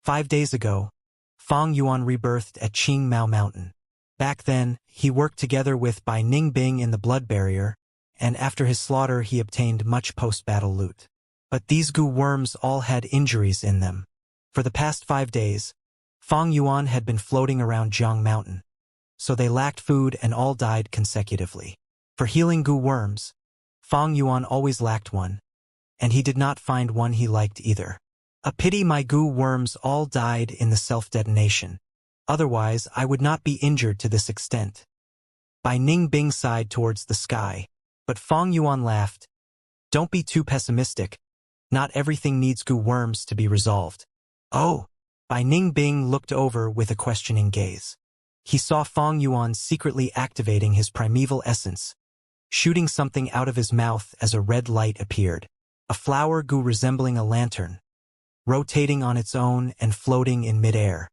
5 days ago, Fang Yuan rebirthed at Qing Mao Mountain. Back then, he worked together with Bai Ningbing in the Blood Barrier, and after his slaughter he obtained much post-battle loot. But these goo worms all had injuries in them. For the past 5 days, Fang Yuan had been floating around Jiang Mountain, so they lacked food and all died consecutively. For healing goo worms, Fang Yuan always lacked one, and he did not find one he liked either. A pity my goo worms all died in the self-detonation. Otherwise, I would not be injured to this extent. Bai Ningbing sighed towards the sky, but Fang Yuan laughed. Don't be too pessimistic. Not everything needs goo worms to be resolved. Oh! Bai Ningbing looked over with a questioning gaze. He saw Fang Yuan secretly activating his primeval essence, shooting something out of his mouth as a red light appeared. A flower goo resembling a lantern, rotating on its own and floating in midair.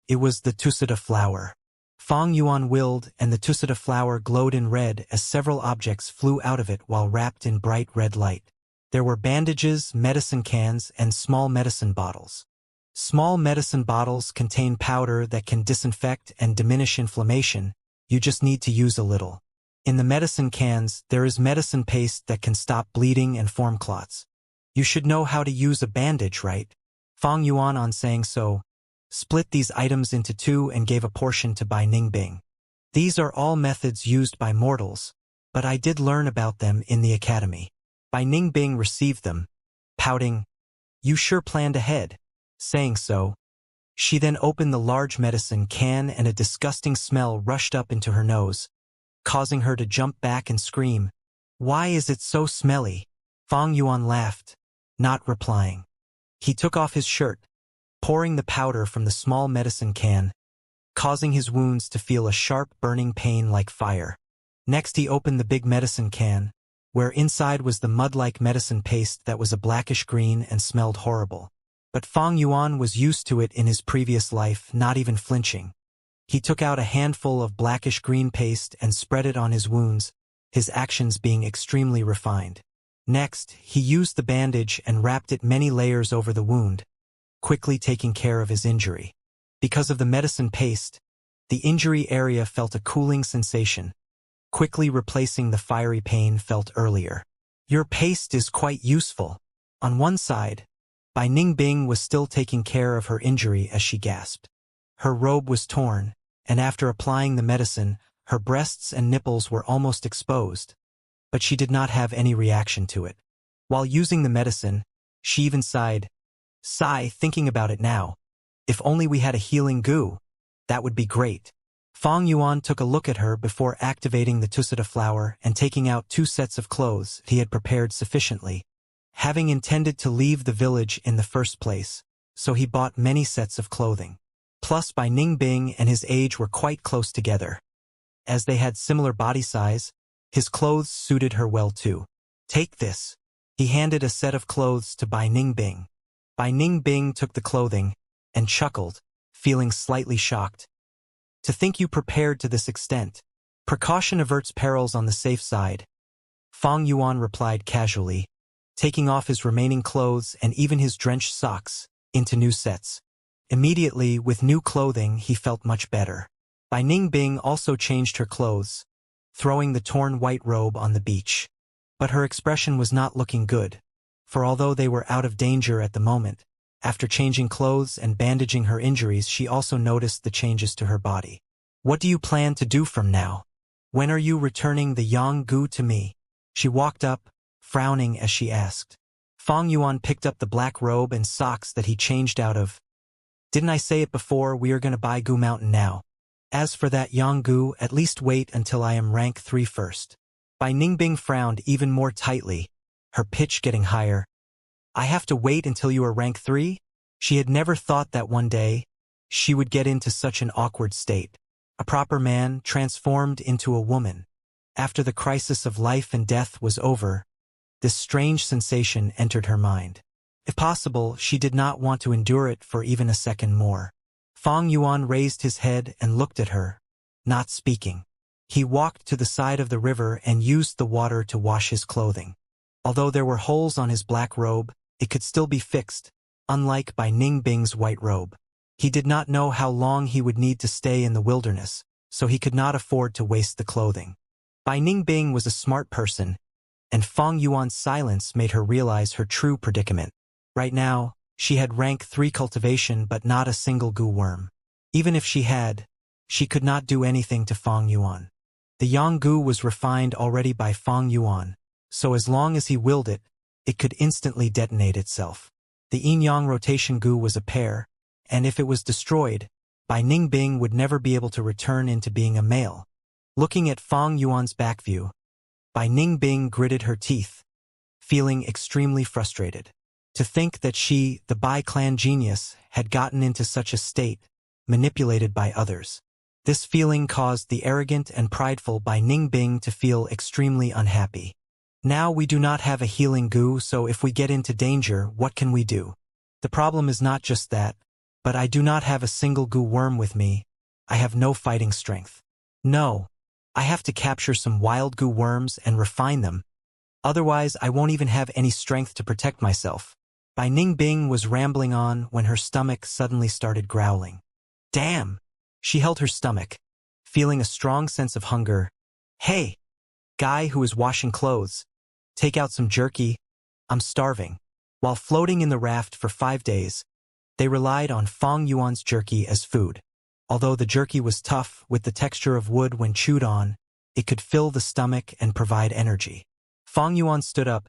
It was the Tusita flower. Fang Yuan willed, and the Tusita flower glowed in red as several objects flew out of it while wrapped in bright red light. There were bandages, medicine cans, and small medicine bottles. Small medicine bottles contain powder that can disinfect and diminish inflammation. You just need to use a little. In the medicine cans, there is medicine paste that can stop bleeding and form clots. You should know how to use a bandage, right? Fang Yuan, on saying so, split these items into 2 and gave a portion to Bai Ningbing. These are all methods used by mortals, but I did learn about them in the academy. Bai Ningbing received them, pouting, "You sure planned ahead." Saying so, she then opened the large medicine can and a disgusting smell rushed up into her nose, causing her to jump back and scream, "Why is it so smelly?" Fang Yuan laughed, not replying. He took off his shirt, pouring the powder from the small medicine can, causing his wounds to feel a sharp burning pain like fire. Next he opened the big medicine can, where inside was the mud-like medicine paste that was a blackish green and smelled horrible. But Fang Yuan was used to it in his previous life, not even flinching. He took out a handful of blackish green paste and spread it on his wounds, his actions being extremely refined. Next, he used the bandage and wrapped it many layers over the wound, quickly taking care of his injury. Because of the medicine paste, the injury area felt a cooling sensation, quickly replacing the fiery pain felt earlier. Your paste is quite useful. On one side, Bai Ningbing was still taking care of her injury as she gasped. Her robe was torn, and after applying the medicine, her breasts and nipples were almost exposed, but she did not have any reaction to it. While using the medicine, she even sighed, "Sigh, thinking about it now. If only we had a healing goo, that would be great." Fang Yuan took a look at her before activating the Tusita flower and taking out 2 sets of clothes he had prepared sufficiently, having intended to leave the village in the first place, so he bought many sets of clothing. Plus, Bai Ningbing and his age were quite close together. As they had similar body size, his clothes suited her well too. "Take this." He handed a set of clothes to Bai Ningbing. Bai Ningbing took the clothing and chuckled, feeling slightly shocked. "To think you prepared to this extent. Precaution averts perils on the safe side," Fang Yuan replied casually, taking off his remaining clothes and even his drenched socks into new sets. Immediately, with new clothing, he felt much better. Bai Ningbing also changed her clothes, throwing the torn white robe on the beach. But her expression was not looking good, for although they were out of danger at the moment, after changing clothes and bandaging her injuries, she also noticed the changes to her body. "What do you plan to do from now? When are you returning the yang gu to me?" She walked up, frowning as she asked. Fang Yuan picked up the black robe and socks that he changed out of. "Didn't I say it before? We are going to buy Gu Mountain now. As for that yang gu, at least wait until I am rank 3 first." Bai Ningbing frowned even more tightly, her pitch getting higher. "I have to wait until you are rank 3? She had never thought that one day she would get into such an awkward state. A proper man transformed into a woman. After the crisis of life and death was over, this strange sensation entered her mind. If possible, she did not want to endure it for even a second more. Fang Yuan raised his head and looked at her, not speaking. He walked to the side of the river and used the water to wash his clothing. Although there were holes on his black robe, it could still be fixed, unlike Bai Ningbing's white robe. He did not know how long he would need to stay in the wilderness, so he could not afford to waste the clothing. Bai Ningbing was a smart person, and Fang Yuan's silence made her realize her true predicament. Right now, she had rank 3 cultivation but not a single goo worm. Even if she had, she could not do anything to Fang Yuan. The yang goo was refined already by Fang Yuan, so as long as he willed it, it could instantly detonate itself. The yin-yang rotation goo was a pair, and if it was destroyed, Bai Ningbing would never be able to return into being a male. Looking at Fang Yuan's back view, Bai Ningbing gritted her teeth, feeling extremely frustrated. To think that she, the Bai clan genius, had gotten into such a state, manipulated by others. This feeling caused the arrogant and prideful Bai Ningbing to feel extremely unhappy. Now we do not have a healing goo, so if we get into danger, what can we do? The problem is not just that, but I do not have a single goo worm with me. I have no fighting strength. No, I have to capture some wild goo worms and refine them. Otherwise, I won't even have any strength to protect myself. Bai Ningbing was rambling on when her stomach suddenly started growling. Damn! She held her stomach, feeling a strong sense of hunger. Hey! Guy who is washing clothes. Take out some jerky. I'm starving. While floating in the raft for 5 days, they relied on Fang Yuan's jerky as food. Although the jerky was tough, with the texture of wood when chewed on, it could fill the stomach and provide energy. Fang Yuan stood up,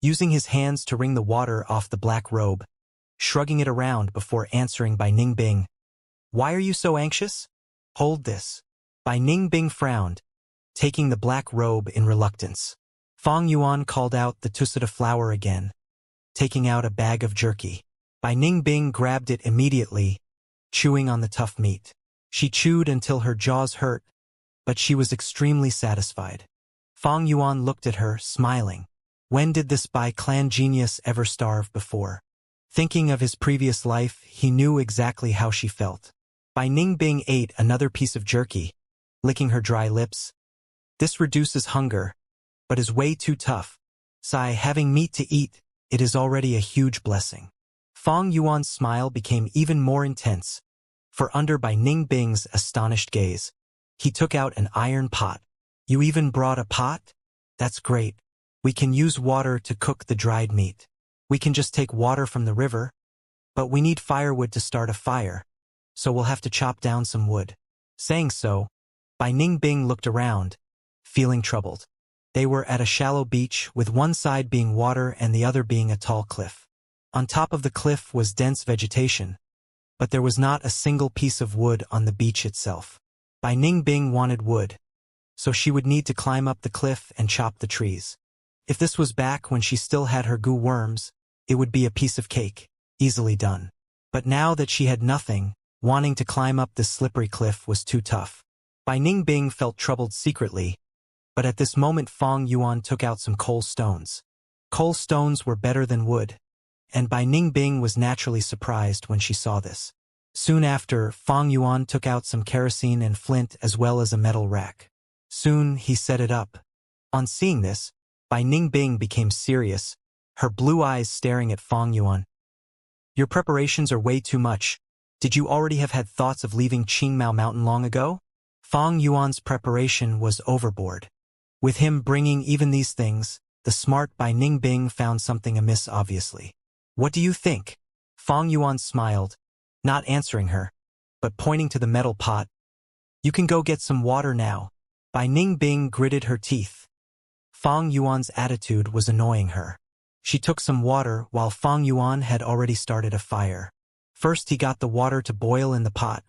using his hands to wring the water off the black robe, shrugging it around before answering Bai Ningbing. Why are you so anxious? Hold this. Bai Ningbing frowned, taking the black robe in reluctance. Fang Yuan called out the tusita flower again, taking out a bag of jerky. Bai Ningbing grabbed it immediately, chewing on the tough meat. She chewed until her jaws hurt, but she was extremely satisfied. Fang Yuan looked at her, smiling. When did this Bai clan genius ever starve before? Thinking of his previous life, he knew exactly how she felt. Bai Ningbing ate another piece of jerky, licking her dry lips. This reduces hunger, but is way too tough. Sai, having meat to eat, it is already a huge blessing. Fang Yuan's smile became even more intense, for under Bai Ningbing's astonished gaze, he took out an iron pot. You even brought a pot? That's great. We can use water to cook the dried meat. We can just take water from the river, but we need firewood to start a fire, so we'll have to chop down some wood. Saying so, Bai Ningbing looked around, feeling troubled. They were at a shallow beach, with one side being water and the other being a tall cliff. On top of the cliff was dense vegetation, but there was not a single piece of wood on the beach itself. Bai Ningbing wanted wood, so she would need to climb up the cliff and chop the trees. If this was back when she still had her goo worms, it would be a piece of cake, easily done. But now that she had nothing, wanting to climb up this slippery cliff was too tough. Bai Ningbing felt troubled secretly, but at this moment Fang Yuan took out some coal stones. Coal stones were better than wood, and Bai Ningbing was naturally surprised when she saw this. Soon after, Fang Yuan took out some kerosene and flint as well as a metal rack. Soon he set it up. On seeing this, Bai Ningbing became serious, her blue eyes staring at Fang Yuan. Your preparations are way too much. Did you already have had thoughts of leaving Qingmao Mountain long ago? Fang Yuan's preparation was overboard. With him bringing even these things, the smart Bai Ningbing found something amiss obviously. What do you think? Fang Yuan smiled, not answering her, but pointing to the metal pot. You can go get some water now. Bai Ningbing gritted her teeth. Fang Yuan's attitude was annoying her. She took some water while Fang Yuan had already started a fire. First he got the water to boil in the pot.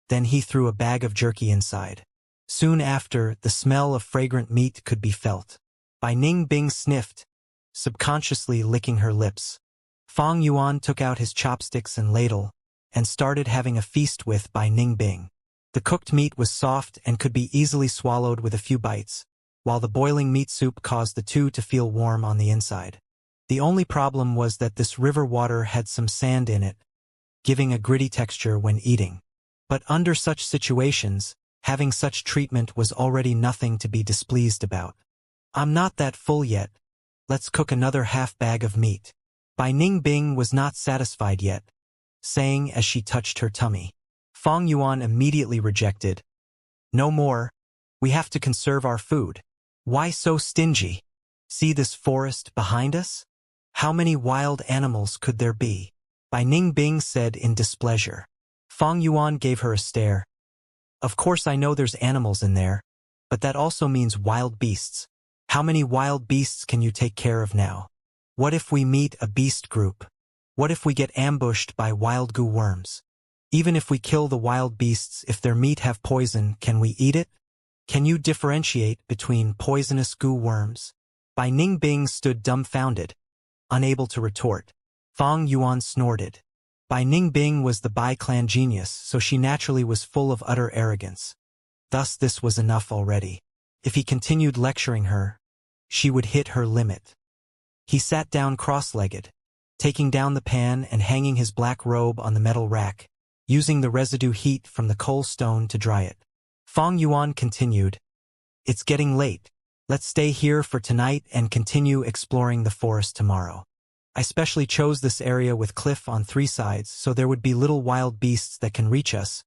Then he threw a bag of jerky inside. Soon after, the smell of fragrant meat could be felt. Bai Ningbing sniffed, subconsciously licking her lips. Fang Yuan took out his chopsticks and ladle, and started having a feast with Bai Ningbing. The cooked meat was soft and could be easily swallowed with a few bites, while the boiling meat soup caused the two to feel warm on the inside. The only problem was that this river water had some sand in it, giving a gritty texture when eating. But under such situations, having such treatment was already nothing to be displeased about. I'm not that full yet. Let's cook another half bag of meat. Bai Ningbing was not satisfied yet, saying as she touched her tummy. Fang Yuan immediately rejected. No more. We have to conserve our food. Why so stingy? See this forest behind us? How many wild animals could there be? Bai Ningbing said in displeasure. Fang Yuan gave her a stare. Of course I know there's animals in there, but that also means wild beasts. How many wild beasts can you take care of now? What if we meet a beast group? What if we get ambushed by wild goo worms? Even if we kill the wild beasts, if their meat have poison, can we eat it? Can you differentiate between poisonous goo worms? Bai Ningbing stood dumbfounded, unable to retort. Fang Yuan snorted. Bai Ningbing was the Bai clan genius, so she naturally was full of utter arrogance. Thus this was enough already. If he continued lecturing her, she would hit her limit. He sat down cross-legged, taking down the pan and hanging his black robe on the metal rack, using the residue heat from the coal stone to dry it. Fang Yuan continued, It's getting late. Let's stay here for tonight and continue exploring the forest tomorrow. I specially chose this area with cliff on 3 sides so there would be little wild beasts that can reach us.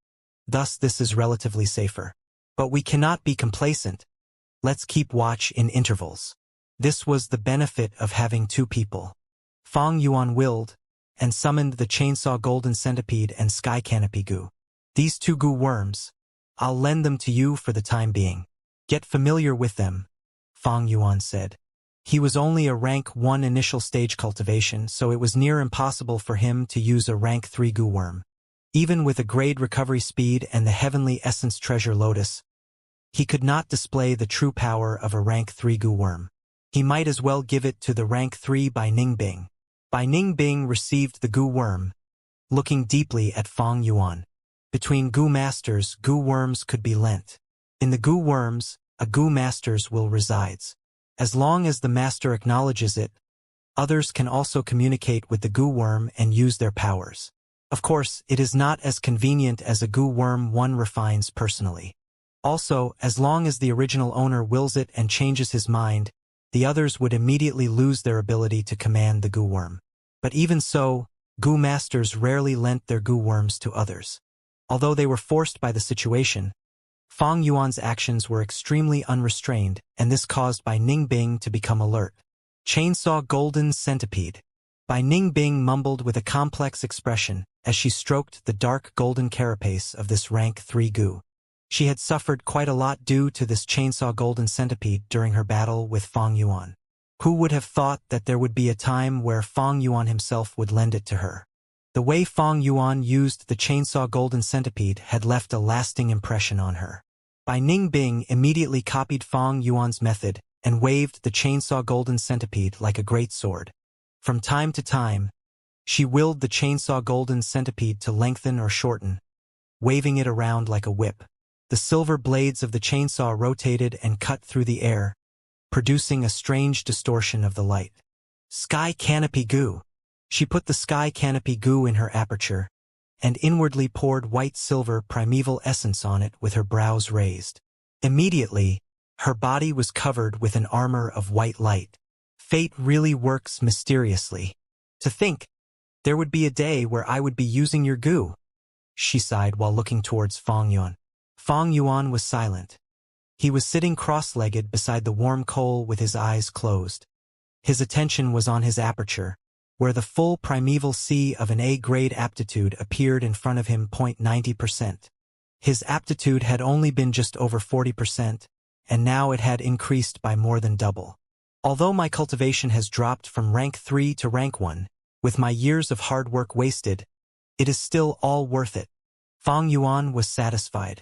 Thus this is relatively safer. But we cannot be complacent. Let's keep watch in intervals. This was the benefit of having 2 people. Fang Yuan willed, and summoned the chainsaw golden centipede and sky canopy goo. These 2 goo worms, I'll lend them to you for the time being. Get familiar with them, Fang Yuan said. He was only a rank 1 initial stage cultivation, so it was near impossible for him to use a rank 3 goo worm. Even with a grade recovery speed and the heavenly essence treasure lotus, he could not display the true power of a rank 3 goo worm. He might as well give it to the rank 3 Bai Ningbing. Bai Ningbing received the goo worm, looking deeply at Fang Yuan. Between goo masters, goo worms could be lent. In the goo worms, a goo master's will resides. As long as the master acknowledges it, others can also communicate with the goo worm and use their powers. Of course, it is not as convenient as a goo worm one refines personally. Also, as long as the original owner wills it and changes his mind, the others would immediately lose their ability to command the goo worm. But even so, goo masters rarely lent their goo worms to others. Although they were forced by the situation, Fang Yuan's actions were extremely unrestrained, and this caused Bai Ningbing to become alert. Chainsaw golden centipede. Bai Ningbing mumbled with a complex expression as she stroked the dark golden carapace of this rank 3 goo. She had suffered quite a lot due to this chainsaw golden centipede during her battle with Fang Yuan. Who would have thought that there would be a time where Fang Yuan himself would lend it to her? The way Fang Yuan used the chainsaw golden centipede had left a lasting impression on her. Bai Ningbing immediately copied Fang Yuan's method and waved the chainsaw golden centipede like a great sword. From time to time, she willed the chainsaw golden centipede to lengthen or shorten, waving it around like a whip. The silver blades of the chainsaw rotated and cut through the air, producing a strange distortion of the light. Sky canopy goo. She put the sky canopy goo in her aperture, and inwardly poured white silver primeval essence on it with her brows raised. Immediately, her body was covered with an armor of white light. Fate really works mysteriously. To think, there would be a day where I would be using your goo, she sighed while looking towards Fang Yuan. Fang Yuan was silent. He was sitting cross-legged beside the warm coal with his eyes closed. His attention was on his aperture, where the full primeval sea of an A-grade aptitude appeared in front of him. 90%. His aptitude had only been just over 40%, and now it had increased by more than double. Although my cultivation has dropped from rank 3 to rank 1, with my years of hard work wasted, it is still all worth it. Fang Yuan was satisfied.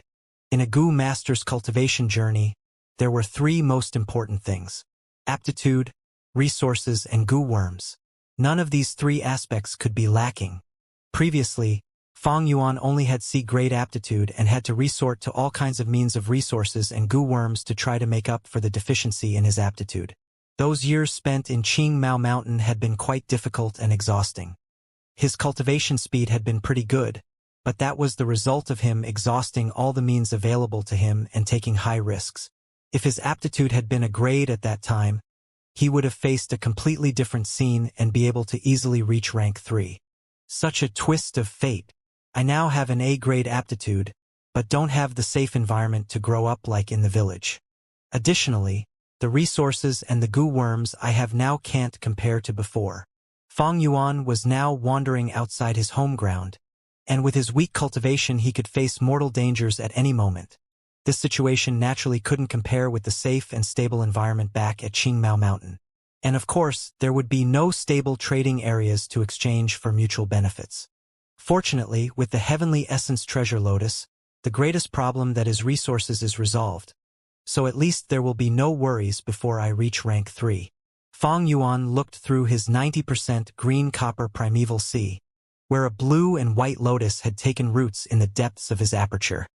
In a goo master's cultivation journey, there were 3 most important things: aptitude, resources, and goo worms. None of these 3 aspects could be lacking. Previously, Fang Yuan only had C-grade aptitude and had to resort to all kinds of means of resources and goo worms to try to make up for the deficiency in his aptitude. Those years spent in Qing Mao Mountain had been quite difficult and exhausting. His cultivation speed had been pretty good, but that was the result of him exhausting all the means available to him and taking high risks. If his aptitude had been a grade at that time, he would have faced a completely different scene and be able to easily reach rank 3. Such a twist of fate. I now have an A-grade aptitude, but don't have the safe environment to grow up like in the village. Additionally, the resources and the goo worms I have now can't compare to before. Fang Yuan was now wandering outside his home ground, and with his weak cultivation he could face mortal dangers at any moment. This situation naturally couldn't compare with the safe and stable environment back at Qingmao Mountain. And of course, there would be no stable trading areas to exchange for mutual benefits. Fortunately, with the Heavenly Essence Treasure Lotus, the greatest problem that is resources is resolved. So at least there will be no worries before I reach rank 3. Fang Yuan looked through his 90% green copper primeval sea, where a blue and white lotus had taken roots in the depths of his aperture.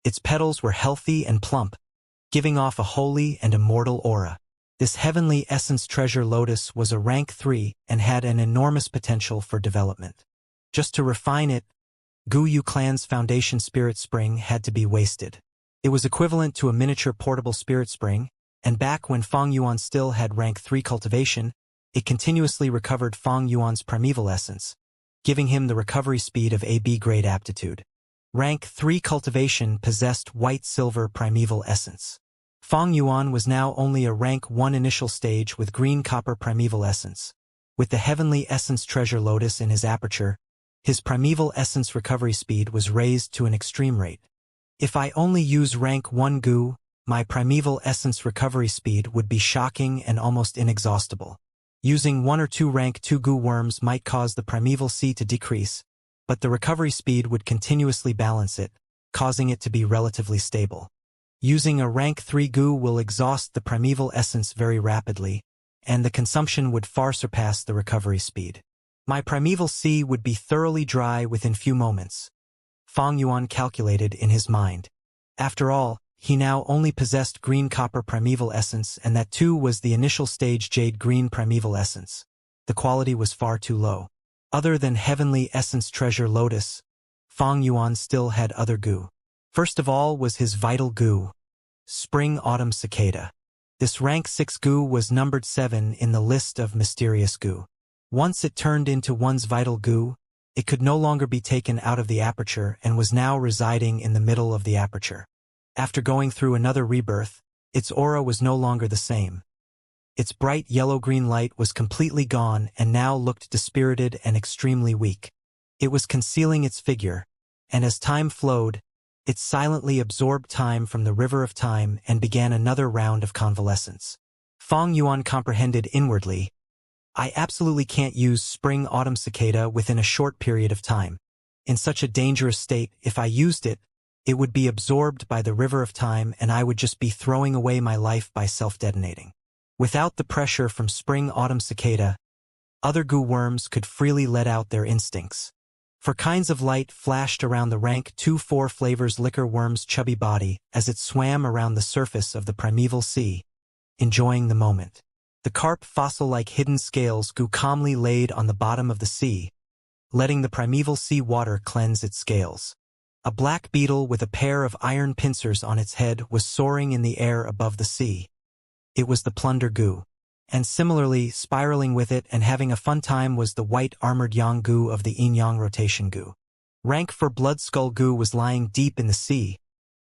Its petals were healthy and plump, giving off a holy and immortal aura. This Heavenly Essence Treasure Lotus was a rank 3 and had an enormous potential for development. Just to refine it, Gu Yu Clan's foundation spirit spring had to be wasted. It was equivalent to a miniature portable spirit spring, and back when Fang Yuan still had rank 3 cultivation, it continuously recovered Fang Yuan's primeval essence, giving him the recovery speed of AB grade aptitude. Rank 3 cultivation possessed white-silver primeval essence. Fang Yuan was now only a rank 1 initial stage with green copper primeval essence. With the Heavenly Essence Treasure Lotus in his aperture, his primeval essence recovery speed was raised to an extreme rate. If I only use rank 1 Gu, my primeval essence recovery speed would be shocking and almost inexhaustible. Using 1 or 2 rank 2 Gu worms might cause the primeval C to decrease, but the recovery speed would continuously balance it, causing it to be relatively stable. Using a rank 3 Gu will exhaust the primeval essence very rapidly, and the consumption would far surpass the recovery speed. My primeval C would be thoroughly dry within few moments. Fang Yuan calculated in his mind. After all, he now only possessed green copper primeval essence, and that too was the initial stage jade green primeval essence. The quality was far too low. Other than Heavenly Essence Treasure Lotus, Fang Yuan still had other Gu. First of all was his vital Gu, Spring Autumn Cicada. This rank 6 Gu was numbered 7 in the list of mysterious Gu. Once it turned into one's vital Gu, it could no longer be taken out of the aperture and was now residing in the middle of the aperture. After going through another rebirth, its aura was no longer the same. Its bright yellow-green light was completely gone and now looked dispirited and extremely weak. It was concealing its figure, and as time flowed, it silently absorbed time from the river of time and began another round of convalescence. Fang Yuan comprehended inwardly, I absolutely can't use Spring Autumn Cicada within a short period of time. In such a dangerous state, if I used it, it would be absorbed by the river of time and I would just be throwing away my life by self-detonating. Without the pressure from Spring Autumn Cicada, other Gu worms could freely let out their instincts. For kinds of light flashed around the rank 2-4 flavors liquor worm's chubby body as it swam around the surface of the primeval sea, enjoying the moment. The carp fossil-like hidden scales Gu calmly laid on the bottom of the sea, letting the primeval sea water cleanse its scales. A black beetle with a pair of iron pincers on its head was soaring in the air above the sea. It was the plunder Gu. And similarly, spiraling with it and having a fun time was the white armored Yang Gu of the Yin-Yang rotation Gu. Rank for Blood Skull Gu was lying deep in the sea,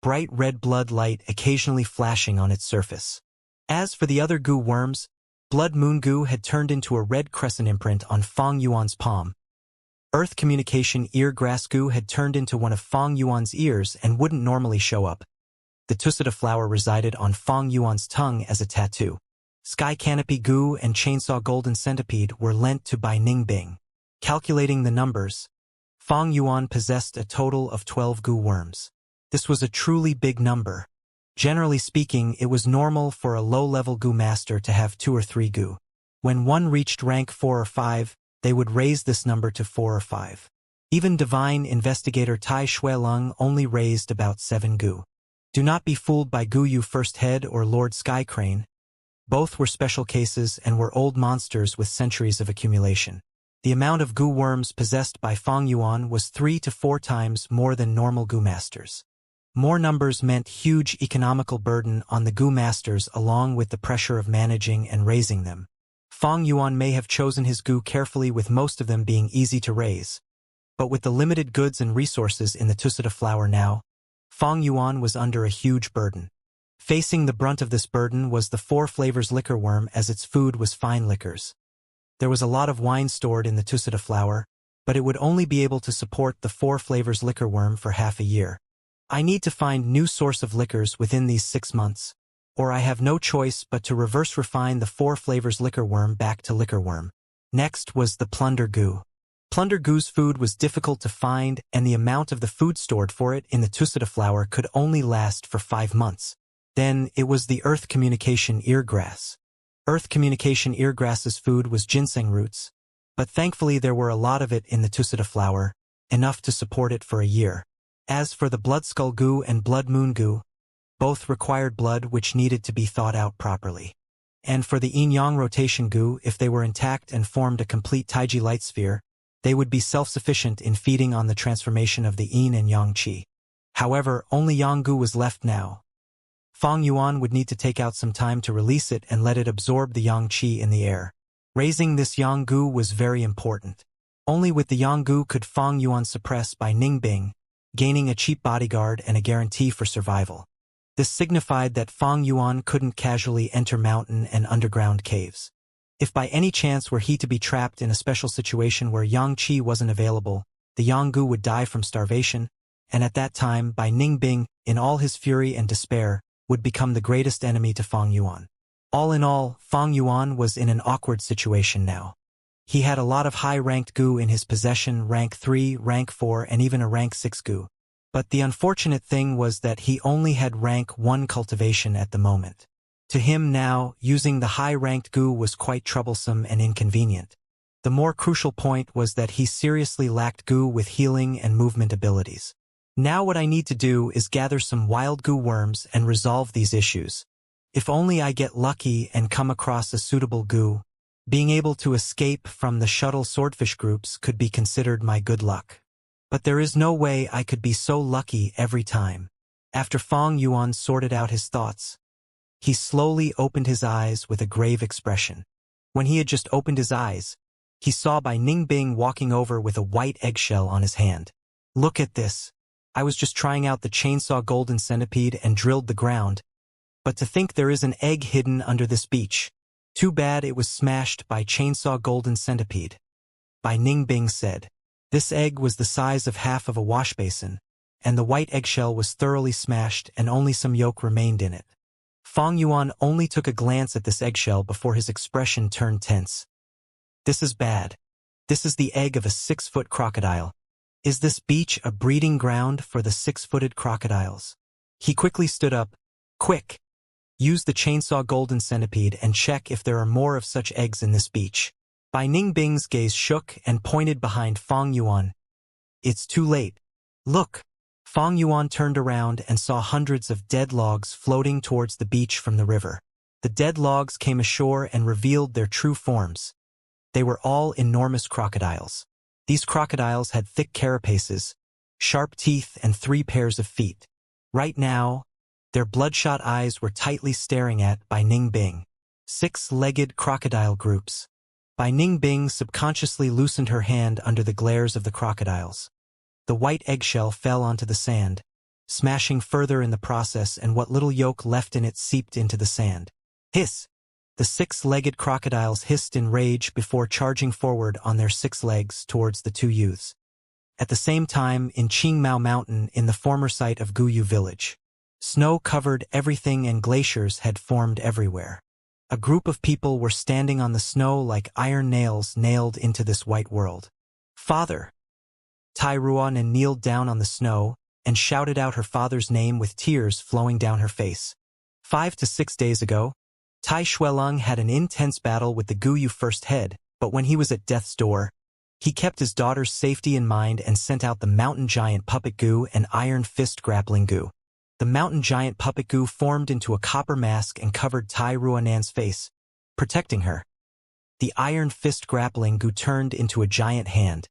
bright red blood light occasionally flashing on its surface. As for the other Gu worms, Blood Moon Gu had turned into a red crescent imprint on Fang Yuan's palm. Earth Communication Ear Grass Gu had turned into one of Fang Yuan's ears and wouldn't normally show up. The Tusita flower resided on Fang Yuan's tongue as a tattoo. Sky Canopy Gu and Chainsaw Golden Centipede were lent to by Ning Bing. Calculating the numbers, Fang Yuan possessed a total of 12 Gu worms. This was a truly big number. Generally speaking, it was normal for a low-level Gu master to have 2 or 3 Gu. When one reached rank 4 or 5, they would raise this number to 4 or 5. Even Divine Investigator Tai Shuileng only raised about 7 Gu. Do not be fooled by Gu Yu First Head or Lord Sky Crane. Both were special cases and were old monsters with centuries of accumulation. The amount of Gu worms possessed by Fang Yuan was 3 to 4 times more than normal Gu masters. More numbers meant huge economical burden on the Gu masters along with the pressure of managing and raising them. Fang Yuan may have chosen his goo carefully, with most of them being easy to raise. But with the limited goods and resources in the Tusita flower now, Fang Yuan was under a huge burden. Facing the brunt of this burden was the Four Flavors liquor worm, as its food was fine liquors. There was a lot of wine stored in the Tusita flower, but it would only be able to support the Four Flavors liquor worm for half a year. I need to find new source of liquors within these 6 months, or I have no choice but to reverse refine the Four Flavors liquor worm back to liquor worm. Next was the plunder goo. Plunder goo's food was difficult to find, and the amount of the food stored for it in the Tusita flower could only last for 5 months. Then it was the earth communication eargrass. Earth communication eargrass's food was ginseng roots, but thankfully there were a lot of it in the Tusita flower, enough to support it for a year. As for the blood skull goo and blood moon goo, both required blood which needed to be thought out properly. And for the yin-yang rotation goo, if they were intact and formed a complete Taiji light sphere, they would be self-sufficient in feeding on the transformation of the yin and yang qi. However, only yang goo was left now. Fang Yuan would need to take out some time to release it and let it absorb the yang qi in the air. Raising this yang goo was very important. Only with the yang goo could Fang Yuan suppress by Ningbing, gaining a cheap bodyguard and a guarantee for survival. This signified that Fang Yuan couldn't casually enter mountain and underground caves. If by any chance were he to be trapped in a special situation where yang qi wasn't available, the yang goo would die from starvation, and at that time, by Ningbing, in all his fury and despair, would become the greatest enemy to Fang Yuan. All in all, Fang Yuan was in an awkward situation now. He had a lot of high-ranked goo in his possession, rank 3, rank 4, and even a rank 6 goo. But the unfortunate thing was that he only had rank 1 cultivation at the moment. To him now, using the high-ranked goo was quite troublesome and inconvenient. The more crucial point was that he seriously lacked goo with healing and movement abilities. Now what I need to do is gather some wild goo worms and resolve these issues. If only I get lucky and come across a suitable goo, being able to escape from the shuttle swordfish groups could be considered my good luck. But there is no way I could be so lucky every time. After Fang Yuan sorted out his thoughts, he slowly opened his eyes with a grave expression. When he had just opened his eyes, he saw Bai Ningbing walking over with a white eggshell on his hand. Look at this. I was just trying out the chainsaw golden centipede and drilled the ground, but to think there is an egg hidden under this beach. Too bad it was smashed by chainsaw golden centipede. Bai Ningbing said. This egg was the size of half of a wash basin, and the white eggshell was thoroughly smashed and only some yolk remained in it. Fang Yuan only took a glance at this eggshell before his expression turned tense. This is bad. This is the egg of a 6-foot crocodile. Is this beach a breeding ground for the 6-footed crocodiles? He quickly stood up. Quick! Use the chainsaw golden centipede and check if there are more of such eggs in this beach. Bai Ningbing's gaze shook and pointed behind Fang Yuan. It's too late. Look! Fang Yuan turned around and saw hundreds of dead logs floating towards the beach from the river. The dead logs came ashore and revealed their true forms. They were all enormous crocodiles. These crocodiles had thick carapaces, sharp teeth, and 3 pairs of feet. Right now, their bloodshot eyes were tightly staring at Bai Ningbing. 6-legged crocodile groups. Bai Ningbing subconsciously loosened her hand under the glares of the crocodiles. The white eggshell fell onto the sand, smashing further in the process, and what little yolk left in it seeped into the sand. Hiss! The 6-legged crocodiles hissed in rage before charging forward on their 6 legs towards the 2 youths. At the same time, in Qingmao Mountain, in the former site of Guyu Village, snow covered everything and glaciers had formed everywhere. A group of people were standing on the snow like iron nails nailed into this white world. Father! Tai Ruanan kneeled down on the snow and shouted out her father's name with tears flowing down her face. 5 to 6 days ago, Tai Shuelong had an intense battle with the Guyu First Head, but when he was at death's door, he kept his daughter's safety in mind and sent out the Mountain Giant Puppet Gu and Iron Fist Grappling Gu. The Mountain Giant Puppet Gu formed into a copper mask and covered Tai Ruanan's face, protecting her. The Iron Fist Grappling Gu turned into a giant hand,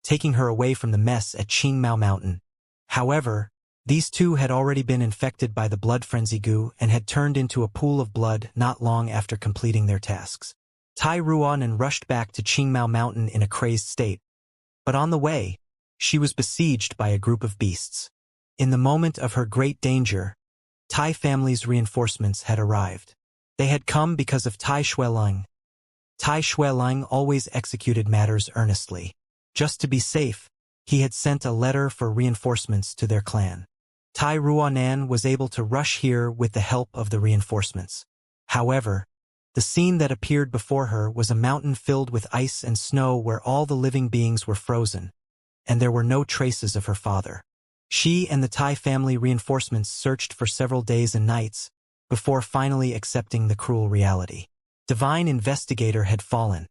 taking her away from the mess at Qingmao Mountain. However, these two had already been infected by the blood frenzy goo and had turned into a pool of blood not long after completing their tasks. Tai Ruonan rushed back to Qingmao Mountain in a crazed state, but on the way, she was besieged by a group of beasts. In the moment of her great danger, Tai family's reinforcements had arrived. They had come because of Tai Xueling. Tai Xueling always executed matters earnestly. Just to be safe, he had sent a letter for reinforcements to their clan. Tai Ruonan was able to rush here with the help of the reinforcements. However, the scene that appeared before her was a mountain filled with ice and snow where all the living beings were frozen, and there were no traces of her father. She and the Tai family reinforcements searched for several days and nights, before finally accepting the cruel reality. Divine Investigator had fallen.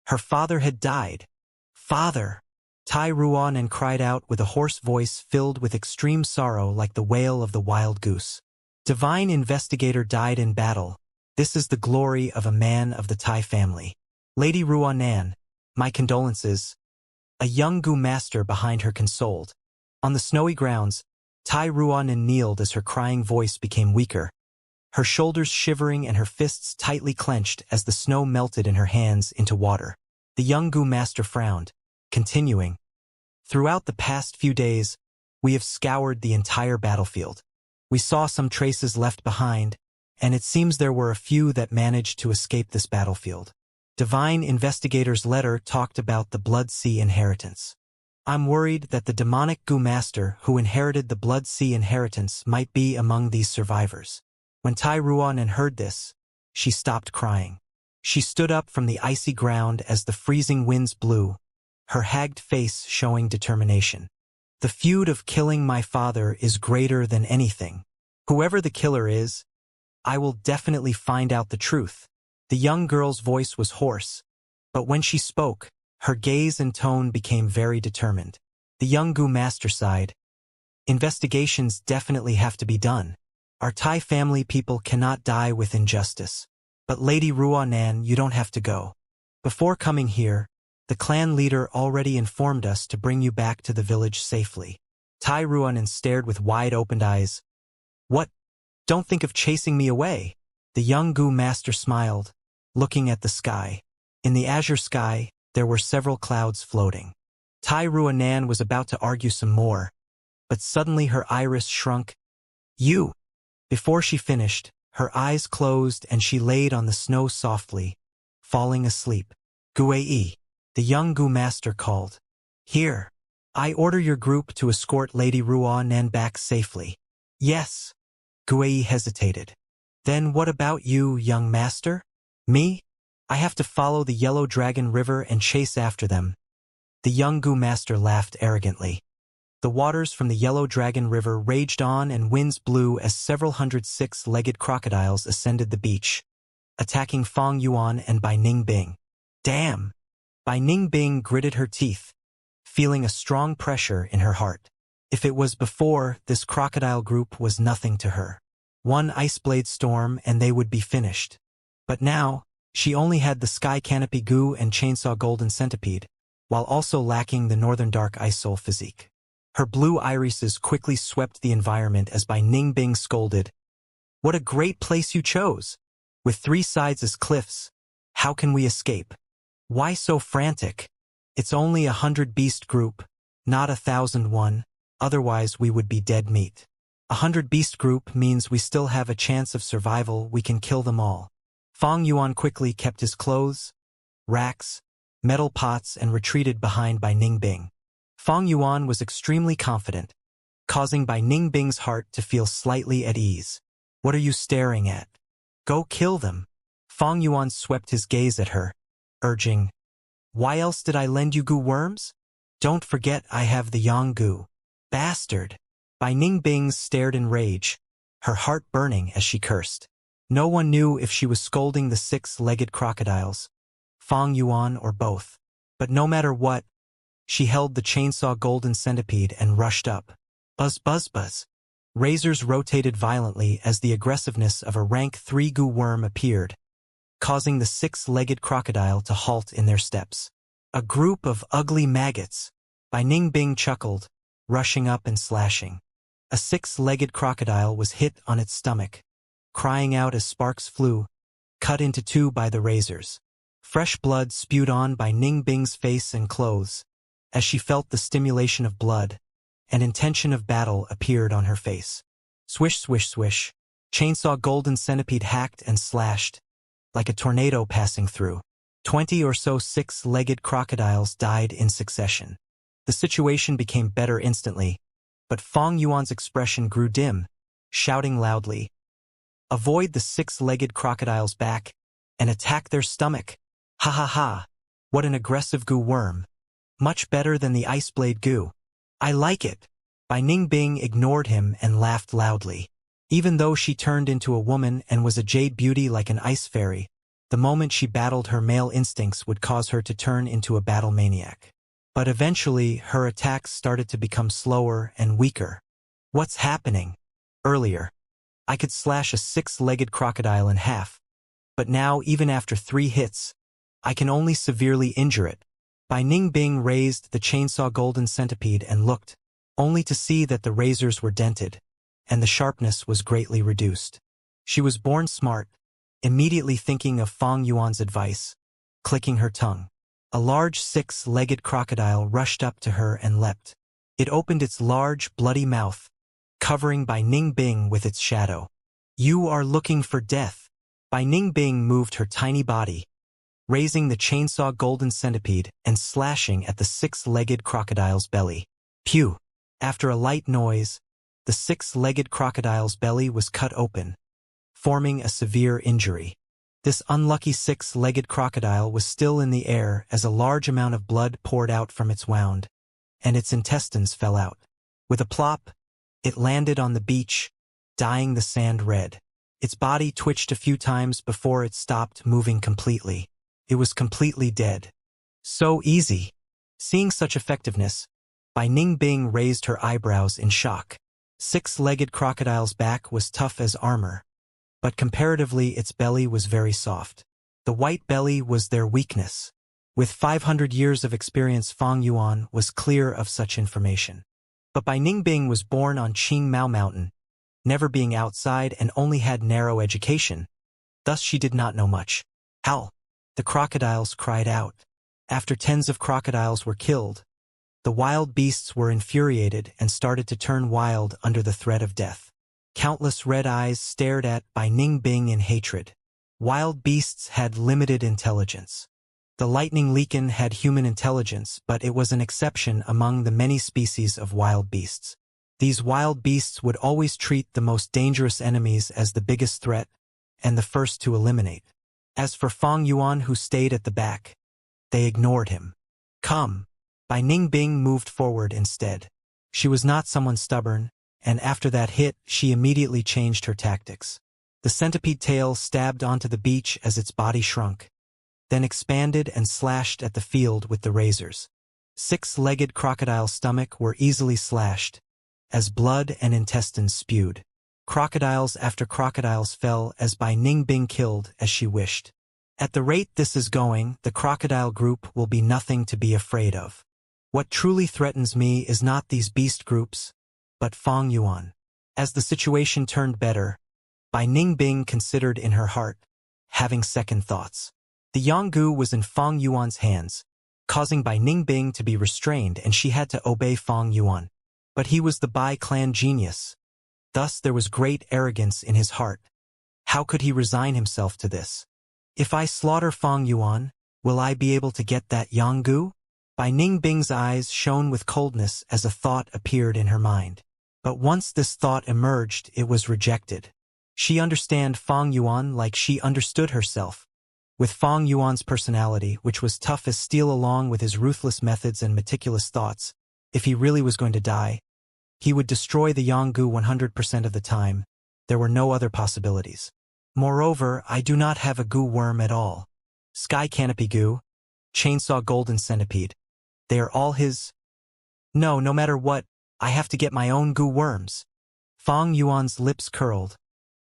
Her father had died. Father! Tai Ruonan cried out with a hoarse voice filled with extreme sorrow like the wail of the wild goose. Divine Investigator died in battle. This is the glory of a man of the Tai family. Lady Ruonan, my condolences. A young Gu master behind her consoled. On the snowy grounds, Tai Ruonan kneeled as her crying voice became weaker, her shoulders shivering and her fists tightly clenched as the snow melted in her hands into water. The young Gu master frowned, continuing, "Throughout the past few days, we have scoured the entire battlefield. We saw some traces left behind, and it seems there were a few that managed to escape this battlefield. Divine Investigator's letter talked about the Blood Sea inheritance. I'm worried that the demonic Gu master who inherited the Blood Sea inheritance might be among these survivors." When Tai Ruonan heard this, she stopped crying. She stood up from the icy ground as the freezing winds blew, her haggard face showing determination. "The feud of killing my father is greater than anything. Whoever the killer is, I will definitely find out the truth." The young girl's voice was hoarse, but when she spoke, her gaze and tone became very determined. The young Gu master sighed. "Investigations definitely have to be done. Our Tai family people cannot die with injustice. But Lady Ruonan, you don't have to go. Before coming here, the clan leader already informed us to bring you back to the village safely." Tai Ruonan stared with wide-opened eyes. "What? Don't think of chasing me away." The young Gu master smiled, looking at the sky. In the azure sky, there were several clouds floating. Tai Ruonan was about to argue some more, but suddenly her iris shrunk. "You!" Before she finished, her eyes closed and she laid on the snow softly, falling asleep. "Guei," the young Gu master called. "Here. I order your group to escort Lady Ruonan back safely." "Yes." Guei hesitated. "Then what about you, young master?" "Me? I have to follow the Yellow Dragon River and chase after them." The young Gu master laughed arrogantly. The waters from the Yellow Dragon River raged on and winds blew as several hundred six-legged crocodiles ascended the beach, attacking Fang Yuan and Bai Ningbing. "Damn!" Bai Ningbing gritted her teeth, feeling a strong pressure in her heart. If it was before, this crocodile group was nothing to her. One ice-blade storm and they would be finished. But now, she only had the Sky Canopy Gu and Chainsaw Golden Centipede, while also lacking the Northern Dark Ice Soul physique. Her blue irises quickly swept the environment as Bai Ningbing scolded. "What a great place you chose! With 3 sides as cliffs, how can we escape? Why so frantic? It's only 100 beast group, not 1,001, otherwise we would be dead meat. 100 beast group means we still have a chance of survival, we can kill them all." Fang Yuan quickly kept his clothes, racks, metal pots and retreated behind Bai Ningbing. Fang Yuan was extremely confident, causing Bai Ningbing's heart to feel slightly at ease. "What are you staring at? Go kill them." Fang Yuan swept his gaze at her, urging, "Why else did I lend you Gu worms? Don't forget I have the Yang Gu." "Bastard!" Bai Ningbing stared in rage, her heart burning as she cursed. No one knew if she was scolding the 6-legged crocodiles, Fang Yuan or both. But no matter what, she held the Chainsaw Golden Centipede and rushed up. Buzz buzz buzz. Razors rotated violently as the aggressiveness of a rank 3 Gu worm appeared, causing the 6-legged crocodile to halt in their steps. "A group of ugly maggots," Bai Ningbing chuckled, rushing up and slashing. A 6-legged crocodile was hit on its stomach, crying out as sparks flew, cut into 2 by the razors. Fresh blood spewed on by Ning Bing's face and clothes. As she felt the stimulation of blood, an intention of battle appeared on her face. Swish, swish, swish. Chainsaw golden centipede hacked and slashed, like a tornado passing through. 20 or so six-legged crocodiles died in succession. The situation became better instantly, but Fong Yuan's expression grew dim, shouting loudly, "Avoid the six-legged crocodile's back, and attack their stomach. Ha ha ha. What an aggressive goo worm. Much better than the ice blade goo. I like it." Bai Ningbing ignored him and laughed loudly. Even though she turned into a woman and was a jade beauty like an ice fairy, the moment she battled her male instincts would cause her to turn into a battle maniac. But eventually, her attacks started to become slower and weaker. What's happening? Earlier, I could slash a six-legged crocodile in half, but now, even after 3 hits, I can only severely injure it. Bai Ningbing raised the chainsaw golden centipede and looked, only to see that the razors were dented, and the sharpness was greatly reduced. She was born smart, immediately thinking of Fong Yuan's advice, clicking her tongue. A large 6-legged crocodile rushed up to her and leapt. It opened its large, bloody mouth, covering Bai Ningbing with its shadow. "You are looking for death." Bai Ningbing moved her tiny body, raising the chainsaw golden centipede and slashing at the 6-legged crocodile's belly. Pew! After a light noise, the 6-legged crocodile's belly was cut open, forming a severe injury. This unlucky 6-legged crocodile was still in the air as a large amount of blood poured out from its wound, and its intestines fell out. With a plop, it landed on the beach, dyeing the sand red. Its body twitched a few times before it stopped moving completely. It was completely dead. So easy. Seeing such effectiveness, Bai Ningbing raised her eyebrows in shock. 6-legged crocodile's back was tough as armor, but comparatively its belly was very soft. The white belly was their weakness. With 500 years of experience, Fong Yuan was clear of such information. But Bai Ningbing was born on Qing Mao Mountain, never being outside and only had narrow education. Thus she did not know much. Howl! The crocodiles cried out. After tens of crocodiles were killed, the wild beasts were infuriated and started to turn wild under the threat of death. Countless red eyes stared at Bai Ningbing in hatred. Wild beasts had limited intelligence. The lightning lichen had human intelligence, but it was an exception among the many species of wild beasts. These wild beasts would always treat the most dangerous enemies as the biggest threat and the first to eliminate. As for Fong Yuan, who stayed at the back, they ignored him. "Come." Bai Ningbing moved forward instead. She was not someone stubborn, and after that hit, she immediately changed her tactics. The centipede tail stabbed onto the beach as its body shrunk, then expanded and slashed at the field with the razors. 6-legged crocodile's stomach were easily slashed, as blood and intestines spewed. Crocodiles after crocodiles fell as Bai Ningbing killed as she wished. At the rate this is going, the crocodile group will be nothing to be afraid of. What truly threatens me is not these beast groups, but Fong Yuan. As the situation turned better, Bai Ningbing considered in her heart, having second thoughts. The Yanggu was in Fong Yuan's hands, causing Bai Ningbing to be restrained, and she had to obey Fong Yuan. But he was the Bai clan genius. Thus there was great arrogance in his heart. How could he resign himself to this? If I slaughter Fong Yuan, will I be able to get that Yanggu? Bai Ningbing's eyes shone with coldness as a thought appeared in her mind. But once this thought emerged, it was rejected. She understood Fong Yuan like she understood herself. With Fong Yuan's personality, which was tough as steel, along with his ruthless methods and meticulous thoughts, if he really was going to die, he would destroy the Yanggu 100% of the time. There were no other possibilities. Moreover, I do not have a goo worm at all. Sky canopy goo, chainsaw golden centipede. They are all his. No matter what, I have to get my own goo worms. Fong Yuan's lips curled,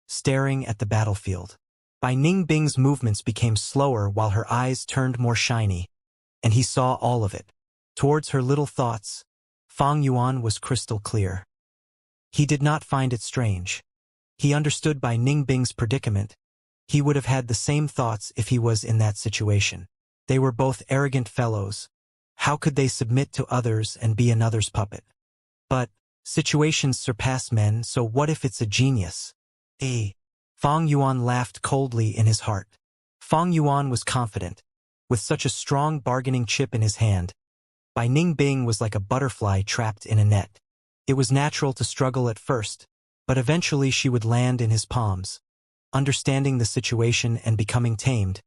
staring at the battlefield. Bai Ningbing's movements became slower while her eyes turned more shiny, and he saw all of it. Towards her little thoughts, Fong Yuan was crystal clear. He did not find it strange. He understood Bai Ningbing's predicament. He would have had the same thoughts if he was in that situation. They were both arrogant fellows. How could they submit to others and be another's puppet? But situations surpass men, so what if it's a genius? Fang Yuan laughed coldly in his heart. Fang Yuan was confident. With such a strong bargaining chip in his hand, Bai Ningbing was like a butterfly trapped in a net. It was natural to struggle at first, but eventually she would land in his palms, understanding the situation and becoming tamed,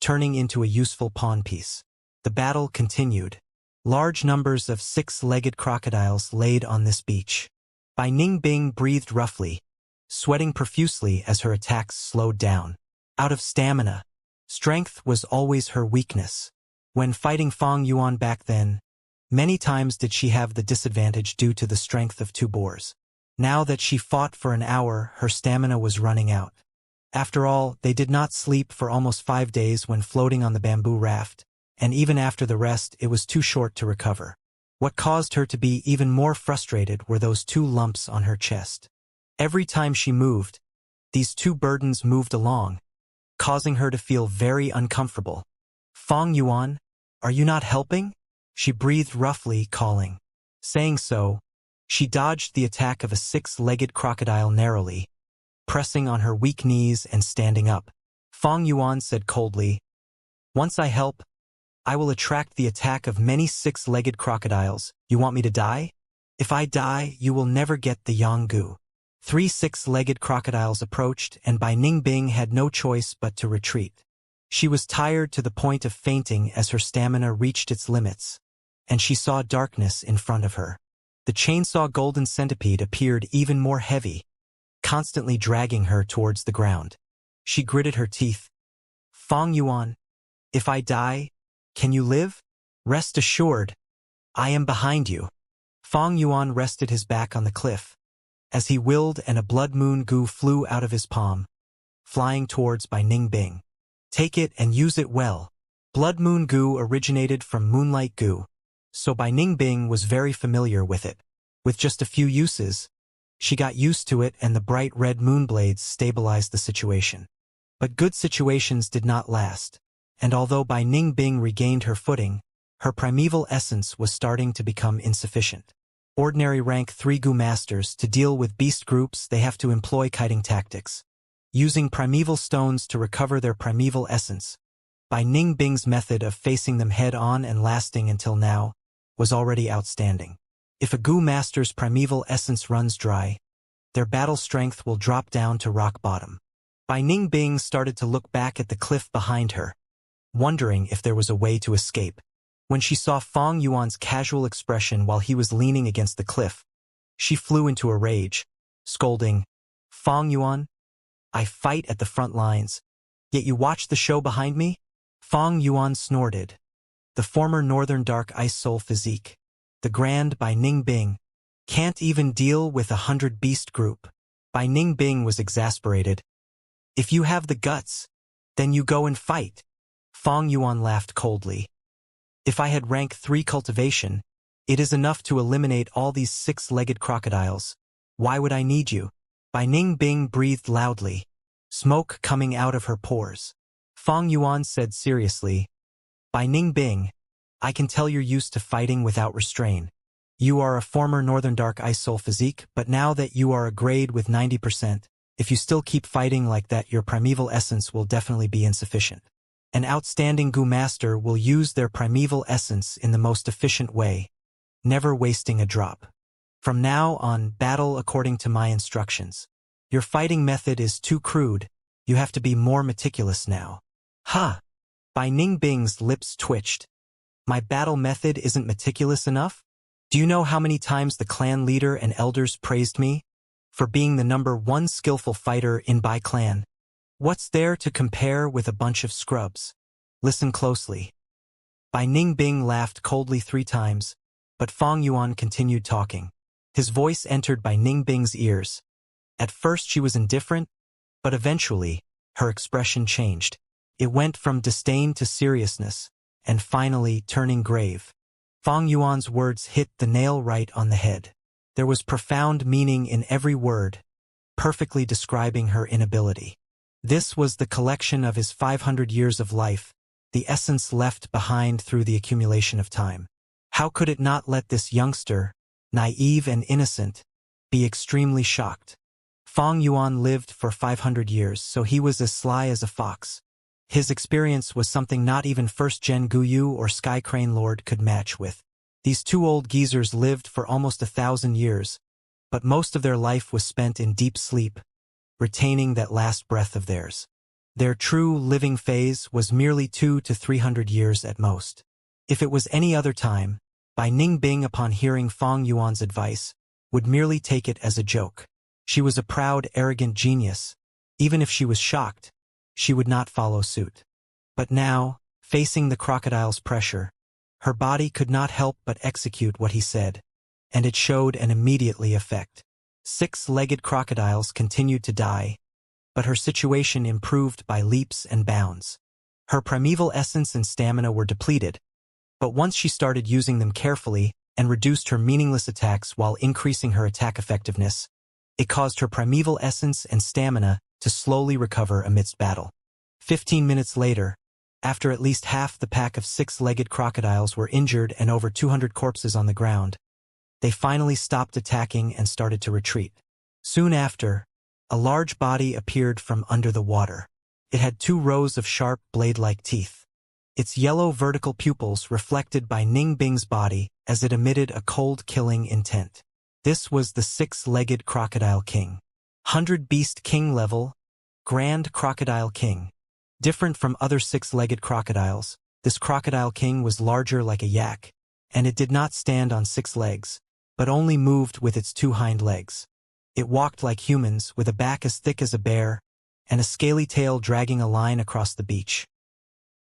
turning into a useful pawn piece. The battle continued. Large numbers of six-legged crocodiles laid on this beach. Bai Ningbing breathed roughly, sweating profusely as her attacks slowed down. Out of stamina. Strength was always her weakness. When fighting Fang Yuan back then, many times did she have the disadvantage due to the strength of two boars. Now that she fought for an hour, her stamina was running out. After all, they did not sleep for almost 5 days when floating on the bamboo raft, and even after the rest, it was too short to recover. What caused her to be even more frustrated were those 2 lumps on her chest. Every time she moved, these 2 burdens moved along, causing her to feel very uncomfortable. Fang Yuan, are you not helping? She breathed roughly, calling. Saying so, she dodged the attack of a 6-legged crocodile narrowly, pressing on her weak knees and standing up. Fang Yuan said coldly, "Once I help, I will attract the attack of many 6-legged crocodiles. You want me to die? If I die, you will never get the Yanggu." 3 6-legged crocodiles approached, and Bai Ningbing had no choice but to retreat. She was tired to the point of fainting as her stamina reached its limits, and she saw darkness in front of her. The chainsaw golden centipede appeared even more heavy, constantly dragging her towards the ground. She gritted her teeth. "Fang Yuan, if I die, can you live? Rest assured, I am behind you." Fang Yuan rested his back on the cliff, as he willed, and a blood moon gu flew out of his palm, flying towards Bai Ningbing. "Take it and use it well." Blood moon gu originated from moonlight gu, so Bai Ningbing was very familiar with it. With just a few uses, she got used to it, and the bright red moonblades stabilized the situation. But good situations did not last, and although Bai Ningbing regained her footing, her primeval essence was starting to become insufficient. Ordinary rank 3 gu masters, to deal with beast groups, they have to employ kiting tactics, using primeval stones to recover their primeval essence. Bai Ningbing's method of facing them head-on and lasting until now was already outstanding. If a gu master's primeval essence runs dry, their battle strength will drop down to rock bottom. Bai Ningbing started to look back at the cliff behind her, wondering if there was a way to escape. When she saw Fang Yuan's casual expression while he was leaning against the cliff, she flew into a rage, scolding, "Fang Yuan, I fight at the front lines, yet you watch the show behind me?" Fang Yuan snorted. The former Northern Dark Ice Soul physique, the grand Bai Ningbing, can't even deal with 100 beast group. Bai Ningbing was exasperated. "If you have the guts, then you go and fight." Fang Yuan laughed coldly. "If I had rank 3 cultivation, it is enough to eliminate all these 6-legged crocodiles. Why would I need you?" Bai Ningbing breathed loudly, smoke coming out of her pores. Fang Yuan said seriously, "Bai Ningbing, I can tell you're used to fighting without restraint. You are a former Northern Dark Ice Soul physique, but now that you are a grade with 90%, if you still keep fighting like that, your primeval essence will definitely be insufficient. An outstanding gu master will use their primeval essence in the most efficient way, never wasting a drop. From now on, battle according to my instructions. Your fighting method is too crude. You have to be more meticulous now." "Huh!" Bai Ningbing's lips twitched. "My battle method isn't meticulous enough? Do you know how many times the clan leader and elders praised me for being the #1 skillful fighter in Bai clan? What's there to compare with a bunch of scrubs? Listen closely." Bai Ningbing laughed coldly 3 times, but Fang Yuan continued talking. His voice entered Bai Ningbing's ears. At first she was indifferent, but eventually, her expression changed. It went from disdain to seriousness, and finally turning grave. Fang Yuan's words hit the nail right on the head. There was profound meaning in every word, perfectly describing her inability. This was the collection of his 500 years of life, the essence left behind through the accumulation of time. How could it not let this youngster, naive and innocent, be extremely shocked? Fang Yuan lived for 500 years, so he was as sly as a fox. His experience was something not even first-gen Guyu or Sky Crane Lord could match with. These two old geezers lived for almost 1,000 years, but most of their life was spent in deep sleep, retaining that last breath of theirs. Their true living phase was merely 200 to 300 years at most. If it was any other time, Bai Ningbing, upon hearing Fang Yuan's advice, would merely take it as a joke. She was a proud, arrogant genius. Even if she was shocked, she would not follow suit. But now, facing the crocodile's pressure, her body could not help but execute what he said, and it showed an immediately effect. 6-legged crocodiles continued to die, but her situation improved by leaps and bounds. Her primeval essence and stamina were depleted, but once she started using them carefully and reduced her meaningless attacks while increasing her attack effectiveness, it caused her primeval essence and stamina to slowly recover amidst battle. 15 minutes later, after at least half the pack of 6-legged crocodiles were injured and over 200 corpses on the ground, they finally stopped attacking and started to retreat. Soon after, a large body appeared from under the water. It had 2 rows of sharp, blade-like teeth. Its yellow vertical pupils reflected by Ningbing's body as it emitted a cold, killing intent. This was the 6-legged crocodile king. 100-beast king level, Grand Crocodile King. Different from other 6-legged crocodiles, this crocodile king was larger like a yak, and it did not stand on 6 legs, but only moved with its 2 hind legs. It walked like humans, with a back as thick as a bear, and a scaly tail dragging a line across the beach.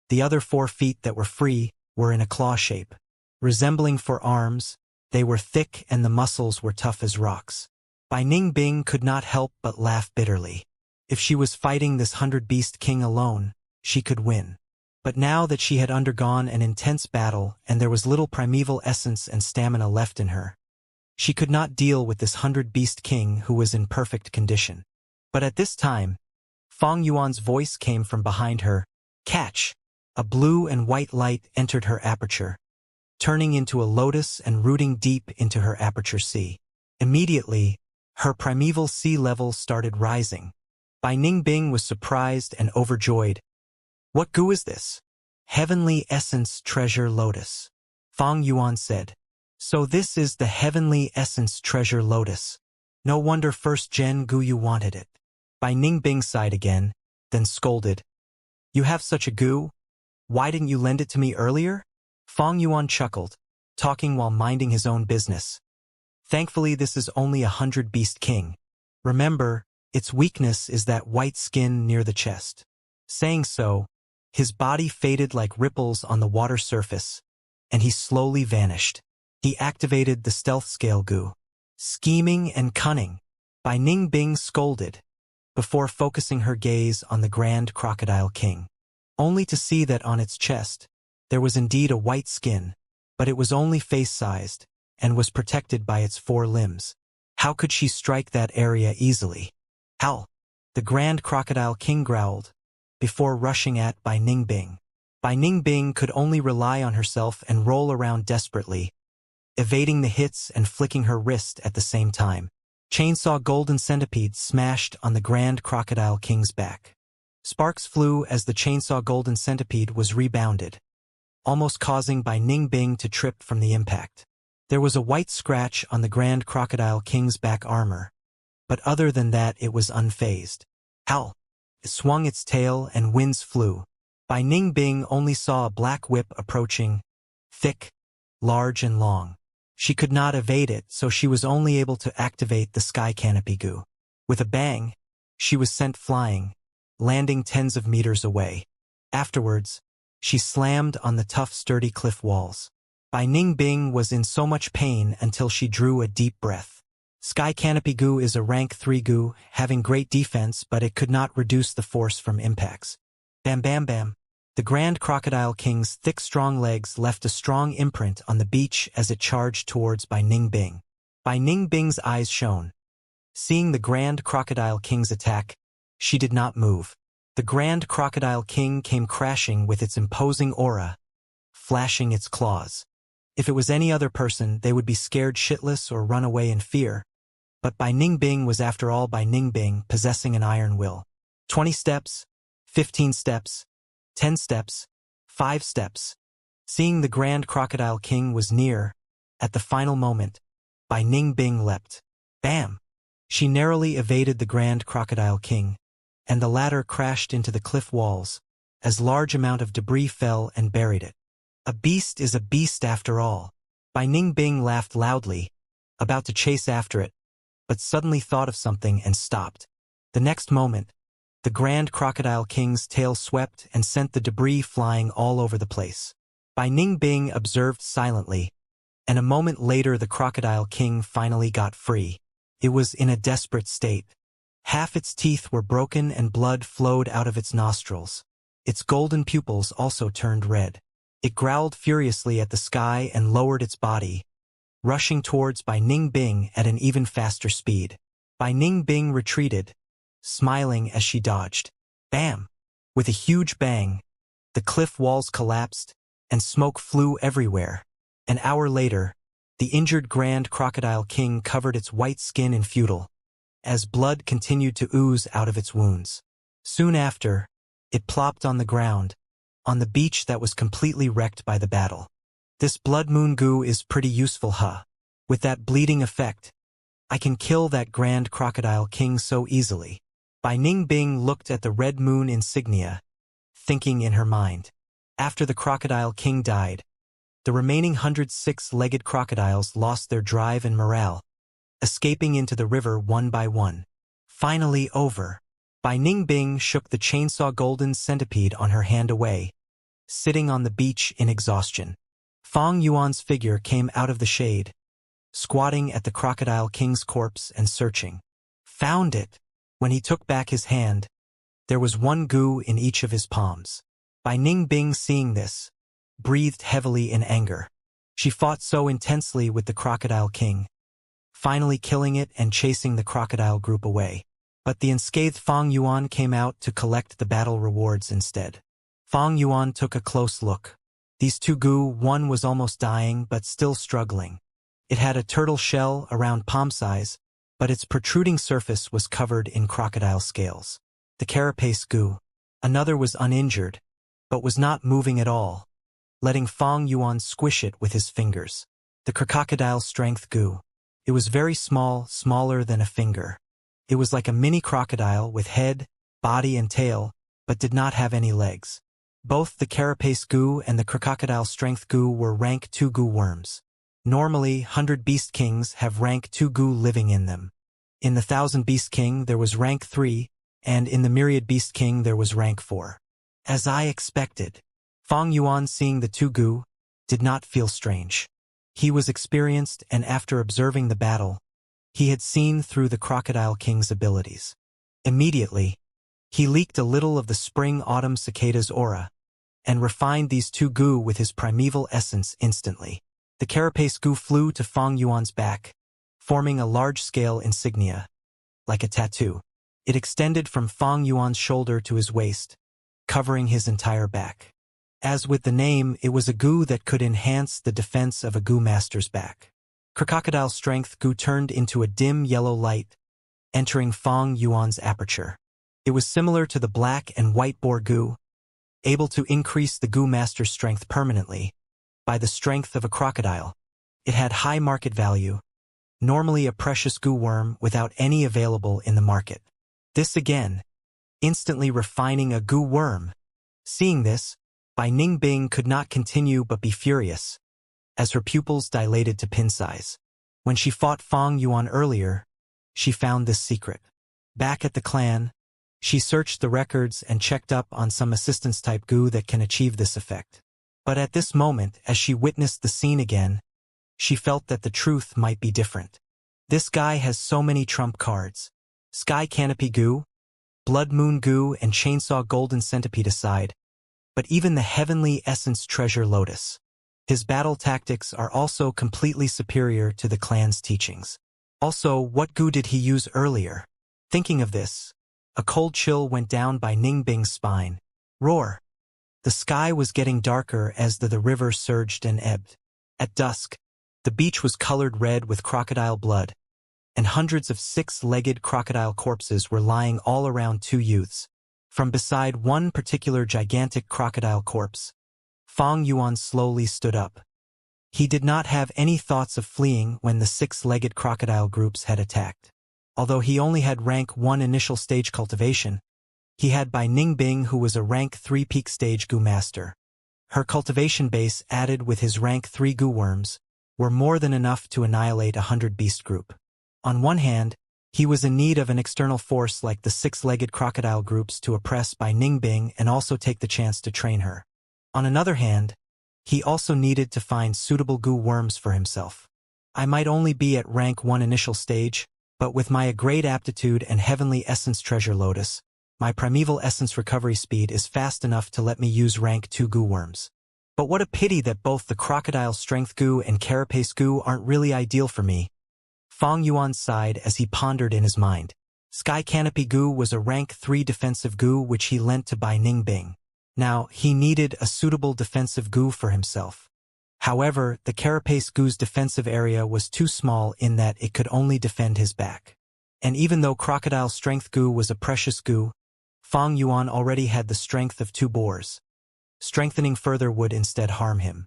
The other 4 feet that were free were in a claw shape. Resembling 4 arms, they were thick and the muscles were tough as rocks. Bai Ningbing could not help but laugh bitterly. If she was fighting this 100-beast king alone, she could win. But now that she had undergone an intense battle and there was little primeval essence and stamina left in her, she could not deal with this 100-beast king who was in perfect condition. But at this time, Fang Yuan's voice came from behind her. Catch! A blue and white light entered her aperture, turning into a lotus and rooting deep into her aperture sea. Immediately, her primeval sea level started rising. Bai Ningbing was surprised and overjoyed. What goo is this? Heavenly Essence Treasure Lotus. Fang Yuan said. So this is the Heavenly Essence Treasure Lotus. No wonder first-gen Guyu wanted it. Bai Ningbing sighed again, then scolded. You have such a goo? Why didn't you lend it to me earlier? Fang Yuan chuckled, talking while minding his own business. Thankfully this is only a 100-beast king. Remember, its weakness is that white skin near the chest. Saying so, his body faded like ripples on the water surface, and he slowly vanished. He activated the stealth scale goo. Scheming and cunning. Bai Ningbing scolded, before focusing her gaze on the Grand Crocodile King, only to see that on its chest, there was indeed a white skin, but it was only face-sized, and was protected by its 4 limbs. How could she strike that area easily? How? The Grand Crocodile King growled, before rushing at Bai Ningbing. Bai Ningbing could only rely on herself and roll around desperately, evading the hits and flicking her wrist at the same time. Chainsaw Golden Centipede smashed on the Grand Crocodile King's back. Sparks flew as the Chainsaw Golden Centipede was rebounded, almost causing Bai Ningbing to trip from the impact. There was a white scratch on the Grand Crocodile King's back armor, but other than that it was unfazed. Howl! It swung its tail and winds flew. Bai Ningbing only saw a black whip approaching, thick, large and long. She could not evade it, so she was only able to activate the sky canopy goo. With a bang, she was sent flying, landing tens of meters away. Afterwards, she slammed on the tough, sturdy cliff walls. Bai Ningbing was in so much pain until she drew a deep breath. Sky Canopy Goo is a rank 3 goo, having great defense, but it could not reduce the force from impacts. Bam bam bam. The Grand Crocodile King's thick strong legs left a strong imprint on the beach as it charged towards Bai Ningbing. Bai Ningbing's eyes shone. Seeing the Grand Crocodile King's attack, she did not move. The Grand Crocodile King came crashing with its imposing aura, flashing its claws. If it was any other person, they would be scared shitless or run away in fear. But Bai Ningbing was after all Bai Ningbing, possessing an iron will. 20 steps, 15 steps, 10 steps, 5 steps. Seeing the Grand Crocodile King was near, at the final moment, Bai Ningbing leapt. Bam! She narrowly evaded the Grand Crocodile King, and the latter crashed into the cliff walls, as large amount of debris fell and buried it. A beast is a beast after all. Bai Ningbing laughed loudly, about to chase after it, but suddenly thought of something and stopped. The next moment, the Grand Crocodile King's tail swept and sent the debris flying all over the place. Bai Ningbing observed silently, and a moment later the Crocodile King finally got free. It was in a desperate state. Half its teeth were broken and blood flowed out of its nostrils. Its golden pupils also turned red. It growled furiously at the sky and lowered its body, rushing towards Bai Ningbing at an even faster speed. Bai Ningbing retreated, smiling as she dodged. Bam! With a huge bang, the cliff walls collapsed, and smoke flew everywhere. An hour later, the injured Grand Crocodile King covered its white skin in futile, as blood continued to ooze out of its wounds. Soon after, it plopped on the ground, on the beach that was completely wrecked by the battle. This blood moon goo is pretty useful, huh? With that bleeding effect, I can kill that Grand Crocodile King so easily. Bai Ningbing looked at the red moon insignia, thinking in her mind. After the Crocodile King died, the remaining 106-legged crocodiles lost their drive and morale, escaping into the river one by one. Finally over. Bai Ningbing shook the chainsaw golden centipede on her hand away, sitting on the beach in exhaustion. Fang Yuan's figure came out of the shade, squatting at the Crocodile King's corpse and searching. Found it! When he took back his hand, there was one goo in each of his palms. Bai Ningbing, seeing this, breathed heavily in anger. She fought so intensely with the Crocodile King, finally killing it and chasing the crocodile group away. But the unscathed Fang Yuan came out to collect the battle rewards instead. Fang Yuan took a close look. These two goo, one was almost dying but still struggling. It had a turtle shell around palm size, but its protruding surface was covered in crocodile scales. The carapace goo. Another was uninjured, but was not moving at all, letting Fang Yuan squish it with his fingers. The crocodile strength goo. It was very small, smaller than a finger. It was like a mini crocodile with head, body and tail, but did not have any legs. Both the carapace goo and the crocodile strength goo were rank 2 goo worms. Normally, 100 Beast Kings have rank 2 goo living in them. In the 1000 Beast King there was rank 3, and in the Myriad Beast King there was rank 4. As I expected. Fang Yuan, seeing the 2 goo, did not feel strange. He was experienced, and after observing the battle, he had seen through the Crocodile King's abilities. Immediately, he leaked a little of the spring-autumn cicada's aura, and refined these 2 goo with his primeval essence instantly. The carapace goo flew to Fang Yuan's back, forming a large-scale insignia, like a tattoo. It extended from Fang Yuan's shoulder to his waist, covering his entire back. As with the name, it was a goo that could enhance the defense of a goo master's back. Crocodile strength goo turned into a dim yellow light, entering Fang Yuan's aperture. It was similar to the black and white boar goo, able to increase the goo master's strength permanently by the strength of a crocodile. It had high market value, normally a precious goo worm without any available in the market. This again, instantly refining a goo worm. Seeing this, Bai Ningbing could not continue but be furious, as her pupils dilated to pin size. When she fought Fang Yuan earlier, she found this secret. Back at the clan, she searched the records and checked up on some assistance-type goo that can achieve this effect. But at this moment, as she witnessed the scene again, she felt that the truth might be different. This guy has so many trump cards. Sky Canopy goo, Blood Moon goo and Chainsaw Golden Centipede aside, but even the Heavenly Essence Treasure Lotus. His battle tactics are also completely superior to the clan's teachings. Also, what goo did he use earlier? Thinking of this, A cold chill went down by Ning Bing's spine. Roar! The sky was getting darker as the river surged and ebbed. At dusk, the beach was colored red with crocodile blood, and hundreds of six-legged crocodile corpses were lying all around two youths. From beside one particular gigantic crocodile corpse, Fang Yuan slowly stood up. He did not have any thoughts of fleeing when the six-legged crocodile groups had attacked. Although he only had rank 1 initial stage cultivation, he had by Ning Bing, who was a rank 3 peak stage goo master. Her cultivation base added with his rank 3 goo worms were more than enough to annihilate 100 beast group. On one hand, he was in need of an external force like the six-legged crocodile groups to oppress by Ning Bing and also take the chance to train her. On another hand, he also needed to find suitable goo worms for himself. I might only be at rank 1 initial stage, but with my great aptitude and heavenly essence treasure lotus, my primeval essence recovery speed is fast enough to let me use rank 2 goo worms. But what a pity that both the crocodile strength goo and carapace goo aren't really ideal for me. Fang Yuan sighed as he pondered in his mind. Sky Canopy goo was a rank 3 defensive goo which he lent to Bai Ning Bing. Now, he needed a suitable defensive goo for himself. However, the carapace goo's defensive area was too small in that it could only defend his back. And even though crocodile strength goo was a precious goo, Fang Yuan already had the strength of 2 boars. Strengthening further would instead harm him.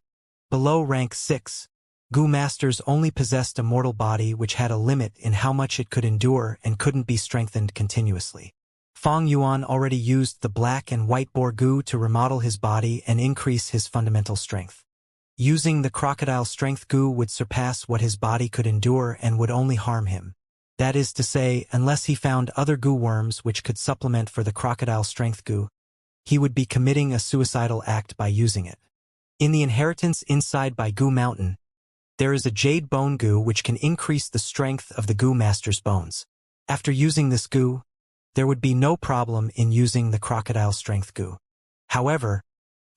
Below rank 6, goo masters only possessed a mortal body which had a limit in how much it could endure and couldn't be strengthened continuously. Fang Yuan already used the black and white boar goo to remodel his body and increase his fundamental strength. Using the crocodile strength goo would surpass what his body could endure and would only harm him. That is to say, unless he found other goo worms which could supplement for the crocodile strength goo, he would be committing a suicidal act by using it. In the inheritance inside by Goo Mountain, there is a jade bone goo which can increase the strength of the goo master's bones. After using this goo, there would be no problem in using the crocodile strength goo. However,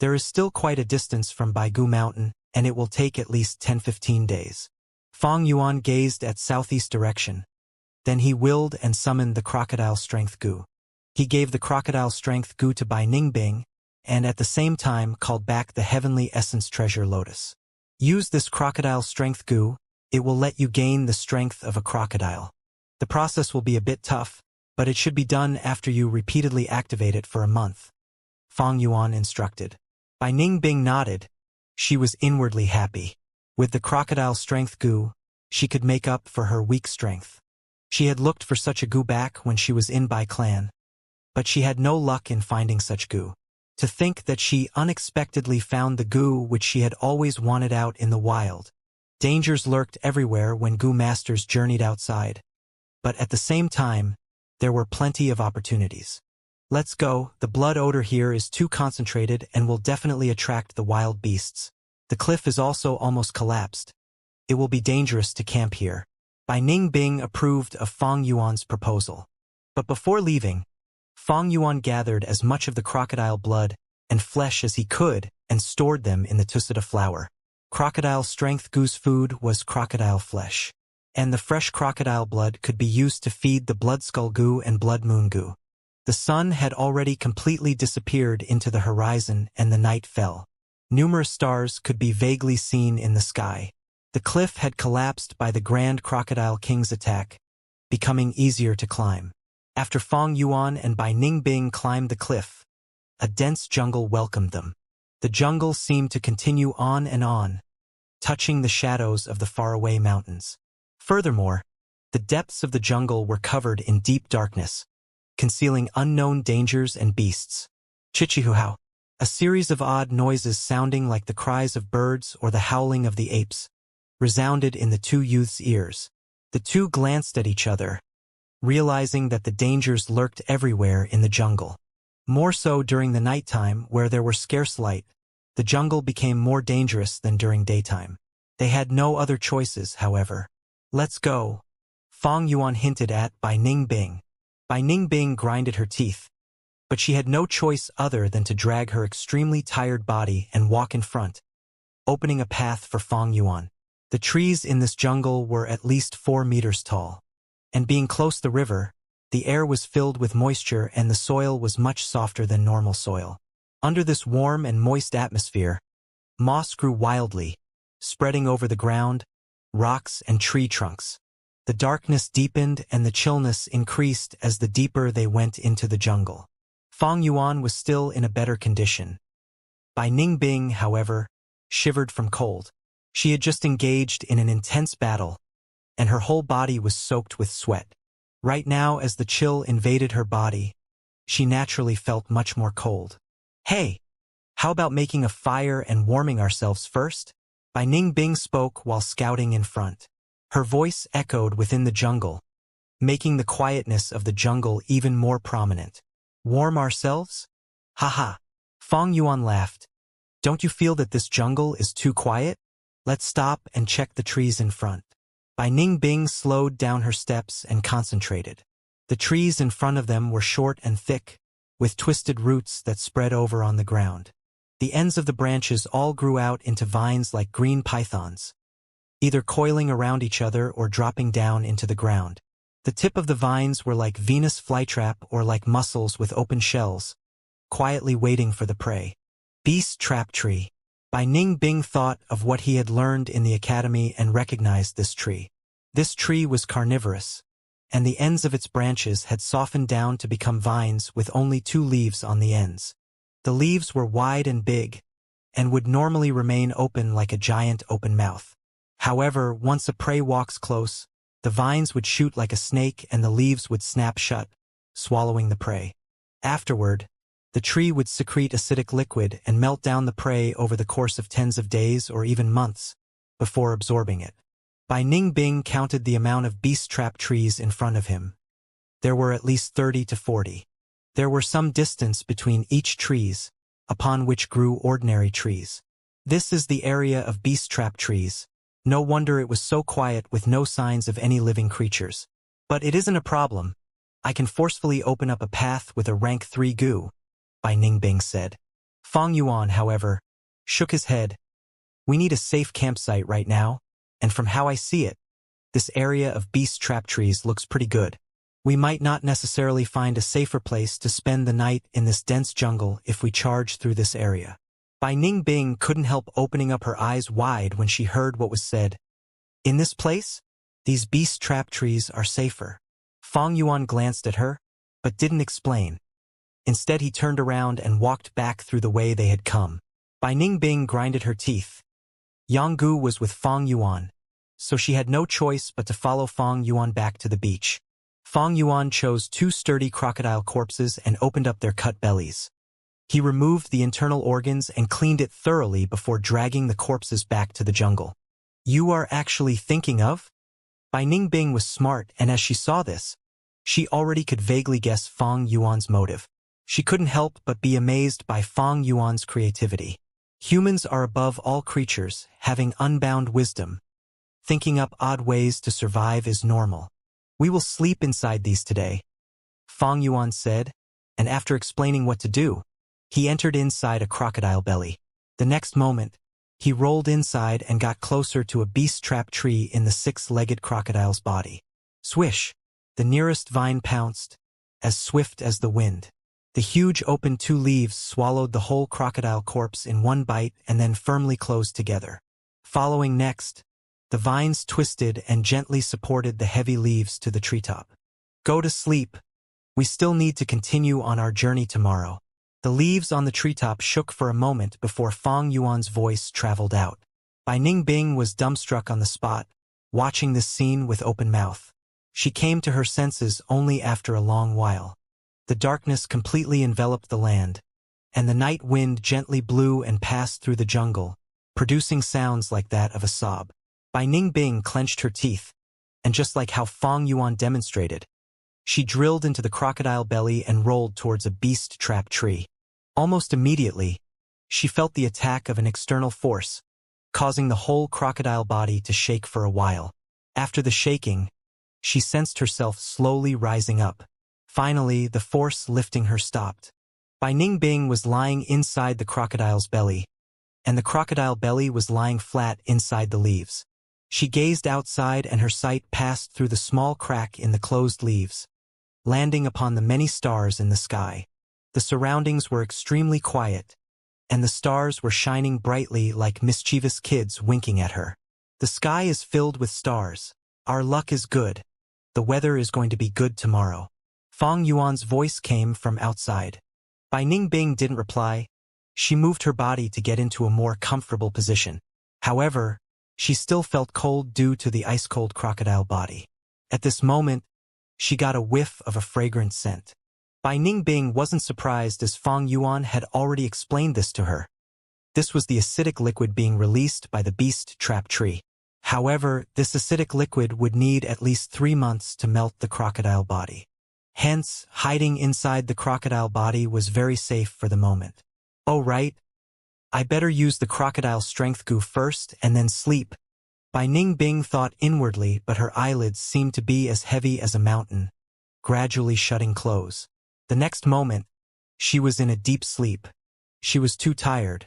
there is still quite a distance from Bai Goo Mountain, and it will take at least 10-15 days. Fang Yuan gazed at southeast direction. Then he willed and summoned the crocodile strength goo. He gave the crocodile strength goo to Bai Ning Bing, and at the same time called back the heavenly essence treasure lotus. Use this crocodile strength goo, it will let you gain the strength of a crocodile. The process will be a bit tough, but it should be done after you repeatedly activate it for a month. Fang Yuan instructed. Bai Ning Bing nodded. She was inwardly happy. With the crocodile strength goo, she could make up for her weak strength. She had looked for such a goo back when she was in Bai Clan, but she had no luck in finding such goo. To think that she unexpectedly found the goo which she had always wanted out in the wild. Dangers lurked everywhere when goo masters journeyed outside. But at the same time, there were plenty of opportunities. Let's go, the blood odor here is too concentrated and will definitely attract the wild beasts. The cliff is also almost collapsed. It will be dangerous to camp here. Bai Ning Bing approved of Fang Yuan's proposal. But before leaving, Fang Yuan gathered as much of the crocodile blood and flesh as he could and stored them in the tusita flower. Crocodile strength goose food was crocodile flesh, and the fresh crocodile blood could be used to feed the blood skull goo and blood moon goo. The sun had already completely disappeared into the horizon and the night fell. Numerous stars could be vaguely seen in the sky. The cliff had collapsed by the Grand Crocodile King's attack, becoming easier to climb. After Fang Yuan and Bai Ning Bing climbed the cliff, a dense jungle welcomed them. The jungle seemed to continue on and on, touching the shadows of the faraway mountains. Furthermore, the depths of the jungle were covered in deep darkness, concealing unknown dangers and beasts. Chichihuhau, a series of odd noises sounding like the cries of birds or the howling of the apes, resounded in the two youths' ears. The two glanced at each other, realizing that the dangers lurked everywhere in the jungle. More so during the nighttime where there were scarce light, the jungle became more dangerous than during daytime. They had no other choices, however. Let's go, Fang Yuan hinted at Bai Ning Bing. Bai Ning Bing grinded her teeth, but she had no choice other than to drag her extremely tired body and walk in front, opening a path for Fang Yuan. The trees in this jungle were at least 4 meters tall, and being close to the river, The air was filled with moisture and the soil was much softer than normal soil. Under this warm and moist atmosphere, moss grew wildly, spreading over the ground, rocks and tree trunks. The darkness deepened and the chillness increased as the deeper they went into the jungle. Fang Yuan was still in a better condition. Bai Ningbing, however, shivered from cold. She had just engaged in an intense battle, and her whole body was soaked with sweat. Right now, as the chill invaded her body, she naturally felt much more cold. "Hey, how about making a fire and warming ourselves first?" Bai Ningbing spoke while scouting in front. Her voice echoed within the jungle, making the quietness of the jungle even more prominent. "Warm ourselves? Haha." Fang Yuan laughed. "Don't you feel that this jungle is too quiet? Let's stop and check the trees in front." Bai Ningbing slowed down her steps and concentrated. The trees in front of them were short and thick, with twisted roots that spread over on the ground. The ends of the branches all grew out into vines like green pythons, either coiling around each other or dropping down into the ground. The tip of the vines were like Venus flytrap or like mussels with open shells, quietly waiting for the prey. Beast trap tree. Bai Ningbing thought of what he had learned in the academy and recognized this tree. This tree was carnivorous, and the ends of its branches had softened down to become vines with only 2 leaves on the ends. The leaves were wide and big, and would normally remain open like a giant open mouth. However, once a prey walks close, the vines would shoot like a snake and the leaves would snap shut, swallowing the prey. Afterward, the tree would secrete acidic liquid and melt down the prey over the course of tens of days or even months before absorbing it. Bai Ningbing counted the amount of beast trap trees in front of him. There were at least 30 to 40. There were some distance between each trees, upon which grew ordinary trees. This is the area of beast trap trees. No wonder it was so quiet with no signs of any living creatures. But it isn't a problem. I can forcefully open up a path with a rank 3 goo, Bai Ningbing said. Fang Yuan, however, shook his head. "We need a safe campsite right now, and from how I see it, this area of beast trap trees looks pretty good. We might not necessarily find a safer place to spend the night in this dense jungle if we charge through this area." Bai Ningbing couldn't help opening up her eyes wide when she heard what was said. "In this place? These beast trap trees are safer." Fang Yuan glanced at her, but didn't explain. Instead, he turned around and walked back through the way they had come. Bai Ningbing grinded her teeth. Yang Gu was with Fang Yuan, so she had no choice but to follow Fang Yuan back to the beach. Fang Yuan chose 2 sturdy crocodile corpses and opened up their cut bellies. He removed the internal organs and cleaned it thoroughly before dragging the corpses back to the jungle. "You are actually thinking of?" Bai Ningbing was smart, and as she saw this, she already could vaguely guess Fang Yuan's motive. She couldn't help but be amazed by Fang Yuan's creativity. Humans are above all creatures, having unbound wisdom. Thinking up odd ways to survive is normal. "We will sleep inside these today," Fang Yuan said, and after explaining what to do, he entered inside a crocodile belly. The next moment, he rolled inside and got closer to a beast trap tree in the 6-legged crocodile's body. Swish! The nearest vine pounced, as swift as the wind. The huge open 2 leaves swallowed the whole crocodile corpse in one bite and then firmly closed together. Following next, the vines twisted and gently supported the heavy leaves to the treetop. "Go to sleep. We still need to continue on our journey tomorrow." The leaves on the treetop shook for a moment before Fang Yuan's voice traveled out. Bai Ningbing was dumbstruck on the spot, watching this scene with open mouth. She came to her senses only after a long while. The darkness completely enveloped the land, and the night wind gently blew and passed through the jungle, producing sounds like that of a sob. Bai Ningbing clenched her teeth, and just like how Fang Yuan demonstrated, she drilled into the crocodile belly and rolled towards a beast trap tree. Almost immediately, she felt the attack of an external force, causing the whole crocodile body to shake for a while. After the shaking, she sensed herself slowly rising up. Finally, the force lifting her stopped. Bai Ningbing was lying inside the crocodile's belly, and the crocodile belly was lying flat inside the leaves. She gazed outside and her sight passed through the small crack in the closed leaves. landing upon the many stars in the sky. The surroundings were extremely quiet, and the stars were shining brightly like mischievous kids winking at her. The sky is filled with stars. Our luck is good. The weather is going to be good tomorrow. Fang Yuan's voice came from outside. Bai Ningbing didn't reply. She moved her body to get into a more comfortable position. However, she still felt cold due to the ice-cold crocodile body. At this moment, she got a whiff of a fragrant scent. Bai Ningbing wasn't surprised as Fang Yuan had already explained this to her. This was the acidic liquid being released by the beast trap tree. However, this acidic liquid would need at least 3 months to melt the crocodile body. Hence, hiding inside the crocodile body was very safe for the moment. Oh right, I better use the crocodile strength goo first and then sleep. Bai Ningbing thought inwardly, but her eyelids seemed to be as heavy as a mountain, gradually shutting close. The next moment, she was in a deep sleep. She was too tired.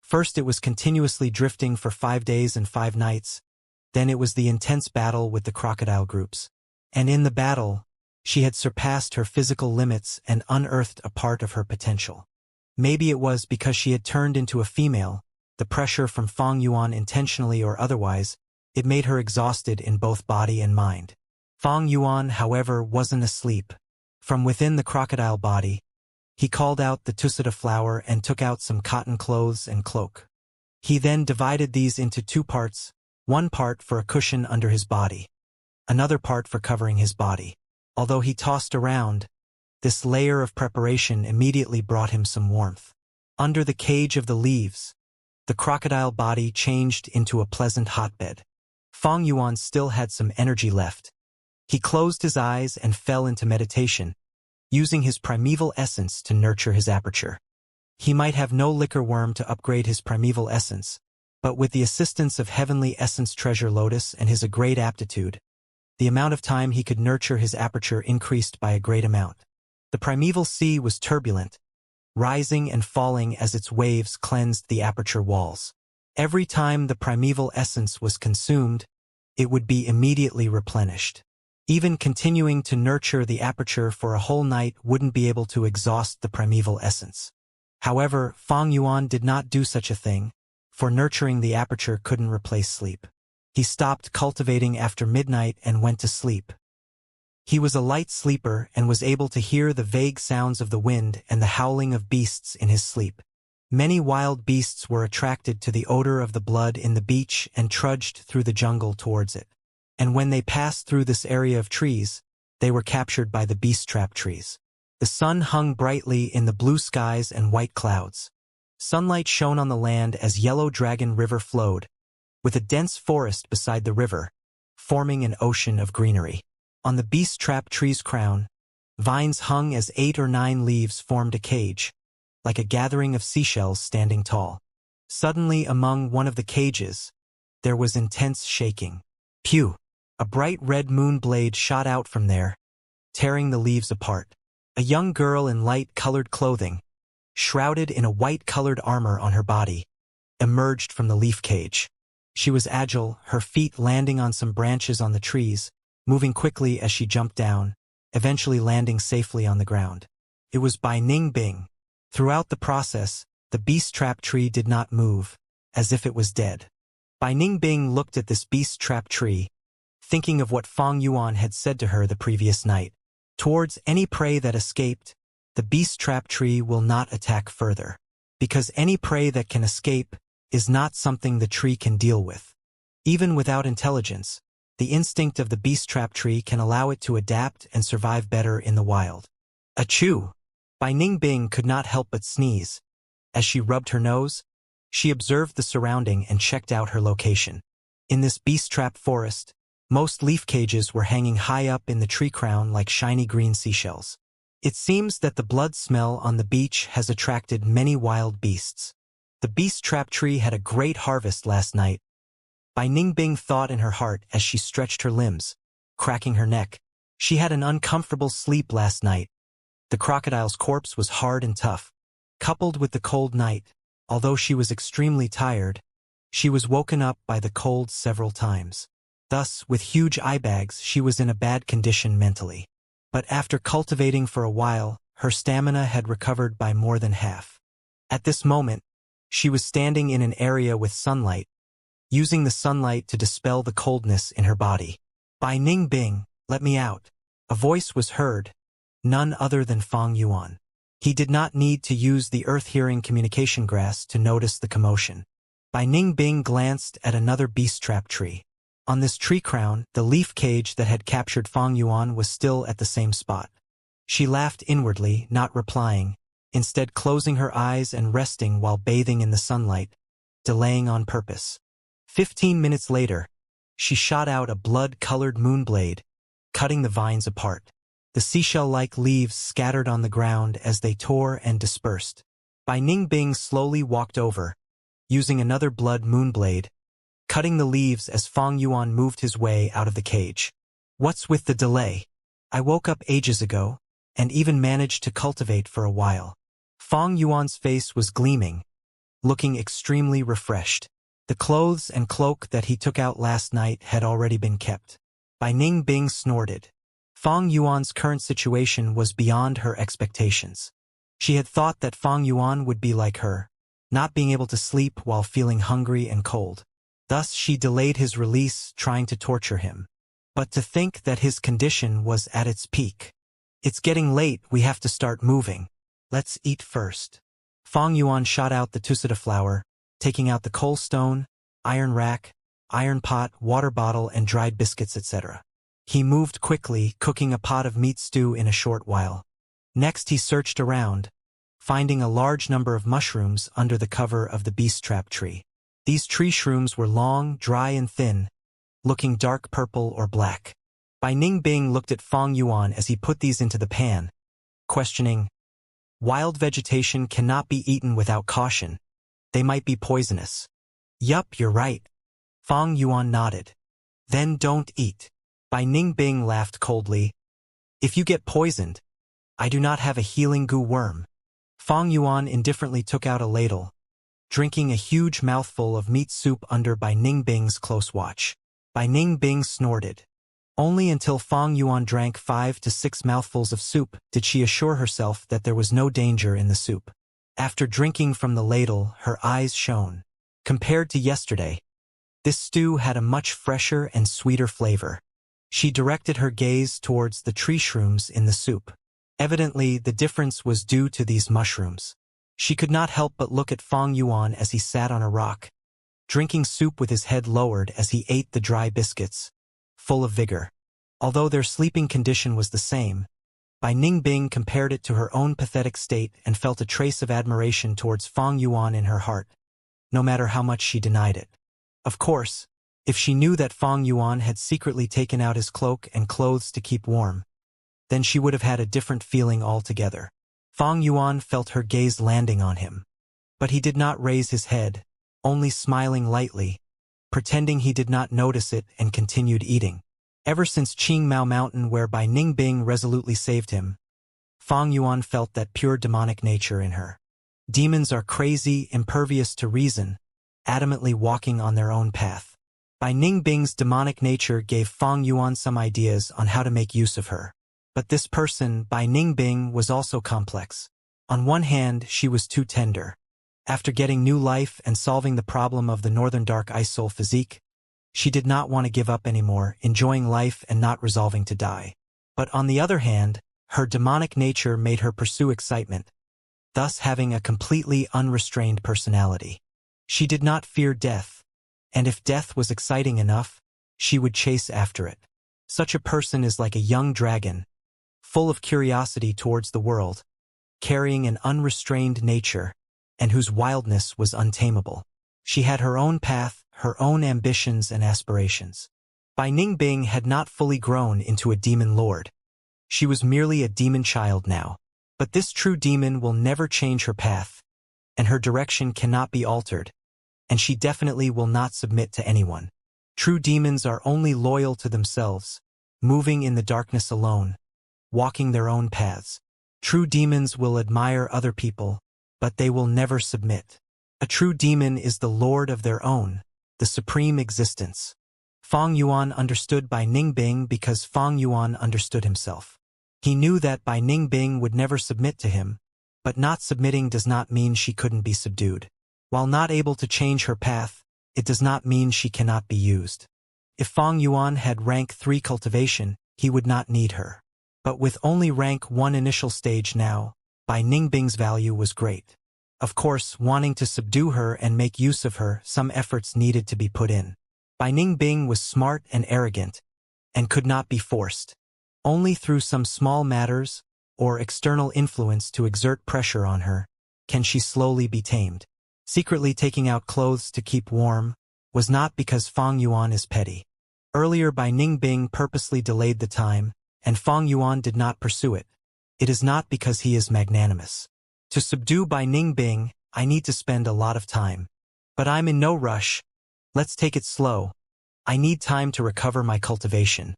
First it was continuously drifting for 5 days and 5 nights. Then it was the intense battle with the crocodile groups. And in the battle, she had surpassed her physical limits and unearthed a part of her potential. Maybe it was because she had turned into a female, the pressure from Fang Yuan intentionally or otherwise, it made her exhausted in both body and mind. Fang Yuan, however, wasn't asleep. From within the crocodile body, he called out the tusita flower and took out some cotton clothes and cloak. He then divided these into 2 parts, one part for a cushion under his body, another part for covering his body. Although he tossed around, this layer of preparation immediately brought him some warmth. Under the cage of the leaves, the crocodile body changed into a pleasant hotbed. Fang Yuan still had some energy left. He closed his eyes and fell into meditation, using his primeval essence to nurture his aperture. He might have no liquor worm to upgrade his primeval essence, but with the assistance of heavenly essence treasure lotus and his a great aptitude, the amount of time he could nurture his aperture increased by a great amount. The primeval sea was turbulent, rising and falling as its waves cleansed the aperture walls. Every time the primeval essence was consumed, it would be immediately replenished. Even continuing to nurture the aperture for a whole night wouldn't be able to exhaust the primeval essence. However, Fang Yuan did not do such a thing, for nurturing the aperture couldn't replace sleep. He stopped cultivating after midnight and went to sleep. He was a light sleeper and was able to hear the vague sounds of the wind and the howling of beasts in his sleep. Many wild beasts were attracted to the odor of the blood in the beach and trudged through the jungle towards it. And when they passed through this area of trees, they were captured by the beast trap trees. The sun hung brightly in the blue skies and white clouds. Sunlight shone on the land as Yellow Dragon River flowed, with a dense forest beside the river, forming an ocean of greenery. On the beast trap tree's crown, vines hung as 8 or 9 leaves formed a cage, like a gathering of seashells standing tall. Suddenly among one of the cages, there was intense shaking. Pew! A bright red moon blade shot out from there, tearing the leaves apart. A young girl in light-colored clothing, shrouded in a white-colored armor on her body, emerged from the leaf cage. She was agile, her feet landing on some branches on the trees, moving quickly as she jumped down, eventually landing safely on the ground. It was Bai Ningbing. Throughout the process, the beast trap tree did not move, as if it was dead. Bai Ningbing looked at this beast trap tree, thinking of what Fang Yuan had said to her the previous night. Towards any prey that escaped, the beast trap tree will not attack further, because any prey that can escape is not something the tree can deal with. Even without intelligence, the instinct of the beast trap tree can allow it to adapt and survive better in the wild. Achoo! Bai Ningbing could not help but sneeze. As she rubbed her nose, she observed the surrounding and checked out her location. In this beast trap forest, most leaf cages were hanging high up in the tree crown like shiny green seashells. It seems that the blood smell on the beach has attracted many wild beasts. The beast trap tree had a great harvest last night. Bai Ningbing thought in her heart as she stretched her limbs, cracking her neck. She had an uncomfortable sleep last night. The crocodile's corpse was hard and tough. Coupled with the cold night, although she was extremely tired, she was woken up by the cold several times. Thus, with huge eye bags, she was in a bad condition mentally. but after cultivating for a while, her stamina had recovered by more than half. At this moment, she was standing in an area with sunlight, using the sunlight to dispel the coldness in her body. "By Ning Bing, let me out." A voice was heard, none other than Fang Yuan. He did not need to use the earth-hearing communication grass to notice the commotion. Bai Ningbing glanced at another beast trap tree. On this tree crown, the leaf cage that had captured Fang Yuan was still at the same spot. She laughed inwardly, not replying, instead closing her eyes and resting while bathing in the sunlight, delaying on purpose. 15 minutes later, she shot out a blood-colored moonblade, cutting the vines apart. The seashell-like leaves scattered on the ground as they tore and dispersed. Bai Ningbing slowly walked over, using another blood moonblade, cutting the leaves as Fang Yuan moved his way out of the cage. "What's with the delay? I woke up ages ago, and even managed to cultivate for a while." Fang Yuan's face was gleaming, looking extremely refreshed. The clothes and cloak that he took out last night had already been kept. Bai Ningbing snorted. Fang Yuan's current situation was beyond her expectations. She had thought that Fang Yuan would be like her, not being able to sleep while feeling hungry and cold. Thus she delayed his release, trying to torture him. But to think that his condition was at its peak. "It's getting late, we have to start moving. Let's eat first." Fang Yuan shot out the tusita flower, taking out the coal stone, iron rack, iron pot, water bottle, and dried biscuits, etc. He moved quickly, cooking a pot of meat stew in a short while. Next he searched around, finding a large number of mushrooms under the cover of the beast trap tree. These tree shrooms were long, dry, and thin, looking dark purple or black. Bai Ningbing looked at Fang Yuan as he put these into the pan, questioning, "Wild vegetation cannot be eaten without caution. They might be poisonous." "Yup, you're right." Fang Yuan nodded. "Then don't eat." Bai Ningbing laughed coldly. "If you get poisoned, I do not have a healing goo worm." Fang Yuan indifferently took out a ladle, drinking a huge mouthful of meat soup under Bai Ningbing's close watch. Bai Ningbing snorted. Only until Fang Yuan drank 5 to 6 mouthfuls of soup did she assure herself that there was no danger in the soup. After drinking from the ladle, her eyes shone. Compared to yesterday, this stew had a much fresher and sweeter flavor. She directed her gaze towards the tree shrooms in the soup. Evidently, the difference was due to these mushrooms. She could not help but look at Fang Yuan as he sat on a rock, drinking soup with his head lowered as he ate the dry biscuits, full of vigor. Although their sleeping condition was the same, Bai Ningbing compared it to her own pathetic state and felt a trace of admiration towards Fang Yuan in her heart, no matter how much she denied it. Of course, if she knew that Fang Yuan had secretly taken out his cloak and clothes to keep warm, then she would have had a different feeling altogether. Fang Yuan felt her gaze landing on him. But he did not raise his head, only smiling lightly, pretending he did not notice it, and continued eating. Ever since Qingmao Mountain, where Bai Ningbing resolutely saved him, Fang Yuan felt that pure demonic nature in her. Demons are crazy, impervious to reason, adamantly walking on their own path. Bai Ningbing's demonic nature gave Fang Yuan some ideas on how to make use of her. But this person, Bai Ningbing, was also complex. On one hand, she was too tender. After getting new life and solving the problem of the Northern Dark Ice Soul physique, she did not want to give up anymore, enjoying life and not resolving to die. But on the other hand, her demonic nature made her pursue excitement, thus having a completely unrestrained personality. She did not fear death, and if death was exciting enough, she would chase after it. Such a person is like a young dragon, full of curiosity towards the world, carrying an unrestrained nature, and whose wildness was untamable. She had her own path, her own ambitions and aspirations. Bai Ningbing had not fully grown into a demon lord. She was merely a demon child now. But this true demon will never change her path, and her direction cannot be altered, and she definitely will not submit to anyone. True demons are only loyal to themselves, moving in the darkness alone, walking their own paths. True demons will admire other people, but they will never submit. A true demon is the lord of their own, the supreme existence. Fang Yuan understood Bai Ningbing because Fang Yuan understood himself. He knew that Bai Ningbing would never submit to him, but not submitting does not mean she couldn't be subdued. While not able to change her path, it does not mean she cannot be used. If Fang Yuan had rank 3 cultivation, he would not need her. But with only rank 1 initial stage now, Bai Ningbing's value was great. Of course, wanting to subdue her and make use of her, some efforts needed to be put in. Bai Ningbing was smart and arrogant, and could not be forced. Only through some small matters, or external influence to exert pressure on her, can she slowly be tamed. Secretly taking out clothes to keep warm was not because Fang Yuan is petty. Earlier Bai Ningbing purposely delayed the time, and Fang Yuan did not pursue it. It is not because he is magnanimous. To subdue Bai Ningbing, I need to spend a lot of time. But I'm in no rush. Let's take it slow. I need time to recover my cultivation.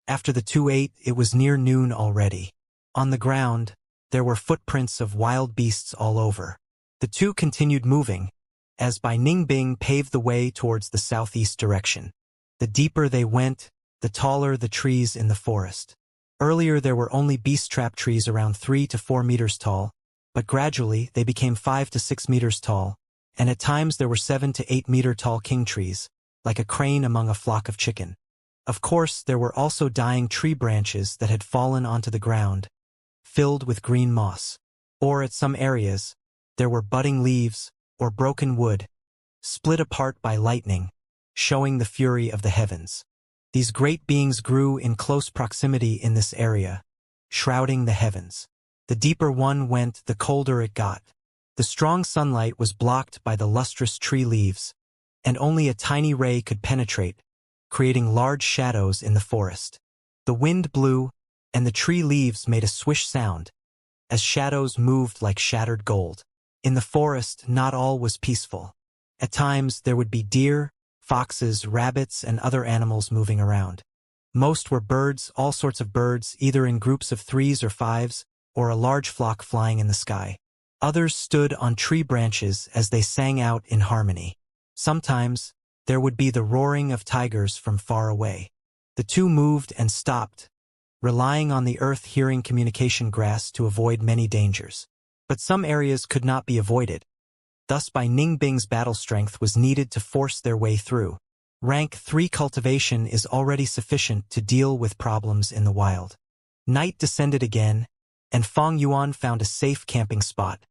After the 2-8, it was near noon already. On the ground, there were footprints of wild beasts all over. The two continued moving, as Bai Ningbing paved the way towards the southeast direction. The deeper they went, the taller the trees in the forest. Earlier there were only beast trap trees around 3 to 4 meters tall, but gradually they became 5 to 6 meters tall, and at times there were 7 to 8 meter tall king trees, like a crane among a flock of chicken. Of course, there were also dying tree branches that had fallen onto the ground, filled with green moss. Or at some areas, there were budding leaves, or broken wood, split apart by lightning, showing the fury of the heavens. These great beings grew in close proximity in this area, shrouding the heavens. The deeper one went, the colder it got. The strong sunlight was blocked by the lustrous tree leaves, and only a tiny ray could penetrate, creating large shadows in the forest. The wind blew, and the tree leaves made a swish sound, as shadows moved like shattered gold. In the forest, not all was peaceful. At times, there would be deer, foxes, rabbits, and other animals moving around. Most were birds, all sorts of birds, either in groups of 3s or 5s, or a large flock flying in the sky. Others stood on tree branches as they sang out in harmony. Sometimes, there would be the roaring of tigers from far away. The two moved and stopped, relying on the earth-hearing communication grass to avoid many dangers. But some areas could not be avoided. Thus Bai Ningbing's battle strength was needed to force their way through. Rank 3 cultivation is already sufficient to deal with problems in the wild. Night descended again, and Fang Yuan found a safe camping spot.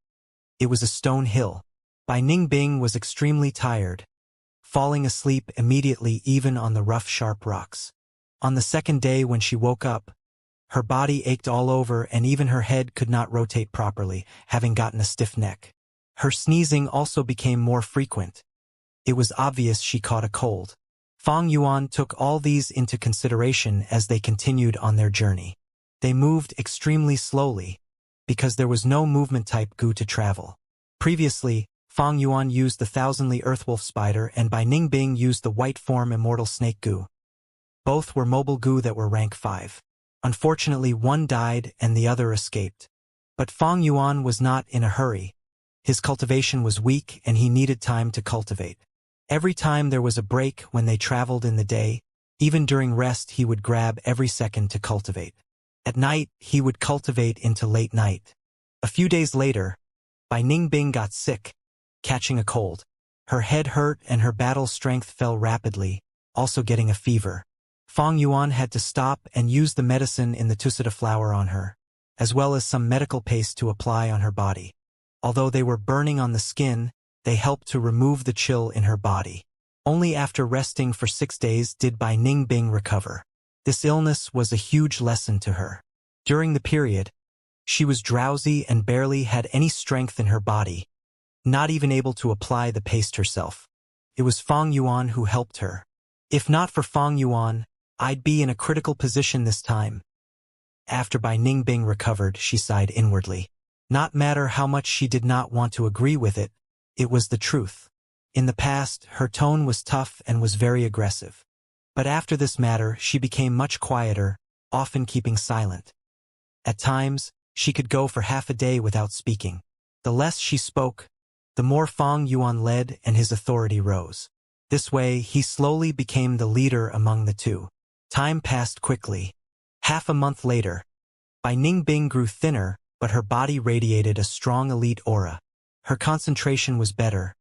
It was a stone hill. Bai Ningbing was extremely tired, falling asleep immediately even on the rough, sharp rocks. On the second day when she woke up, her body ached all over and even her head could not rotate properly, having gotten a stiff neck. Her sneezing also became more frequent. It was obvious she caught a cold. Fang Yuan took all these into consideration as they continued on their journey. They moved extremely slowly, because there was no movement-type goo to travel. Previously, Fang Yuan used the thousandly earthwolf spider and Bai Ningbing used the white form immortal snake goo. Both were mobile goo that were rank 5. Unfortunately, one died and the other escaped. But Fang Yuan was not in a hurry. His cultivation was weak and he needed time to cultivate. Every time there was a break when they traveled in the day, even during rest he would grab every second to cultivate. At night, he would cultivate into late night. A few days later, Bai Ningbing got sick, catching a cold. Her head hurt and her battle strength fell rapidly, also getting a fever. Fang Yuan had to stop and use the medicine in the tusita flower on her, as well as some medical paste to apply on her body. Although they were burning on the skin, they helped to remove the chill in her body. Only after resting for 6 days did Bai Ningbing recover. This illness was a huge lesson to her. During the period, she was drowsy and barely had any strength in her body, not even able to apply the paste herself. It was Fang Yuan who helped her. If not for Fang Yuan, I'd be in a critical position this time. After Bai Ningbing recovered, she sighed inwardly. Not matter how much she did not want to agree with it, it was the truth. In the past, her tone was tough and was very aggressive. But after this matter, she became much quieter, often keeping silent. At times, she could go for half a day without speaking. The less she spoke, the more Fang Yuan led and his authority rose. This way, he slowly became the leader among the two. Time passed quickly. Half a month later, Bai Ningbing grew thinner, but her body radiated a strong elite aura. Her concentration was better,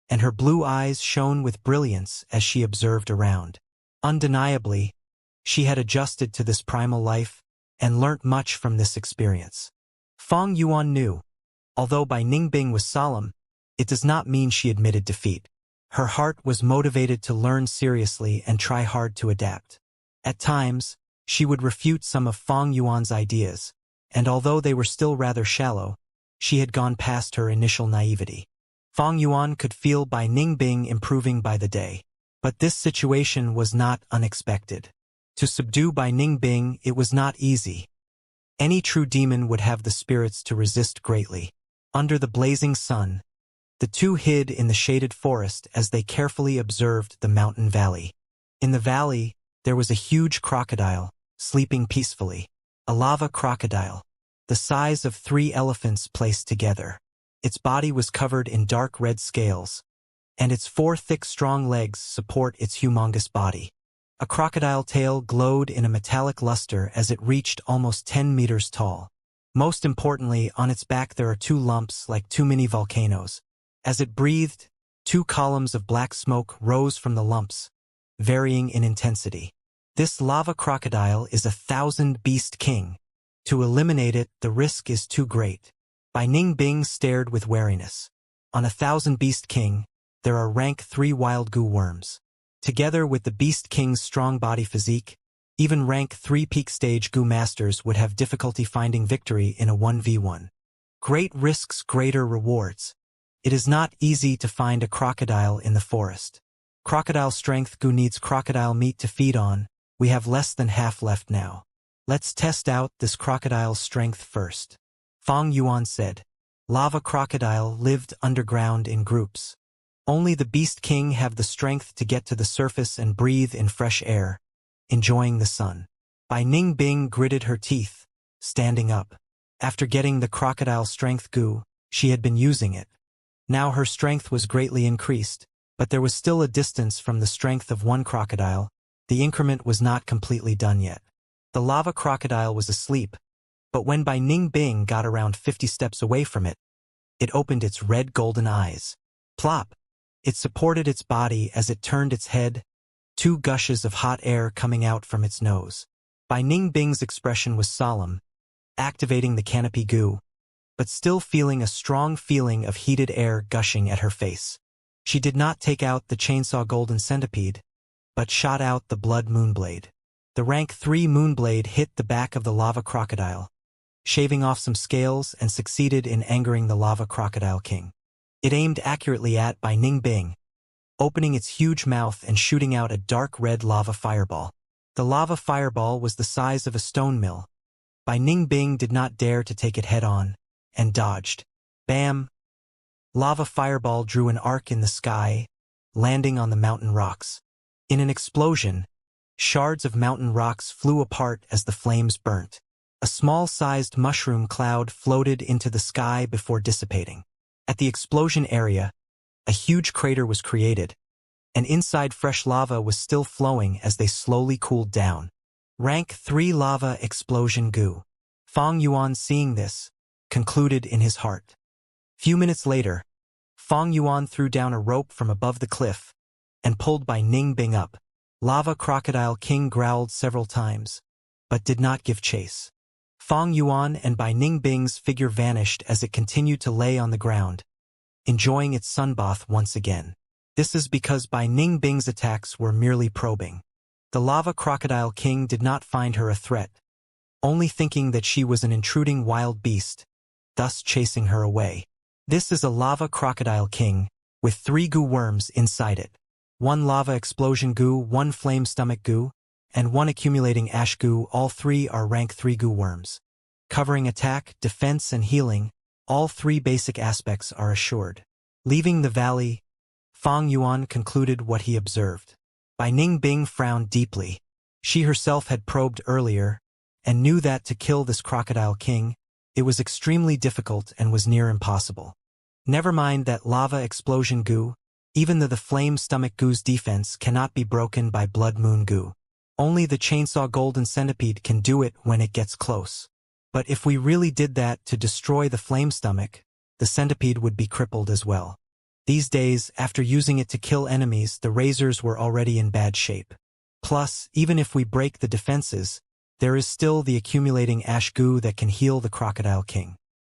and her blue eyes shone with brilliance as she observed around. Undeniably, she had adjusted to this primal life and learnt much from this experience. Fang Yuan knew, although Bai Ningbing was solemn, it does not mean she admitted defeat. Her heart was motivated to learn seriously and try hard to adapt. At times, she would refute some of Fang Yuan's ideas, and although they were still rather shallow, she had gone past her initial naivety. Fang Yuan could feel Bai Ningbing improving by the day. But this situation was not unexpected. To subdue Bai Ningbing, it was not easy. Any true demon would have the spirits to resist greatly. Under the blazing sun, the two hid in the shaded forest as they carefully observed the mountain valley. In the valley, there was a huge crocodile, sleeping peacefully. A lava crocodile, the size of 3 elephants placed together. Its body was covered in dark red scales, and its 4 thick strong legs support its humongous body. A crocodile tail glowed in a metallic luster as it reached almost 10 meters tall. Most importantly, on its back there are 2 lumps like 2 mini volcanoes. As it breathed, 2 columns of black smoke rose from the lumps, varying in intensity. This lava crocodile is a 1,000-beast king. To eliminate it, the risk is too great. Bai Ningbing stared with wariness. On a 1,000-beast king, there are rank 3 wild goo worms. Together with the Beast King's strong body physique, even rank 3 peak stage goo masters would have difficulty finding victory in a 1v1. Great risks, greater rewards. It is not easy to find a crocodile in the forest. Crocodile strength goo needs crocodile meat to feed on. We have less than half left now. Let's test out this crocodile's strength first. Fang Yuan said. Lava crocodile lived underground in groups. Only the Beast King have the strength to get to the surface and breathe in fresh air, enjoying the sun. Bai Ningbing gritted her teeth, standing up. After getting the crocodile strength goo, she had been using it. Now her strength was greatly increased, but there was still a distance from the strength of one crocodile. The increment was not completely done yet. The lava crocodile was asleep, but when Bai Ningbing got around 50 steps away from it, it opened its red golden eyes. Plop! It supported its body as it turned its head, 2 gushes of hot air coming out from its nose. Bai Ningbing's expression was solemn, activating the canopy goo, but still feeling a strong feeling of heated air gushing at her face. She did not take out the chainsaw golden centipede, but shot out the blood moonblade. The rank 3 moonblade hit the back of the lava crocodile, shaving off some scales and succeeded in angering the lava crocodile king. It aimed accurately at Bai Ningbing, opening its huge mouth and shooting out a dark red lava fireball. The lava fireball was the size of a stone mill. Bai Ningbing did not dare to take it head-on, and dodged. Bam! Lava fireball drew an arc in the sky, landing on the mountain rocks. In an explosion, shards of mountain rocks flew apart as the flames burnt. A small-sized mushroom cloud floated into the sky before dissipating. At the explosion area, a huge crater was created, and inside fresh lava was still flowing as they slowly cooled down. Rank 3 lava explosion goo. Fang Yuan, seeing this, concluded in his heart. Few minutes later, Fang Yuan threw down a rope from above the cliff and pulled Bai Ningbing up. Lava Crocodile King growled several times, but did not give chase. Fang Yuan and Bai Ningbing's figure vanished as it continued to lay on the ground, enjoying its sunbath once again. This is because Bai Ningbing's attacks were merely probing. The Lava Crocodile King did not find her a threat, only thinking that she was an intruding wild beast, thus chasing her away. This is a Lava Crocodile King, with 3 goo worms inside it. 1 lava explosion goo, 1 flame stomach goo, and 1 accumulating ash goo. All 3 are rank 3 goo worms. Covering attack, defense, and healing, all 3 basic aspects are assured. Leaving the valley, Fang Yuan concluded what he observed. Bai Ningbing frowned deeply. She herself had probed earlier, and knew that to kill this Crocodile King, it was extremely difficult and was near impossible. Never mind that lava explosion goo, even the flame stomach goo's defense cannot be broken by blood moon goo. Only the chainsaw golden centipede can do it when it gets close. But if we really did that to destroy the flame stomach, the centipede would be crippled as well. These days, after using it to kill enemies, the razors were already in bad shape. Plus, even if we break the defenses, there is still the accumulating ash goo that can heal the Crocodile King.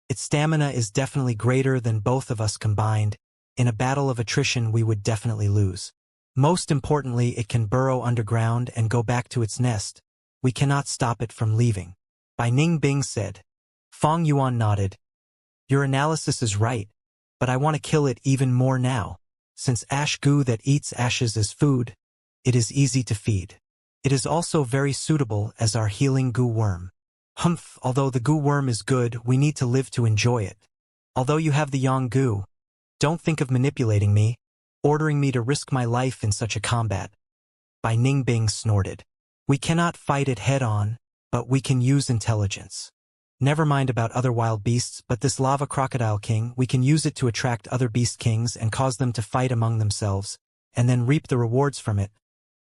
Its stamina is definitely greater than both of us combined. In a battle of attrition we would definitely lose. Most importantly, it can burrow underground and go back to its nest. We cannot stop it from leaving. Bai Ningbing said. Fang Yuan nodded. Your analysis is right, but I want to kill it even more now. Since ash goo that eats ashes is food, it is easy to feed. It is also very suitable as our healing goo worm. Humph, although the goo worm is good, we need to live to enjoy it. Although you have the yang goo, don't think of manipulating me, ordering me to risk my life in such a combat. Bai Ningbing snorted. We cannot fight it head-on, but we can use intelligence. Never mind about other wild beasts, but this lava crocodile king, we can use it to attract other beast kings and cause them to fight among themselves, and then reap the rewards from it,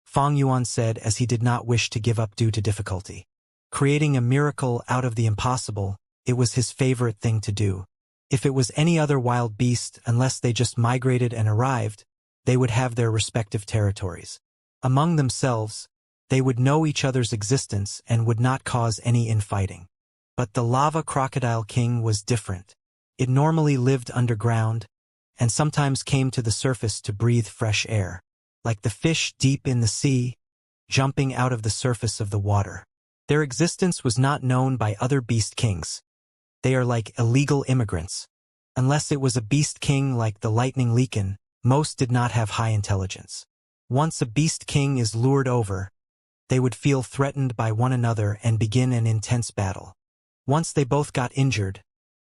Fang Yuan said as he did not wish to give up due to difficulty. Creating a miracle out of the impossible, it was his favorite thing to do. If it was any other wild beast, unless they just migrated and arrived, they would have their respective territories. Among themselves, they would know each other's existence and would not cause any infighting. But the lava crocodile king was different. It normally lived underground, and sometimes came to the surface to breathe fresh air, like the fish deep in the sea, jumping out of the surface of the water. Their existence was not known by other beast kings. They are like illegal immigrants. Unless it was a beast king like the lightning Leakin, most did not have high intelligence. Once a beast king is lured over, they would feel threatened by one another and begin an intense battle. Once they both got injured,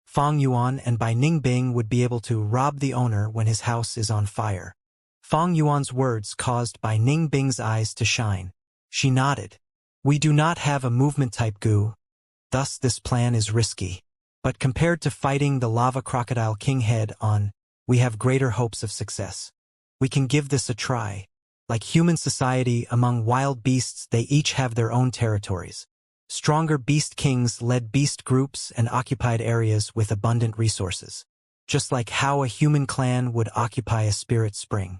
Fang Yuan and Bai Ningbing would be able to rob the owner when his house is on fire. Fang Yuan's words caused Bai Ningbing's eyes to shine. She nodded. We do not have a movement-type goo, thus this plan is risky. But compared to fighting the lava crocodile king head-on, we have greater hopes of success. We can give this a try. Like human society, among wild beasts they each have their own territories. Stronger beast kings led beast groups and occupied areas with abundant resources. Just like how a human clan would occupy a spirit spring.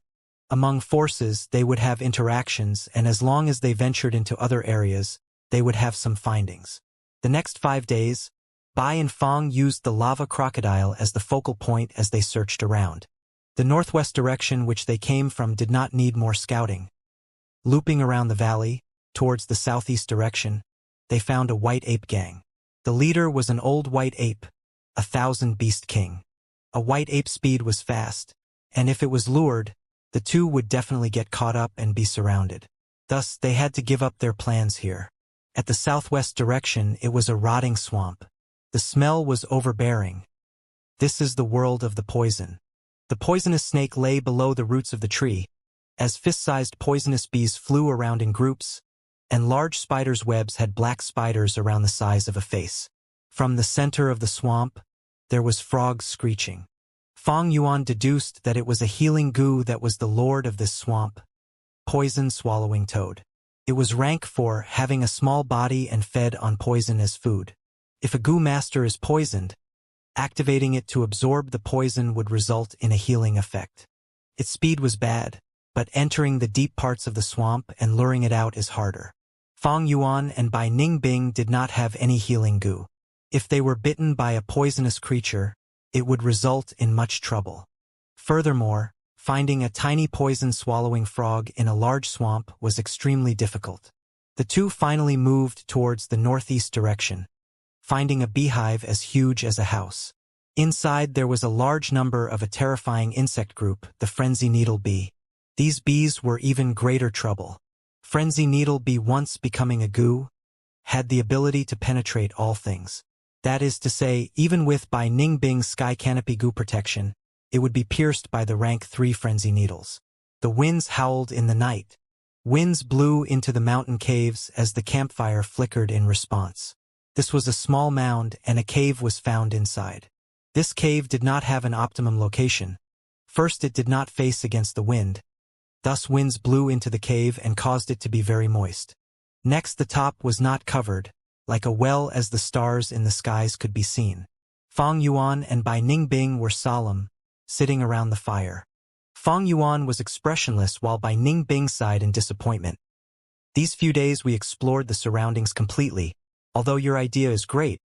Among forces, they would have interactions, and as long as they ventured into other areas, they would have some findings. The next 5 days, Bai and Fang used the lava crocodile as the focal point as they searched around. The northwest direction which they came from did not need more scouting. Looping around the valley, towards the southeast direction, they found a white ape gang. The leader was an old white ape, 1,000 beast king. A white ape's speed was fast, and if it was lured, the two would definitely get caught up and be surrounded. Thus, they had to give up their plans here. At the southwest direction, it was a rotting swamp. The smell was overbearing. This is the world of the poison. The poisonous snake lay below the roots of the tree, as fist-sized poisonous bees flew around in groups, and large spiders' webs had black spiders around the size of a face. From the center of the swamp, there was frogs screeching. Fang Yuan deduced that it was a healing goo that was the lord of this swamp, poison-swallowing toad. It was rank for having a small body and fed on poison as food. If a goo master is poisoned, activating it to absorb the poison would result in a healing effect. Its speed was bad, but entering the deep parts of the swamp and luring it out is harder. Fang Yuan and Bai Ningbing did not have any healing goo. If they were bitten by a poisonous creature, it would result in much trouble. Furthermore, finding a tiny poison-swallowing frog in a large swamp was extremely difficult. The two finally moved towards the northeast direction, finding a beehive as huge as a house. Inside there was a large number of a terrifying insect group, the frenzy needle bee. These bees were even greater trouble. Frenzy needle bee, once becoming a goo, had the ability to penetrate all things. That is to say, even with Bai Ningbing's sky canopy goo protection, it would be pierced by the rank 3 frenzy needles. The winds howled in the night. Winds blew into the mountain caves as the campfire flickered in response. This was a small mound and a cave was found inside. This cave did not have an optimum location. First, it did not face against the wind. Thus winds blew into the cave and caused it to be very moist. Next, the top was not covered, like a well as the stars in the skies could be seen. Fang Yuan and Bai Ningbing were solemn, sitting around the fire. Fang Yuan was expressionless while Bai Ningbing sighed in disappointment. These few days we explored the surroundings completely. Although your idea is great,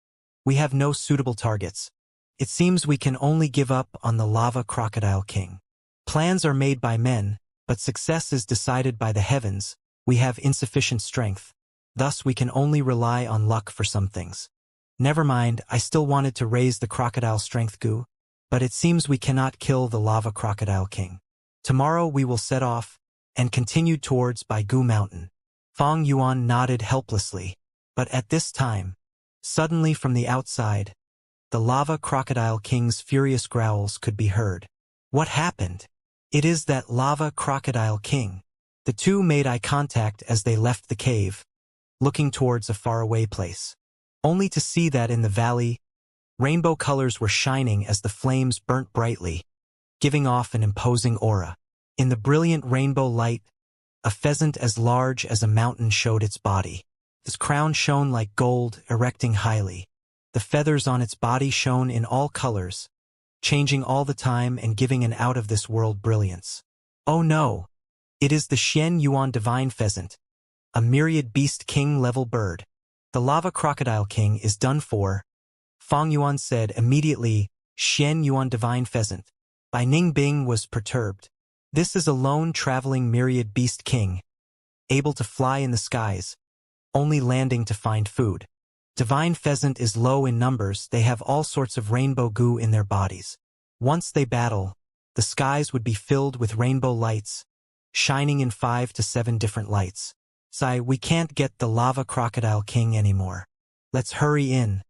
we have no suitable targets. It seems we can only give up on the Lava Crocodile King. Plans are made by men, but success is decided by the heavens. We have insufficient strength. Thus we can only rely on luck for some things. Never mind, I still wanted to raise the crocodile strength goo, but it seems we cannot kill the Lava Crocodile King. Tomorrow we will set off and continue towards Baigu Mountain. Fang Yuan nodded helplessly, but at this time, suddenly from the outside, the Lava Crocodile King's furious growls could be heard. What happened? It is that Lava Crocodile King. The two made eye contact as they left the cave, looking towards a faraway place, only to see that in the valley, rainbow colors were shining as the flames burnt brightly, giving off an imposing aura. In the brilliant rainbow light, a pheasant as large as a mountain showed its body. Its crown shone like gold, erecting highly. The feathers on its body shone in all colors, changing all the time and giving an out-of-this-world brilliance. Oh no! It is the Xian Yuan Divine Pheasant, a myriad beast king-level bird. The Lava Crocodile King is done for, Fang Yuan said immediately. Xian Yuan Divine Pheasant. Bai Ningbing was perturbed. This is a lone traveling myriad beast king, able to fly in the skies, only landing to find food. Divine Pheasant is low in numbers. They have all sorts of rainbow goo in their bodies. Once they battle, the skies would be filled with rainbow lights, shining in 5 to 7 different lights. Sai, we can't get the Lava Crocodile King anymore. Let's hurry in.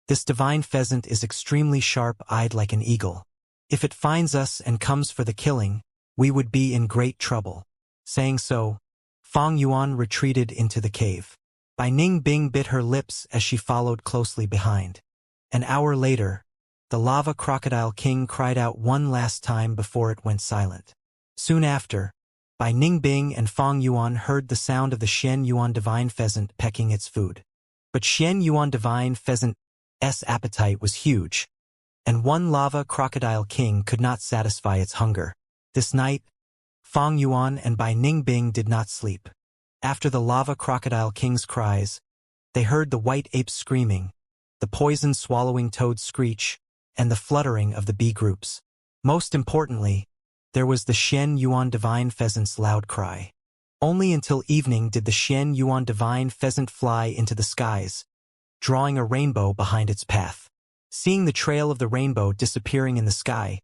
This Divine Pheasant is extremely sharp-eyed like an eagle. If it finds us and comes for the killing, we would be in great trouble. Saying so, Fang Yuan retreated into the cave. Bai Ningbing bit her lips as she followed closely behind. An hour later, the Lava Crocodile King cried out one last time before it went silent. Soon after, Bai Ningbing and Fang Yuan heard the sound of the Xian Yuan Divine Pheasant pecking its food. But Xian Yuan Divine Pheasant's appetite was huge, and one Lava Crocodile King could not satisfy its hunger. This night, Fang Yuan and Bai Ningbing did not sleep. After the Lava Crocodile King's cries, they heard the white apes screaming, the poison-swallowing toads screech, and the fluttering of the bee groups. Most importantly, there was the Xian Yuan Divine Pheasant's loud cry. Only until evening did the Xian Yuan Divine Pheasant fly into the skies, drawing a rainbow behind its path. Seeing the trail of the rainbow disappearing in the sky,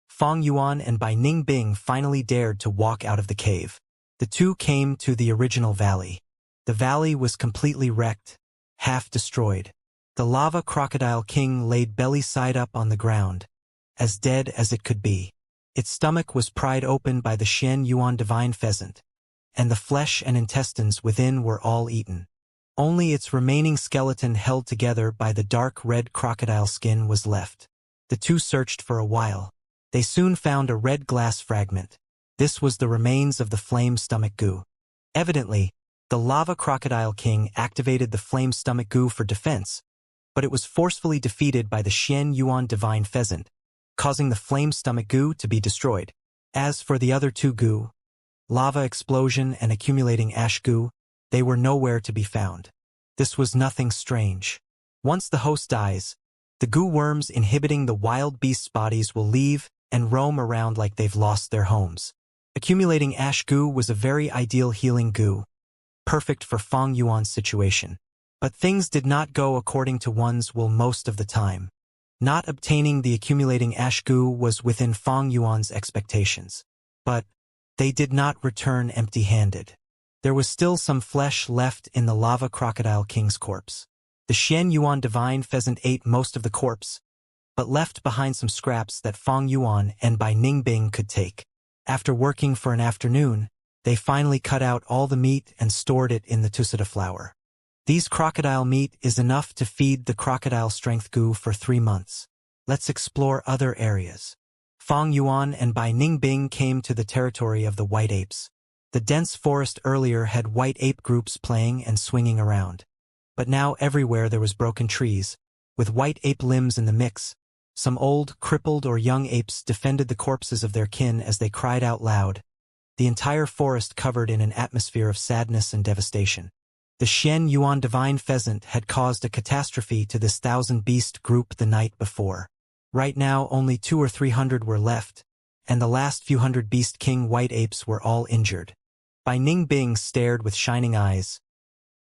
Fang Yuan and Bai Ningbing finally dared to walk out of the cave. The two came to the original valley. The valley was completely wrecked, half destroyed. The Lava Crocodile King laid belly side up on the ground, as dead as it could be. Its stomach was pried open by the Xian Yuan Divine Pheasant, and the flesh and intestines within were all eaten. Only its remaining skeleton held together by the dark red crocodile skin was left. The two searched for a while. They soon found a red glass fragment. This was the remains of the flame stomach goo. Evidently, the Lava Crocodile King activated the flame stomach goo for defense, but it was forcefully defeated by the Xian Yuan Divine Pheasant, causing the flame stomach goo to be destroyed. As for the other two goo, lava explosion and accumulating ash goo, they were nowhere to be found. This was nothing strange. Once the host dies, the goo worms inhibiting the wild beasts' bodies will leave and roam around like they've lost their homes. Accumulating ash goo was a very ideal healing goo, perfect for Fang Yuan's situation. But things did not go according to one's will most of the time. Not obtaining the accumulating ash goo was within Fang Yuan's expectations. But they did not return empty-handed. There was still some flesh left in the Lava Crocodile King's corpse. The Xian Yuan Divine Pheasant ate most of the corpse, but left behind some scraps that Fang Yuan and Bai Ningbing could take. After working for an afternoon, they finally cut out all the meat and stored it in the tusita flour. These crocodile meat is enough to feed the crocodile strength goo for 3 months. Let's explore other areas. Fang Yuan and Bai Ningbing came to the territory of the white apes. The dense forest earlier had white ape groups playing and swinging around. But now everywhere there was broken trees, with white ape limbs in the mix. Some old, crippled or young apes defended the corpses of their kin as they cried out loud, the entire forest covered in an atmosphere of sadness and devastation. The Xian Yuan divine pheasant had caused a catastrophe to this 1,000-beast group the night before. Right now only 200 or 300 were left, and the last few hundred beast king white apes were all injured. Bai Ningbing stared with shining eyes.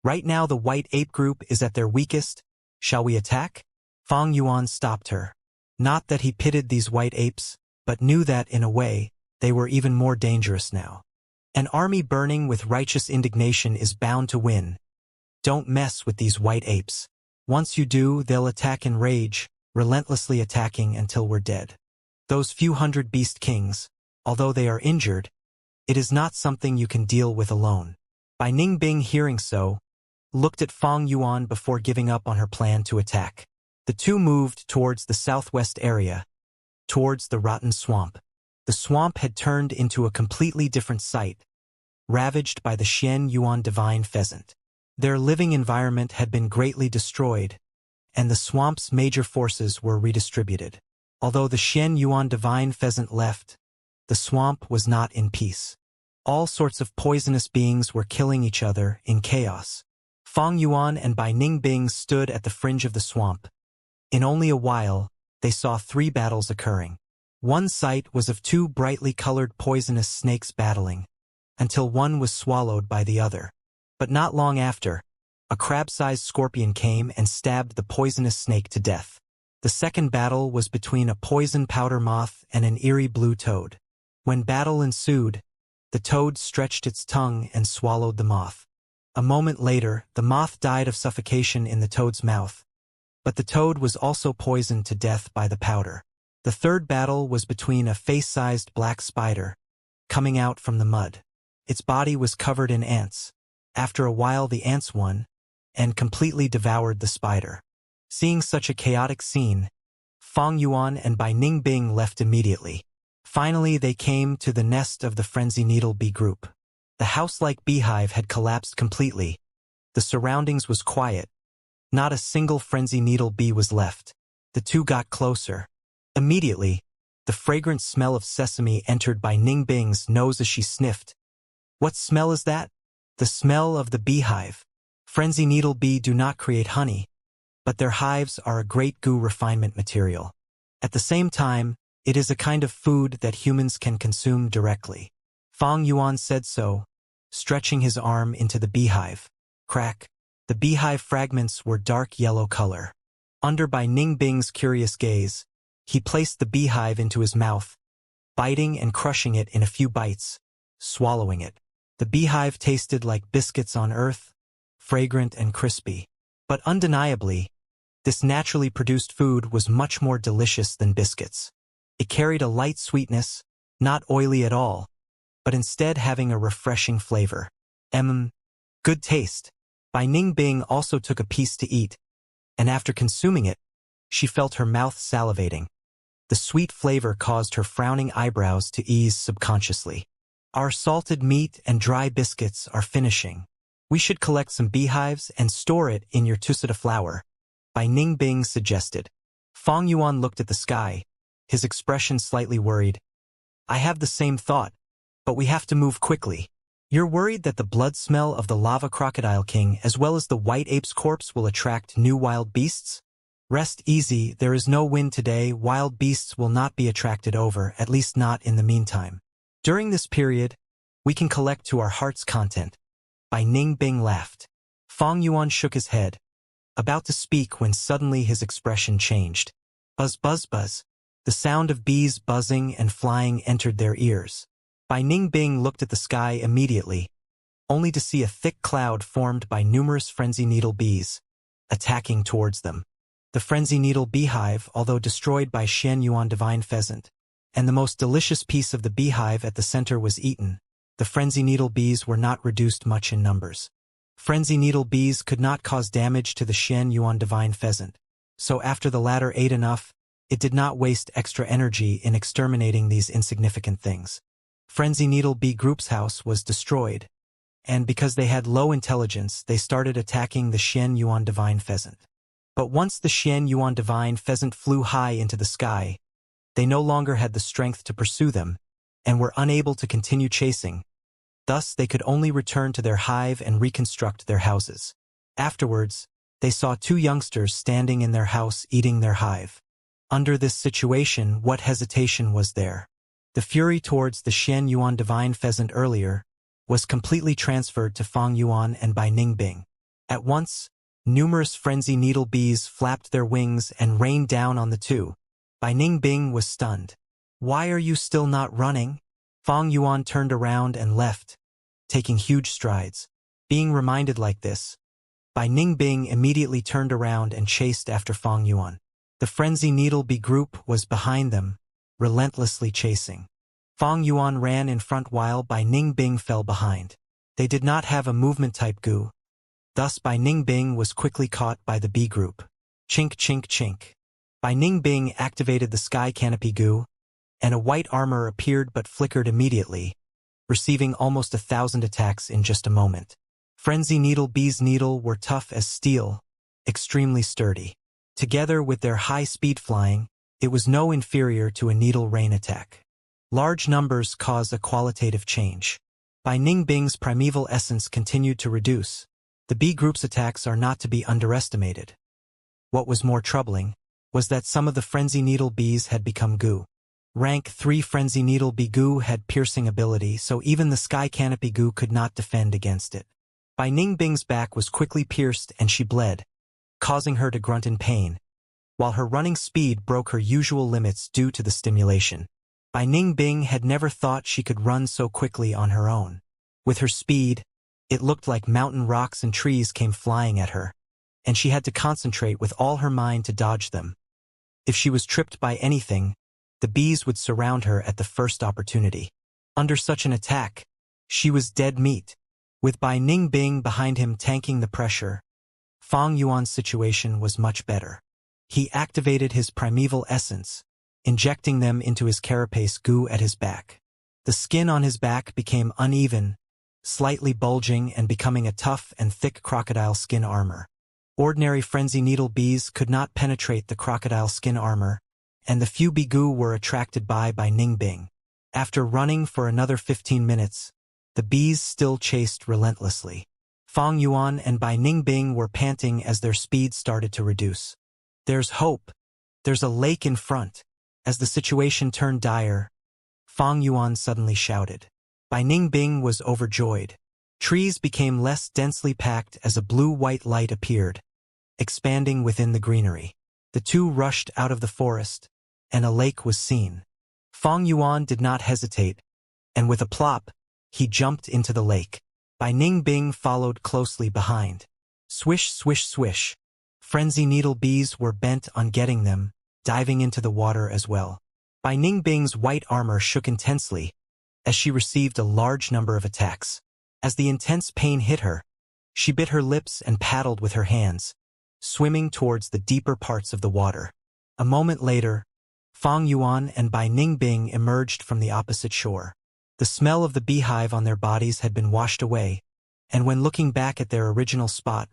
Right now the white ape group is at their weakest. Shall we attack? Fang Yuan stopped her. Not that he pitied these white apes, but knew that, in a way, they were even more dangerous now. An army burning with righteous indignation is bound to win. Don't mess with these white apes. Once you do, they'll attack in rage, relentlessly attacking until we're dead. Those few hundred beast kings, although they are injured, it is not something you can deal with alone. Bai Ningbing, hearing so, looked at Fang Yuan before giving up on her plan to attack. The two moved towards the southwest area, towards the rotten swamp. The swamp had turned into a completely different site, ravaged by the Xian Yuan divine pheasant. Their living environment had been greatly destroyed, and the swamp's major forces were redistributed. Although the Xian Yuan divine pheasant left, the swamp was not in peace. All sorts of poisonous beings were killing each other in chaos. Fang Yuan and Bai Ningbing stood at the fringe of the swamp. In only a while, they saw 3 battles occurring. One sight was of 2 brightly colored poisonous snakes battling, until one was swallowed by the other. But not long after, a crab-sized scorpion came and stabbed the poisonous snake to death. The second battle was between a poison powder moth and an eerie blue toad. When battle ensued, the toad stretched its tongue and swallowed the moth. A moment later, the moth died of suffocation in the toad's mouth, but the toad was also poisoned to death by the powder. The third battle was between a face-sized black spider, coming out from the mud. Its body was covered in ants. After a while the ants won, and completely devoured the spider. Seeing such a chaotic scene, Fang Yuan and Bai Ningbing left immediately. Finally they came to the nest of the frenzy needle bee group. The house-like beehive had collapsed completely. The surroundings was quiet. Not a single frenzy needle bee was left. The two got closer. Immediately, the fragrant smell of sesame entered Bai Ningbing's nose as she sniffed. What smell is that? The smell of the beehive. Frenzy needle bee do not create honey, but their hives are a great goo refinement material. At the same time, it is a kind of food that humans can consume directly. Fang Yuan said so, stretching his arm into the beehive. Crack. The beehive fragments were dark yellow color. Under Bai Ningbing's curious gaze, he placed the beehive into his mouth, biting and crushing it in a few bites, swallowing it. The beehive tasted like biscuits on earth, fragrant and crispy. But undeniably, this naturally produced food was much more delicious than biscuits. It carried a light sweetness, not oily at all, but instead having a refreshing flavor. Good taste. Bai Ningbing also took a piece to eat, and after consuming it, she felt her mouth salivating. The sweet flavor caused her frowning eyebrows to ease subconsciously. Our salted meat and dry biscuits are finishing. We should collect some beehives and store it in your tusita flower, Bai Ningbing suggested. Fang Yuan looked at the sky, his expression slightly worried. I have the same thought, but we have to move quickly. You're worried that the blood smell of the lava crocodile king as well as the white ape's corpse will attract new wild beasts? Rest easy, there is no wind today. Wild beasts will not be attracted over, at least not in the meantime. During this period, we can collect to our heart's content. Bai Ningbing laughed. Fang Yuan shook his head, about to speak when suddenly his expression changed. Buzz, buzz, buzz. The sound of bees buzzing and flying entered their ears. Bai Ningbing looked at the sky immediately, only to see a thick cloud formed by numerous frenzy needle bees, attacking towards them. The frenzy needle beehive, although destroyed by Xian Yuan divine pheasant, and the most delicious piece of the beehive at the center was eaten, the frenzy needle bees were not reduced much in numbers. Frenzy needle bees could not cause damage to the Xian Yuan divine pheasant, so after the latter ate enough, it did not waste extra energy in exterminating these insignificant things. Frenzy needle bee group's house was destroyed, and because they had low intelligence, they started attacking the Xian Yuan divine pheasant. But once the Xian Yuan divine pheasant flew high into the sky, they no longer had the strength to pursue them, and were unable to continue chasing. Thus, they could only return to their hive and reconstruct their houses. Afterwards, they saw two youngsters standing in their house eating their hive. Under this situation, what hesitation was there? The fury towards the Xian Yuan divine pheasant earlier was completely transferred to Fang Yuan and Bai Ningbing. At once, numerous frenzy needle bees flapped their wings and rained down on the two. Bai Ningbing was stunned. "Why are you still not running?" Fang Yuan turned around and left, taking huge strides. Being reminded like this, Bai Ningbing immediately turned around and chased after Fang Yuan. The frenzy needle bee group was behind them, relentlessly chasing. Fang Yuan ran in front while Bai Ningbing fell behind. They did not have a movement-type goo. Thus Bai Ningbing was quickly caught by the bee group. Chink chink chink. Bai Ningbing activated the sky canopy goo, and a white armor appeared but flickered immediately, receiving almost 1,000 attacks in just a moment. Frenzy needle bees needle were tough as steel, extremely sturdy. Together with their high-speed flying, it was no inferior to a needle rain attack. Large numbers cause a qualitative change. Bai Ningbing's primeval essence continued to reduce. The bee group's attacks are not to be underestimated. What was more troubling was that some of the frenzy needle bees had become goo. Rank 3 frenzy needle bee goo had piercing ability, so even the sky canopy goo could not defend against it. Bai Ningbing's back was quickly pierced and she bled, causing her to grunt in pain, while her running speed broke her usual limits due to the stimulation. Bai Ningbing had never thought she could run so quickly on her own. With her speed, it looked like mountain rocks and trees came flying at her, and she had to concentrate with all her mind to dodge them. If she was tripped by anything, the bees would surround her at the first opportunity. Under such an attack, she was dead meat. With Bai Ningbing behind him tanking the pressure, Fang Yuan's situation was much better. He activated his primeval essence, injecting them into his carapace goo at his back. The skin on his back became uneven, slightly bulging and becoming a tough and thick crocodile skin armor. Ordinary frenzy needle bees could not penetrate the crocodile skin armor, and the few bee goo were attracted by Ningbing. After running for another 15 minutes, the bees still chased relentlessly. Fang Yuan and Bai Ningbing were panting as their speed started to reduce. "There's hope. There's a lake in front." As the situation turned dire, Fang Yuan suddenly shouted. Bai Ningbing was overjoyed. Trees became less densely packed as a blue-white light appeared, expanding within the greenery. The two rushed out of the forest, and a lake was seen. Fang Yuan did not hesitate, and with a plop, he jumped into the lake. Bai Ningbing followed closely behind. Swish, swish, swish. Frenzy needle bees were bent on getting them, diving into the water as well. Bai Ningbing's white armor shook intensely as she received a large number of attacks. As the intense pain hit her, she bit her lips and paddled with her hands, swimming towards the deeper parts of the water. A moment later, Fang Yuan and Bai Ningbing emerged from the opposite shore. The smell of the beehive on their bodies had been washed away, and when looking back at their original spot,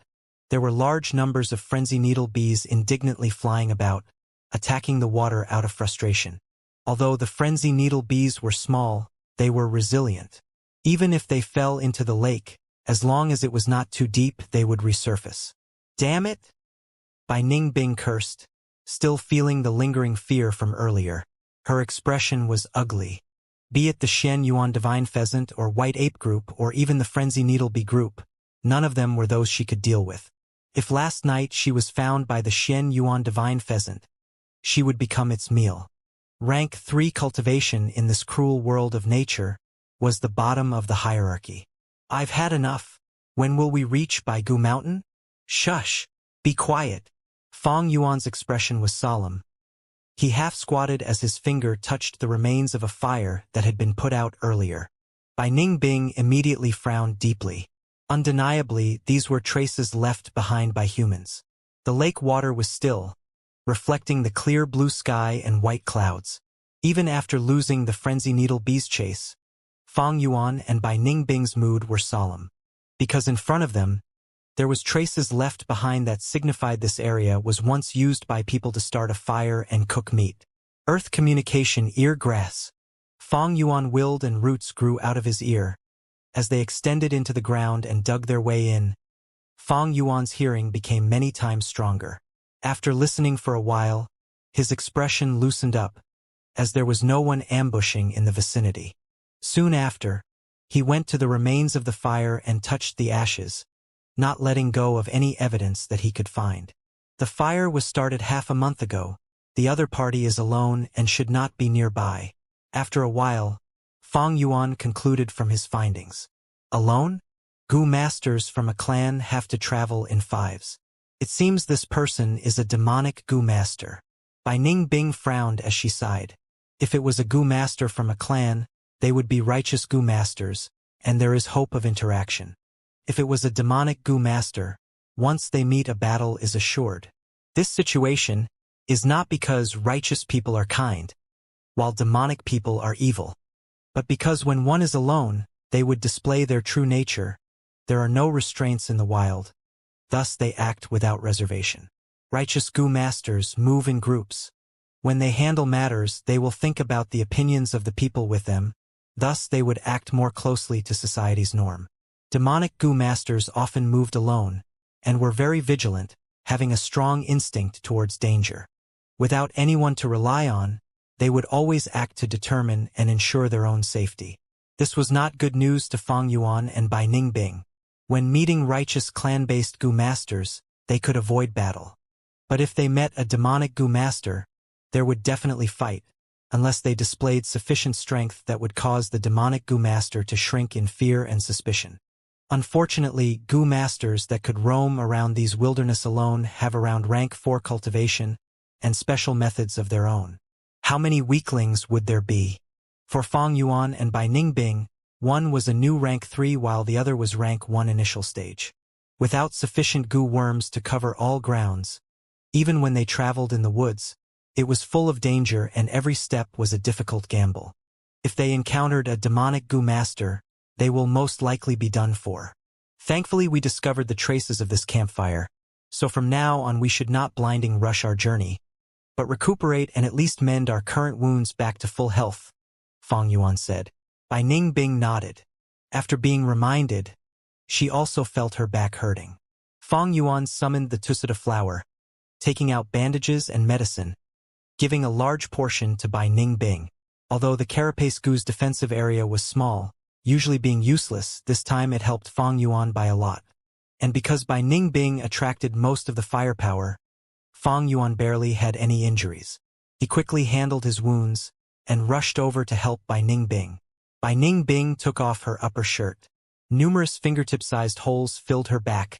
there were large numbers of frenzy needle bees indignantly flying about, attacking the water out of frustration. Although the frenzy needle bees were small, they were resilient. Even if they fell into the lake, as long as it was not too deep, they would resurface. "Damn it!" Bai Ningbing cursed, still feeling the lingering fear from earlier. Her expression was ugly. Be it the Xian Yuan divine pheasant or white ape group or even the frenzy needle bee group, none of them were those she could deal with. If last night she was found by the Xian Yuan divine pheasant, she would become its meal. Rank 3 cultivation in this cruel world of nature was the bottom of the hierarchy. "I've had enough. When will we reach Baigu Mountain?" "Shush! Be quiet." Fang Yuan's expression was solemn. He half-squatted as his finger touched the remains of a fire that had been put out earlier. Bai Ningbing immediately frowned deeply. Undeniably, these were traces left behind by humans. The lake water was still, reflecting the clear blue sky and white clouds. Even after losing the frenzy needle bees chase, Fang Yuan and Bai Ningbing's mood were solemn. because in front of them, there was traces left behind that signified this area was once used by people to start a fire and cook meat. Earth communication ear grass. Fong Yuan willed and roots grew out of his ear. As they extended into the ground and dug their way in, Fong Yuan's hearing became many times stronger. After listening for a while, his expression loosened up, as there was no one ambushing in the vicinity. Soon after, he went to the remains of the fire and touched the ashes, not letting go of any evidence that he could find. The fire was started half a month ago. The other party is alone and should not be nearby. After a while, Fong Yuan concluded from his findings. Alone? Gu masters from a clan have to travel in fives. It seems this person is a demonic Gu master. Bai Ning Bing frowned as she sighed. If it was a Gu master from a clan, they would be righteous Gu masters, and there is hope of interaction. If it was a demonic Gu master, once they meet a battle is assured. This situation is not because righteous people are kind, while demonic people are evil, but because when one is alone, they would display their true nature. There are no restraints in the wild, thus they act without reservation. Righteous Gu masters move in groups. When they handle matters, they will think about the opinions of the people with them, thus they would act more closely to society's norm. Demonic Gu masters often moved alone, and were very vigilant, having a strong instinct towards danger. Without anyone to rely on, they would always act to determine and ensure their own safety. This was not good news to Fong Yuan and Bai Ning Bing. When meeting righteous clan-based Gu masters, they could avoid battle. But if they met a demonic Gu master, there would definitely fight, unless they displayed sufficient strength that would cause the demonic Gu master to shrink in fear and suspicion. Unfortunately, Gu masters that could roam around these wilderness alone have around rank 4 cultivation and special methods of their own. How many weaklings would there be? For Fong Yuan and Bai Ning Bing, one was a new rank 3 while the other was rank 1 initial stage. Without sufficient Gu worms to cover all grounds, even when they traveled in the woods, it was full of danger and every step was a difficult gamble. If they encountered a demonic Gu master, they will most likely be done for. Thankfully we discovered the traces of this campfire, so from now on we should not blinding rush our journey, but recuperate and at least mend our current wounds back to full health, Fong Yuan said. Bai Ning Bing nodded. After being reminded, she also felt her back hurting. Fong Yuan summoned the Tusita flower, taking out bandages and medicine, giving a large portion to Bai Ning Bing. Although the Carapace Gu's defensive area was small, usually being useless, this time it helped Fong Yuan by a lot. And because Bai Ning Bing attracted most of the firepower, Fong Yuan barely had any injuries. He quickly handled his wounds and rushed over to help Bai Ning Bing. Bai Ning Bing took off her upper shirt. Numerous fingertip-sized holes filled her back,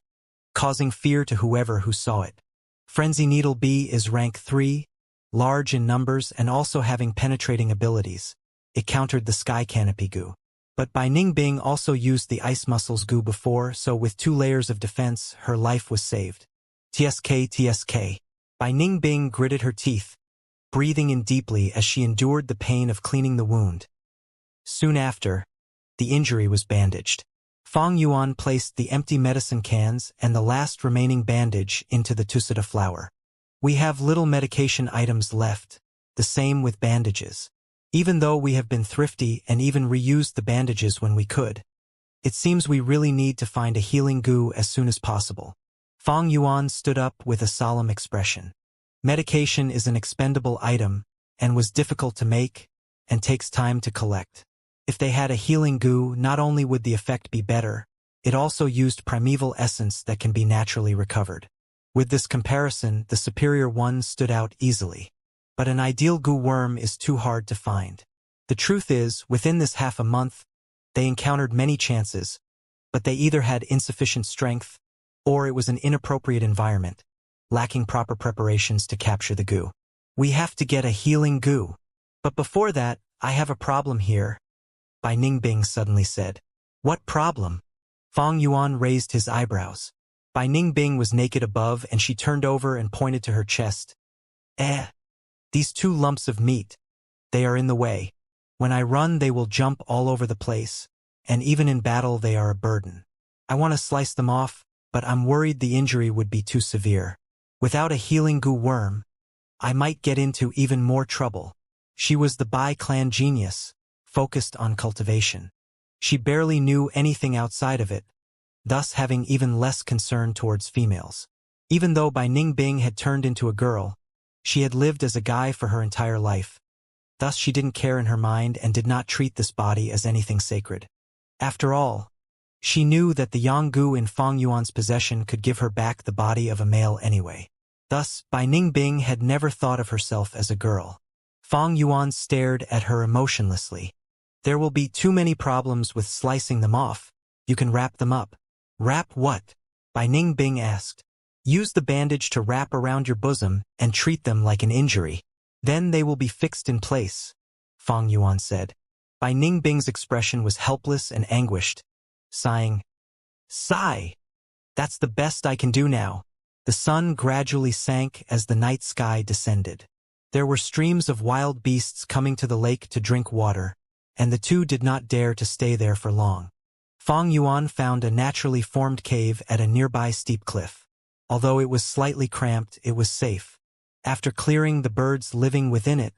causing fear to whoever who saw it. Frenzy Needle B is rank 3, large in numbers and also having penetrating abilities. It countered the Sky Canopy Gu. But Bai Ning Bing also used the Ice Muscles Gu before, so with 2 layers of defense, her life was saved. TSK. Bai Ning Bing gritted her teeth, breathing in deeply as she endured the pain of cleaning the wound. Soon after, the injury was bandaged. Fong Yuan placed the empty medicine cans and the last remaining bandage into the Tusita flower. We have little medication items left, the same with bandages. Even though we have been thrifty and even reused the bandages when we could, it seems we really need to find a healing Gu as soon as possible. Fong Yuan stood up with a solemn expression. Medication is an expendable item, and was difficult to make, and takes time to collect. If they had a healing Gu, not only would the effect be better, it also used primeval essence that can be naturally recovered. With this comparison, the superior one stood out easily. But an ideal Gu worm is too hard to find. The truth is, within this half a month, they encountered many chances, but they either had insufficient strength, or it was an inappropriate environment, lacking proper preparations to capture the Gu. We have to get a healing Gu. But before that, I have a problem here, Bai Ning Bing suddenly said. What problem? Fong Yuan raised his eyebrows. Bai Ning Bing was naked above and she turned over and pointed to her chest. These 2 lumps of meat. They are in the way. When I run they will jump all over the place, and even in battle they are a burden. I want to slice them off, but I'm worried the injury would be too severe. Without a healing goo worm, I might get into even more trouble. She was the Bai clan genius, focused on cultivation. She barely knew anything outside of it, thus having even less concern towards females. Even though Bai Ningbing had turned into a girl, she had lived as a guy for her entire life. Thus she didn't care in her mind and did not treat this body as anything sacred. After all, she knew that the Yanggu in Fang Yuan's possession could give her back the body of a male anyway. Thus, Bai Ningbing had never thought of herself as a girl. Fang Yuan stared at her emotionlessly. There will be too many problems with slicing them off. You can wrap them up. Wrap what? Bai Ningbing asked. Use the bandage to wrap around your bosom and treat them like an injury. Then they will be fixed in place, Fang Yuan said. Bai Ningbing's expression was helpless and anguished, sighing. Sigh! That's the best I can do now. The sun gradually sank as the night sky descended. There were streams of wild beasts coming to the lake to drink water, and the two did not dare to stay there for long. Fang Yuan found a naturally formed cave at a nearby steep cliff. Although it was slightly cramped, it was safe. After clearing the birds living within it,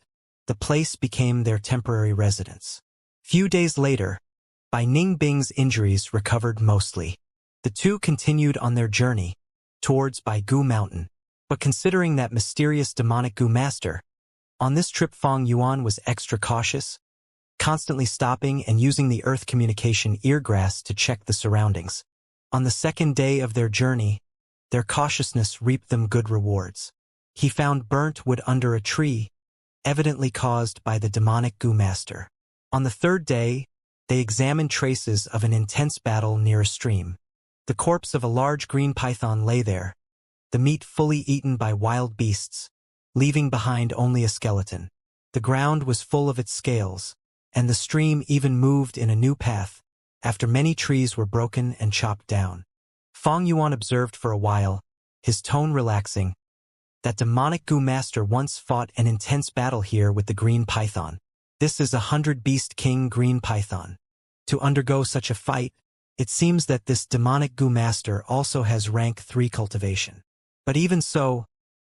the place became their temporary residence. Few days later, Bai Ningbing's injuries recovered mostly. The two continued on their journey towards Bai Gu Mountain. But considering that mysterious demonic Gu master, on this trip Fang Yuan was extra cautious, constantly stopping and using the earth communication eargrass to check the surroundings. On the second day of their journey, their cautiousness reaped them good rewards. He found burnt wood under a tree, evidently caused by the demonic Gu master. On the third day, they examined traces of an intense battle near a stream. The corpse of a large green python lay there, the meat fully eaten by wild beasts, leaving behind only a skeleton. The ground was full of its scales, and the stream even moved in a new path, after many trees were broken and chopped down. Fang Yuan observed for a while, his tone relaxing. That demonic Gu master once fought an intense battle here with the green python. This is 100-beast king green python. To undergo such a fight, it seems that this demonic Gu master also has rank 3 cultivation. But even so,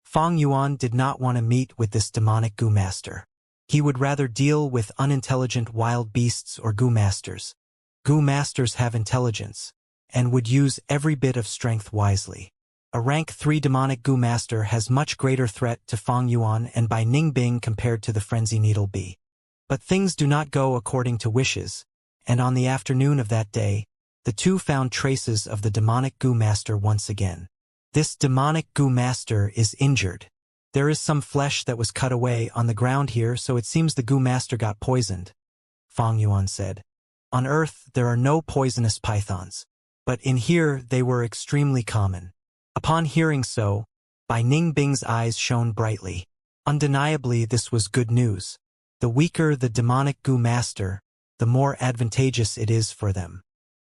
Fang Yuan did not want to meet with this demonic Gu master. He would rather deal with unintelligent wild beasts or Gu masters. Gu masters have intelligence, and would use every bit of strength wisely. A rank 3 demonic Gu master has much greater threat to Fang Yuan and Bai Ningbing compared to the frenzy needle bee. But things do not go according to wishes, and on the afternoon of that day, the two found traces of the demonic Gu master once again. This demonic Gu master is injured. There is some flesh that was cut away on the ground here, so it seems the Gu master got poisoned, Fang Yuan said. On Earth, there are no poisonous pythons, but in here they were extremely common. Upon hearing so, Bai Ningbing's eyes shone brightly. Undeniably, this was good news. The weaker the demonic Gu master, the more advantageous it is for them.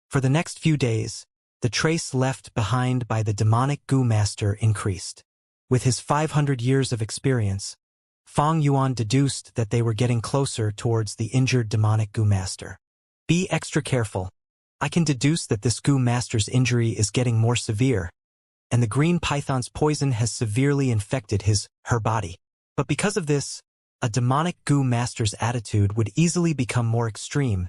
For the next few days, the trace left behind by the demonic Gu master increased. With his 500 years of experience, Fang Yuan deduced that they were getting closer towards the injured demonic Gu master. Be extra careful. I can deduce that this Gu master's injury is getting more severe, and the green python's poison has severely infected her body. But because of this, a demonic Gu master's attitude would easily become more extreme,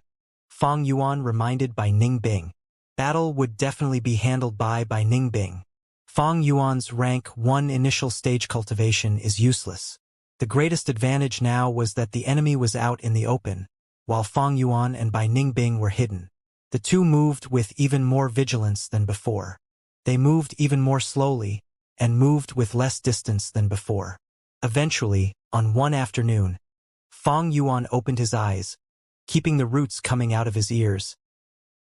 Fang Yuan reminded Bai Ningbing. Battle would definitely be handled by Bai Ningbing. Fang Yuan's rank 1 initial stage cultivation is useless. The greatest advantage now was that the enemy was out in the open, while Fang Yuan and Bai Ningbing were hidden. The two moved with even more vigilance than before. They moved even more slowly, and moved with less distance than before. Eventually, on one afternoon, Fang Yuan opened his eyes, keeping the roots coming out of his ears.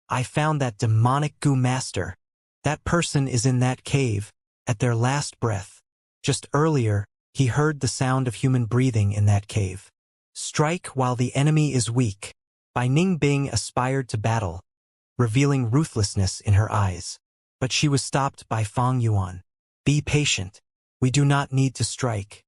I found that demonic Gu master. That person is in that cave, at their last breath. Just earlier, he heard the sound of human breathing in that cave. Strike while the enemy is weak. Bai Ningbing aspired to battle, revealing ruthlessness in her eyes. But she was stopped by Fang Yuan. Be patient. We do not need to strike.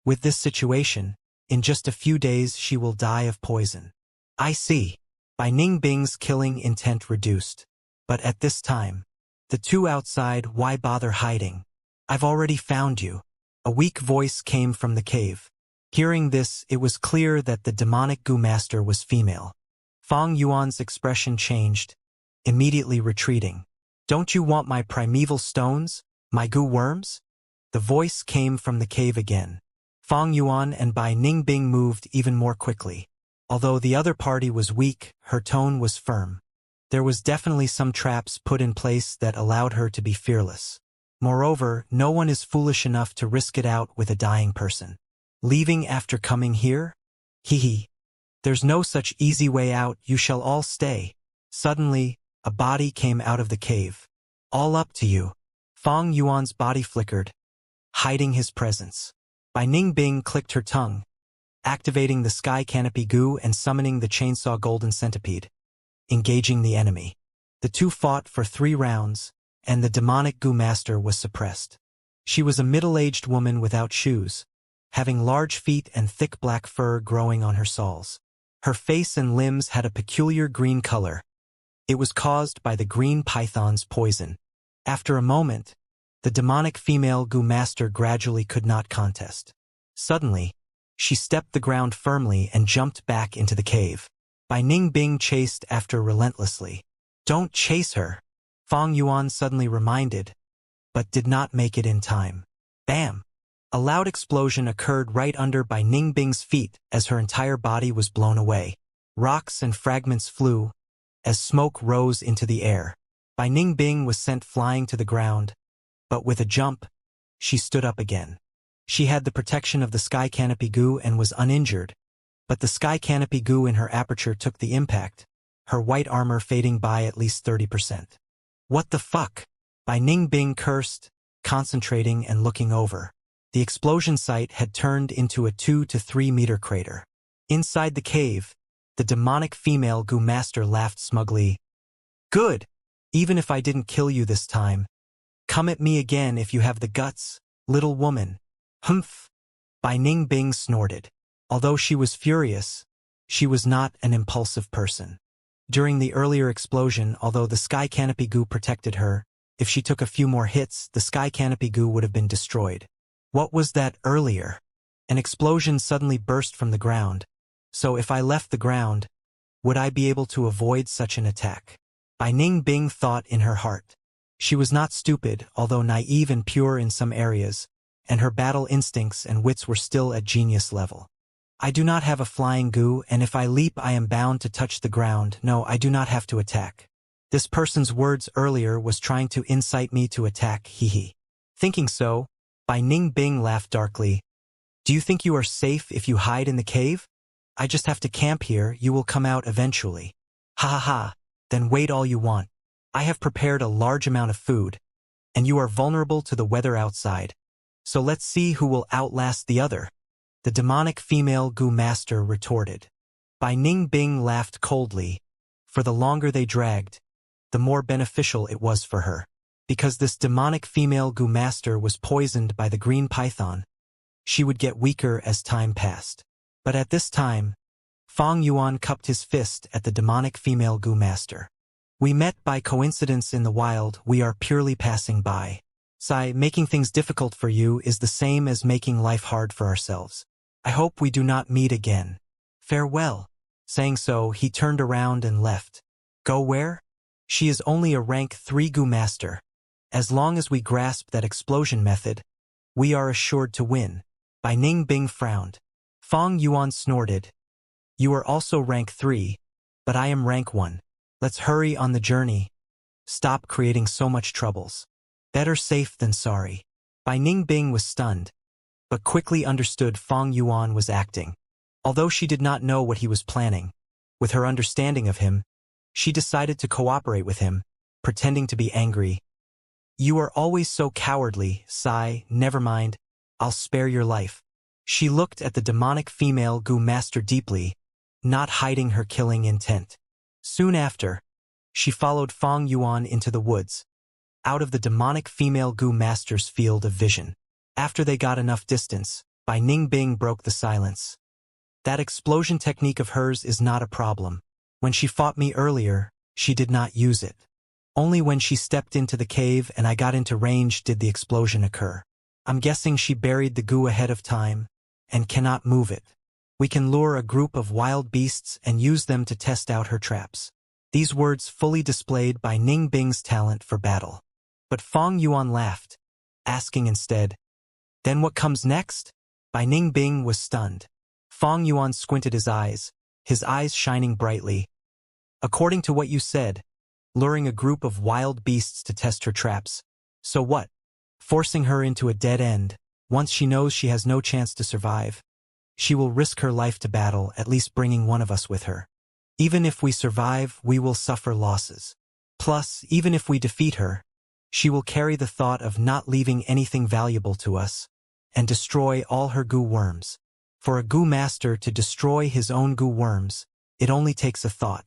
With this situation, in just a few days she will die of poison. I see. Bai Ningbing's killing intent reduced. But at this time, the two outside, why bother hiding? I've already found you. A weak voice came from the cave. Hearing this, it was clear that the demonic goo master was female. Fang Yuan's expression changed, immediately retreating. Don't you want my primeval stones, my goo worms? The voice came from the cave again. Fang Yuan and Bai Ningbing moved even more quickly. Although the other party was weak, her tone was firm. There was definitely some traps put in place that allowed her to be fearless. Moreover, no one is foolish enough to risk it out with a dying person. Leaving after coming here? Hee. There's no such easy way out, you shall all stay. Suddenly, a body came out of the cave. All up to you. Fang Yuan's body flickered, hiding his presence. Bai Ningbing clicked her tongue, activating the sky canopy goo and summoning the chainsaw golden centipede, engaging the enemy. The two fought for 3 rounds, and the demonic goo master was suppressed. She was a middle-aged woman without shoes, having large feet and thick black fur growing on her soles. Her face and limbs had a peculiar green color. It was caused by the green python's poison. After a moment, the demonic female goo master gradually could not contest. Suddenly, she stepped the ground firmly and jumped back into the cave. Bai Ningbing chased after relentlessly. Don't chase her, Fang Yuan suddenly reminded, but did not make it in time. Bam! A loud explosion occurred right under Bai Ningbing's feet as her entire body was blown away. Rocks and fragments flew as smoke rose into the air. Bai Ningbing was sent flying to the ground, but with a jump, she stood up again. She had the protection of the sky canopy goo and was uninjured, but the sky canopy goo in her aperture took the impact, her white armor fading by at least 30%. What the fuck? Bai Ningbing cursed, concentrating and looking over. The explosion site had turned into a 2 to 3 meter crater. Inside the cave, the demonic female goo master laughed smugly. Good! Even if I didn't kill you this time, come at me again if you have the guts, little woman. Humph! Bai Ningbing snorted. Although she was furious, she was not an impulsive person. During the earlier explosion, although the sky canopy goo protected her, if she took a few more hits, the sky canopy goo would have been destroyed. What was that earlier? An explosion suddenly burst from the ground. So if I left the ground, would I be able to avoid such an attack? Bai Ningbing thought in her heart. She was not stupid, although naive and pure in some areas, and her battle instincts and wits were still at genius level. I do not have a flying goo, and if I leap I am bound to touch the ground. No, I do not have to attack. This person's words earlier was trying to incite me to attack, hee. Thinking so, Bai Ningbing laughed darkly. Do you think you are safe if you hide in the cave? I just have to camp here, you will come out eventually. Ha ha ha, then wait all you want. I have prepared a large amount of food, and you are vulnerable to the weather outside. So let's see who will outlast the other. The demonic female goo master retorted. Bai Ningbing laughed coldly. For the longer they dragged, the more beneficial it was for her. Because this demonic female goo master was poisoned by the green python, she would get weaker as time passed. But at this time, Fang Yuan cupped his fist at the demonic female goo master. We met by coincidence in the wild, we are purely passing by. Making things difficult for you is the same as making life hard for ourselves. I hope we do not meet again. Farewell. Saying so, he turned around and left. Go where? She is only a rank 3 goo master. As long as we grasp that explosion method, we are assured to win. Bai Ningbing frowned. Fang Yuan snorted. You are also rank 3, but I am rank 1. Let's hurry on the journey. Stop creating so much troubles. Better safe than sorry. Bai Ningbing was stunned, but quickly understood Fang Yuan was acting. Although she did not know what he was planning, with her understanding of him, she decided to cooperate with him, pretending to be angry. You are always so cowardly, never mind, I'll spare your life. She looked at the demonic female goo master deeply, not hiding her killing intent. Soon after, she followed Fang Yuan into the woods, out of the demonic female goo master's field of vision. After they got enough distance, Bai Ningbing broke the silence. That explosion technique of hers is not a problem. When she fought me earlier, she did not use it. Only when she stepped into the cave and I got into range did the explosion occur. I'm guessing she buried the goo ahead of time and cannot move it. We can lure a group of wild beasts and use them to test out her traps. These words fully displayed by Ning Bing's talent for battle. But Fang Yuan laughed, asking instead, "Then what comes next?" Bai Ning Bing was stunned. Fang Yuan squinted his eyes shining brightly. "According to what you said, luring a group of wild beasts to test her traps. So what? Forcing her into a dead end. Once she knows she has no chance to survive, she will risk her life to battle, at least bringing one of us with her. Even if we survive, we will suffer losses. Plus, even if we defeat her, she will carry the thought of not leaving anything valuable to us and destroy all her goo worms. For a goo master to destroy his own goo worms, it only takes a thought.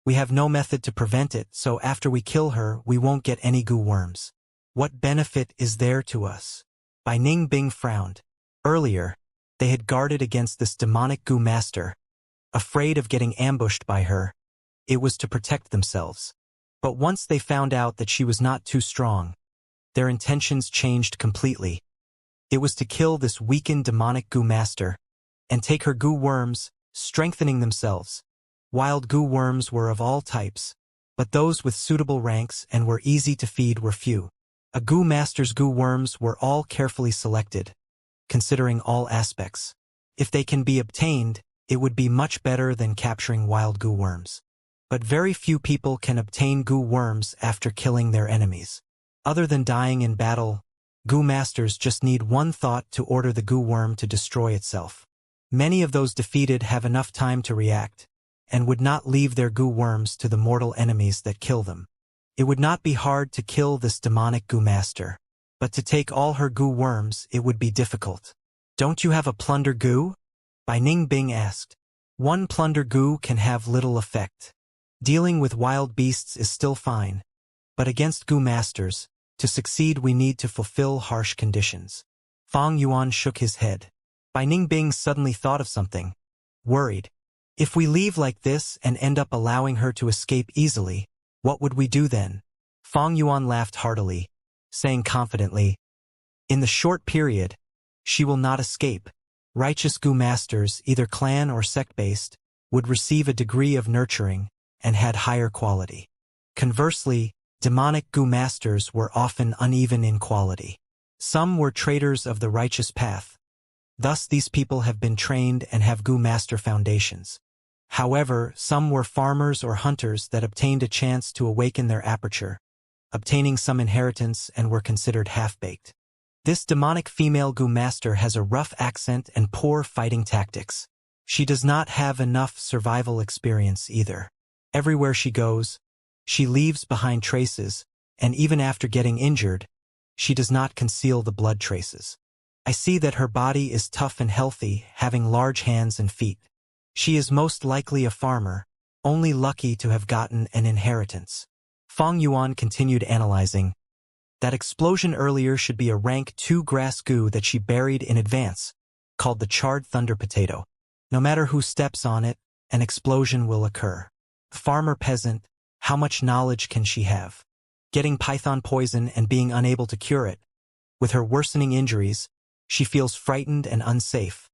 We have no method to prevent it, so after we kill her, we won't get any goo worms. What benefit is there to us?" Bai Ning Bing frowned. Earlier, they had guarded against this demonic goo master, afraid of getting ambushed by her. It was to protect themselves. But once they found out that she was not too strong, their intentions changed completely. It was to kill this weakened demonic goo master and take her goo worms, strengthening themselves. Wild goo worms were of all types, but those with suitable ranks and were easy to feed were few. A goo master's goo worms were all carefully selected, considering all aspects. If they can be obtained, it would be much better than capturing wild goo worms. But very few people can obtain goo worms after killing their enemies. Other than dying in battle, goo masters just need one thought to order the goo worm to destroy itself. Many of those defeated have enough time to react, and would not leave their goo worms to the mortal enemies that kill them. It would not be hard to kill this demonic goo master, but to take all her goo worms it would be difficult. "Don't you have a plunder goo?" Bai Ning Bing asked. "One plunder goo can have little effect. Dealing with wild beasts is still fine, but against goo masters, to succeed we need to fulfill harsh conditions." Fang Yuan shook his head. Bai Ning Bing suddenly thought of something, worried. "If we leave like this and end up allowing her to escape easily, what would we do then?" Fang Yuan laughed heartily, saying confidently, "In the short period, she will not escape. Righteous goo masters, either clan or sect-based, would receive a degree of nurturing and had higher quality. Conversely, demonic goo masters were often uneven in quality. Some were traitors of the righteous path. Thus these people have been trained and have goo master foundations. However, some were farmers or hunters that obtained a chance to awaken their aperture, obtaining some inheritance and were considered half-baked. This demonic female goo master has a rough accent and poor fighting tactics. She does not have enough survival experience either. Everywhere she goes, she leaves behind traces, and even after getting injured, she does not conceal the blood traces. I see that her body is tough and healthy, having large hands and feet. She is most likely a farmer, only lucky to have gotten an inheritance." Fang Yuan continued analyzing. "That explosion earlier should be a rank 2 grass goo that she buried in advance, called the charred thunder potato. No matter who steps on it, an explosion will occur. Farmer peasant, how much knowledge can she have? Getting python poison and being unable to cure it. With her worsening injuries, she feels frightened and unsafe.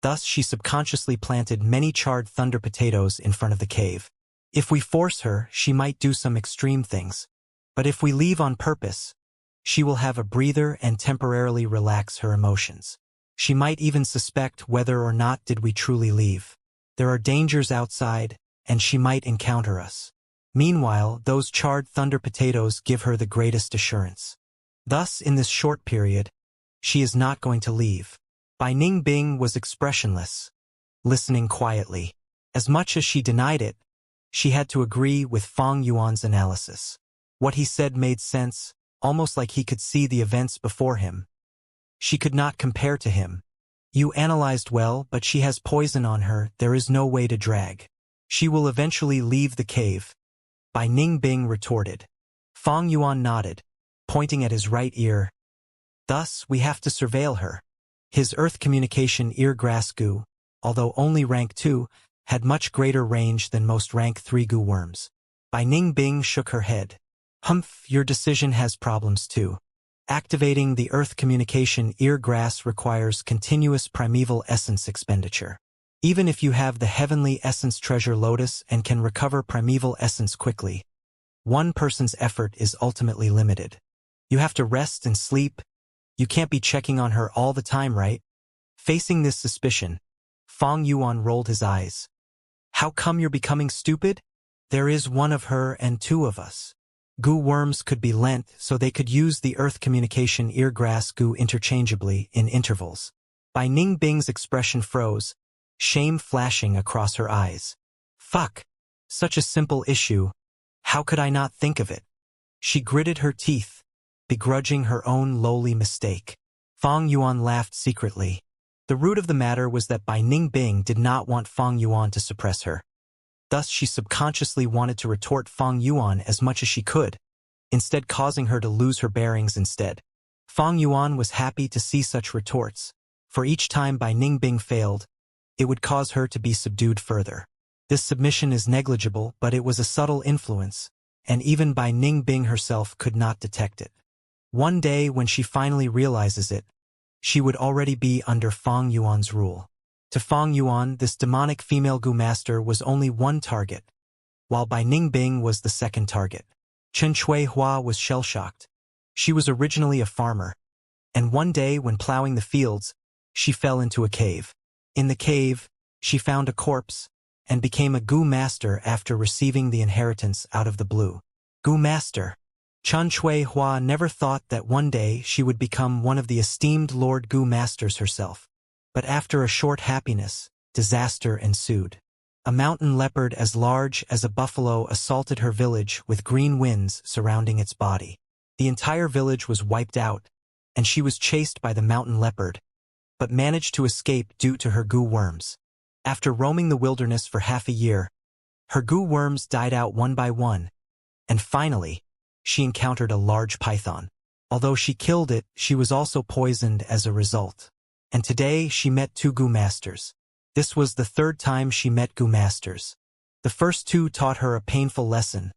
Thus she subconsciously planted many charred thunder potatoes in front of the cave. If we force her, she might do some extreme things. But if we leave on purpose, she will have a breather and temporarily relax her emotions. She might even suspect whether or not did we truly leave. There are dangers outside, and she might encounter us. Meanwhile, those charred thunder potatoes give her the greatest assurance. Thus, in this short period, she is not going to leave." Bai Ning Bing was expressionless, listening quietly. As much as she denied it, she had to agree with Fang Yuan's analysis. What he said made sense, almost like he could see the events before him. She could not compare to him. "You analyzed well, but she has poison on her, there is no way to drag. She will eventually leave the cave," Bai Ning Bing retorted. Fang Yuan nodded, pointing at his right ear. "Thus, we have to surveil her." His earth communication ear grass goo, although only rank 2, had much greater range than most rank 3 goo worms. Bai Ning Bing shook her head. Humph, your decision has problems too. Activating the Earth communication eargrass requires continuous primeval essence expenditure. Even if you have the heavenly essence treasure lotus and can recover primeval essence quickly, one person's effort is ultimately limited. You have to rest and sleep. You can't be checking on her all the time, right? Facing this suspicion, Fang Yuan rolled his eyes. How come you're becoming stupid? There is one of her and two of us. Goo worms could be lent so they could use the Earth communication eargrass goo interchangeably in intervals. Bai Ningbing's expression froze, shame flashing across her eyes. Fuck! Such a simple issue. How could I not think of it? She gritted her teeth, begrudging her own lowly mistake. Fang Yuan laughed secretly. The root of the matter was that Bai Ningbing did not want Fang Yuan to suppress her. Thus she subconsciously wanted to retort Fang Yuan as much as she could, instead causing her to lose her bearings instead. Fang Yuan was happy to see such retorts, for each time Bai Ningbing failed, it would cause her to be subdued further. This submission is negligible, but it was a subtle influence, and even Bai Ningbing herself could not detect it. One day when she finally realizes it, she would already be under Fang Yuan's rule. To Fang Yuan, this demonic female Gu master was only one target, while Bai Ningbing was the second target. Chen Shui-Hua was shell-shocked. She was originally a farmer, and one day when plowing the fields, she fell into a cave. In the cave, she found a corpse, and became a Gu master after receiving the inheritance out of the blue. Gu master. Chen Shui-Hua never thought that one day she would become one of the esteemed Lord Gu masters herself. But after a short happiness, disaster ensued. A mountain leopard as large as a buffalo assaulted her village with green winds surrounding its body. The entire village was wiped out, and she was chased by the mountain leopard, but managed to escape due to her goo worms. After roaming the wilderness for half a year, her goo worms died out one by one, and finally, she encountered a large python. Although she killed it, she was also poisoned as a result. And today she met two Gu masters. This was the third time she met Gu masters. The first two taught her a painful lesson,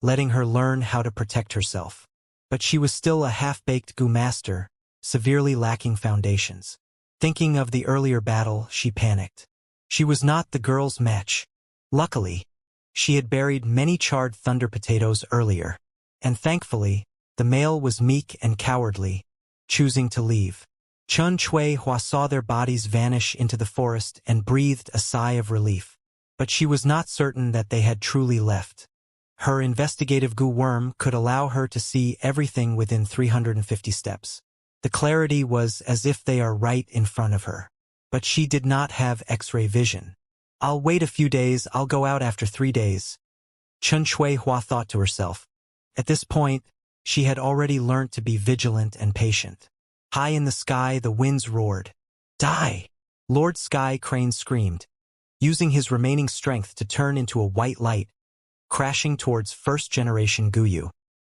letting her learn how to protect herself. But she was still a half-baked Gu master, severely lacking foundations. Thinking of the earlier battle, she panicked. She was not the girl's match. Luckily, she had buried many charred thunder potatoes earlier, and thankfully, the male was meek and cowardly, choosing to leave. Chen Shui-Hua saw their bodies vanish into the forest and breathed a sigh of relief. But she was not certain that they had truly left. Her investigative Gu worm could allow her to see everything within 350 steps. The clarity was as if they are right in front of her. But she did not have X-ray vision. I'll wait a few days, I'll go out after 3 days. Chen Shui-Hua thought to herself. At this point, she had already learnt to be vigilant and patient. High in the sky, the winds roared. Die! Lord Sky Crane screamed, using his remaining strength to turn into a white light, crashing towards first-generation Guyu.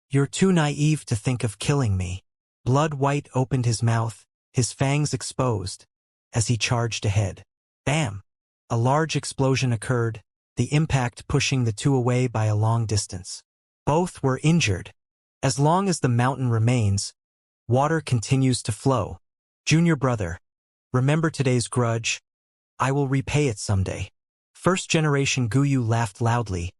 You're too naive to think of killing me. Blood White opened his mouth, his fangs exposed, as he charged ahead. Bam! A large explosion occurred, the impact pushing the two away by a long distance. Both were injured. As long as the mountain remains, water continues to flow. Junior brother, remember today's grudge? I will repay it someday. First-generation Guyu laughed loudly,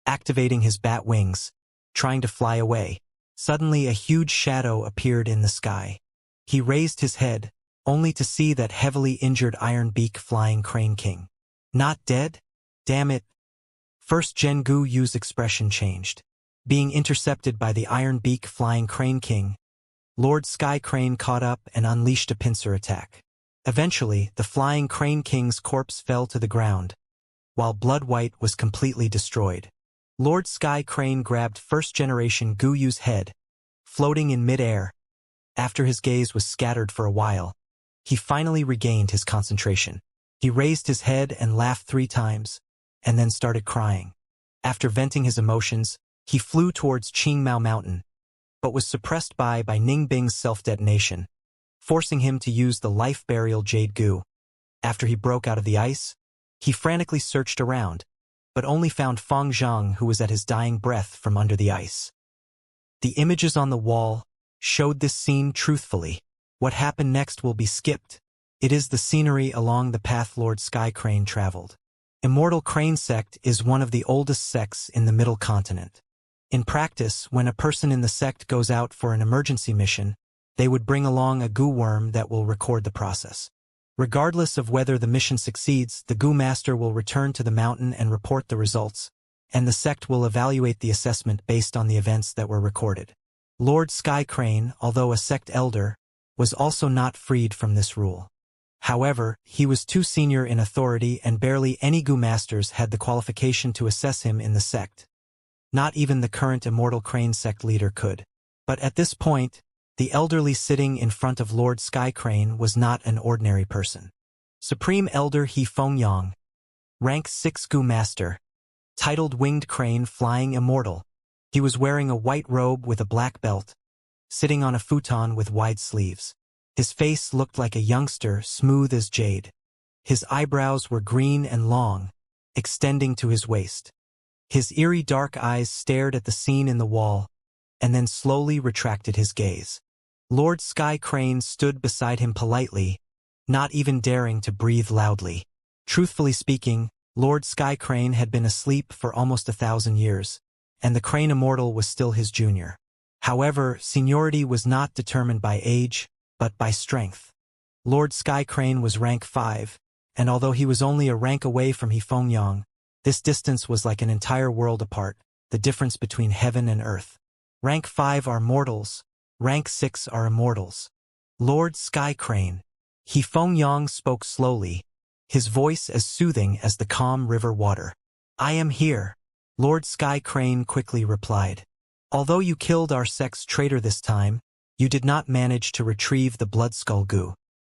activating his bat wings, trying to fly away. Suddenly a huge shadow appeared in the sky. He raised his head, only to see that heavily injured Iron Beak Flying Crane King. Not dead? Damn it. First-gen Guyu's expression changed. Being intercepted by the Iron Beak Flying Crane King, Lord Sky Crane caught up and unleashed a pincer attack. Eventually, the Flying Crane King's corpse fell to the ground, while Blood White was completely destroyed. Lord Sky Crane grabbed first-generation Guyu's head, floating in mid-air. After his gaze was scattered for a while, he finally regained his concentration. He raised his head and laughed 3 times, and then started crying. After venting his emotions, he flew towards Qingmao Mountain, but was suppressed by Ningbing's self-detonation, forcing him to use the life-burial Jade Gu. After he broke out of the ice, he frantically searched around, but only found Fang Zhang, who was at his dying breath from under the ice. The images on the wall showed this scene truthfully. What happened next will be skipped. It is the scenery along the path Lord Sky Crane traveled. Immortal Crane sect is one of the oldest sects in the Middle Continent. In practice, when a person in the sect goes out for an emergency mission, they would bring along a goo worm that will record the process. Regardless of whether the mission succeeds, the goo master will return to the mountain and report the results, and the sect will evaluate the assessment based on the events that were recorded. Lord Sky Crane, although a sect elder, was also not freed from this rule. However, he was too senior in authority and barely any goo masters had the qualification to assess him in the sect. Not even the current Immortal Crane sect leader could. But at this point, the elderly sitting in front of Lord Sky Crane was not an ordinary person. Supreme Elder He Fengyang, rank 6 goo master, titled Winged Crane Flying Immortal. He was wearing a white robe with a black belt, sitting on a futon with wide sleeves. His face looked like a youngster, smooth as jade. His eyebrows were green and long, extending to his waist. His eerie dark eyes stared at the scene in the wall, and then slowly retracted his gaze. Lord Sky Crane stood beside him politely, not even daring to breathe loudly. Truthfully speaking, Lord Sky Crane had been asleep for almost 1,000 years, and the Crane Immortal was still his junior. However, seniority was not determined by age, but by strength. Lord Sky Crane was rank 5, and although he was only a rank away from He Fengyang, this distance was like an entire world apart, the difference between heaven and earth. Rank 5 are mortals, rank 6 are immortals. Lord Sky Crane. He Fengyang spoke slowly, his voice as soothing as the calm river water. I am here, Lord Sky Crane quickly replied. Although you killed our sect's traitor this time, you did not manage to retrieve the blood skull goo.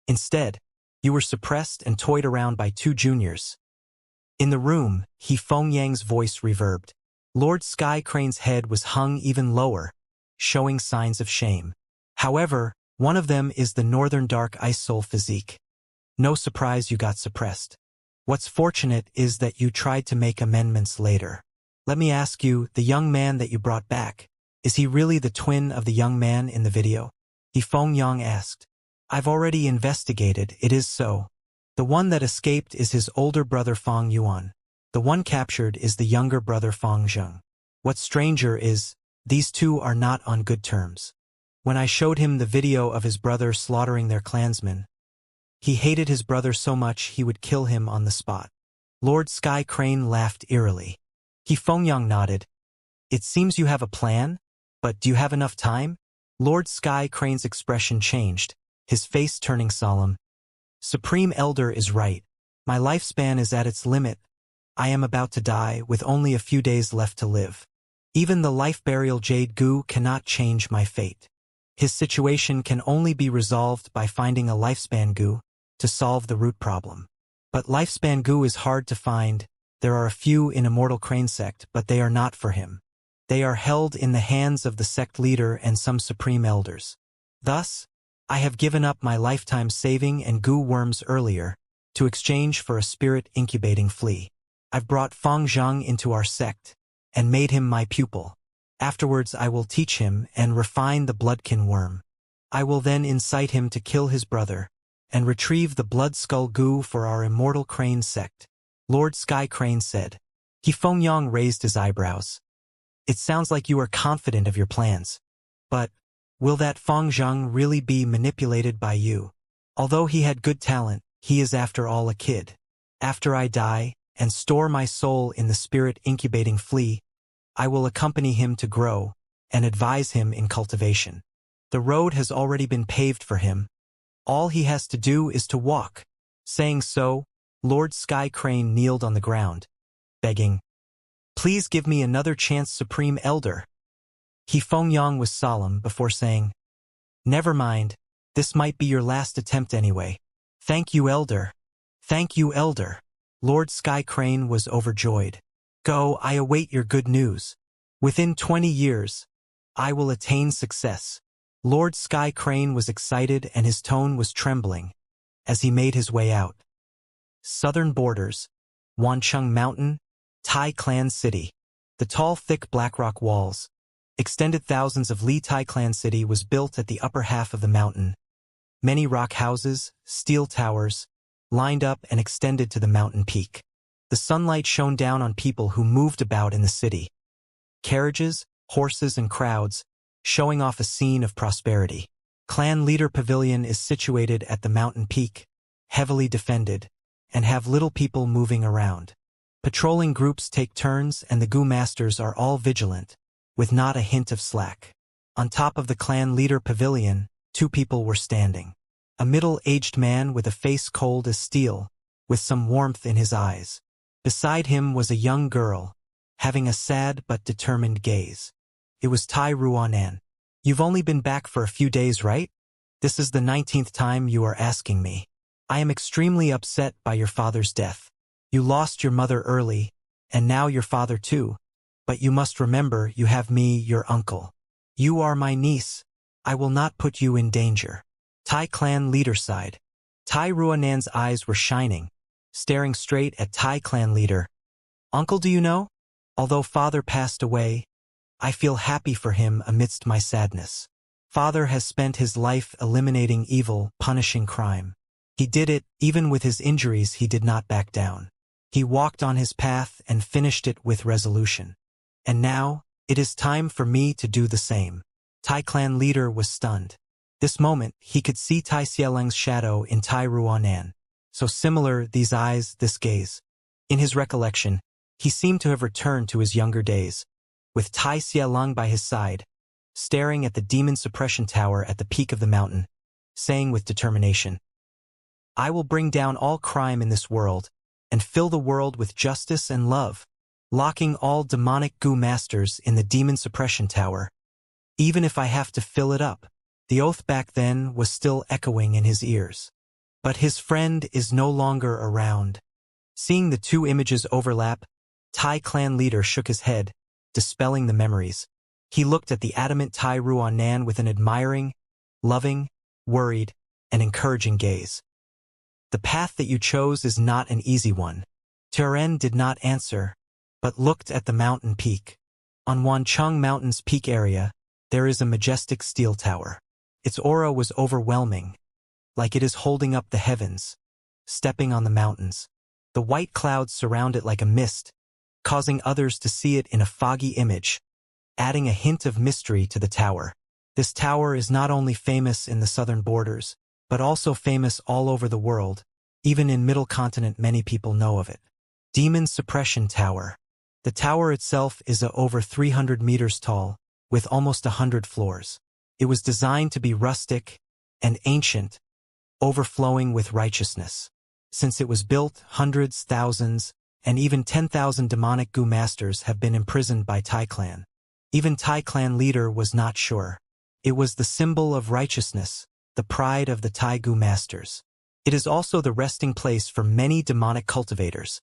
Instead, you were suppressed and toyed around by 2 juniors. In the room, He Fengyang's voice reverbed. Lord Sky Crane's head was hung even lower, showing signs of shame. However, one of them is the Northern Dark Ice Soul physique. No surprise you got suppressed. What's fortunate is that you tried to make amendments later. Let me ask you, the young man that you brought back, is he really the twin of the young man in the video? He Fengyang asked. I've already investigated, it is so. The one that escaped is his older brother Feng Yuan. The one captured is the younger brother Feng Zheng. What's stranger is, these two are not on good terms. When I showed him the video of his brother slaughtering their clansmen, he hated his brother so much he would kill him on the spot. Lord Sky Crane laughed eerily. He Fengyang nodded. It seems you have a plan, but do you have enough time? Lord Sky Crane's expression changed, his face turning solemn. Supreme Elder is right. My lifespan is at its limit. I am about to die with only a few days left to live. Even the life burial jade goo cannot change my fate. His situation can only be resolved by finding a lifespan goo to solve the root problem. But lifespan goo is hard to find. There are a few in Immortal Crane sect, but they are not for him. They are held in the hands of the sect leader and some supreme elders. Thus, I have given up my lifetime saving and goo worms earlier to exchange for a spirit incubating flea. I've brought Feng Zheng into our sect and made him my pupil. Afterwards I will teach him and refine the bloodkin worm. I will then incite him to kill his brother and retrieve the blood skull goo for our Immortal Crane sect. Lord Sky Crane said. He Fengyang raised his eyebrows. It sounds like you are confident of your plans. But, will that Feng Zheng really be manipulated by you? Although he had good talent, he is after all a kid. After I die, and store my soul in the spirit incubating flea, I will accompany him to grow, and advise him in cultivation. The road has already been paved for him. All he has to do is to walk. Saying so, Lord Sky Crane kneeled on the ground, begging, Please give me another chance, Supreme Elder. He Fengyang was solemn before saying, Never mind, this might be your last attempt anyway. Thank you, Elder. Thank you, Elder. Lord Sky Crane was overjoyed. Go, I await your good news. Within 20 years, I will attain success. Lord Sky Crane was excited and his tone was trembling as he made his way out. Southern borders, Wancheng Mountain, Tai Clan City. The tall, thick black rock walls, Extended thousands of Li Tai clan city was built at the upper half of the mountain. Many rock houses, steel towers, lined up and extended to the mountain peak. The sunlight shone down on people who moved about in the city. Carriages, horses and crowds, showing off a scene of prosperity. Clan Leader Pavilion is situated at the mountain peak, heavily defended, and have little people moving around. Patrolling groups take turns and the Gu Masters are all vigilant, with not a hint of slack. On top of the Clan Leader Pavilion, 2 people were standing. A middle-aged man with a face cold as steel, with some warmth in his eyes. Beside him was a young girl, having a sad but determined gaze. It was Tai Ruanan. You've only been back for a few days, right? This is the 19th time you are asking me. I am extremely upset by your father's death. You lost your mother early, and now your father too. But you must remember you have me, your uncle. You are my niece. I will not put you in danger. Tai clan leader sighed. Tai Ruanan's eyes were shining, staring straight at Tai clan leader. Uncle, do you know? Although father passed away, I feel happy for him amidst my sadness. Father has spent his life eliminating evil, punishing crime. He did it, even with his injuries he did not back down. He walked on his path and finished it with resolution. And now, it is time for me to do the same. Tai clan leader was stunned. This moment, he could see Tai Xieleng's shadow in Tai Ruanan. So similar, these eyes, this gaze. In his recollection, he seemed to have returned to his younger days, with Tai Xieleng by his side, staring at the demon suppression tower at the peak of the mountain, saying with determination, I will bring down all crime in this world, and fill the world with justice and love, locking all demonic Gu Masters in the demon suppression tower, even if I have to fill it up. The oath back then was still echoing in his ears. But his friend is no longer around. Seeing the 2 images overlap, Tai clan leader shook his head, dispelling the memories. He looked at the adamant Tai Ruanan with an admiring, loving, worried, and encouraging gaze. The path that you chose is not an easy one. Teren did not answer, but looked at the mountain peak. On Wancheng Mountain's peak area, there is a majestic steel tower. Its aura was overwhelming, like it is holding up the heavens, stepping on the mountains. The white clouds surround it like a mist, causing others to see it in a foggy image, adding a hint of mystery to the tower. This tower is not only famous in the southern borders, but also famous all over the world. Even in Middle Continent many people know of it. Demon Suppression Tower. The tower itself is over 300 meters tall, with almost 100 floors. It was designed to be rustic and ancient, overflowing with righteousness. Since it was built, hundreds, thousands, and even 10,000 demonic Gu Masters have been imprisoned by Tai clan. Even Tai clan leader was not sure. It was the symbol of righteousness, the pride of the Tai Gu Masters. It is also the resting place for many demonic cultivators,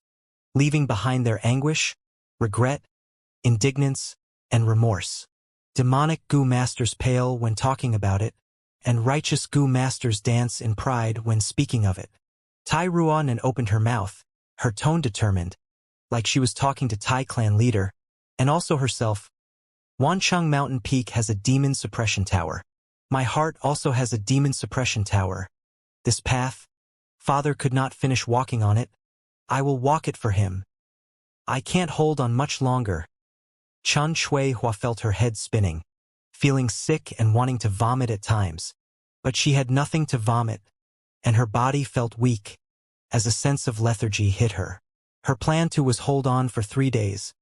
leaving behind their anguish, regret, indignance, and remorse. Demonic Gu Masters pale when talking about it, and righteous Gu Masters dance in pride when speaking of it. Tai Ruanan opened her mouth, her tone determined, like she was talking to Tai clan leader, and also herself. Wancheng Mountain Peak has a demon suppression tower. My heart also has a demon suppression tower. This path, father could not finish walking on it. I will walk it for him. I can't hold on much longer. Chun Shui Hua felt her head spinning, feeling sick and wanting to vomit at times. But she had nothing to vomit, and her body felt weak, as a sense of lethargy hit her. Her plan too was hold on for 3 days.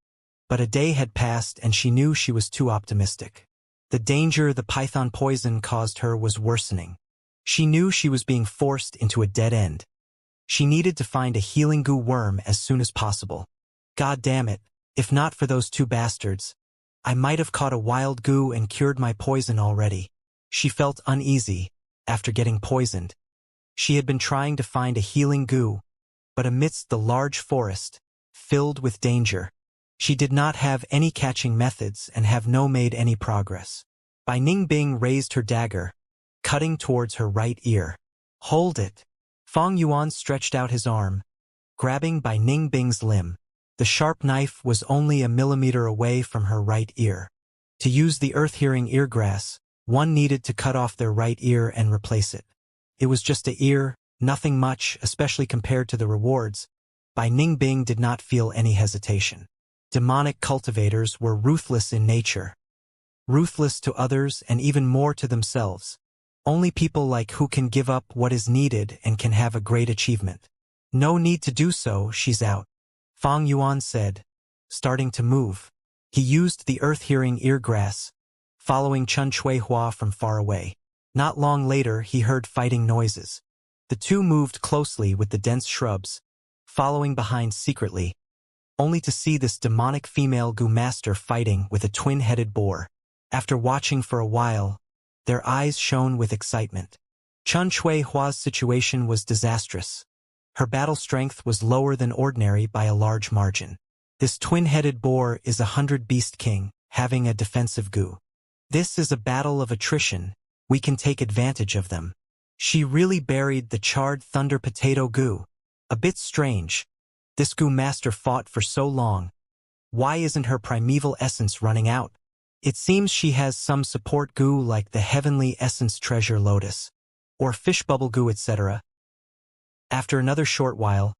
But a day had passed and she knew she was too optimistic. The danger the python poison caused her was worsening. She knew she was being forced into a dead end. She needed to find a healing Gu worm as soon as possible. God damn it, if not for those 2 bastards, I might have caught a wild Gu and cured my poison already. She felt uneasy after getting poisoned. She had been trying to find a healing Gu, but amidst the large forest, filled with danger, she did not have any catching methods and have no made any progress. Bai Ningbing raised her dagger, cutting towards her right ear. Hold it. Fong Yuan stretched out his arm, grabbing Bai Ningbing's limb. The sharp knife was only a millimeter away from her right ear. To use the earth-hearing eargrass, one needed to cut off their right ear and replace it. It was just a ear, nothing much, especially compared to the rewards. Bai Ningbing did not feel any hesitation. Demonic cultivators were ruthless in nature. Ruthless to others and even more to themselves. Only people like who can give up what is needed and can have a great achievement. No need to do so, she's out. Fang Yuan said, starting to move. He used the earth-hearing eargrass, following Chun Chui Hua from far away. Not long later, he heard fighting noises. The two moved closely with the dense shrubs, following behind secretly, only to see this demonic female Gu master fighting with a twin-headed boar. After watching for a while, their eyes shone with excitement. Chun Chui Hua's situation was disastrous. Her battle strength was lower than ordinary by a large margin. This twin-headed boar is 100 Beast King, having a defensive Gu. This is a battle of attrition. We can take advantage of them. She really buried the charred Thunder Potato Gu. A bit strange. This Gu master fought for so long. Why isn't her primeval essence running out? It seems she has some support Gu like the Heavenly Essence Treasure Lotus, or Fishbubble Gu, etc. After another short while,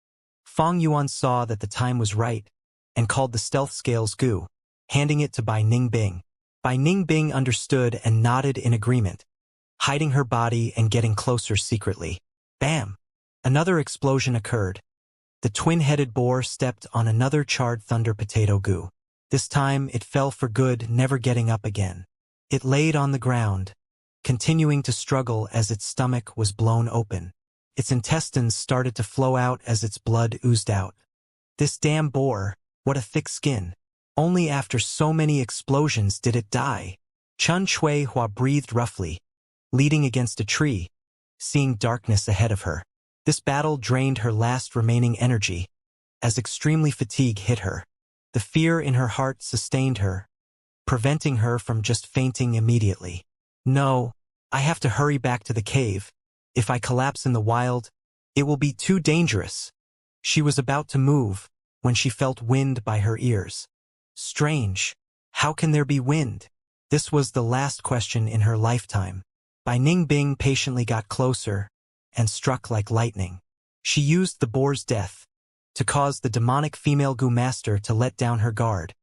Fang Yuan saw that the time was right, and called the Stealth Scales Gu, handing it to Bai Ningbing. Bai Ningbing understood and nodded in agreement, hiding her body and getting closer secretly. Bam! Another explosion occurred. The twin-headed boar stepped on another charred Thunder Potato Gu. This time it fell for good, never getting up again. It laid on the ground, continuing to struggle as its stomach was blown open. Its intestines started to flow out as its blood oozed out. This damn boar, what a thick skin. Only after so many explosions did it die. Chun Chui Hua breathed roughly, leaning against a tree, seeing darkness ahead of her. This battle drained her last remaining energy, as extremely fatigue hit her. The fear in her heart sustained her, preventing her from just fainting immediately. No, I have to hurry back to the cave. If I collapse in the wild, it will be too dangerous. She was about to move, when she felt wind by her ears. Strange. How can there be wind? This was the last question in her lifetime. Bai Ningbing patiently got closer, and struck like lightning. She used the boar's death to cause the demonic female Gu master to let down her guard,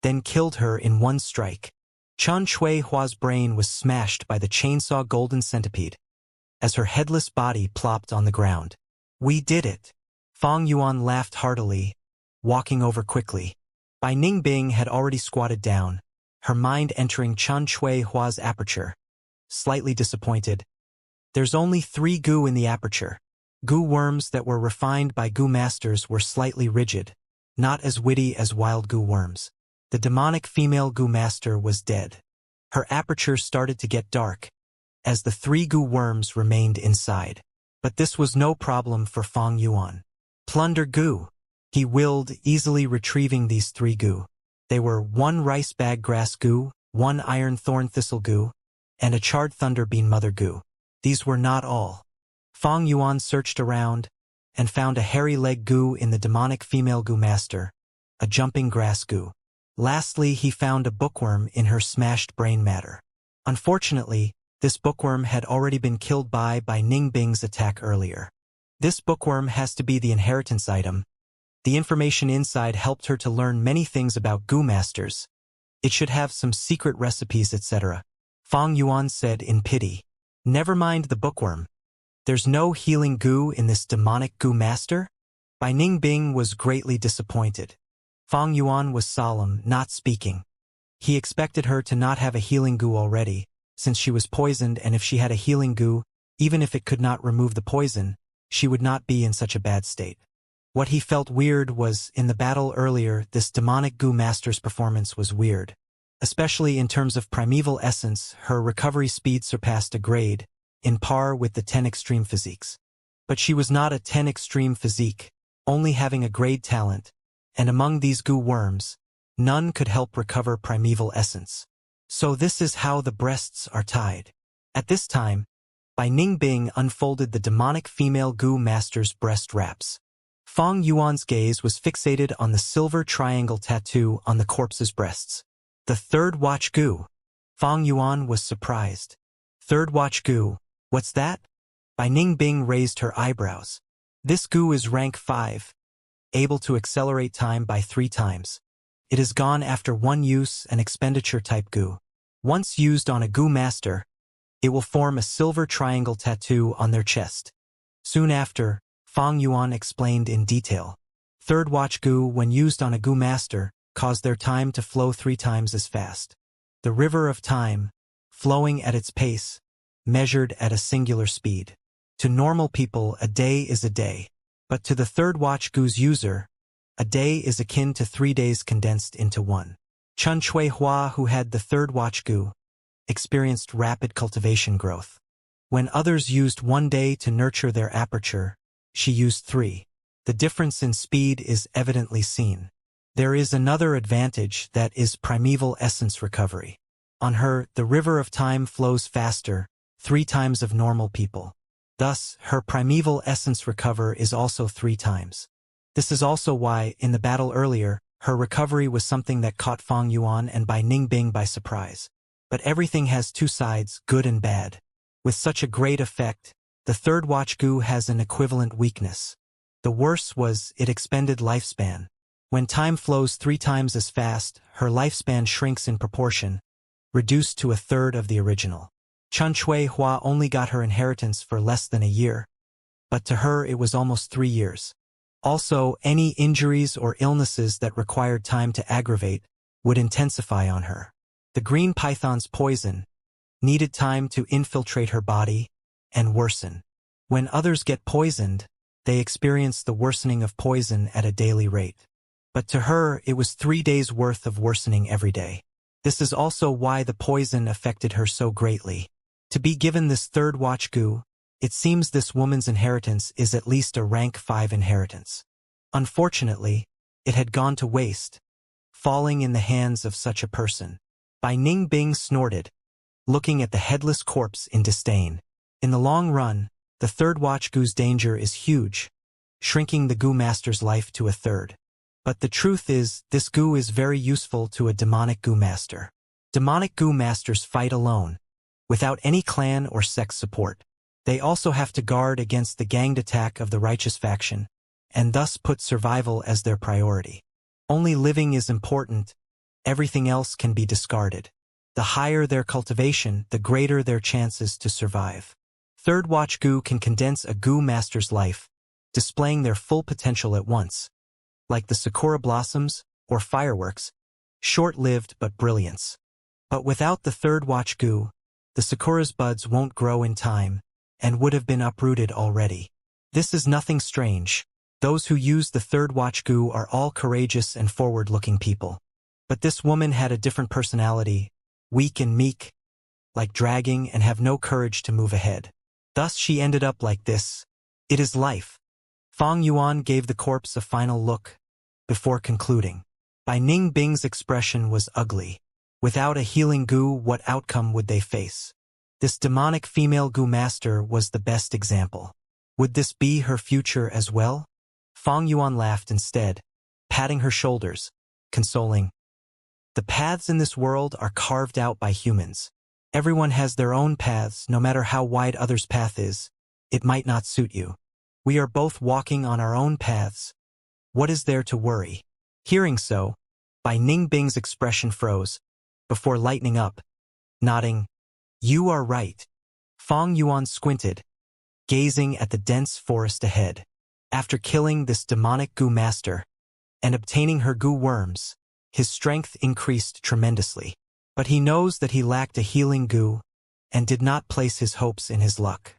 then killed her in one strike. Chun Chui Hua's brain was smashed by the chainsaw golden centipede, as her headless body plopped on the ground. We did it. Fang Yuan laughed heartily, walking over quickly. Bai Ningbing had already squatted down, her mind entering Chun Chui Hua's aperture. Slightly disappointed. There's only 3 Gu in the aperture. Gu worms that were refined by Gu masters were slightly rigid, not as witty as wild Gu worms. The demonic female Gu master was dead. Her aperture started to get dark, as the 3 Gu worms remained inside. But this was no problem for Fang Yuan. Plunder Gu. He willed, easily retrieving these 3 Gu. They were 1 rice bag grass Gu, 1 iron thorn thistle Gu, and a charred thunder bean mother Gu. These were not all. Fang Yuan searched around, and found a hairy leg Gu in the demonic female Gu master, a jumping grass Gu. Lastly, he found a bookworm in her smashed brain matter. Unfortunately, this bookworm had already been killed by Ningbing's attack earlier. This bookworm has to be the inheritance item. The information inside helped her to learn many things about Gu masters. It should have some secret recipes, etc. Fang Yuan said in pity. Never mind the bookworm. There's no healing Gu in this demonic Gu master? Bai Ningbing was greatly disappointed. Fang Yuan was solemn, not speaking. He expected her to not have a healing Gu already, since she was poisoned, and if she had a healing Gu, even if it could not remove the poison, she would not be in such a bad state. What he felt weird was, in the battle earlier, this demonic Gu master's performance was weird. Especially in terms of primeval essence, her recovery speed surpassed a grade, in par with the 10 extreme physiques. But she was not a 10 extreme physique, only having a grade talent, and among these Gu worms, none could help recover primeval essence. So this is how the breasts are tied. At this time, Bai Ningbing unfolded the demonic female Gu master's breast wraps. Fang Yuan's gaze was fixated on the silver triangle tattoo on the corpse's breasts. The third watch goo. Fang Yuan was surprised. Third watch goo, what's that? Bai Ningbing raised her eyebrows. This goo is rank 5, able to accelerate time by 3 times. It is gone after one use and expenditure type goo. Once used on a goo master, it will form a silver triangle tattoo on their chest. Soon after, Fang Yuan explained in detail. Third watch goo, when used on a goo master, cause their time to flow 3 times as fast. The river of time, flowing at its pace, measured at a singular speed. To normal people, a day is a day. But to the third watch goo's user, a day is akin to 3 days condensed into one. Chun Chui Hua, who had the third watch goo, experienced rapid cultivation growth. When others used 1 day to nurture their aperture, she used 3. The difference in speed is evidently seen. There is another advantage, that is primeval essence recovery. On her, the river of time flows faster, 3 times of normal people. Thus, her primeval essence recover is also 3 times. This is also why, in the battle earlier, her recovery was something that caught Fang Yuan and Bai Ningbing by surprise. But everything has 2 sides, good and bad. With such a great effect, the third watch goo has an equivalent weakness. The worst was, it expended lifespan. When time flows 3 times as fast, her lifespan shrinks in proportion, reduced to 1/3 of the original. Chun Chui Hua only got her inheritance for less than a year, but to her it was almost 3 years. Also, any injuries or illnesses that required time to aggravate would intensify on her. The green python's poison needed time to infiltrate her body and worsen. When others get poisoned, they experience the worsening of poison at a daily rate. But to her, it was 3 days' worth of worsening every day. This is also why the poison affected her so greatly. To be given this third watch goo, it seems this woman's inheritance is at least a rank 5 inheritance. Unfortunately, it had gone to waste, falling in the hands of such a person. Bai Ningbing snorted, looking at the headless corpse in disdain. In the long run, the third watch goo's danger is huge, shrinking the goo master's life to 1/3. But the truth is, this goo is very useful to a demonic goo master. Demonic goo masters fight alone, without any clan or sect support. They also have to guard against the ganged attack of the righteous faction, and thus put survival as their priority. Only living is important, everything else can be discarded. The higher their cultivation, the greater their chances to survive. Third watch goo can condense a goo master's life, displaying their full potential at once. Like the sakura blossoms, or fireworks, short-lived but brilliance. But without the third watch goo, the sakura's buds won't grow in time, and would have been uprooted already. This is nothing strange. Those who use the third watch goo are all courageous and forward-looking people. But this woman had a different personality, weak and meek, like dragging and have no courage to move ahead. Thus she ended up like this. It is life. Fang Yuan gave the corpse a final look, before concluding. Bai Ningbing's expression was ugly. Without a healing goo, what outcome would they face? This demonic female goo master was the best example. Would this be her future as well? Fang Yuan laughed instead, patting her shoulders, consoling. The paths in this world are carved out by humans. Everyone has their own paths, no matter how wide others' path is. It might not suit you. We are both walking on our own paths. What is there to worry? Hearing so, Bai Ningbing's expression froze, before lightening up, nodding. You are right. Fang Yuan squinted, gazing at the dense forest ahead. After killing this demonic goo master, and obtaining her goo worms, his strength increased tremendously. But he knows that he lacked a healing goo, and did not place his hopes in his luck.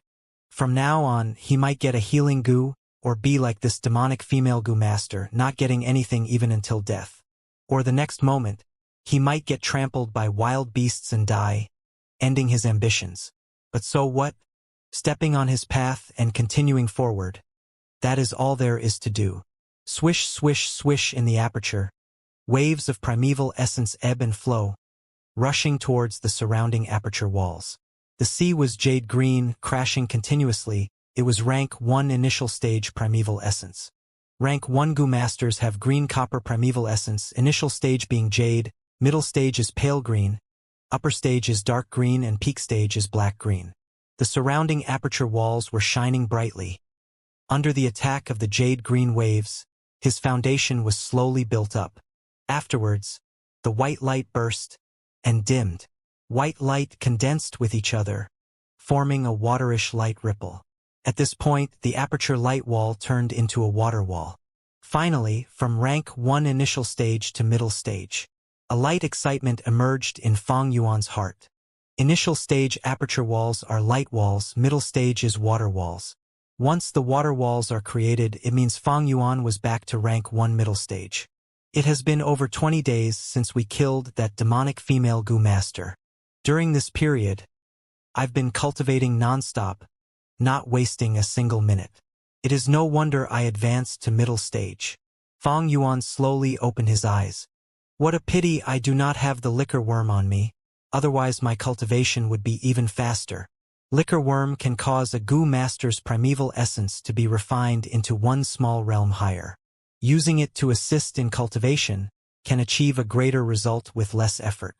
From now on, he might get a healing goo, or be like this demonic female goo master, not getting anything even until death. Or the next moment, he might get trampled by wild beasts and die, ending his ambitions. But so what? Stepping on his path and continuing forward. That is all there is to do. Swish, swish, swish in the aperture. Waves of primeval essence ebb and flow, rushing towards the surrounding aperture walls. The sea was jade green, crashing continuously. It was rank 1 initial stage primeval essence. Rank 1 goo masters have green copper primeval essence, initial stage being jade, Middle stage is pale green, upper stage is dark green, and peak stage is black green. The surrounding aperture walls were shining brightly. Under the attack of the jade green waves, his foundation was slowly built up. Afterwards, the white light burst and dimmed. White light condensed with each other, forming a waterish light ripple. At this point, the aperture light wall turned into a water wall. Finally, from rank 1 initial stage to middle stage, a light excitement emerged in Fang Yuan's heart. Initial stage aperture walls are light walls, middle stage is water walls. Once the water walls are created, it means Fang Yuan was back to rank 1 middle stage. It has been over 20 days since we killed that demonic female Gu master. During this period, I've been cultivating non-stop, not wasting a single minute. It is no wonder I advanced to middle stage. Fang Yuan slowly opened his eyes. What a pity I do not have the liquor worm on me, otherwise my cultivation would be even faster. Liquor worm can cause a Gu master's primeval essence to be refined into one small realm higher. Using it to assist in cultivation can achieve a greater result with less effort.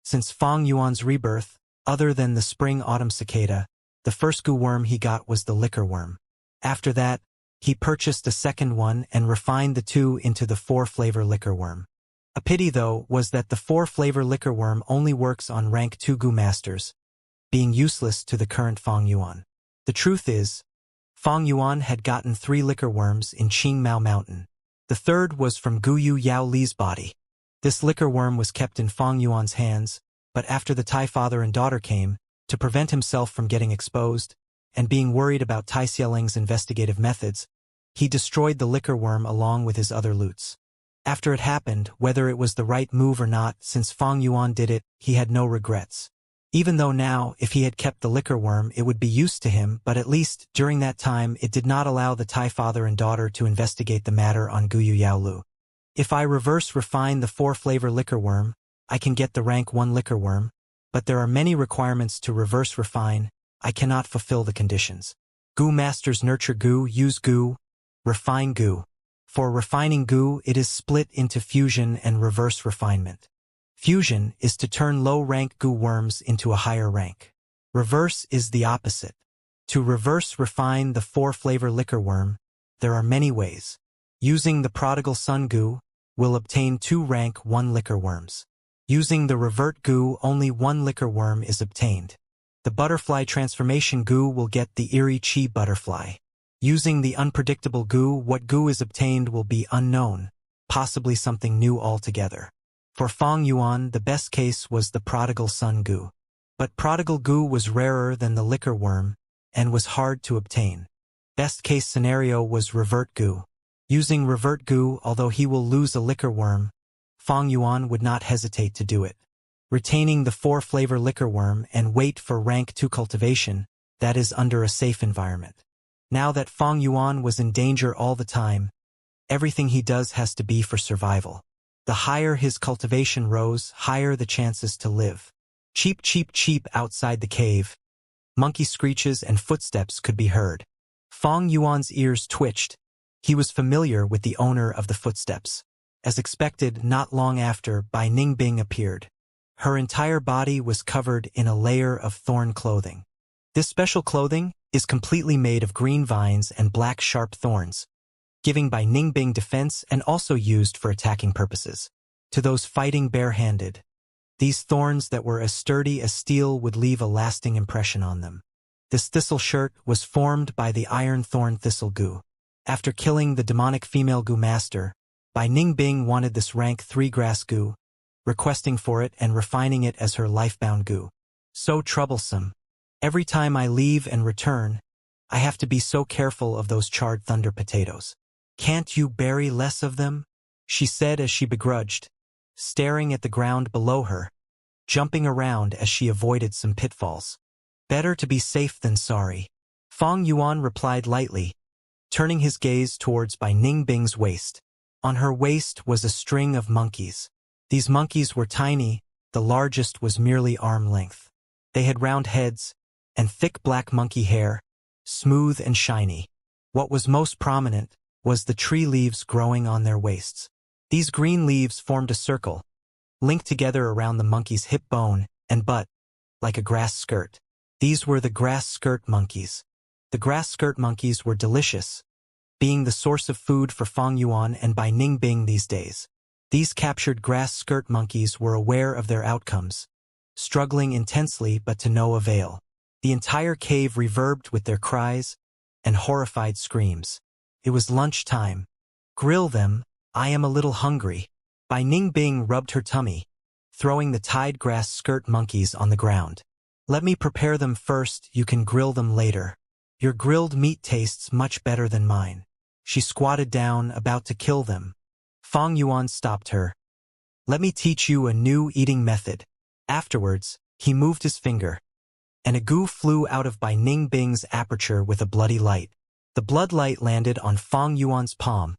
Since Fang Yuan's rebirth, other than the spring-autumn cicada, the first Gu worm he got was the liquor worm. After that, he purchased a second one and refined the two into the 4-flavor liquor worm. A pity, though, was that the 4-flavor liquor worm only works on rank 2 Gu masters, being useless to the current Fang Yuan. The truth is, Fang Yuan had gotten 3 liquor worms in Qingmao Mountain. The third was from Guyu Yao Li's body. This liquor worm was kept in Fang Yuan's hands, but after the Tai father and daughter came, to prevent himself from getting exposed, and being worried about Tai Xieling's investigative methods, he destroyed the liquor worm along with his other loots. After it happened, whether it was the right move or not, since Fang Yuan did it, he had no regrets. Even though now, if he had kept the liquor worm, it would be used to him, but at least, during that time, it did not allow the Tai father and daughter to investigate the matter on Guyu Yaolu. If I reverse refine the 4-flavor liquor worm, I can get the rank 1 liquor worm, but there are many requirements to reverse refine. I cannot fulfill the conditions. Gu masters nurture Gu, use Gu, refine Gu. For refining Gu, it is split into fusion and reverse refinement. Fusion is to turn low-rank Gu worms into a higher rank. Reverse is the opposite. To reverse refine the 4-flavor liquor worm, there are many ways. Using the prodigal son Gu, will obtain 2 rank 1 liquor worms. Using the revert Gu, only 1 liquor worm is obtained. The butterfly transformation Gu will get the eerie Qi butterfly. Using the unpredictable Gu, what Gu is obtained will be unknown, possibly something new altogether. For Fang Yuan, the best case was the prodigal son Gu. But prodigal Gu was rarer than the liquor worm, and was hard to obtain. Best case scenario was revert Gu. Using revert Gu, although he will lose a liquor worm, Fang Yuan would not hesitate to do it. Retaining the 4-flavor liquor worm and wait for rank 2 cultivation, that is under a safe environment. Now that Fang Yuan was in danger all the time, everything he does has to be for survival. The higher his cultivation rose, higher the chances to live. Cheep cheep cheep outside the cave. Monkey screeches and footsteps could be heard. Fang Yuan's ears twitched. He was familiar with the owner of the footsteps. As expected, not long after, Bai Ningbing appeared. Her entire body was covered in a layer of thorn clothing. This special clothing is completely made of green vines and black sharp thorns, giving Bai Ningbing defense and also used for attacking purposes. To those fighting barehanded, these thorns that were as sturdy as steel would leave a lasting impression on them. This thistle shirt was formed by the iron thorn thistle Gu. After killing the demonic female Gu master, Bai Ningbing wanted this rank 3 grass Gu, requesting for it and refining it as her lifebound Gu. So troublesome. Every time I leave and return, I have to be so careful of those charred thunder potatoes. Can't you bury less of them? She said as she begrudged, staring at the ground below her, jumping around as she avoided some pitfalls. Better to be safe than sorry. Fang Yuan replied lightly, turning his gaze towards Bai Ningbing's waist. On her waist was a string of monkeys. These monkeys were tiny, the largest was merely arm length. They had round heads and thick black monkey hair, smooth and shiny. What was most prominent was the tree leaves growing on their waists. These green leaves formed a circle, linked together around the monkey's hip bone and butt, like a grass skirt. These were the grass skirt monkeys. The grass skirt monkeys were delicious, being the source of food for Fang Yuan and Bai Ningbing these days. These captured grass skirt monkeys were aware of their outcomes, struggling intensely but to no avail. The entire cave reverbed with their cries and horrified screams. It was lunchtime. Grill them, I am a little hungry. Bai Ningbing rubbed her tummy, throwing the tied grass skirt monkeys on the ground. Let me prepare them first, you can grill them later. Your grilled meat tastes much better than mine. She squatted down, about to kill them. Fang Yuan stopped her. Let me teach you a new eating method. Afterwards, he moved his finger, and a goo flew out of Bai Ningbing's aperture with a bloody light. The blood light landed on Fang Yuan's palm,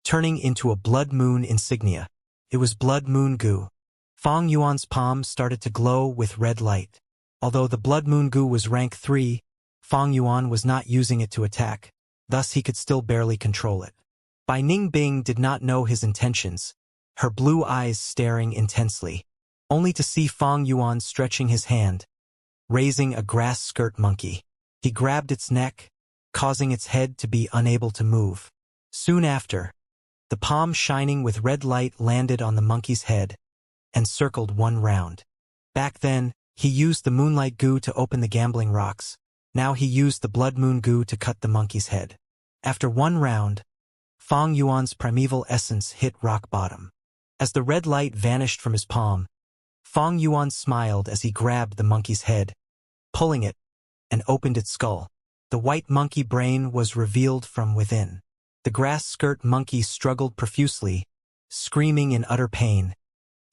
turning into a blood moon insignia. It was blood moon goo. Fang Yuan's palm started to glow with red light. Although the blood moon goo was rank 3, Fang Yuan was not using it to attack, thus he could still barely control it. Bai Ningbing did not know his intentions, her blue eyes staring intensely, only to see Fang Yuan stretching his hand, raising a grass skirt monkey. He grabbed its neck, causing its head to be unable to move. Soon after, the palm shining with red light landed on the monkey's head and circled one round. Back then, he used the moonlight goo to open the gambling rocks. Now he used the blood moon goo to cut the monkey's head. After one round, Fang Yuan's primeval essence hit rock bottom. As the red light vanished from his palm, Fang Yuan smiled as he grabbed the monkey's head, pulling it, and opened its skull. The white monkey brain was revealed from within. The grass skirt monkey struggled profusely, screaming in utter pain.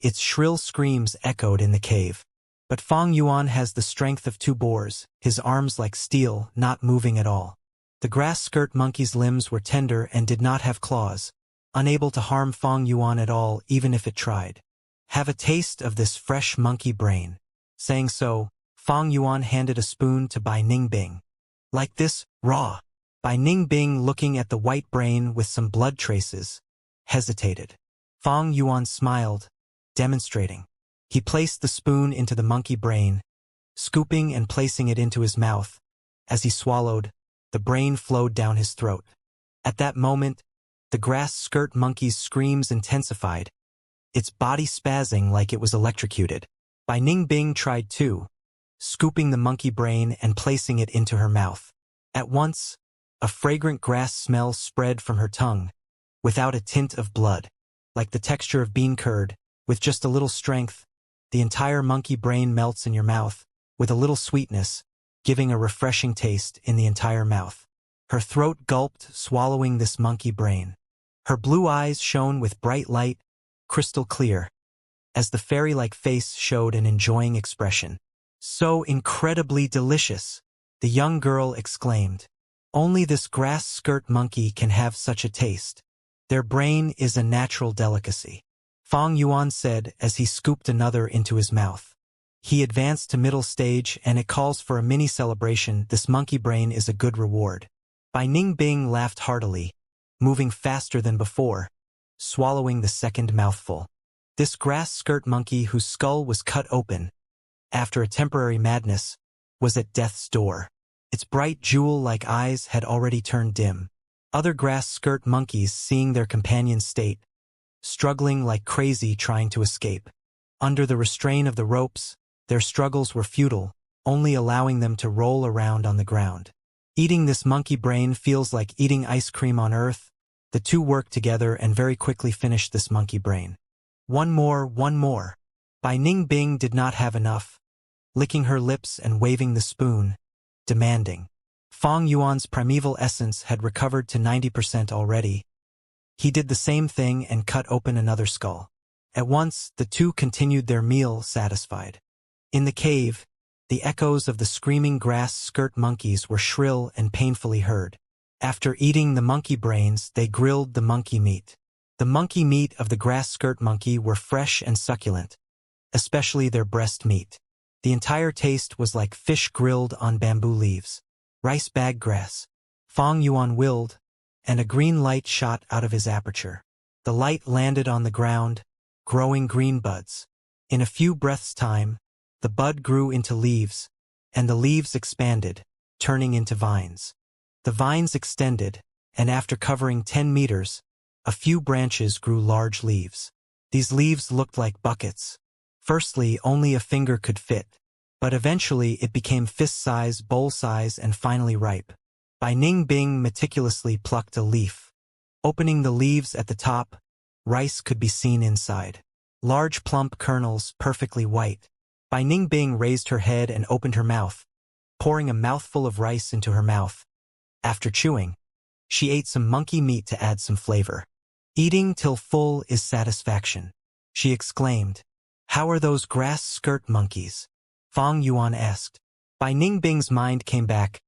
Its shrill screams echoed in the cave. But Fang Yuan has the strength of 2 boars, his arms like steel, not moving at all. The grass skirt monkey's limbs were tender and did not have claws, unable to harm Fang Yuan at all even if it tried. Have a taste of this fresh monkey brain. Saying so, Fang Yuan handed a spoon to Bai Ningbing. Like this, raw. Bai Ningbing, looking at the white brain with some blood traces, hesitated. Fang Yuan smiled, demonstrating. He placed the spoon into the monkey brain, scooping and placing it into his mouth. As he swallowed, the brain flowed down his throat. At that moment, the grass skirt monkey's screams intensified, its body spazzing like it was electrocuted. Bai Ningbing tried too, scooping the monkey brain and placing it into her mouth. At once, a fragrant grass smell spread from her tongue, without a tint of blood. Like the texture of bean curd, with just a little strength, the entire monkey brain melts in your mouth, with a little sweetness, giving a refreshing taste in the entire mouth. Her throat gulped, swallowing this monkey brain. Her blue eyes shone with bright light, crystal clear, as the fairy-like face showed an enjoying expression. So incredibly delicious, the young girl exclaimed. Only this grass skirt monkey can have such a taste. Their brain is a natural delicacy. Fang Yuan said as he scooped another into his mouth. He advanced to middle stage and it calls for a mini celebration. This monkey brain is a good reward. Bai Ningbing laughed heartily, moving faster than before, swallowing the second mouthful. This grass skirt monkey whose skull was cut open, after a temporary madness, was at death's door. Its bright jewel-like eyes had already turned dim. Other grass skirt monkeys, seeing their companion's state, struggling like crazy trying to escape. Under the restraint of the ropes, their struggles were futile, only allowing them to roll around on the ground. Eating this monkey brain feels like eating ice cream on Earth. The two worked together and very quickly finished this monkey brain. One more, one more. Bai Ningbing did not have enough, licking her lips and waving the spoon, demanding. Fang Yuan's primeval essence had recovered to 90% already. He did the same thing and cut open another skull. At once, the two continued their meal satisfied. In the cave, the echoes of the screaming grass skirt monkeys were shrill and painfully heard. After eating the monkey brains, they grilled the monkey meat. The monkey meat of the grass skirt monkey were fresh and succulent, especially their breast meat. The entire taste was like fish grilled on bamboo leaves. Rice bag grass. Fang Yuan willed, and a green light shot out of his aperture. The light landed on the ground, growing green buds. In a few breaths' time, the bud grew into leaves, and the leaves expanded, turning into vines. The vines extended, and after covering 10 meters, a few branches grew large leaves. These leaves looked like buckets. Firstly, only a finger could fit, but eventually it became fist size, bowl size, and finally ripe. Bai Ning Bing meticulously plucked a leaf. Opening the leaves at the top, rice could be seen inside. Large plump kernels, perfectly white. Bai Ning Bing raised her head and opened her mouth, pouring a mouthful of rice into her mouth. After chewing, she ate some monkey meat to add some flavor. Eating till full is satisfaction, she exclaimed. How are those grass skirt monkeys? Fang Yuan asked. Bai Ning Bing's mind came back.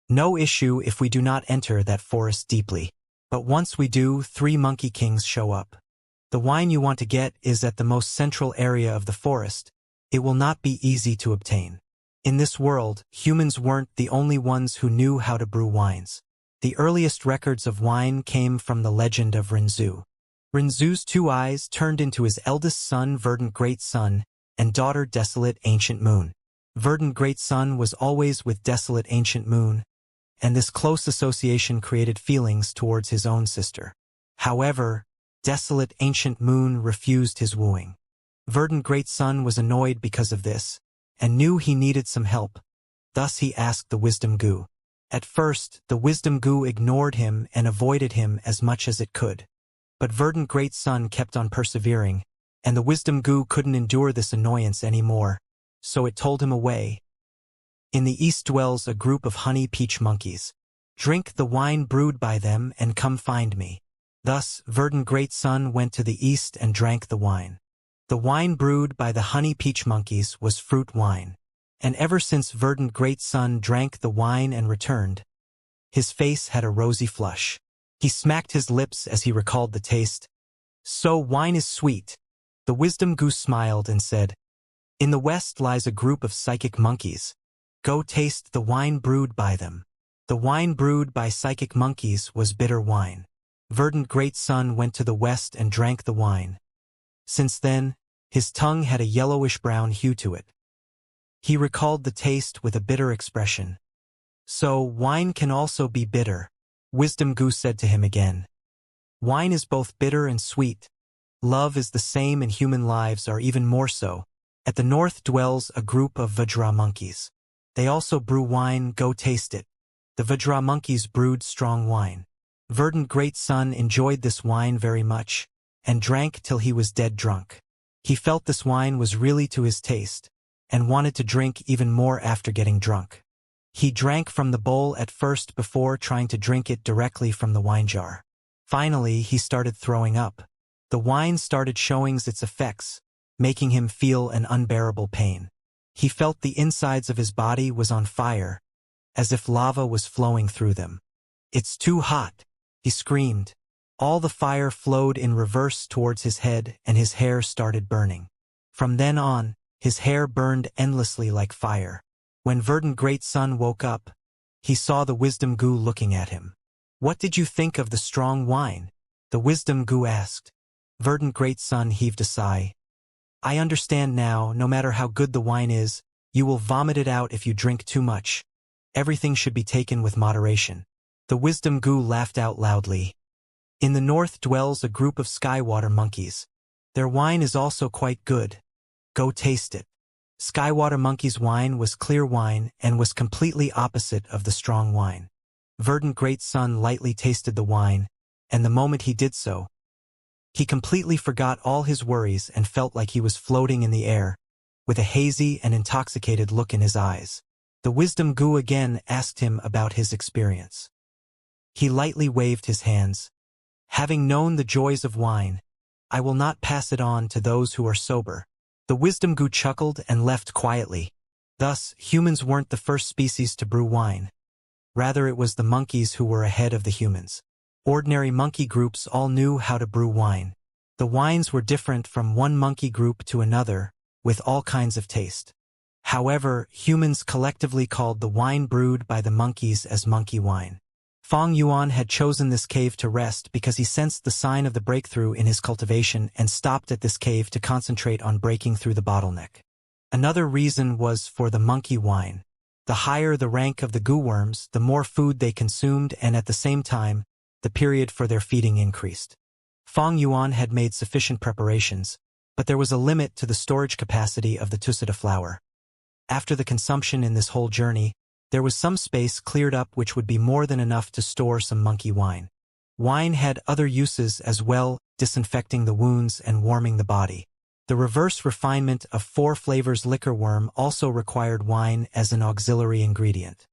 No issue if we do not enter that forest deeply. But once we do, 3 monkey kings show up. The wine you want to get is at the most central area of the forest. It will not be easy to obtain. In this world, humans weren't the only ones who knew how to brew wines. The earliest records of wine came from the legend of Rinzhu. Rinzhu's 2 eyes turned into his eldest son, Verdant Great Sun, and daughter, Desolate Ancient Moon. Verdant Great Sun was always with Desolate Ancient Moon, and this close association created feelings towards his own sister. However, Desolate Ancient Moon refused his wooing. Verdant Great Sun was annoyed because of this, and knew he needed some help. Thus he asked the Wisdom Goo. At first, the Wisdom Goo ignored him and avoided him as much as it could. But Verdant Great Sun kept on persevering, and the Wisdom Goo couldn't endure this annoyance anymore, so it told him a way. In the east dwells a group of honey peach monkeys. Drink the wine brewed by them and come find me. Thus, Verdant Great Sun went to the east and drank the wine. The wine brewed by the honey peach monkeys was fruit wine. And ever since Verdant Great Sun drank the wine and returned, his face had a rosy flush. He smacked his lips as he recalled the taste. So wine is sweet. The Wisdom Goose smiled and said, In the west lies a group of psychic monkeys. Go taste the wine brewed by them. The wine brewed by psychic monkeys was bitter wine. Verdant Great Sun went to the west and drank the wine. Since then, his tongue had a yellowish-brown hue to it. He recalled the taste with a bitter expression. So, wine can also be bitter, Wisdom Goose said to him again. Wine is both bitter and sweet. Love is the same and human lives are even more so. At the north dwells a group of Vajra monkeys. They also brew wine, go taste it. The Vajra monkeys brewed strong wine. Verdant Great Sun enjoyed this wine very much, and drank till he was dead drunk. He felt this wine was really to his taste, and wanted to drink even more after getting drunk. He drank from the bowl at first before trying to drink it directly from the wine jar. Finally, he started throwing up. The wine started showing its effects, making him feel an unbearable pain. He felt the insides of his body was on fire, as if lava was flowing through them. It's too hot, he screamed. All the fire flowed in reverse towards his head and his hair started burning. From then on, his hair burned endlessly like fire. When Verdant Great Sun woke up, he saw the Wisdom Goo looking at him. What did you think of the strong wine? The Wisdom Goo asked. Verdant Great Sun heaved a sigh. I understand now, no matter how good the wine is, you will vomit it out if you drink too much. Everything should be taken with moderation. The Wisdom Goo laughed out loudly. In the north dwells a group of skywater monkeys. Their wine is also quite good. Go taste it. Skywater monkey's wine was clear wine and was completely opposite of the strong wine. Verdant Great Sun lightly tasted the wine, and the moment he did so, he completely forgot all his worries and felt like he was floating in the air, with a hazy and intoxicated look in his eyes. The Wisdom Goo again asked him about his experience. He lightly waved his hands. Having known the joys of wine, I will not pass it on to those who are sober. The Wisdom Goo chuckled and left quietly. Thus, humans weren't the first species to brew wine. Rather, it was the monkeys who were ahead of the humans. Ordinary monkey groups all knew how to brew wine. The wines were different from one monkey group to another, with all kinds of taste. However, humans collectively called the wine brewed by the monkeys as monkey wine. Fang Yuan had chosen this cave to rest because he sensed the sign of the breakthrough in his cultivation and stopped at this cave to concentrate on breaking through the bottleneck. Another reason was for the monkey wine. The higher the rank of the goo worms, the more food they consumed, and at the same time, the period for their feeding increased. Fang Yuan had made sufficient preparations, but there was a limit to the storage capacity of the Tusita flower. After the consumption in this whole journey, there was some space cleared up which would be more than enough to store some monkey wine. Wine had other uses as well, disinfecting the wounds and warming the body. The reverse refinement of 4 flavors liquor worm also required wine as an auxiliary ingredient.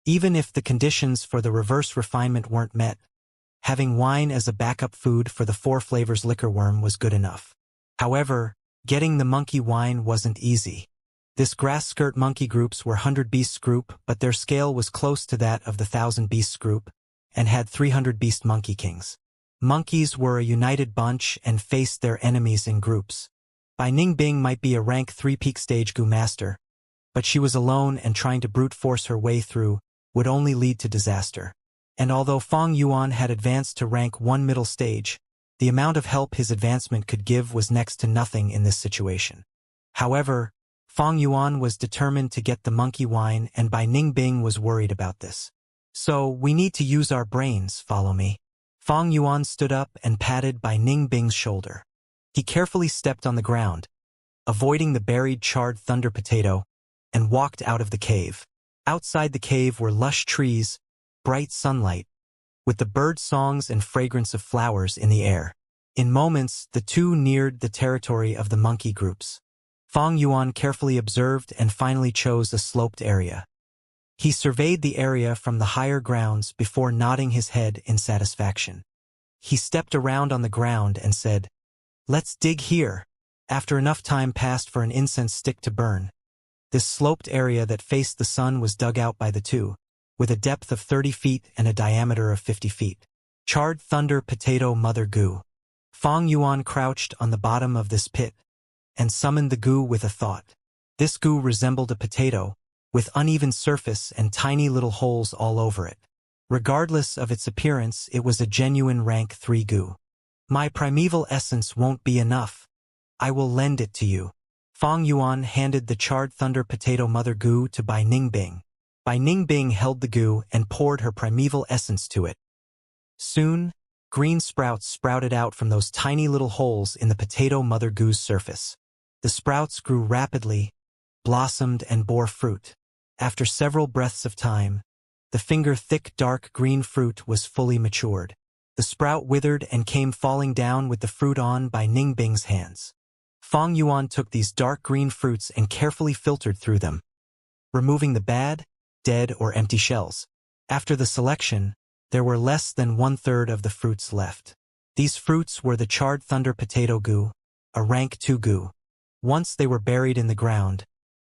Even if the conditions for the reverse refinement weren't met, having wine as a backup food for the 4 flavors liquor worm was good enough. However, getting the monkey wine wasn't easy. This grass skirt monkey groups were 100 beasts group, but their scale was close to that of the 1,000 beasts group, and had 300 beast monkey kings. Monkeys were a united bunch and faced their enemies in groups. Bai Ningbing might be a rank 3 peak stage goo master, but she was alone and trying to brute force her way through would only lead to disaster. And although Fang Yuan had advanced to rank 1 middle stage, the amount of help his advancement could give was next to nothing in this situation. However, Fang Yuan was determined to get the monkey wine, and Bai Ningbing was worried about this. So, we need to use our brains, follow me. Fang Yuan stood up and patted Bai Ningbing's shoulder. He carefully stepped on the ground, avoiding the buried charred thunder potato, and walked out of the cave. Outside the cave were lush trees, bright sunlight, with the bird songs and fragrance of flowers in the air. In moments, the two neared the territory of the monkey groups. Fang Yuan carefully observed and finally chose a sloped area. He surveyed the area from the higher grounds before nodding his head in satisfaction. He stepped around on the ground and said, "Let's dig here." After enough time passed for an incense stick to burn, this sloped area that faced the sun was dug out by the two, with a depth of 30 feet and a diameter of 50 feet. Charred thunder potato mother goo. Fang Yuan crouched on the bottom of this pit and summoned the goo with a thought. This goo resembled a potato, with uneven surface and tiny little holes all over it. Regardless of its appearance, it was a genuine rank 3 goo. "My primeval essence won't be enough. I will lend it to you." Fang Yuan handed the charred thunder potato mother goo to Bai Ningbing. Bai Ningbing held the goo and poured her primeval essence to it. Soon, green sprouts sprouted out from those tiny little holes in the potato mother goo's surface. The sprouts grew rapidly, blossomed, and bore fruit. After several breaths of time, the finger-thick dark green fruit was fully matured. The sprout withered and came falling down with the fruit on Bai Ningbing's hands. Fang Yuan took these dark green fruits and carefully filtered through them, removing the bad, dead, or empty shells. After the selection, there were less than 1/3 of the fruits left. These fruits were the charred thunder potato goo, a rank 2 goo. Once they were buried in the ground,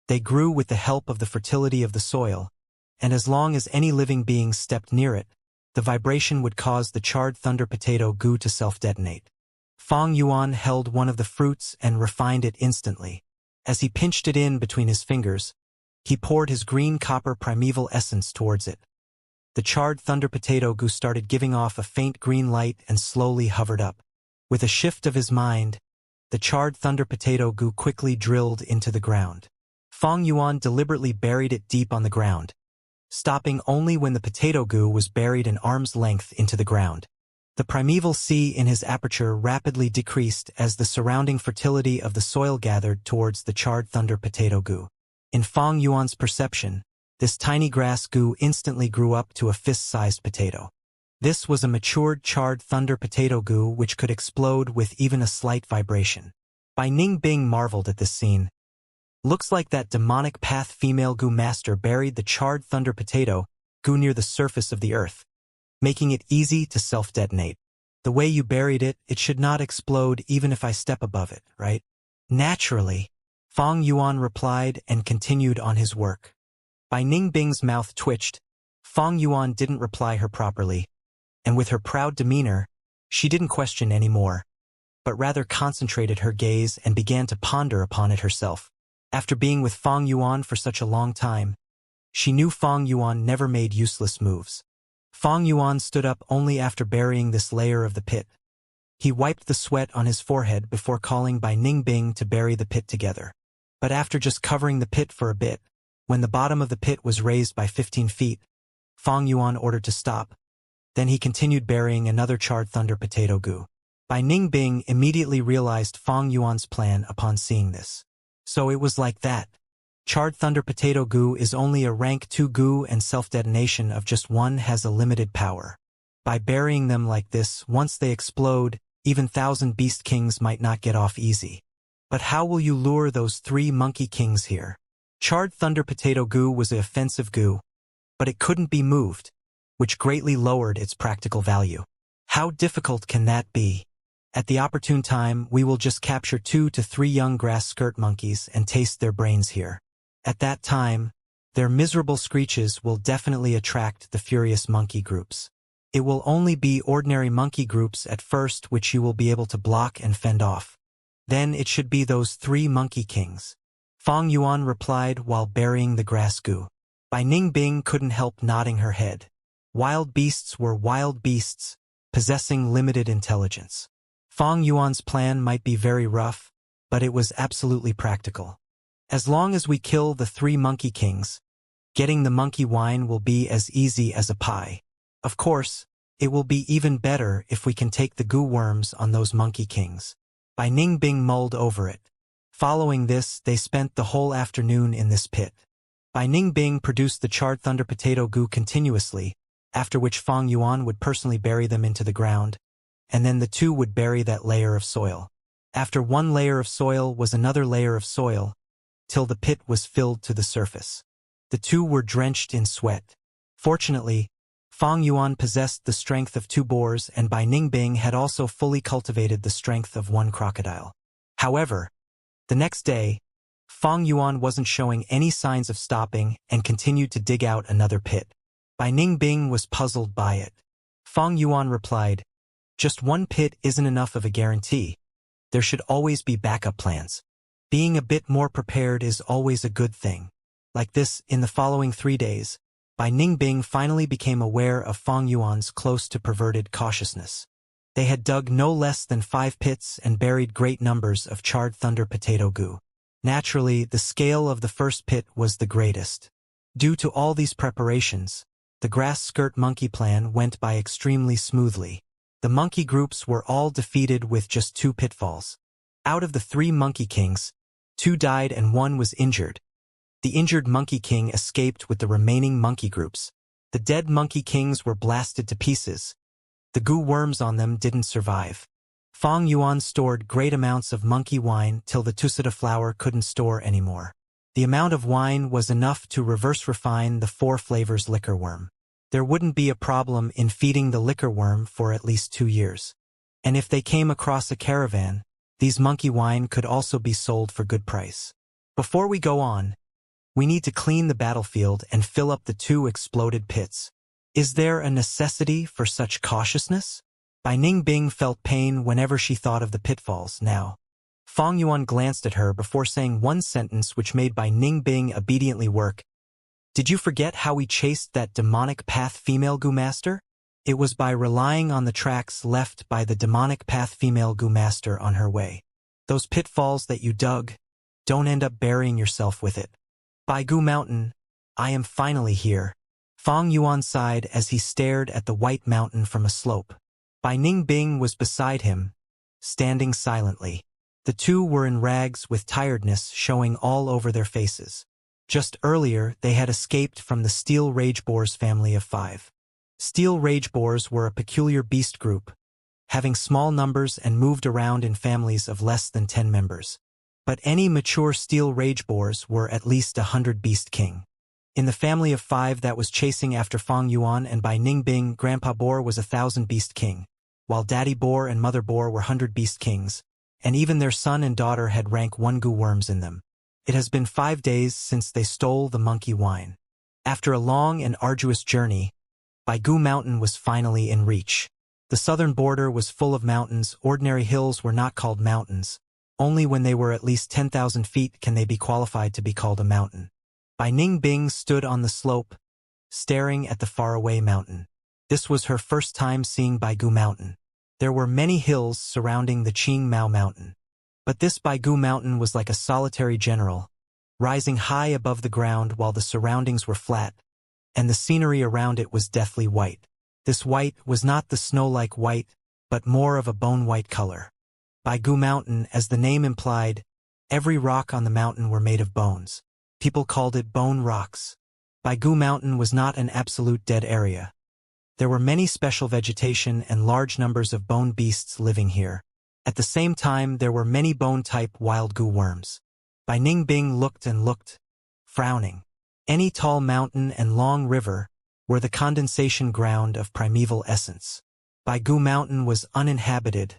they grew with the help of the fertility of the soil, and as long as any living being stepped near it, the vibration would cause the charred thunder potato goo to self-detonate. Fang Yuan held one of the fruits and refined it instantly. As he pinched it in between his fingers, he poured his green copper primeval essence towards it. The charred thunder potato goo started giving off a faint green light and slowly hovered up. With a shift of his mind, the charred thunder potato goo quickly drilled into the ground. Fang Yuan deliberately buried it deep on the ground, stopping only when the potato goo was buried an arm's length into the ground. The primeval sea in his aperture rapidly decreased as the surrounding fertility of the soil gathered towards the charred thunder potato goo. In Fang Yuan's perception, this tiny grass goo instantly grew up to a fist-sized potato. This was a matured charred thunder potato goo which could explode with even a slight vibration. Bai Ningbing marveled at this scene. "Looks like that demonic path female goo master buried the charred thunder potato goo near the surface of the earth, making it easy to self-detonate. The way you buried it, it should not explode even if I step above it, right?" "Naturally," Fang Yuan replied and continued on his work. Bai Ningbing's mouth twitched. Fang Yuan didn't reply her properly, and with her proud demeanor, she didn't question anymore, but rather concentrated her gaze and began to ponder upon it herself. After being with Fang Yuan for such a long time, she knew Fang Yuan never made useless moves. Fang Yuan stood up only after burying this layer of the pit. He wiped the sweat on his forehead before calling Bai Ningbing to bury the pit together. But after just covering the pit for a bit, when the bottom of the pit was raised by 15 feet, Fang Yuan ordered to stop. Then he continued burying another charred thunder potato goo. Bai Ningbing immediately realized Fang Yuan's plan upon seeing this. So it was like that. Charred thunder potato goo is only a rank 2 goo, and self-detonation of just 1 has a limited power. By burying them like this, once they explode, even 1,000 beast kings might not get off easy. But how will you lure those 3 monkey kings here? Charred thunder potato goo was an offensive goo, but it couldn't be moved, which greatly lowered its practical value. How difficult can that be? At the opportune time, we will just capture 2 to 3 young grass skirt monkeys and taste their brains here. At that time, their miserable screeches will definitely attract the furious monkey groups. It will only be ordinary monkey groups at first which you will be able to block and fend off. Then it should be those 3 monkey kings. Fang Yuan replied while burying the grass goo. Bai Ningbing couldn't help nodding her head. Wild beasts were wild beasts, possessing limited intelligence. Fang Yuan's plan might be very rough, but it was absolutely practical. As long as we kill the 3 monkey kings, getting the monkey wine will be as easy as a pie. Of course, it will be even better if we can take the goo worms on those monkey kings. Bai Ningbing mulled over it. Following this, they spent the whole afternoon in this pit. Bai Ningbing produced the charred thunder potato goo continuously, after which Fang Yuan would personally bury them into the ground, and then the 2 would bury that layer of soil. After 1 layer of soil was another layer of soil, till the pit was filled to the surface. The 2 were drenched in sweat. Fortunately, Fang Yuan possessed the strength of 2 boars, and Bai Ningbing had also fully cultivated the strength of 1 crocodile. However, the next day, Fang Yuan wasn't showing any signs of stopping and continued to dig out another pit. Bai Ningbing was puzzled by it. Fang Yuan replied, "Just 1 pit isn't enough of a guarantee. There should always be backup plans. Being a bit more prepared is always a good thing." Like this, in the following 3 days, Bai Ningbing finally became aware of Fang Yuan's close to perverted cautiousness. They had dug no less than 5 pits and buried great numbers of charred thunder potato goo. Naturally, the scale of the first pit was the greatest. Due to all these preparations, the grass skirt monkey plan went by extremely smoothly. The monkey groups were all defeated with just 2 pitfalls. Out of the 3 monkey kings, 2 died and 1 was injured. The injured monkey king escaped with the remaining monkey groups. The dead monkey kings were blasted to pieces. The goo worms on them didn't survive. Fang Yuan stored great amounts of monkey wine till the tusita flour couldn't store anymore. The amount of wine was enough to reverse refine the 4 flavors liquor worm. There wouldn't be a problem in feeding the liquor worm for at least 2 years. And if they came across a caravan, these monkey wine could also be sold for good price. Before we go on, we need to clean the battlefield and fill up the 2 exploded pits. Is there a necessity for such cautiousness? Bai Ningbing felt pain whenever she thought of the pitfalls now. Fang Yuan glanced at her before saying one sentence which made Bai Ningbing obediently work. "Did you forget how we chased that demonic path female goo master? It was by relying on the tracks left by the demonic path female goo master on her way. Those pitfalls that you dug, don't end up burying yourself with it. By Goo Mountain, I am finally here." Fang Yuan sighed as he stared at the white mountain from a slope. Bai Ningbing was beside him, standing silently. The 2 were in rags with tiredness showing all over their faces. Just earlier, they had escaped from the steel rage boars family of 5. Steel rage boars were a peculiar beast group, having small numbers and moved around in families of less than 10 members. But any mature steel rage boars were at least 100 beast king. In the family of 5 that was chasing after Fang Yuan and Bai Ningbing, Grandpa Boar was 1,000 beast king, while Daddy Boar and Mother Boar were 100 beast kings, and even their son and daughter had rank 1 goo worms in them. It has been 5 days since they stole the monkey wine. After a long and arduous journey, Bai Goo Mountain was finally in reach. The southern border was full of mountains. Ordinary hills were not called mountains. Only when they were at least 10,000 feet can they be qualified to be called a mountain. Bai Ningbing stood on the slope, staring at the faraway mountain. This was her first time seeing Baigu Mountain. There were many hills surrounding the Qing Mao Mountain. But this Baigu Mountain was like a solitary general, rising high above the ground while the surroundings were flat, and the scenery around it was deathly white. This white was not the snow-like white, but more of a bone-white color. Baigu Mountain, as the name implied, every rock on the mountain were made of bones. People called it bone rocks. Baigu Mountain was not an absolute dead area. There were many special vegetation and large numbers of bone beasts living here. At the same time, there were many bone-type wild goo worms. Bai Ningbing looked and looked, frowning. Any tall mountain and long river were the condensation ground of primeval essence. Baigu Mountain was uninhabited,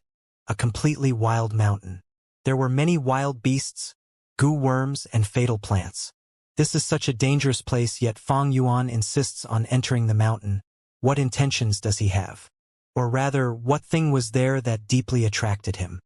a completely wild mountain. There were many wild beasts, goo worms, and fatal plants. This is such a dangerous place, yet Fang Yuan insists on entering the mountain. What intentions does he have? Or rather, what thing was there that deeply attracted him?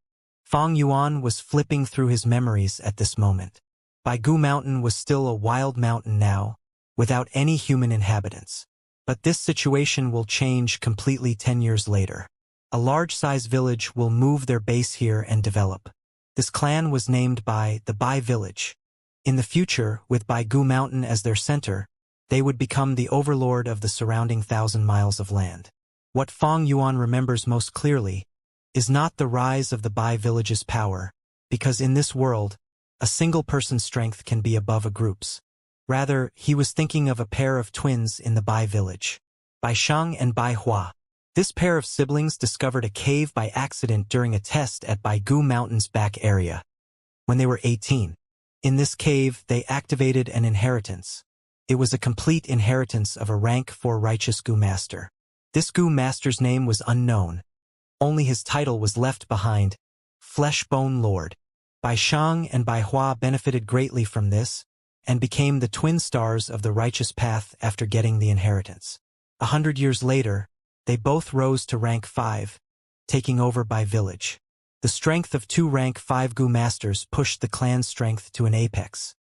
Fang Yuan was flipping through his memories at this moment. Baigu Mountain was still a wild mountain now, without any human inhabitants. But this situation will change completely 10 years later. A large-size village will move their base here and develop. This clan was named by the Bai village. In the future, with Baigu Mountain as their center, they would become the overlord of the surrounding 1,000 miles of land. What Fang Yuan remembers most clearly is not the rise of the Bai village's power, because in this world, a single person's strength can be above a group's. Rather, he was thinking of a pair of twins in the Bai village, Bai Sheng and Bai Hua. This pair of siblings discovered a cave by accident during a test at Baigu Mountain's back area. When they were 18, in this cave, they activated an inheritance. It was a complete inheritance of a rank 4 righteous Gu Master. This Gu Master's name was unknown. Only his title was left behind, Flesh-Bone Lord. Bai Sheng and Bai Hua benefited greatly from this, and became the twin stars of the righteous path after getting the inheritance. 100 years later, they both rose to rank 5, taking over Bai village. The strength of 2 rank 5 Gu Masters pushed the clan's strength to an apex.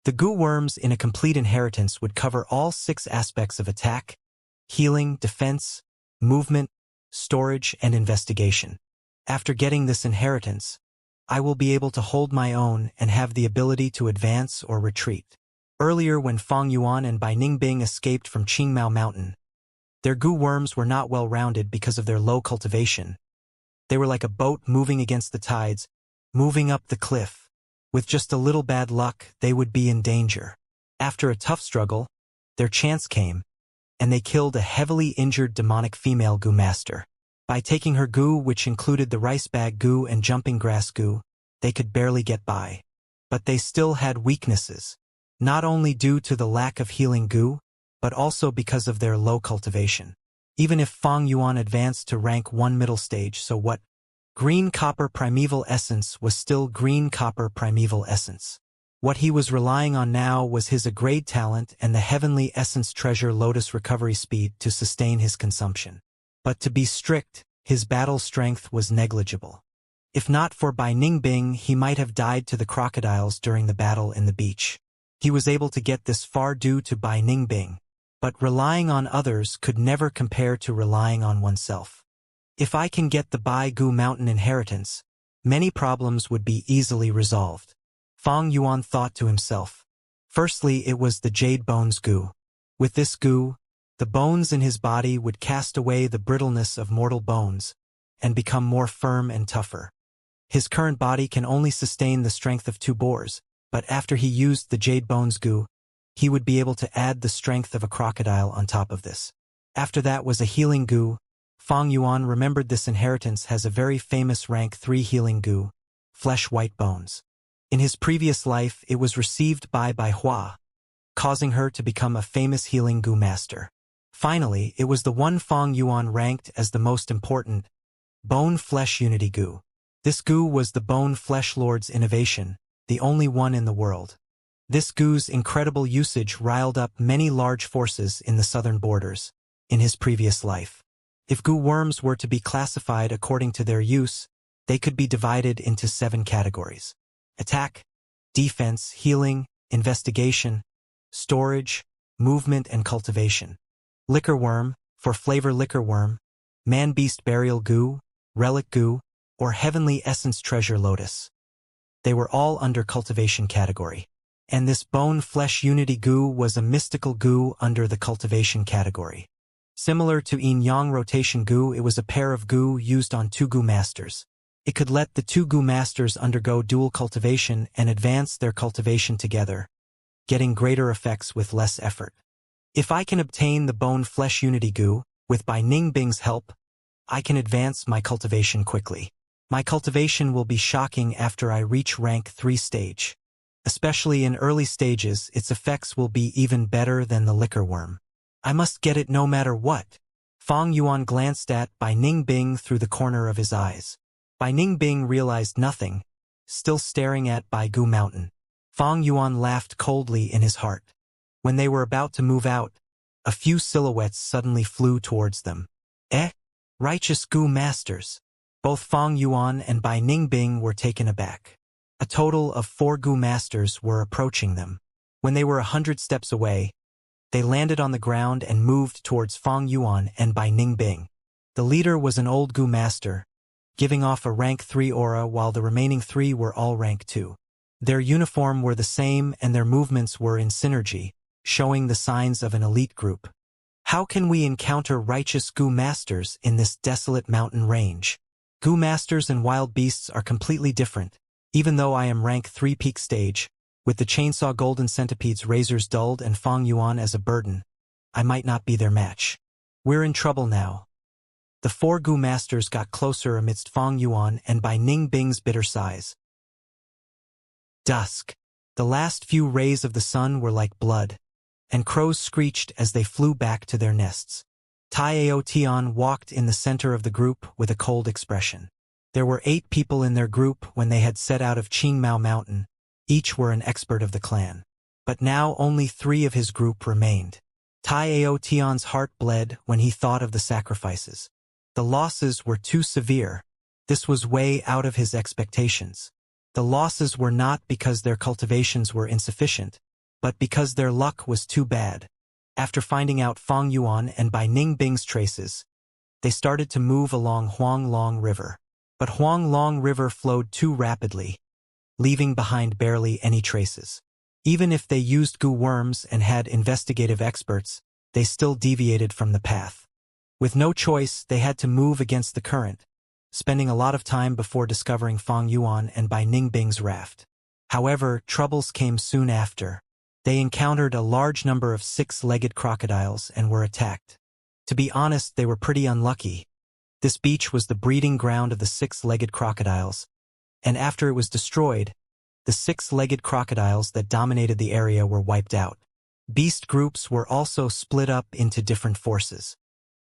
The Gu Worms in a complete inheritance would cover all 6 aspects of attack, healing, defense, movement, storage, and investigation. After getting this inheritance, I will be able to hold my own and have the ability to advance or retreat. Earlier, when Fang Yuan and Bai Ningbing escaped from Qingmao Mountain, their Gu Worms were not well-rounded because of their low cultivation. They were like a boat moving against the tides, moving up the cliff. With just a little bad luck, they would be in danger. After a tough struggle, their chance came, and they killed a heavily injured demonic female Gu Master. By taking her Gu, which included the rice bag Gu and jumping grass Gu, they could barely get by. But they still had weaknesses, not only due to the lack of healing Gu, but also because of their low cultivation. Even if Fang Yuan advanced to rank 1 middle stage, so what? Green copper primeval essence was still green copper primeval essence. What he was relying on now was his A-grade talent and the heavenly essence treasure lotus recovery speed to sustain his consumption. But to be strict, his battle strength was negligible. If not for Bai Ningbing, he might have died to the crocodiles during the battle in the beach. He was able to get this far due to Bai Ningbing, but relying on others could never compare to relying on oneself. If I can get the Baigu Mountain inheritance, many problems would be easily resolved. Fang Yuan thought to himself. Firstly, it was the Jade Bones Gu. With this Gu, the bones in his body would cast away the brittleness of mortal bones and become more firm and tougher. His current body can only sustain the strength of 2 boars, but after he used the Jade Bones Gu, he would be able to add the strength of a crocodile on top of this. After that was a healing Gu. Fang Yuan remembered this inheritance has a very famous rank 3 healing Gu, Flesh White Bones. In his previous life, it was received by Bai Hua, causing her to become a famous healing Gu Master. Finally, it was the one Fang Yuan ranked as the most important, Bone Flesh Unity Gu. This Gu was the Bone Flesh Lord's innovation, the only one in the world. This Gu's incredible usage riled up many large forces in the southern borders, in his previous life. If Gu worms were to be classified according to their use, they could be divided into 7 categories: attack, defense, healing, investigation, storage, movement, and cultivation. Liquor worm, for flavor liquor worm, man-beast burial goo, relic goo, or heavenly essence treasure lotus. They were all under cultivation category. And this bone-flesh unity goo was a mystical goo under the cultivation category. Similar to yin-yang rotation goo, it was a pair of goo used on two goo masters. It could let the two goo masters undergo dual cultivation and advance their cultivation together, getting greater effects with less effort. If I can obtain the bone-flesh unity goo, with by Ning Bing's help, I can advance my cultivation quickly. My cultivation will be shocking after I reach rank 3 stage. Especially in early stages, its effects will be even better than the liquor worm. I must get it no matter what. Fang Yuan glanced at Bai Ning Bing through the corner of his eyes. Bai Ning Bing realized nothing, still staring at Bai Gu Mountain. Fang Yuan laughed coldly in his heart. When they were about to move out, a few silhouettes suddenly flew towards them. Righteous Gu Masters. Both Fang Yuan and Bai Ning Bing were taken aback. A total of 4 Gu Masters were approaching them. When they were 100 steps away, they landed on the ground and moved towards Fang Yuan and Bai Ning Bing. The leader was an old Gu Master, giving off a rank 3 aura while the remaining 3 were all rank 2. Their uniform were the same and their movements were in synergy, showing the signs of an elite group. How can we encounter righteous Gu Masters in this desolate mountain range? Gu Masters and wild beasts are completely different. Even though I am rank 3 peak stage, with the chainsaw golden centipede's razors dulled and Fang Yuan as a burden, I might not be their match. We're in trouble now. The 4 Gu Masters got closer amidst Fang Yuan and Bai Ning Bing's bitter sighs. Dusk. The last few rays of the sun were like blood, and crows screeched as they flew back to their nests. Tai Ao Tian walked in the center of the group with a cold expression. There were 8 people in their group when they had set out of Qingmao Mountain. Each were an expert of the clan. But now only 3 of his group remained. Tai Ao Tian's heart bled when he thought of the sacrifices. The losses were too severe. This was way out of his expectations. The losses were not because their cultivations were insufficient, but because their luck was too bad. After finding out Fang Yuan and Bai Ning Bing's traces, they started to move along Huanglong River. But Huanglong River flowed too rapidly, leaving behind barely any traces. Even if they used Gu worms and had investigative experts, they still deviated from the path. With no choice, they had to move against the current, spending a lot of time before discovering Fang Yuan and Bai Ning Bing's raft. However, troubles came soon after. They encountered a large number of 6-legged crocodiles and were attacked. To be honest, they were pretty unlucky. This beach was the breeding ground of the 6-legged crocodiles, and after it was destroyed, the 6-legged crocodiles that dominated the area were wiped out. Beast groups were also split up into different forces.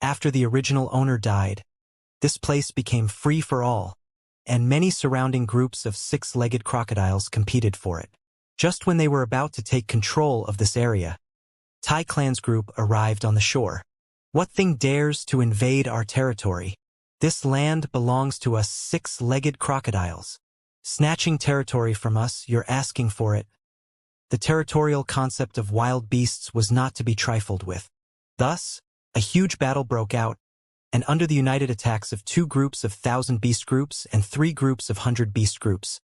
After the original owner died, this place became free for all, and many surrounding groups of 6-legged crocodiles competed for it. Just when they were about to take control of this area, Tai Clan's group arrived on the shore. What thing dares to invade our territory? This land belongs to us 6-legged crocodiles. Snatching territory from us, you're asking for it. The territorial concept of wild beasts was not to be trifled with. Thus, a huge battle broke out, and under the united attacks of 2 groups of 1,000 beast groups and 3 groups of 100 beast groups,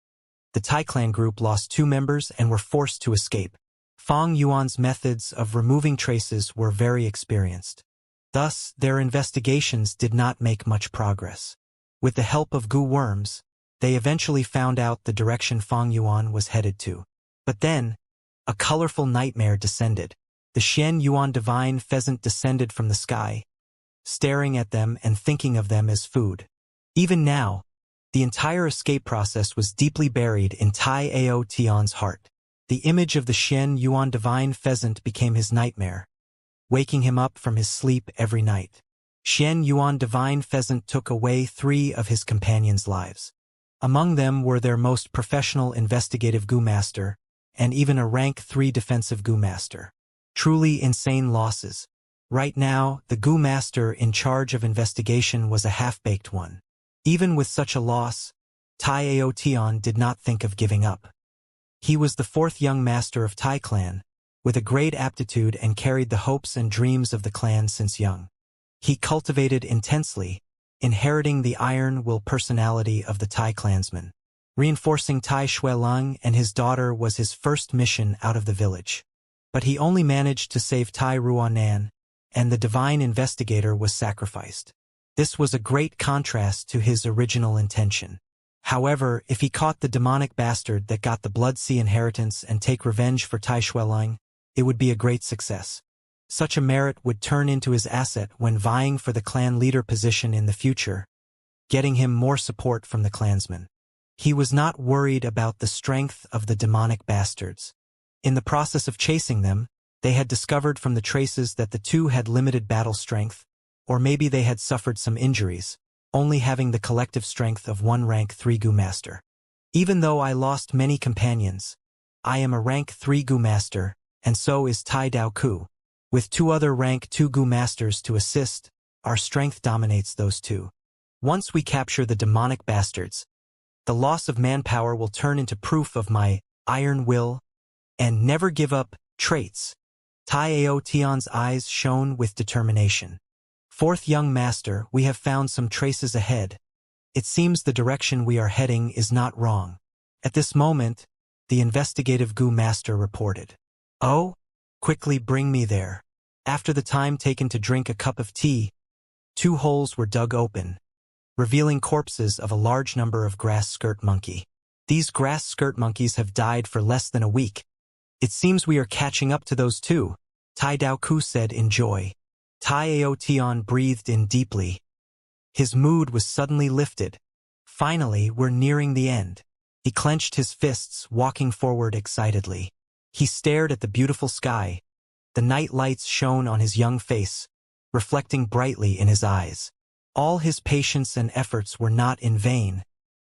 the Tai Clan group lost 2 members and were forced to escape. Fang Yuan's methods of removing traces were very experienced. Thus, their investigations did not make much progress. With the help of Gu worms, they eventually found out the direction Fang Yuan was headed to. But then, a colorful nightmare descended. The Xian Yuan divine pheasant descended from the sky, staring at them and thinking of them as food. Even now, the entire escape process was deeply buried in Tai Ao Tian's heart. The image of the Xian Yuan divine pheasant became his nightmare, waking him up from his sleep every night. Xian Yuan divine pheasant took away 3 of his companions' lives. Among them were their most professional investigative Gu Master, and even a rank 3 defensive Gu Master. Truly insane losses. Right now, the Gu Master in charge of investigation was a half-baked one. Even with such a loss, Tai Ao Tian did not think of giving up. He was the 4th young master of Tai Clan, with a great aptitude and carried the hopes and dreams of the clan since young. he cultivated intensely, inheriting the iron will personality of the Tai clansman. Reinforcing Tai Shuelong and his daughter was his first mission out of the village. But he only managed to save Tai Ruanan, and the divine investigator was sacrificed. This was a great contrast to his original intention. However, if he caught the demonic bastard that got the Blood Sea inheritance and take revenge for Tai Shuelong, it would be a great success. Such a merit would turn into his asset when vying for the clan leader position in the future, getting him more support from the clansmen. He was not worried about the strength of the demonic bastards. In the process of chasing them, they had discovered from the traces that the two had limited battle strength, or maybe they had suffered some injuries, only having the collective strength of one rank 3 Gu Master. Even though I lost many companions, I am a rank 3 Gu Master, and so is Tai Dao Ku. With 2 other rank 2 Gu Masters to assist, our strength dominates those 2. Once we capture the demonic bastards, the loss of manpower will turn into proof of my iron will and never give up traits. Tai Aotion's eyes shone with determination. 4th young master, we have found some traces ahead. It seems the direction we are heading is not wrong. At this moment, the investigative Gu Master reported. Oh, quickly bring me there. After the time taken to drink a cup of tea, 2 holes were dug open, revealing corpses of a large number of grass skirt monkey. These grass skirt monkeys have died for less than a week. It seems we are catching up to those 2, Tai Dao Ku said in joy. Tai Aotion breathed in deeply. His mood was suddenly lifted. Finally, we're nearing the end. He clenched his fists, walking forward excitedly. He stared at the beautiful sky. The night lights shone on his young face, reflecting brightly in his eyes. All his patience and efforts were not in vain.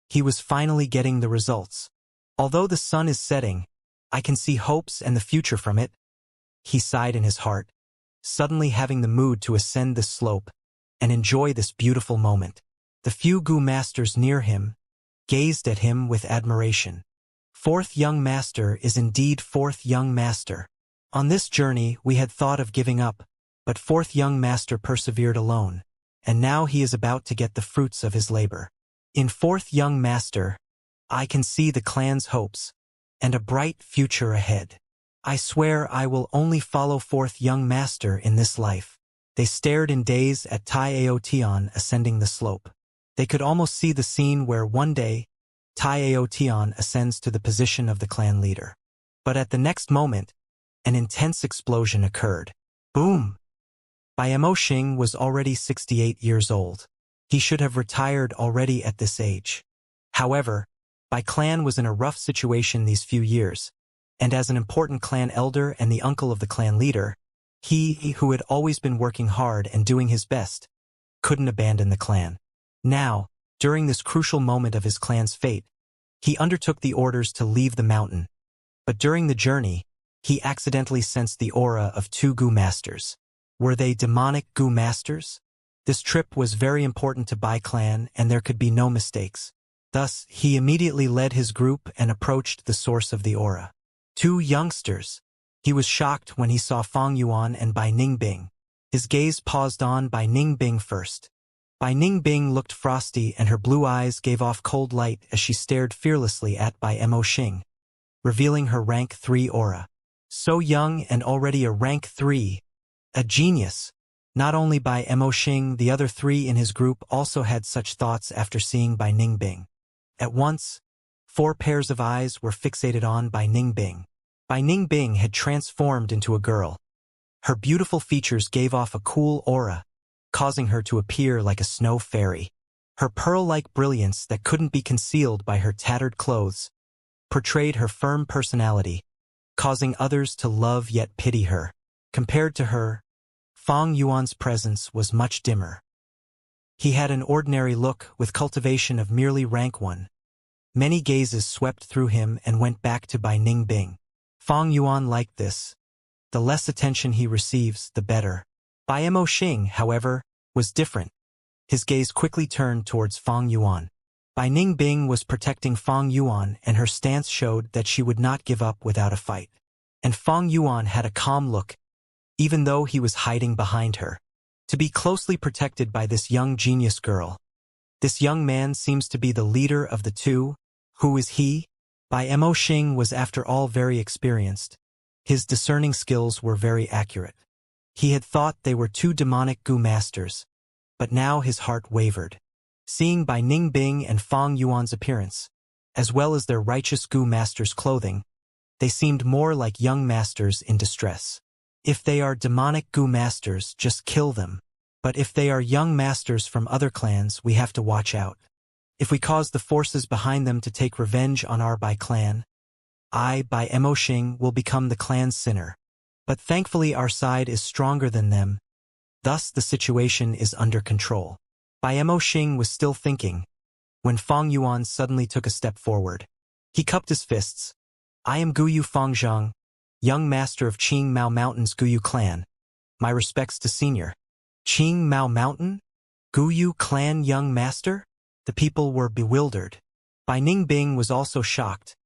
He was finally getting the results. Although the sun is setting, I can see hopes and the future from it. He sighed in his heart, suddenly having the mood to ascend this slope and enjoy this beautiful moment. The few Gu Masters near him gazed at him with admiration. 4th young master is indeed 4th young master. On this journey we had thought of giving up, but 4th young master persevered alone, and now he is about to get the fruits of his labor. In 4th young master, I can see the clan's hopes and a bright future ahead. I swear I will only follow 4th young master in this life. They stared in daze at Tai Aotion ascending the slope. They could almost see the scene where one day, Tai Aotion ascends to the position of the clan leader. But at the next moment, an intense explosion occurred. Boom! Bai Mo-shing was already 68 years old. He should have retired already at this age. However, Bai clan was in a rough situation these few years, and as an important clan elder and the uncle of the clan leader, he, who had always been working hard and doing his best, couldn't abandon the clan. Now, during this crucial moment of his clan's fate, he undertook the orders to leave the mountain. But during the journey, he accidentally sensed the aura of 2 Gu Masters. Were they demonic Gu Masters? This trip was very important to Bai clan and there could be no mistakes. Thus, he immediately led his group and approached the source of the aura. 2 youngsters. He was shocked when he saw Fang Yuan and Bai Ningbing. His gaze paused on Bai Ningbing first. Bai Ningbing looked frosty and her blue eyes gave off cold light as she stared fearlessly at Bai Mo-shing, revealing her rank 3 aura. So young and already a rank 3. A genius. Not only Bai Mo-shing, the other 3 in his group also had such thoughts after seeing Bai Ningbing. At once, 4 pairs of eyes were fixated on Bai Ningbing. Bai Ningbing had transformed into a girl. Her beautiful features gave off a cool aura, causing her to appear like a snow fairy. Her pearl-like brilliance that couldn't be concealed by her tattered clothes portrayed her firm personality, causing others to love yet pity her. Compared to her, Fang Yuan's presence was much dimmer. He had an ordinary look with cultivation of merely rank 1. Many gazes swept through him and went back to Bai Ningbing. Fang Yuan liked this. The less attention he receives, the better. Bai Mo-shing, however, was different. His gaze quickly turned towards Fang Yuan. Bai Ningbing was protecting Fang Yuan and her stance showed that she would not give up without a fight. And Fang Yuan had a calm look, even though he was hiding behind her. to be closely protected by this young genius girl. This young man seems to be the leader of the two. Who is he? Bai Emoshing was after all very experienced. His discerning skills were very accurate. He had thought they were two demonic Gu masters, but now his heart wavered. Seeing Bai Ningbing and Fang Yuan's appearance, as well as their righteous Gu master's clothing, they seemed more like young masters in distress. If they are demonic Gu masters, just kill them. But if they are young masters from other clans, we have to watch out. If we cause the forces behind them to take revenge on our Bai clan, I, Bai Emoshing, will become the clan's sinner. But thankfully our side is stronger than them, thus the situation is under control. Bai Emoshing was still thinking, when Fang Yuan suddenly took a step forward. He cupped his fists. I am Guyu Fangzhang, young master of Qing Mao Mountain's Guyu clan. My respects to senior. Qing Mao Mountain? Guyu clan young master? The people were bewildered. Bai Ningbing was also shocked,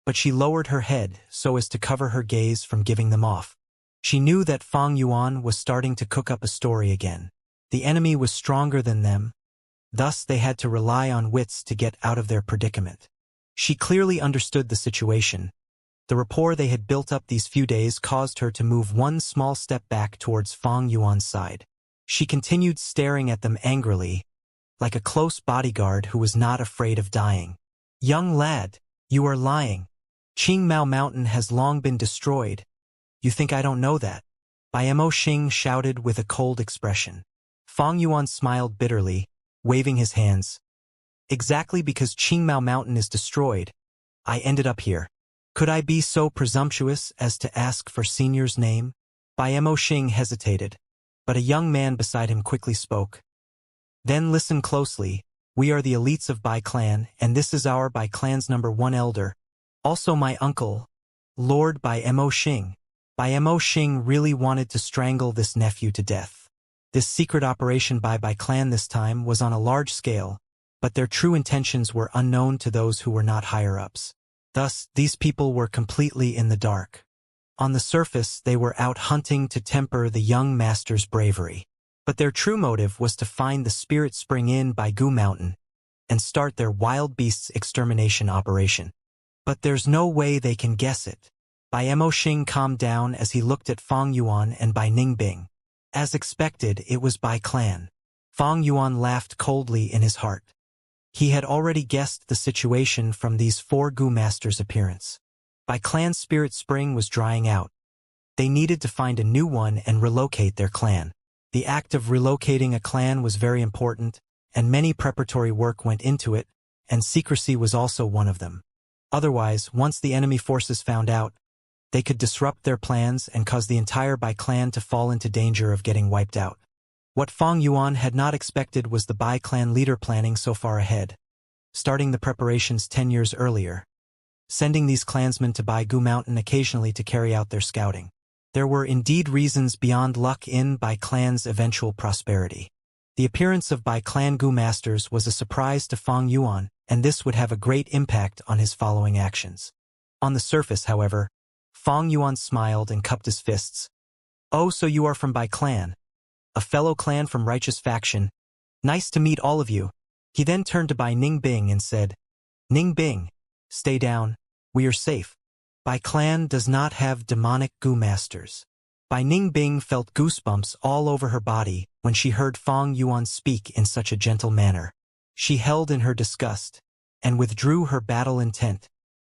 but she lowered her head so as to cover her gaze from giving them off. She knew that Fang Yuan was starting to cook up a story again. The enemy was stronger than them, thus they had to rely on wits to get out of their predicament. She clearly understood the situation. The rapport they had built up these few days caused her to move one small step back towards Fang Yuan's side. She continued staring at them angrily, like a close bodyguard who was not afraid of dying. Young lad, you are lying. Qing Mao Mountain has long been destroyed. You think I don't know that? Bai Emoshing shouted with a cold expression. Fang Yuan smiled bitterly, waving his hands. Exactly because Qing Mao Mountain is destroyed, I ended up here. Could I be so presumptuous as to ask for senior's name? Bai Emoshing hesitated, but a young man beside him quickly spoke. Then listen closely. We are the elites of Bai clan, and this is our Bai clan's #1 elder, also my uncle, Lord Bai Emoshing. Bai Emoshing really wanted to strangle this nephew to death. This secret operation by Bai clan this time was on a large scale, but their true intentions were unknown to those who were not higher-ups. Thus, these people were completely in the dark. On the surface, they were out hunting to temper the young master's bravery. But their true motive was to find the spirit spring in by Gu Mountain and start their wild beasts extermination operation. But there's no way they can guess it. Bai Emoshing calmed down as he looked at Fang Yuan and Bai Ningbing. As expected, it was Bai clan. Fang Yuan laughed coldly in his heart. He had already guessed the situation from these 4 Gu masters' appearance. Bai clan's spirit spring was drying out. They needed to find a new one and relocate their clan. The act of relocating a clan was very important, and many preparatory work went into it, and secrecy was also one of them. Otherwise, once the enemy forces found out, they could disrupt their plans and cause the entire Bai clan to fall into danger of getting wiped out. What Fang Yuan had not expected was the Bai clan leader planning so far ahead, starting the preparations 10 years earlier, sending these clansmen to Bai Gu Mountain occasionally to carry out their scouting. There were indeed reasons beyond luck in Bai clan's eventual prosperity. The appearance of Bai clan Gu masters was a surprise to Fang Yuan, and this would have a great impact on his following actions. On the surface, however, Fang Yuan smiled and cupped his fists. Oh, so you are from Bai clan, a fellow clan from righteous faction. Nice to meet all of you. He then turned to Bai Ningbing and said, Ningbing, stay down, we are safe. Bai clan does not have demonic Gu masters. Bai Ningbing felt goosebumps all over her body when she heard Fang Yuan speak in such a gentle manner. She held in her disgust and withdrew her battle intent,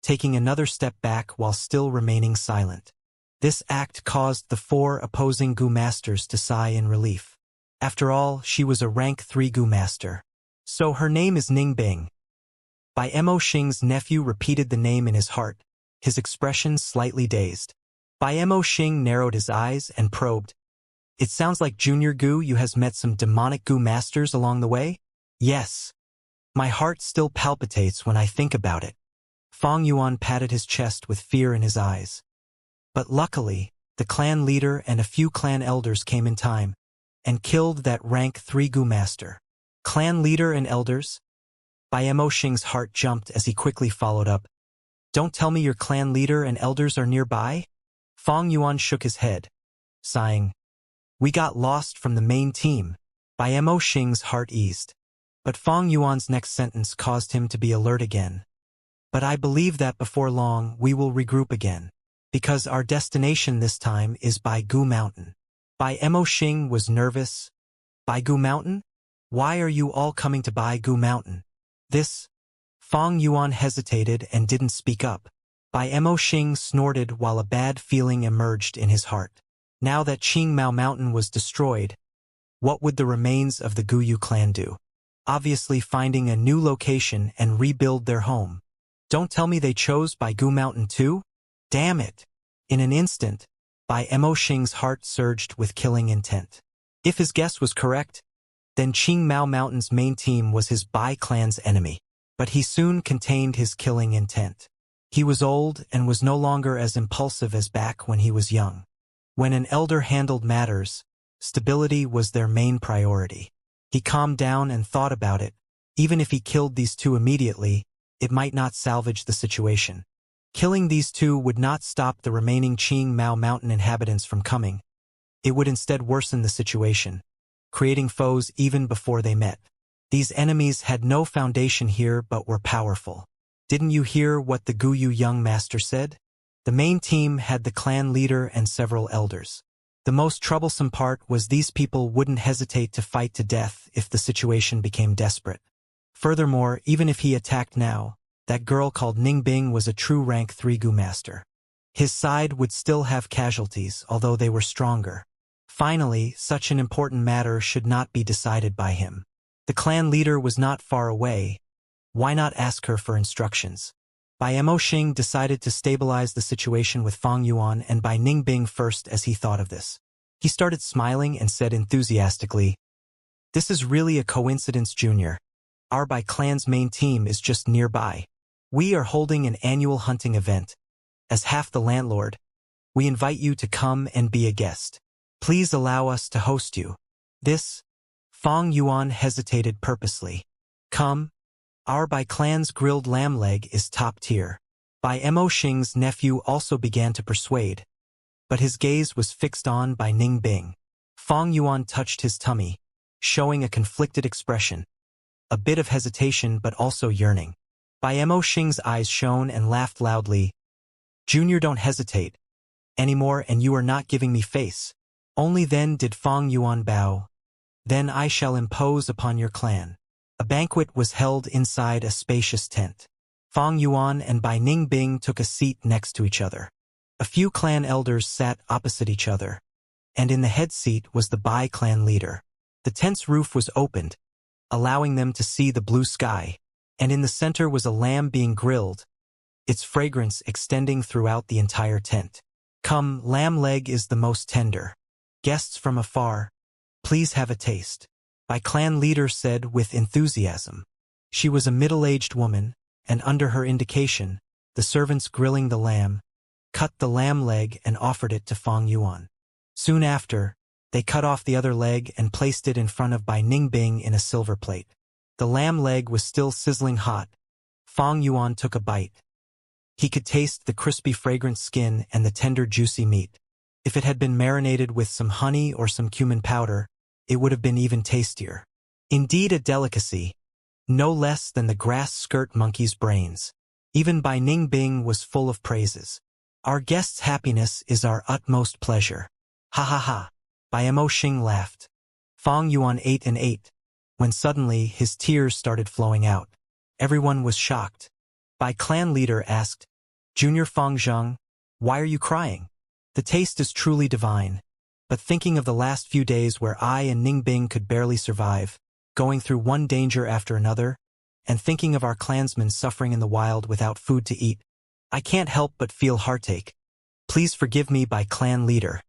taking another step back while still remaining silent. This act caused the 4 opposing Gu masters to sigh in relief. After all, she was a rank 3 Gu master. So her name is Ningbing. Bai Emoshing's nephew repeated the name in his heart, his expression slightly dazed. Bai Emoshing narrowed his eyes and probed. It sounds like Junior Gu, you has met some demonic Gu masters along the way? Yes. My heart still palpitates when I think about it. Fang Yuan patted his chest with fear in his eyes. But luckily, the clan leader and a few clan elders came in time and killed that rank 3 Gu master. Clan leader and elders? Bai Emoshing's heart jumped as he quickly followed up. Don't tell me your clan leader and elders are nearby? Fang Yuan shook his head, sighing. We got lost from the main team. By Mo Xing's heart eased. But Fang Yuan's next sentence caused him to be alert again. But I believe that before long we will regroup again. Because our destination this time is Baigu Mountain. Bai Mo Xing was nervous. Baigu Mountain? Why are you all coming to Baigu Mountain? This? Fang Yuan hesitated and didn't speak up. Bai Mo Xing snorted while a bad feeling emerged in his heart. Now that Qingmao Mountain was destroyed, what would the remains of the Guyu clan do? Obviously finding a new location and rebuild their home. Don't tell me they chose Baigu Mountain too? Damn it! In an instant, Bai Mo Xing's heart surged with killing intent. If his guess was correct, then Qingmao Mountain's main team was his Bai clan's enemy. But he soon contained his killing intent. He was old and was no longer as impulsive as back when he was young. When an elder handled matters, stability was their main priority. He calmed down and thought about it. Even if he killed these two immediately, it might not salvage the situation. Killing these two would not stop the remaining Qingmao Mountain inhabitants from coming. It would instead worsen the situation, creating foes even before they met. These enemies had no foundation here but were powerful. Didn't you hear what the Guyu young master said? The main team had the clan leader and several elders. The most troublesome part was these people wouldn't hesitate to fight to death if the situation became desperate. Furthermore, even if he attacked now, that girl called Ningbing was a true rank 3 Gu master. His side would still have casualties, although they were stronger. Finally, such an important matter should not be decided by him. The clan leader was not far away. Why not ask her for instructions? Bai Mo Xing decided to stabilize the situation with Fang Yuan and Bai Ningbing first as he thought of this. He started smiling and said enthusiastically, "This is really a coincidence, Junior. Our Bai clan's main team is just nearby. We are holding an annual hunting event. As half the landlord, we invite you to come and be a guest. Please allow us to host you." This? Fang Yuan hesitated purposely. Come. Our Bai clan's grilled lamb leg is top tier. Bai Mo Xing's nephew also began to persuade, but his gaze was fixed on by Ningbing. Fang Yuan touched his tummy, showing a conflicted expression. A bit of hesitation but also yearning. Bai Mo Xing's eyes shone and laughed loudly. "Junior, don't hesitate anymore, and you are not giving me face." Only then did Fang Yuan bow. "Then I shall impose upon your clan." A banquet was held inside a spacious tent. Fang Yuan and Bai Ningbing took a seat next to each other. A few clan elders sat opposite each other, and in the head seat was the Bai clan leader. The tent's roof was opened, allowing them to see the blue sky, and in the center was a lamb being grilled, its fragrance extending throughout the entire tent. "Come, lamb leg is the most tender. Guests from afar, please have a taste," Bai clan leader said with enthusiasm. She was a middle-aged woman, and under her indication, the servants grilling the lamb cut the lamb leg and offered it to Fang Yuan. Soon after, they cut off the other leg and placed it in front of Bai Ningbing in a silver plate. The lamb leg was still sizzling hot. Fang Yuan took a bite. He could taste the crispy fragrant skin and the tender juicy meat. If it had been marinated with some honey or some cumin powder, it would have been even tastier. Indeed a delicacy, no less than the grass skirt monkey's brains. Even Bai Ningbing was full of praises. "Our guest's happiness is our utmost pleasure." Ha ha ha. Bai Mo Xing laughed. Fang Yuan ate and ate, when suddenly his tears started flowing out. Everyone was shocked. Bai clan leader asked, "Junior Fang Zheng, why are you crying? The taste is truly divine. But thinking of the last few days where I and Ningbing could barely survive, going through one danger after another, and thinking of our clansmen suffering in the wild without food to eat, I can't help but feel heartache. Please forgive me, Bai clan leader."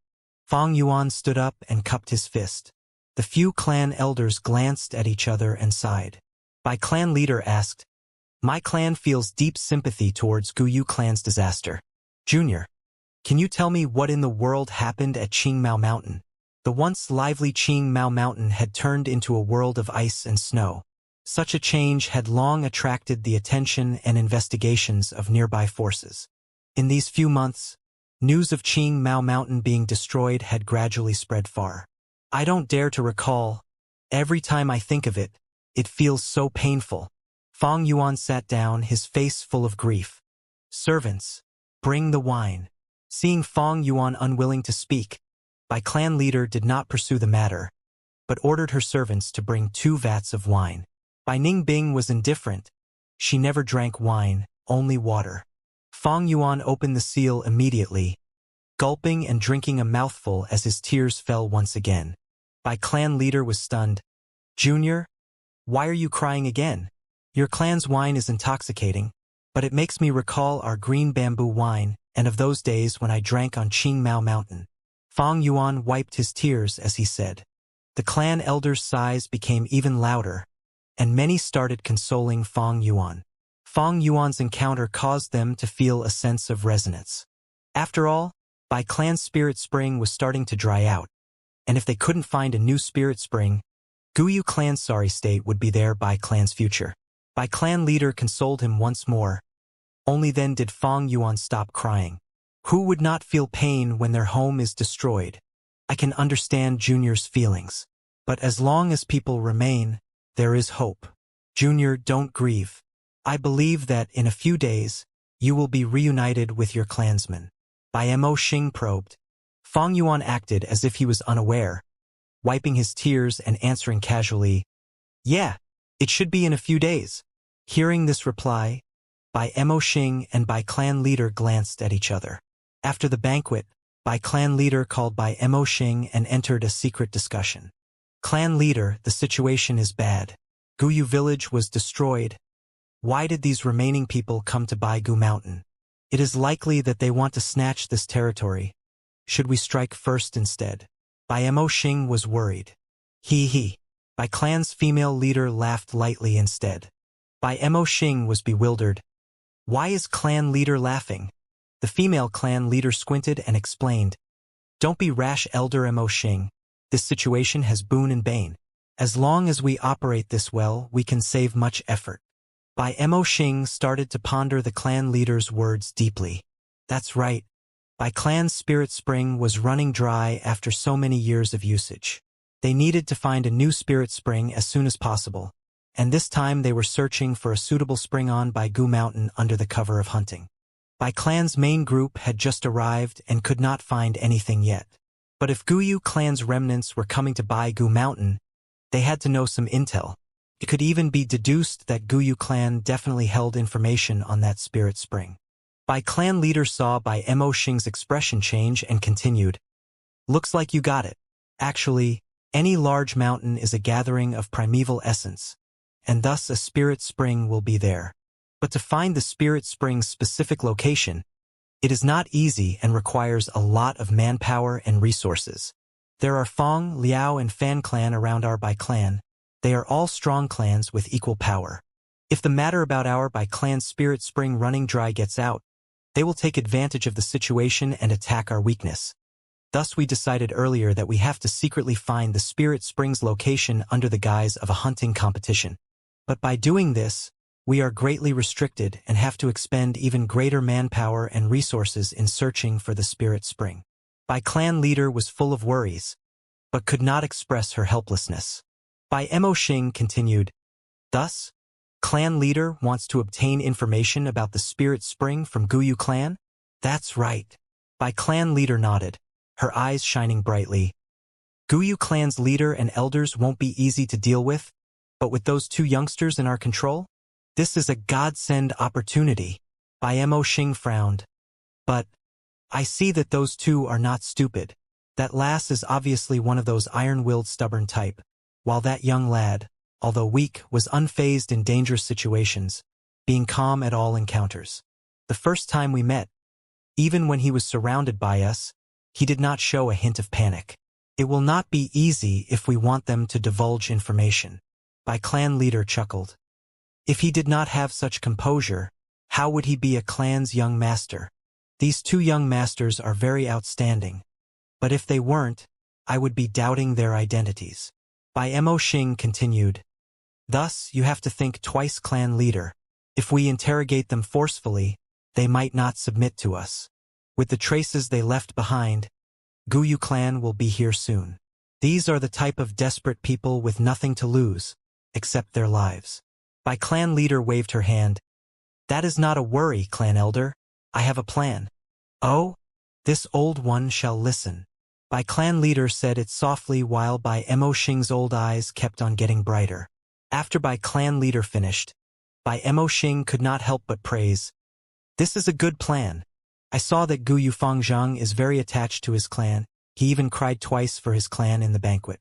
Fang Yuan stood up and cupped his fist. The few clan elders glanced at each other and sighed. Bai clan leader asked, "My clan feels deep sympathy towards Guyu clan's disaster. Junior, can you tell me what in the world happened at Qingmao Mountain?" The once lively Qingmao Mountain had turned into a world of ice and snow. Such a change had long attracted the attention and investigations of nearby forces. In these few months, news of Qingmao Mountain being destroyed had gradually spread far. I don't dare to recall. Every time I think of it, it feels so painful. Fong Yuan sat down, his face full of grief. Servants, bring the wine. Seeing Fong Yuan unwilling to speak, Bai clan leader did not pursue the matter, but ordered her servants to bring 2 vats of wine. Bai Ningbing was indifferent. She never drank wine, only water. Fong Yuan opened the seal immediately, gulping and drinking a mouthful as his tears fell once again. Bai clan leader was stunned. Junior, why are you crying again? Your clan's wine is intoxicating, but it makes me recall our green bamboo wine and of those days when I drank on Qingmao Mountain. Fong Yuan wiped his tears as he said. The clan elder's sighs became even louder, and many started consoling Fong Yuan. Fong Yuan's encounter caused them to feel a sense of resonance. After all, Bai clan's spirit spring was starting to dry out, and if they couldn't find a new spirit spring, Guyu clan's sorry state would be there Bai clan's future. Bai clan leader consoled him once more. Only then did Fong Yuan stop crying. Who would not feel pain when their home is destroyed? I can understand Junior's feelings. But as long as people remain, there is hope. Junior, don't grieve. I believe that in a few days, you will be reunited with your clansmen. Bai Mo Xing probed. Fong Yuan acted as if he was unaware, wiping his tears and answering casually, yeah, it should be in a few days. Hearing this reply, Bai Mo Xing and Bai clan leader glanced at each other. After the banquet, Bai clan leader called Bai Mo Xing and entered a secret discussion. Clan leader, the situation is bad. Guyu village was destroyed. Why did these remaining people come to Baigu Mountain? It is likely that they want to snatch this territory. Should we strike first instead? Bai Mo Xing was worried. He. Bai clan's female leader laughed lightly instead. Bai Mo Xing was bewildered. Why is clan leader laughing? The female clan leader squinted and explained. Don't be rash, Elder Mo Xing. This situation has boon and bane. As long as we operate this well, we can save much effort. Bai Mo Xing started to ponder the clan leader's words deeply. That's right. Bai clan's spirit spring was running dry after so many years of usage. They needed to find a new spirit spring as soon as possible, and this time they were searching for a suitable spring on Baigu Mountain under the cover of hunting. Bai clan's main group had just arrived and could not find anything yet. But if Guyu clan's remnants were coming to Baigu Mountain, they had to know some intel. It could even be deduced that Guyu clan definitely held information on that spirit spring. Bai clan leader saw Bai Mo Xing's expression change and continued. Looks like you got it. Actually, any large mountain is a gathering of primeval essence, and thus a spirit spring will be there. But to find the spirit spring's specific location, it is not easy and requires a lot of manpower and resources. There are Fong, Liao, and Fan clan around our Bai clan. They are all strong clans with equal power. If the matter about our Bai clan's spirit spring running dry gets out, they will take advantage of the situation and attack our weakness. Thus we decided earlier that we have to secretly find the spirit spring's location under the guise of a hunting competition. But by doing this, we are greatly restricted and have to expend even greater manpower and resources in searching for the spirit spring. Bai clan leader was full of worries, but could not express her helplessness. Bai Mo Xing continued, thus, clan leader wants to obtain information about the spirit spring from Guyu clan? That's right. Bai clan leader nodded, her eyes shining brightly. Guyu clan's leader and elders won't be easy to deal with, but with those 2 youngsters in our control, this is a godsend opportunity. Bai Mo Xing frowned. But I see that those 2 are not stupid. That lass is obviously one of those iron-willed stubborn type, while that young lad, although weak, was unfazed in dangerous situations, being calm at all encounters. The first time we met, even when he was surrounded by us, he did not show a hint of panic. It will not be easy if we want them to divulge information. Bai clan leader chuckled. If he did not have such composure, how would he be a clan's young master? These 2 young masters are very outstanding. But if they weren't, I would be doubting their identities. Bai Mo Xing continued. Thus, you have to think twice, clan leader. If we interrogate them forcefully, they might not submit to us. With the traces they left behind, Guyu clan will be here soon. These are the type of desperate people with nothing to lose, except their lives. By clan leader waved her hand. That is not a worry, clan elder. I have a plan. Oh? This old one shall listen. By clan leader said it softly while Bai Mo Xing's old eyes kept on getting brighter. After Bai clan leader finished, Bai Mo Xing could not help but praise. This is a good plan. I saw that Gu Yufangzhang is very attached to his clan. He even cried twice for his clan in the banquet.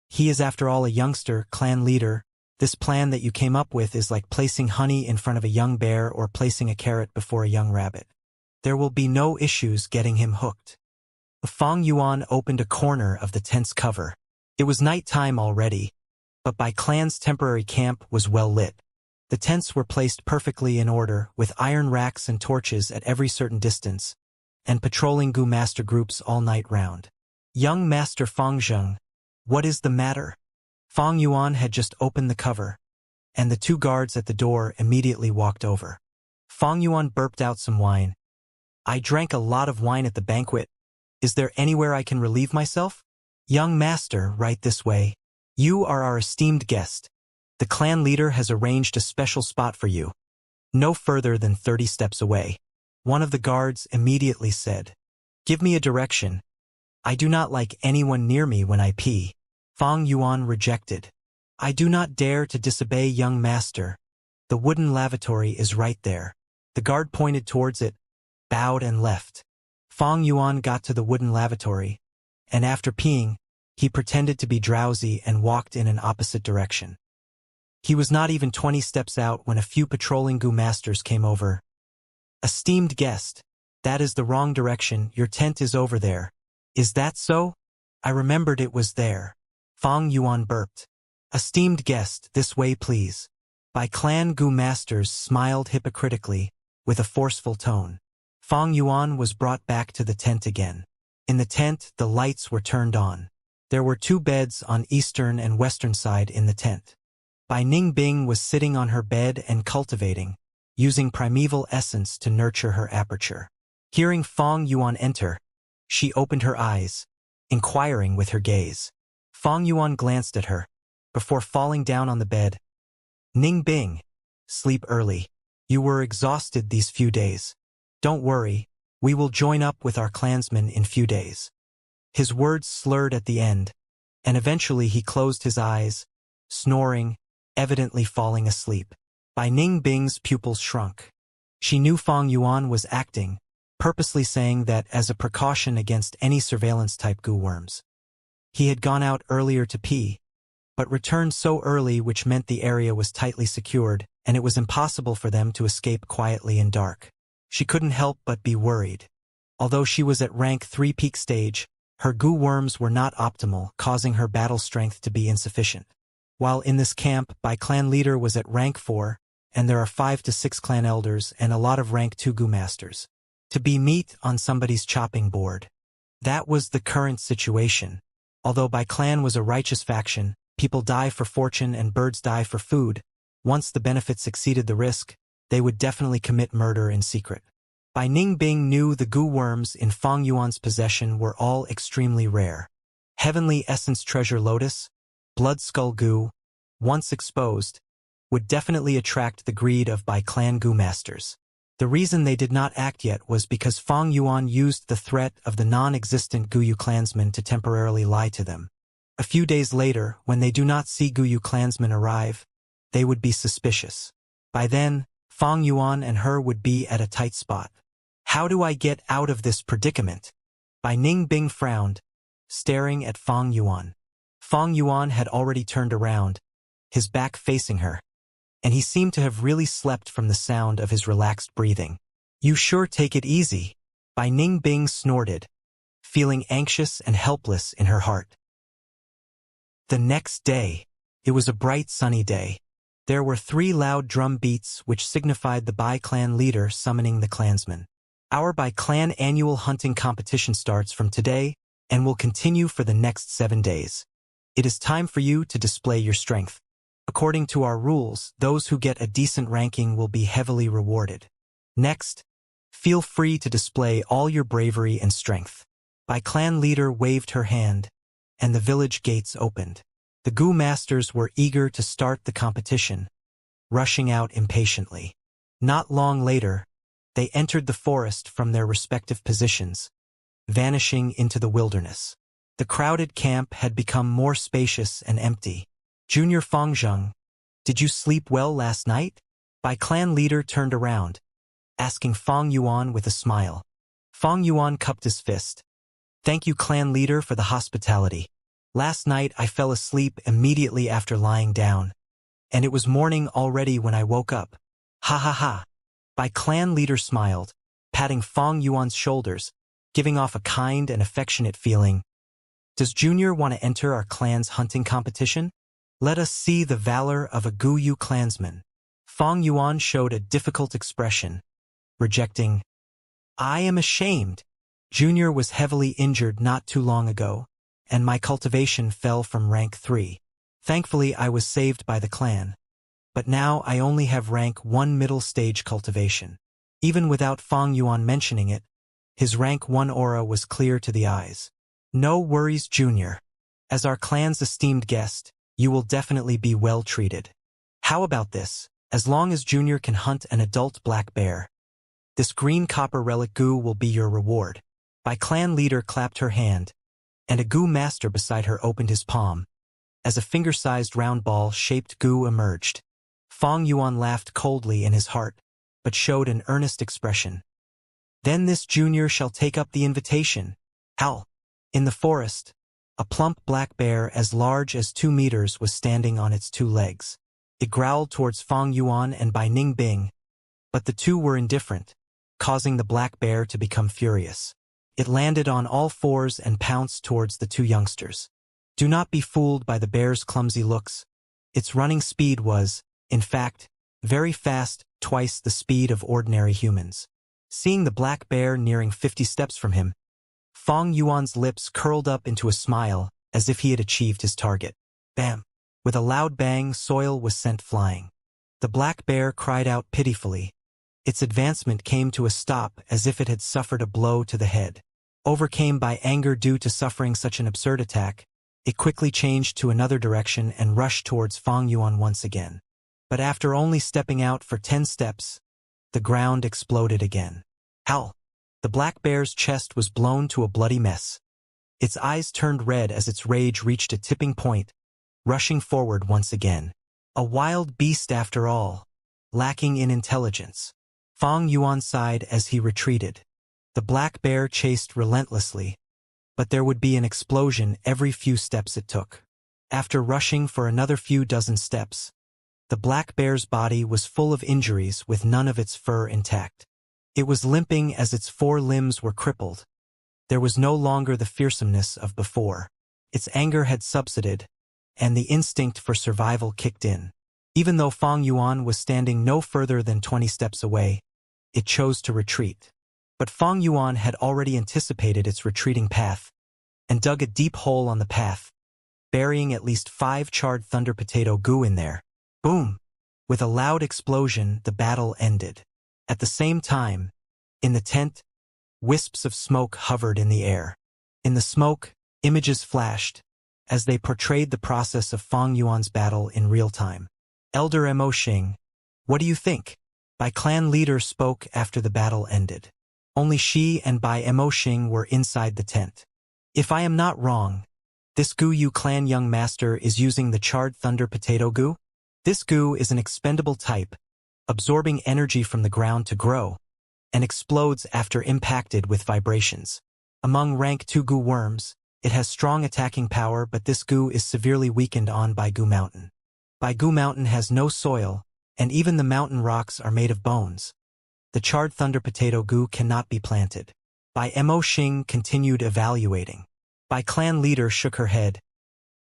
He is after all a youngster, clan leader. This plan that you came up with is like placing honey in front of a young bear or placing a carrot before a young rabbit. There will be no issues getting him hooked. Fang Yuan opened a corner of the tent's cover. It was night time already, but Bai clan's temporary camp was well lit. The tents were placed perfectly in order, with iron racks and torches at every certain distance, and patrolling Gu master groups all night round. Young Master Fang Zheng, what is the matter? Fang Yuan had just opened the cover, and the two guards at the door immediately walked over. Fang Yuan burped out some wine. I drank a lot of wine at the banquet. Is there anywhere I can relieve myself? Young master, right this way. You are our esteemed guest. The clan leader has arranged a special spot for you. No further than 30 steps away. One of the guards immediately said, Give me a direction. I do not like anyone near me when I pee. Fang Yuan rejected. I do not dare to disobey, young master. The wooden lavatory is right there. The guard pointed towards it, bowed and left. Fang Yuan got to the wooden lavatory, and after peeing, he pretended to be drowsy and walked in an opposite direction. He was not even 20 steps out when a few patrolling Gu masters came over. Esteemed guest, that is the wrong direction, your tent is over there. Is that so? I remembered it was there. Fang Yuan burped. Esteemed guest, this way please. Bai clan Gu masters smiled hypocritically, with a forceful tone. Fang Yuan was brought back to the tent again. In the tent, the lights were turned on. There were 2 beds on eastern and western side in the tent. Bai Ningbing was sitting on her bed and cultivating, using primeval essence to nurture her aperture. Hearing Fang Yuan enter, she opened her eyes, inquiring with her gaze. Fang Yuan glanced at her, before falling down on the bed. Ningbing, sleep early. You were exhausted these few days. Don't worry, we will join up with our clansmen in few days. His words slurred at the end, and eventually he closed his eyes, snoring, evidently falling asleep. Bai Ningbing's pupils shrunk. She knew Fang Yuan was acting, purposely saying that as a precaution against any surveillance-type Gu worms. He had gone out earlier to pee, but returned so early which meant the area was tightly secured, and it was impossible for them to escape quietly in dark. She couldn't help but be worried. Although she was at rank 3 peak stage, her Gu worms were not optimal, causing her battle strength to be insufficient. While in this camp, Bai clan leader was at rank 4, and there are 5 to 6 clan elders and a lot of rank 2 Gu masters. To be meat on somebody's chopping board. That was the current situation. Although Bai clan was a righteous faction, people die for fortune and birds die for food. Once the benefits exceeded the risk, they would definitely commit murder in secret. Bai Ningbing knew the Gu worms in Fang Yuan's possession were all extremely rare. Heavenly Essence Treasure Lotus, Blood Skull Gu, once exposed, would definitely attract the greed of Bai clan Gu masters. The reason they did not act yet was because Fang Yuan used the threat of the non-existent Guyu clansmen to temporarily lie to them. A few days later, when they do not see Guyu clansmen arrive, they would be suspicious. By then, Fang Yuan and her would be at a tight spot. How do I get out of this predicament? Bai Ningbing frowned, staring at Fang Yuan. Fang Yuan had already turned around, his back facing her, and he seemed to have really slept from the sound of his relaxed breathing. You sure take it easy, Bai Ningbing snorted, feeling anxious and helpless in her heart. The next day, it was a bright sunny day. There were 3 loud drum beats which signified the Bai clan leader summoning the clansmen. Our Bai clan annual hunting competition starts from today and will continue for the next 7 days. It is time for you to display your strength. According to our rules, those who get a decent ranking will be heavily rewarded. Next, feel free to display all your bravery and strength. Bai clan leader waved her hand, and the village gates opened. The Gu masters were eager to start the competition, rushing out impatiently. Not long later, they entered the forest from their respective positions, vanishing into the wilderness. The crowded camp had become more spacious and empty. Junior Fangzheng, did you sleep well last night? Bai clan leader turned around, asking Fang Yuan with a smile. Fang Yuan cupped his fist. Thank you, clan leader, for the hospitality. Last night I fell asleep immediately after lying down, and it was morning already when I woke up. Ha ha ha. Bai clan leader smiled, patting Fang Yuan's shoulders, giving off a kind and affectionate feeling. Does Junior want to enter our clan's hunting competition? Let us see the valor of a Guyu clansman. Fang Yuan showed a difficult expression, rejecting. I am ashamed. Junior was heavily injured not too long ago, and my cultivation fell from rank 3. Thankfully, I was saved by the clan. But now I only have rank 1 middle stage cultivation. Even without Fang Yuan mentioning it, his rank 1 aura was clear to the eyes. No worries, Junior. As our clan's esteemed guest, you will definitely be well treated. How about this? As long as Junior can hunt an adult black bear, this green copper relic Gu will be your reward. Bai clan leader clapped her hand, and a Gu master beside her opened his palm. As a finger-sized round ball-shaped Gu emerged, Fang Yuan laughed coldly in his heart, but showed an earnest expression. Then this Junior shall take up the invitation. Howl! In the forest, a plump black bear as large as 2 meters was standing on its 2 legs. It growled towards Fang Yuan and Bai Ningbing, but the two were indifferent, causing the black bear to become furious. It landed on all 4s and pounced towards the 2 youngsters. Do not be fooled by the bear's clumsy looks. Its running speed was, in fact, very fast, twice the speed of ordinary humans. Seeing the black bear nearing 50 steps from him, Fang Yuan's lips curled up into a smile as if he had achieved his target. Bam! With a loud bang, soil was sent flying. The black bear cried out pitifully. Its advancement came to a stop as if it had suffered a blow to the head. Overcome by anger due to suffering such an absurd attack, it quickly changed to another direction and rushed towards Fang Yuan once again. But after only stepping out for 10 steps, the ground exploded again. Howl! The black bear's chest was blown to a bloody mess. Its eyes turned red as its rage reached a tipping point, rushing forward once again. A wild beast after all, lacking in intelligence. Fang Yuan sighed as he retreated. The black bear chased relentlessly, but there would be an explosion every few steps it took. After rushing for another few dozen steps, the black bear's body was full of injuries with none of its fur intact. It was limping as its 4 limbs were crippled. There was no longer the fearsomeness of before. Its anger had subsided, and the instinct for survival kicked in. Even though Fang Yuan was standing no further than 20 steps away, it chose to retreat. But Fang Yuan had already anticipated its retreating path, and dug a deep hole on the path, burying at least 5 charred thunder potato Gu in there. Boom! With a loud explosion, the battle ended. At the same time, in the tent, wisps of smoke hovered in the air. In the smoke, images flashed, as they portrayed the process of Fang Yuan's battle in real time. Elder Mo Xing, what do you think? Bai clan leader spoke after the battle ended. Only she and Bai Mo Xing were inside the tent. If I am not wrong, this Gu Yu clan young master is using the charred thunder potato Gu? This Gu is an expendable type, absorbing energy from the ground to grow, and explodes after impacted with vibrations. Among rank 2 Gu worms, it has strong attacking power, but this Gu is severely weakened on Bai Gu Mountain. Bai Gu Mountain has no soil, and even the mountain rocks are made of bones. The charred thunder potato Gu cannot be planted. Bai Mo Xing continued evaluating. Bai clan leader shook her head.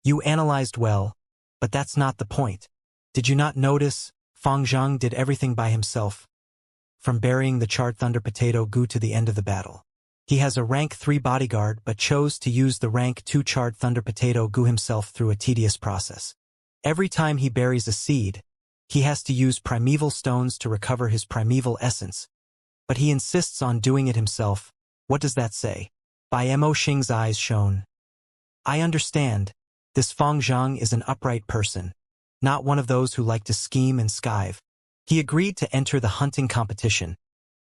You analyzed well, but that's not the point. Did you not notice? Fang Zhang did everything by himself, from burying the charred thunder potato Gu to the end of the battle. He has a rank 3 bodyguard but chose to use the rank 2 charred thunder potato Gu himself through a tedious process. Every time he buries a seed, he has to use primeval stones to recover his primeval essence, but he insists on doing it himself. What does that say? Bai Mo Xing's eyes shone. I understand. This Fong Zhang is an upright person, not one of those who like to scheme and skive. He agreed to enter the hunting competition.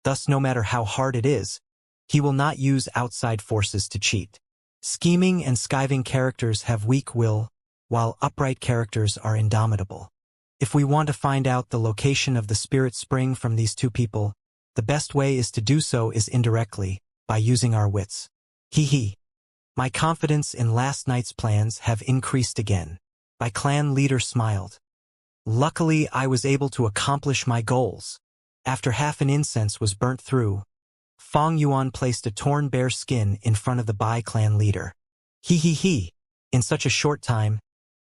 Thus, no matter how hard it is, he will not use outside forces to cheat. Scheming and skiving characters have weak will, while upright characters are indomitable. If we want to find out the location of the spirit spring from these two people, the best way is to do so is indirectly, by using our wits. Hee hee. My confidence in last night's plans have increased again. My clan leader smiled. Luckily, I was able to accomplish my goals. After half an incense was burnt through, Fong Yuan placed a torn bear skin in front of the Bai clan leader. Hee hee hee. In such a short time,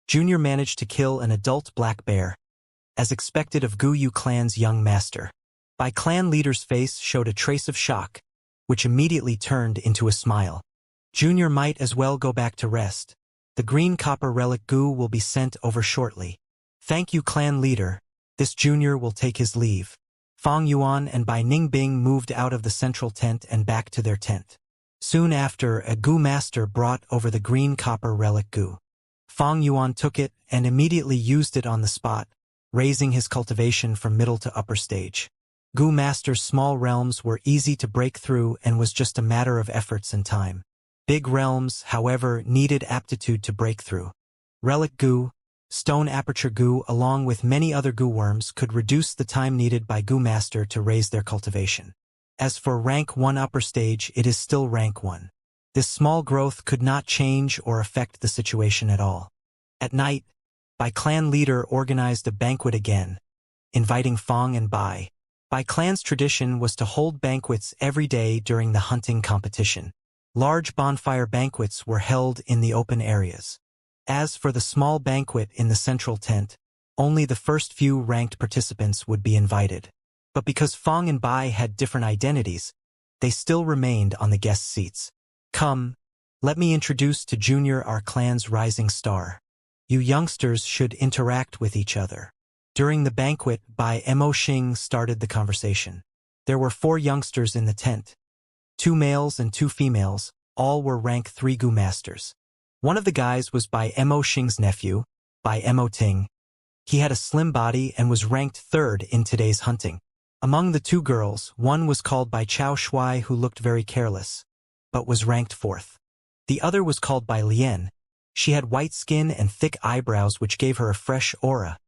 Junior managed to kill an adult black bear, as expected of Gu Yu clan's young master. Bai clan leader's face showed a trace of shock, which immediately turned into a smile. Junior might as well go back to rest. The green copper relic Gu will be sent over shortly. Thank you, clan leader. This Junior will take his leave. Fong Yuan and Bai Ningbing moved out of the central tent and back to their tent. Soon after, a Gu master brought over the green copper relic Gu. Fong Yuan took it and immediately used it on the spot, raising his cultivation from middle to upper stage. Gu master's small realms were easy to break through and was just a matter of efforts and time. Big realms, however, needed aptitude to break through. Relic Gu, Stone Aperture Gu along with many other Gu worms could reduce the time needed by Gu master to raise their cultivation. As for rank 1 upper stage, it is still rank 1. This small growth could not change or affect the situation at all. At night, Bai clan leader organized a banquet again, inviting Fong and Bai. Bai clan's tradition was to hold banquets every day during the hunting competition. Large bonfire banquets were held in the open areas. As for the small banquet in the central tent, only the first few ranked participants would be invited. But because Fong and Bai had different identities, they still remained on the guest seats. Come, let me introduce to Junior our clan's rising star. You youngsters should interact with each other. During the banquet, Bai Mo Xing started the conversation. There were 4 youngsters in the tent. 2 males and 2 females, all were rank 3 Gu masters. One of the guys was Bai Mo Xing's nephew, Bai Mo Ting. He had a slim body and was ranked 3rd in today's hunting. Among the 2 girls, one was called Bai Chao Shui, who looked very careless, but was ranked 4th. The other was called Bai Lian. She had white skin and thick eyebrows which gave her a fresh aura.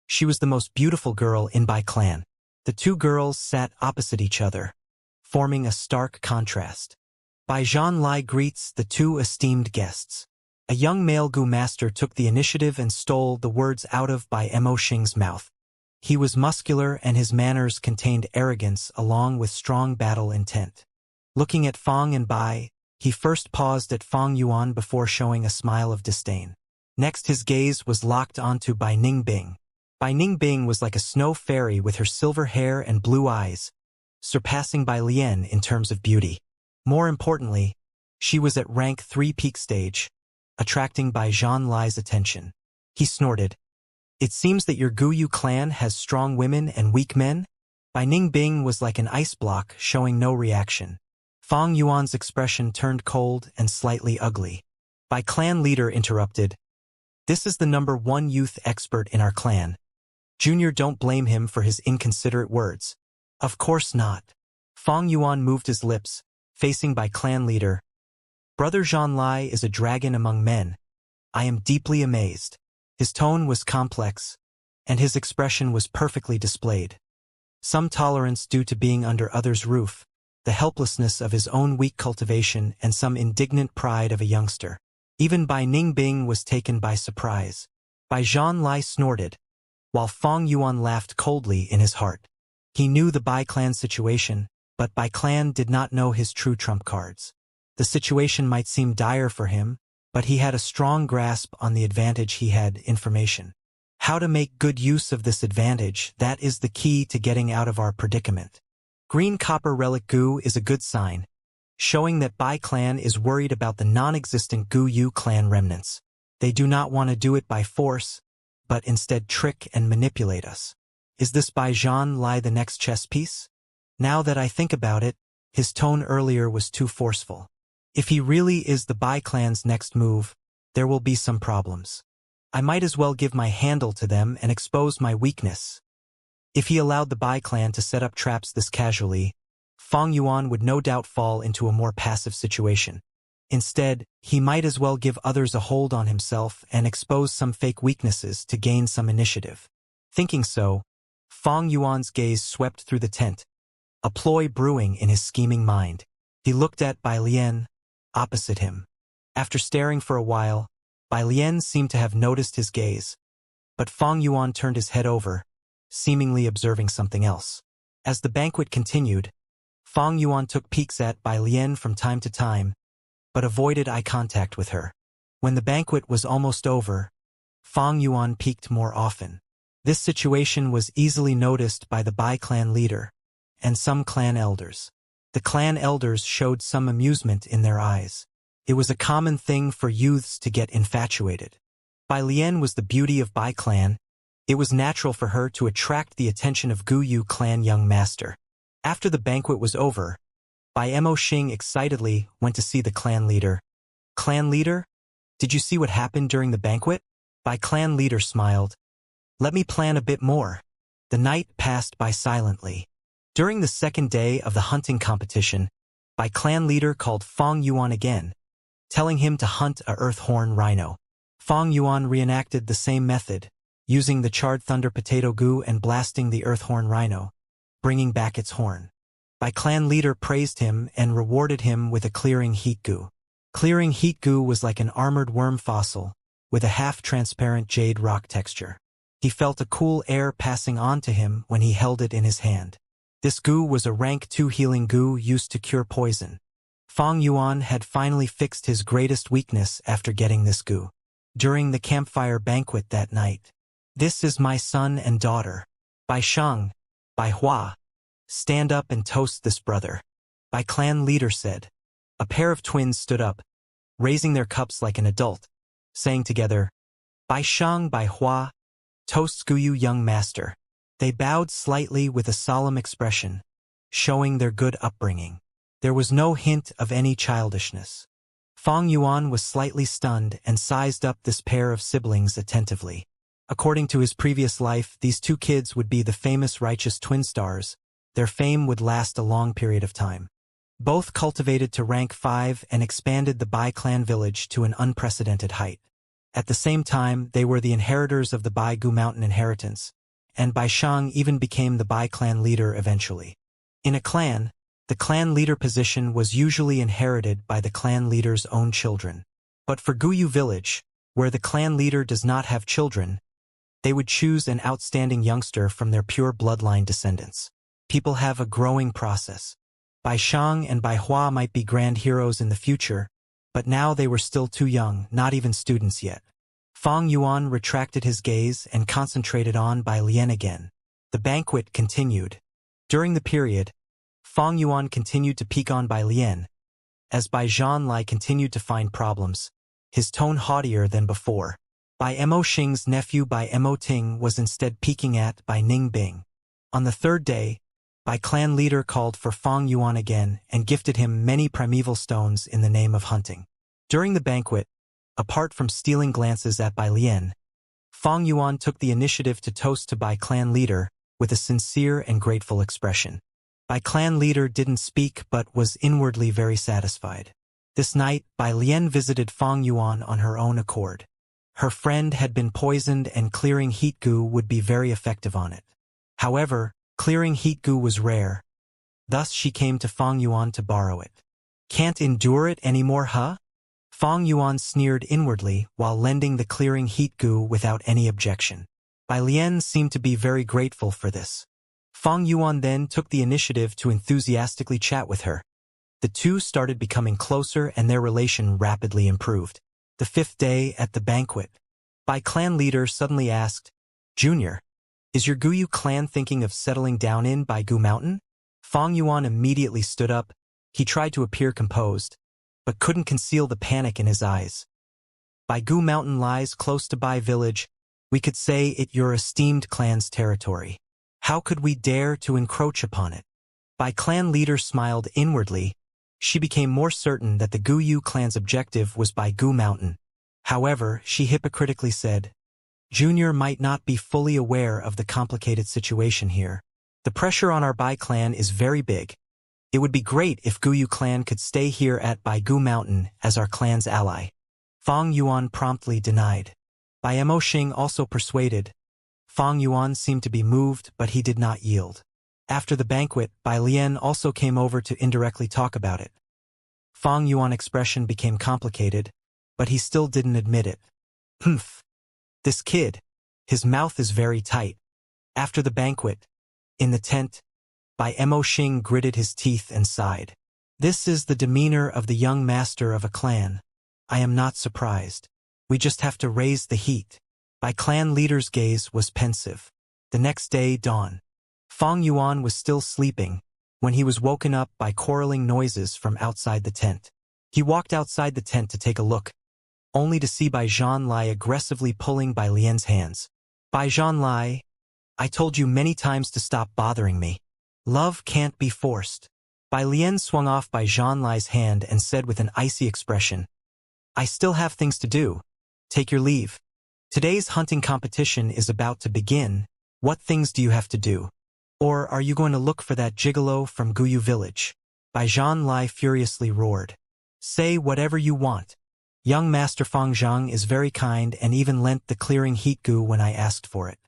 She was the most beautiful girl in Bai clan. The 2 girls sat opposite each other, forming a stark contrast. Bai Zhan Lai greets the 2 esteemed guests. A young male Gu master took the initiative and stole the words out of Bai Mo Xing's mouth. He was muscular and his manners contained arrogance along with strong battle intent. Looking at Fong and Bai, he first paused at Fong Yuan before showing a smile of disdain. Next his gaze was locked onto Bai Ningbing. Bai Ningbing was like a snow fairy with her silver hair and blue eyes, surpassing Bai Lian in terms of beauty. More importantly, she was at rank 3 peak stage, attracting Bai Zhan Lai's attention. He snorted. It seems that your Gu Yu clan has strong women and weak men? Bai Ningbing was like an ice block, showing no reaction. Fong Yuan's expression turned cold and slightly ugly. Bai clan leader interrupted. This is the number 1 youth expert in our clan. Junior, don't blame him for his inconsiderate words. Of course not. Fong Yuan moved his lips, facing Bai clan leader. Brother Zhan Lai is a dragon among men. I am deeply amazed. His tone was complex, and his expression was perfectly displayed. Some tolerance due to being under others' roof, the helplessness of his own weak cultivation, and some indignant pride of a youngster. Even Bai Ningbing was taken by surprise. Bai Zhan Lai snorted, while Fong Yuan laughed coldly in his heart. He knew the Bai clan situation, but Bai clan did not know his true trump cards. The situation might seem dire for him, but he had a strong grasp on the advantage he had, information. How to make good use of this advantage, that is the key to getting out of our predicament. Green copper relic Gu is a good sign, showing that Bai clan is worried about the non-existent Gu Yu clan remnants. They do not want to do it by force, but instead trick and manipulate us. Is this Bai Zhan Lai the next chess piece? Now that I think about it, his tone earlier was too forceful. If he really is the Bai clan's next move, there will be some problems. I might as well give my handle to them and expose my weakness. If he allowed the Bai clan to set up traps this casually, Fang Yuan would no doubt fall into a more passive situation. Instead, he might as well give others a hold on himself and expose some fake weaknesses to gain some initiative. Thinking so, Fang Yuan's gaze swept through the tent, a ploy brewing in his scheming mind. He looked at Bai Lian, opposite him. After staring for a while, Bai Lian seemed to have noticed his gaze, but Fang Yuan turned his head over, seemingly observing something else. As the banquet continued, Fang Yuan took peeks at Bai Lian from time to time, but avoided eye contact with her. When the banquet was almost over, Fang Yuan peeked more often. This situation was easily noticed by the Bai clan leader and some clan elders. The clan elders showed some amusement in their eyes. It was a common thing for youths to get infatuated. Bai Lian was the beauty of Bai clan. It was natural for her to attract the attention of Gu Yu clan young master. After the banquet was over, Bai Mo Xing excitedly went to see the clan leader. Clan leader? Did you see what happened during the banquet? Bai clan leader smiled. Let me plan a bit more. The night passed by silently. During the second day of the hunting competition, Bai clan leader called Fang Yuan again, telling him to hunt a earthhorn rhino. Fang Yuan reenacted the same method, using the charred thunder potato goo and blasting the earthhorn rhino, bringing back its horn. Bai clan leader praised him and rewarded him with a clearing heat goo. Clearing heat goo was like an armored worm fossil, with a half-transparent jade rock texture. He felt a cool air passing on to him when he held it in his hand. This goo was a rank 2 healing goo used to cure poison. Fang Yuan had finally fixed his greatest weakness after getting this goo. During the campfire banquet that night, "This is my son and daughter. Bai Shang, Bai Hua. Stand up and toast this brother," Bai clan leader said. A pair of twins stood up, raising their cups like an adult, saying together, "Bai Shang, Bai Hua, toasts Guyu young master." They bowed slightly with a solemn expression, showing their good upbringing. There was no hint of any childishness. Fang Yuan was slightly stunned and sized up this pair of siblings attentively. According to his previous life, these two kids would be the famous righteous twin stars. Their fame would last a long period of time. Both cultivated to rank 5 and expanded the Bai clan village to an unprecedented height. At the same time, they were the inheritors of the Bai Gu Mountain inheritance, and Bai Shang even became the Bai clan leader eventually. In a clan, the clan leader position was usually inherited by the clan leader's own children. But for Guyu village, where the clan leader does not have children, they would choose an outstanding youngster from their pure bloodline descendants. People have a growing process. Bai Shang and Bai Hua might be grand heroes in the future, but now they were still too young, not even students yet. Fang Yuan retracted his gaze and concentrated on Bai Lian again. The banquet continued. During the period, Fang Yuan continued to peek on Bai Lian. As Bai Zhanlai continued to find problems, his tone haughtier than before. Bai Mo Xing's nephew Bai Mo Ting was instead peeking at Bai Ning Bing. On the third day, Bai clan leader called for Fang Yuan again and gifted him many primeval stones in the name of hunting. During the banquet, apart from stealing glances at Bai Lian, Fang Yuan took the initiative to toast to Bai clan leader with a sincere and grateful expression. Bai clan leader didn't speak but was inwardly very satisfied. This night, Bai Lian visited Fang Yuan on her own accord. Her friend had been poisoned and clearing heat goo would be very effective on it. However, clearing heat goo was rare. Thus she came to Fang Yuan to borrow it. "Can't endure it anymore, huh?" Fang Yuan sneered inwardly while lending the clearing heat goo without any objection. Bai Lian seemed to be very grateful for this. Fang Yuan then took the initiative to enthusiastically chat with her. The two started becoming closer and their relation rapidly improved. The fifth day at the banquet, Bai clan leader suddenly asked, "Junior, is your Guyu clan thinking of settling down in Bai Gu Mountain?" Fang Yuan immediately stood up. He tried to appear composed, but couldn't conceal the panic in his eyes. "Bai Gu Mountain lies close to Bai Village. We could say it your esteemed clan's territory. How could we dare to encroach upon it?" Bai clan leader smiled inwardly. She became more certain that the Guyu clan's objective was Bai Gu Mountain. However, she hypocritically said, Junior might not be fully aware of the complicated situation here. The pressure on our Bai clan is very big. It would be great if Guyu clan could stay here at Baigu Mountain as our clan's ally. Fang Yuan promptly denied. Bai Emoxing also persuaded. Fang Yuan seemed to be moved, but he did not yield. After the banquet, Bai Lian also came over to indirectly talk about it. Fang Yuan's expression became complicated, but he still didn't admit it. Humph. This kid. His mouth is very tight. After the banquet, in the tent, Bai Emoxing gritted his teeth and sighed. This is the demeanor of the young master of a clan. I am not surprised. We just have to raise the heat. Bai clan leader's gaze was pensive. The next day dawned. Fang Yuan was still sleeping when he was woken up by quarreling noises from outside the tent. He walked outside the tent to take a look, only to see Bai Zhanlai aggressively pulling Bai Lian's hands. Bai Zhanlai, I told you many times to stop bothering me. Love can't be forced. Bai Lian swung off Bai Zhanlai's hand and said with an icy expression, I still have things to do. Take your leave. Today's hunting competition is about to begin. What things do you have to do? Or are you going to look for that gigolo from Guyu village? Bai Zhanlai furiously roared. Say whatever you want. Young Master Fang Zhang is very kind and even lent the clearing heat goo when I asked for it.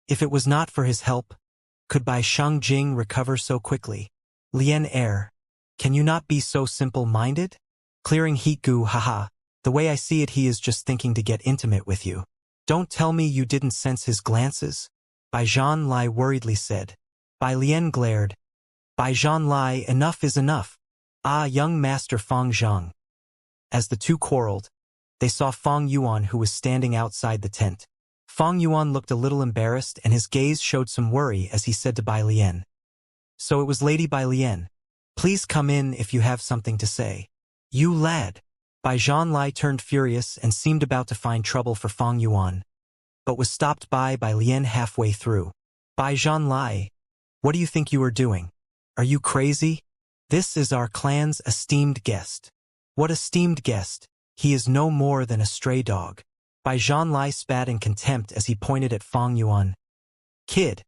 If it was not for his help, could Bai Shangjing recover so quickly? Lian Er, can you not be so simple-minded? Clearing heat goo, haha. The way I see it, he is just thinking to get intimate with you. Don't tell me you didn't sense his glances? Bai Zhanlai worriedly said. Bai Lian glared. Bai Zhanlai, enough is enough. Ah, young Master Fang Zhang. As the two quarreled, they saw Fang Yuan who was standing outside the tent. Fang Yuan looked a little embarrassed and his gaze showed some worry as he said to Bai Lian. So it was Lady Bai Lian. Please come in if you have something to say. You lad. Bai Zhanlai turned furious and seemed about to find trouble for Fang Yuan, but was stopped by Bai Lian halfway through. Bai Zhanlai, what do you think you are doing? Are you crazy? This is our clan's esteemed guest. What esteemed guest? He is no more than a stray dog. Bai Zhanlai spat in contempt as he pointed at Fang Yuan. Kid,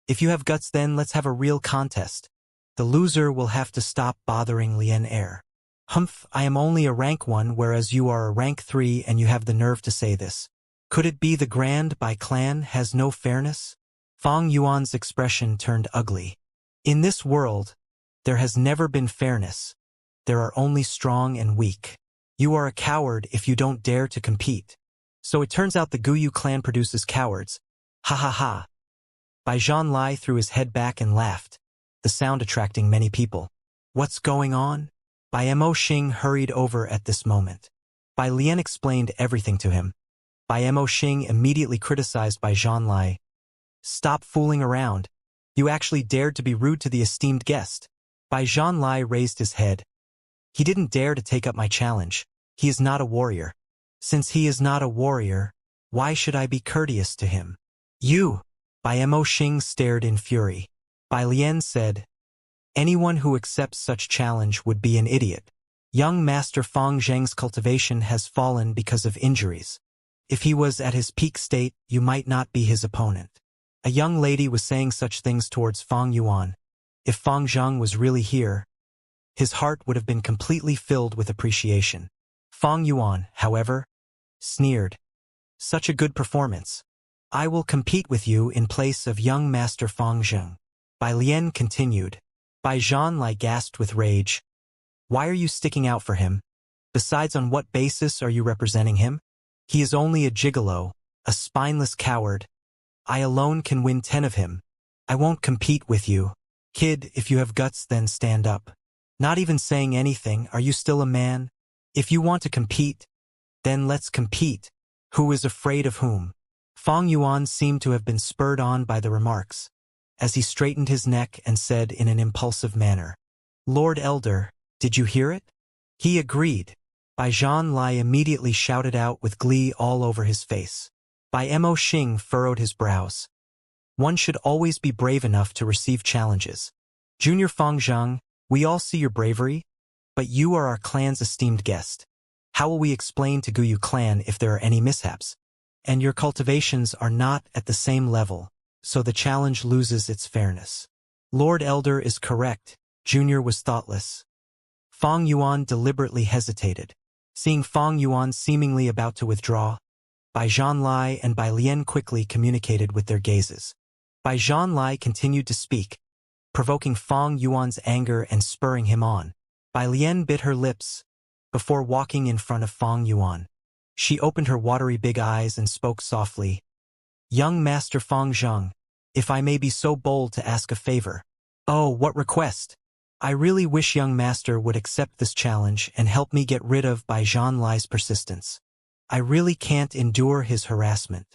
if you have guts then let's have a real contest. The loser will have to stop bothering Lian Er. Humph, I am only a rank 1 whereas you are a rank 3 and you have the nerve to say this. Could it be the Grand Bai clan has no fairness? Fang Yuan's expression turned ugly. In this world, there has never been fairness. There are only strong and weak. You are a coward if you don't dare to compete. So it turns out the Guyu clan produces cowards. Ha ha ha. Bai Zhanlai threw his head back and laughed, the sound attracting many people. What's going on? Bai Emoxing hurried over at this moment. Bai Lian explained everything to him. Bai Emoxing immediately criticized Bai Zhanlai. Stop fooling around. You actually dared to be rude to the esteemed guest. Bai Zhanlai raised his head. He didn't dare to take up my challenge. He is not a warrior. Since he is not a warrior, why should I be courteous to him? You! Bai Emoxing stared in fury. Bai Lian said, anyone who accepts such challenge would be an idiot. Young Master Fang Zheng's cultivation has fallen because of injuries. If he was at his peak state, you might not be his opponent. A young lady was saying such things towards Fang Yuan. If Fang Zhang was really here, his heart would have been completely filled with appreciation. Fang Yuan, however, sneered. Such a good performance. I will compete with you in place of young Master Fang Zheng. Bai Lian continued. Bai Zhanlai gasped with rage. Why are you sticking out for him? Besides, on what basis are you representing him? He is only a gigolo, a spineless coward. I alone can win 10 of him. I won't compete with you. Kid, if you have guts then stand up. Not even saying anything, are you still a man? If you want to compete, then let's compete. Who is afraid of whom? Fang Yuan seemed to have been spurred on by the remarks, as he straightened his neck and said in an impulsive manner, Lord Elder, did you hear it? He agreed. Bai Zhanlai immediately shouted out with glee all over his face. Bai Emoxing furrowed his brows. One should always be brave enough to receive challenges. Junior Fang Zhang, we all see your bravery, but you are our clan's esteemed guest. How will we explain to Guyu clan if there are any mishaps? And your cultivations are not at the same level, so the challenge loses its fairness. Lord Elder is correct. Junior was thoughtless. Fang Yuan deliberately hesitated. Seeing Fang Yuan seemingly about to withdraw, Bai Zhanlai and Bai Lian quickly communicated with their gazes. Bai Zhanlai continued to speak, provoking Fang Yuan's anger and spurring him on. Bai Lian bit her lips before walking in front of Fang Yuan. She opened her watery big eyes and spoke softly. Young Master Fang Zhang, if I may be so bold to ask a favor. Oh, what request? I really wish young master would accept this challenge and help me get rid of Bai Zhanlai's persistence. I really can't endure his harassment.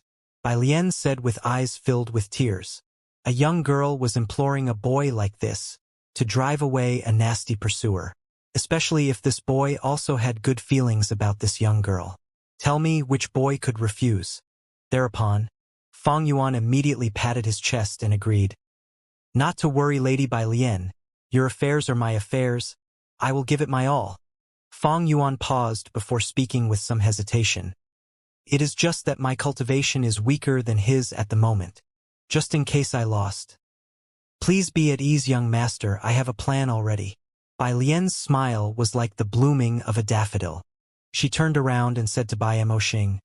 Bai Lian said with eyes filled with tears. A young girl was imploring a boy like this to drive away a nasty pursuer, especially if this boy also had good feelings about this young girl. Tell me which boy could refuse. Thereupon, Fang Yuan immediately patted his chest and agreed. Not to worry, Lady Bai Lian. Your affairs are my affairs. I will give it my all. Fang Yuan paused before speaking with some hesitation. It is just that my cultivation is weaker than his at the moment. Just in case I lost. Please be at ease, young master, I have a plan already. Bai Lian's smile was like the blooming of a daffodil. She turned around and said to Bai Emoxing,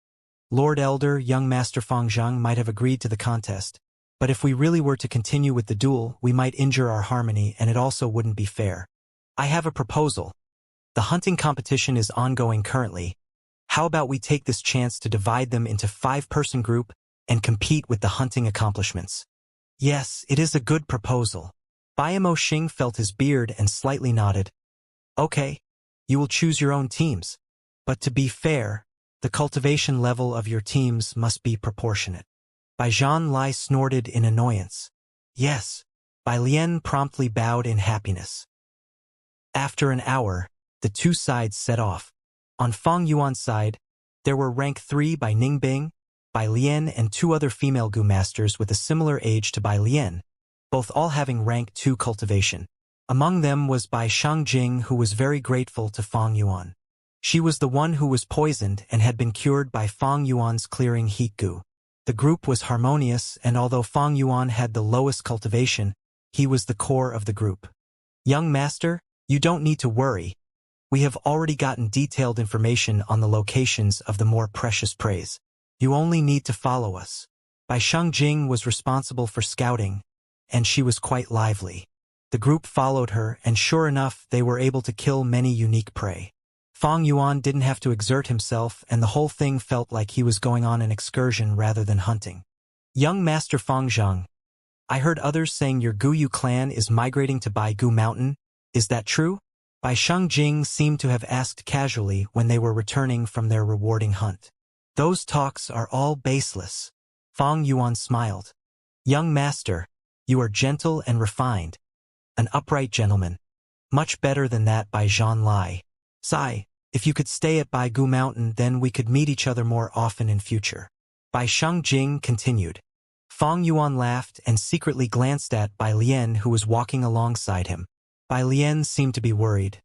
Lord Elder, young Master Fang Zhang might have agreed to the contest, but if we really were to continue with the duel, we might injure our harmony and it also wouldn't be fair. I have a proposal. The hunting competition is ongoing currently. How about we take this chance to divide them into 5-person group and compete with the hunting accomplishments? Yes, it is a good proposal. Bai Emoxing felt his beard and slightly nodded. Okay, you will choose your own teams. But to be fair, the cultivation level of your teams must be proportionate. Bai Zhanlai snorted in annoyance. Yes. Bai Lian promptly bowed in happiness. After an hour, the two sides set off. On Fang Yuan's side, there were rank 3 by Ningbing, Bai Lian and 2 other female Gu masters with a similar age to Bai Lian, both all having rank 2 cultivation. Among them was Bai Shangjing, who was very grateful to Fang Yuan. She was the one who was poisoned and had been cured by Fang Yuan's clearing heat Gu. The group was harmonious, and although Fang Yuan had the lowest cultivation, he was the core of the group. Young master, you don't need to worry. We have already gotten detailed information on the locations of the more precious preys. You only need to follow us. Bai Shangjing was responsible for scouting, and she was quite lively. The group followed her, and sure enough, they were able to kill many unique prey. Fang Yuan didn't have to exert himself, and the whole thing felt like he was going on an excursion rather than hunting. Young Master Fang Zhang, I heard others saying your Guyu clan is migrating to Bai Gu Mountain. Is that true? Bai Shangjing seemed to have asked casually when they were returning from their rewarding hunt. Those talks are all baseless. Fang Yuan smiled. Young master, you are gentle and refined. An upright gentleman. Much better than that Bai Zhanlai. Sigh. If you could stay at Bai Gu Mountain, then we could meet each other more often in future. Bai Shangjing continued. Fang Yuan laughed and secretly glanced at Bai Lian, who was walking alongside him. Bai Lian seemed to be worried.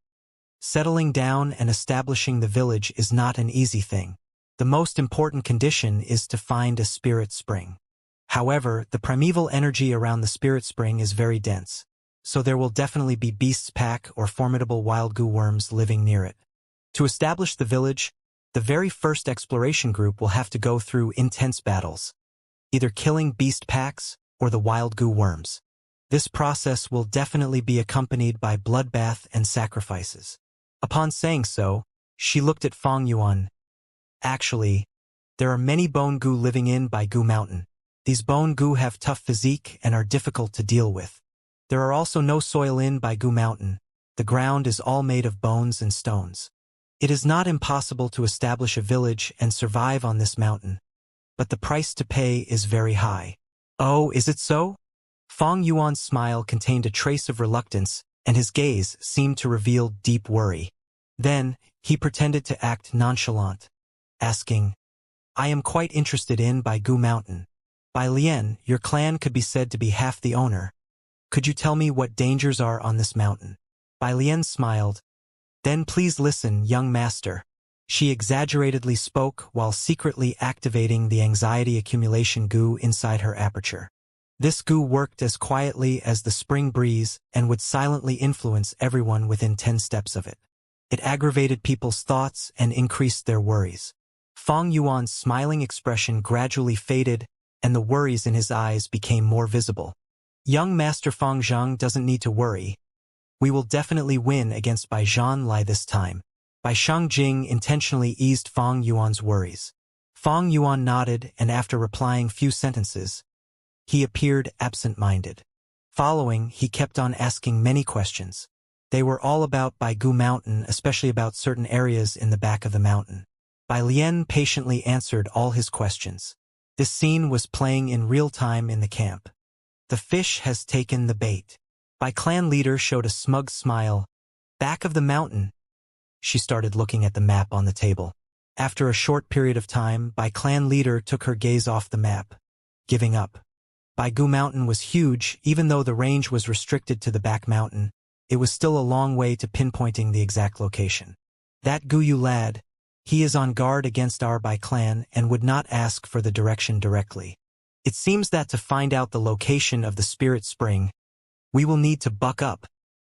Settling down and establishing the village is not an easy thing. The most important condition is to find a spirit spring. However, the primeval energy around the spirit spring is very dense, so there will definitely be beasts pack or formidable wild goo worms living near it. To establish the village, the very first exploration group will have to go through intense battles, either killing beast packs or the wild goo worms. This process will definitely be accompanied by bloodbath and sacrifices. Upon saying so, she looked at Fang Yuan. Actually, there are many bone goo living in Bai Gu Mountain. These bone goo have tough physique and are difficult to deal with. There are also no soil in Bai Gu Mountain. The ground is all made of bones and stones. It is not impossible to establish a village and survive on this mountain, but the price to pay is very high. Oh, is it so? Fang Yuan's smile contained a trace of reluctance, and his gaze seemed to reveal deep worry. Then, he pretended to act nonchalant, asking, I am quite interested in Bai Gu Mountain. Bai Lian, your clan could be said to be half the owner. Could you tell me what dangers are on this mountain? Bai Lian smiled. Then please listen, young master. She exaggeratedly spoke while secretly activating the anxiety accumulation goo inside her aperture. This goo worked as quietly as the spring breeze and would silently influence everyone within 10 steps of it. It aggravated people's thoughts and increased their worries. Fang Yuan's smiling expression gradually faded, and the worries in his eyes became more visible. Young Master Fang Zhang doesn't need to worry. We will definitely win against Bai Zhanlai this time. Bai Shangjing intentionally eased Fang Yuan's worries. Fang Yuan nodded, and after replying few sentences, he appeared absent-minded. Following, he kept on asking many questions. They were all about Baigu Mountain, especially about certain areas in the back of the mountain. Bai Lian patiently answered all his questions. This scene was playing in real time in the camp. The fish has taken the bait. Bai clan leader showed a smug smile. Back of the mountain. She started looking at the map on the table. After a short period of time, Bai clan leader took her gaze off the map, giving up. Baigu Mountain was huge. Even though the range was restricted to the back mountain, it was still a long way to pinpointing the exact location. That Guyu lad, he is on guard against our Bai clan and would not ask for the direction directly. It seems that to find out the location of the spirit spring, we will need to buck up.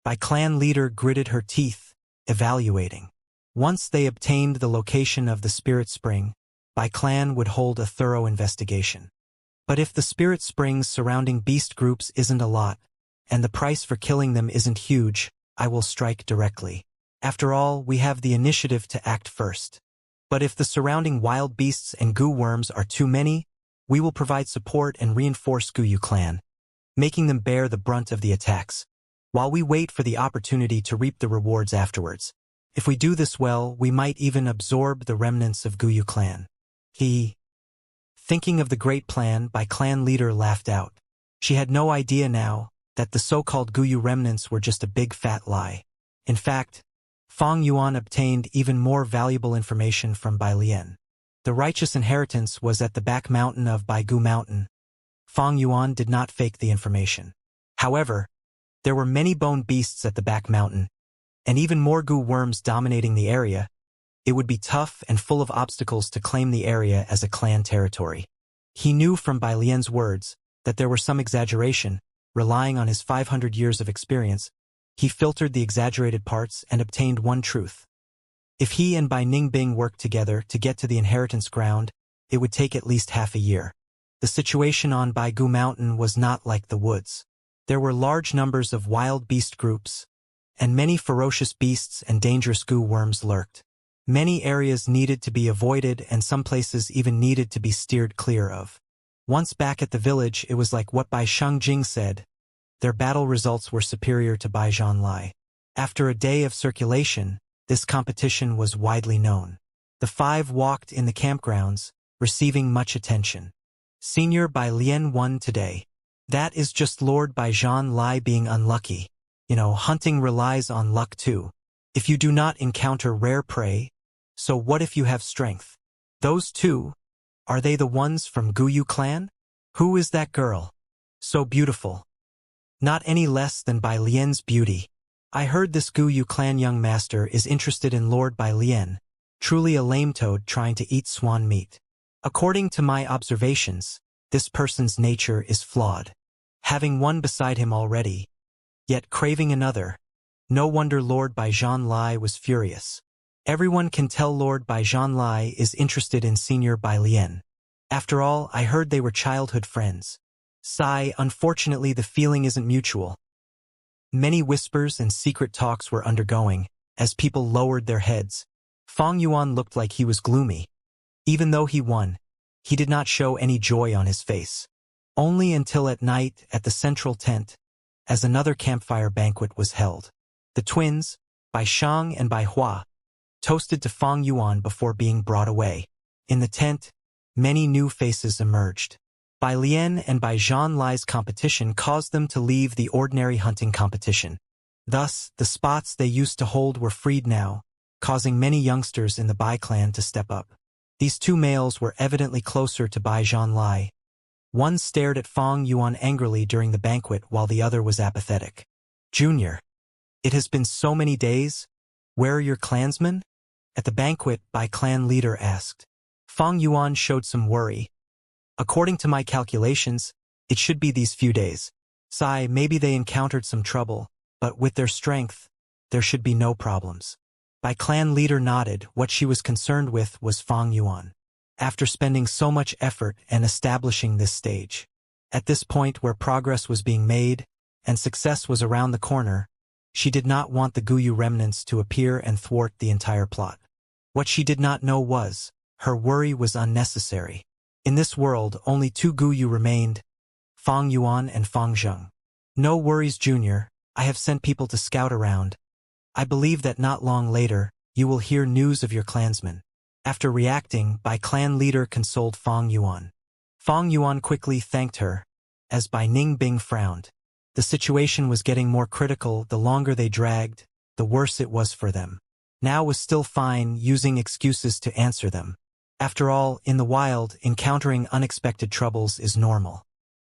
Bai clan leader gritted her teeth, evaluating. Once they obtained the location of the spirit spring, Bai clan would hold a thorough investigation. But if the spirit springs surrounding beast groups isn't a lot, and the price for killing them isn't huge, I will strike directly. After all, we have the initiative to act first. But if the surrounding wild beasts and goo worms are too many, we will provide support and reinforce Guyu clan, making them bear the brunt of the attacks, while we wait for the opportunity to reap the rewards afterwards. If we do this well, we might even absorb the remnants of Guyu clan. Thinking of the great plan, Bai clan leader laughed out. She had no idea now that the so-called Guyu remnants were just a big fat lie. In fact, Fang Yuan obtained even more valuable information from Bai Lian. The righteous inheritance was at the back mountain of Baigu Mountain. Fang Yuan did not fake the information. However, there were many bone beasts at the back mountain, and even more goo worms dominating the area. It would be tough and full of obstacles to claim the area as a clan territory. He knew from Bai Lian's words that there were some exaggeration. Relying on his 500 years of experience, he filtered the exaggerated parts and obtained one truth. If he and Bai Ningbing worked together to get to the inheritance ground, it would take at least half a year. The situation on Baigu Mountain was not like the woods. There were large numbers of wild beast groups, and many ferocious beasts and dangerous goo worms lurked. Many areas needed to be avoided, and some places even needed to be steered clear of. Once back at the village, it was like what Bai Shangjing said. Their battle results were superior to Bai Zhanlai. After a day of circulation, this competition was widely known. The five walked in the campgrounds, receiving much attention. Senior Bai Lian won today. That is just Lord Bai Zhanlai being unlucky. Hunting relies on luck too. If you do not encounter rare prey, so what if you have strength? Those two, are they the ones from Guyu clan? Who is that girl? So beautiful. Not any less than Bai Lian's beauty. I heard this Guyu clan young master is interested in Lord Bai Lian, truly a lame toad trying to eat swan meat. According to my observations, this person's nature is flawed. Having one beside him already, yet craving another. No wonder Lord Bai Zhanlai was furious. Everyone can tell Lord Bai Zhanlai is interested in Senior Bai Lian. After all, I heard they were childhood friends. Sigh, unfortunately the feeling isn't mutual. Many whispers and secret talks were undergoing, as people lowered their heads. Fang Yuan looked like he was gloomy. Even though he won, he did not show any joy on his face. Only until at night at the central tent, as another campfire banquet was held. The twins, Bai Shang and Bai Hua, toasted to Fang Yuan before being brought away. In the tent, many new faces emerged. Bai Lian and Bai Zhanlai's competition caused them to leave the ordinary hunting competition. Thus, the spots they used to hold were freed now, causing many youngsters in the Bai clan to step up. These two males were evidently closer to Bai Zhanlai. One stared at Fang Yuan angrily during the banquet while the other was apathetic. Junior, it has been so many days. Where are your clansmen? At the banquet, Bai clan leader asked. Fang Yuan showed some worry. According to my calculations, it should be these few days. Sai, maybe they encountered some trouble, but with their strength, there should be no problems. Bai clan leader nodded. What she was concerned with was Fang Yuan. After spending so much effort and establishing this stage, at this point where progress was being made and success was around the corner, she did not want the Guyu remnants to appear and thwart the entire plot. What she did not know was, her worry was unnecessary. In this world, only two Guyu remained, Fang Yuan and Fang Zheng. No worries, Junior. I have sent people to scout around. I believe that not long later, you will hear news of your clansmen. After reacting, Bai clan leader consoled Fang Yuan. Fang Yuan quickly thanked her, as Bai Ningbing frowned. The situation was getting more critical. The longer they dragged, the worse it was for them. Now was still fine, using excuses to answer them. After all, in the wild, encountering unexpected troubles is normal.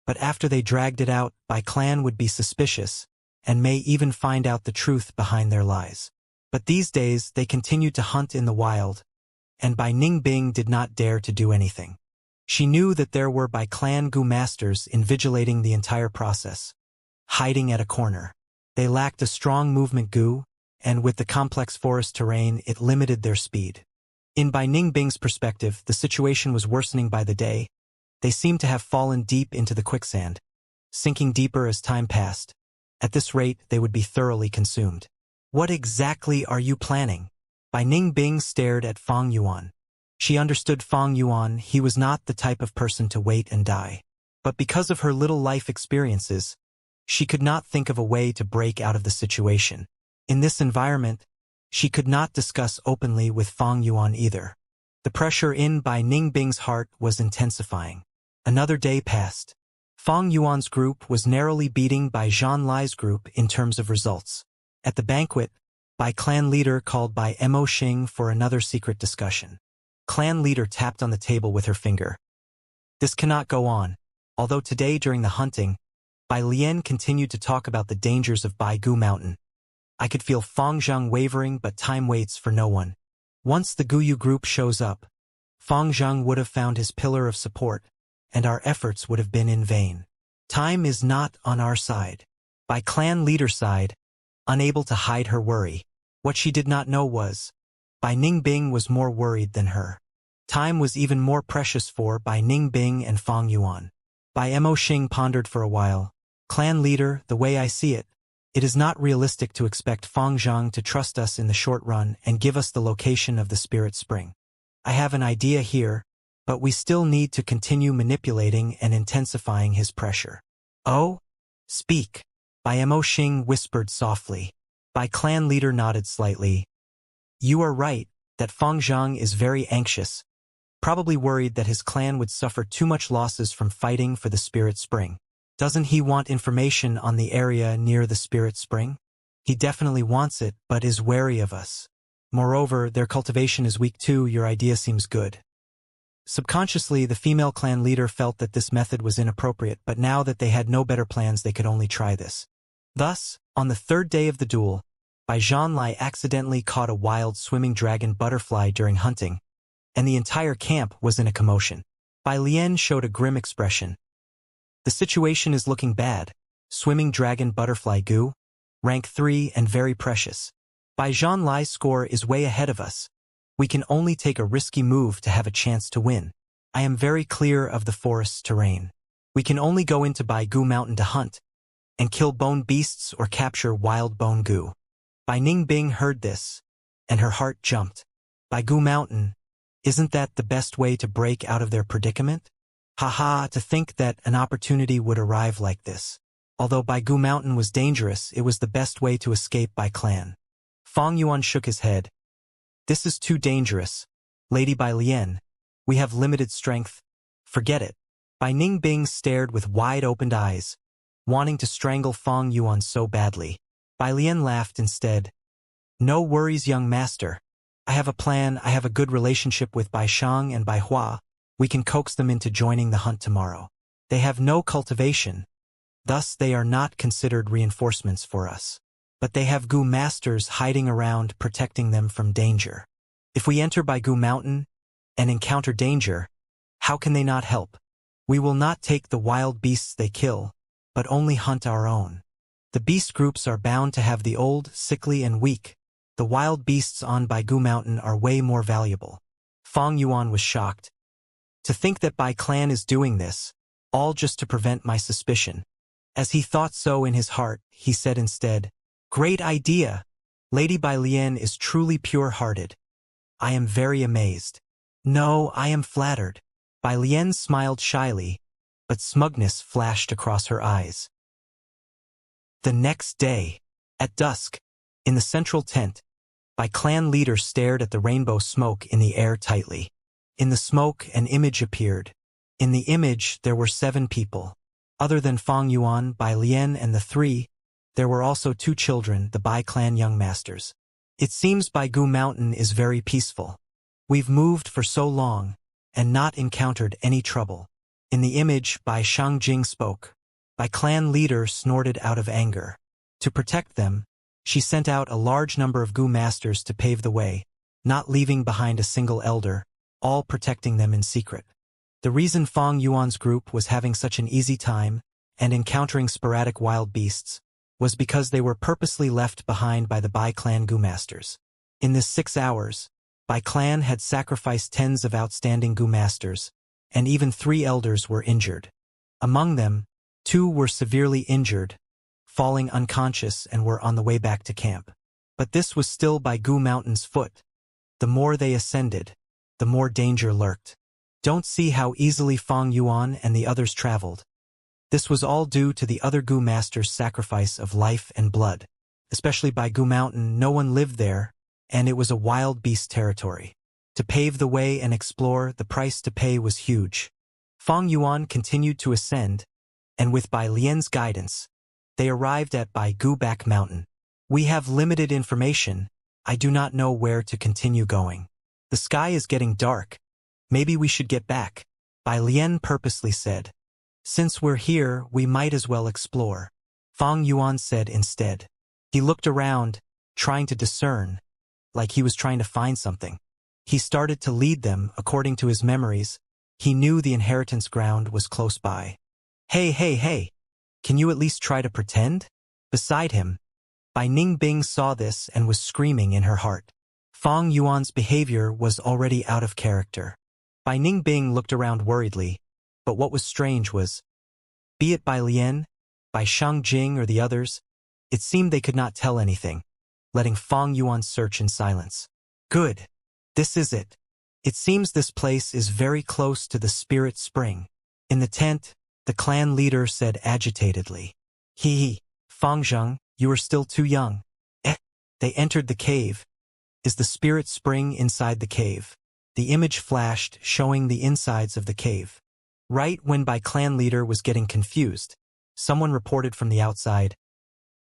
But after they dragged it out, Bai clan would be suspicious, and may even find out the truth behind their lies. But these days, they continued to hunt in the wild, and Bai Ningbing did not dare to do anything. She knew that there were Bai clan Gu masters invigilating the entire process, hiding at a corner. They lacked a strong movement Gu, and with the complex forest terrain, it limited their speed. In Bai Ningbing's perspective, the situation was worsening by the day. They seemed to have fallen deep into the quicksand, sinking deeper as time passed. At this rate, they would be thoroughly consumed. What exactly are you planning? Bai Ningbing stared at Fang Yuan. She understood Fang Yuan. He was not the type of person to wait and die. But because of her little life experiences, she could not think of a way to break out of the situation. In this environment, she could not discuss openly with Fang Yuan either. The pressure in Bai Ningbing's heart was intensifying. Another day passed. Fang Yuan's group was narrowly beating Bai Zhanlai's group in terms of results. At the banquet, Bai clan leader called Bai Mo Xing for another secret discussion. Clan leader tapped on the table with her finger. This cannot go on. Although today during the hunting, Bai Lian continued to talk about the dangers of Bai Gu Mountain. I could feel Fang Zhang wavering, but time waits for no one. Once the Guyu group shows up, Fang Zhang would have found his pillar of support, and our efforts would have been in vain. Time is not on our side. Bai clan leader's side, unable to hide her worry. What she did not know was, Bai Ningbing was more worried than her. Time was even more precious for Bai Ningbing and Fang Yuan. Bai Mo Xing pondered for a while. Clan leader, the way I see it, it is not realistic to expect Fang Zhang to trust us in the short run and give us the location of the spirit spring. I have an idea here, but we still need to continue manipulating and intensifying his pressure. Oh? Speak. Bai Mo Xing whispered softly. Bai clan leader nodded slightly. You are right, that Fang Zhang is very anxious, probably worried that his clan would suffer too much losses from fighting for the spirit spring. Doesn't he want information on the area near the spirit spring? He definitely wants it, but is wary of us. Moreover, their cultivation is weak too. Your idea seems good. Subconsciously, the female clan leader felt that this method was inappropriate, but now that they had no better plans, they could only try this. Thus, on the third day of the duel, Bai Zhanlai accidentally caught a wild swimming dragon butterfly during hunting, and the entire camp was in a commotion. Bai Lian showed a grim expression. The situation is looking bad. Swimming dragon butterfly Gu, rank 3 and very precious. Bai Zhanlai's score is way ahead of us. We can only take a risky move to have a chance to win. I am very clear of the forest's terrain. We can only go into Bai Gu Mountain to hunt, and kill bone beasts or capture wild bone Gu. Bai Ningbing heard this, and her heart jumped. Bai Gu Mountain, isn't that the best way to break out of their predicament? Haha, to think that an opportunity would arrive like this. Although Bai Gu Mountain was dangerous, it was the best way to escape Bai clan. Fang Yuan shook his head. This is too dangerous. Lady Bai Lian, we have limited strength. Forget it. Bai Ningbing stared with wide-opened eyes, wanting to strangle Fang Yuan so badly. Bai Lian laughed instead. No worries, young master. I have a plan. I have a good relationship with Bai Shang and Bai Hua. We can coax them into joining the hunt tomorrow. They have no cultivation. Thus they are not considered reinforcements for us. But they have Gu masters hiding around protecting them from danger. If we enter Baigu Mountain and encounter danger, how can they not help? We will not take the wild beasts they kill, but only hunt our own. The beast groups are bound to have the old, sickly and weak. The wild beasts on Baigu Mountain are way more valuable. Fang Yuan was shocked. To think that Bai Clan is doing this, all just to prevent my suspicion. As he thought so in his heart, he said instead, "Great idea! Lady Bai Lian is truly pure-hearted. I am very amazed." "No, I am flattered." Bai Lian smiled shyly, but smugness flashed across her eyes. The next day, at dusk, in the central tent, Bai Clan leader stared at the rainbow smoke in the air tightly. In the smoke, an image appeared. In the image, there were 7 people. Other than Fang Yuan, Bai Lian, and the 3, there were also 2 children, the Bai Clan young masters. It seems Baigu Mountain is very peaceful. We've moved for so long, and not encountered any trouble. In the image, Bai Shangjing spoke. Bai Clan leader snorted out of anger. To protect them, she sent out a large number of Gu masters to pave the way, not leaving behind a single elder, all protecting them in secret. The reason Fang Yuan's group was having such an easy time and encountering sporadic wild beasts was because they were purposely left behind by the Bai Clan Gu masters. In this 6 hours, Bai Clan had sacrificed tens of outstanding Gu masters, and even 3 elders were injured. Among them, 2 were severely injured, falling unconscious and were on the way back to camp. But this was still Baigu Mountain's foot. The more they ascended, the more danger lurked. Don't see how easily Fang Yuan and the others traveled. This was all due to the other Gu masters' sacrifice of life and blood. Especially Baigu Mountain, no one lived there, and it was a wild beast territory. To pave the way and explore, the price to pay was huge. Fang Yuan continued to ascend, and with Bai Lian's guidance, they arrived at Baigu Back Mountain. "We have limited information. I do not know where to continue going. The sky is getting dark. Maybe we should get back," Bai Lian purposely said. "Since we're here, we might as well explore," Fang Yuan said instead. He looked around, trying to discern, like he was trying to find something. He started to lead them according to his memories. He knew the inheritance ground was close by. Hey, can you at least try to pretend?" Beside him, Bai Ningbing saw this and was screaming in her heart. Fang Yuan's behavior was already out of character. Bai Ningbing looked around worriedly, but what was strange was, be it Bai Lian, Bai Shangjing or the others, it seemed they could not tell anything, letting Fang Yuan search in silence. "Good. This is it. It seems this place is very close to the spirit spring." In the tent, the clan leader said agitatedly, He, Fang Zheng, you are still too young." They entered the cave. Is the spirit spring inside the cave? The image flashed, showing the insides of the cave. Right when Bai Clan leader was getting confused, someone reported from the outside.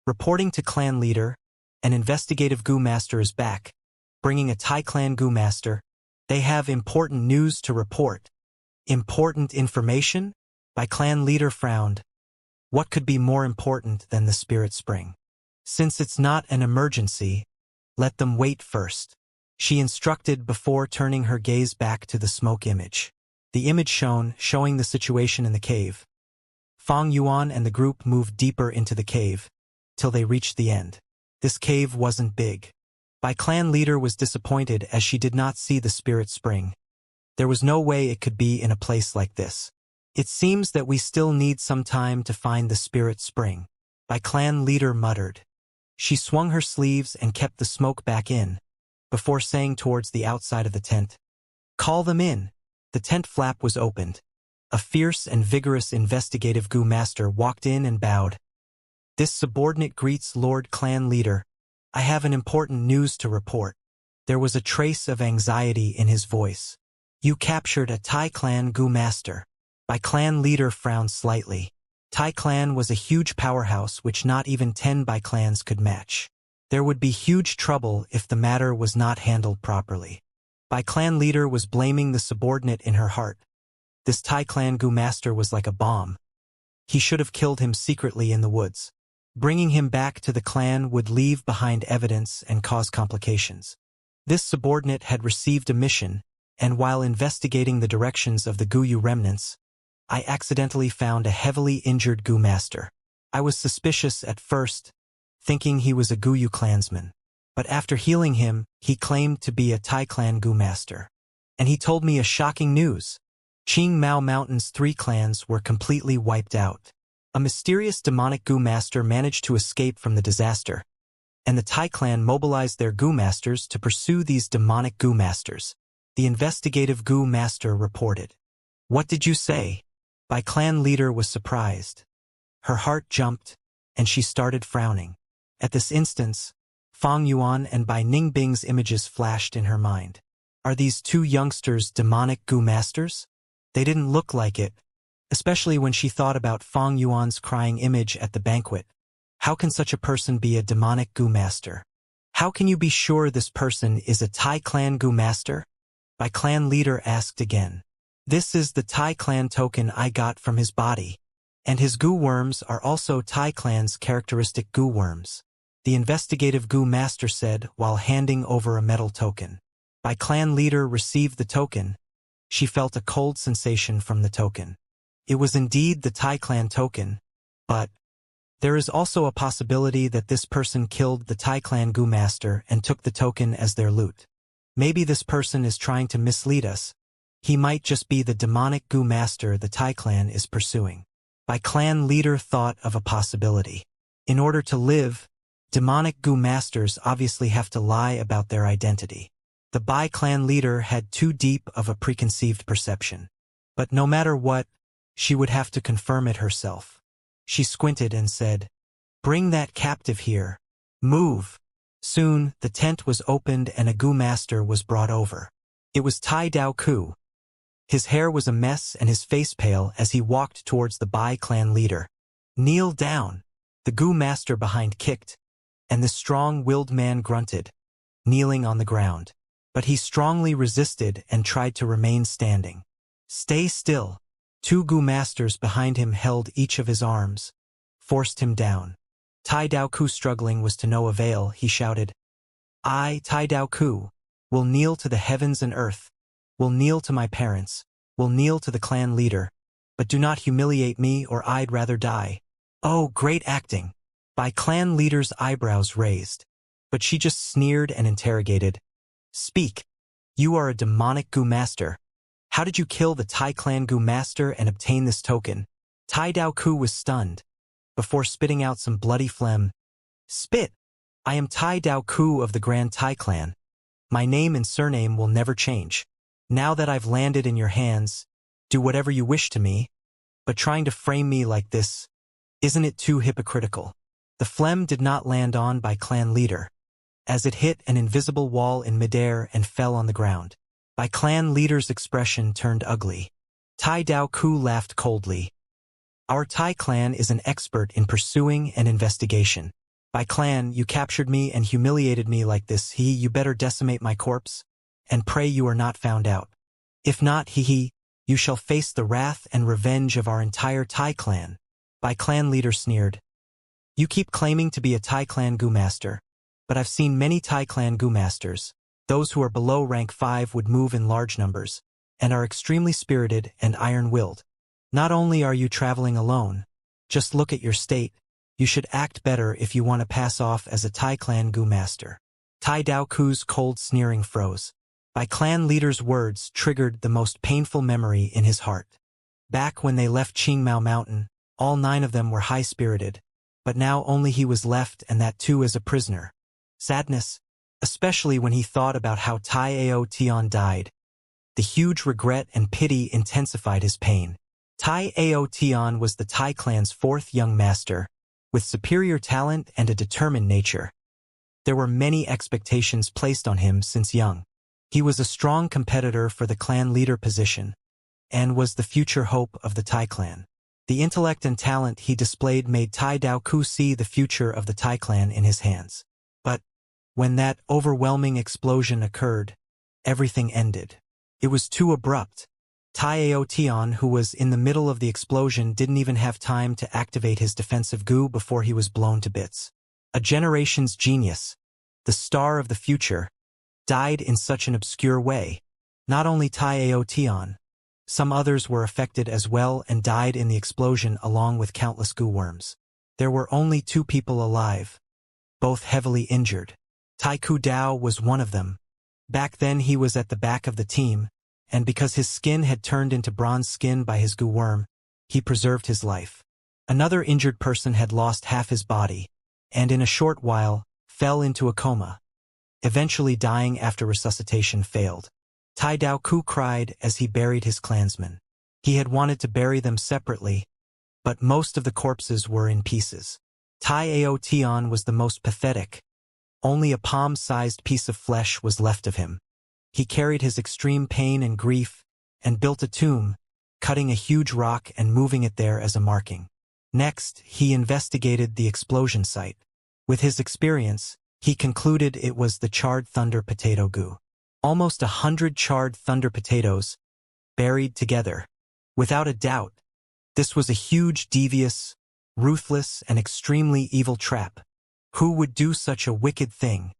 Reporting to clan leader, an investigative Gu master is back, bringing a Thai clan Gu master. They have important news to report. Important information? Bai Clan leader frowned. What could be more important than the spirit spring? Since it's not an emergency, let them wait first, she instructed before turning her gaze back to the smoke image. The image showing the situation in the cave. Fang Yuan and the group moved deeper into the cave, till they reached the end. This cave wasn't big. Bai Clan leader was disappointed as she did not see the spirit spring. There was no way it could be in a place like this. It seems that we still need some time to find the spirit spring, Bai Clan leader muttered. She swung her sleeves and kept the smoke back in, before saying towards the outside of the tent, "Call them in." The tent flap was opened. A fierce and vigorous investigative Gu master walked in and bowed. "This subordinate greets Lord Clan leader. I have an important news to report." There was a trace of anxiety in his voice. "You captured a Thai clan Gu master." Bai Clan leader frowned slightly. Thai clan was a huge powerhouse which not even 10 Bai clans could match. There would be huge trouble if the matter was not handled properly. Bai Clan leader was blaming the subordinate in her heart. This Thai clan Gu master was like a bomb. He should have killed him secretly in the woods. Bringing him back to the clan would leave behind evidence and cause complications. This subordinate had received a mission, and while investigating the directions of the Guyu remnants, I accidentally found a heavily injured Gu master. I was suspicious at first, thinking he was a Guyu clansman. But after healing him, he claimed to be a Tai clan Gu master. And he told me a shocking news. Qing Mao Mountain's 3 clans were completely wiped out. A mysterious demonic Gu master managed to escape from the disaster, and the Tai clan mobilized their Gu masters to pursue these demonic Gu masters. The investigative Gu master reported. "What did you say?" My clan leader was surprised. Her heart jumped, and she started frowning. At this instance, Fang Yuan and Bai Ningbing's images flashed in her mind. Are these 2 youngsters demonic Gu masters? They didn't look like it, especially when she thought about Fang Yuan's crying image at the banquet. How can such a person be a demonic Gu master? How can you be sure this person is a Tai clan Gu master? My clan leader asked again. This is the Tai clan token I got from his body. And his Gu worms are also Tai clan's characteristic Gu worms. The investigative Gu master said while handing over a metal token. My clan leader received the token. She felt a cold sensation from the token. It was indeed the Tai clan token, but there is also a possibility that this person killed the Tai clan Gu master and took the token as their loot. Maybe this person is trying to mislead us. He might just be the demonic Gu master the Tai clan is pursuing. My clan leader thought of a possibility. In order to live, demonic Gu masters obviously have to lie about their identity. The Bai clan leader had too deep of a preconceived perception. But no matter what, she would have to confirm it herself. She squinted and said, "Bring that captive here. Move." Soon, the tent was opened and a Gu master was brought over. It was Tai Dao Ku. His hair was a mess and his face pale as he walked towards the Bai clan leader. "Kneel down." The Gu master behind kicked, and the strong-willed man grunted, kneeling on the ground. But he strongly resisted and tried to remain standing. "Stay still." 2 Gu masters behind him held each of his arms, forced him down. Tai Dao Ku struggling was to no avail. He shouted, "I, Tai Dao Ku, will kneel to the heavens and earth, will kneel to my parents, will kneel to the clan leader, but do not humiliate me or I'd rather die." Oh, great acting! By clan leader's eyebrows raised. But she just sneered and interrogated. "Speak. You are a demonic Gu master. How did you kill the Tai clan Gu master and obtain this token?" Tai Dao Ku was stunned. Before spitting out some bloody phlegm, "Spit! I am Tai Dao Ku of the Grand Tai clan. My name and surname will never change. Now that I've landed in your hands, do whatever you wish to me, but trying to frame me like this, isn't it too hypocritical?" The phlegm did not land on by clan leader, as it hit an invisible wall in midair and fell on the ground. By clan leader's expression turned ugly. Tai Dao Ku laughed coldly. "Our Tai clan is an expert in pursuing and investigation. By clan, you captured me and humiliated me like this. You better decimate my corpse, and pray you are not found out. If not, you shall face the wrath and revenge of our entire Tai clan." By clan leader sneered. "You keep claiming to be a Tai clan Gu master, but I've seen many Tai clan Gu masters. Those who are below rank 5 would move in large numbers, and are extremely spirited and iron-willed. Not only are you traveling alone, just look at your state. You should act better if you want to pass off as a Tai clan Gu master." Tai Dao Ku's cold sneering froze. By clan leader's words triggered the most painful memory in his heart. Back when they left Qingmao Mountain, all 9 of them were high-spirited, but now only he was left, and that too as a prisoner. Sadness, especially when he thought about how Tai Ao Tian died. The huge regret and pity intensified his pain. Tai Ao Tian was the Tai clan's 4th young master, with superior talent and a determined nature. There were many expectations placed on him since young. He was a strong competitor for the clan leader position, and was the future hope of the Tai clan. The intellect and talent he displayed made Tai Dao Ku see the future of the Tai clan in his hands. But when that overwhelming explosion occurred, everything ended. It was too abrupt. Tai Ao Tian, who was in the middle of the explosion, didn't even have time to activate his defensive Gu before he was blown to bits. A generation's genius, the star of the future, died in such an obscure way. Not only Aotion, some others were affected as well and died in the explosion along with countless goo worms. There were only 2 people alive, both heavily injured. Ku Dao was one of them. Back then he was at the back of the team, and because his skin had turned into bronze skin by his goo worm, he preserved his life. Another injured person had lost half his body, and in a short while, fell into a coma, eventually dying after resuscitation failed. Dao Ku cried as he buried his clansmen. He had wanted to bury them separately, but most of the corpses were in pieces. Aotion was the most pathetic. Only a palm-sized piece of flesh was left of him. He carried his extreme pain and grief, and built a tomb, cutting a huge rock and moving it there as a marking. Next, he investigated the explosion site. With his experience, he concluded it was the charred thunder potato goo. Almost 100 charred thunder potatoes, buried together. Without a doubt, this was a huge, devious, ruthless, and extremely evil trap. Who would do such a wicked thing?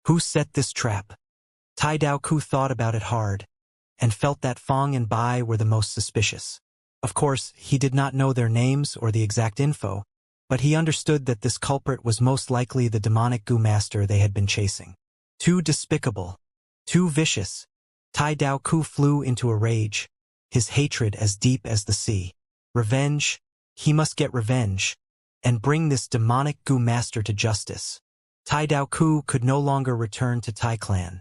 Who set this trap? Dao Ku thought about it hard, and felt that Fong and Bai were the most suspicious. Of course, he did not know their names or the exact info, but he understood that this culprit was most likely the demonic goo master they had been chasing. Too despicable. Too vicious. Dao Ku flew into a rage, his hatred as deep as the sea. Revenge. He must get revenge, and bring this demonic goo master to justice. Dao Ku could no longer return to Tai Clan.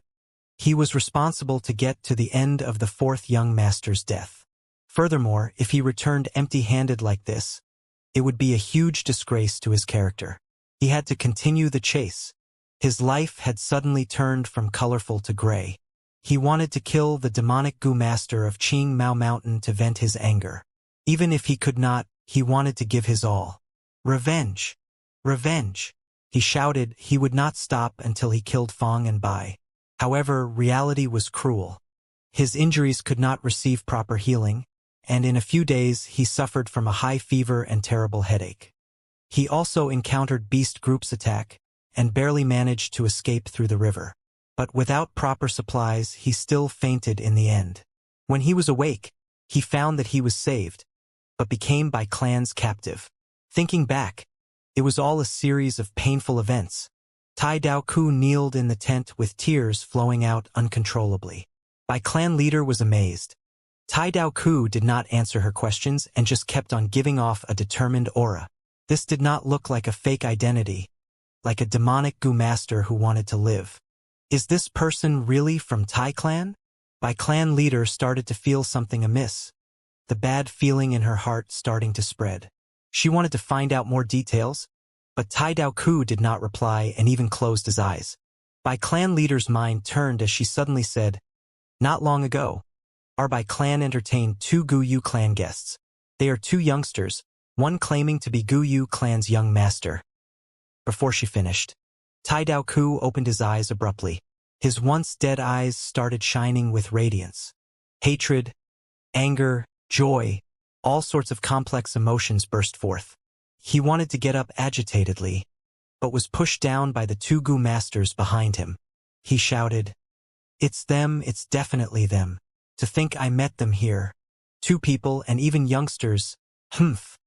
He was responsible to get to the end of the 4th young master's death. Furthermore, if he returned empty-handed like this, it would be a huge disgrace to his character. He had to continue the chase. His life had suddenly turned from colorful to gray. He wanted to kill the demonic goo master of Qing Mao Mountain to vent his anger. Even if he could not, he wanted to give his all. Revenge! Revenge! He shouted he would not stop until he killed Fong and Bai. However, reality was cruel. His injuries could not receive proper healing, and in a few days he suffered from a high fever and terrible headache. He also encountered beast groups attack, and barely managed to escape through the river. But without proper supplies, he still fainted in the end. When he was awake, he found that he was saved, but became Bai Clan's captive. Thinking back, it was all a series of painful events. Dao Ku kneeled in the tent with tears flowing out uncontrollably. Bai Clan leader was amazed. Dao Ku did not answer her questions and just kept on giving off a determined aura. This did not look like a fake identity, like a demonic goo master who wanted to live. Is this person really from Tai Clan? Bai Clan leader started to feel something amiss, the bad feeling in her heart starting to spread. She wanted to find out more details, but Dao Ku did not reply and even closed his eyes. Bai Clan leader's mind turned as she suddenly said, "Not long ago, our Bai Clan entertained 2 Gu Yu clan guests. They are 2 youngsters, one claiming to be Gu Yu clan's young master." Before she finished, Dao Ku opened his eyes abruptly. His once dead eyes started shining with radiance. Hatred, anger, joy, all sorts of complex emotions burst forth. He wanted to get up agitatedly, but was pushed down by the 2 Gu masters behind him. He shouted, "It's them, it's definitely them. To think I met them here. 2 people and even youngsters. Humph.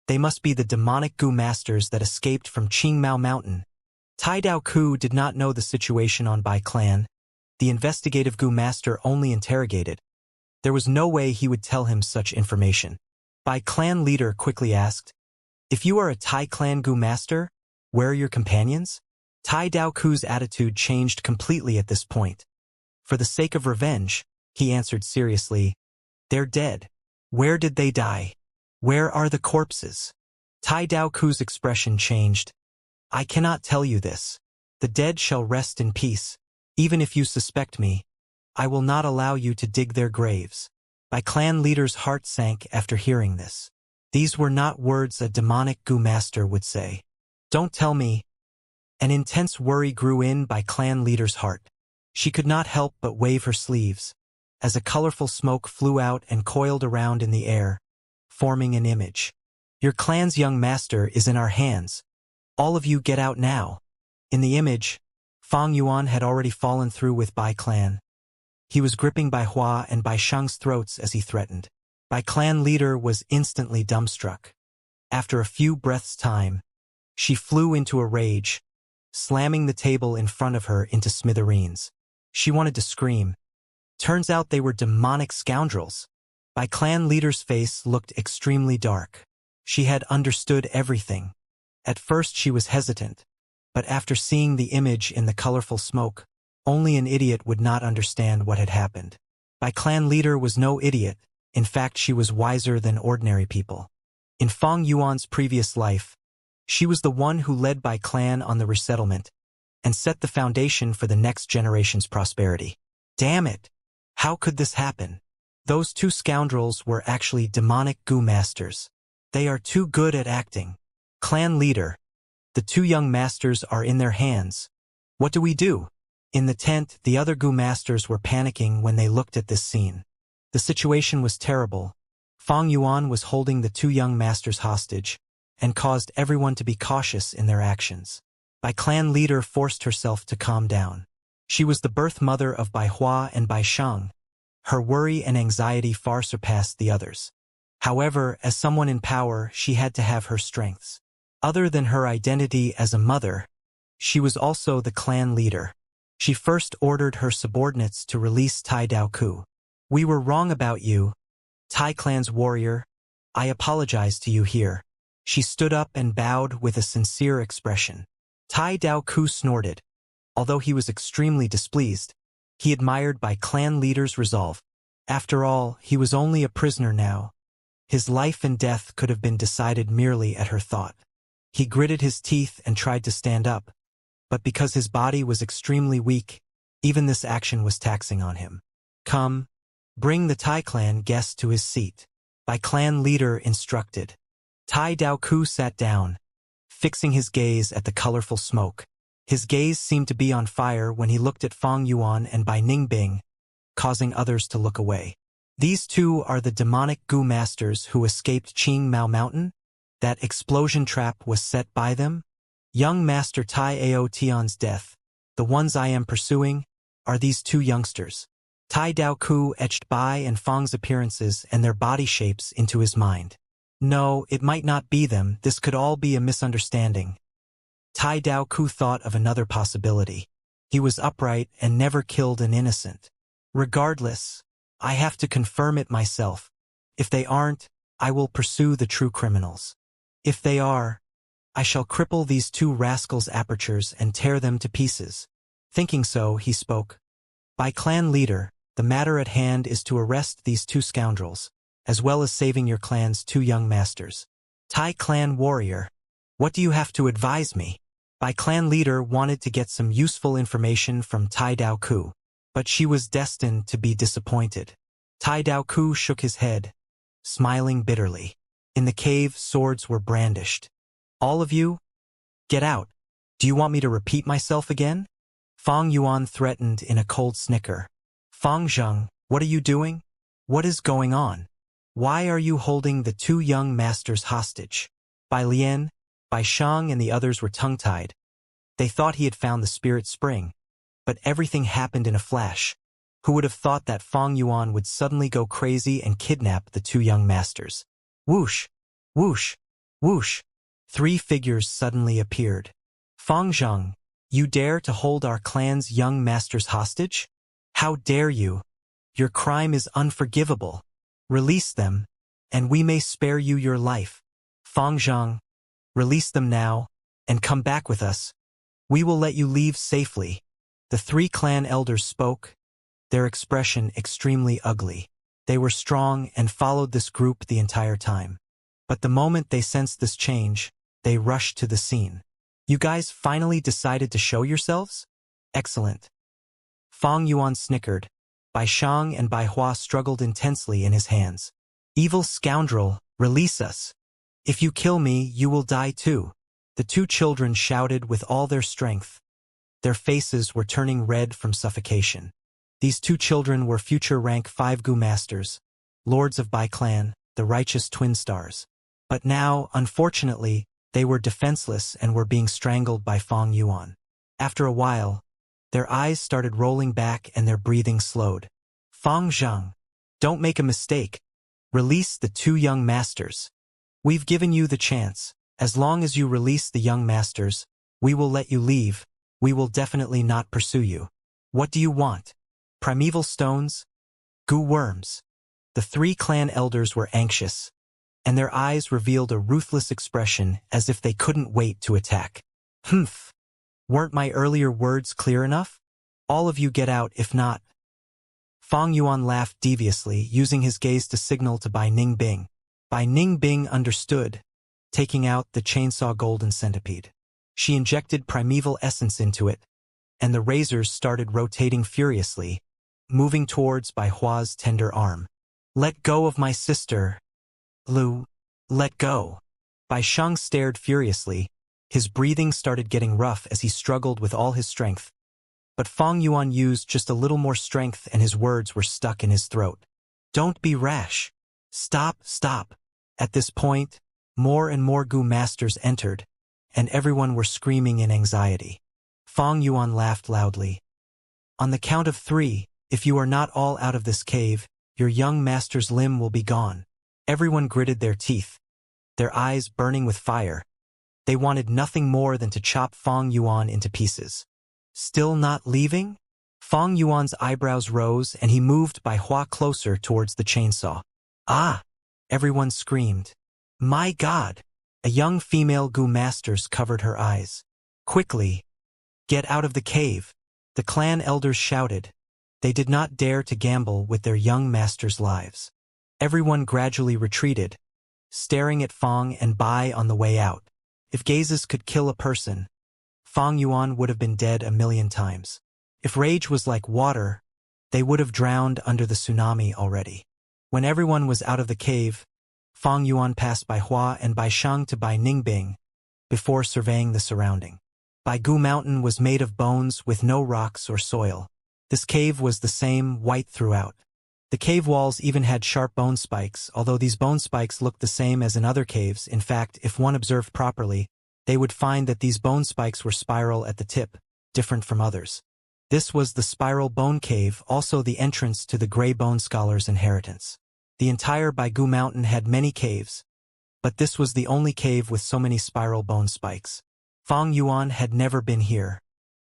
They must be the demonic Gu masters that escaped from Qing Mao Mountain." Dao Ku did not know the situation on Bai Clan. The investigative Gu master only interrogated. There was no way he would tell him such information. Bai Clan leader quickly asked, "If you are a Tai Clan Gu master, where are your companions?" Dao Ku's attitude changed completely at this point. For the sake of revenge, he answered seriously, "They're dead. Where did they die? Where are the corpses?" Dao Ku's expression changed. "I cannot tell you this. The dead shall rest in peace. Even if you suspect me, I will not allow you to dig their graves." Bai Clan leader's heart sank after hearing this. These were not words a demonic Gu master would say. "Don't tell me." An intense worry grew in Bai Clan leader's heart. She could not help but wave her sleeves, as a colorful smoke flew out and coiled around in the air, forming an image. "Your clan's young master is in our hands. All of you get out now." In the image, Fang Yuan had already fallen through with Bai Clan. He was gripping Bai Hua and Bai Sheng's throats as he threatened. Bai Clan leader was instantly dumbstruck. After a few breaths' time, she flew into a rage, slamming the table in front of her into smithereens. She wanted to scream. Turns out they were demonic scoundrels. Bai Clan leader's face looked extremely dark. She had understood everything. At first she was hesitant, but after seeing the image in the colorful smoke, only an idiot would not understand what had happened. Bai Clan leader was no idiot. In fact, she was wiser than ordinary people. In Fang Yuan's previous life, she was the one who led Bai Clan on the resettlement and set the foundation for the next generation's prosperity. Damn it! How could this happen? Those two scoundrels were actually demonic goo masters. They are too good at acting. Clan leader, the two young masters are in their hands. What do we do? In the tent, the other goo masters were panicking when they looked at this scene. The situation was terrible. Fang Yuan was holding the two young masters hostage and caused everyone to be cautious in their actions. Bai Clan leader forced herself to calm down. She was the birth mother of Bai Hua and Bai Sheng. Her worry and anxiety far surpassed the others. However, as someone in power, she had to have her strengths. Other than her identity as a mother, she was also the clan leader. She first ordered her subordinates to release Tai Dao Ku. We were wrong about you, Tai clan's warrior. I apologize to you here. She stood up and bowed with a sincere expression. Tai Dao Ku snorted. Although he was extremely displeased, he admired Bai Clan leader's resolve. After all, he was only a prisoner now. His life and death could have been decided merely at her thought. He gritted his teeth and tried to stand up, but because his body was extremely weak, even this action was taxing on him. Come, bring the Tai clan guest to his seat. Bai Clan leader instructed. Tai Dao Ku sat down, fixing his gaze at the colorful smoke. His gaze seemed to be on fire when he looked at Fang Yuan and Bai Ningbing, causing others to look away. These two are the demonic goo masters who escaped Qing Mao Mountain? That explosion trap was set by them? Young Master Tai Ao Tian's death, the ones I am pursuing, are these two youngsters. Tai Dao Ku etched Bai and Fang's appearances and their body shapes into his mind. No, it might not be them, this could all be a misunderstanding. Tai Dao Ku thought of another possibility. He was upright and never killed an innocent. Regardless, I have to confirm it myself. If they aren't, I will pursue the true criminals. If they are, I shall cripple these two rascals' apertures and tear them to pieces. Thinking so, he spoke. By clan leader, the matter at hand is to arrest these two scoundrels, as well as saving your clan's two young masters. Tai clan warrior, what do you have to advise me? By clan leader wanted to get some useful information from Tai Dao Ku, but she was destined to be disappointed. Tai Dao Ku shook his head, smiling bitterly. In the cave, swords were brandished. All of you? Get out. Do you want me to repeat myself again? Fang Yuan threatened in a cold snicker. Fang Zheng, what are you doing? What is going on? Why are you holding the two young masters hostage? Bai Lian, Bai Sheng and the others were tongue-tied. They thought he had found the spirit spring, but everything happened in a flash. Who would have thought that Fang Yuan would suddenly go crazy and kidnap the two young masters? Whoosh! Whoosh! Whoosh! 3 figures suddenly appeared. Fang Zheng, you dare to hold our clan's young masters hostage? How dare you? Your crime is unforgivable. Release them, and we may spare you your life. Fang Zheng, release them now, and come back with us. We will let you leave safely. The 3 clan elders spoke, their expression extremely ugly. They were strong and followed this group the entire time. But the moment they sensed this change, they rushed to the scene. You guys finally decided to show yourselves? Excellent. Fang Yuan snickered. Bai Sheng and Bai Hua struggled intensely in his hands. Evil scoundrel, release us. If you kill me, you will die too. The 2 children shouted with all their strength. Their faces were turning red from suffocation. These 2 children were future rank 5 Gu Masters, lords of Bai Clan, the righteous twin stars. But now, unfortunately, they were defenseless and were being strangled by Fang Yuan. After a while, Their eyes started rolling back and their breathing slowed. Fang Zhang, don't make a mistake. Release the two young masters. We've given you the chance. As long as you release the young masters, we will let you leave. We will definitely not pursue you. What do you want? Primeval stones? Goo worms? The three clan elders were anxious, and their eyes revealed a ruthless expression as if they couldn't wait to attack. Humph! Weren't my earlier words clear enough? All of you get out if not. Fang Yuan laughed deviously, using his gaze to signal to Bai Ningbing. Bai Ningbing understood, taking out the chainsaw golden centipede. She injected primeval essence into it, and the razors started rotating furiously, moving towards Bai Hua's tender arm. Let go of my sister, Lu. Let go. Bai Sheng stared furiously. His breathing started getting rough as he struggled with all his strength. But Fang Yuan used just a little more strength and his words were stuck in his throat. Don't be rash. Stop, stop. At this point, more and more Gu masters entered, and everyone were screaming in anxiety. Fang Yuan laughed loudly. On the count of 3, if you are not all out of this cave, your young master's limb will be gone. Everyone gritted their teeth, their eyes burning with fire. They wanted nothing more than to chop Fang Yuan into pieces. Still not leaving? Fang Yuan's eyebrows rose and he moved Bai Hua closer towards the chainsaw. Ah! Everyone screamed. My God! A young female Gu masters covered her eyes. Quickly! Get out of the cave! The clan elders shouted. They did not dare to gamble with their young masters' lives. Everyone gradually retreated, staring at Fang and Bai on the way out. If gazes could kill a person, Fang Yuan would have been dead a million times. If rage was like water, they would have drowned under the tsunami already. When everyone was out of the cave, Fang Yuan passed Bai Hua and Bai Sheng to Bai Ningbing before surveying the surrounding. Bai Gu Mountain was made of bones with no rocks or soil. This cave was the same, white throughout. The cave walls even had sharp bone spikes, although these bone spikes looked the same as in other caves. In fact, if one observed properly, they would find that these bone spikes were spiral at the tip, different from others. This was the Spiral Bone Cave, also the entrance to the Grey Bone Scholar's inheritance. The entire Baigu Mountain had many caves, but this was the only cave with so many spiral bone spikes. Fang Yuan had never been here,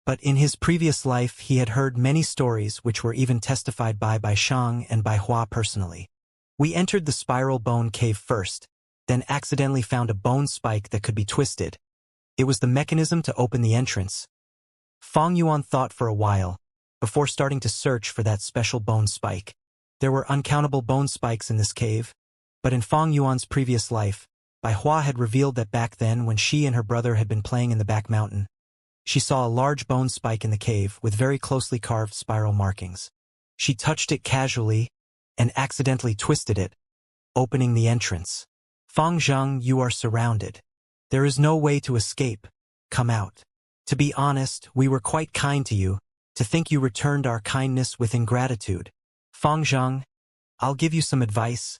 but in his previous life he had heard many stories which were even testified by Bai Sheng and Bai Hua personally. We entered the Spiral Bone Cave first, then accidentally found a bone spike that could be twisted. It was the mechanism to open the entrance. Fang Yuan thought for a while, before starting to search for that special bone spike. There were uncountable bone spikes in this cave, but in Fang Yuan's previous life, Bai Hua had revealed that back then when she and her brother had been playing in the back mountain, she saw a large bone spike in the cave with very closely carved spiral markings. She touched it casually and accidentally twisted it, opening the entrance. Fang Zhang, you are surrounded. There is no way to escape. Come out. To be honest, we were quite kind to you. To think you returned our kindness with ingratitude. Fang Zhang, I'll give you some advice.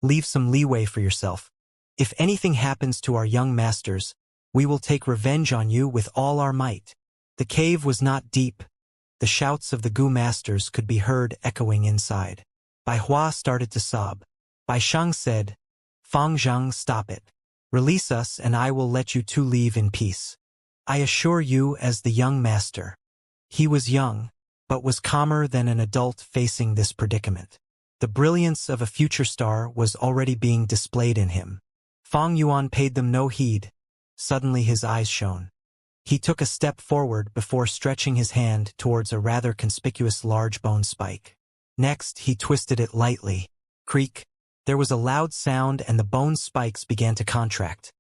Leave some leeway for yourself. If anything happens to our young masters, we will take revenge on you with all our might. The cave was not deep. The shouts of the Gu masters could be heard echoing inside. Bai Hua started to sob. Bai Sheng said, Fang Zhang, stop it. Release us and I will let you two leave in peace. I assure you as the young master. He was young, but was calmer than an adult facing this predicament. The brilliance of a future star was already being displayed in him. Fang Yuan paid them no heed. Suddenly his eyes shone. He took a step forward before stretching his hand towards a rather conspicuous large bone spike. Next, he twisted it lightly. Creak. There was a loud sound and the bone spikes began to contract.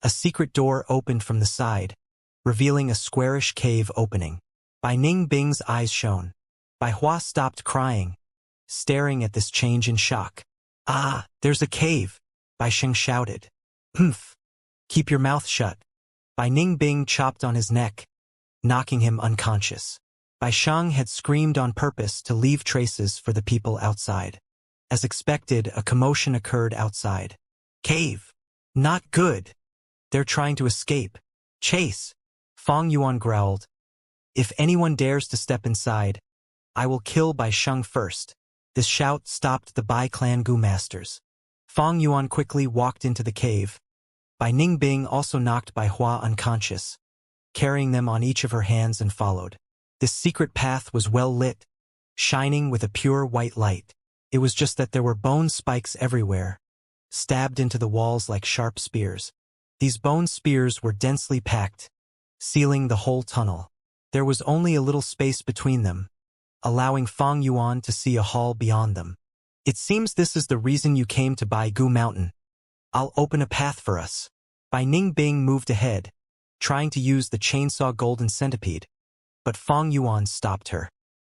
A secret door opened from the side, revealing a squarish cave opening. Bai Ningbing's eyes shone. Bai Hua stopped crying, staring at this change in shock. Ah, there's a cave, Bai Sheng shouted. Humph. Keep your mouth shut. Bai Ningbing chopped on his neck, knocking him unconscious. Bai Sheng had screamed on purpose to leave traces for the people outside. As expected, a commotion occurred outside. Cave. Not good. They're trying to escape. Chase. Fang Yuan growled. If anyone dares to step inside, I will kill Bai Sheng first. This shout stopped the Bai clan Gu masters. Fang Yuan quickly walked into the cave. Bai Ningbing also knocked Bai Hua unconscious, carrying them on each of her hands and followed. This secret path was well lit, shining with a pure white light. It was just that there were bone spikes everywhere, stabbed into the walls like sharp spears. These bone spears were densely packed, sealing the whole tunnel. There was only a little space between them, allowing Fang Yuan to see a hall beyond them. It seems this is the reason you came to Bai Gu Mountain. I'll open a path for us. Bai Ningbing moved ahead, trying to use the chainsaw golden centipede, but Fang Yuan stopped her.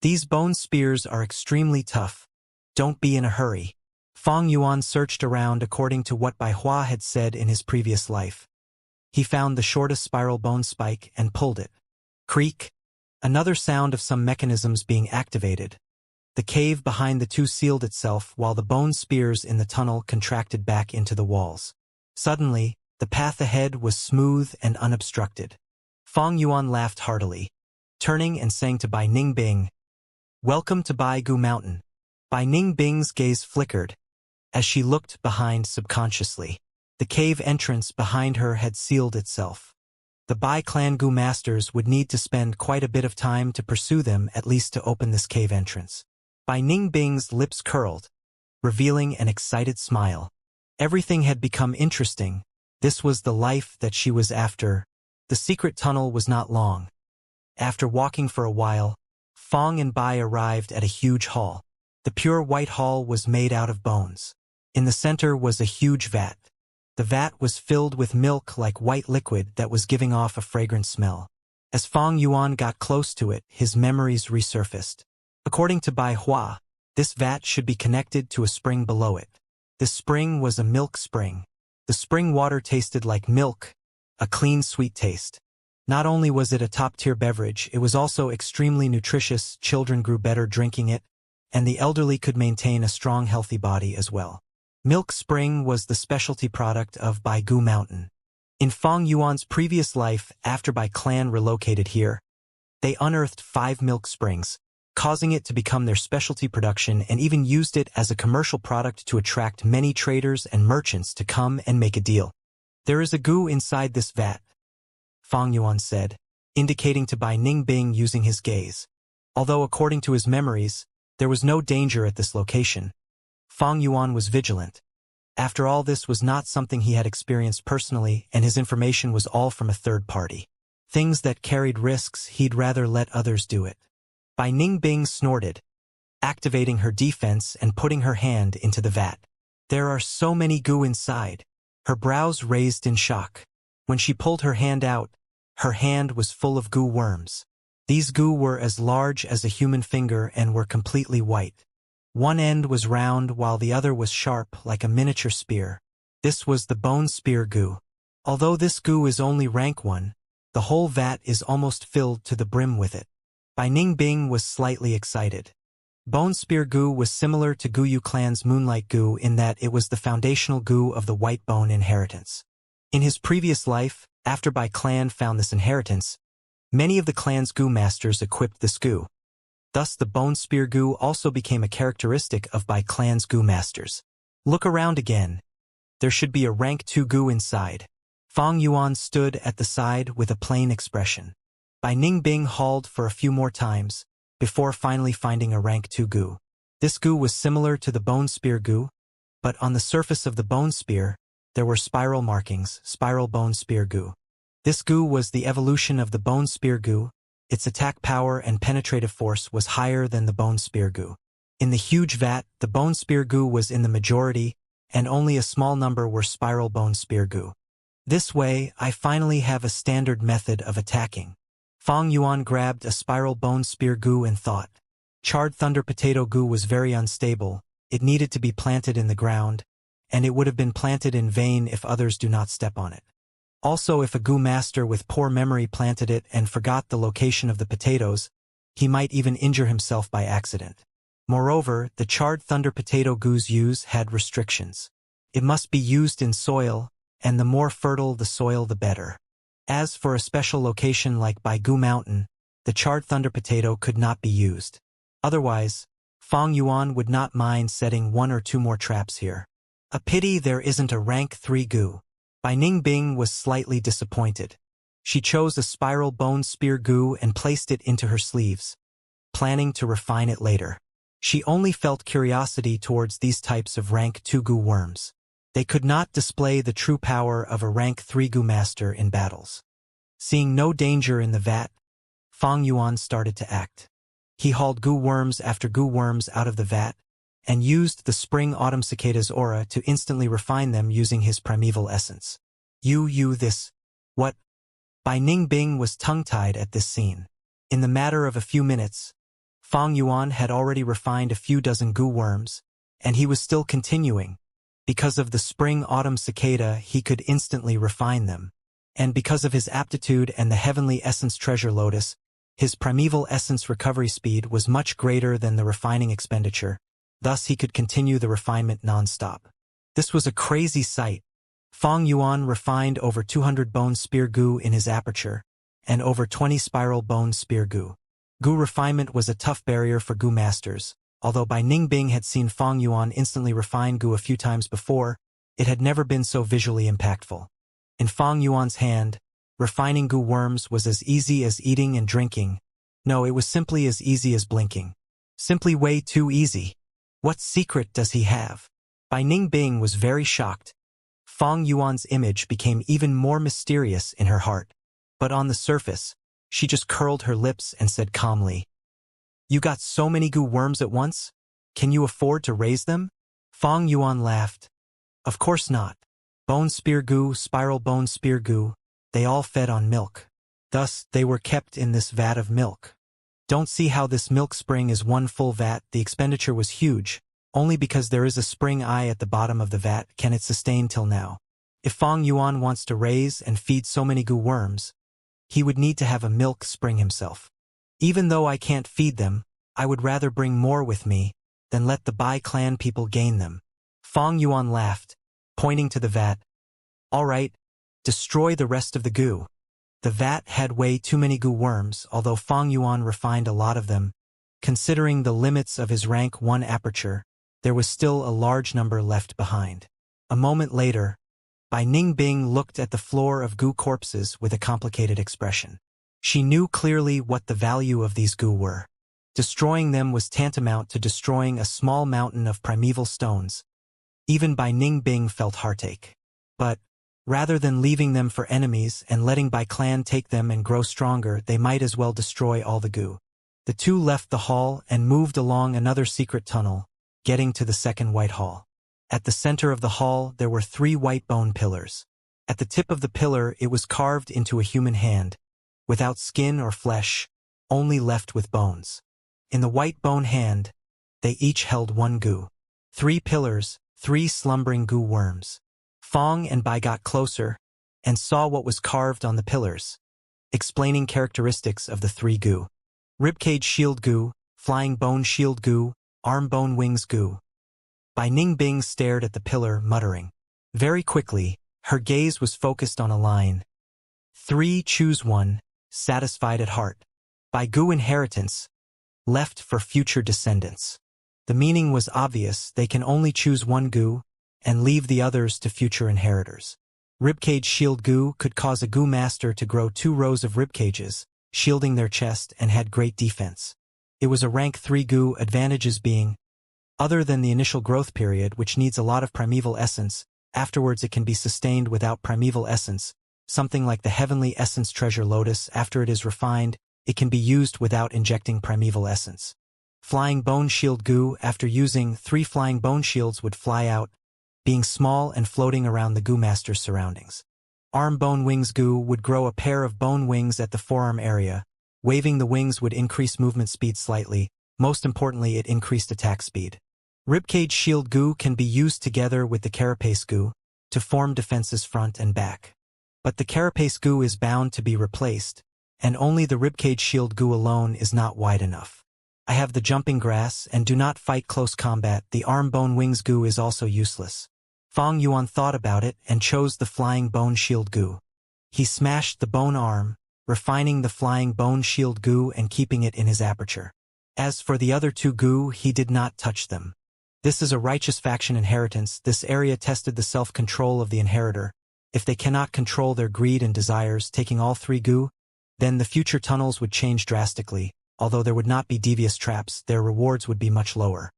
These bone spears are extremely tough. Don't be in a hurry. Fang Yuan searched around according to what Bai Hua had said in his previous life. He found the shortest spiral bone spike and pulled it. Creak. Another sound of some mechanisms being activated. The cave behind the two sealed itself while the bone spears in the tunnel contracted back into the walls. Suddenly, the path ahead was smooth and unobstructed. Fang Yuan laughed heartily, turning and saying to Bai Ningbing, "Welcome to Bai Gu Mountain." Bai Ningbing's gaze flickered as she looked behind subconsciously. The cave entrance behind her had sealed itself. The Bai clan Gu masters would need to spend quite a bit of time to pursue them at least to open this cave entrance. Bai Ningbing's lips curled, revealing an excited smile. Everything had become interesting. This was the life that she was after. The secret tunnel was not long. After walking for a while, Fang and Bai arrived at a huge hall. The pure white hall was made out of bones. In the center was a huge vat. The vat was filled with milk like white liquid that was giving off a fragrant smell. As Fang Yuan got close to it, his memories resurfaced. According to Bai Hua, this vat should be connected to a spring below it. This spring was a milk spring. The spring water tasted like milk, a clean, sweet taste. Not only was it a top-tier beverage, it was also extremely nutritious. Children grew better drinking it, and the elderly could maintain a strong, healthy body as well. Milk Spring was the specialty product of Bai Gu Mountain. In Fang Yuan's previous life, after Bai clan relocated here, they unearthed 5 milk springs, causing it to become their specialty production and even used it as a commercial product to attract many traders and merchants to come and make a deal. There is a goo inside this vat, Fang Yuan said, indicating to Bai Ningbing using his gaze. Although according to his memories, there was no danger at this location, Fang Yuan was vigilant. After all, this was not something he had experienced personally, and his information was all from a third party. Things that carried risks, he'd rather let others do it. Bai Ningbing snorted, activating her defense and putting her hand into the vat. There are so many goo inside. Her brows raised in shock. When she pulled her hand out, her hand was full of goo worms. These goo were as large as a human finger and were completely white. One end was round while the other was sharp like a miniature spear. This was the bone spear goo. Although this goo is only rank 1, the whole vat is almost filled to the brim with it. Bai Ningbing was slightly excited. Bone spear goo was similar to Guyu clan's moonlight goo in that it was the foundational goo of the white bone inheritance. In his previous life, after Bai clan found this inheritance, many of the clan's goo masters equipped this goo. Thus the bone spear goo also became a characteristic of Bai clan's goo masters. Look around again. There should be a rank 2 goo inside. Fang Yuan stood at the side with a plain expression. Bai Ningbing hauled for a few more times, before finally finding a rank 2 goo. This goo was similar to the bone spear goo, but on the surface of the bone spear, there were spiral markings, spiral bone spear goo. This goo was the evolution of the bone spear goo. Its attack power and penetrative force was higher than the bone spear goo. In the huge vat, the bone spear goo was in the majority, and only a small number were spiral bone spear goo. This way, I finally have a standard method of attacking. Fang Yuan grabbed a spiral bone spear goo and thought. Charred thunder potato goo was very unstable. It needed to be planted in the ground, and it would have been planted in vain if others do not step on it. Also, if a goo master with poor memory planted it and forgot the location of the potatoes, he might even injure himself by accident. Moreover, the charred thunder potato goo's use had restrictions. It must be used in soil, and the more fertile the soil the better. As for a special location like Bai Gu Mountain, the charred thunder potato could not be used. Otherwise, Fang Yuan would not mind setting 1 or 2 more traps here. A pity there isn't a rank 3 goo. Bai Ningbing was slightly disappointed. She chose a spiral bone spear goo and placed it into her sleeves, planning to refine it later. She only felt curiosity towards these types of rank 2 goo worms. They could not display the true power of a rank 3 goo master in battles. Seeing no danger in the vat, Fang Yuan started to act. He hauled goo worms after goo worms out of the vat, and used the spring-autumn cicada's aura to instantly refine them using his primeval essence. This. What? Bai Ningbing was tongue-tied at this scene. In the matter of a few minutes, Fang Yuan had already refined a few dozen goo worms, and he was still continuing. Because of the spring-autumn cicada, he could instantly refine them. And because of his aptitude and the heavenly essence treasure lotus, his primeval essence recovery speed was much greater than the refining expenditure, thus he could continue the refinement non-stop. This was a crazy sight. Fang Yuan refined over 200 bone spear goo in his aperture, and over 20 spiral bone spear goo. Goo refinement was a tough barrier for goo masters. Although Bai Ningbing had seen Fang Yuan instantly refine goo a few times before, it had never been so visually impactful. In Fang Yuan's hand, refining goo worms was as easy as eating and drinking. No, it was simply as easy as blinking. Simply way too easy. What secret does he have? Bai Ningbing was very shocked. Fang Yuan's image became even more mysterious in her heart. But on the surface, she just curled her lips and said calmly, "You got so many goo worms at once? Can you afford to raise them?" Fang Yuan laughed. "Of course not. Bone spear goo, spiral bone spear goo, they all fed on milk. Thus, they were kept in this vat of milk. Don't see how this milk spring is one full vat. The expenditure was huge. Only because there is a spring eye at the bottom of the vat can it sustain till now. If Fang Yuan wants to raise and feed so many goo worms, he would need to have a milk spring himself. Even though I can't feed them, I would rather bring more with me than let the Bai clan people gain them." Fang Yuan laughed, pointing to the vat. "All right, destroy the rest of the goo." The vat had way too many goo worms, although Fang Yuan refined a lot of them. Considering the limits of his rank 1 aperture, there was still a large number left behind. A moment later, Bai Ningbing looked at the floor of goo corpses with a complicated expression. She knew clearly what the value of these goo were. Destroying them was tantamount to destroying a small mountain of primeval stones. Even Bai Ningbing felt heartache. But, rather than leaving them for enemies and letting Bai clan take them and grow stronger, they might as well destroy all the goo. The two left the hall and moved along another secret tunnel, getting to the second white hall. At the center of the hall there were 3 white bone pillars. At the tip of the pillar it was carved into a human hand, without skin or flesh, only left with bones. In the white bone hand, they each held 1 goo. 3 pillars, 3 slumbering goo worms. Fang and Bai got closer and saw what was carved on the pillars, explaining characteristics of the 3 goo. Ribcage shield goo, flying bone shield goo, arm bone wings goo. Bai Ningbing stared at the pillar, muttering. Very quickly, her gaze was focused on a line. 3 choose 1, satisfied at heart. By goo inheritance, left for future descendants. The meaning was obvious. They can only choose 1 goo and leave the others to future inheritors. Ribcage shield goo could cause a goo master to grow 2 rows of ribcages, shielding their chest, and had great defense. It was a rank 3 goo, advantages being, other than the initial growth period, which needs a lot of primeval essence, afterwards it can be sustained without primeval essence, something like the heavenly essence treasure lotus. After it is refined, it can be used without injecting primeval essence. Flying bone shield goo, after using 3 flying bone shields would fly out, being small and floating around the goo master's surroundings. Arm bone wings goo would grow a pair of bone wings at the forearm area. Waving the wings would increase movement speed slightly. Most importantly, it increased attack speed. Ribcage shield goo can be used together with the carapace goo to form defenses front and back. But the carapace goo is bound to be replaced, and only the ribcage shield goo alone is not wide enough. I have the jumping grass and do not fight close combat. The arm bone wings goo is also useless. Fang Yuan thought about it and chose the flying bone shield goo. He smashed the bone arm, refining the flying bone shield goo and keeping it in his aperture. As for the other two goo, he did not touch them. This is a righteous faction inheritance. This area tested the self-control of the inheritor. If they cannot control their greed and desires, taking all three goo, then the future tunnels would change drastically. Although there would not be devious traps, their rewards would be much lower.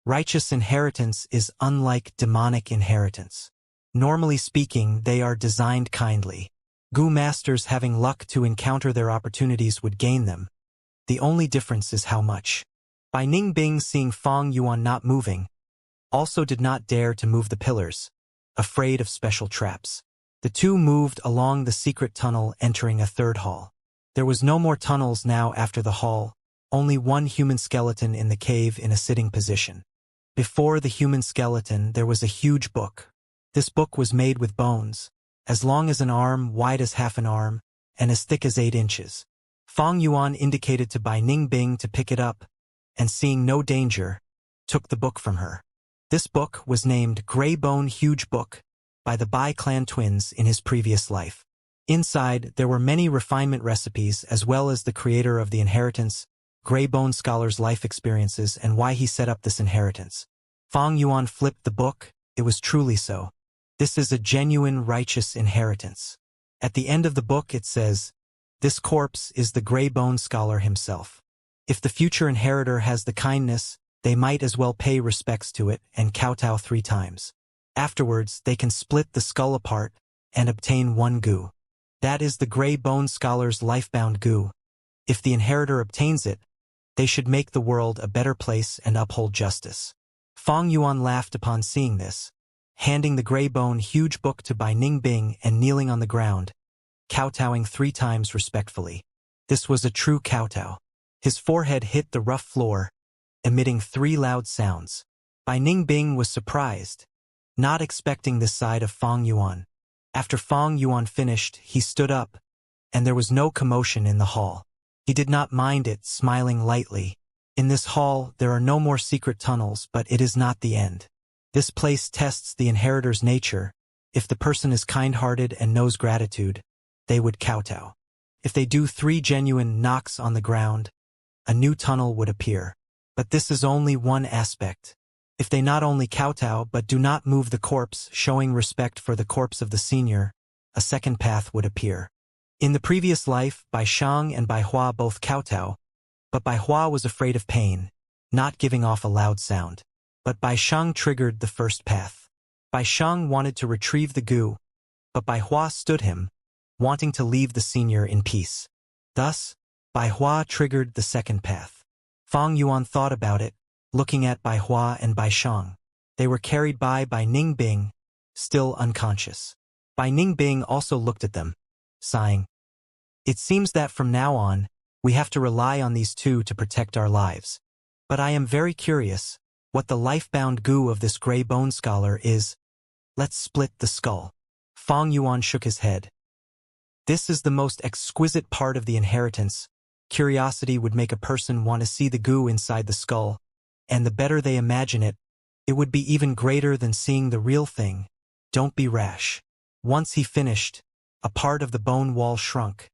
Righteous inheritance is unlike demonic inheritance. Normally speaking, they are designed kindly. Goo masters having luck to encounter their opportunities would gain them. The only difference is how much. Bai Ningbing, seeing Fang Yuan not moving, also did not dare to move the pillars, afraid of special traps. The two moved along the secret tunnel, entering a third hall. There was no more tunnels now after the hall, only one human skeleton in the cave in a sitting position. Before the human skeleton there was a huge book. This book was made with bones, as long as an arm, wide as half an arm, and as thick as 8 inches. Fang Yuan indicated to Bai Ningbing to pick it up, and seeing no danger, took the book from her. This book was named Grey Bone Huge Book by the Bai clan twins in his previous life. Inside, there were many refinement recipes as well as the creator of the inheritance, Grey Bone Scholar's life experiences and why he set up this inheritance. Fang Yuan flipped the book. It was truly so. This is a genuine righteous inheritance. At the end of the book it says, "This corpse is the Grey Bone Scholar himself. If the future inheritor has the kindness, they might as well pay respects to it and kowtow 3 times. Afterwards, they can split the skull apart and obtain 1 goo. That is the Grey Bone Scholar's lifebound goo. If the inheritor obtains it, they should make the world a better place and uphold justice." Fang Yuan laughed upon seeing this, handing the Grey Bone Huge Book to Bai Ningbing and kneeling on the ground, kowtowing 3 times respectfully. This was a true kowtow. His forehead hit the rough floor, emitting 3 loud sounds. Bai Ningbing was surprised, not expecting this side of Fang Yuan. After Fang Yuan finished, he stood up, and there was no commotion in the hall. He did not mind it, smiling lightly. In this hall, there are no more secret tunnels, but it is not the end. This place tests the inheritor's nature. If the person is kind-hearted and knows gratitude, they would kowtow. If they do 3 genuine knocks on the ground, a new tunnel would appear. But this is only one aspect. If they not only kowtow but do not move the corpse, showing respect for the corpse of the senior, a second path would appear. In the previous life, Bai Shang and Bai Hua both kowtow, but Bai Hua was afraid of pain, not giving off a loud sound. But Bai Shang triggered the first path. Bai Shang wanted to retrieve the goo, but Bai Hua stood him, wanting to leave the senior in peace. Thus, Bai Hua triggered the second path. Fang Yuan thought about it, looking at Bai Hua and Bai Shang. They were carried by Ningbing, still unconscious. Bai Ningbing also looked at them, sighing. It seems that from now on, we have to rely on these two to protect our lives. But I am very curious, what the lifebound goo of this Grey Bone Scholar is. Let's split the skull. Fang Yuan shook his head. This is the most exquisite part of the inheritance. Curiosity would make a person want to see the goo inside the skull, and the better they imagine it, it would be even greater than seeing the real thing. Don't be rash. Once he finished, a part of the bone wall shrunk,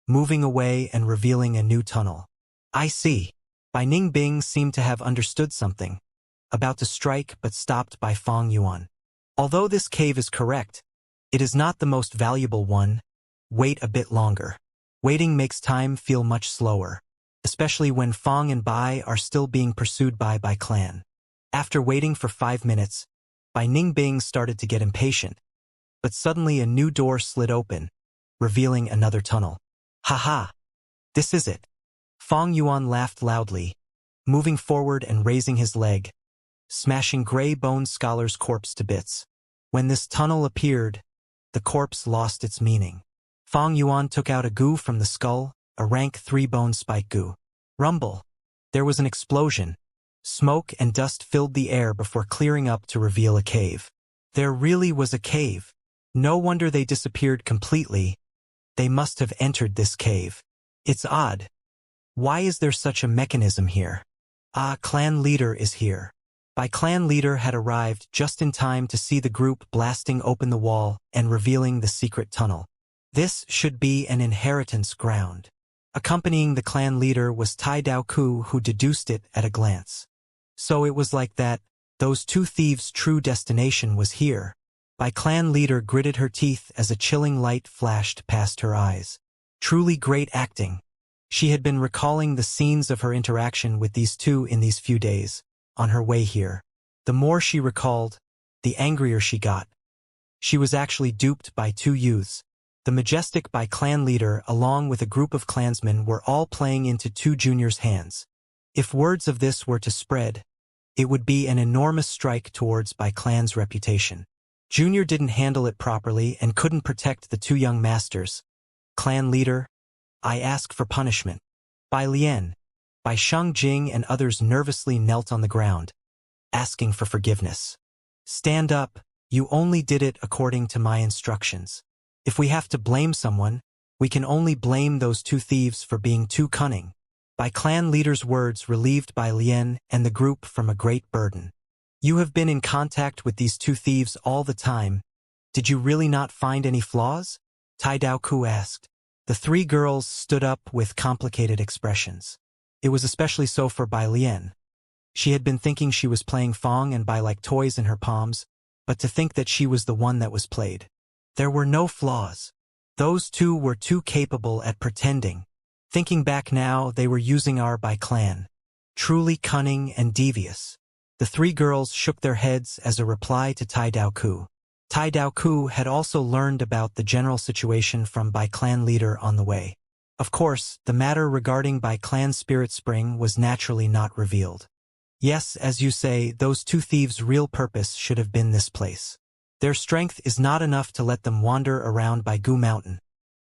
moving away and revealing a new tunnel. I see. Bai Ningbing seemed to have understood something, about to strike but stopped by Fang Yuan. Although this cave is correct, it is not the most valuable one. Wait a bit longer. Waiting makes time feel much slower, especially when Fang and Bai are still being pursued by Bai clan. After waiting for 5 minutes, Bai Ningbing started to get impatient, but suddenly a new door slid open, revealing another tunnel. Haha! This is it. Fang Yuan laughed loudly, moving forward and raising his leg, smashing Grey Bone Scholar's corpse to bits. When this tunnel appeared, the corpse lost its meaning. Fang Yuan took out a goo from the skull, a rank 3-bone spike goo. Rumble! There was an explosion. Smoke and dust filled the air before clearing up to reveal a cave. There really was a cave. No wonder they disappeared completely. They must have entered this cave. It's odd. Why is there such a mechanism here? Ah, clan leader is here. Bai clan leader had arrived just in time to see the group blasting open the wall and revealing the secret tunnel. This should be an inheritance ground. Accompanying the clan leader was Tai Dao Ku, who deduced it at a glance. So it was like that, those two thieves' true destination was here. Bai clan leader gritted her teeth as a chilling light flashed past her eyes. Truly great acting. She had been recalling the scenes of her interaction with these two in these few days, on her way here. The more she recalled, the angrier she got. She was actually duped by two youths. The majestic Bai clan leader along with a group of clansmen were all playing into two juniors' hands. If words of this were to spread, it would be an enormous strike towards Bai clan's reputation. Junior didn't handle it properly and couldn't protect the two young masters. Clan leader, I ask for punishment. Bai Lian, Bai Jing and others nervously knelt on the ground, asking for forgiveness. Stand up, you only did it according to my instructions. If we have to blame someone, we can only blame those two thieves for being too cunning. Bai clan leader's words relieved Bai Lian and the group from a great burden. You have been in contact with these two thieves all the time. Did you really not find any flaws? Tai Dao Ku asked. The three girls stood up with complicated expressions. It was especially so for Bai Lian. She had been thinking she was playing Fong and Bai like toys in her palms, but to think that she was the one that was played. There were no flaws. Those two were too capable at pretending. Thinking back now, they were using our Bai clan. Truly cunning and devious. The three girls shook their heads as a reply to Tai Dao Ku. Tai Dao Ku had also learned about the general situation from Bai clan leader on the way. Of course, the matter regarding Bai clan Spirit Spring was naturally not revealed. Yes, as you say, those two thieves' real purpose should have been this place. Their strength is not enough to let them wander around Bai Gu Mountain.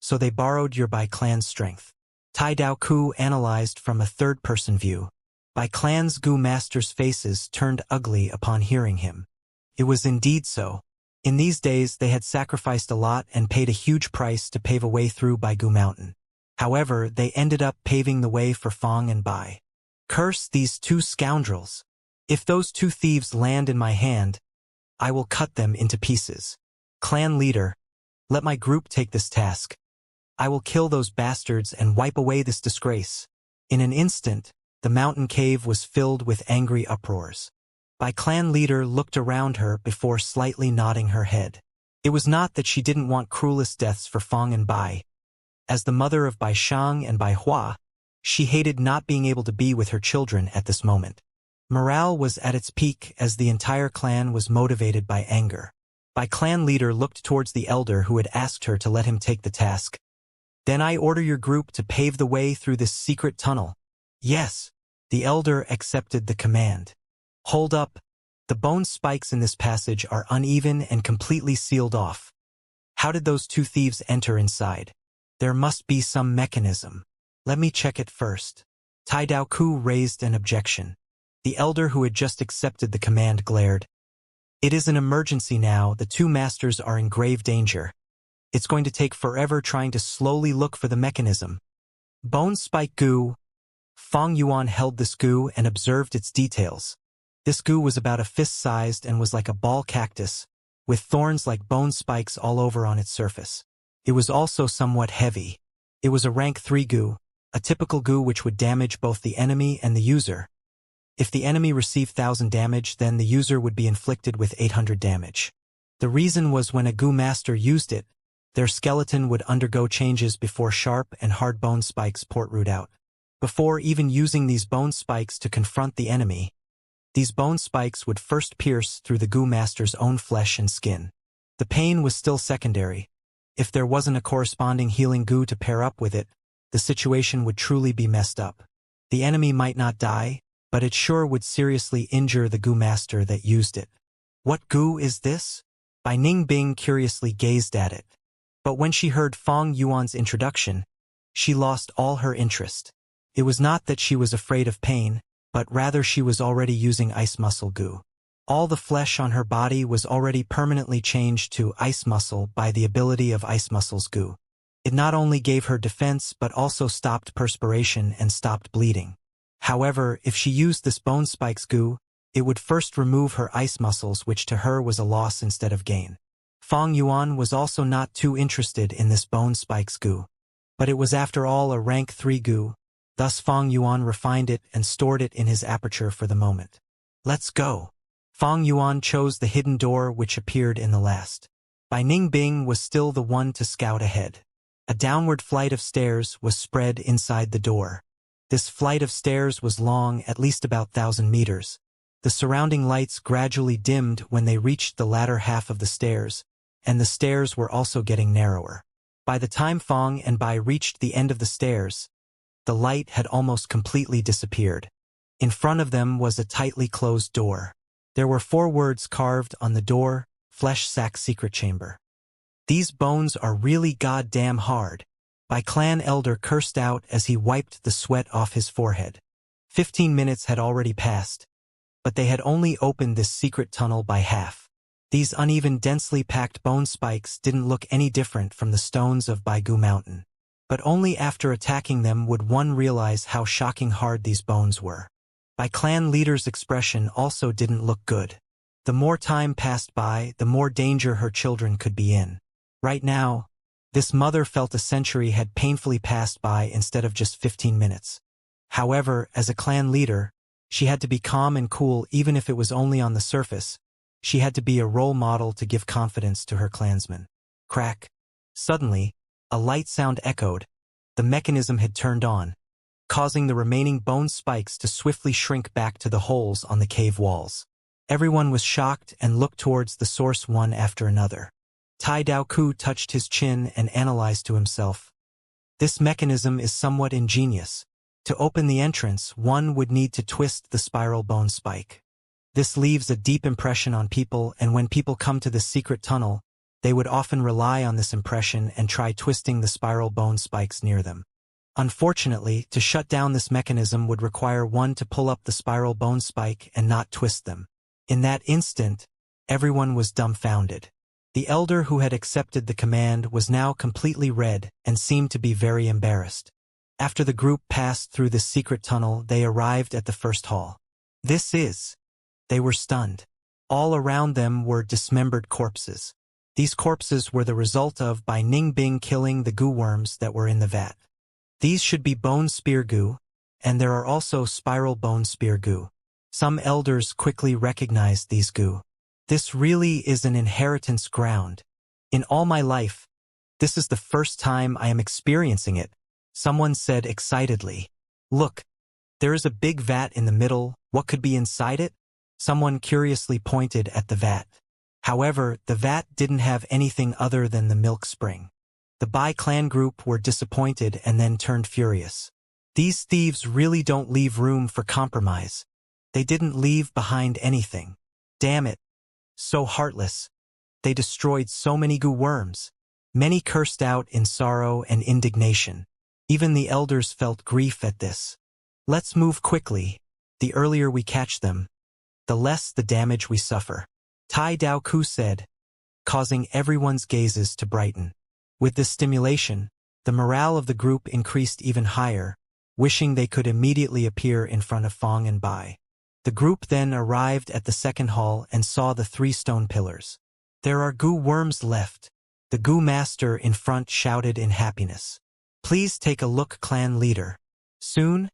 So they borrowed your Bai clan's strength. Tai Dao Ku analyzed from a third-person view. Bai clan's Gu masters' faces turned ugly upon hearing him. It was indeed so. In these days they had sacrificed a lot and paid a huge price to pave a way through Bai Gu Mountain. However, they ended up paving the way for Fong and Bai. Curse these two scoundrels. If those two thieves land in my hand, I will cut them into pieces. Clan leader, let my group take this task. I will kill those bastards and wipe away this disgrace. In an instant, the mountain cave was filled with angry uproars. Bai clan leader looked around her before slightly nodding her head. It was not that she didn't want cruelest deaths for Fong and Bai. As the mother of Bai Shang and Bai Hua, she hated not being able to be with her children at this moment. Morale was at its peak as the entire clan was motivated by anger. Bai clan leader looked towards the elder who had asked her to let him take the task. Then I order your group to pave the way through this secret tunnel. Yes, the elder accepted the command. Hold up, the bone spikes in this passage are uneven and completely sealed off. How did those two thieves enter inside? There must be some mechanism. Let me check it first. Tai Dao Ku raised an objection. The elder who had just accepted the command glared. It is an emergency now, the two masters are in grave danger. It's going to take forever trying to slowly look for the mechanism. Bone spike goo. Fong Yuan held this goo and observed its details. This goo was about a fist-sized and was like a ball cactus, with thorns like bone spikes all over on its surface. It was also somewhat heavy. It was a rank 3 goo, a typical goo which would damage both the enemy and the user. If the enemy received 1000 damage, then the user would be inflicted with 800 damage. The reason was when a goo master used it, their skeleton would undergo changes before sharp and hard bone spikes port-root out. Before even using these bone spikes to confront the enemy, these bone spikes would first pierce through the goo master's own flesh and skin. The pain was still secondary. If there wasn't a corresponding healing goo to pair up with it, the situation would truly be messed up. The enemy might not die, but it sure would seriously injure the goo master that used it. What goo is this? Bai Ningbing curiously gazed at it. But when she heard Fong Yuan's introduction, she lost all her interest. It was not that she was afraid of pain, but rather she was already using ice muscle goo. All the flesh on her body was already permanently changed to ice muscle by the ability of ice muscle's goo. It not only gave her defense but also stopped perspiration and stopped bleeding. However, if she used this bone spikes goo, it would first remove her ice muscles, which to her was a loss instead of gain. Fong Yuan was also not too interested in this bone spikes goo. But it was after all a rank 3 goo, thus Fong Yuan refined it and stored it in his aperture for the moment. Let's go. Fong Yuan chose the hidden door which appeared in the last. Bai Ningbing was still the one to scout ahead. A downward flight of stairs was spread inside the door. This flight of stairs was long, at least about 1,000 meters. The surrounding lights gradually dimmed when they reached the latter half of the stairs, and the stairs were also getting narrower. By the time Fong and Bai reached the end of the stairs, the light had almost completely disappeared. In front of them was a tightly closed door. There were 4 words carved on the door: Flesh Sack Secret Chamber. These bones are really goddamn hard. Bai Clan Elder cursed out as he wiped the sweat off his forehead. 15 minutes had already passed, but they had only opened this secret tunnel by half. These uneven, densely packed bone spikes didn't look any different from the stones of Baigu Mountain. But only after attacking them would one realize how shocking hard these bones were. Bai Clan leader's expression also didn't look good. The more time passed by, the more danger her children could be in. Right now, this mother felt a century had painfully passed by instead of just 15 minutes. However, as a clan leader, she had to be calm and cool even if it was only on the surface. She had to be a role model to give confidence to her clansmen. Crack. Suddenly, a light sound echoed. The mechanism had turned on, causing the remaining bone spikes to swiftly shrink back to the holes on the cave walls. Everyone was shocked and looked towards the source one after another. Tai Daoku touched his chin and analyzed to himself. This mechanism is somewhat ingenious. To open the entrance, one would need to twist the spiral bone spike. This leaves a deep impression on people, and when people come to this secret tunnel, they would often rely on this impression and try twisting the spiral bone spikes near them. Unfortunately, to shut down this mechanism would require one to pull up the spiral bone spike and not twist them. In that instant, everyone was dumbfounded. The elder who had accepted the command was now completely red and seemed to be very embarrassed. After the group passed through this secret tunnel, they arrived at the first hall. They were stunned. All around them were dismembered corpses. These corpses were the result of Bai Ningbing killing the goo worms that were in the vat. These should be bone spear goo, and there are also spiral bone spear goo. Some elders quickly recognized these goo. This really is an inheritance ground. In all my life, this is the first time I am experiencing it, someone said excitedly. Look, there is a big vat in the middle. What could be inside it? Someone curiously pointed at the vat. However, the vat didn't have anything other than the milk spring. The Bai clan group were disappointed and then turned furious. These thieves really don't leave room for compromise. They didn't leave behind anything. Damn it. So heartless. They destroyed so many goo worms. Many cursed out in sorrow and indignation. Even the elders felt grief at this. Let's move quickly. The earlier we catch them, the less the damage we suffer. Tai Daoku said, causing everyone's gazes to brighten. With this stimulation, the morale of the group increased even higher, wishing they could immediately appear in front of Fong and Bai. The group then arrived at the second hall and saw the 3 stone pillars. There are goo worms left. The goo master in front shouted in happiness. Please take a look, clan leader. Soon,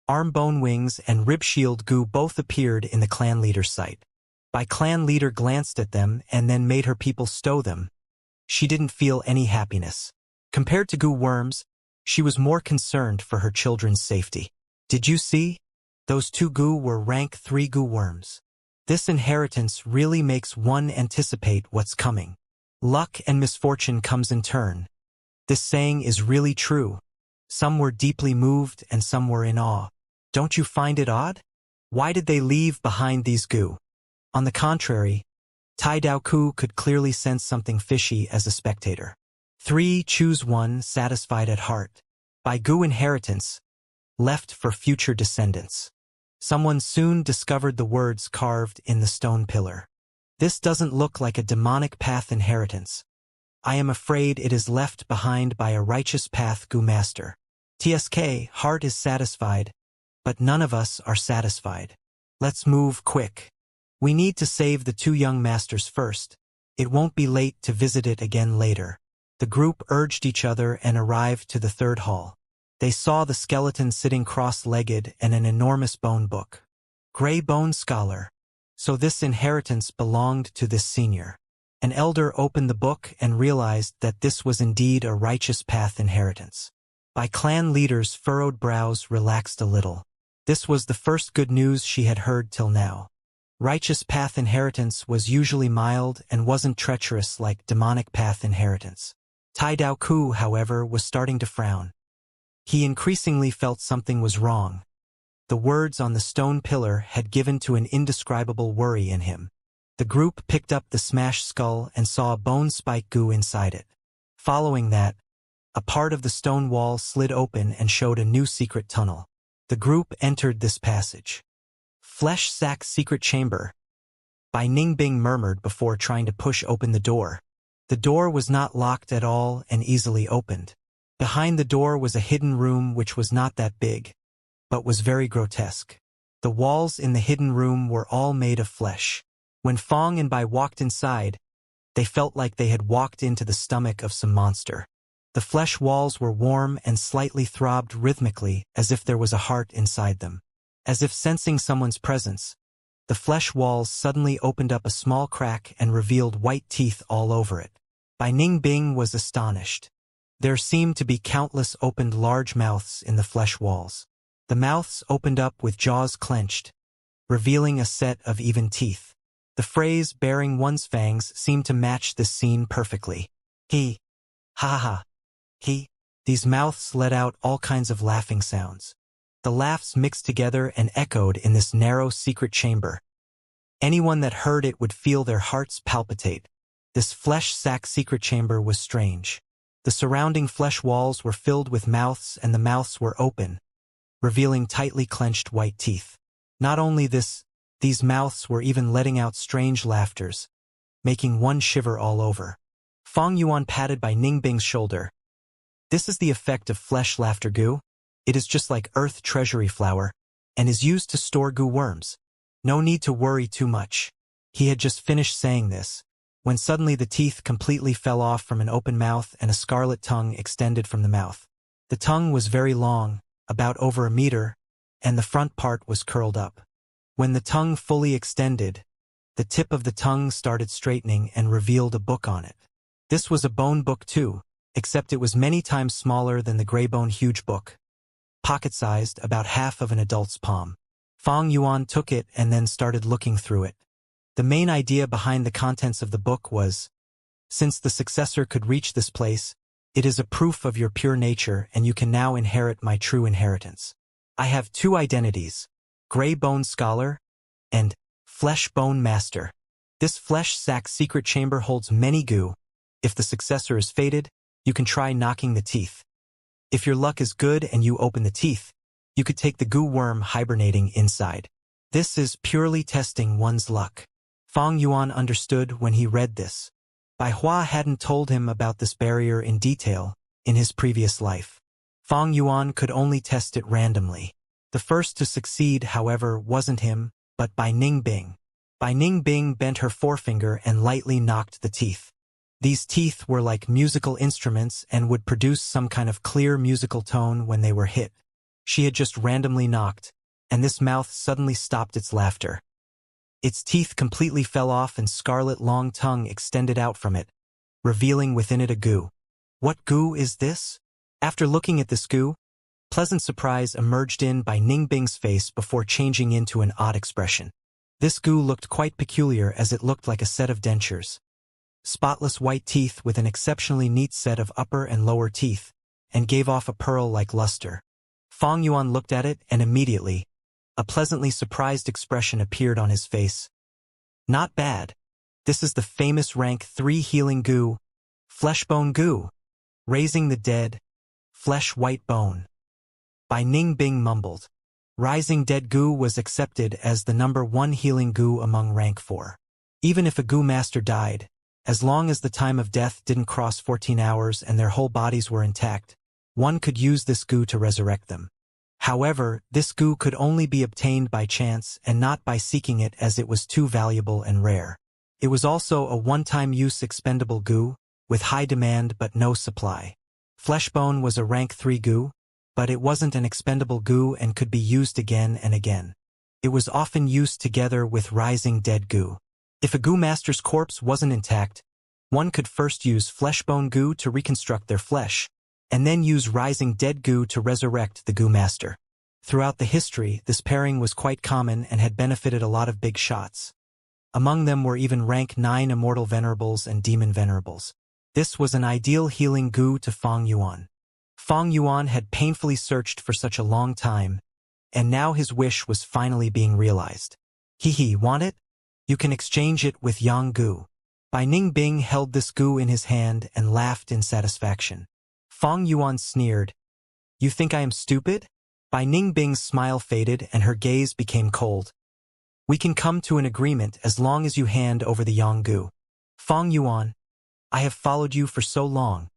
arm bone wings and rib shield goo both appeared in the clan leader's sight. Bai clan leader glanced at them and then made her people stow them. She didn't feel any happiness. Compared to goo worms, she was more concerned for her children's safety. Did you see? Those 2 goo were rank 3 goo worms. This inheritance really makes one anticipate what's coming. Luck and misfortune comes in turn. This saying is really true. Some were deeply moved and some were in awe. Don't you find it odd? Why did they leave behind these goo? On the contrary, Tai Daoku could clearly sense something fishy as a spectator. 3 choose one, satisfied at heart. By goo inheritance, left for future descendants. Someone soon discovered the words carved in the stone pillar. This doesn't look like a demonic path inheritance. I am afraid it is left behind by a righteous path goo master. TSK, heart is satisfied, but none of us are satisfied. Let's move quick. We need to save the 2 young masters first. It won't be late to visit it again later. The group urged each other and arrived to the third hall. They saw the skeleton sitting cross-legged and an enormous bone book. Gray Bone Scholar. So this inheritance belonged to this senior. An elder opened the book and realized that this was indeed a righteous path inheritance. By clan leaders' furrowed brows relaxed a little. This was the first good news she had heard till now. Righteous path inheritance was usually mild and wasn't treacherous like demonic path inheritance. Tai Dao Ku, however, was starting to frown. He increasingly felt something was wrong. The words on the stone pillar had given to an indescribable worry in him. The group picked up the smashed skull and saw a bone spike goo inside it. Following that, a part of the stone wall slid open and showed a new secret tunnel. The group entered this passage. Flesh Sack Secret Chamber. Bai Ningbing murmured before trying to push open the door. The door was not locked at all and easily opened. Behind the door was a hidden room which was not that big, but was very grotesque. The walls in the hidden room were all made of flesh. When Fong and Bai walked inside, they felt like they had walked into the stomach of some monster. The flesh walls were warm and slightly throbbed rhythmically as if there was a heart inside them. As if sensing someone's presence, the flesh walls suddenly opened up a small crack and revealed white teeth all over it. Bai Ningbing was astonished. There seemed to be countless opened large mouths in the flesh walls. The mouths opened up with jaws clenched, revealing a set of even teeth. The phrase "bearing one's fangs" seemed to match this scene perfectly. He. Ha ha ha. He. These mouths let out all kinds of laughing sounds. The laughs mixed together and echoed in this narrow secret chamber. Anyone that heard it would feel their hearts palpitate. This flesh sack secret chamber was strange. The surrounding flesh walls were filled with mouths and the mouths were open, revealing tightly clenched white teeth. Not only this, these mouths were even letting out strange laughters, making one shiver all over. Fong Yuan patted Bai Ningbing's shoulder. This is the effect of flesh laughter goo. It is just like earth treasury flour, and is used to store goo worms. No need to worry too much. He had just finished saying this, when suddenly the teeth completely fell off from an open mouth and a scarlet tongue extended from the mouth. The tongue was very long, about over a meter, and the front part was curled up. When the tongue fully extended, the tip of the tongue started straightening and revealed a book on it. This was a bone book too, except it was many times smaller than the Greybone huge book. Pocket-sized, about half of an adult's palm. Fong Yuan took it and then started looking through it. The main idea behind the contents of the book was, since the successor could reach this place, it is a proof of your pure nature and you can now inherit my true inheritance. I have two identities, Gray Bone Scholar and Flesh Bone Master. This flesh sack secret chamber holds many goo. If the successor is fated, you can try knocking the teeth. If your luck is good and you open the teeth, you could take the goo worm hibernating inside. This is purely testing one's luck. Fong Yuan understood when he read this. Bai Hua hadn't told him about this barrier in detail in his previous life. Fong Yuan could only test it randomly. The first to succeed, however, wasn't him, but Bai Ningbing. Bai Ningbing bent her forefinger and lightly knocked the teeth. These teeth were like musical instruments and would produce some kind of clear musical tone when they were hit. She had just randomly knocked, and this mouth suddenly stopped its laughter. Its teeth completely fell off and scarlet long tongue extended out from it, revealing within it a goo. What goo is this? After looking at this goo, pleasant surprise emerged in Bai Ningbing's face before changing into an odd expression. This goo looked quite peculiar as it looked like a set of dentures. Spotless white teeth with an exceptionally neat set of upper and lower teeth, and gave off a pearl-like luster. Fong Yuan looked at it and immediately, a pleasantly surprised expression appeared on his face. Not bad. This is the famous rank 3 healing goo, Fleshbone Goo. Raising the dead, flesh white bone. Bai Ningbing mumbled. Rising dead goo was accepted as the number 1 healing goo among rank 4. Even if a goo master died, as long as the time of death didn't cross 14 hours and their whole bodies were intact, one could use this goo to resurrect them. However, this goo could only be obtained by chance and not by seeking it as it was too valuable and rare. It was also a one-time use expendable goo, with high demand but no supply. Fleshbone was a rank 3 goo, but it wasn't an expendable goo and could be used again and again. It was often used together with rising dead goo. If a goo master's corpse wasn't intact, one could first use fleshbone goo to reconstruct their flesh, and then use rising dead goo to resurrect the goo master. Throughout the history, this pairing was quite common and had benefited a lot of big shots. Among them were even rank 9 immortal venerables and demon venerables. This was an ideal healing goo to Feng Yuan. Feng Yuan had painfully searched for such a long time, and now his wish was finally being realized. Hee, want it? You can exchange it with Yang goo. Bai Ningbing held this goo in his hand and laughed in satisfaction. Feng Yuan sneered. You think I am stupid? Bai Ningbing's smile faded and her gaze became cold. We can come to an agreement as long as you hand over the Yang goo. Feng Yuan, I have followed you for so long,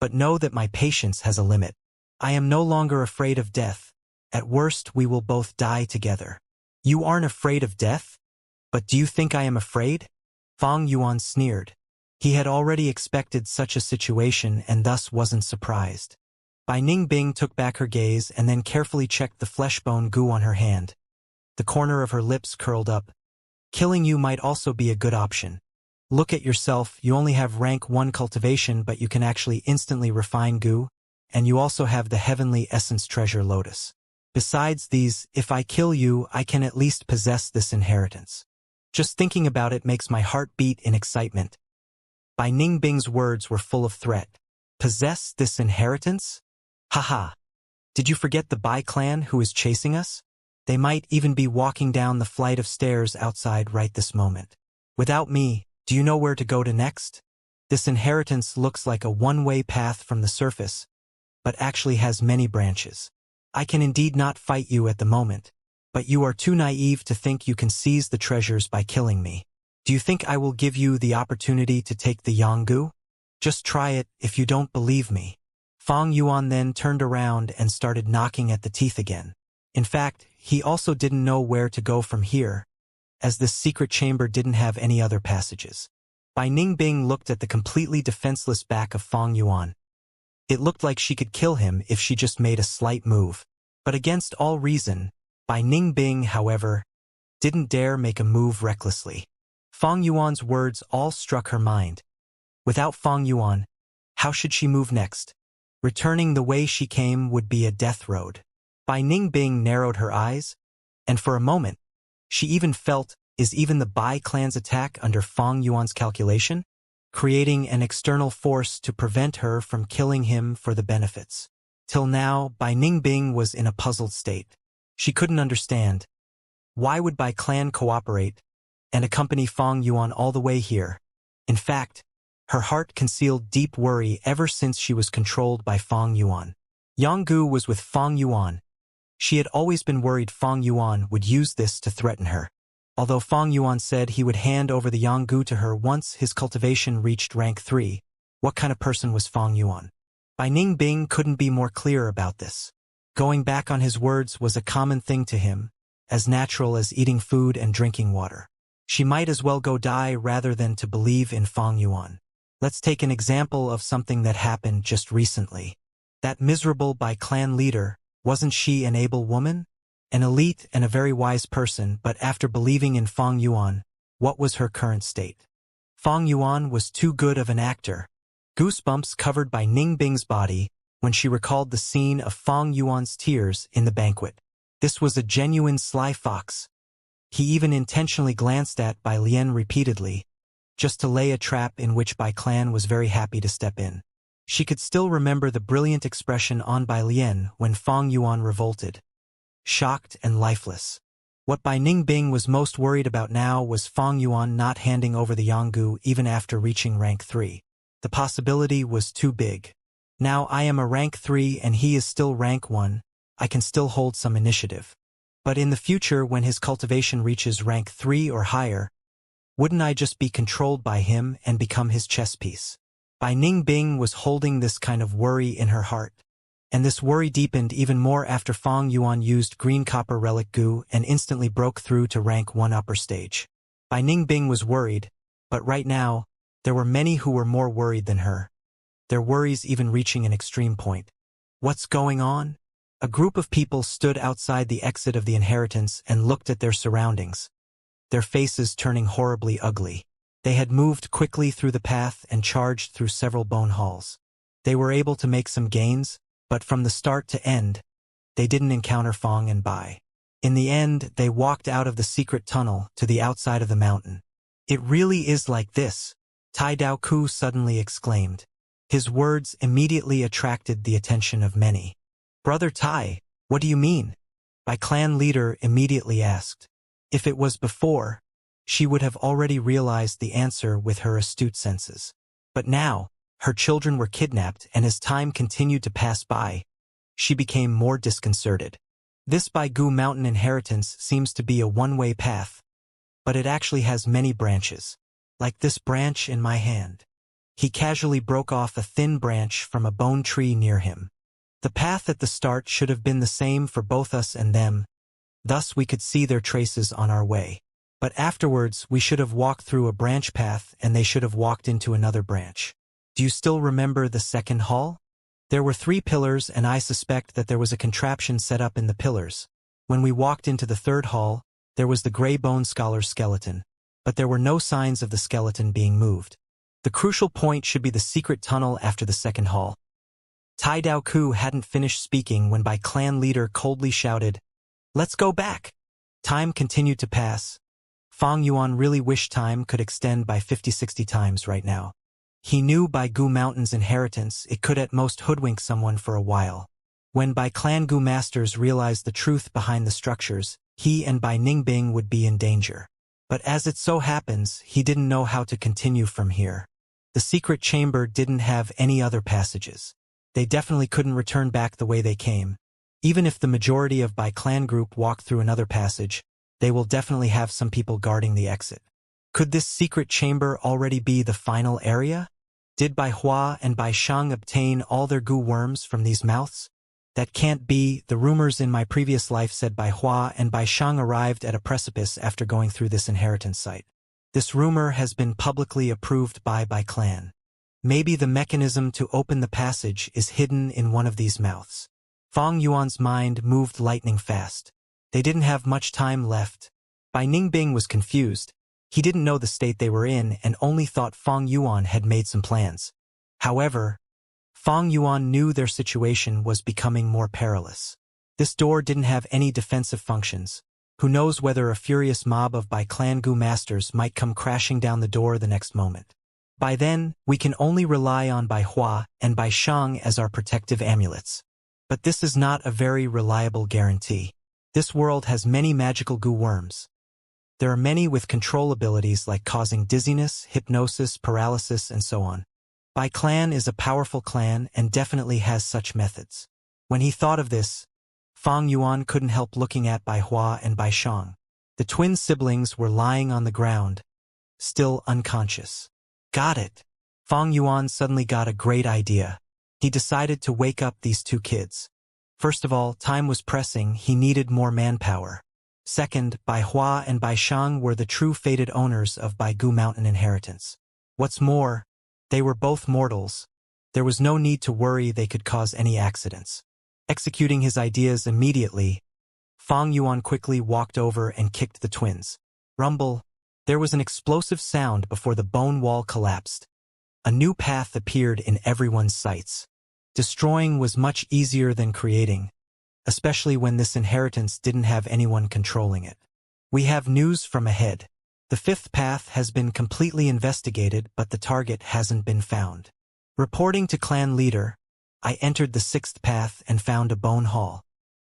but know that my patience has a limit. I am no longer afraid of death. At worst, we will both die together. You aren't afraid of death? But do you think I am afraid? Feng Yuan sneered. He had already expected such a situation and thus wasn't surprised. Bai Ningbing took back her gaze and then carefully checked the fleshbone goo on her hand. The corner of her lips curled up. Killing you might also be a good option. Look at yourself, you only have rank 1 cultivation but you can actually instantly refine goo, and you also have the heavenly essence treasure lotus. Besides these, if I kill you, I can at least possess this inheritance. Just thinking about it makes my heart beat in excitement. Bai Ningbing's words were full of threat. Possess this inheritance? Haha. Did you forget the Bai clan who is chasing us? They might even be walking down the flight of stairs outside right this moment. Without me, do you know where to go to next? This inheritance looks like a one-way path from the surface, but actually has many branches. I can indeed not fight you at the moment, but you are too naive to think you can seize the treasures by killing me. Do you think I will give you the opportunity to take the Yanggu? Just try it if you don't believe me. Feng Yuan then turned around and started knocking at the teeth again. In fact, he also didn't know where to go from here, as this secret chamber didn't have any other passages. Bai Ningbing looked at the completely defenseless back of Feng Yuan. It looked like she could kill him if she just made a slight move. But against all reason, Bai Ningbing, however, didn't dare make a move recklessly. Feng Yuan's words all struck her mind. Without Feng Yuan, how should she move next? Returning the way she came would be a death road. Bai Ningbing narrowed her eyes, and for a moment, she even felt, is even the Bai clan's attack under Feng Yuan's calculation, creating an external force to prevent her from killing him for the benefits. Till now, Bai Ningbing was in a puzzled state. She couldn't understand. Why would Bai clan cooperate and accompany Feng Yuan all the way here? In fact, her heart concealed deep worry ever since she was controlled by Feng Yuan. Yanggu was with Feng Yuan. She had always been worried Feng Yuan would use this to threaten her. Although Feng Yuan said he would hand over the Yanggu to her once his cultivation reached rank 3, what kind of person was Feng Yuan? Bai Ningbing couldn't be more clear about this. Going back on his words was a common thing to him, as natural as eating food and drinking water. She might as well go die rather than to believe in Feng Yuan. Let's take an example of something that happened just recently. That miserable Bai clan leader, wasn't she an able woman? An elite and a very wise person, but after believing in Feng Yuan, what was her current state? Feng Yuan was too good of an actor. Goosebumps covered Bai Ningbing's body when she recalled the scene of Feng Yuan's tears in the banquet. This was a genuine sly fox. He even intentionally glanced at Bai Lian repeatedly, just to lay a trap in which Bai clan was very happy to step in. She could still remember the brilliant expression on Bai Lian when Feng Yuan revolted. Shocked and lifeless. What Bai Ningbing was most worried about now was Feng Yuan not handing over the Yanggu even after reaching rank 3. The possibility was too big. Now I am a rank 3 and he is still rank 1, I can still hold some initiative. But in the future when his cultivation reaches rank 3 or higher, wouldn't I just be controlled by him and become his chess piece? Bai Ningbing was holding this kind of worry in her heart. And this worry deepened even more after Feng Yuan used green copper relic goo and instantly broke through to rank 1 upper stage. Bai Ningbing was worried, But right now, there were many who were more worried than her, their worries even reaching an extreme point. What's going on? A group of people stood outside the exit of the inheritance and looked at their surroundings, their faces turning horribly ugly. They had moved quickly through the path and charged through several bone halls. They were able to make some gains, but from the start to end, they didn't encounter Fong and Bai. In the end, they walked out of the secret tunnel to the outside of the mountain. It really is like this, Tai Dao Ku suddenly exclaimed. His words immediately attracted the attention of many. Brother Tai, what do you mean? Bai clan leader immediately asked. If it was before, she would have already realized the answer with her astute senses. But now, her children were kidnapped, and as time continued to pass by, she became more disconcerted. This Baigu mountain inheritance seems to be a one-way path, but it actually has many branches. Like this branch in my hand. He casually broke off a thin branch from a bone tree near him. The path at the start should have been the same for both us and them, thus we could see their traces on our way. But afterwards we should have walked through a branch path and they should have walked into another branch. Do you still remember the second hall? There were 3 pillars and I suspect that there was a contraption set up in the pillars. When we walked into the third hall, there was the gray bone scholar's skeleton, but there were no signs of the skeleton being moved. The crucial point should be the secret tunnel after the second hall. Tai Dao Ku hadn't finished speaking when Bai clan leader coldly shouted, "Let's go back!" Time continued to pass. Fong Yuan really wished time could extend by 50-60 times right now. He knew by Gu Mountain's inheritance it could at most hoodwink someone for a while. When Bai clan Gu masters realized the truth behind the structures, he and Bai Ningbing would be in danger. But as it so happens, he didn't know how to continue from here. The secret chamber didn't have any other passages. They definitely couldn't return back the way they came. Even if the majority of Bai clan group walked through another passage, they will definitely have some people guarding the exit. Could this secret chamber already be the final area? Did Bai Hua and Bai Shang obtain all their Gu worms from these mouths? That can't be. The rumors in my previous life said Bai Hua and Bai Shang arrived at a precipice after going through this inheritance site. This rumor has been publicly approved by Bai clan. Maybe the mechanism to open the passage is hidden in one of these mouths. Fong Yuan's mind moved lightning fast. They didn't have much time left. Bai Ningbing was confused. He didn't know the state they were in and only thought Fong Yuan had made some plans. However, Fong Yuan knew their situation was becoming more perilous. This door didn't have any defensive functions. Who knows whether a furious mob of Bai clan Gu masters might come crashing down the door the next moment. By then, we can only rely on Bai Hua and Bai Shang as our protective amulets. But this is not a very reliable guarantee. This world has many magical Gu worms. There are many with control abilities like causing dizziness, hypnosis, paralysis, and so on. Bai clan is a powerful clan and definitely has such methods. When he thought of this, Fong Yuan couldn't help looking at Bai Hua and Bai Shang. The twin siblings were lying on the ground, still unconscious. Got it. Fong Yuan suddenly got a great idea. He decided to wake up these 2 kids. First of all, time was pressing, he needed more manpower. Second, Bai Hua and Bai Shang were the true fated owners of Baigu Mountain inheritance. What's more, they were both mortals. There was no need to worry they could cause any accidents. Executing his ideas immediately, Fong Yuan quickly walked over and kicked the twins. Rumble. There was an explosive sound before the bone wall collapsed. A new path appeared in everyone's sights. Destroying was much easier than creating, especially when this inheritance didn't have anyone controlling it. We have news from ahead. The 5th path has been completely investigated, but the target hasn't been found. Reporting to clan leader, I entered the 6th path and found a bone hall.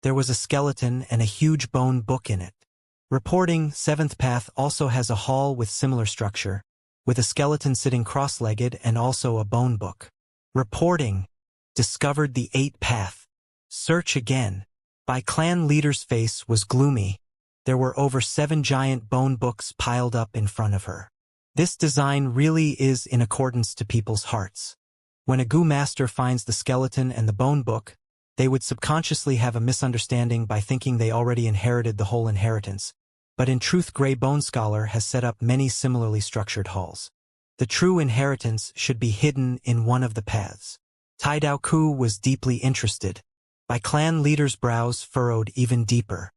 There was a skeleton and a huge bone book in it. Reporting, 7th path also has a hall with similar structure, with a skeleton sitting cross-legged and also a bone book. Reporting, discovered the 8th path. Search again. Bai clan leader's face was gloomy. There were over 7 giant bone books piled up in front of her. This design really is in accordance to people's hearts. When a Gu master finds the skeleton and the bone book, they would subconsciously have a misunderstanding by thinking they already inherited the whole inheritance. but in truth Grey Bone Scholar has set up many similarly structured halls. The true inheritance should be hidden in one of the paths. Tai Dao Ku was deeply interested. By clan leader's brows furrowed even deeper.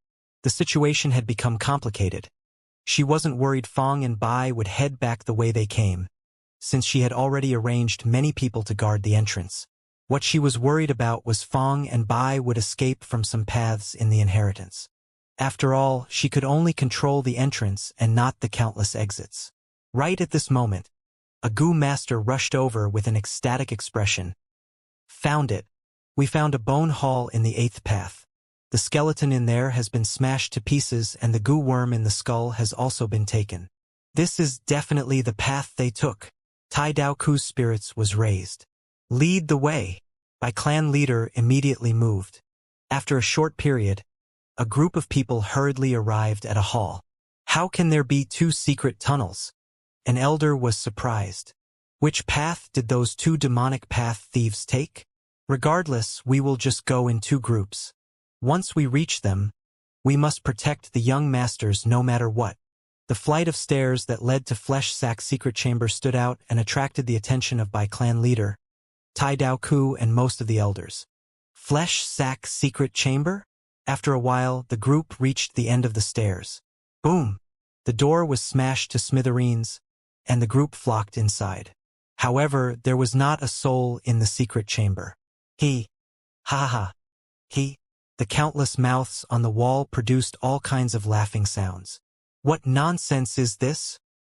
The situation had become complicated. She wasn't worried Fong and Bai would head back the way they came, since she had already arranged many people to guard the entrance. What she was worried about was Fong and Bai would escape from some paths in the inheritance. After all, she could only control the entrance and not the countless exits. Right at this moment, a Gu master rushed over with an ecstatic expression. Found it. We found a bone hall in the 8th path. The skeleton in there has been smashed to pieces and the Gu worm in the skull has also been taken. This is definitely the path they took. Tai Dao Ku's spirits was raised. Lead the way. By clan leader immediately moved. After a short period, a group of people hurriedly arrived at a hall. How can there be 2 secret tunnels? An elder was surprised. Which path did those 2 demonic path thieves take? Regardless, we will just go in 2 groups. Once we reach them, we must protect the young masters no matter what. The flight of stairs that led to Flesh Sack secret chamber stood out and attracted the attention of Bai clan leader, Tai Dao Ku and most of the elders. Flesh Sack secret chamber? After a while, the group reached the end of the stairs. Boom! The door was smashed to smithereens, and the group flocked inside. However, there was not a soul in the secret chamber. Ha. The countless mouths on the wall produced all kinds of laughing sounds. What nonsense is this?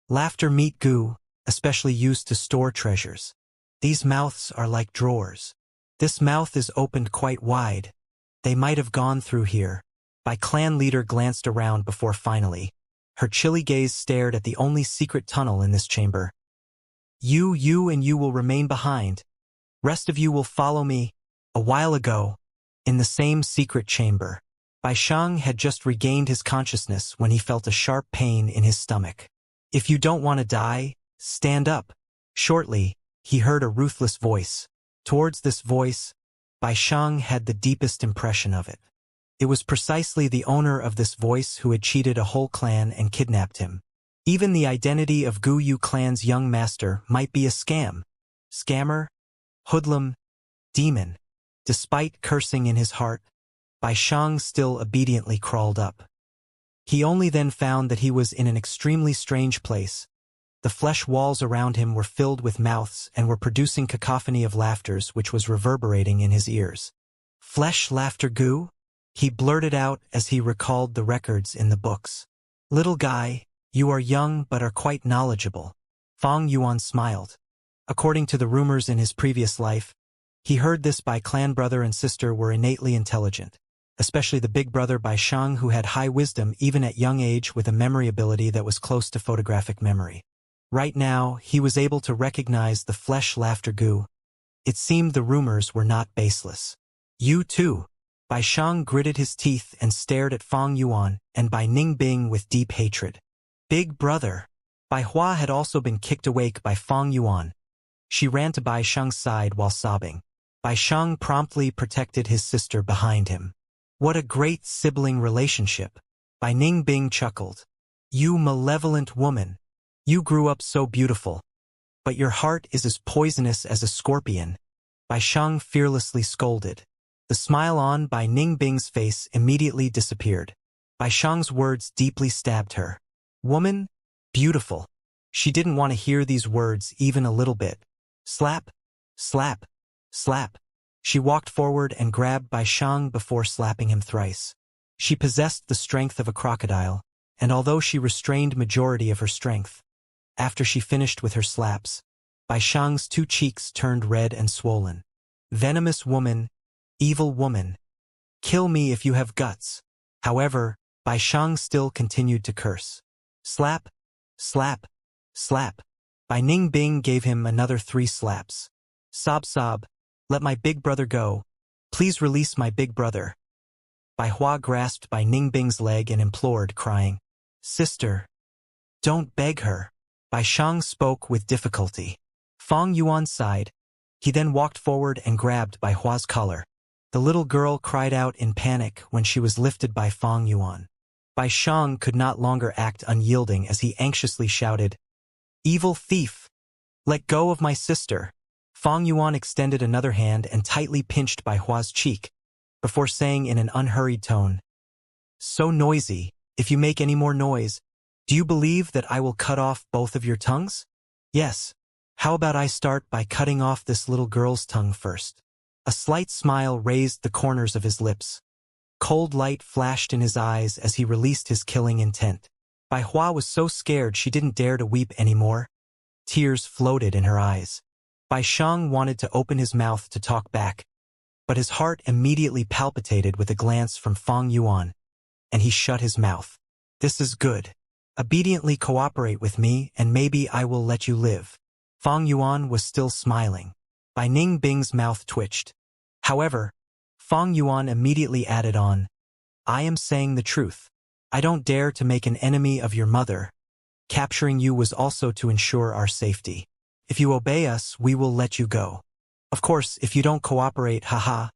Laughter meat Gu, especially used to store treasures. These mouths are like drawers. This mouth is opened quite wide. They might have gone through here. Bai clan leader glanced around before finally. Her chilly gaze stared at the only secret tunnel in this chamber. You will remain behind. Rest of you will follow me. A while ago, in the same secret chamber, Bai Shang had just regained his consciousness when he felt a sharp pain in his stomach. If you don't want to die, stand up. Shortly, he heard a ruthless voice. Towards this voice, Bai Shang had the deepest impression of it. It was precisely the owner of this voice who had cheated a whole clan and kidnapped him. Even the identity of Gu Yu clan's young master might be a scam. Scammer, hoodlum, demon. Despite cursing in his heart, Bai Shang still obediently crawled up. He only then found that he was in an extremely strange place. The flesh walls around him were filled with mouths and were producing cacophony of laughters which was reverberating in his ears. Flesh laughter Gu? He blurted out as he recalled the records in the books. Little guy, you are young but are quite knowledgeable. Fong Yuan smiled. According to the rumors in his previous life, he heard this Bai clan brother and sister were innately intelligent, especially the big brother Bai Shang who had high wisdom even at young age with a memory ability that was close to photographic memory. Right now, he was able to recognize the flesh laughter Gu. It seemed the rumors were not baseless. You too. Bai Shang gritted his teeth and stared at Fong Yuan and Bai Ningbing with deep hatred. Big brother. Bai Hua had also been kicked awake by Fong Yuan. She ran to Bai Shang's side while sobbing. Bai Shang promptly protected his sister behind him. What a great sibling relationship. Bai Ningbing chuckled. You malevolent woman. You grew up so beautiful. But your heart is as poisonous as a scorpion. Bai Shang fearlessly scolded. The smile on Bai Ningbing's face immediately disappeared. Bai Shang's words deeply stabbed her. Woman? Beautiful. She didn't want to hear these words even a little bit. Slap. Slap. Slap. She walked forward and grabbed Bai Shang before slapping him thrice. She possessed the strength of a crocodile, and although she restrained majority of her strength, after she finished with her slaps, Bai Shang's 2 cheeks turned red and swollen. Venomous woman, evil woman. Kill me if you have guts. However, Bai Shang still continued to curse. Slap, slap, slap. Bai Ningbing gave him another 3 slaps. Sob sob. Let my big brother go. Please release my big brother. Bai Hua grasped Bai Ningbing's leg and implored, crying, Sister, don't beg her. Bai Shang spoke with difficulty. Fong Yuan sighed. He then walked forward and grabbed Bai Hua's collar. The little girl cried out in panic when she was lifted by Fong Yuan. Bai Shang could not longer act unyielding as he anxiously shouted, "Evil thief! Let go of my sister!" Fang Yuan extended another hand and tightly pinched Bai Hua's cheek, before saying in an unhurried tone, "So noisy, if you make any more noise, do you believe that I will cut off both of your tongues? Yes. How about I start by cutting off this little girl's tongue first?" A slight smile raised the corners of his lips. Cold light flashed in his eyes as he released his killing intent. Bai Hua was so scared she didn't dare to weep anymore. Tears floated in her eyes. Bai Shang wanted to open his mouth to talk back, but his heart immediately palpitated with a glance from Fang Yuan, and he shut his mouth. "This is good. Obediently cooperate with me and maybe I will let you live." Fang Yuan was still smiling. Bai Ningbing's mouth twitched. However, Fang Yuan immediately added on, "I am saying the truth. I don't dare to make an enemy of your mother. Capturing you was also to ensure our safety. If you obey us, we will let you go. Of course, if you don't cooperate, haha,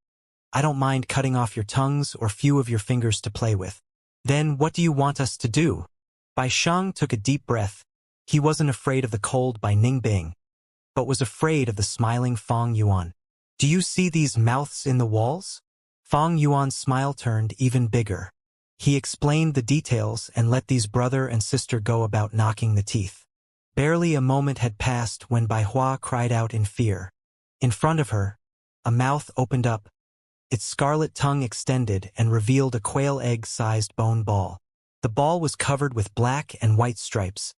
I don't mind cutting off your tongues or few of your fingers to play with. Then what do you want us to do?" Bai Shang took a deep breath. He wasn't afraid of the cold Bai Ningbing, but was afraid of the smiling Fang Yuan. "Do you see these mouths in the walls?" Fang Yuan's smile turned even bigger. He explained the details and let these brother and sister go about knocking the teeth. Barely a moment had passed when Bai Hua cried out in fear. In front of her, a mouth opened up, its scarlet tongue extended and revealed a quail egg-sized bone ball. The ball was covered with black and white stripes,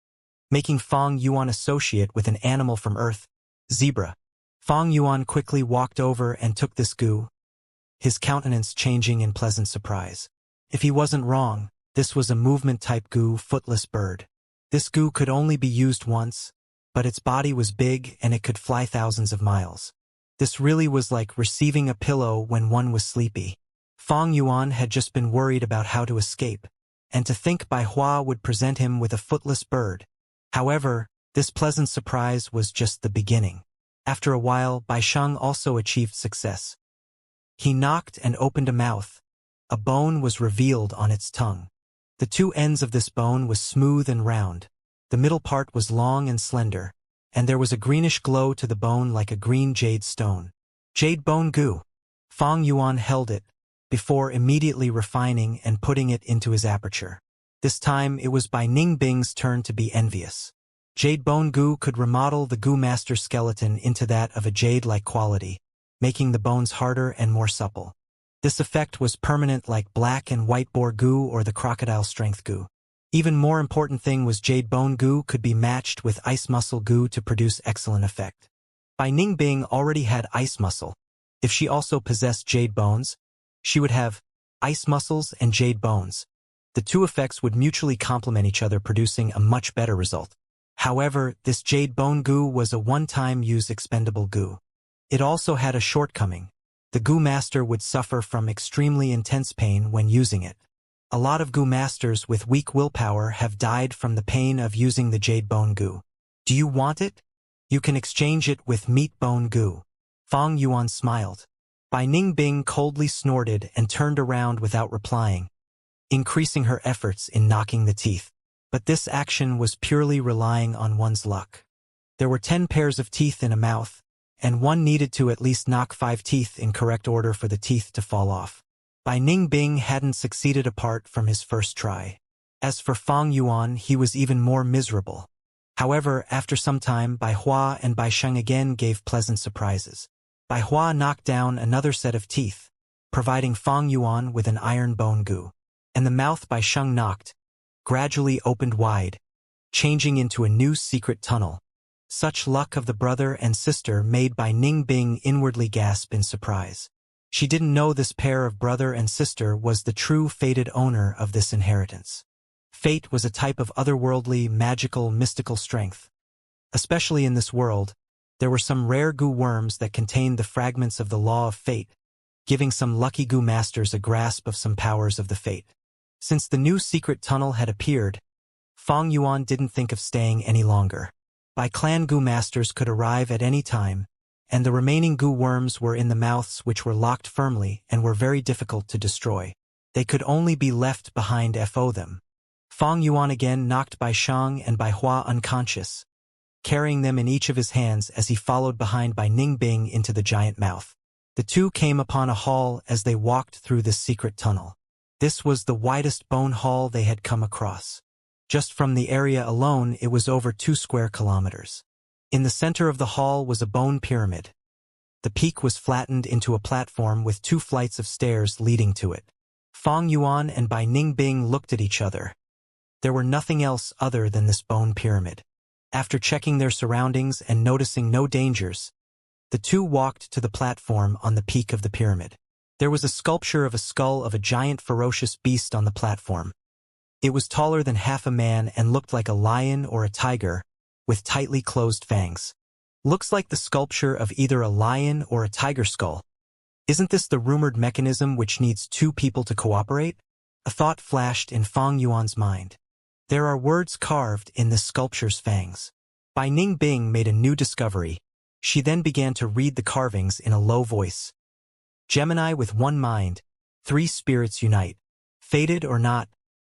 making Fang Yuan associate with an animal from Earth, zebra. Fang Yuan quickly walked over and took this goo, his countenance changing in pleasant surprise. If he wasn't wrong, this was a movement-type goo footless bird. This goo could only be used once, but its body was big and it could fly thousands of miles. This really was like receiving a pillow when one was sleepy. Fang Yuan had just been worried about how to escape, and to think Bai Hua would present him with a footless bird. However, this pleasant surprise was just the beginning. After a while, Bai Shang also achieved success. He knocked and opened a mouth. A bone was revealed on its tongue. The two ends of this bone was smooth and round. The middle part was long and slender, and there was a greenish glow to the bone like a green jade stone. Jade bone goo. Fang Yuan held it, before immediately refining and putting it into his aperture. This time it was Bai Ningbing's turn to be envious. Jade bone goo could remodel the goo master skeleton into that of a jade-like quality, making the bones harder and more supple. This effect was permanent like black and white boar goo or the crocodile strength goo. Even more important thing was jade bone goo could be matched with ice muscle goo to produce excellent effect. Bai Ningbing already had ice muscle. If she also possessed jade bones, she would have ice muscles and jade bones. The two effects would mutually complement each other, producing a much better result. However, this jade bone goo was a one-time use expendable goo. It also had a shortcoming. The goo master would suffer from extremely intense pain when using it. A lot of goo masters with weak willpower have died from the pain of using the jade bone goo. Do you want it? You can exchange it with meat bone goo. Fang Yuan smiled. Bai Ningbing coldly snorted and turned around without replying, increasing her efforts in knocking the teeth. But this action was purely relying on one's luck. There were 10 pairs of teeth in a mouth, and one needed to at least knock 5 teeth in correct order for the teeth to fall off. Bai Ningbing hadn't succeeded apart from his first try. As for Fang Yuan, he was even more miserable. However, after some time, Bai Hua and Bai Sheng again gave pleasant surprises. Bai Hua knocked down another set of teeth, providing Fang Yuan with an iron bone goo. And the mouth Bai Sheng knocked gradually opened wide, changing into a new secret tunnel. Such luck of the brother and sister made Bai Ningbing inwardly gasp in surprise. She didn't know this pair of brother and sister was the true fated owner of this inheritance. Fate was a type of otherworldly, magical, mystical strength. Especially in this world, there were some rare goo worms that contained the fragments of the law of fate, giving some lucky goo masters a grasp of some powers of the fate. Since the new secret tunnel had appeared, Fang Yuan didn't think of staying any longer. Bai clan goo masters could arrive at any time, and the remaining goo worms were in the mouths which were locked firmly and were very difficult to destroy. They could only be left behind fo them. Fang Yuan again knocked Bai Shang and Bai Hua unconscious, carrying them in each of his hands as he followed behind by Ning Bing into the giant mouth. The two came upon a hall as they walked through this secret tunnel. This was the widest bone hall they had come across. Just from the area alone, it was over 2 square kilometers. In the center of the hall was a bone pyramid. The peak was flattened into a platform with 2 flights of stairs leading to it. Fang Yuan and Bai Ningbing looked at each other. There were nothing else other than this bone pyramid. After checking their surroundings and noticing no dangers, the two walked to the platform on the peak of the pyramid. There was a sculpture of a skull of a giant ferocious beast on the platform. It was taller than half a man and looked like a lion or a tiger, with tightly closed fangs. Looks like the sculpture of either a lion or a tiger skull. Isn't this the rumored mechanism which needs 2 people to cooperate? A thought flashed in Fang Yuan's mind. There are words carved in this sculpture's fangs. Bai Ningbing made a new discovery. She then began to read the carvings in a low voice. Gemini with 1 mind, 3 spirits unite. Fated or not,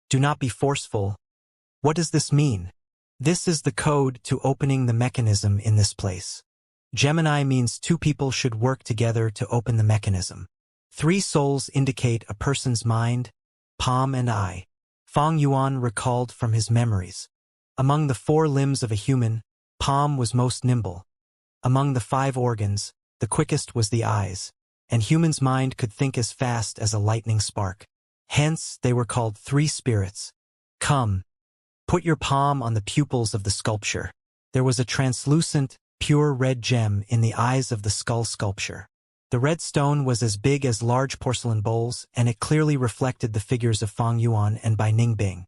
do not be forceful. What does this mean? This is the code to opening the mechanism in this place. Gemini means 2 people should work together to open the mechanism. 3 souls indicate a person's mind, palm and eye. Fang Yuan recalled from his memories. Among the 4 limbs of a human, palm was most nimble. Among the 5 organs, the quickest was the eyes, and human's mind could think as fast as a lightning spark. Hence, they were called 3 spirits. Come, put your palm on the pupils of the sculpture. There was a translucent, pure red gem in the eyes of the skull sculpture. The red stone was as big as large porcelain bowls, and it clearly reflected the figures of Fang Yuan and Bai Ningbing.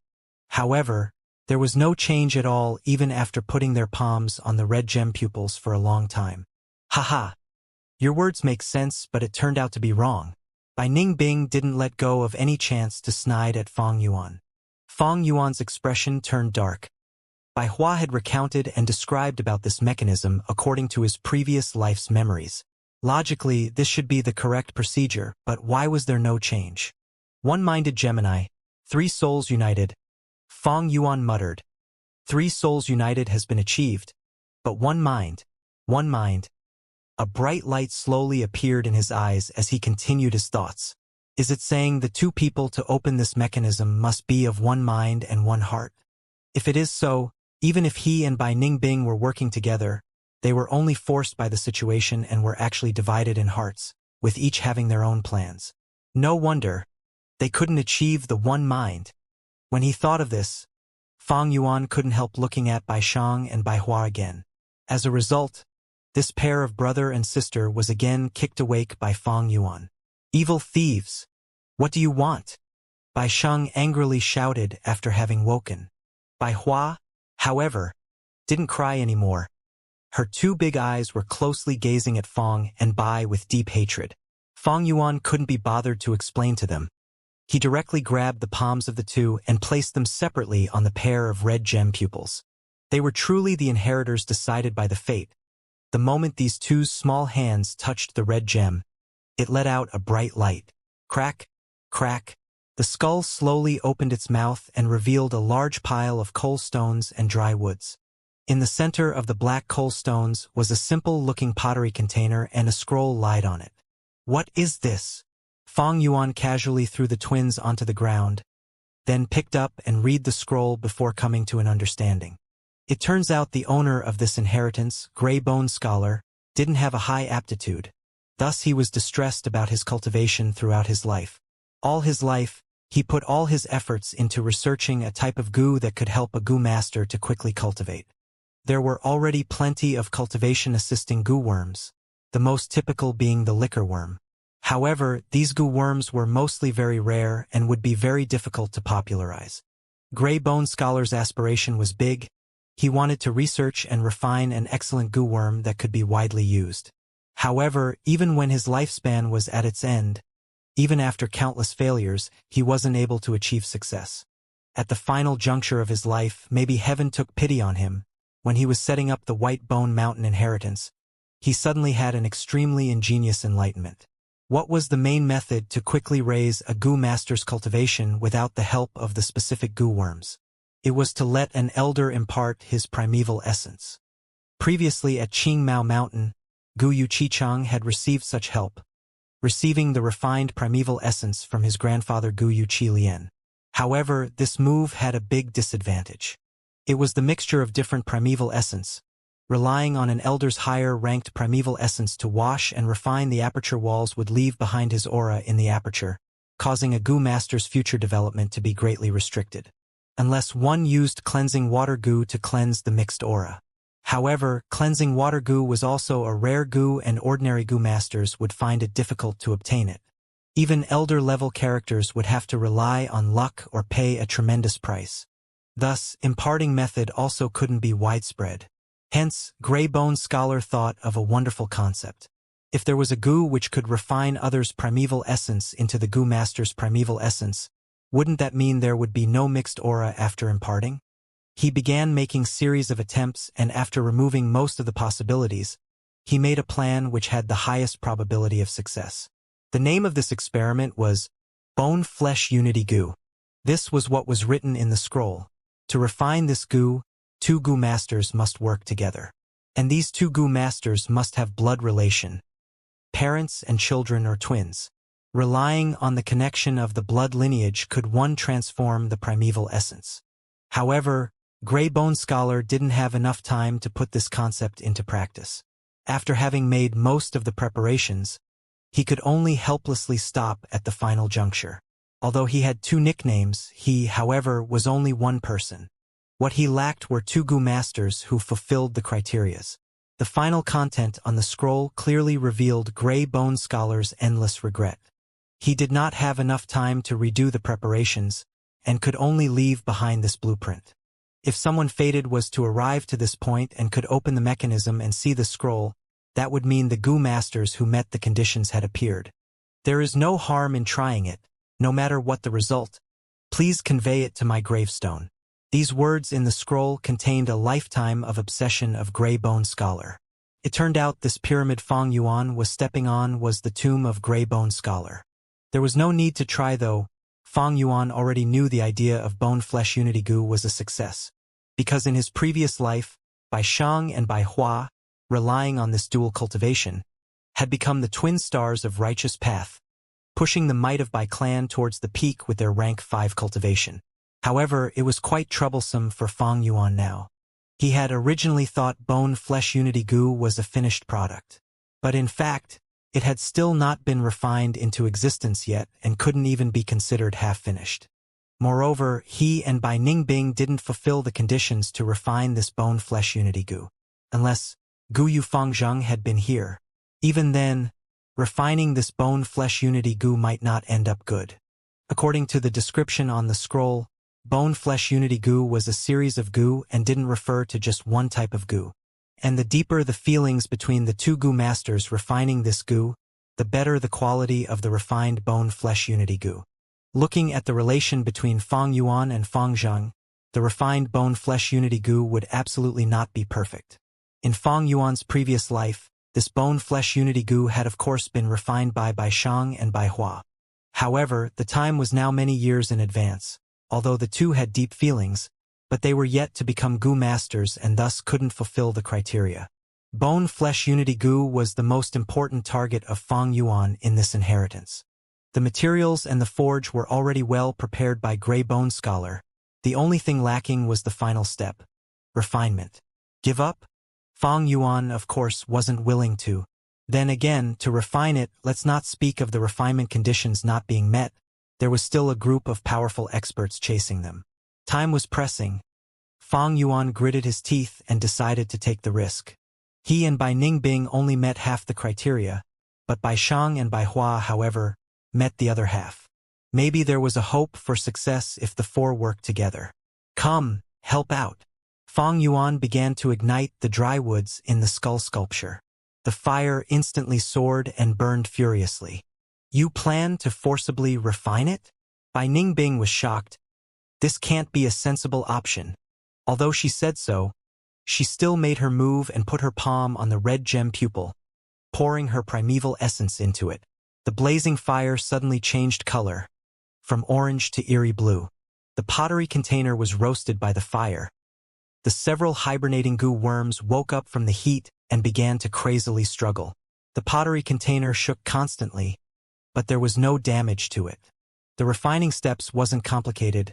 However, there was no change at all even after putting their palms on the red gem pupils for a long time. Haha! Your words make sense, but it turned out to be wrong. Bai Ningbing didn't let go of any chance to snide at Fang Yuan. Fang Yuan's expression turned dark. Bai Hua had recounted and described about this mechanism according to his previous life's memories. Logically, this should be the correct procedure, but why was there no change? 1-minded Gemini, 3 souls united. Fang Yuan muttered. 3 souls united has been achieved, but 1 mind. A bright light slowly appeared in his eyes as he continued his thoughts. Is it saying the 2 people to open this mechanism must be of 1 mind and 1 heart? If it is so, even if he and Bai Ningbing were working together, they were only forced by the situation and were actually divided in hearts, with each having their own plans. No wonder they couldn't achieve the 1 mind. When he thought of this, Fang Yuan couldn't help looking at Bai Shang and Bai Hua again. As a result, this pair of brother and sister was again kicked awake by Fang Yuan. Evil thieves! What do you want? Bai Shang angrily shouted after having woken. Bai Hua, however, didn't cry anymore. Her 2 big eyes were closely gazing at Fang and Bai with deep hatred. Fang Yuan couldn't be bothered to explain to them. He directly grabbed the palms of the 2 and placed them separately on the pair of red gem pupils. They were truly the inheritors decided by the fate. The moment these 2 small hands touched the red gem, it let out a bright light. Crack, crack. The skull slowly opened its mouth and revealed a large pile of coal stones and dry woods. In the center of the black coal stones was a simple-looking pottery container and a scroll lied on it. What is this? Fang Yuan casually threw the twins onto the ground, then picked up and read the scroll before coming to an understanding. It turns out the owner of this inheritance, Grey Bone Scholar, didn't have a high aptitude. Thus he was distressed about his cultivation throughout his life. All his life, he put all his efforts into researching a type of goo that could help a goo master to quickly cultivate. There were already plenty of cultivation-assisting goo worms, the most typical being the liquor worm. However, these goo worms were mostly very rare and would be very difficult to popularize. Grey Bone Scholar's aspiration was big. He wanted to research and refine an excellent goo worm that could be widely used. However, even when his lifespan was at its end, even after countless failures, he wasn't able to achieve success. At the final juncture of his life, maybe heaven took pity on him. When he was setting up the White Bone Mountain inheritance, he suddenly had an extremely ingenious enlightenment. What was the main method to quickly raise a goo master's cultivation without the help of the specific goo worms? It was to let an elder impart his primeval essence. Previously at Qingmao Mountain, Gu Yu Chichang had received such help, receiving the refined primeval essence from his grandfather Gu Yu Chi Lian. However, this move had a big disadvantage. It was the mixture of different primeval essence, relying on an elder's higher-ranked primeval essence to wash and refine the aperture walls would leave behind his aura in the aperture, causing a goo master's future development to be greatly restricted, unless one used cleansing water goo to cleanse the mixed aura. However, cleansing water goo was also a rare goo and ordinary goo masters would find it difficult to obtain it. Even elder-level characters would have to rely on luck or pay a tremendous price. Thus, imparting method also couldn't be widespread. Hence, Greybone Scholar thought of a wonderful concept. If there was a goo which could refine others' primeval essence into the goo master's primeval essence, wouldn't that mean there would be no mixed aura after imparting? He began making series of attempts and after removing most of the possibilities, he made a plan which had the highest probability of success. The name of this experiment was Bone-Flesh Unity Goo. This was what was written in the scroll. To refine this goo, 2 goo masters must work together. And these 2 goo masters must have blood relation. Parents and children or twins. Relying on the connection of the blood lineage could one transform the primeval essence. However, Greybone Scholar didn't have enough time to put this concept into practice. After having made most of the preparations, he could only helplessly stop at the final juncture. Although he had 2 nicknames, he, however, was only one person. What he lacked were 2 goo masters who fulfilled the criterias. The final content on the scroll clearly revealed Greybone Scholar's endless regret. He did not have enough time to redo the preparations, and could only leave behind this blueprint. If someone fated was to arrive to this point and could open the mechanism and see the scroll, that would mean the goo masters who met the conditions had appeared. There is no harm in trying it, no matter what the result. Please convey it to my gravestone. These words in the scroll contained a lifetime of obsession of Greybone Scholar. It turned out this pyramid Fong Yuan was stepping on was the tomb of Greybone Scholar. There was no need to try though. Fong Yuan already knew the idea of bone-flesh unity goo was a success, because in his previous life, Bai Shang and Bai Hua, relying on this dual cultivation, had become the twin stars of righteous path, pushing the might of Bai clan towards the peak with their rank 5 cultivation. However, it was quite troublesome for Fong Yuan now. He had originally thought bone-flesh unity goo was a finished product. But in fact, it had still not been refined into existence yet and couldn't even be considered half-finished. Moreover, he and Bai Ningbing didn't fulfill the conditions to refine this bone-flesh unity goo. Unless Gu Yu Fangzheng had been here. Even then, refining this bone-flesh unity goo might not end up good. According to the description on the scroll, bone-flesh unity goo was a series of goo and didn't refer to just one type of goo. And the deeper the feelings between the 2 goo masters refining this goo, the better the quality of the refined bone-flesh unity goo. Looking at the relation between Fong Yuan and Fong Zhang, the refined bone-flesh unity goo would absolutely not be perfect. In Fong Yuan's previous life, this bone-flesh unity goo had of course been refined by Bai Shang and Bai Hua. However, the time was now many years in advance, although the 2 had deep feelings, but they were yet to become goo masters and thus couldn't fulfill the criteria. Bone-flesh unity goo was the most important target of Fong Yuan in this inheritance. The materials and the forge were already well prepared by Greybone Scholar. The only thing lacking was the final step. Refinement. Give up? Fong Yuan, of course, wasn't willing to. Then again, to refine it, let's not speak of the refinement conditions not being met. There was still a group of powerful experts chasing them. Time was pressing. Fong Yuan gritted his teeth and decided to take the risk. He and Bai Ningbing only met half the criteria, but Bai Shang and Bai Hua, however, met the other half. Maybe there was a hope for success if the 4 worked together. Come, help out. Fong Yuan began to ignite the dry woods in the skull sculpture. The fire instantly soared and burned furiously. You plan to forcibly refine it? Bai Ningbing was shocked. This can't be a sensible option. Although she said so, she still made her move and put her palm on the red gem pupil, pouring her primeval essence into it. The blazing fire suddenly changed color, from orange to eerie blue. The pottery container was roasted by the fire. The several hibernating goo worms woke up from the heat and began to crazily struggle. The pottery container shook constantly, but there was no damage to it. The refining steps wasn't complicated.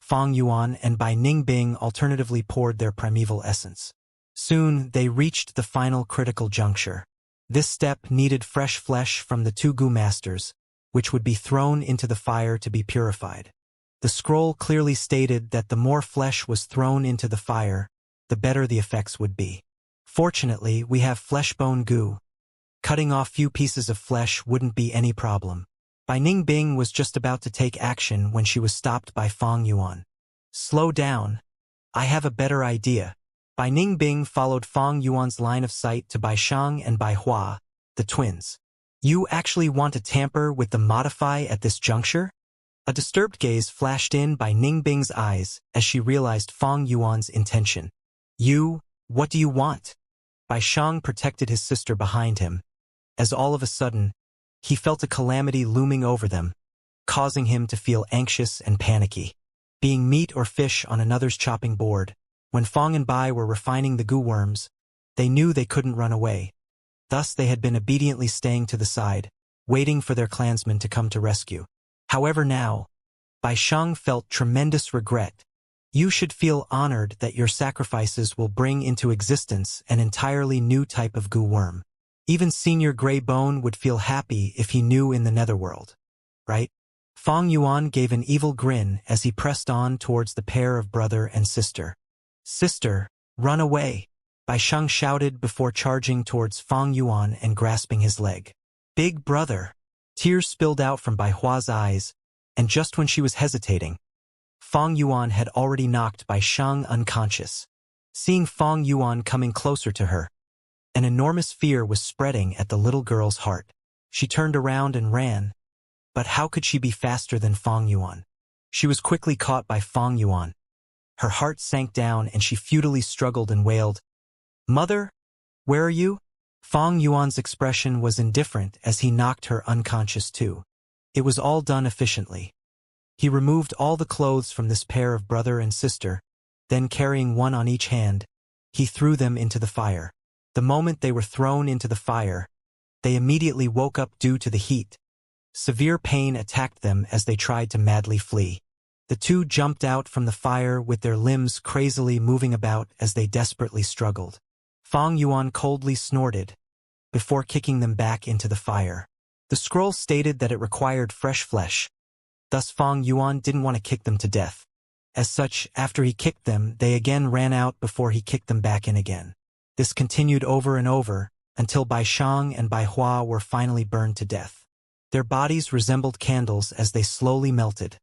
Fang Yuan and Bai Ningbing alternatively poured their primeval essence. Soon, they reached the final critical juncture. This step needed fresh flesh from the two goo masters, which would be thrown into the fire to be purified. The scroll clearly stated that the more flesh was thrown into the fire, the better the effects would be. Fortunately, we have flesh-bone goo. Cutting off few pieces of flesh wouldn't be any problem. Bai Ningbing was just about to take action when she was stopped by Fang Yuan. Slow down. I have a better idea. Bai Ningbing followed Fang Yuan's line of sight to Bai Shang and Bai Hua, the twins. You actually want to tamper with the modify at this juncture? A disturbed gaze flashed in Bai Ningbing's eyes as she realized Fang Yuan's intention. What do you want? Bai Shang protected his sister behind him, as all of a sudden, he felt a calamity looming over them, causing him to feel anxious and panicky. Being meat or fish on another's chopping board, when Fang and Bai were refining the goo worms, they knew they couldn't run away. Thus they had been obediently staying to the side, waiting for their clansmen to come to rescue. However now, Bai Shang felt tremendous regret. You should feel honored that your sacrifices will bring into existence an entirely new type of goo worm. Even Senior Grey Bone would feel happy if he knew in the netherworld. Right? Fang Yuan gave an evil grin as he pressed on towards the pair of brother and sister. Sister, run away! Bai Shang shouted before charging towards Fang Yuan and grasping his leg. Big brother! Tears spilled out from Bai Hua's eyes, and just when she was hesitating, Fang Yuan had already knocked Bai Shang unconscious. Seeing Fang Yuan coming closer to her, an enormous fear was spreading at the little girl's heart. She turned around and ran, but how could she be faster than Fang Yuan? She was quickly caught by Fang Yuan. Her heart sank down and she futilely struggled and wailed, Mother, where are you? Fang Yuan's expression was indifferent as he knocked her unconscious too. It was all done efficiently. He removed all the clothes from this pair of brother and sister, then carrying one on each hand, he threw them into the fire. The moment they were thrown into the fire, they immediately woke up due to the heat. Severe pain attacked them as they tried to madly flee. The two jumped out from the fire with their limbs crazily moving about as they desperately struggled. Fang Yuan coldly snorted, before kicking them back into the fire. The scroll stated that it required fresh flesh. Thus Fang Yuan didn't want to kick them to death. As such, after he kicked them, they again ran out before he kicked them back in again. This continued over and over, until Bai Shang and Bai Hua were finally burned to death. Their bodies resembled candles as they slowly melted.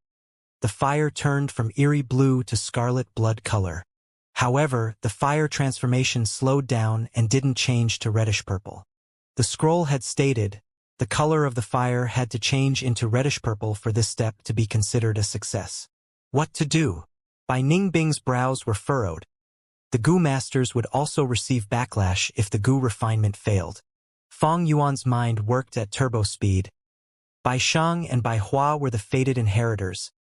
The fire turned from eerie blue to scarlet blood color. However, the fire transformation slowed down and didn't change to reddish purple. The scroll had stated, the color of the fire had to change into reddish purple for this step to be considered a success. What to do? Bai Ningbing's brows were furrowed. The goo masters would also receive backlash if the goo refinement failed. Fang Yuan's mind worked at turbo speed. Bai Shang and Bai Hua were the fated inheritors.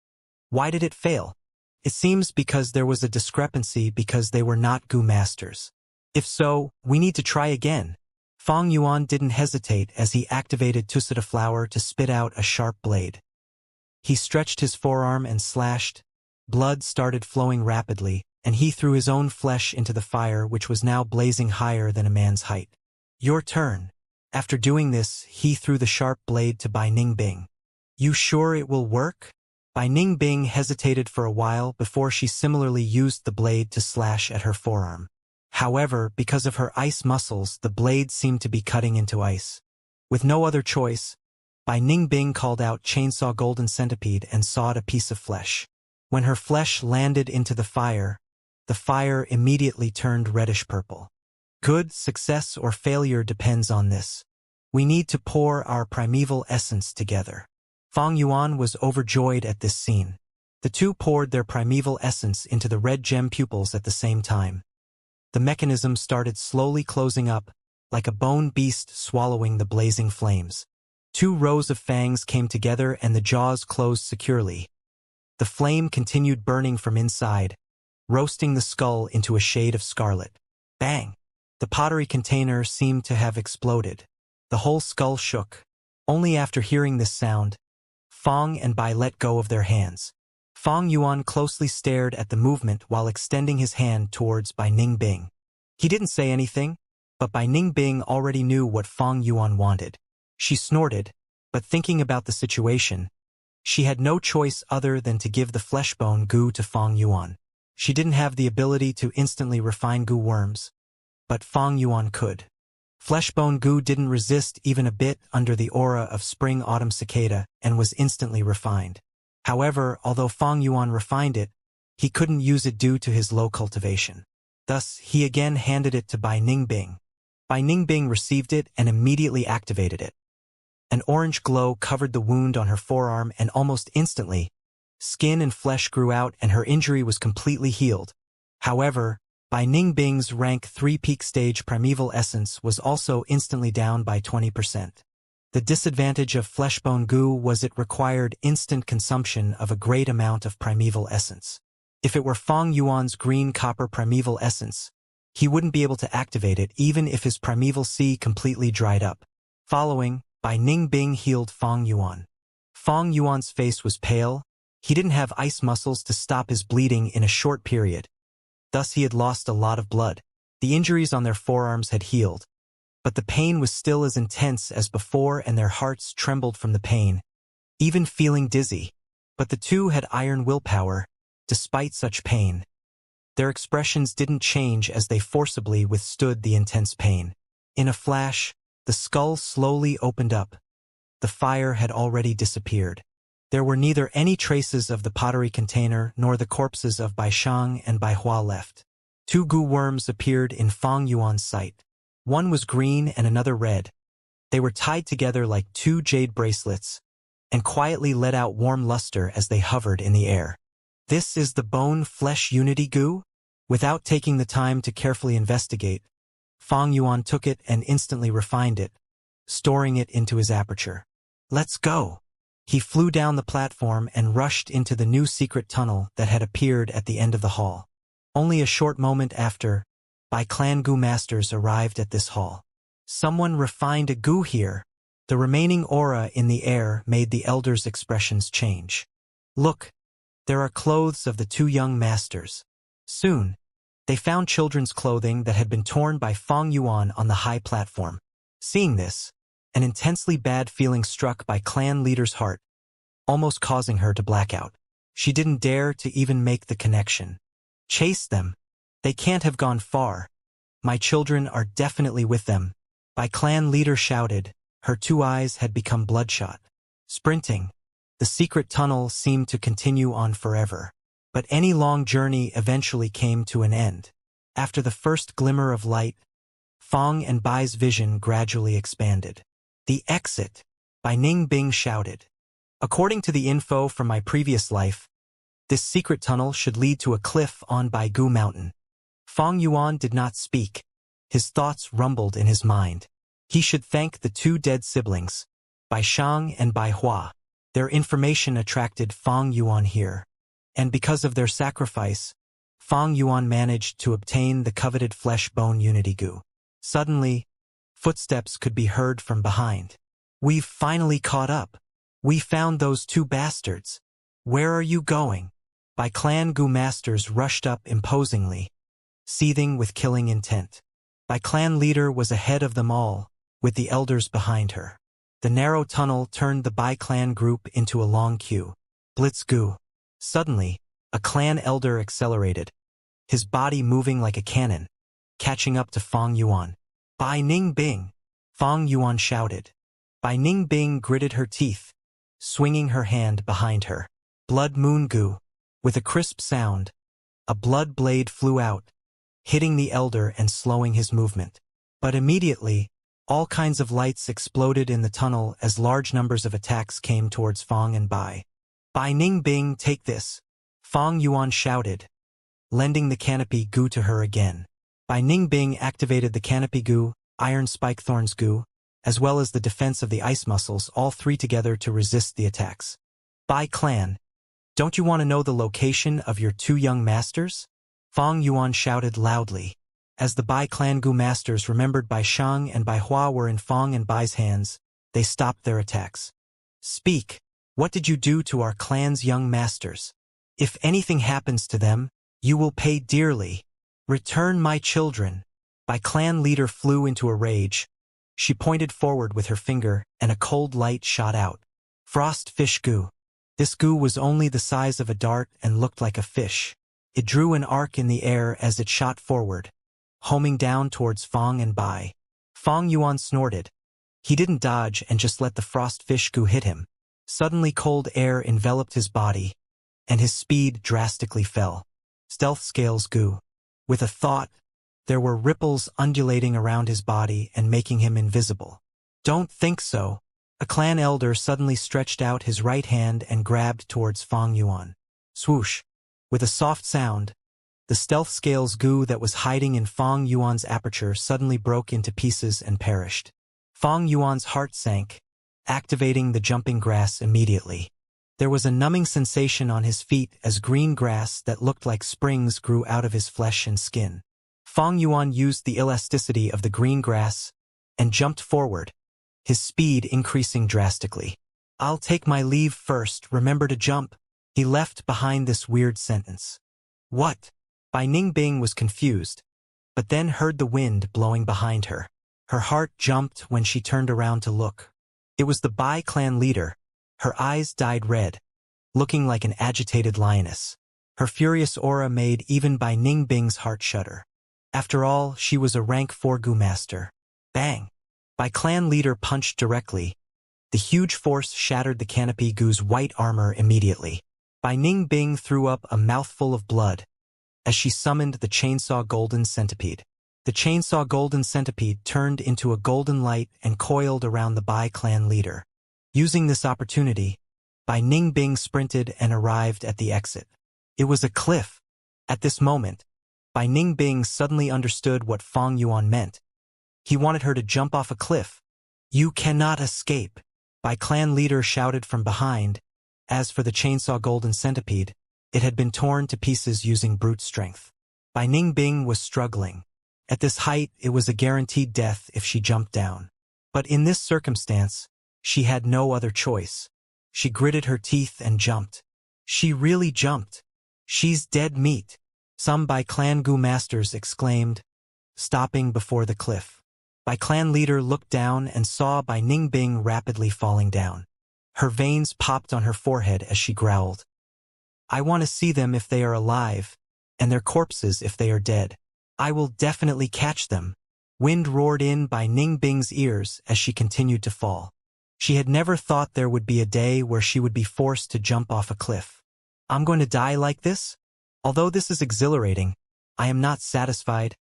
Why did it fail? It seems because there was a discrepancy because they were not goo masters. If so, we need to try again. Fang Yuan didn't hesitate as he activated Tusita Flower to spit out a sharp blade. He stretched his forearm and slashed. Blood started flowing rapidly, and he threw his own flesh into the fire which was now blazing higher than a man's height. Your turn. After doing this, he threw the sharp blade to Bai Ningbing. You sure it will work? Bai Ningbing hesitated for a while before she similarly used the blade to slash at her forearm. However, because of her ice muscles, the blade seemed to be cutting into ice. With no other choice, Bai Ningbing called out Chainsaw Golden Centipede and sawed a piece of flesh. When her flesh landed into the fire immediately turned reddish purple. Good, success, or failure depends on this. We need to pour our primeval essence together. Fang Yuan was overjoyed at this scene. The two poured their primeval essence into the red gem pupils at the same time. The mechanism started slowly closing up, like a bone beast swallowing the blazing flames. Two rows of fangs came together and the jaws closed securely. The flame continued burning from inside, roasting the skull into a shade of scarlet. Bang! The pottery container seemed to have exploded. The whole skull shook. Only after hearing this sound, Fong and Bai let go of their hands. Fong Yuan closely stared at the movement while extending his hand towards Bai Ningbing. He didn't say anything, but Bai Ningbing already knew what Fong Yuan wanted. She snorted, but thinking about the situation, she had no choice other than to give the fleshbone goo to Fong Yuan. She didn't have the ability to instantly refine goo worms, but Fong Yuan could. Fleshbone goo didn't resist even a bit under the aura of spring-autumn cicada and was instantly refined. However, although Fong Yuan refined it, he couldn't use it due to his low cultivation. Thus, he again handed it to Bai Ningbing. Bai Ningbing received it and immediately activated it. An orange glow covered the wound on her forearm and almost instantly, skin and flesh grew out and her injury was completely healed. However, Bai Ningbing's rank 3 peak stage primeval essence was also instantly down by 20%. The disadvantage of fleshbone goo was it required instant consumption of a great amount of primeval essence. If it were Fong Yuan's green copper primeval essence, he wouldn't be able to activate it even if his primeval sea completely dried up. Following, Bai Ningbing healed Fong Yuan. Fong Yuan's face was pale. He didn't have ice muscles to stop his bleeding in a short period. Thus he had lost a lot of blood. The injuries on their forearms had healed, but the pain was still as intense as before and their hearts trembled from the pain, even feeling dizzy. But the two had iron willpower, despite such pain. Their expressions didn't change as they forcibly withstood the intense pain. In a flash, the skull slowly opened up. The fire had already disappeared. There were neither any traces of the pottery container nor the corpses of Bai Shang and Bai Hua left. Two goo worms appeared in Fong Yuan's sight. One was green and another red. They were tied together like two jade bracelets and quietly let out warm luster as they hovered in the air. This is the bone-flesh unity goo? Without taking the time to carefully investigate, Fong Yuan took it and instantly refined it, storing it into his aperture. Let's go! He flew down the platform and rushed into the new secret tunnel that had appeared at the end of the hall. Only a short moment after, Bai Clan Goo Masters arrived at this hall. Someone refined a goo here. The remaining aura in the air made the elders' expressions change. Look, there are clothes of the two young masters. Soon, they found children's clothing that had been torn by Fong Yuan on the high platform. Seeing this, an intensely bad feeling struck Bai Clan leader's heart, almost causing her to black out. She didn't dare to even make the connection. Chase them. They can't have gone far. My children are definitely with them. Bai Clan leader shouted. Her two eyes had become bloodshot. Sprinting, the secret tunnel seemed to continue on forever. But any long journey eventually came to an end. After the first glimmer of light, Fong and Bai's vision gradually expanded. The exit, Bai Ningbing shouted. According to the info from my previous life, this secret tunnel should lead to a cliff on Baigu Mountain. Fong Yuan did not speak. His thoughts rumbled in his mind. He should thank the two dead siblings, Bai Shang and Bai Hua. Their information attracted Fong Yuan here. And because of their sacrifice, Fong Yuan managed to obtain the coveted flesh-bone unity goo. Suddenly, footsteps could be heard from behind. We've finally caught up. We found those two bastards. Where are you going? Bai Clan Goo Masters rushed up imposingly, seething with killing intent. Bai Clan leader was ahead of them all, with the elders behind her. The narrow tunnel turned the Bai Clan group into a long queue. Blitz Goo. Suddenly, a clan elder accelerated, his body moving like a cannon, catching up to Fong Yuan. Bai Ningbing! Fong Yuan shouted. Bai Ningbing gritted her teeth, swinging her hand behind her. Blood Moon Goo. With a crisp sound, a blood blade flew out, hitting the elder and slowing his movement. But immediately, all kinds of lights exploded in the tunnel as large numbers of attacks came towards Fong and Bai. Bai Ningbing, take this! Fong Yuan shouted, lending the canopy goo to her again. Bai Ningbing activated the canopy goo, Iron Spike Thorns goo, as well as the defense of the ice muscles, all three together to resist the attacks. Bai Clan, don't you want to know the location of your two young masters? Fang Yuan shouted loudly. As the Bai Clan Gu masters remembered Bai Shang and Bai Hua were in Fang and Bai's hands, they stopped their attacks. Speak, what did you do to our clan's young masters? If anything happens to them, you will pay dearly. Return my children. Bai Clan leader flew into a rage. She pointed forward with her finger, and a cold light shot out. Frost fish Gu. This Gu was only the size of a dart and looked like a fish. It drew an arc in the air as it shot forward, homing down towards Fang and Bai. Fang Yuan snorted. He didn't dodge and just let the frost fish Gu hit him. Suddenly cold air enveloped his body, and his speed drastically fell. Stealth scales Gu. With a thought, there were ripples undulating around his body and making him invisible. Don't think so. A clan elder suddenly stretched out his right hand and grabbed towards Fang Yuan. Swoosh. With a soft sound, the stealth scales Gu that was hiding in Fang Yuan's aperture suddenly broke into pieces and perished. Fang Yuan's heart sank, activating the jumping grass immediately. There was a numbing sensation on his feet as green grass that looked like springs grew out of his flesh and skin. Fang Yuan used the elasticity of the green grass and jumped forward, his speed increasing drastically. I'll take my leave first, remember to jump. He left behind this weird sentence. What? Bai Ningbing was confused, but then heard the wind blowing behind her. Her heart jumped when she turned around to look. It was the Bai clan leader. Her eyes dyed red, looking like an agitated lioness. Her furious aura made even Bai Ningbing's heart shudder. After all, she was a rank 4 Gu master. Bang! Bai clan leader punched directly. The huge force shattered the canopy Gu's white armor immediately. Bai Ningbing threw up a mouthful of blood as she summoned the chainsaw golden centipede. The chainsaw golden centipede turned into a golden light and coiled around the Bai clan leader. Using this opportunity, Bai Ningbing sprinted and arrived at the exit. It was a cliff. At this moment, Bai Ningbing suddenly understood what Fang Yuan meant. He wanted her to jump off a cliff. You cannot escape, Bai clan leader shouted from behind. As for the chainsaw golden centipede, it had been torn to pieces using brute strength. Bai Ningbing was struggling. At this height, it was a guaranteed death if she jumped down. But in this circumstance, she had no other choice. She gritted her teeth and jumped. She really jumped. She's dead meat, some Bai clan Gu masters exclaimed, stopping before the cliff. Bai clan leader looked down and saw Bai Ningbing rapidly falling down. Her veins popped on her forehead as she growled. I want to see them if they are alive, and their corpses if they are dead. I will definitely catch them. Wind roared in Bai Ningbing's ears as she continued to fall. She had never thought there would be a day where she would be forced to jump off a cliff. I'm going to die like this? Although this is exhilarating, I am not satisfied.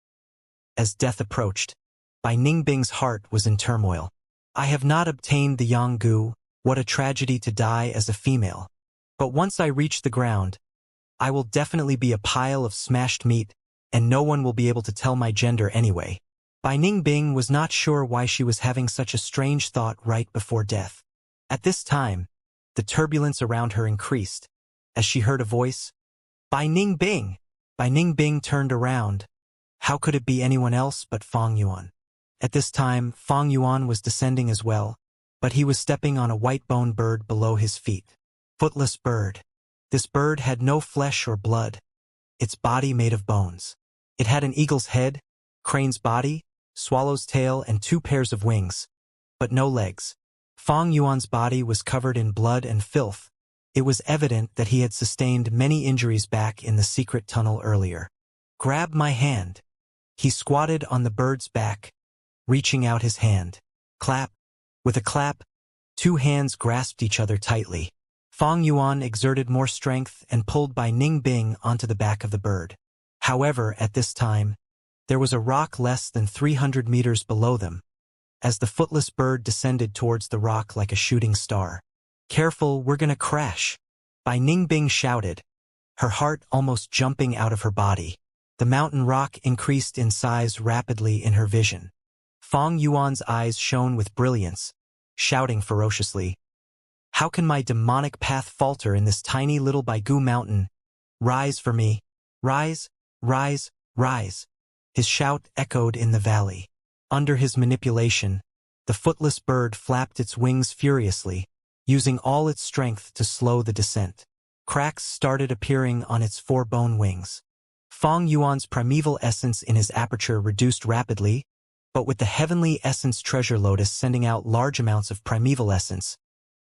As death approached, Bai Ningbing's heart was in turmoil. I have not obtained the Yanggu. What a tragedy to die as a female. But once I reach the ground, I will definitely be a pile of smashed meat, and no one will be able to tell my gender anyway. Bai Ningbing was not sure why she was having such a strange thought right before death. At this time, the turbulence around her increased, as she heard a voice. Bai Ningbing! Bai Ningbing turned around. How could it be anyone else but Fang Yuan? At this time, Fang Yuan was descending as well, but he was stepping on a white-boned bird below his feet. Footless bird. This bird had no flesh or blood, its body made of bones. It had an eagle's head, crane's body, swallow's tail, and 2 pairs of wings, but no legs. Fang Yuan's body was covered in blood and filth. It was evident that he had sustained many injuries back in the secret tunnel earlier. Grab my hand. He squatted on the bird's back, reaching out his hand. Clap. With a clap, 2 hands grasped each other tightly. Fang Yuan exerted more strength and pulled Bai Ningbing onto the back of the bird. However, at this time, there was a rock less than 300 meters below them, as the footless bird descended towards the rock like a shooting star. Careful, we're gonna crash, Bai Ningbing shouted, her heart almost jumping out of her body. The mountain rock increased in size rapidly in her vision. Fong Yuan's eyes shone with brilliance, shouting ferociously, "How can my demonic path falter in this tiny little Baigu mountain? Rise for me! Rise, rise, rise!" His shout echoed in the valley. Under his manipulation, the footless bird flapped its wings furiously, using all its strength to slow the descent. Cracks started appearing on its four bone wings. Fong Yuan's primeval essence in his aperture reduced rapidly, but with the heavenly essence treasure lotus sending out large amounts of primeval essence,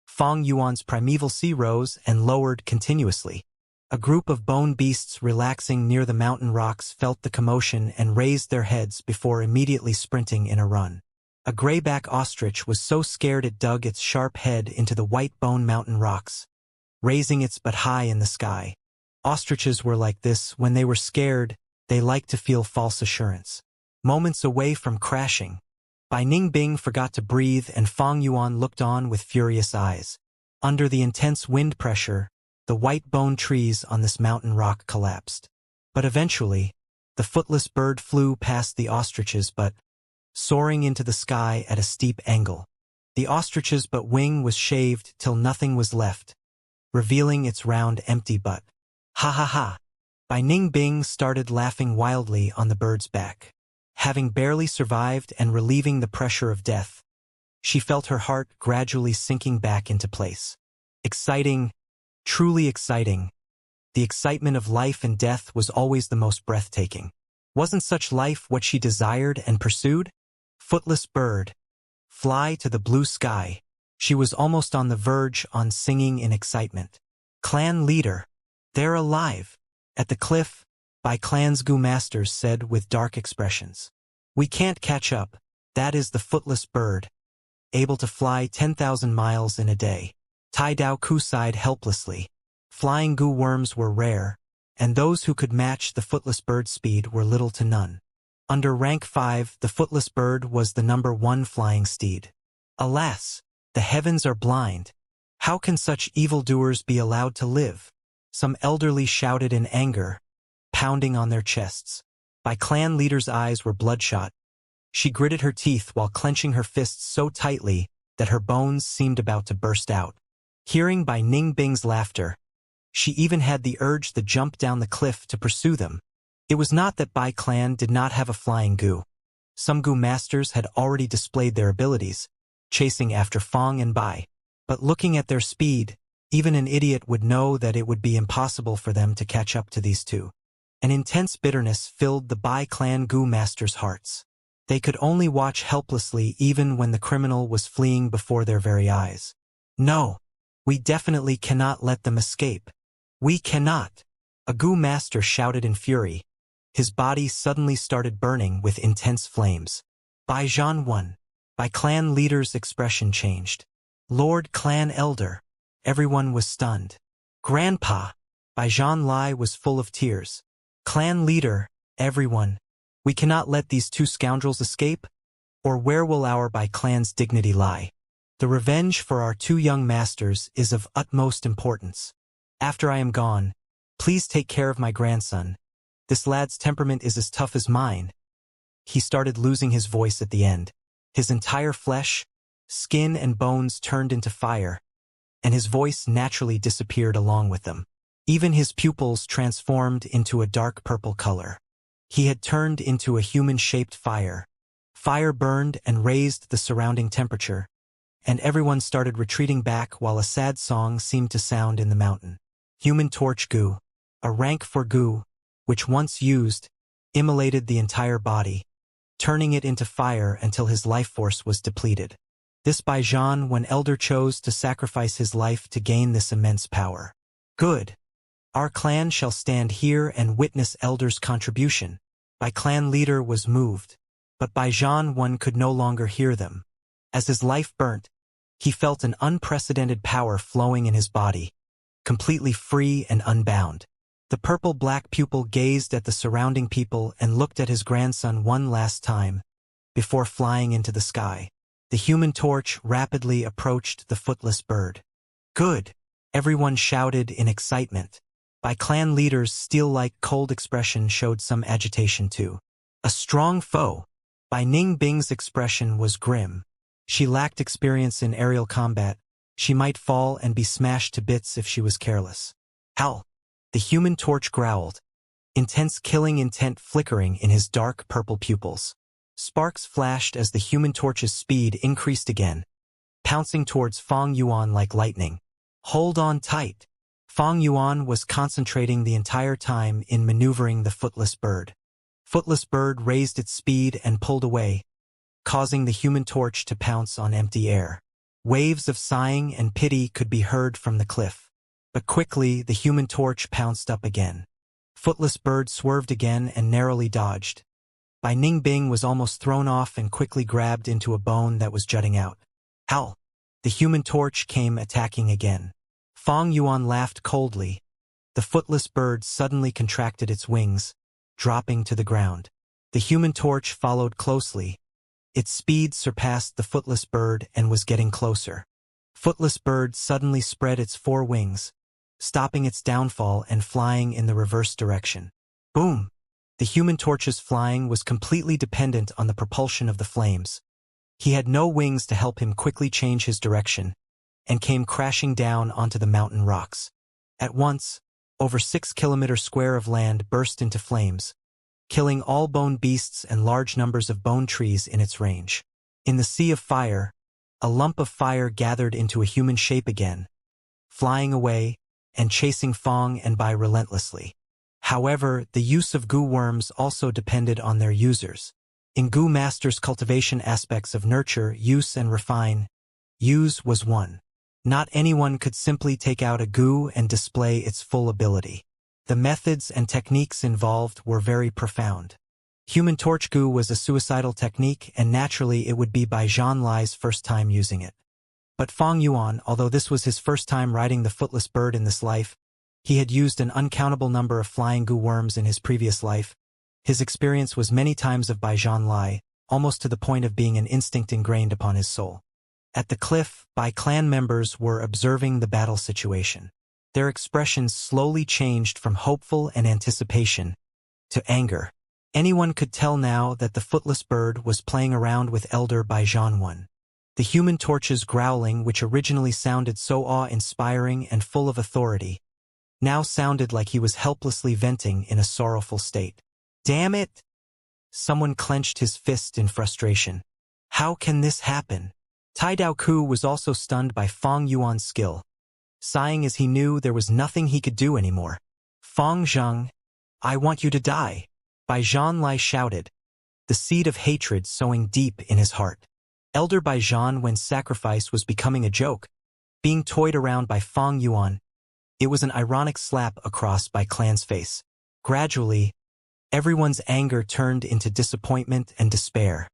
Fong Yuan's primeval sea rose and lowered continuously. A group of bone beasts relaxing near the mountain rocks felt the commotion and raised their heads before immediately sprinting in a run. A grayback ostrich was so scared it dug its sharp head into the white bone mountain rocks, raising its butt high in the sky. Ostriches were like this when they were scared. They liked to feel false assurance. Moments away from crashing, Bai Ningbing forgot to breathe and Fong Yuan looked on with furious eyes. Under the intense wind pressure, the white bone trees on this mountain rock collapsed. But eventually, the footless bird flew past the ostriches but, soaring into the sky at a steep angle. The ostrich's butt wing was shaved till nothing was left, revealing its round empty butt. Ha ha ha! Bai Ningbing started laughing wildly on the bird's back. Having barely survived and relieving the pressure of death, she felt her heart gradually sinking back into place. Exciting, truly exciting. The excitement of life and death was always the most breathtaking. Wasn't such life what she desired and pursued? Footless bird, fly to the blue sky. She was almost on the verge on singing in excitement. Clan leader, they're alive. At the cliff, Bai Clan's Gu masters said with dark expressions. We can't catch up. That is the footless bird, able to fly 10,000 miles in a day. Tai Dao Ku sighed helplessly. Flying Gu worms were rare, and those who could match the footless bird's speed were little to none. Under rank 5, the footless bird was the #1 flying steed. Alas, the heavens are blind. How can such evildoers be allowed to live? Some elderly shouted in anger, pounding on their chests. Bai Clan leader's eyes were bloodshot. She gritted her teeth while clenching her fists so tightly that her bones seemed about to burst out. Hearing Bai Ningbing's laughter, she even had the urge to jump down the cliff to pursue them. It was not that Bai Clan did not have a flying Gu. Some Gu masters had already displayed their abilities, chasing after Fong and Bai. But looking at their speed, even an idiot would know that it would be impossible for them to catch up to these two. An intense bitterness filled the Bai Clan Gu masters' hearts. They could only watch helplessly even when the criminal was fleeing before their very eyes. No, we definitely cannot let them escape. We cannot. A Gu master shouted in fury. His body suddenly started burning with intense flames. Bai Zhan won. Bai Clan leader's expression changed. Lord Clan Elder. Everyone was stunned. Grandpa. Bai Zhan Lai was full of tears. Clan leader, everyone. We cannot let these two scoundrels escape? Or where will our Bai Clan's dignity lie? The revenge for our two young masters is of utmost importance. After I am gone, please take care of my grandson. This lad's temperament is as tough as mine. He started losing his voice at the end. His entire flesh, skin and bones turned into fire, and his voice naturally disappeared along with them. Even his pupils transformed into a dark purple color. He had turned into a human-shaped fire. Fire burned and raised the surrounding temperature, and everyone started retreating back while a sad song seemed to sound in the mountain. Human Torch Gu, a rank for Gu, which once used, immolated the entire body, turning it into fire until his life force was depleted. This Bai Zhan when Elder chose to sacrifice his life to gain this immense power. Good. Our clan shall stand here and witness Elder's contribution. Bai Clan leader was moved, but Bai Zhan one could no longer hear them. As his life burnt, he felt an unprecedented power flowing in his body, completely free and unbound. The purple-black pupil gazed at the surrounding people and looked at his grandson one last time, before flying into the sky. The human torch rapidly approached the footless bird. Good! Everyone shouted in excitement. Bai Clan leader's steel-like cold expression showed some agitation too. A strong foe. Bai Ningbing's expression was grim. She lacked experience in aerial combat. She might fall and be smashed to bits if she was careless. Hell! The Human Torch growled, intense killing intent flickering in his dark purple pupils. Sparks flashed as the Human Torch's speed increased again, pouncing towards Fang Yuan like lightning. Hold on tight. Fang Yuan was concentrating the entire time in maneuvering the Footless Bird. Footless Bird raised its speed and pulled away, causing the Human Torch to pounce on empty air. Waves of sighing and pity could be heard from the cliff. But quickly, the Human Torch pounced up again. Footless Bird swerved again and narrowly dodged. Bai Ningbing was almost thrown off and quickly grabbed into a bone that was jutting out. Hell! The Human Torch came attacking again. Fang Yuan laughed coldly. The Footless Bird suddenly contracted its wings, dropping to the ground. The Human Torch followed closely. Its speed surpassed the Footless Bird and was getting closer. Footless Bird suddenly spread its four wings, stopping its downfall and flying in the reverse direction. Boom! The Human Torch's flying was completely dependent on the propulsion of the flames. He had no wings to help him quickly change his direction, and came crashing down onto the mountain rocks. At once, over 6 kilometers square of land burst into flames, killing all bone beasts and large numbers of bone trees in its range. In the sea of fire, a lump of fire gathered into a human shape again, flying away and chasing Fang and Bai relentlessly. However, the use of goo worms also depended on their users. In Goo Master's cultivation aspects of nurture, use and refine, use was one. Not anyone could simply take out a goo and display its full ability. The methods and techniques involved were very profound. Human Torch goo was a suicidal technique, and naturally it would be Bai Zhanlai's first time using it. But Fang Yuan, although this was his first time riding the Footless Bird in this life, he had used an uncountable number of flying goo worms in his previous life. His experience was many times of Bai Zhanlai, almost to the point of being an instinct ingrained upon his soul. At the cliff, Bai clan members were observing the battle situation. Their expressions slowly changed from hopeful and anticipation to anger. Anyone could tell now that the Footless Bird was playing around with Elder Bai Zhanwan. The Human Torch's growling, which originally sounded so awe-inspiring and full of authority, now sounded like he was helplessly venting in a sorrowful state. Damn it! Someone clenched his fist in frustration. How can this happen? Tai Dao Ku was also stunned by Fang Yuan's skill, sighing as he knew there was nothing he could do anymore. Fang Zheng, I want you to die, Bai Zhanlai shouted, the seed of hatred sowing deep in his heart. Elder Bai Zhan, when sacrifice was becoming a joke, being toyed around by Fang Yuan, it was an ironic slap across Bai clan's face. Gradually, everyone's anger turned into disappointment and despair.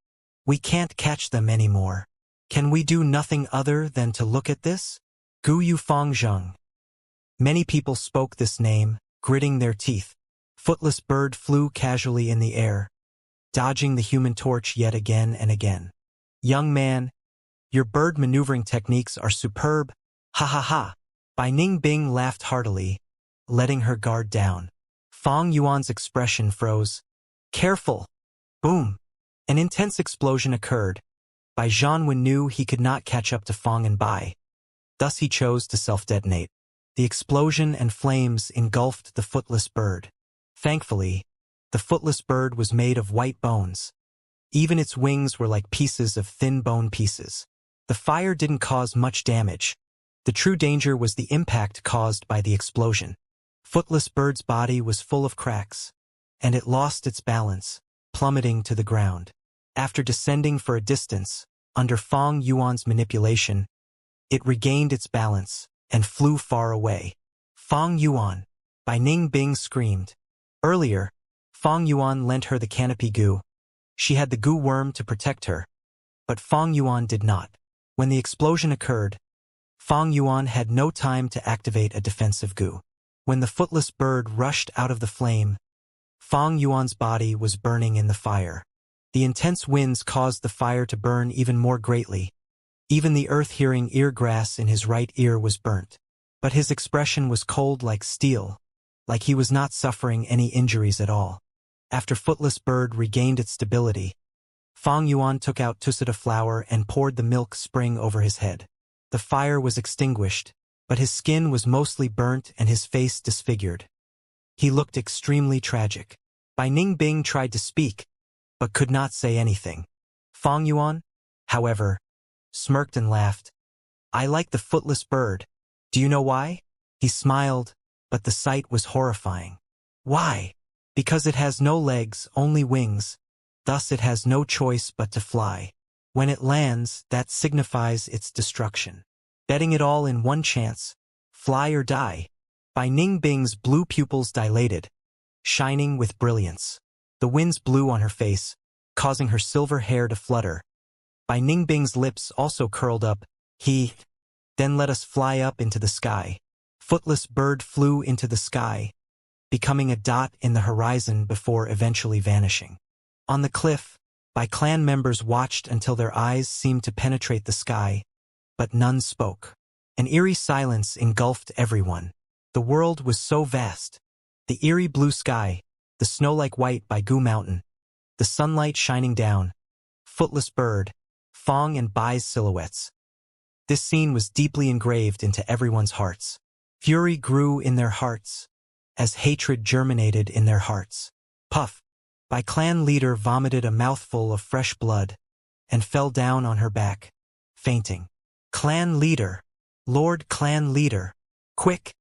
We can't catch them anymore. Can we do nothing other than to look at this? Gu Yu Fang Zheng. Many people spoke this name, gritting their teeth. Footless Bird flew casually in the air, dodging the Human Torch yet again and again. Young man, your bird maneuvering techniques are superb. Ha ha ha. Bai Ningbing laughed heartily, letting her guard down. Fang Yuan's expression froze. Careful! Boom! An intense explosion occurred. Bai Zhanwen knew he could not catch up to Fang and Bai. Thus he chose to self-detonate. The explosion and flames engulfed the Footless Bird. Thankfully, the Footless Bird was made of white bones. Even its wings were like pieces of thin bone pieces. The fire didn't cause much damage. The true danger was the impact caused by the explosion. Footless Bird's body was full of cracks, and it lost its balance, plummeting to the ground. After descending for a distance, under Fang Yuan's manipulation, it regained its balance and flew far away. Fang Yuan! Bai Ningbing screamed. Earlier, Fang Yuan lent her the canopy goo. She had the goo worm to protect her, but Fang Yuan did not. When the explosion occurred, Fang Yuan had no time to activate a defensive goo. When the Footless Bird rushed out of the flame, Fang Yuan's body was burning in the fire. The intense winds caused the fire to burn even more greatly. Even the earth-hearing eargrass in his right ear was burnt. But his expression was cold like steel, like he was not suffering any injuries at all. After Footless Bird regained its stability, Fang Yuan took out tusita flour and poured the milk spring over his head. The fire was extinguished, but his skin was mostly burnt and his face disfigured. He looked extremely tragic. Bai Ningbing tried to speak, but could not say anything. Fang Yuan, however, smirked and laughed. I like the footless bird. Do you know why? He smiled, but the sight was horrifying. Why? Because it has no legs, only wings. Thus it has no choice but to fly. When it lands, that signifies its destruction. Betting it all in one chance, fly or die. Bai Ningbing's blue pupils dilated, shining with brilliance. The winds blew on her face, causing her silver hair to flutter. Bai Ningbing's lips also curled up. He, then let us fly up into the sky. Footless bird flew into the sky, becoming a dot in the horizon before eventually vanishing. On the cliff, Bai clan members watched until their eyes seemed to penetrate the sky, but none spoke. An eerie silence engulfed everyone. The world was so vast. The eerie blue sky, the snow-like white Baigu Mountain, the sunlight shining down, footless bird, Fang and Bai's silhouettes. This scene was deeply engraved into everyone's hearts. Fury grew in their hearts, as hatred germinated in their hearts. Puff! Bai clan leader vomited a mouthful of fresh blood, and fell down on her back, fainting. Clan leader! Lord clan leader! Quick!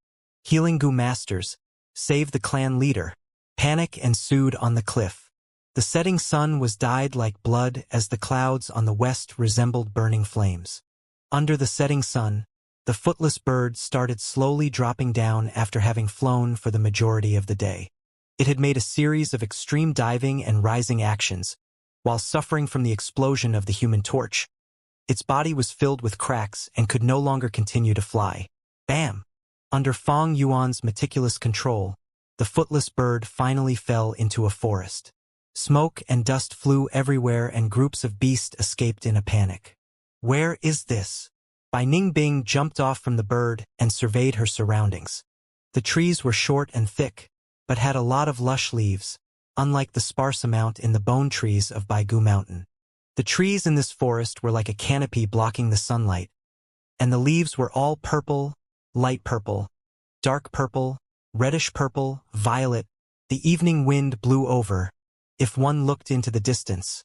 Healing Gu masters, save the clan leader. Panic ensued on the cliff. The setting sun was dyed like blood as the clouds on the west resembled burning flames. Under the setting sun, the footless bird started slowly dropping down after having flown for the majority of the day. It had made a series of extreme diving and rising actions, while suffering from the explosion of the Human Torch. Its body was filled with cracks and could no longer continue to fly. Bam! Under Fang Yuan's meticulous control, the footless bird finally fell into a forest. Smoke and dust flew everywhere and groups of beasts escaped in a panic. Where is this? Bai Ningbing jumped off from the bird and surveyed her surroundings. The trees were short and thick, but had a lot of lush leaves, unlike the sparse amount in the bone trees of Baigu Mountain. The trees in this forest were like a canopy blocking the sunlight, and the leaves were all purple, light purple, dark purple, reddish purple, violet. The evening wind blew over. If one looked into the distance,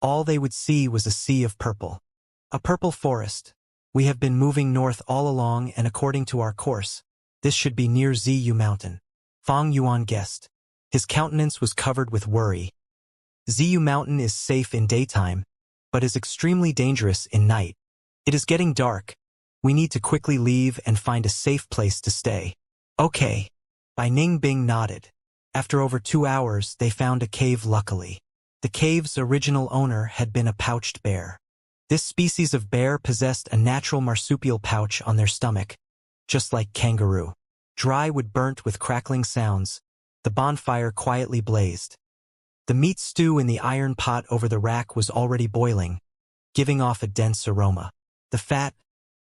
all they would see was a sea of purple. A purple forest. We have been moving north all along, and according to our course, this should be near Ziyu Mountain. Fang Yuan guessed. His countenance was covered with worry. Ziyu Mountain is safe in daytime, but is extremely dangerous in night. It is getting dark. We need to quickly leave and find a safe place to stay. Okay. Bai Ningbing nodded. After over 2 hours, they found a cave luckily. The cave's original owner had been a pouched bear. This species of bear possessed a natural marsupial pouch on their stomach, just like kangaroo. Dry wood burnt with crackling sounds. The bonfire quietly blazed. The meat stew in the iron pot over the rack was already boiling, giving off a dense aroma. The fat,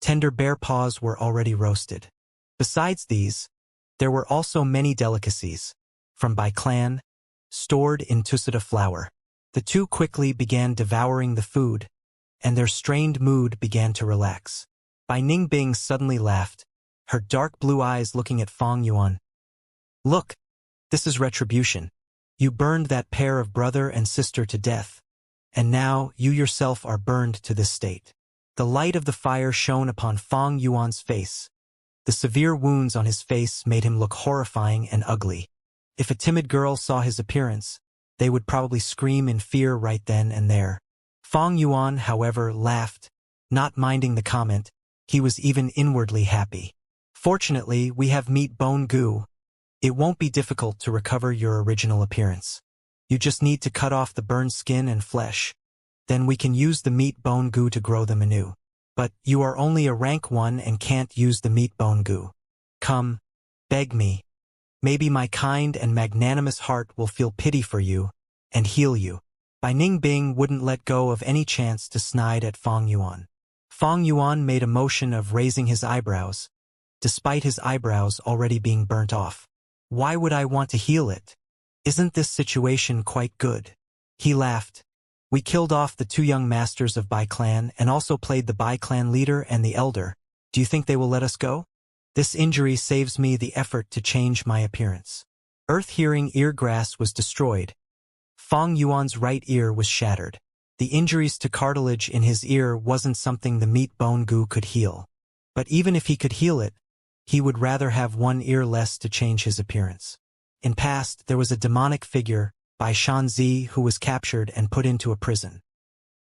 tender bear paws were already roasted. Besides these, there were also many delicacies, from Bai clan, stored in tusita flour. The two quickly began devouring the food, and their strained mood began to relax. Bai Ningbing suddenly laughed, her dark blue eyes looking at Fang Yuan. Look, this is retribution. You burned that pair of brother and sister to death, and now you yourself are burned to this state. The light of the fire shone upon Fang Yuan's face. The severe wounds on his face made him look horrifying and ugly. If a timid girl saw his appearance, they would probably scream in fear right then and there. Fang Yuan, however, laughed, not minding the comment. He was even inwardly happy. Fortunately, we have meat bone goo. It won't be difficult to recover your original appearance. You just need to cut off the burned skin and flesh. Then we can use the meat bone goo to grow them anew. But you are only a rank 1 and can't use the meat bone goo. Come, beg me. Maybe my kind and magnanimous heart will feel pity for you and heal you. Bai Ningbing wouldn't let go of any chance to snide at Fang Yuan. Fang Yuan made a motion of raising his eyebrows, despite his eyebrows already being burnt off. Why would I want to heal it? Isn't this situation quite good? He laughed. We killed off the 2 young masters of Bai clan and also played the Bai clan leader and the elder. Do you think they will let us go? This injury saves me the effort to change my appearance. Earth-hearing eargrass was destroyed. Fang Yuan's right ear was shattered. The injuries to cartilage in his ear wasn't something the meat bone goo could heal. But even if he could heal it, he would rather have 1 ear less to change his appearance. In past, there was a demonic figure, Bai Shanzi, who was captured and put into a prison.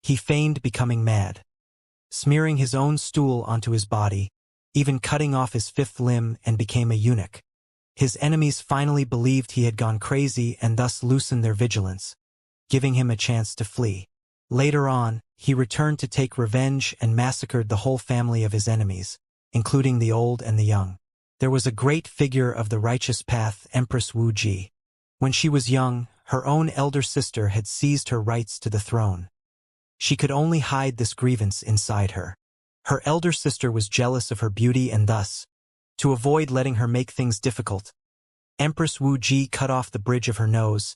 He feigned becoming mad, smearing his own stool onto his body, even cutting off his 5th limb, and became a eunuch. His enemies finally believed he had gone crazy and thus loosened their vigilance, giving him a chance to flee. Later on, he returned to take revenge and massacred the whole family of his enemies, including the old and the young. There was a great figure of the righteous path, Empress Wu Ji. When she was young, her own elder sister had seized her rights to the throne. She could only hide this grievance inside her. Her elder sister was jealous of her beauty and thus, to avoid letting her make things difficult, Empress Wu Ji cut off the bridge of her nose,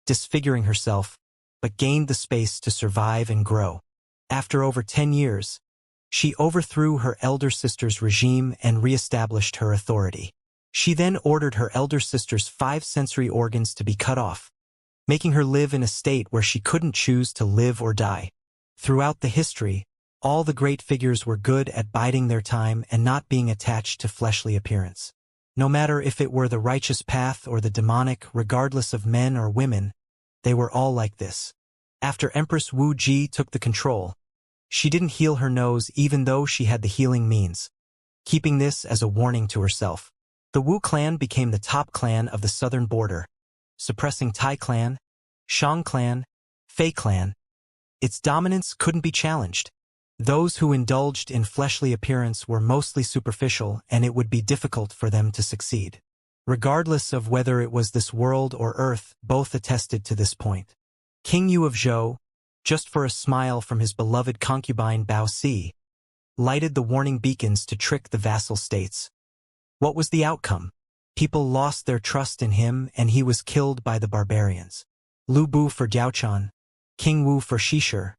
disfiguring herself, but gained the space to survive and grow. After over 10 years, she overthrew her elder sister's regime and re-established her authority. She then ordered her elder sister's 5 sensory organs to be cut off, making her live in a state where she couldn't choose to live or die. Throughout the history, all the great figures were good at biding their time and not being attached to fleshly appearance. No matter if it were the righteous path or the demonic, regardless of men or women, they were all like this. After Empress Wu Ji took the control, she didn't heal her nose even though she had the healing means, keeping this as a warning to herself. The Wu clan became the top clan of the southern border, suppressing Tai clan, Shang clan, Fei clan. Its dominance couldn't be challenged. Those who indulged in fleshly appearance were mostly superficial, and it would be difficult for them to succeed. Regardless of whether it was this world or Earth, both attested to this point. King Yu of Zhou, just for a smile from his beloved concubine Bao Si, lighted the warning beacons to trick the vassal states. What was the outcome? People lost their trust in him, and he was killed by the barbarians. Lu Bu for Diaochan, King Wu for Shishir.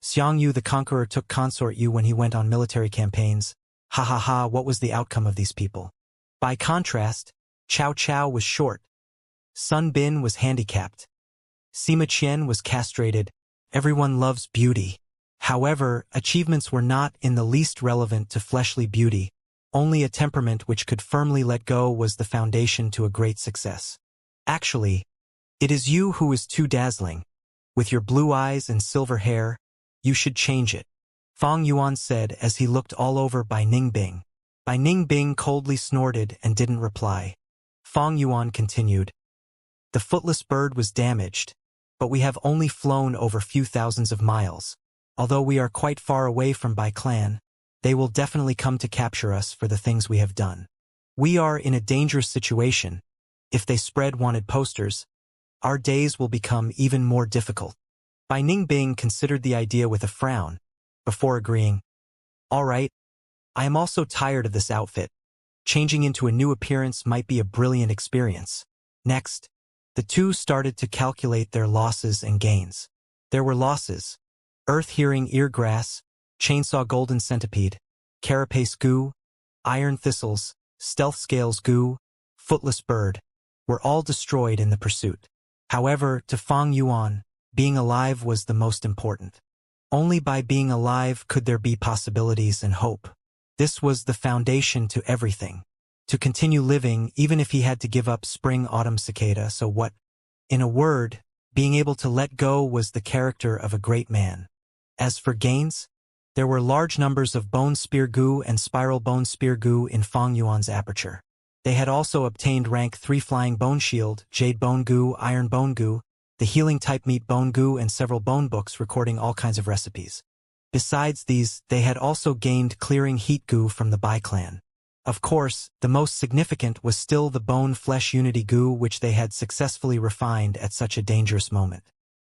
Xiang Yu the Conqueror took consort Yu when he went on military campaigns. Ha ha ha, what was the outcome of these people? By contrast, Cao Cao was short. Sun Bin was handicapped. Sima Qian was castrated. Everyone loves beauty. However, achievements were not in the least relevant to fleshly beauty. Only a temperament which could firmly let go was the foundation to a great success. Actually, it is you who is too dazzling. With your blue eyes and silver hair, you should change it, Fang Yuan said as he looked all over Bai Ningbing. Bai Ningbing coldly snorted and didn't reply. Fang Yuan continued. The footless bird was damaged, but we have only flown over few thousands of miles. Although we are quite far away from Bai clan, they will definitely come to capture us for the things we have done. We are in a dangerous situation. If they spread wanted posters, our days will become even more difficult. Bai Ningbing considered the idea with a frown, before agreeing. All right, I am also tired of this outfit. Changing into a new appearance might be a brilliant experience. Next, the two started to calculate their losses and gains. There were losses: earth-hearing eargrass, chainsaw golden centipede, carapace goo, iron thistles, stealth scales goo, footless bird, were all destroyed in the pursuit. However, to Fang Yuan, being alive was the most important. Only by being alive could there be possibilities and hope. This was the foundation to everything. To continue living, even if he had to give up spring-autumn cicada, so what? In a word, being able to let go was the character of a great man. As for gains, there were large numbers of bone spear goo and spiral bone spear goo in Fang Yuan's aperture. They had also obtained rank 3 flying bone shield, jade bone goo, iron bone goo, the healing type meat bone goo, and several bone books recording all kinds of recipes. Besides these, they had also gained clearing heat goo from the Bai clan. Of course, the most significant was still the bone flesh unity goo, which they had successfully refined at such a dangerous moment.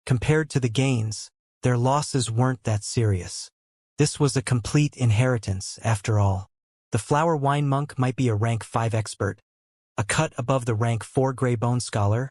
Compared to the gains, their losses weren't that serious. This was a complete inheritance, after all. The flower wine monk might be a rank 5 expert, a cut above the rank 4 gray bone scholar,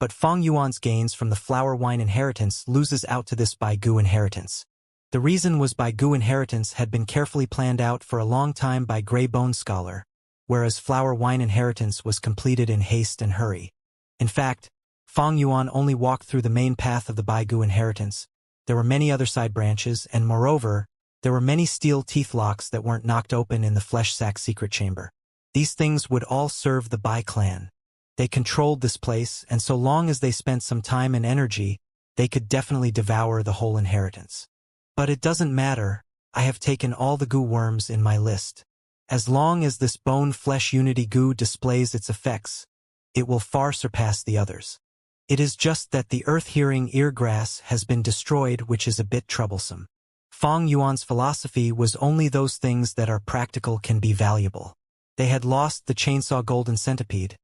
but Fang Yuan's gains from the flower wine inheritance loses out to this Bai Gu inheritance. The reason was Bai Gu inheritance had been carefully planned out for a long time by Grey Bone Scholar, whereas flower wine inheritance was completed in haste and hurry. In fact, Fang Yuan only walked through the main path of the Bai Gu inheritance. There were many other side branches, and moreover, there were many steel teeth locks that weren't knocked open in the flesh sack secret chamber. These things would all serve the Bai clan. They controlled this place, and so long as they spent some time and energy, they could definitely devour the whole inheritance. But it doesn't matter, I have taken all the goo worms in my list. As long as this bone-flesh unity goo displays its effects, it will far surpass the others. It is just that the earth-hearing eargrass has been destroyed, which is a bit troublesome. Fang Yuan's philosophy was only those things that are practical can be valuable. They had lost the chainsaw golden centipede,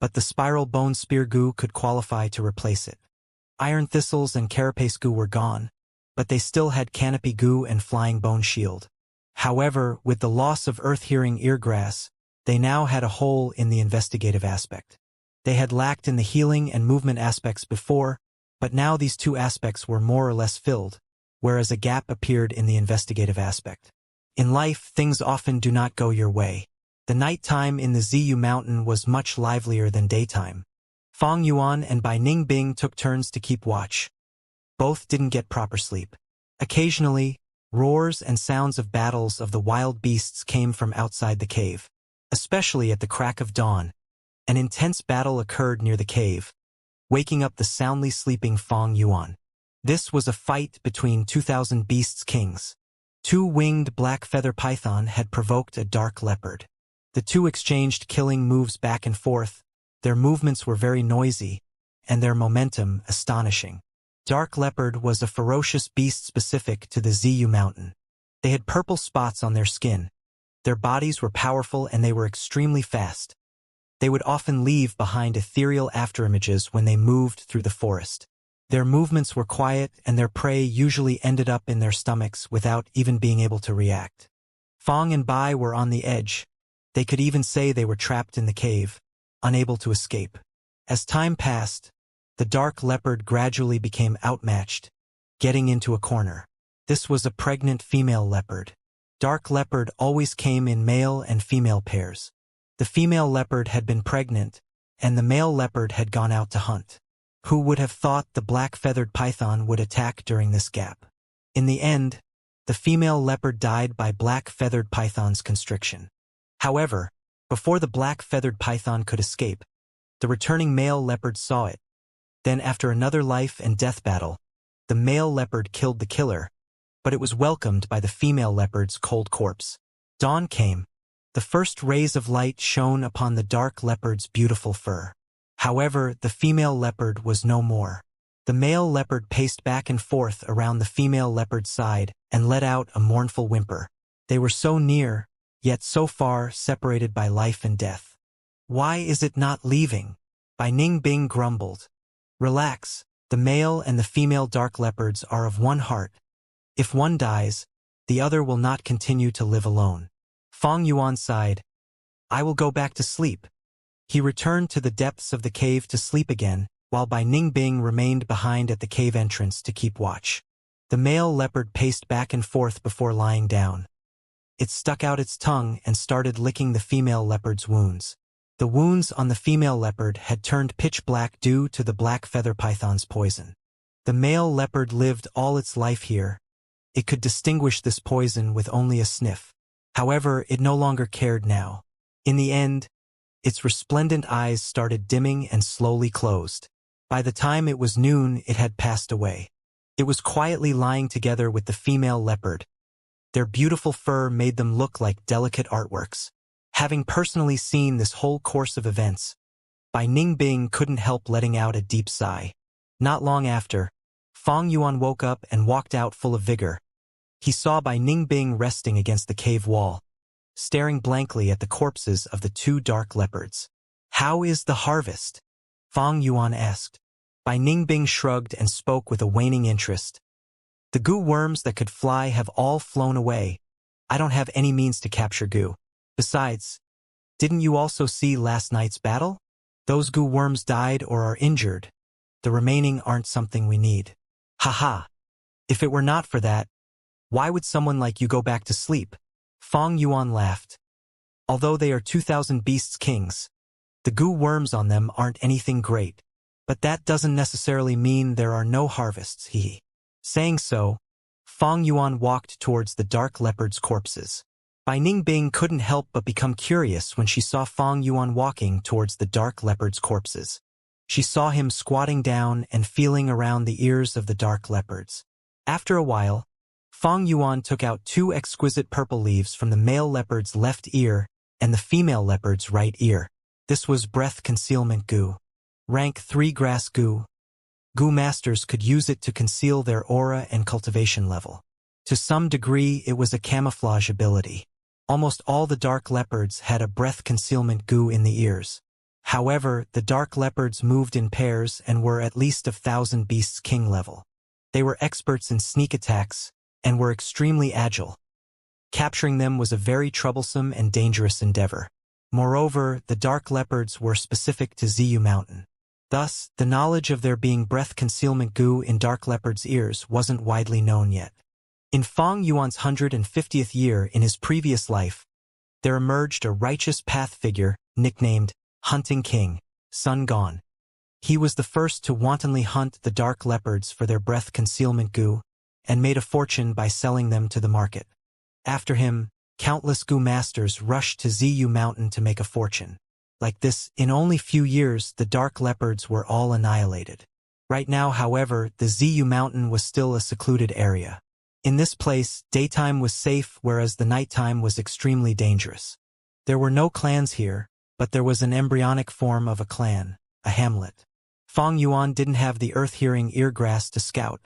but the spiral bone spear goo could qualify to replace it. Iron thistles and carapace goo were gone, but they still had canopy goo and flying bone shield. However, with the loss of earth-hearing eargrass, they now had a hole in the investigative aspect. They had lacked in the healing and movement aspects before, but now these two aspects were more or less filled, whereas a gap appeared in the investigative aspect. In life, things often do not go your way. The nighttime in the Ziyu mountain was much livelier than daytime. Fang Yuan and Bai Ningbing took turns to keep watch. Both didn't get proper sleep. Occasionally, roars and sounds of battles of the wild beasts came from outside the cave. Especially at the crack of dawn, an intense battle occurred near the cave, waking up the soundly sleeping Fang Yuan. This was a fight between 2,000 beasts kings. Two-winged black feather python had provoked a dark leopard. The two exchanged killing moves back and forth. Their movements were very noisy, and their momentum astonishing. Dark leopard was a ferocious beast specific to the Ziyu mountain. They had purple spots on their skin. Their bodies were powerful and they were extremely fast. They would often leave behind ethereal afterimages when they moved through the forest. Their movements were quiet and their prey usually ended up in their stomachs without even being able to react. Fang and Bai were on the edge. They could even say they were trapped in the cave, unable to escape. As time passed, the dark leopard gradually became outmatched, getting into a corner. This was a pregnant female leopard. Dark leopard always came in male and female pairs. The female leopard had been pregnant, and the male leopard had gone out to hunt. Who would have thought the black-feathered python would attack during this gap? In the end, the female leopard died by black-feathered python's constriction. However, before the black-feathered python could escape, the returning male leopard saw it. Then after another life and death battle, the male leopard killed the killer, but it was welcomed by the female leopard's cold corpse. Dawn came. The first rays of light shone upon the dark leopard's beautiful fur. However, the female leopard was no more. The male leopard paced back and forth around the female leopard's side and let out a mournful whimper. They were so near, yet so far separated by life and death. Why is it not leaving? Bai Ningbing grumbled. Relax, the male and the female dark leopards are of one heart. If one dies, the other will not continue to live alone. Fang Yuan sighed. I will go back to sleep. He returned to the depths of the cave to sleep again, while Bai Ningbing remained behind at the cave entrance to keep watch. The male leopard paced back and forth before lying down. It stuck out its tongue and started licking the female leopard's wounds. The wounds on the female leopard had turned pitch black due to the black feather python's poison. The male leopard lived all its life here. It could distinguish this poison with only a sniff. However, it no longer cared now. In the end, its resplendent eyes started dimming and slowly closed. By the time it was noon, it had passed away. It was quietly lying together with the female leopard. Their beautiful fur made them look like delicate artworks. Having personally seen this whole course of events, Bai Ningbing couldn't help letting out a deep sigh. Not long after, Fang Yuan woke up and walked out full of vigor. He saw Bai Ningbing resting against the cave wall, staring blankly at the corpses of the two dark leopards. How is the harvest? Fang Yuan asked. Bai Ningbing shrugged and spoke with a waning interest. The goo worms that could fly have all flown away. I don't have any means to capture goo. Besides, didn't you also see last night's battle? Those goo worms died or are injured, the remaining aren't something we need. Haha. If it were not for that, why would someone like you go back to sleep? Fong Yuan laughed. Although they are 2,000 beasts kings, the goo worms on them aren't anything great. But that doesn't necessarily mean there are no harvests, hehe. Saying so, Fong Yuan walked towards the dark leopard's corpses. Bai Ningbing couldn't help but become curious when she saw Fong Yuan walking towards the dark leopard's corpses. She saw him squatting down and feeling around the ears of the dark leopards. After a while, Fong Yuan took out 2 exquisite purple leaves from the male leopard's left ear and the female leopard's right ear. This was breath concealment goo. Rank 3 grass goo. Goo masters could use it to conceal their aura and cultivation level. To some degree, it was a camouflage ability. Almost all the dark leopards had a breath concealment goo in the ears. However, the dark leopards moved in pairs and were at least 1,000 beasts king level. They were experts in sneak attacks and were extremely agile. Capturing them was a very troublesome and dangerous endeavor. Moreover, the dark leopards were specific to Ziyu Mountain. Thus, the knowledge of there being breath concealment goo in dark leopards' ears wasn't widely known yet. In Fong Yuan's 150th year in his previous life, there emerged a righteous path figure nicknamed Hunting King, Sun Gone. He was the first to wantonly hunt the dark leopards for their breath concealment goo and made a fortune by selling them to the market. After him, countless goo masters rushed to Ziyu Mountain to make a fortune. Like this, in only few years, the dark leopards were all annihilated. Right now, however, the Ziyu Mountain was still a secluded area. In this place, daytime was safe, whereas the nighttime was extremely dangerous. There were no clans here, but there was an embryonic form of a clan, a hamlet. Fong Yuan didn't have the earth-hearing eargrass to scout,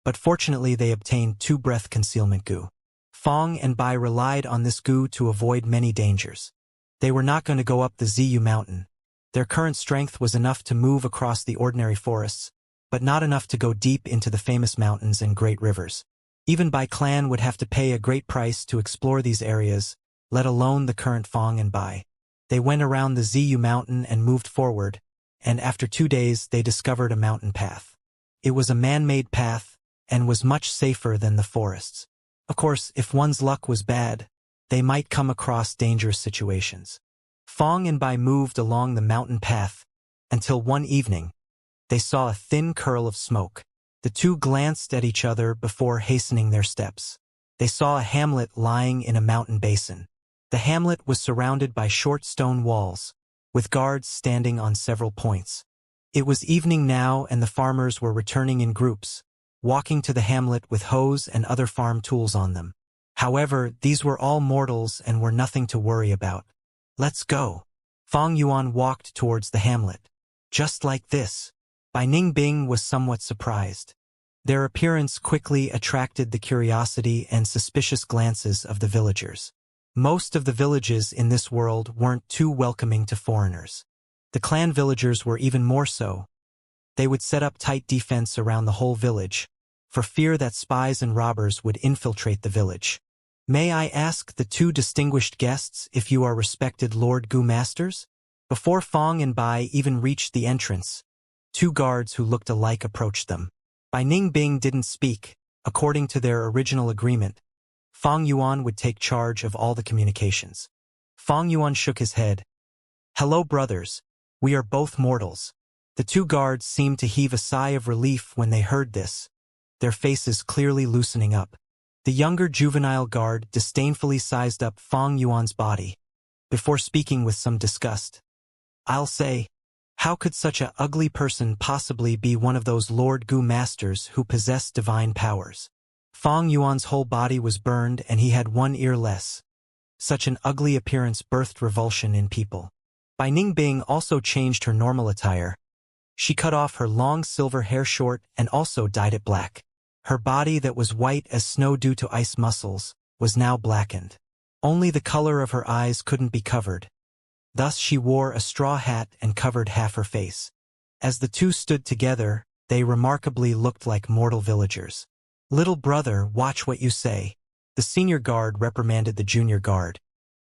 but fortunately they obtained 2 breath concealment goo. Fong and Bai relied on this goo to avoid many dangers. They were not going to go up the Ziyu Mountain. Their current strength was enough to move across the ordinary forests, but not enough to go deep into the famous mountains and great rivers. Even Bai clan would have to pay a great price to explore these areas, let alone the current Fong and Bai. They went around the Ziyu Mountain and moved forward, and after 2 days they discovered a mountain path. It was a man-made path, and was much safer than the forests. Of course, if one's luck was bad, they might come across dangerous situations. Fong and Bai moved along the mountain path, until one evening, they saw a thin curl of smoke. The two glanced at each other before hastening their steps. They saw a hamlet lying in a mountain basin. The hamlet was surrounded by short stone walls, with guards standing on several points. It was evening now, and the farmers were returning in groups, walking to the hamlet with hoes and other farm tools on them. However, these were all mortals and were nothing to worry about. "Let's go." Fong Yuan walked towards the hamlet. Just like this. Bai Ningbing was somewhat surprised. Their appearance quickly attracted the curiosity and suspicious glances of the villagers. Most of the villages in this world weren't too welcoming to foreigners. The clan villagers were even more so. They would set up tight defense around the whole village, for fear that spies and robbers would infiltrate the village. "May I ask the two distinguished guests if you are respected Lord Gu Masters?" Before Fong and Bai even reached the entrance, two guards who looked alike approached them. Bai Ningbing didn't speak. According to their original agreement, Fong Yuan would take charge of all the communications. Fong Yuan shook his head. "Hello, brothers. We are both mortals." The two guards seemed to heave a sigh of relief when they heard this, their faces clearly loosening up. The younger juvenile guard disdainfully sized up Fong Yuan's body, before speaking with some disgust. "I'll say, how could such a ugly person possibly be one of those Lord Gu Masters who possess divine powers?" Fong Yuan's whole body was burned and he had one ear less. Such an ugly appearance birthed revulsion in people. Bai Ningbing also changed her normal attire. She cut off her long silver hair short and also dyed it black. Her body that was white as snow due to ice muscles was now blackened. Only the color of her eyes couldn't be covered. Thus she wore a straw hat and covered half her face. As the two stood together, they remarkably looked like mortal villagers. "Little brother, watch what you say." The senior guard reprimanded the junior guard,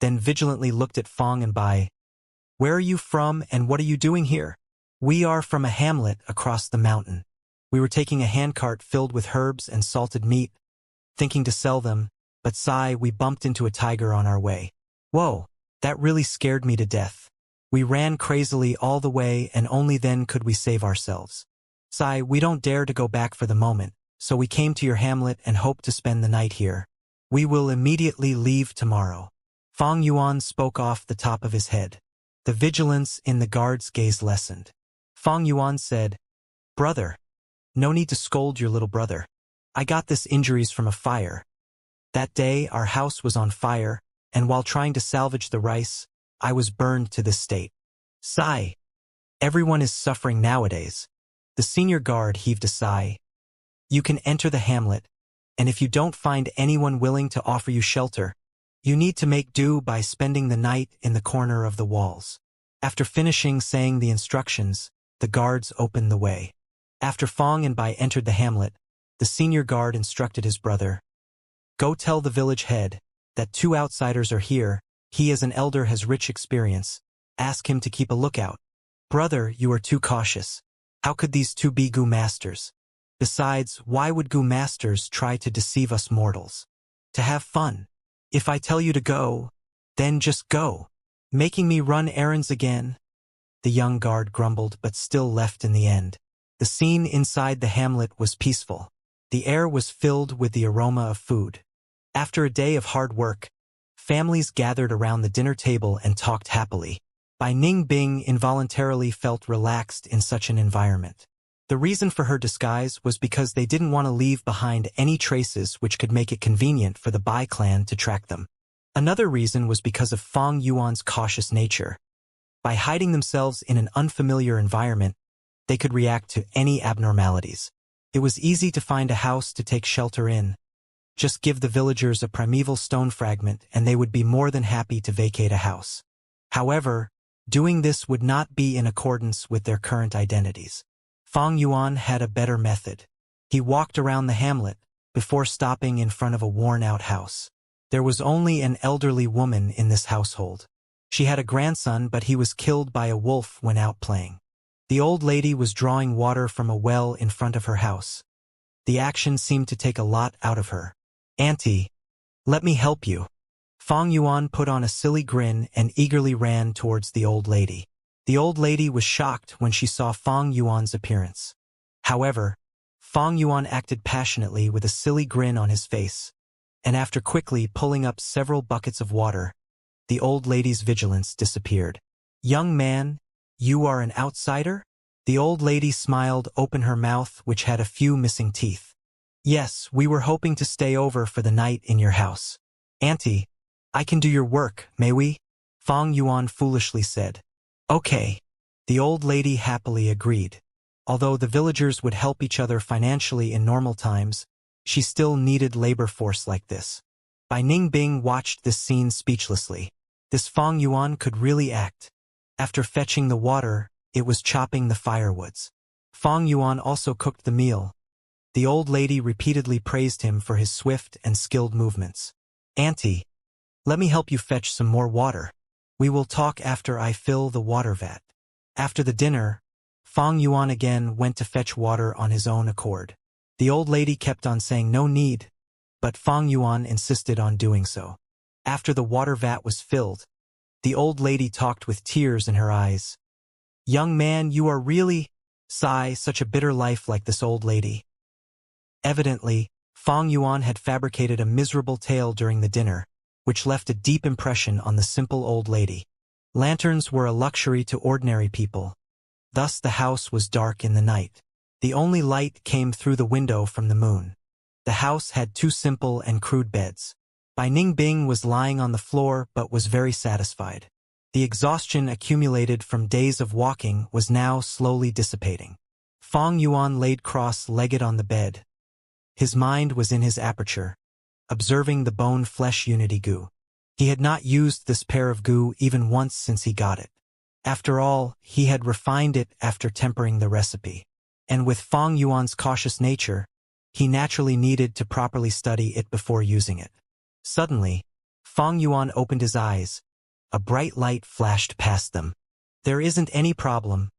then vigilantly looked at Fong and Bai. "Where are you from and what are you doing here?" We are from a hamlet across the mountain. We were taking a handcart filled with herbs and salted meat, thinking to sell them, but we bumped into a tiger on our way. Whoa, that really scared me to death. We ran crazily all the way and only then could we save ourselves. We don't dare to go back for the moment, so we came to your hamlet and hope to spend the night here. We will immediately leave tomorrow. Fang Yuan spoke off the top of his head. The vigilance in the guard's gaze lessened. Fang Yuan said, "Brother, no need to scold your little brother. I got this injuries from a fire. That day our house was on fire, and while trying to salvage the rice, I was burned to this state. Everyone is suffering nowadays." The senior guard heaved a sigh. "You can enter the hamlet, and if you don't find anyone willing to offer you shelter, you need to make do by spending the night in the corner of the walls." After finishing saying the instructions, the guards opened the way. After Fang and Bai entered the hamlet, the senior guard instructed his brother, "Go tell the village head that 2 outsiders are here. He as an elder has rich experience. Ask him to keep a lookout. Brother, you are too cautious. How could these 2 be Gu masters? Besides, why would Gu masters try to deceive us mortals? To have fun. If I tell you to go, then just go. Making me run errands again?" The young guard grumbled but still left in the end. The scene inside the hamlet was peaceful. The air was filled with the aroma of food. After a day of hard work, families gathered around the dinner table and talked happily. Bai Ningbing involuntarily felt relaxed in such an environment. The reason for her disguise was because they didn't want to leave behind any traces which could make it convenient for the Bai clan to track them. Another reason was because of Fang Yuan's cautious nature. By hiding themselves in an unfamiliar environment, they could react to any abnormalities. It was easy to find a house to take shelter in. Just give the villagers a primeval stone fragment and they would be more than happy to vacate a house. However, doing this would not be in accordance with their current identities. Fang Yuan had a better method. He walked around the hamlet before stopping in front of a worn-out house. There was only an elderly woman in this household. She had a grandson, but he was killed by a wolf when out playing. The old lady was drawing water from a well in front of her house. The action seemed to take a lot out of her. "Auntie, let me help you." Fang Yuan put on a silly grin and eagerly ran towards the old lady. The old lady was shocked when she saw Fang Yuan's appearance. However, Fang Yuan acted passionately with a silly grin on his face, and after quickly pulling up several buckets of water, the old lady's vigilance disappeared. "Young man, you are an outsider?" The old lady smiled open her mouth, which had a few missing teeth. "Yes, we were hoping to stay over for the night in your house." "Auntie, I can do your work, may we?" Fang Yuan foolishly said. "Okay." The old lady happily agreed. Although the villagers would help each other financially in normal times, she still needed labor force like this. Bai Ningbing watched this scene speechlessly. This Fang Yuan could really act. After fetching the water, it was chopping the firewoods. Fang Yuan also cooked the meal. The old lady repeatedly praised him for his swift and skilled movements. "Auntie, let me help you fetch some more water. We will talk after I fill the water vat." After the dinner, Fang Yuan again went to fetch water on his own accord. The old lady kept on saying no need, but Fang Yuan insisted on doing so. After the water vat was filled, the old lady talked with tears in her eyes. "Young man, you are really, such a bitter life like this old lady." Evidently, Fang Yuan had fabricated a miserable tale during the dinner, which left a deep impression on the simple old lady. Lanterns were a luxury to ordinary people. Thus the house was dark in the night. The only light came through the window from the moon. The house had 2 simple and crude beds. Bai Ningbing was lying on the floor but was very satisfied. The exhaustion accumulated from days of walking was now slowly dissipating. Fang Yuan laid cross-legged on the bed. His mind was in his aperture, observing the bone-flesh unity goo. He had not used this pair of goo even once since he got it. After all, he had refined it after tempering the recipe. And with Fang Yuan's cautious nature, he naturally needed to properly study it before using it. Suddenly, Fang Yuan opened his eyes. A bright light flashed past them. "There isn't any problem.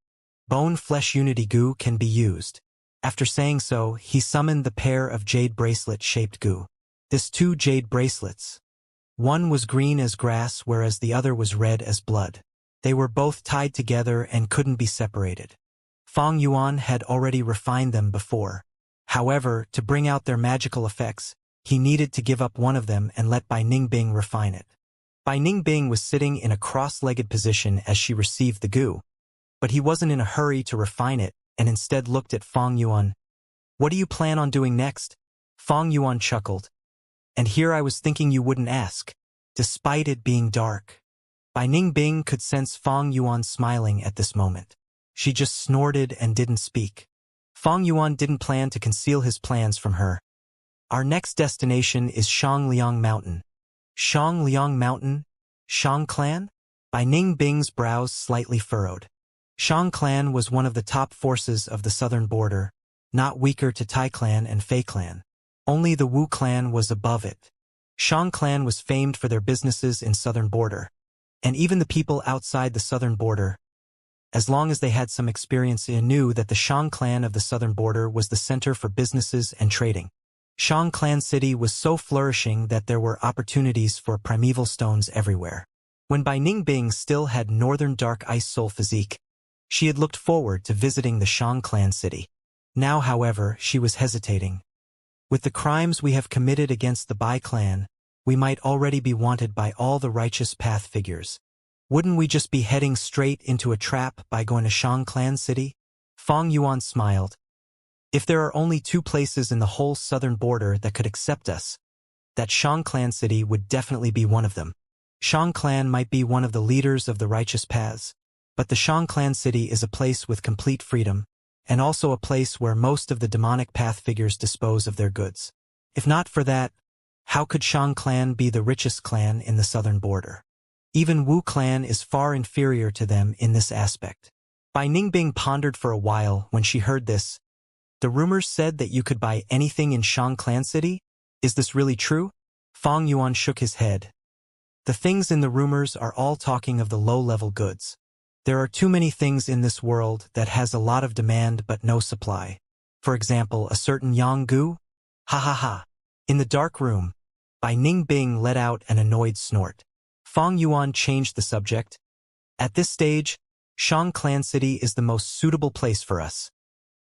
Bone Flesh Unity Goo can be used. After saying so, he summoned the pair of jade bracelet-shaped goo. This 2 jade bracelets. One was green as grass whereas the other was red as blood. They were both tied together and couldn't be separated. Fang Yuan had already refined them before. However, to bring out their magical effects, he needed to give up one of them and let Bai Ningbing refine it. Bai Ningbing was sitting in a cross-legged position as she received the goo, but he wasn't in a hurry to refine it and instead looked at Fang Yuan. "What do you plan on doing next?" Fang Yuan chuckled. "And here I was thinking you wouldn't ask." Despite it being dark, Bai Ningbing could sense Fang Yuan smiling at this moment. She just snorted and didn't speak. Fang Yuan didn't plan to conceal his plans from her. "Our next destination is Shangliang Mountain." Shangliang Mountain? Shang Clan? Bai Ningbing's brows slightly furrowed. Shang Clan was one of the top forces of the southern border, not weaker to Tai Clan and Fei Clan. Only the Wu Clan was above it. Shang Clan was famed for their businesses in southern border, and even the people outside the southern border, as long as they had some experience, knew that the Shang Clan of the southern border was the center for businesses and trading. Shang Clan City was so flourishing that there were opportunities for primeval stones everywhere. When Bai Ningbing still had northern dark ice soul physique, she had looked forward to visiting the Shang Clan City. Now, however, she was hesitating. With the crimes we have committed against the Bai clan, we might already be wanted by all the righteous path figures. Wouldn't we just be heading straight into a trap by going to Shang Clan City? Fang Yuan smiled. If there are only 2 places in the whole southern border that could accept us, that Shang Clan City would definitely be one of them. Shang Clan might be one of the leaders of the righteous paths, but the Shang Clan City is a place with complete freedom, and also a place where most of the demonic path figures dispose of their goods. If not for that, how could Shang Clan be the richest clan in the southern border? Even Wu Clan is far inferior to them in this aspect. Bai Ningbing pondered for a while when she heard this. "The rumors said that you could buy anything in Shang Clan City? Is this really true?" Fang Yuan shook his head. "The things in the rumors are all talking of the low-level goods. There are too many things in this world that has a lot of demand but no supply. For example, a certain Yang Gu? Ha ha ha." In the dark room, Bai Ningbing let out an annoyed snort. Fang Yuan changed the subject. "At this stage, Shang Clan City is the most suitable place for us.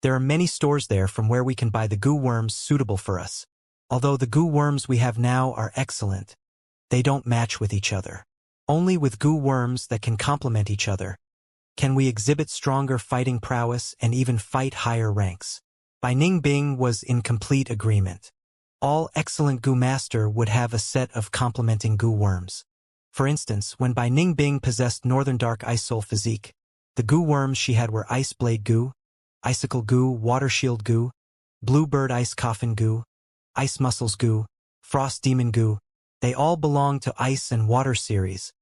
There are many stores there from where we can buy the goo worms suitable for us. Although the goo worms we have now are excellent, they don't match with each other. Only with goo worms that can complement each other can we exhibit stronger fighting prowess and even fight higher ranks." Bai Ningbing was in complete agreement. All excellent goo master would have a set of complementing goo worms. For instance, when Bai Ningbing possessed Northern Dark Ice Soul physique, the goo worms she had were Ice Blade Goo, Icicle Goo, Water Shield Goo, Bluebird Ice Coffin Goo, Ice Muscles Goo, Frost Demon Goo. They all belonged to Ice and Water series,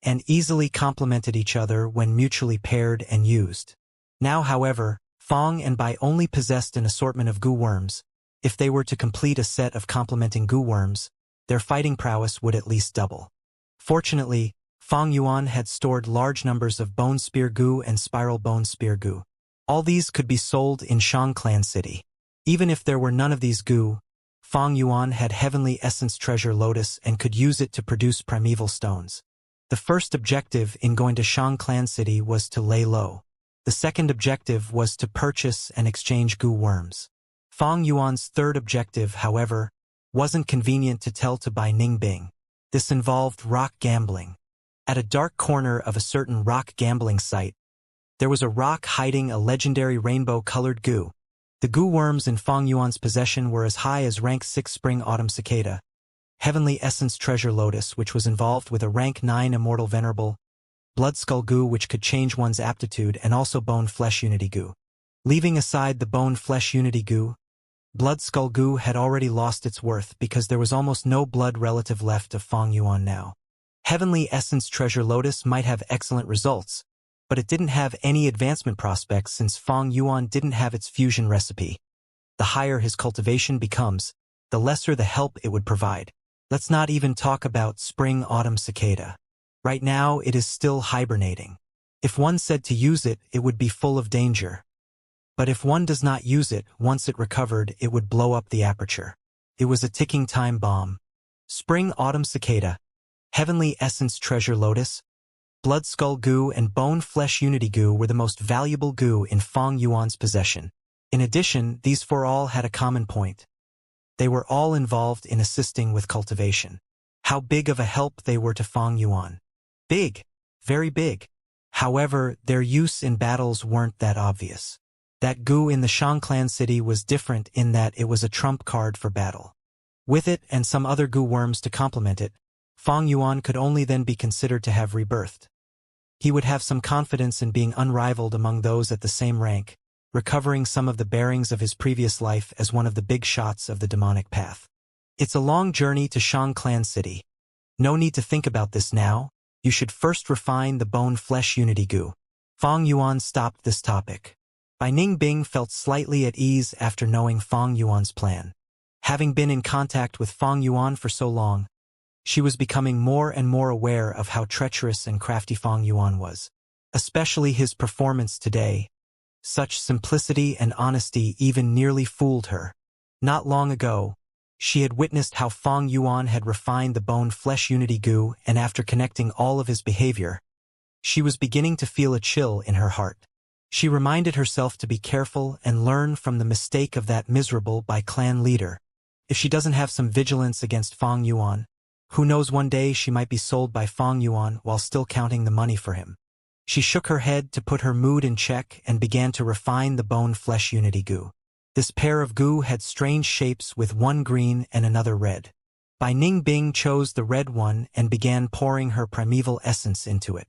and easily complemented each other when mutually paired and used. Now, however, Fang and Bai only possessed an assortment of goo worms. If they were to complete a set of complementing goo worms, their fighting prowess would at least double. Fortunately, Fang Yuan had stored large numbers of Bone Spear Goo and Spiral Bone Spear Goo. All these could be sold in Shang Clan City. Even if there were none of these goo, Fang Yuan had Heavenly Essence Treasure Lotus and could use it to produce primeval stones. The first objective in going to Shang Clan City was to lay low. The second objective was to purchase and exchange goo worms. Fang Yuan's third objective, however, wasn't convenient to tell to Bai Ningbing. This involved rock gambling. At a dark corner of a certain rock gambling site, there was a rock hiding a legendary rainbow-colored goo. The goo worms in Fang Yuan's possession were as high as rank 6 Spring Autumn Cicada, Heavenly Essence Treasure Lotus, which was involved with a rank 9 Immortal Venerable, Blood Skull Goo, which could change one's aptitude, and also Bone Flesh Unity Goo. Leaving aside the Bone Flesh Unity Goo, Blood Skull Goo had already lost its worth because there was almost no blood relative left of Fang Yuan now. Heavenly Essence Treasure Lotus might have excellent results, but it didn't have any advancement prospects since Fang Yuan didn't have its fusion recipe. The higher his cultivation becomes, the lesser the help it would provide. Let's not even talk about Spring Autumn Cicada. Right now it is still hibernating. If one said to use it, it would be full of danger. But if one does not use it, once it recovered, it would blow up the aperture. It was a ticking time bomb. Spring Autumn Cicada, Heavenly Essence Treasure Lotus, Blood Skull Goo and Bone Flesh Unity Goo were the most valuable goo in Fang Yuan's possession. In addition, these four all had a common point. They were all involved in assisting with cultivation. How big of a help they were to Fang Yuan. Big. Very big. However, their use in battles weren't that obvious. That goo in the Shang clan city was different in that it was a trump card for battle. With it and some other goo worms to complement it, Fang Yuan could only then be considered to have rebirthed. He would have some confidence in being unrivaled among those at the same rank, recovering some of the bearings of his previous life as one of the big shots of the demonic path. It's a long journey to Shang clan city. No need to think about this now. You should first refine the bone flesh unity goo. Fang Yuan stopped this topic. Bai Ningbing felt slightly at ease after knowing Fang Yuan's plan. Having been in contact with Fang Yuan for so long, she was becoming more and more aware of how treacherous and crafty Fang Yuan was. Especially his performance today. Such simplicity and honesty even nearly fooled her. Not long ago, she had witnessed how Fang Yuan had refined the bone-flesh unity goo, and after connecting all of his behavior, she was beginning to feel a chill in her heart. She reminded herself to be careful and learn from the mistake of that miserable Bai clan leader. If she doesn't have some vigilance against Fang Yuan, who knows, one day she might be sold by Fang Yuan while still counting the money for him. She shook her head to put her mood in check and began to refine the bone-flesh unity goo. This pair of goo had strange shapes with one green and another red. Bai Ningbing chose the red one and began pouring her primeval essence into it.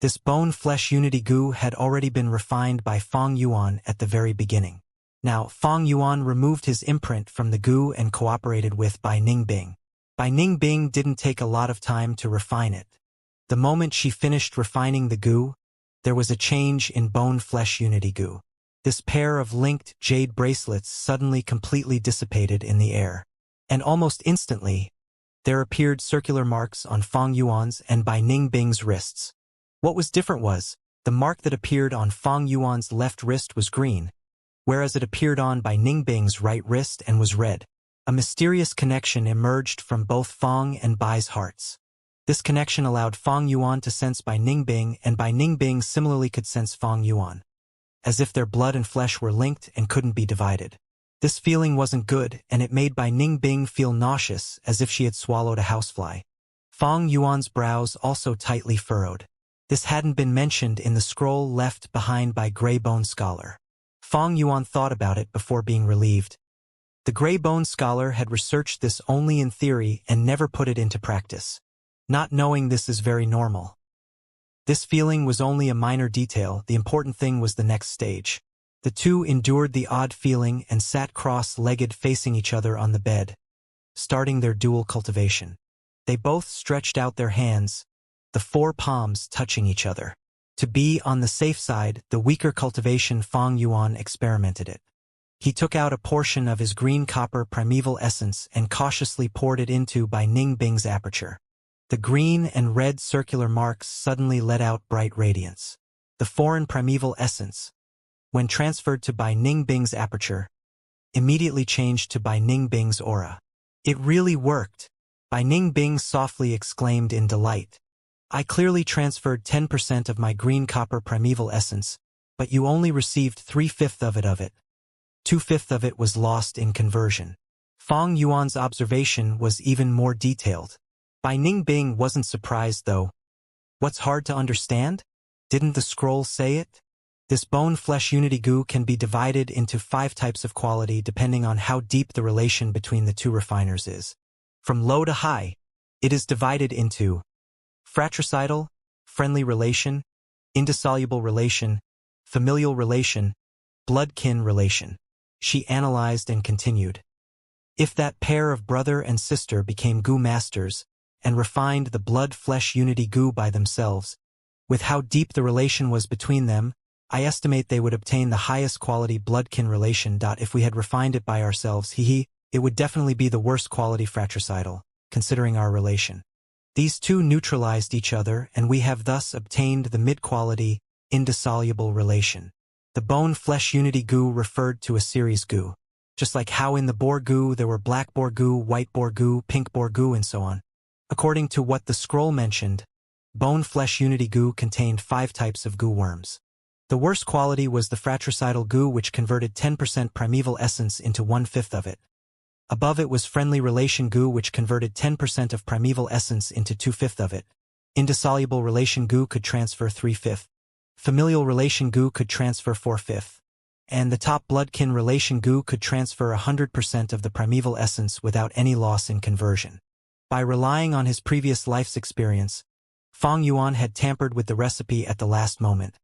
This bone-flesh unity goo had already been refined by Fang Yuan at the very beginning. Now, Fang Yuan removed his imprint from the goo and cooperated with Bai Ningbing. Bai Ningbing didn't take a lot of time to refine it. The moment she finished refining the goo, there was a change in bone-flesh unity goo. This pair of linked jade bracelets suddenly completely dissipated in the air. And almost instantly, there appeared circular marks on Fang Yuan's and Bai Ningbing's wrists. What was different was, the mark that appeared on Fang Yuan's left wrist was green, whereas it appeared on Bai Ningbing's right wrist and was red. A mysterious connection emerged from both Fang and Bai's hearts. This connection allowed Fang Yuan to sense Bai Ningbing, and Bai Ningbing similarly could sense Fang Yuan, as if their blood and flesh were linked and couldn't be divided. This feeling wasn't good, and it made Bai Ningbing feel nauseous, as if she had swallowed a housefly. Fang Yuan's brows also tightly furrowed. This hadn't been mentioned in the scroll left behind by Grey Bone Scholar. Fang Yuan thought about it before being relieved. The Grey Bone Scholar had researched this only in theory and never put it into practice. Not knowing this is very normal. This feeling was only a minor detail. The important thing was the next stage. The two endured the odd feeling and sat cross-legged facing each other on the bed, starting their dual cultivation. They both stretched out their hands, the four palms touching each other. To be on the safe side, the weaker cultivation Fang Yuan experimented it. He took out a portion of his green copper primeval essence and cautiously poured it into Bai Ningbing's aperture. The green and red circular marks suddenly let out bright radiance. The foreign primeval essence, when transferred to Bai Ningbing's aperture, immediately changed to Bai Ningbing's aura. It really worked! Bai Ningbing softly exclaimed in delight. I clearly transferred 10% of my green copper primeval essence, but you only received 3/5 of it. 2/5 of it was lost in conversion. Fang Yuan's observation was even more detailed. Bai Ningbing wasn't surprised though. What's hard to understand? Didn't the scroll say it? This bone-flesh unity goo can be divided into 5 types of quality depending on how deep the relation between the two refiners is. From low to high, it is divided into fratricidal, friendly relation, indissoluble relation, familial relation, blood-kin relation. She analyzed and continued. If that pair of brother and sister became goo masters and refined the blood-flesh unity goo by themselves, with how deep the relation was between them, I estimate they would obtain the highest quality blood-kin relation. If we had refined it by ourselves, it would definitely be the worst quality fratricidal, considering our relation. These two neutralized each other, and we have thus obtained the mid-quality, indissoluble relation. The bone-flesh unity goo referred to a series goo. Just like how in the boar goo there were black boar goo, white boar goo, pink boar goo, and so on. According to what the scroll mentioned, bone-flesh unity goo contained 5 types of goo worms. The worst quality was the fratricidal goo, which converted 10% primeval essence into 1/5 of it. Above it was friendly relation goo, which converted 10% of primeval essence into 2/5 of it. Indissoluble relation goo could transfer 3/5. Familial relation goo could transfer 4/5. And the top bloodkin relation goo could transfer 100% of the primeval essence without any loss in conversion. By relying on his previous life's experience, Fang Yuan had tampered with the recipe at the last moment,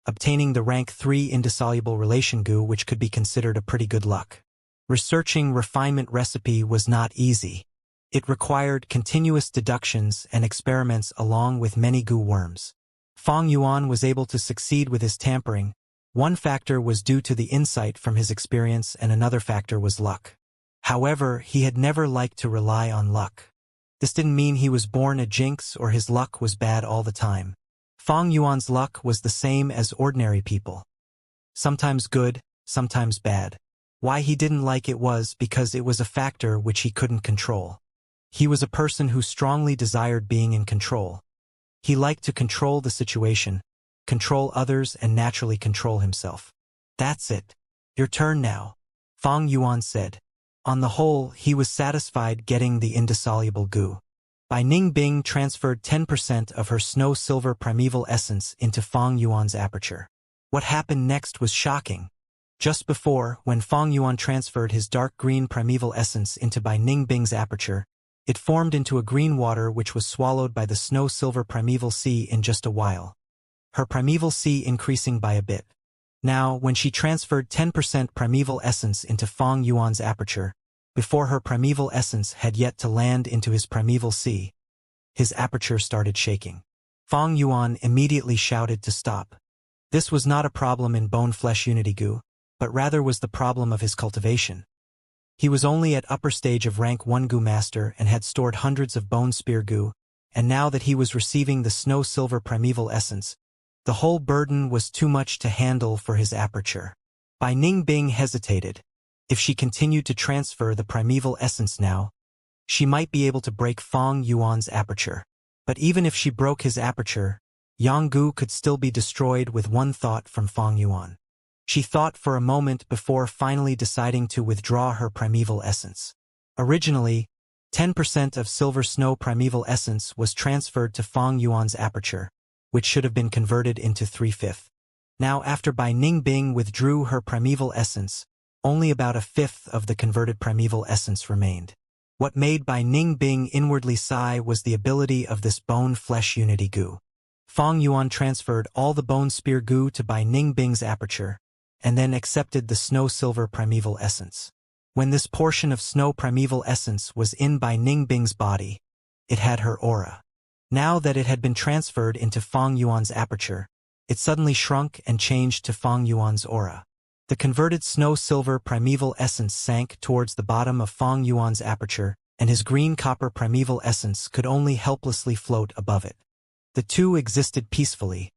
obtaining the rank 3 indissoluble relation goo, which could be considered a pretty good luck. Researching refinement recipe was not easy. It required continuous deductions and experiments along with many goo worms. Fang Yuan was able to succeed with his tampering. One factor was due to the insight from his experience and another factor was luck. However, he had never liked to rely on luck. This didn't mean he was born a jinx or his luck was bad all the time. Fang Yuan's luck was the same as ordinary people. Sometimes good, sometimes bad. Why he didn't like it was because it was a factor which he couldn't control. He was a person who strongly desired being in control. He liked to control the situation, control others, and naturally control himself. "That's it. Your turn now," Fang Yuan said. On the whole, he was satisfied getting the indissoluble goo. Bai Ningbing transferred 10% of her snow-silver primeval essence into Fang Yuan's aperture. What happened next was shocking. Just before, when Fang Yuan transferred his dark green primeval essence into Bai Ningbing's aperture, it formed into a green water which was swallowed by the snow-silver primeval sea in just a while. Her primeval sea increasing by a bit. Now, when she transferred 10% primeval essence into Fang Yuan's aperture, before her primeval essence had yet to land into his primeval sea, his aperture started shaking. Fang Yuan immediately shouted to stop. This was not a problem in bone-flesh unity goo, but rather was the problem of his cultivation. He was only at upper stage of rank 1 goo master and had stored hundreds of bone spear goo, and now that he was receiving the snow-silver primeval essence, the whole burden was too much to handle for his aperture. Bai Ningbing hesitated. If she continued to transfer the primeval essence now, she might be able to break Fang Yuan's aperture. But even if she broke his aperture, Yang Gu could still be destroyed with one thought from Fang Yuan. She thought for a moment before finally deciding to withdraw her primeval essence. Originally, 10% of silver snow primeval essence was transferred to Fang Yuan's aperture, which should have been converted into 3/5. Now after Bai Ningbing withdrew her primeval essence, only about 1/5 of the converted primeval essence remained. What made Bai Ningbing inwardly sigh was the ability of this bone-flesh unity goo. Fang Yuan transferred all the bone spear goo to Bai Ningbing's aperture, and then accepted the snow-silver primeval essence. When this portion of snow primeval essence was in Bai Ningbing's body, it had her aura. Now that it had been transferred into Fang Yuan's aperture, it suddenly shrunk and changed to Fang Yuan's aura. The converted snow-silver primeval essence sank towards the bottom of Fang Yuan's aperture, and his green-copper primeval essence could only helplessly float above it. The two existed peacefully,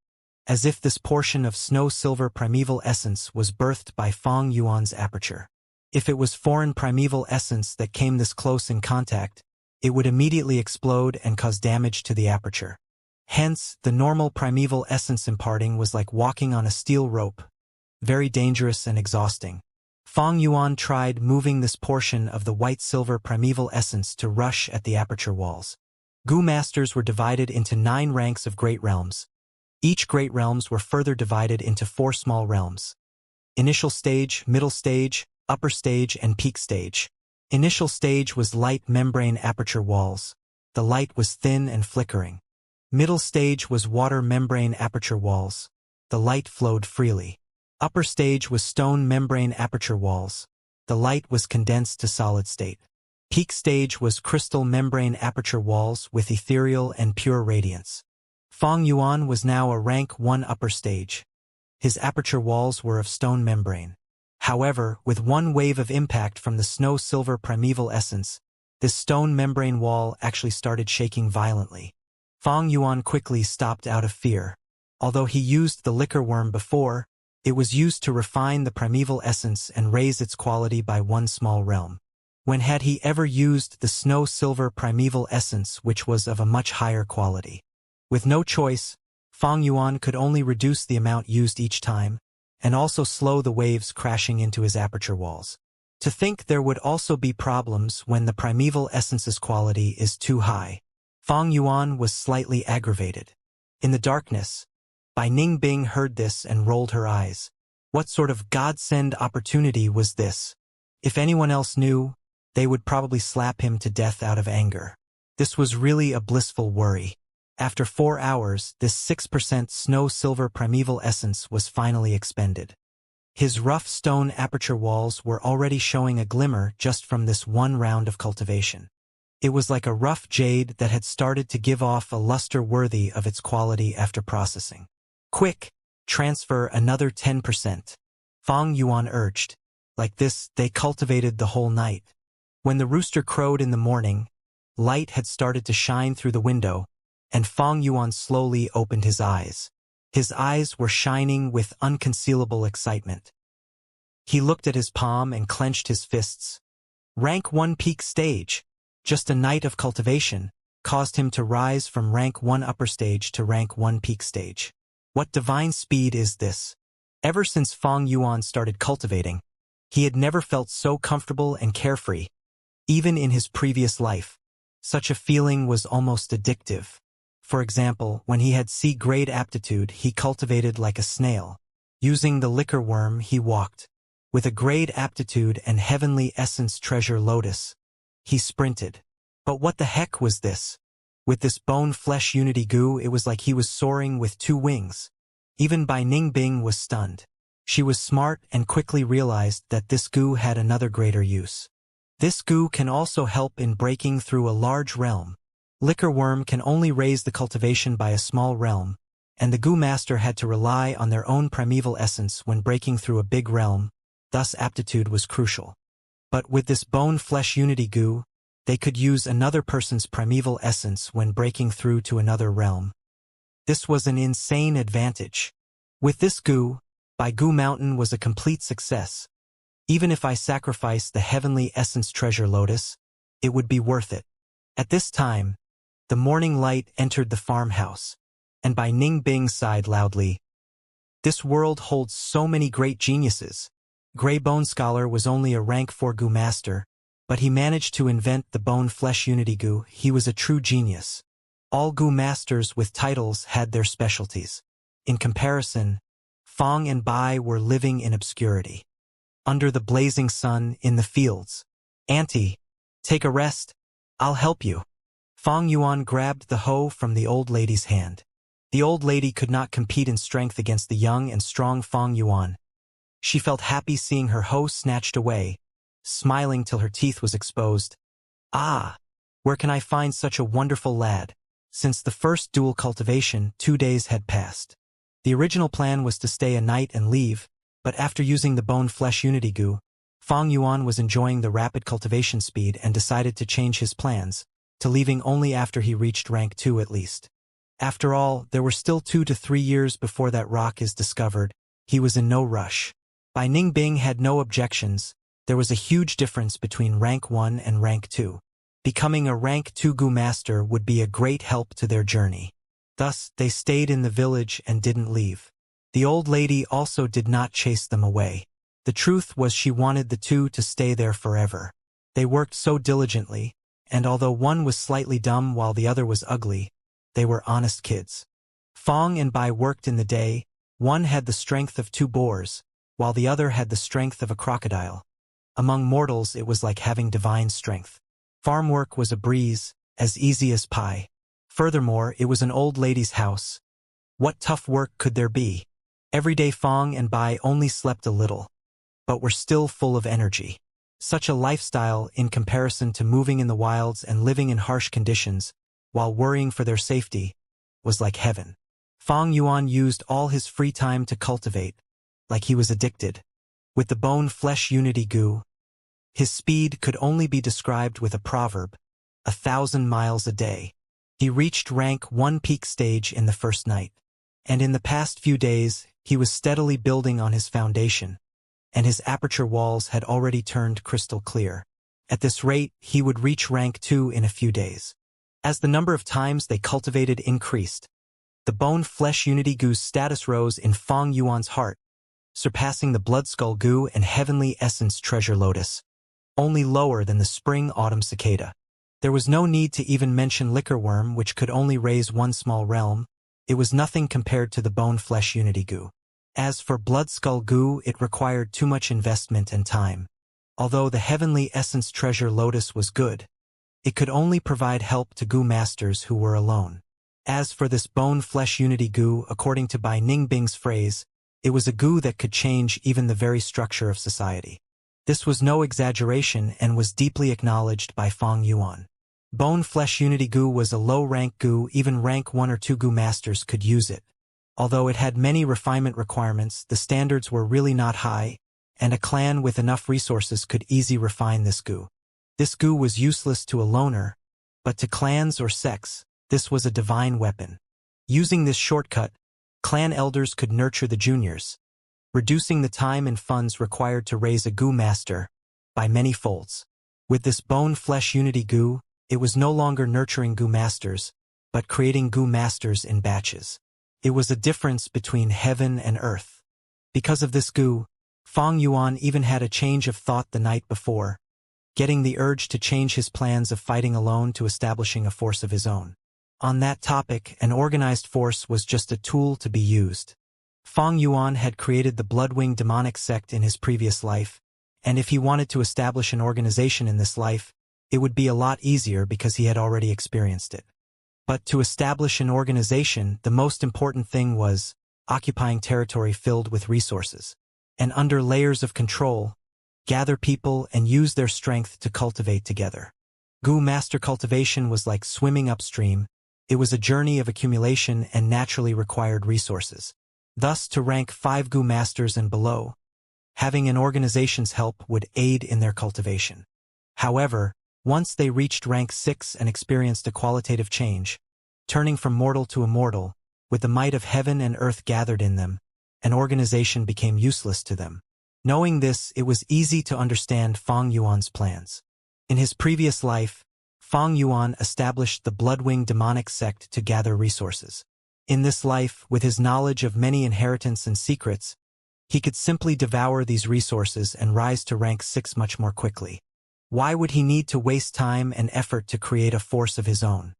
as if this portion of snow-silver primeval essence was birthed by Fang Yuan's aperture. If it was foreign primeval essence that came this close in contact, it would immediately explode and cause damage to the aperture. Hence, the normal primeval essence imparting was like walking on a steel rope, very dangerous and exhausting. Fang Yuan tried moving this portion of the white-silver primeval essence to rush at the aperture walls. Goo masters were divided into 9 ranks of great realms. Each great realms were further divided into 4 small realms. Initial stage, middle stage, upper stage, and peak stage. Initial stage was light membrane aperture walls. The light was thin and flickering. Middle stage was water membrane aperture walls. The light flowed freely. Upper stage was stone membrane aperture walls. The light was condensed to solid state. Peak stage was crystal membrane aperture walls with ethereal and pure radiance. Fang Yuan was now a rank 1 upper stage. His aperture walls were of stone membrane. However, with one wave of impact from the snow-silver primeval essence, this stone membrane wall actually started shaking violently. Fang Yuan quickly stopped out of fear. Although he used the liquor worm before, it was used to refine the primeval essence and raise its quality by one small realm. When had he ever used the snow-silver primeval essence, which was of a much higher quality? With no choice, Fang Yuan could only reduce the amount used each time, and also slow the waves crashing into his aperture walls. To think there would also be problems when the primeval essence's quality is too high. Fang Yuan was slightly aggravated. In the darkness, Bai Ningbing heard this and rolled her eyes. What sort of godsend opportunity was this? If anyone else knew, they would probably slap him to death out of anger. This was really a blissful worry. After 4 hours, this 6% snow-silver primeval essence was finally expended. His rough stone aperture walls were already showing a glimmer just from this one round of cultivation. It was like a rough jade that had started to give off a luster worthy of its quality after processing. Quick, transfer another 10%. Fang Yuan urged. Like this, they cultivated the whole night. When the rooster crowed in the morning, light had started to shine through the window, and Fang Yuan slowly opened his eyes. His eyes were shining with unconcealable excitement. He looked at his palm and clenched his fists. Rank 1 peak stage, just a night of cultivation, caused him to rise from rank 1 upper stage to rank 1 peak stage. What divine speed is this? Ever since Fang Yuan started cultivating, he had never felt so comfortable and carefree, even in his previous life. Such a feeling was almost addictive. For example, when he had C-grade aptitude, he cultivated like a snail. Using the liquor worm, he walked. With a grade aptitude and heavenly essence treasure lotus, he sprinted. But what the heck was this? With this bone-flesh unity goo, it was like he was soaring with 2 wings. Even Bai Ningbing was stunned. She was smart and quickly realized that this goo had another greater use. This goo can also help in breaking through a large realm. Liquor worm can only raise the cultivation by a small realm, and the goo master had to rely on their own primeval essence when breaking through a big realm, thus aptitude was crucial. But with this bone-flesh unity goo, they could use another person's primeval essence when breaking through to another realm. This was an insane advantage. With this goo, Bai Goo Mountain was a complete success. Even if I sacrificed the heavenly essence treasure lotus, it would be worth it. At this time, the morning light entered the farmhouse, and Bai Ningbing sighed loudly. This world holds so many great geniuses. Grey Bone Scholar was only a rank 4 goo master, but he managed to invent the bone-flesh unity goo. He was a true genius. All goo masters with titles had their specialties. In comparison, Fang and Bai were living in obscurity. Under the blazing sun, in the fields. Auntie, take a rest. I'll help you. Fang Yuan grabbed the hoe from the old lady's hand. The old lady could not compete in strength against the young and strong Fang Yuan. She felt happy seeing her hoe snatched away, smiling till her teeth was exposed. Ah, where can I find such a wonderful lad? Since the first dual cultivation, 2 days had passed. The original plan was to stay a night and leave, but after using the bone-flesh unity goo, Fang Yuan was enjoying the rapid cultivation speed and decided to change his plans, to leaving only after he reached rank 2 at least. After all, there were still 2 to 3 years before that rock is discovered. He was in no rush. Bai Ningbing had no objections. There was a huge difference between rank 1 and rank 2. Becoming a rank 2 goo master would be a great help to their journey. Thus, they stayed in the village and didn't leave. The old lady also did not chase them away. The truth was she wanted the 2 to stay there forever. They worked so diligently, and although one was slightly dumb while the other was ugly, they were honest kids. Fang and Bai worked in the day. One had the strength of 2 boars, while the other had the strength of a crocodile. Among mortals it was like having divine strength. Farm work was a breeze, as easy as pie. Furthermore, it was an old lady's house. What tough work could there be? Every day Fang and Bai only slept a little, but were still full of energy. Such a lifestyle, in comparison to moving in the wilds and living in harsh conditions, while worrying for their safety, was like heaven. Fang Yuan used all his free time to cultivate, like he was addicted. With the bone-flesh unity goo, his speed could only be described with a proverb, 1,000 miles a day. He reached rank 1 peak stage in the first night. And in the past few days, he was steadily building on his foundation, and his aperture walls had already turned crystal clear. At this rate, he would reach rank 2 in a few days. As the number of times they cultivated increased, the bone-flesh unity goo's status rose in Fang Yuan's heart, surpassing the blood skull goo and heavenly essence treasure lotus, only lower than the spring-autumn cicada. There was no need to even mention liquor worm, which could only raise one small realm. It was nothing compared to the bone-flesh unity goo. As for blood skull goo, it required too much investment and time. Although the heavenly essence treasure lotus was good, it could only provide help to goo masters who were alone. As for this bone-flesh unity goo, according to Bai Ningbing's phrase, it was a goo that could change even the very structure of society. This was no exaggeration and was deeply acknowledged by Fang Yuan. Bone-flesh unity goo was a low-rank goo, even rank 1 or 2 goo masters could use it. Although it had many refinement requirements, the standards were really not high, and a clan with enough resources could easily refine this goo. This goo was useless to a loner, but to clans or sects, this was a divine weapon. Using this shortcut, clan elders could nurture the juniors, reducing the time and funds required to raise a goo master by many folds. With this bone-flesh unity goo, it was no longer nurturing goo masters, but creating goo masters in batches. It was a difference between heaven and earth. Because of this goo, Fang Yuan even had a change of thought the night before, getting the urge to change his plans of fighting alone to establishing a force of his own. On that topic, an organized force was just a tool to be used. Fang Yuan had created the Bloodwing demonic sect in his previous life, and if he wanted to establish an organization in this life, it would be a lot easier because he had already experienced it. But to establish an organization, the most important thing was occupying territory filled with resources, and under layers of control, gather people and use their strength to cultivate together. Goo master cultivation was like swimming upstream. It was a journey of accumulation and naturally required resources. Thus, to rank 5 goo masters and below, having an organization's help would aid in their cultivation. However, once they reached rank 6 and experienced a qualitative change, turning from mortal to immortal, with the might of heaven and earth gathered in them, an organization became useless to them. Knowing this, it was easy to understand Fang Yuan's plans. In his previous life, Fang Yuan established the Bloodwing demonic sect to gather resources. In this life, with his knowledge of many inheritance and secrets, he could simply devour these resources and rise to rank 6 much more quickly. Why would he need to waste time and effort to create a force of his own?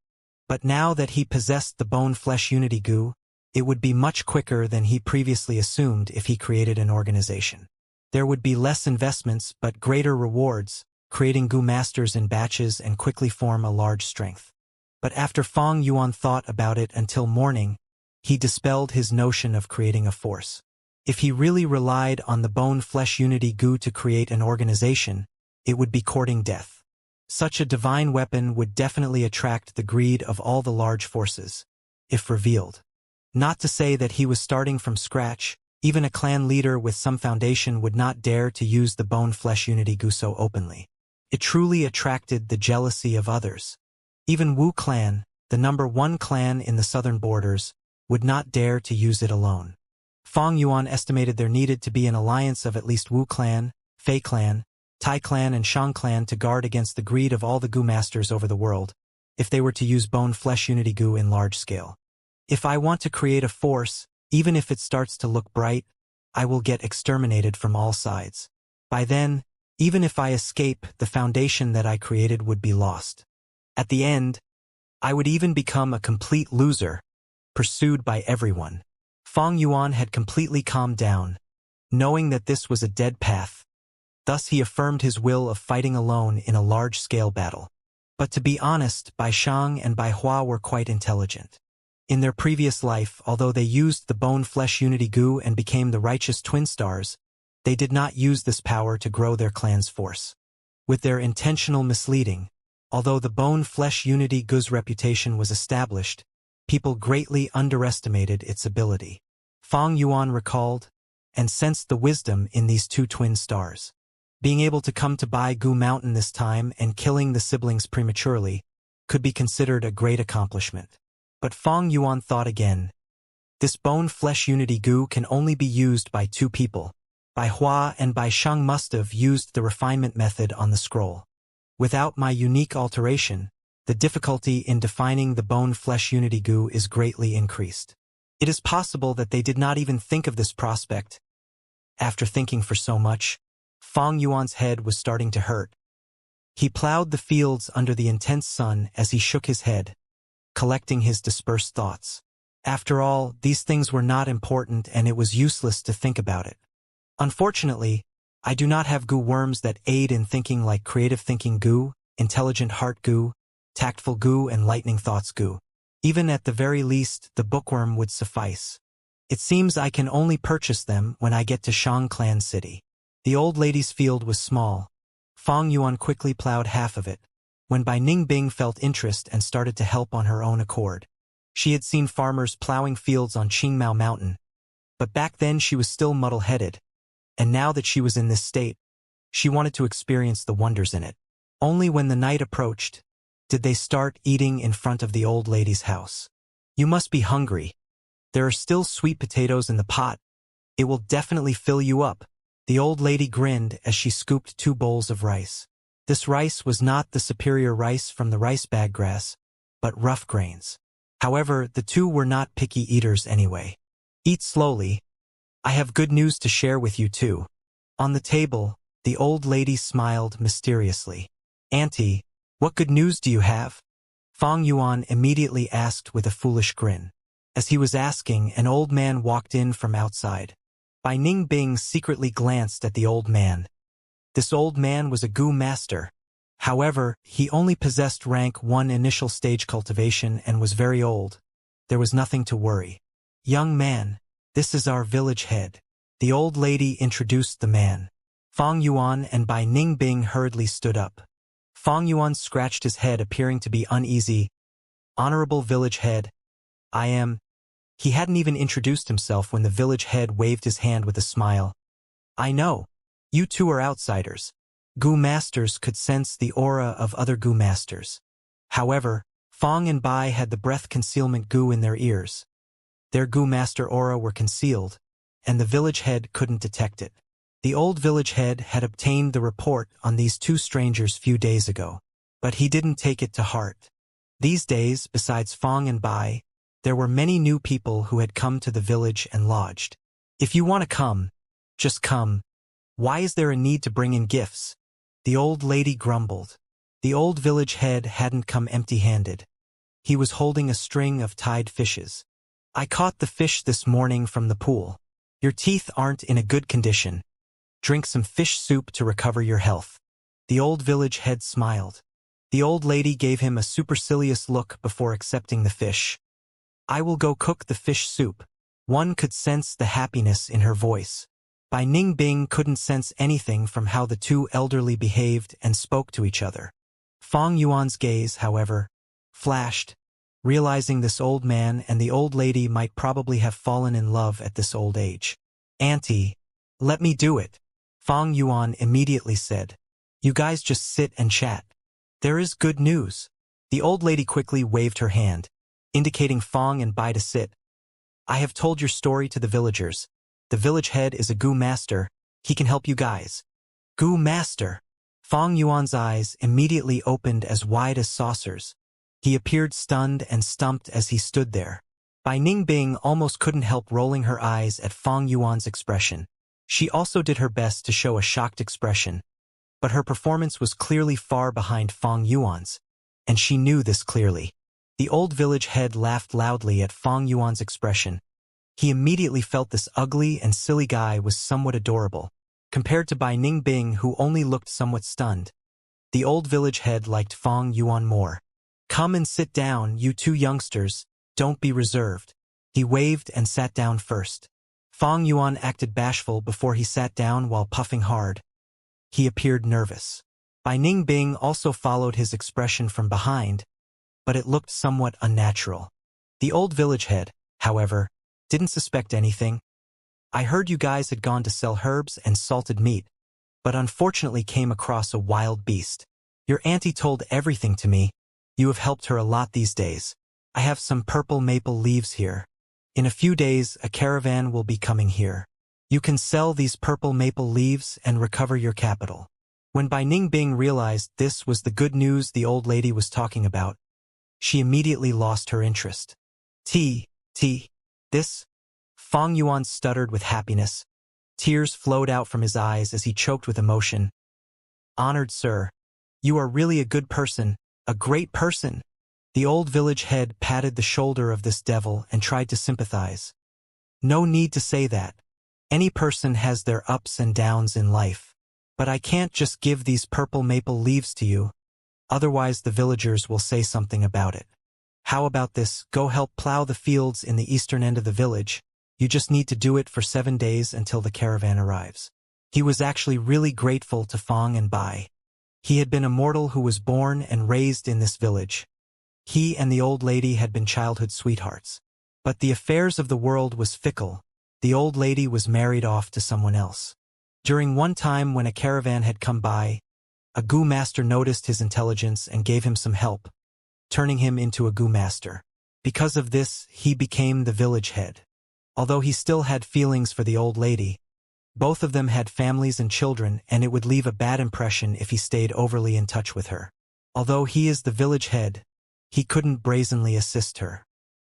But now that he possessed the bone-flesh unity goo, it would be much quicker than he previously assumed if he created an organization. There would be less investments but greater rewards, creating goo masters in batches and quickly form a large strength. But after Fang Yuan thought about it until morning, he dispelled his notion of creating a force. If he really relied on the bone-flesh unity goo to create an organization, it would be courting death. Such a divine weapon would definitely attract the greed of all the large forces, if revealed. Not to say that he was starting from scratch, even a clan leader with some foundation would not dare to use the bone-flesh unity goo so openly. It truly attracted the jealousy of others. Even Wu clan, the number 1 clan in the southern borders, would not dare to use it alone. Fang Yuan estimated there needed to be an alliance of at least Wu clan, Fei clan, Tai clan and Shang clan to guard against the greed of all the goo masters over the world, if they were to use bone-flesh unity goo in large scale. If I want to create a force, even if it starts to look bright, I will get exterminated from all sides. By then, even if I escape, the foundation that I created would be lost. At the end, I would even become a complete loser, pursued by everyone. Fang Yuan had completely calmed down, knowing that this was a dead path. Thus he affirmed his will of fighting alone in a large-scale battle. But to be honest, Bai Shang and Bai Hua were quite intelligent. In their previous life, although they used the bone-flesh unity goo and became the righteous twin stars, they did not use this power to grow their clan's force. With their intentional misleading, although the bone-flesh unity goo's reputation was established, people greatly underestimated its ability. Fang Yuan recalled and sensed the wisdom in these 2 twin stars. Being able to come to Bai Gu Mountain this time and killing the siblings prematurely could be considered a great accomplishment. But Fang Yuan thought again. This bone-flesh unity goo can only be used by two people. Bai Hua and Bai Sheng must have used the refinement method on the scroll. Without my unique alteration, the difficulty in defining the bone-flesh unity goo is greatly increased. It is possible that they did not even think of this prospect. After thinking for so much, Fang Yuan's head was starting to hurt. He plowed the fields under the intense sun as he shook his head, collecting his dispersed thoughts. After all, these things were not important and it was useless to think about it. Unfortunately, I do not have goo worms that aid in thinking like creative thinking goo, intelligent heart goo, tactful goo, and lightning thoughts goo. Even at the very least, the bookworm would suffice. It seems I can only purchase them when I get to Shang Clan City. The old lady's field was small. Fang Yuan quickly plowed half of it, when Bai Ningbing felt interest and started to help on her own accord. She had seen farmers plowing fields on Qingmao Mountain, but back then she was still muddle-headed, and now that she was in this state, she wanted to experience the wonders in it. Only when the night approached did they start eating in front of the old lady's house. You must be hungry. There are still sweet potatoes in the pot. It will definitely fill you up. The old lady grinned as she scooped 2 bowls of rice. This rice was not the superior rice from the rice bag grass, but rough grains. However, the two were not picky eaters anyway. Eat slowly. I have good news to share with you too. On the table, the old lady smiled mysteriously. Auntie, what good news do you have? Fang Yuan immediately asked with a foolish grin. As he was asking, an old man walked in from outside. Bai Ningbing secretly glanced at the old man. This old man was a goo master. However, he only possessed rank 1 initial stage cultivation and was very old. There was nothing to worry. Young man, this is our village head. The old lady introduced the man. Fang Yuan and Bai Ningbing hurriedly stood up. Fang Yuan scratched his head, appearing to be uneasy. Honorable village head, I am... He hadn't even introduced himself when the village head waved his hand with a smile. I know. You two are outsiders. Goo masters could sense the aura of other goo masters. However, Fang and Bai had the breath concealment goo in their ears. Their goo master aura were concealed, and the village head couldn't detect it. The old village head had obtained the report on these 2 strangers few days ago, but he didn't take it to heart. These days, besides Fang and Bai, there were many new people who had come to the village and lodged. If you want to come, just come. Why is there a need to bring in gifts? The old lady grumbled. The old village head hadn't come empty-handed. He was holding a string of tied fishes. I caught the fish this morning from the pool. Your teeth aren't in a good condition. Drink some fish soup to recover your health. The old village head smiled. The old lady gave him a supercilious look before accepting the fish. I will go cook the fish soup. One could sense the happiness in her voice. Bai Ningbing couldn't sense anything from how the 2 elderly behaved and spoke to each other. Fang Yuan's gaze, however, flashed, realizing this old man and the old lady might probably have fallen in love at this old age. Auntie, let me do it, Fang Yuan immediately said. You guys just sit and chat. There is good news. The old lady quickly waved her hand, indicating Fang and Bai to sit. I have told your story to the villagers. The village head is a goo master. He can help you guys. Goo master. Fang Yuan's eyes immediately opened as wide as saucers. He appeared stunned and stumped as he stood there. Bai Ningbing almost couldn't help rolling her eyes at Fang Yuan's expression. She also did her best to show a shocked expression, but her performance was clearly far behind Fang Yuan's, and she knew this clearly. The old village head laughed loudly at Fang Yuan's expression. He immediately felt this ugly and silly guy was somewhat adorable, compared to Bai Ningbing, who only looked somewhat stunned. The old village head liked Fang Yuan more. Come and sit down, you 2 youngsters, don't be reserved. He waved and sat down first. Fang Yuan acted bashful before he sat down while puffing hard. He appeared nervous. Bai Ningbing also followed his expression from behind, but it looked somewhat unnatural. The old village head, however, didn't suspect anything. I heard you guys had gone to sell herbs and salted meat, but unfortunately came across a wild beast. Your auntie told everything to me. You have helped her a lot these days. I have some purple maple leaves here. In a few days, a caravan will be coming here. You can sell these purple maple leaves and recover your capital. When Bai Ningbing realized this was the good news the old lady was talking about, she immediately lost her interest. This? Fang Yuan stuttered with happiness. Tears flowed out from his eyes as he choked with emotion. Honored sir, you are really a good person, a great person. The old village head patted the shoulder of this devil and tried to sympathize. No need to say that. Any person has their ups and downs in life. But I can't just give these purple maple leaves to you. Otherwise the villagers will say something about it. How about this? Go help plow the fields in the eastern end of the village. You just need to do it for 7 days until the caravan arrives. He was actually really grateful to Fang and Bai. He had been a mortal who was born and raised in this village. He and the old lady had been childhood sweethearts. But the affairs of the world was fickle. The old lady was married off to someone else. During one time when a caravan had come by, a Gu master noticed his intelligence and gave him some help, turning him into a Gu master. Because of this, he became the village head. Although he still had feelings for the old lady, both of them had families and children, and it would leave a bad impression if he stayed overly in touch with her. Although he is the village head, he couldn't brazenly assist her.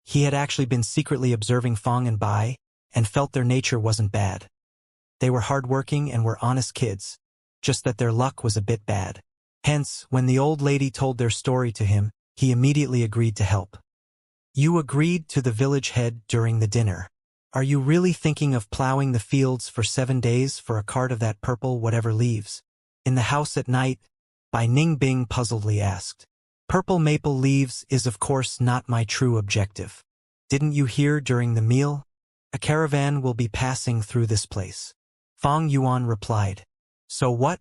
He had actually been secretly observing Fang and Bai, and felt their nature wasn't bad. They were hardworking and were honest kids, just that their luck was a bit bad. Hence, when the old lady told their story to him, he immediately agreed to help. You agreed to the village head during the dinner. Are you really thinking of plowing the fields for 7 days for a cart of that purple whatever leaves? In the house at night, Bai Ningbing puzzledly asked. Purple maple leaves is of course not my true objective. Didn't you hear during the meal? A caravan will be passing through this place. Fang Yuan replied. So what?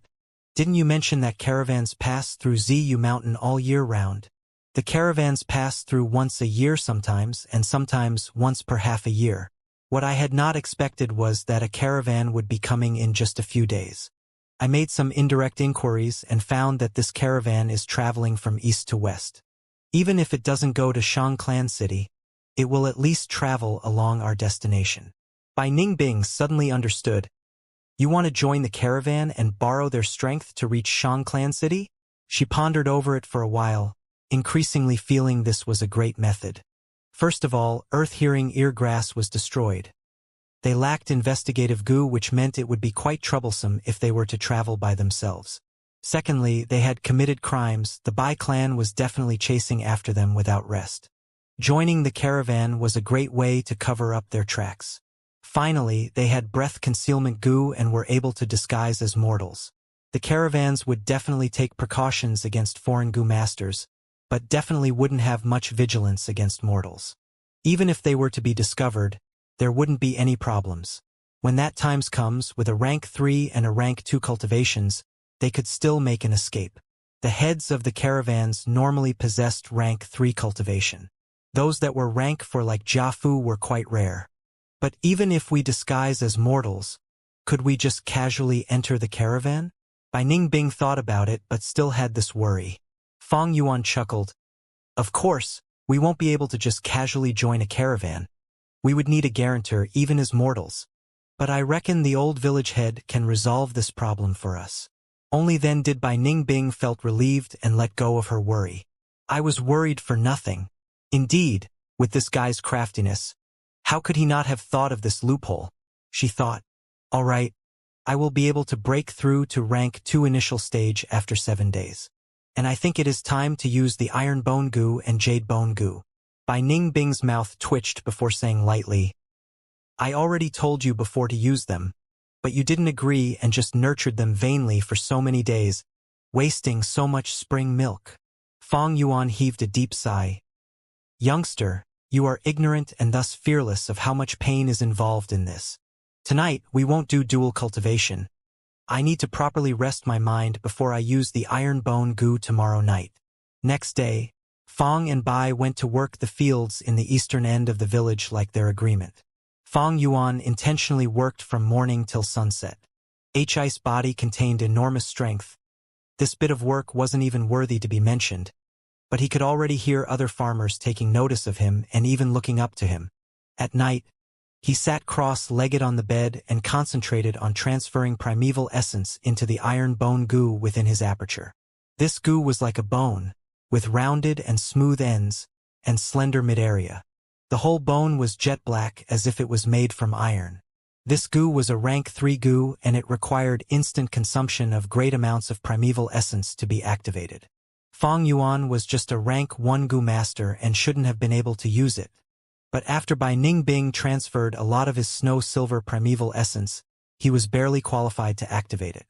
Didn't you mention that caravans pass through Ziyu Mountain all year round? The caravans pass through once a year sometimes, and sometimes once per half a year. What I had not expected was that a caravan would be coming in just a few days. I made some indirect inquiries and found that this caravan is traveling from east to west. Even if it doesn't go to Shangclan City, it will at least travel along our destination. Bai Ningbing suddenly understood. You want to join the caravan and borrow their strength to reach Shangclan City? She pondered over it for a while, increasingly feeling this was a great method. First of all, earth-hearing eargrass was destroyed. They lacked investigative Gu, which meant it would be quite troublesome if they were to travel by themselves. Secondly, they had committed crimes. The Bai clan was definitely chasing after them without rest. Joining the caravan was a great way to cover up their tracks. Finally, they had breath concealment Gu and were able to disguise as mortals. The caravans would definitely take precautions against foreign Gu masters, but definitely wouldn't have much vigilance against mortals. Even if they were to be discovered, there wouldn't be any problems. When that time comes, with a rank 3 and a rank 2 cultivations, they could still make an escape. The heads of the caravans normally possessed rank 3 cultivation. Those that were rank 4 like Jiafu were quite rare. But even if we disguise as mortals, could we just casually enter the caravan? Bai Ningbing thought about it but still had this worry. Fang Yuan chuckled. Of course, we won't be able to just casually join a caravan. We would need a guarantor even as mortals. But I reckon the old village head can resolve this problem for us. Only then did Bai Ningbing felt relieved and let go of her worry. I was worried for nothing. Indeed, with this guy's craftiness, how could he not have thought of this loophole? She thought, all right, I will be able to break through to rank 2 initial stage after 7 days. And I think it is time to use the Iron Bone Gu and Jade Bone Gu. Bai Ningbing's mouth twitched before saying lightly, I already told you before to use them, but you didn't agree and just nurtured them vainly for so many days, wasting so much spring milk. Fang Yuan heaved a deep sigh. Youngster, you are ignorant and thus fearless of how much pain is involved in this. Tonight, we won't do dual cultivation. I need to properly rest my mind before I use the Iron Bone Gu tomorrow night. Next day, Fang and Bai went to work the fields in the eastern end of the village like their agreement. Fang Yuan intentionally worked from morning till sunset. Hi's body contained enormous strength. This bit of work wasn't even worthy to be mentioned, but he could already hear other farmers taking notice of him and even looking up to him. At night, he sat cross-legged on the bed and concentrated on transferring primeval essence into the iron bone goo within his aperture. This goo was like a bone, with rounded and smooth ends, and slender mid-area. The whole bone was jet black as if it was made from iron. This goo was a rank 3 goo and it required instant consumption of great amounts of primeval essence to be activated. Fang Yuan was just a rank 1 goo master and shouldn't have been able to use it. But after Bai Ningbing transferred a lot of his snow-silver primeval essence, he was barely qualified to activate it.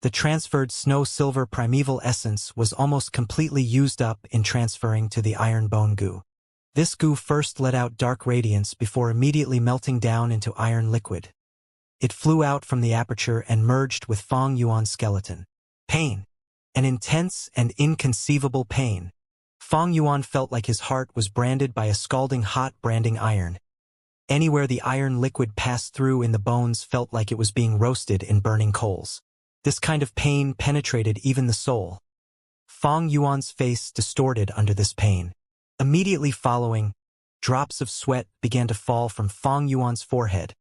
The transferred snow-silver primeval essence was almost completely used up in transferring to the iron bone goo. This goo first let out dark radiance before immediately melting down into iron liquid. It flew out from the aperture and merged with Fang Yuan's skeleton. Pain. An intense and inconceivable pain. Fang Yuan felt like his heart was branded by a scalding hot branding iron. Anywhere the iron liquid passed through in the bones felt like it was being roasted in burning coals. This kind of pain penetrated even the soul. Fang Yuan's face distorted under this pain. Immediately following, drops of sweat began to fall from Fang Yuan's forehead,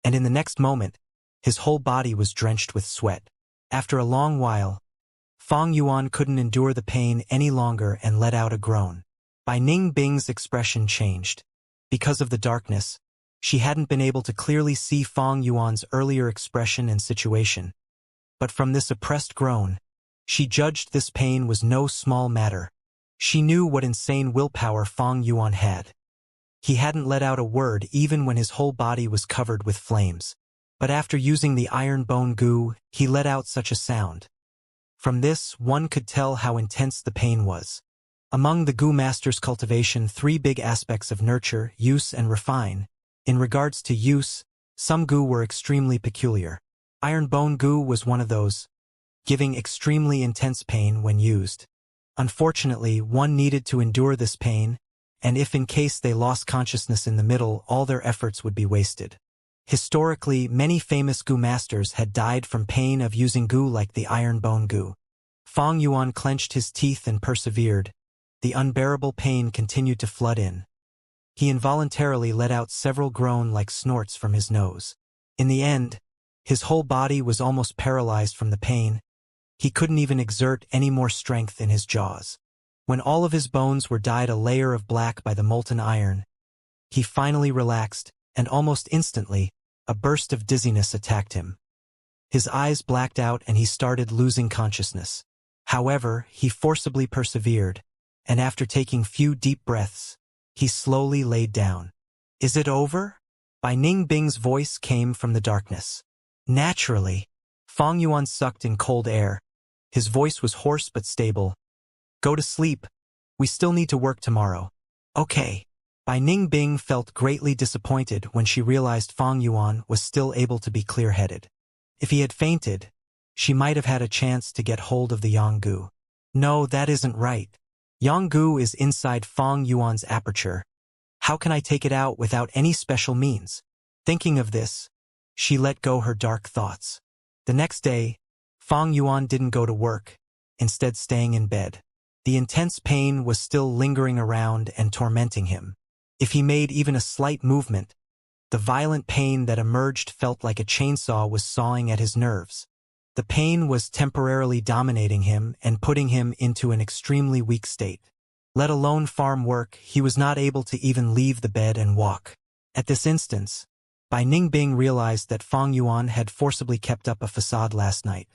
and in the next moment, his whole body was drenched with sweat. After a long while, Fang Yuan couldn't endure the pain any longer and let out a groan. Bai Ningbing's expression changed. Because of the darkness, she hadn't been able to clearly see Fang Yuan's earlier expression and situation. But from this oppressed groan, she judged this pain was no small matter. She knew what insane willpower Fang Yuan had. He hadn't let out a word even when his whole body was covered with flames. But after using the iron bone goo, he let out such a sound. From this, one could tell how intense the pain was. Among the Goo Master's cultivation, 3 big aspects of nurture, use and refine. In regards to use, some goo were extremely peculiar. Iron bone goo was one of those, giving extremely intense pain when used. Unfortunately, one needed to endure this pain, and if in case they lost consciousness in the middle, all their efforts would be wasted. Historically, many famous goo masters had died from pain of using goo like the iron bone goo. Fang Yuan clenched his teeth and persevered. The unbearable pain continued to flood in. He involuntarily let out several groan-like snorts from his nose. In the end, his whole body was almost paralyzed from the pain. He couldn't even exert any more strength in his jaws. When all of his bones were dyed a layer of black by the molten iron, he finally relaxed, and almost instantly, a burst of dizziness attacked him. His eyes blacked out and he started losing consciousness. However, he forcibly persevered, and after taking few deep breaths, he slowly laid down. "Is it over?" Bai Ningbing's voice came from the darkness. Naturally. Fang Yuan sucked in cold air. His voice was hoarse but stable. "Go to sleep. We still need to work tomorrow." "Okay." Bai Ningbing felt greatly disappointed when she realized Fang Yuan was still able to be clear-headed. If he had fainted, she might have had a chance to get hold of the Yanggu. No, that isn't right. Yanggu is inside Fang Yuan's aperture. How can I take it out without any special means? Thinking of this, she let go her dark thoughts. The next day, Fang Yuan didn't go to work, instead staying in bed. The intense pain was still lingering around and tormenting him. If he made even a slight movement, the violent pain that emerged felt like a chainsaw was sawing at his nerves. The pain was temporarily dominating him and putting him into an extremely weak state. Let alone farm work, he was not able to even leave the bed and walk. At this instance, Bai Ningbing realized that Fang Yuan had forcibly kept up a facade last night.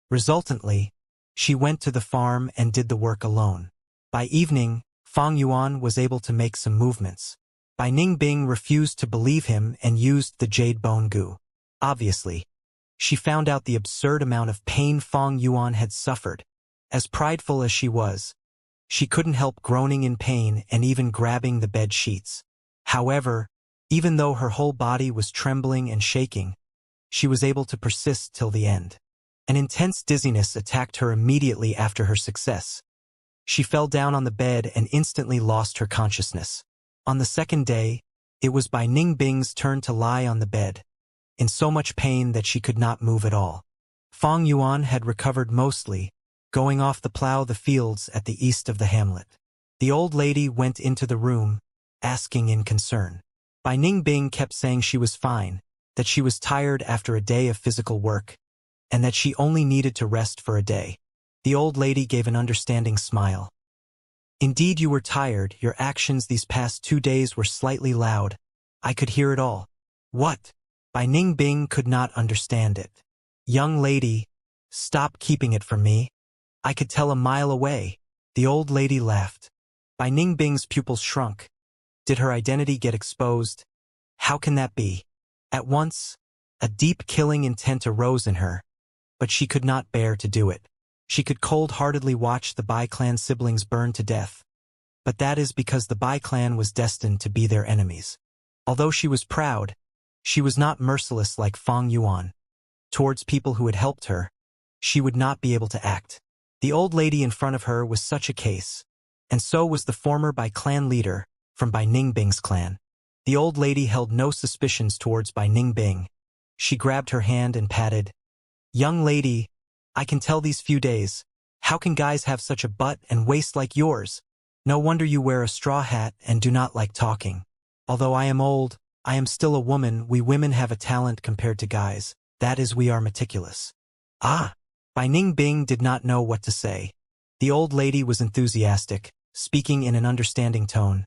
Resultantly, she went to the farm and did the work alone. By evening, Fang Yuan was able to make some movements. Bai Ningbing refused to believe him and used the jade bone goo. Obviously, she found out the absurd amount of pain Fang Yuan had suffered. As prideful as she was, she couldn't help groaning in pain and even grabbing the bed sheets. However, even though her whole body was trembling and shaking, she was able to persist till the end. An intense dizziness attacked her immediately after her success. She fell down on the bed and instantly lost her consciousness. On the second day, it was Bai Ningbing's turn to lie on the bed, in so much pain that she could not move at all. Fang Yuan had recovered mostly, going off to plow the fields at the east of the hamlet. The old lady went into the room, asking in concern, Bai Ningbing kept saying she was fine, that she was tired after a day of physical work, and that she only needed to rest for a day. The old lady gave an understanding smile. Indeed you were tired, your actions these past 2 days were slightly loud. I could hear it all. What? Bai Ningbing could not understand it. Young lady, stop keeping it from me. I could tell a mile away. The old lady laughed. Bai Ningbing's pupils shrunk. Did her identity get exposed? How can that be? At once, a deep killing intent arose in her, but she could not bear to do it. She could cold-heartedly watch the Bai clan siblings burn to death. But that is because the Bai clan was destined to be their enemies. Although she was proud, she was not merciless like Fang Yuan. Towards people who had helped her, she would not be able to act. The old lady in front of her was such a case, and so was the former Bai clan leader from Bai Ningbing's clan. The old lady held no suspicions towards Bai Ningbing. She grabbed her hand and patted. Young lady, I can tell these few days. How can guys have such a butt and waist like yours? No wonder you wear a straw hat and do not like talking. Although I am old, I am still a woman. We women have a talent compared to guys. That is, we are meticulous. Ah! Bai Ningbing did not know what to say. The old lady was enthusiastic, speaking in an understanding tone.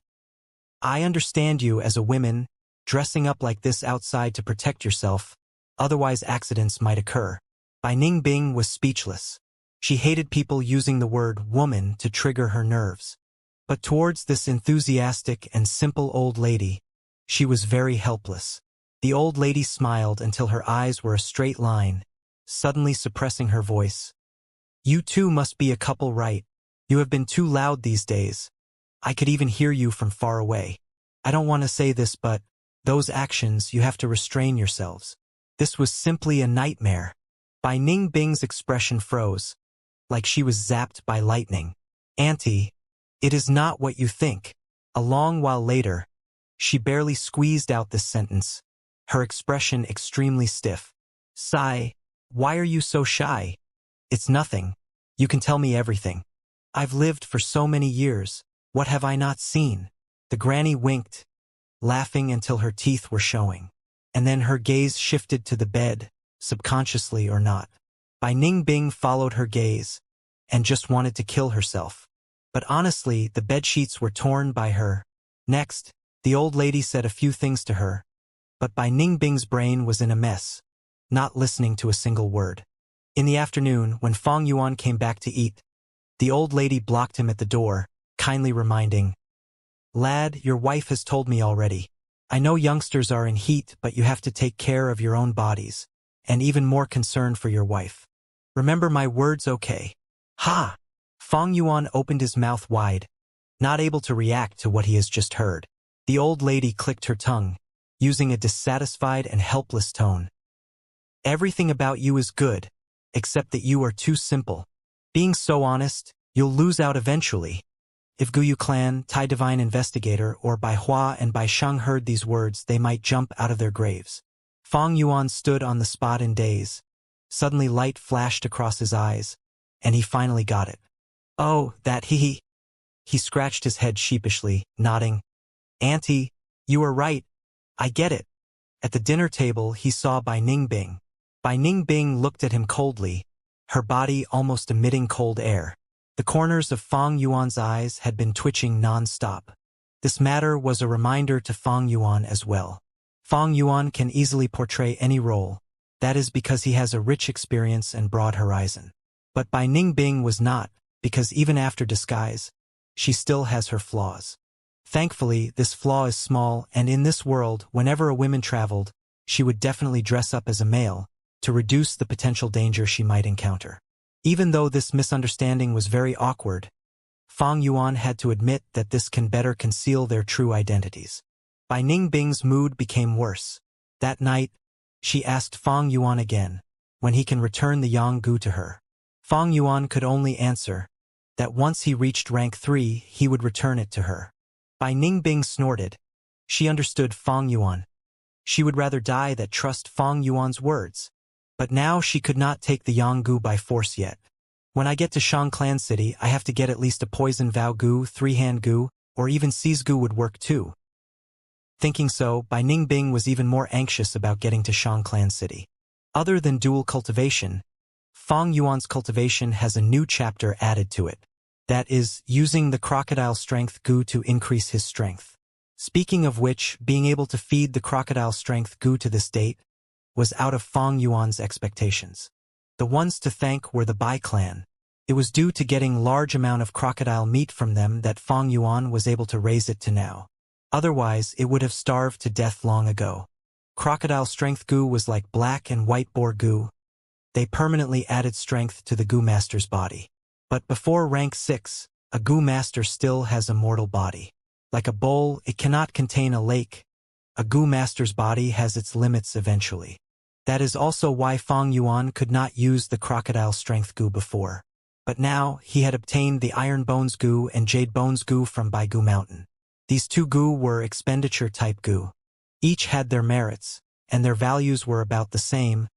I understand you as a woman, dressing up like this outside to protect yourself, otherwise accidents might occur. Bai Ningbing was speechless. She hated people using the word woman to trigger her nerves. But towards this enthusiastic and simple old lady, she was very helpless. The old lady smiled until her eyes were a straight line, suddenly suppressing her voice. You two must be a couple, right? You have been too loud these days. I could even hear you from far away. I don't want to say this, but those actions, you have to restrain yourselves. This was simply a nightmare. Bai Ningbing's expression froze, like she was zapped by lightning. Auntie, it is not what you think. A long while later, she barely squeezed out this sentence, her expression extremely stiff. Sigh, why are you so shy? It's nothing. You can tell me everything. I've lived for so many years. What have I not seen? The granny winked, laughing until her teeth were showing. And then her gaze shifted to the bed, subconsciously or not. Bai Ningbing followed her gaze, and just wanted to kill herself. But honestly, the bedsheets were torn by her. Next, the old lady said a few things to her, but Bai Ningbing's brain was in a mess, not listening to a single word. In the afternoon, when Fang Yuan came back to eat, the old lady blocked him at the door, kindly reminding, Lad, your wife has told me already. I know youngsters are in heat, but you have to take care of your own bodies, and even more concerned for your wife. Remember my words, okay? Ha! Fang Yuan opened his mouth wide, not able to react to what he has just heard. The old lady clicked her tongue, using a dissatisfied and helpless tone. Everything about you is good, except that you are too simple. Being so honest, you'll lose out eventually. If Guyu clan, Tai Divine Investigator, or Bai Hua and Bai Sheng heard these words, they might jump out of their graves. Fang Yuan stood on the spot in daze. Suddenly light flashed across his eyes, and he finally got it. Oh, that he. He scratched his head sheepishly, nodding. Auntie, you are right. I get it. At the dinner table, he saw Bai Ningbing. Bai Ningbing looked at him coldly, her body almost emitting cold air. The corners of Fang Yuan's eyes had been twitching non-stop. This matter was a reminder to Fang Yuan as well. Fang Yuan can easily portray any role. That is because he has a rich experience and broad horizon. But Bai Ningbing was not, because even after disguise, she still has her flaws. Thankfully, this flaw is small, and in this world, whenever a woman traveled, she would definitely dress up as a male, to reduce the potential danger she might encounter. Even though this misunderstanding was very awkward, Fang Yuan had to admit that this can better conceal their true identities. Bai Ningbing's mood became worse. That night, she asked Fang Yuan again, when he can return the Yang Gu to her. Fang Yuan could only answer that once he reached rank 3, he would return it to her. Bai Ningbing snorted. She understood Fang Yuan. She would rather die than trust Fang Yuan's words. But now she could not take the Yang Gu by force yet. When I get to Shang Clan City, I have to get at least a poison Vow Gu, 3-hand Gu, or even Seize Gu would work too. Thinking so, Bai Ningbing was even more anxious about getting to Shangclan City. Other than dual cultivation, Fang Yuan's cultivation has a new chapter added to it. That is, using the crocodile strength goo to increase his strength. Speaking of which, being able to feed the crocodile strength goo to this date was out of Fang Yuan's expectations. The ones to thank were the Bai clan. It was due to getting large amount of crocodile meat from them that Fang Yuan was able to raise it to now. Otherwise, it would have starved to death long ago. Crocodile strength goo was like black and white boar goo. They permanently added strength to the goo master's body. But before rank 6, a goo master still has a mortal body. Like a bowl, it cannot contain a lake. A goo master's body has its limits eventually. That is also why Fang Yuan could not use the crocodile strength goo before. But now, he had obtained the iron bones goo and jade bones goo from Bai Goo Mountain. These two goo were expenditure type goo. Each had their merits, and their values were about the same,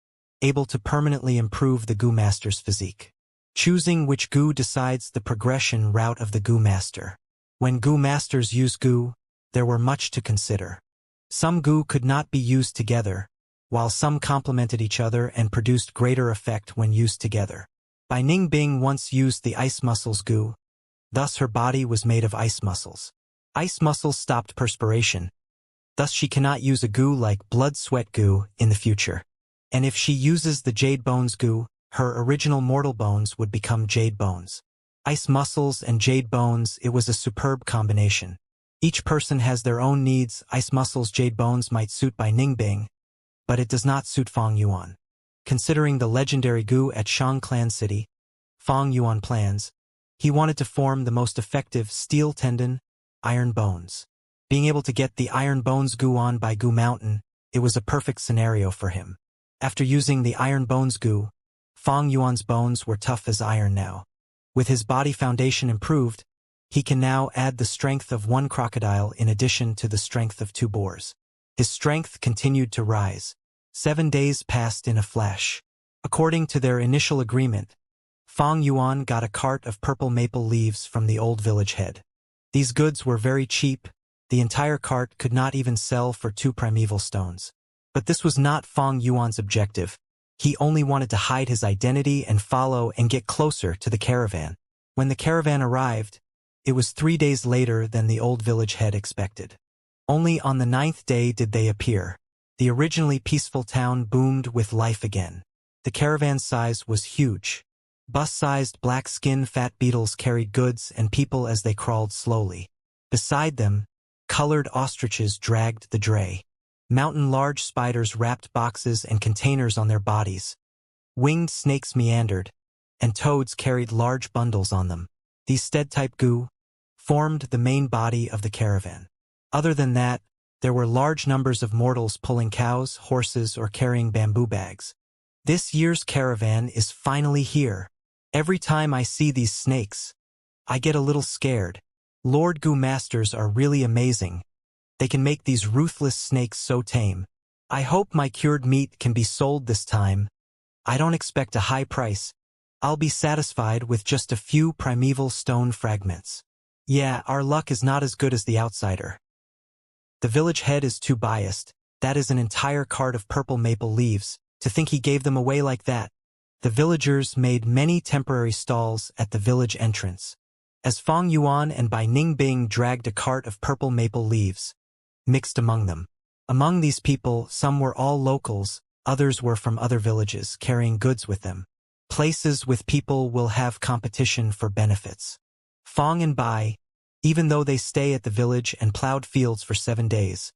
able to permanently improve the goo master's physique. Choosing which goo decides the progression route of the goo master. When goo masters use goo, there were much to consider. Some goo could not be used together, while some complemented each other and produced greater effect when used together. Bai Ningbing once used the ice muscles goo, thus her body was made of ice muscles. Ice muscles stopped perspiration, thus she cannot use a goo like blood sweat goo in the future. And if she uses the jade bones goo, her original mortal bones would become jade bones. Ice muscles and jade bones, it was a superb combination. Each person has their own needs. Ice muscles jade bones might suit Bai Ningbing, but it does not suit Fang Yuan. Considering the legendary goo at Shangclan City, Fang Yuan plans, he wanted to form the most effective steel tendon, iron bones. Being able to get the iron bones goo on Bai Goo Mountain, it was a perfect scenario for him. After using the iron bones goo, Fang Yuan's bones were tough as iron now. With his body foundation improved, he can now add the strength of one crocodile in addition to the strength of 2 boars. His strength continued to rise. 7 days passed in a flash. According to their initial agreement, Fang Yuan got a cart of purple maple leaves from the old village head. These goods were very cheap. The entire cart could not even sell for 2 primeval stones. But this was not Fang Yuan's objective. He only wanted to hide his identity and follow and get closer to the caravan. When the caravan arrived, it was 3 days later than the old village head expected. Only on the 9th day did they appear. The originally peaceful town boomed with life again. The caravan's size was huge. Bus-sized black-skinned fat beetles carried goods and people as they crawled slowly. Beside them, colored ostriches dragged the dray. Mountain large spiders wrapped boxes and containers on their bodies. Winged snakes meandered, and toads carried large bundles on them. These stead-type goo formed the main body of the caravan. Other than that, there were large numbers of mortals pulling cows, horses, or carrying bamboo bags. This year's caravan is finally here. Every time I see these snakes, I get a little scared. Lord Goo Masters are really amazing. They can make these ruthless snakes so tame. I hope my cured meat can be sold this time. I don't expect a high price. I'll be satisfied with just a few primeval stone fragments. Yeah, our luck is not as good as the outsider. The village head is too biased. That is an entire cart of purple maple leaves. To think he gave them away like that. The villagers made many temporary stalls at the village entrance. As Fang Yuan and Bai Ningbing dragged a cart of purple maple leaves, mixed among them. Among these people, some were all locals, others were from other villages, carrying goods with them. Places with people will have competition for benefits. Fang and Bai, even though they stay at the village and plowed fields for 7 days,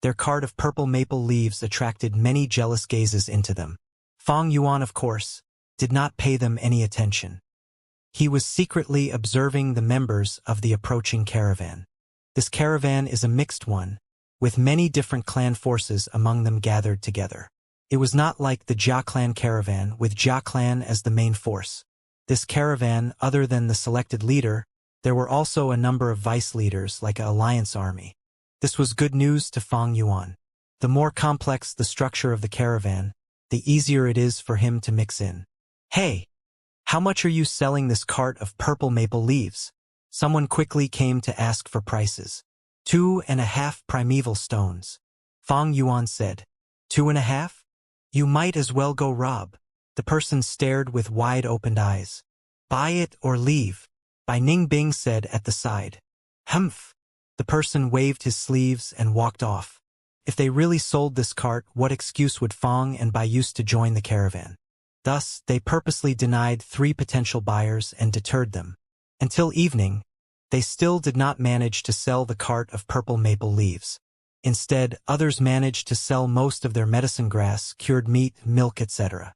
their cart of purple maple leaves attracted many jealous gazes into them. Fang Yuan, of course, did not pay them any attention. He was secretly observing the members of the approaching caravan. This caravan is a mixed one, with many different clan forces among them gathered together. It was not like the Jia clan caravan with Jia clan as the main force. This caravan, other than the selected leader, there were also a number of vice leaders like an alliance army. This was good news to Fang Yuan. The more complex the structure of the caravan, the easier it is for him to mix in. Hey, how much are you selling this cart of purple maple leaves? Someone quickly came to ask for prices. 2.5 primeval stones. Fang Yuan said. 2.5? You might as well go rob. The person stared with wide-opened eyes. Buy it or leave, Bai Ningbing said at the side. Humph. The person waved his sleeves and walked off. If they really sold this cart, what excuse would Fang and Bai use to join the caravan? Thus, they purposely denied 3 potential buyers and deterred them. Until evening, they still did not manage to sell the cart of purple maple leaves. Instead, others managed to sell most of their medicine grass, cured meat, milk, etc.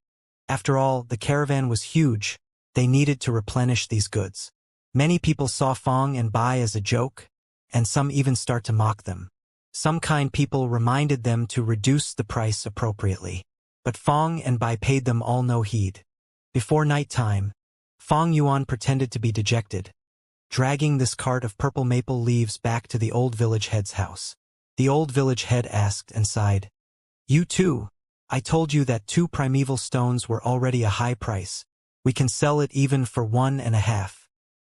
After all, the caravan was huge. They needed to replenish these goods. Many people saw Fang and Bai as a joke, and some even start to mock them. Some kind people reminded them to reduce the price appropriately. But Fang and Bai paid them all no heed. Before night time, Fang Yuan pretended to be dejected, dragging this cart of purple maple leaves back to the old village head's house. The old village head asked and sighed. You too. I told you that 2 primeval stones were already a high price. We can sell it even for 1.5.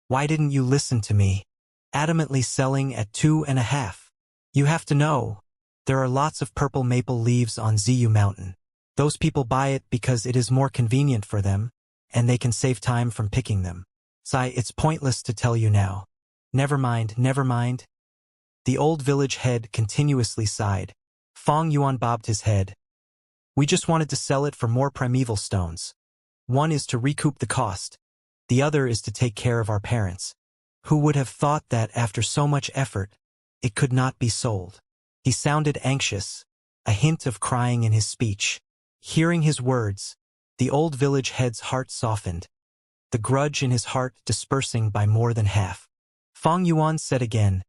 Why didn't you listen to me? Adamantly selling at 2.5. You have to know, there are lots of purple maple leaves on Ziyu Mountain. Those people buy it because it is more convenient for them, and they can save time from picking them. Sai, it's pointless to tell you now. Never mind, never mind. The old village head continuously sighed. Fang Yuan bobbed his head. We just wanted to sell it for more primeval stones. One is to recoup the cost. The other is to take care of our parents. Who would have thought that after so much effort, it could not be sold? He sounded anxious, a hint of crying in his speech. Hearing his words, the old village head's heart softened, the grudge in his heart dispersing by more than half. Fang Yuan said again,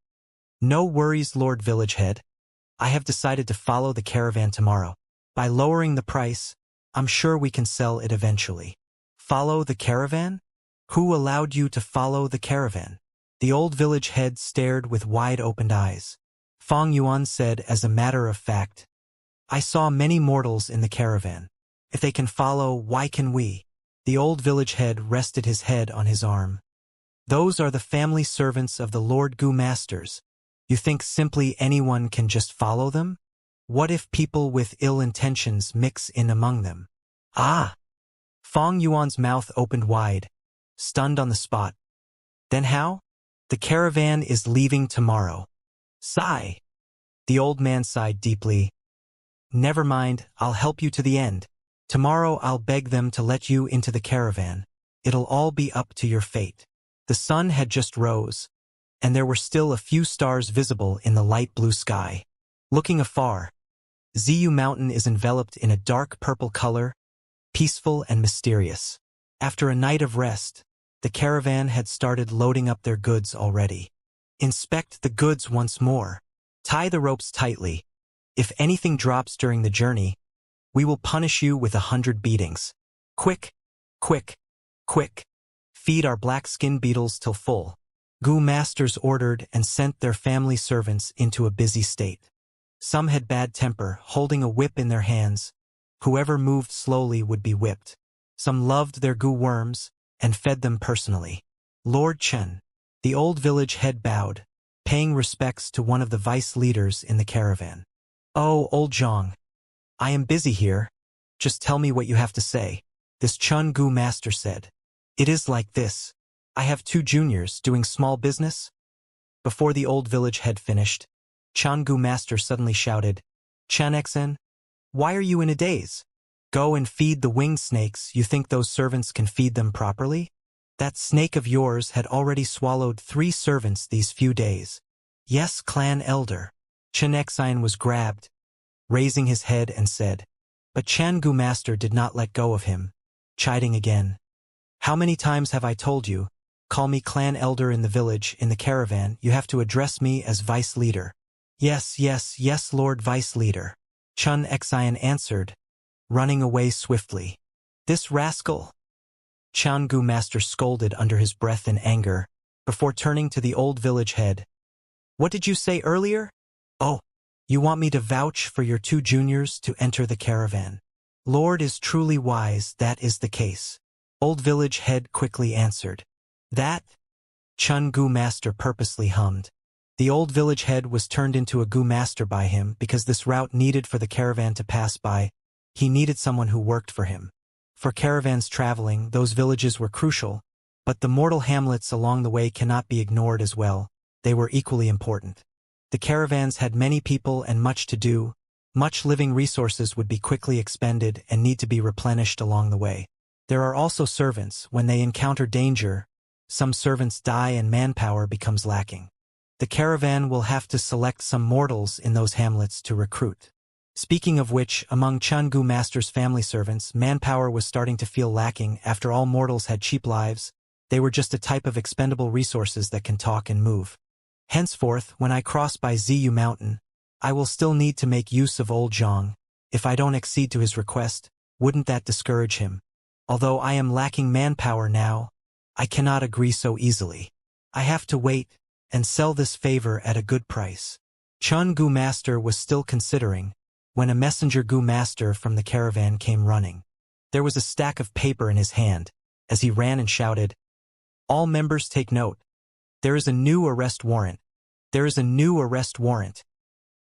No worries, Lord Village Head. I have decided to follow the caravan tomorrow. By lowering the price, I'm sure we can sell it eventually. Follow the caravan? Who allowed you to follow the caravan? The old village head stared with wide-opened eyes. Fang Yuan said as a matter of fact, I saw many mortals in the caravan. If they can follow, why can we? The old village head rested his head on his arm. Those are the family servants of the Lord Gu Masters. You think simply anyone can just follow them? What if people with ill intentions mix in among them? Ah! Fang Yuan's mouth opened wide, stunned on the spot. Then how? The caravan is leaving tomorrow. Sigh. The old man sighed deeply. Never mind, I'll help you to the end. Tomorrow I'll beg them to let you into the caravan. It'll all be up to your fate. The sun had just rose, and there were still a few stars visible in the light blue sky. Looking afar, Ziyu Mountain is enveloped in a dark purple color, peaceful and mysterious. After a night of rest, the caravan had started loading up their goods already. Inspect the goods once more. Tie the ropes tightly. If anything drops during the journey, we will punish you with 100 beatings. Quick, quick, quick. Feed our black skin beetles till full. Gu Masters ordered and sent their family servants into a busy state. Some had bad temper, holding a whip in their hands. Whoever moved slowly would be whipped. Some loved their Gu worms and fed them personally. Lord Chen, the old village head bowed, paying respects to one of the vice leaders in the caravan. Oh, old Zhang. I am busy here. Just tell me what you have to say, this Chun Gu master said. It is like this. I have 2 juniors doing small business. Before the old village head finished, Chun Gu master suddenly shouted, Chan Xen, why are you in a daze? Go and feed the winged snakes. You think those servants can feed them properly? That snake of yours had already swallowed 3 servants these few days. Yes, clan elder. Chen Xen was grabbed, raising his head and said, but Chan Gu master did not let go of him, chiding again. How many times have I told you, call me clan elder in the village, in the caravan, you have to address me as vice leader. Yes, yes, yes, Lord Vice Leader. Chun Xen answered, running away swiftly. This rascal! Chan Gu master scolded under his breath in anger, before turning to the old village head. What did you say earlier? Oh, you want me to vouch for your 2 juniors to enter the caravan. Lord is truly wise, that is the case. Old village head quickly answered. That? Chun Gu master purposely hummed. The old village head was turned into a Gu master by him because this route needed for the caravan to pass by. He needed someone who worked for him. For caravans traveling, those villages were crucial, but the mortal hamlets along the way cannot be ignored as well. They were equally important. The caravans had many people and much to do. Much living resources would be quickly expended and need to be replenished along the way. There are also servants. When they encounter danger, some servants die and manpower becomes lacking. The caravan will have to select some mortals in those hamlets to recruit. Speaking of which, among Chun-Gu Master's family servants, manpower was starting to feel lacking. After all mortals had cheap lives, they were just a type of expendable resources that can talk and move. Henceforth, when I cross by Ziyu Mountain, I will still need to make use of old Zhang. If I don't accede to his request, wouldn't that discourage him? Although I am lacking manpower now, I cannot agree so easily. I have to wait and sell this favor at a good price. Chun-Gu Master was still considering, when a messenger Gu Master from the caravan came running. There was a stack of paper in his hand. As he ran and shouted, "All members take note. There is a new arrest warrant. There is a new arrest warrant."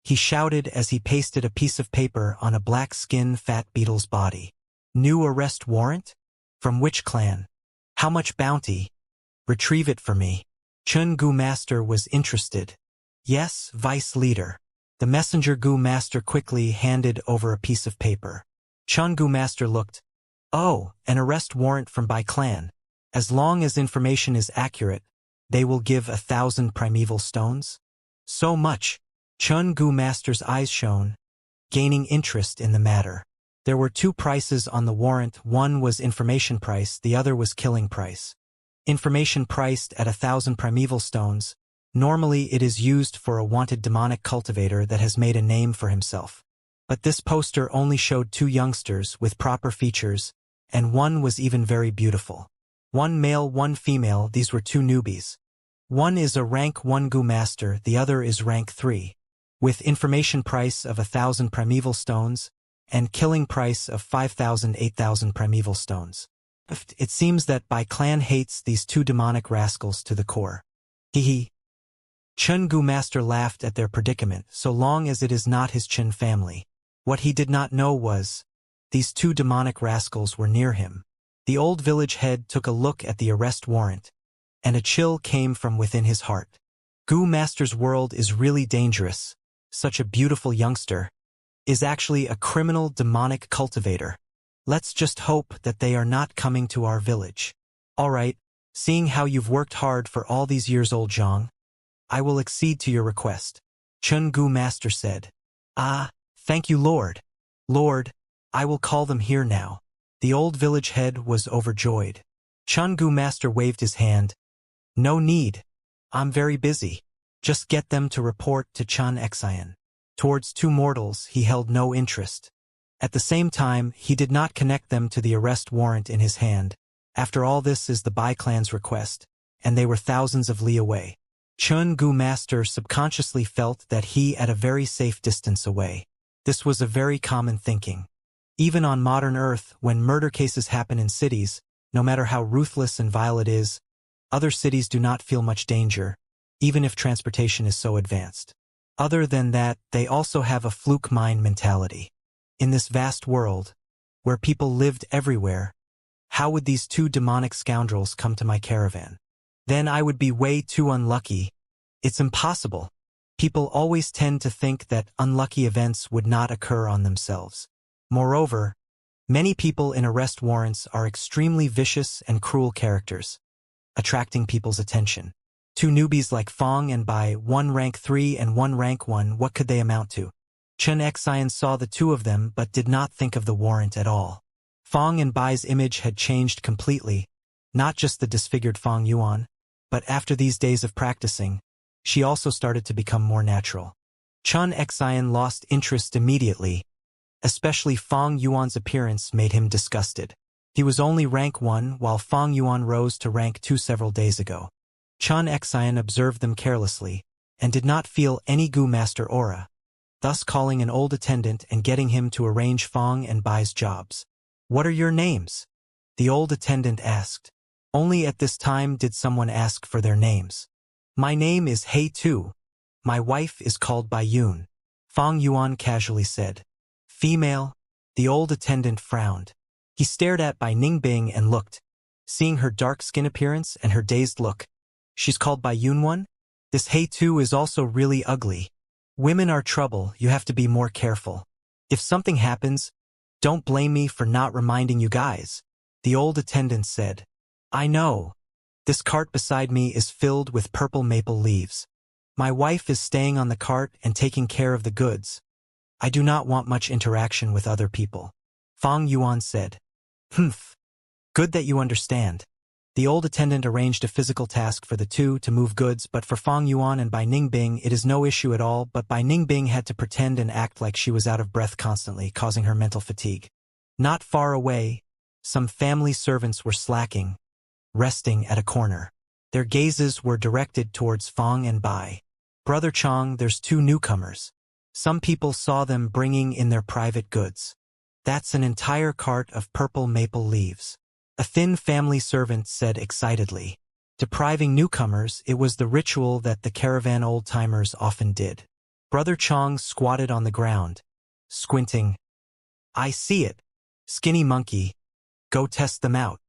He shouted as he pasted a piece of paper on a black-skinned fat beetle's body. "New arrest warrant? From which clan? How much bounty? Retrieve it for me." Chun-Gu Master was interested. "Yes, Vice Leader." The messenger Gu Master quickly handed over a piece of paper. Chun-Gu Master looked. "Oh, an arrest warrant from Bai clan. As long as information is accurate, they will give 1,000 primeval stones?" "So much." Chun-Gu Master's eyes shone, gaining interest in the matter. There were two prices on the warrant. One was information price, the other was killing price. Information priced at 1,000 primeval stones. Normally it is used for a wanted demonic cultivator that has made a name for himself. But this poster only showed two youngsters with proper features, and one was even very beautiful. One male, one female. These were two newbies. One is a rank 1 Gu Master, the other is rank 3. With information price of 1,000 primeval stones, and killing price of 5,000 8,000 primeval stones. It seems that Bai clan hates these two demonic rascals to the core. Hee. Chun-Gu Master laughed at their predicament, so long as it is not his Chin family. What he did not know was, these two demonic rascals were near him. The old village head took a look at the arrest warrant, and a chill came from within his heart. Gu Master's world is really dangerous. Such a beautiful youngster is actually a criminal demonic cultivator. Let's just hope that they are not coming to our village. All right, seeing how you've worked hard for all these years, old Zhang, I will accede to your request. Chun-Gu Master said. "Ah, thank you, Lord. Lord, I will call them here now." The old village head was overjoyed. Chun-Gu Master waved his hand. "No need. I'm very busy. Just get them to report to Chun Xian." Towards two mortals he held no interest. At the same time, he did not connect them to the arrest warrant in his hand. After all, this is the Bai clan's request, and they were thousands of li away. Chun-Gu Master subconsciously felt that he at a very safe distance away. This was a very common thinking. Even on modern Earth, when murder cases happen in cities, no matter how ruthless and vile it is, other cities do not feel much danger, even if transportation is so advanced. Other than that, they also have a fluke mind mentality. In this vast world, where people lived everywhere, how would these two demonic scoundrels come to my caravan? Then I would be way too unlucky. It's impossible. People always tend to think that unlucky events would not occur on themselves. Moreover, many people in arrest warrants are extremely vicious and cruel characters, attracting people's attention. Two newbies like Fong and Bai, one rank 3 and one rank 1, what could they amount to? Chun Xian saw the two of them but did not think of the warrant at all. Fong and Bai's image had changed completely, not just the disfigured Fong Yuan, but after these days of practicing, she also started to become more natural. Chun Xian lost interest immediately, especially Fong Yuan's appearance made him disgusted. He was only rank 1 while Fong Yuan rose to rank 2 several days ago. Chun Xian observed them carelessly, and did not feel any Gu Master aura, thus calling an old attendant and getting him to arrange Fong and Bai's jobs. "What are your names?" the old attendant asked. Only at this time did someone ask for their names. "My name is Hei Tu. My wife is called Bai Yun. Fang Yuan casually said. Female? The old attendant frowned. He stared at Bai Ningbing and looked. Seeing her dark skin appearance and her dazed look. She's called Bai Yun one? This Hei too is also really ugly. Women are trouble, you have to be more careful. If something happens, don't blame me for not reminding you guys. The old attendant said. I know. This cart beside me is filled with purple maple leaves. My wife is staying on the cart and taking care of the goods. I do not want much interaction with other people. Fang Yuan said. Humph. Good that you understand. The old attendant arranged a physical task for the two to move goods, but for Fang Yuan and Bai Ningbing it is no issue at all, but Bai Ningbing had to pretend and act like she was out of breath constantly, causing her mental fatigue. Not far away, some family servants were slacking, resting at a corner. Their gazes were directed towards Fang and Bai. Brother Chong, there's two newcomers. Some people saw them bringing in their private goods. That's an entire cart of purple maple leaves. A thin family servant said excitedly. Depriving newcomers, it was the ritual that the caravan old-timers often did. Brother Chong squatted on the ground, squinting. I see it. Skinny monkey. Go test them out.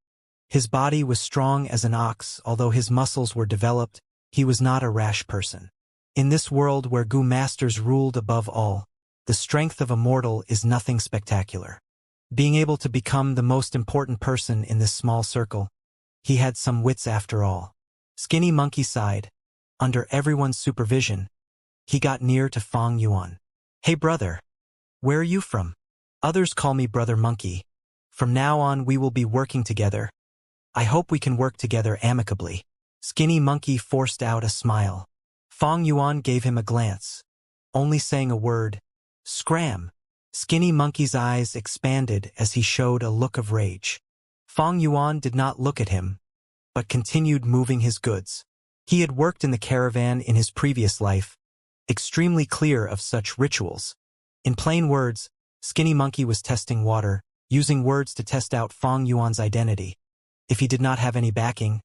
His body was strong as an ox, although his muscles were developed, he was not a rash person. In this world where Gu masters ruled above all, the strength of a mortal is nothing spectacular. Being able to become the most important person in this small circle, he had some wits after all. Skinny monkey sighed. Under everyone's supervision, he got near to Fang Yuan. Hey brother, where are you from? Others call me Brother Monkey. From now on we will be working together. I hope we can work together amicably. Skinny monkey forced out a smile. Fang Yuan gave him a glance, only saying a word. Scram. Skinny monkey's eyes expanded as he showed a look of rage. Fang Yuan did not look at him, but continued moving his goods. He had worked in the caravan in his previous life, extremely clear of such rituals. In plain words, Skinny monkey was testing water, using words to test out Fang Yuan's identity. If he did not have any backing,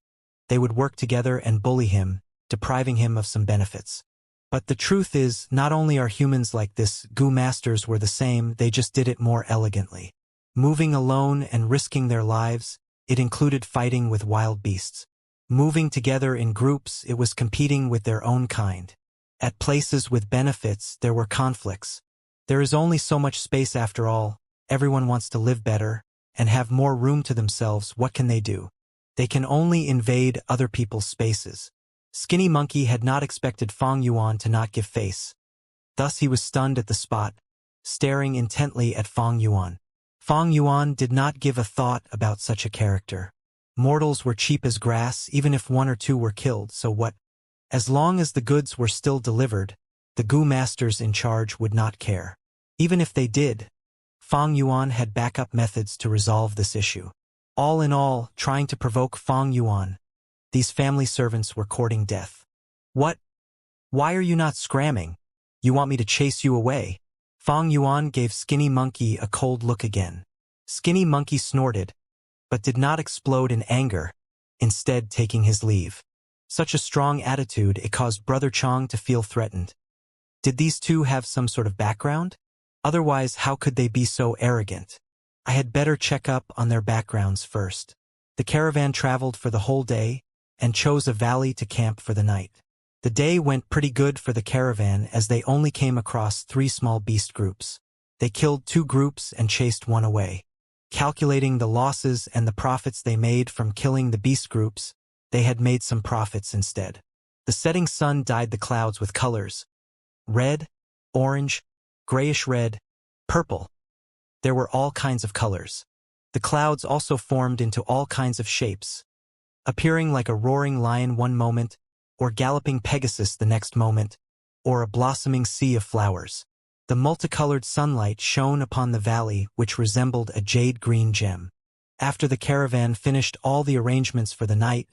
they would work together and bully him, depriving him of some benefits. But the truth is, not only are humans like this, Gu masters were the same, they just did it more elegantly. Moving alone and risking their lives, it included fighting with wild beasts. Moving together in groups, it was competing with their own kind. At places with benefits, there were conflicts. There is only so much space after all, everyone wants to live better, and have more room to themselves. What can they do? They can only invade other people's spaces. Skinny monkey had not expected Fang Yuan to not give face. Thus he was stunned at the spot, staring intently at Fang Yuan. Fang Yuan did not give a thought about such a character. Mortals were cheap as grass, even if one or two were killed, so what? As long as the goods were still delivered, the Gu masters in charge would not care. Even if they did, Fang Yuan had backup methods to resolve this issue. All in all, trying to provoke Fang Yuan, these family servants were courting death. What? Why are you not scramming? You want me to chase you away? Fang Yuan gave Skinny monkey a cold look again. Skinny monkey snorted, but did not explode in anger, instead taking his leave. Such a strong attitude, it caused Brother Chong to feel threatened. Did these two have some sort of background? Otherwise, how could they be so arrogant? I had better check up on their backgrounds first. The caravan traveled for the whole day, and chose a valley to camp for the night. The day went pretty good for the caravan as they only came across 3 small beast groups. They killed 2 groups and chased one away. Calculating the losses and the profits they made from killing the beast groups, they had made some profits instead. The setting sun dyed the clouds with colors. Red, orange, grayish-red, purple. There were all kinds of colors. The clouds also formed into all kinds of shapes, appearing like a roaring lion one moment, or galloping Pegasus the next moment, or a blossoming sea of flowers. The multicolored sunlight shone upon the valley, which resembled a jade-green gem. After the caravan finished all the arrangements for the night,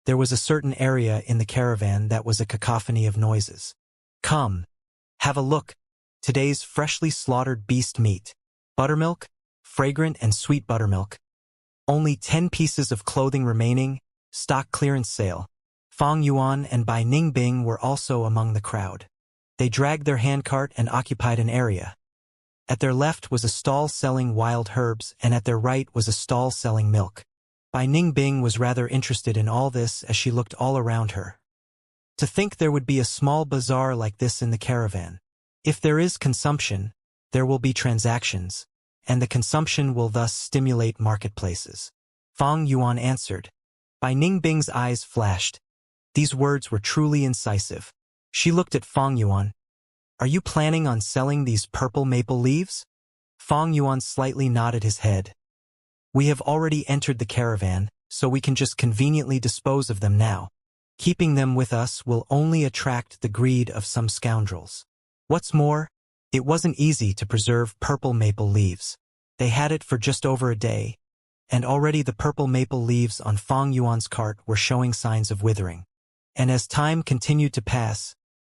there was a certain area in the caravan that was a cacophony of noises. Come, have a look. Today's freshly slaughtered beast meat. Buttermilk, fragrant and sweet buttermilk. Only 10 pieces of clothing remaining, stock clearance sale. Fang Yuan and Bai Ningbing were also among the crowd. They dragged their handcart and occupied an area. At their left was a stall selling wild herbs, and at their right was a stall selling milk. Bai Ningbing was rather interested in all this as she looked all around her. To think there would be a small bazaar like this in the caravan. If there is consumption, there will be transactions, and the consumption will thus stimulate marketplaces. Fang Yuan answered. Bai Ningbing's eyes flashed. These words were truly incisive. She looked at Fang Yuan. Are you planning on selling these purple maple leaves? Fang Yuan slightly nodded his head. We have already entered the caravan, so we can just conveniently dispose of them now. Keeping them with us will only attract the greed of some scoundrels. What's more, it wasn't easy to preserve purple maple leaves. They had it for just over a day, and already the purple maple leaves on Fang Yuan's cart were showing signs of withering. And as time continued to pass,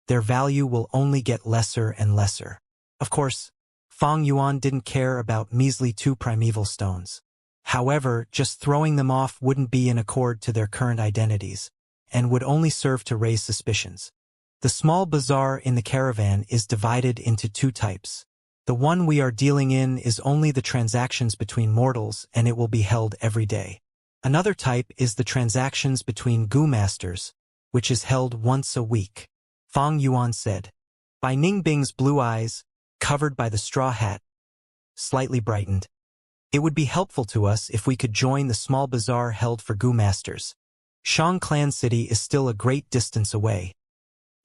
their value will only get lesser and lesser. Of course, Fang Yuan didn't care about measly 2 primeval stones. However, just throwing them off wouldn't be in accord to their current identities, and would only serve to raise suspicions. The small bazaar in the caravan is divided into 2 types. The one we are dealing in is only the transactions between mortals, and it will be held every day. Another type is the transactions between Gu masters, which is held once a week. Fang Yuan said. Bai Ningbing's blue eyes, covered by the straw hat, slightly brightened. It would be helpful to us if we could join the small bazaar held for Gu masters. Shang Clan City is still a great distance away.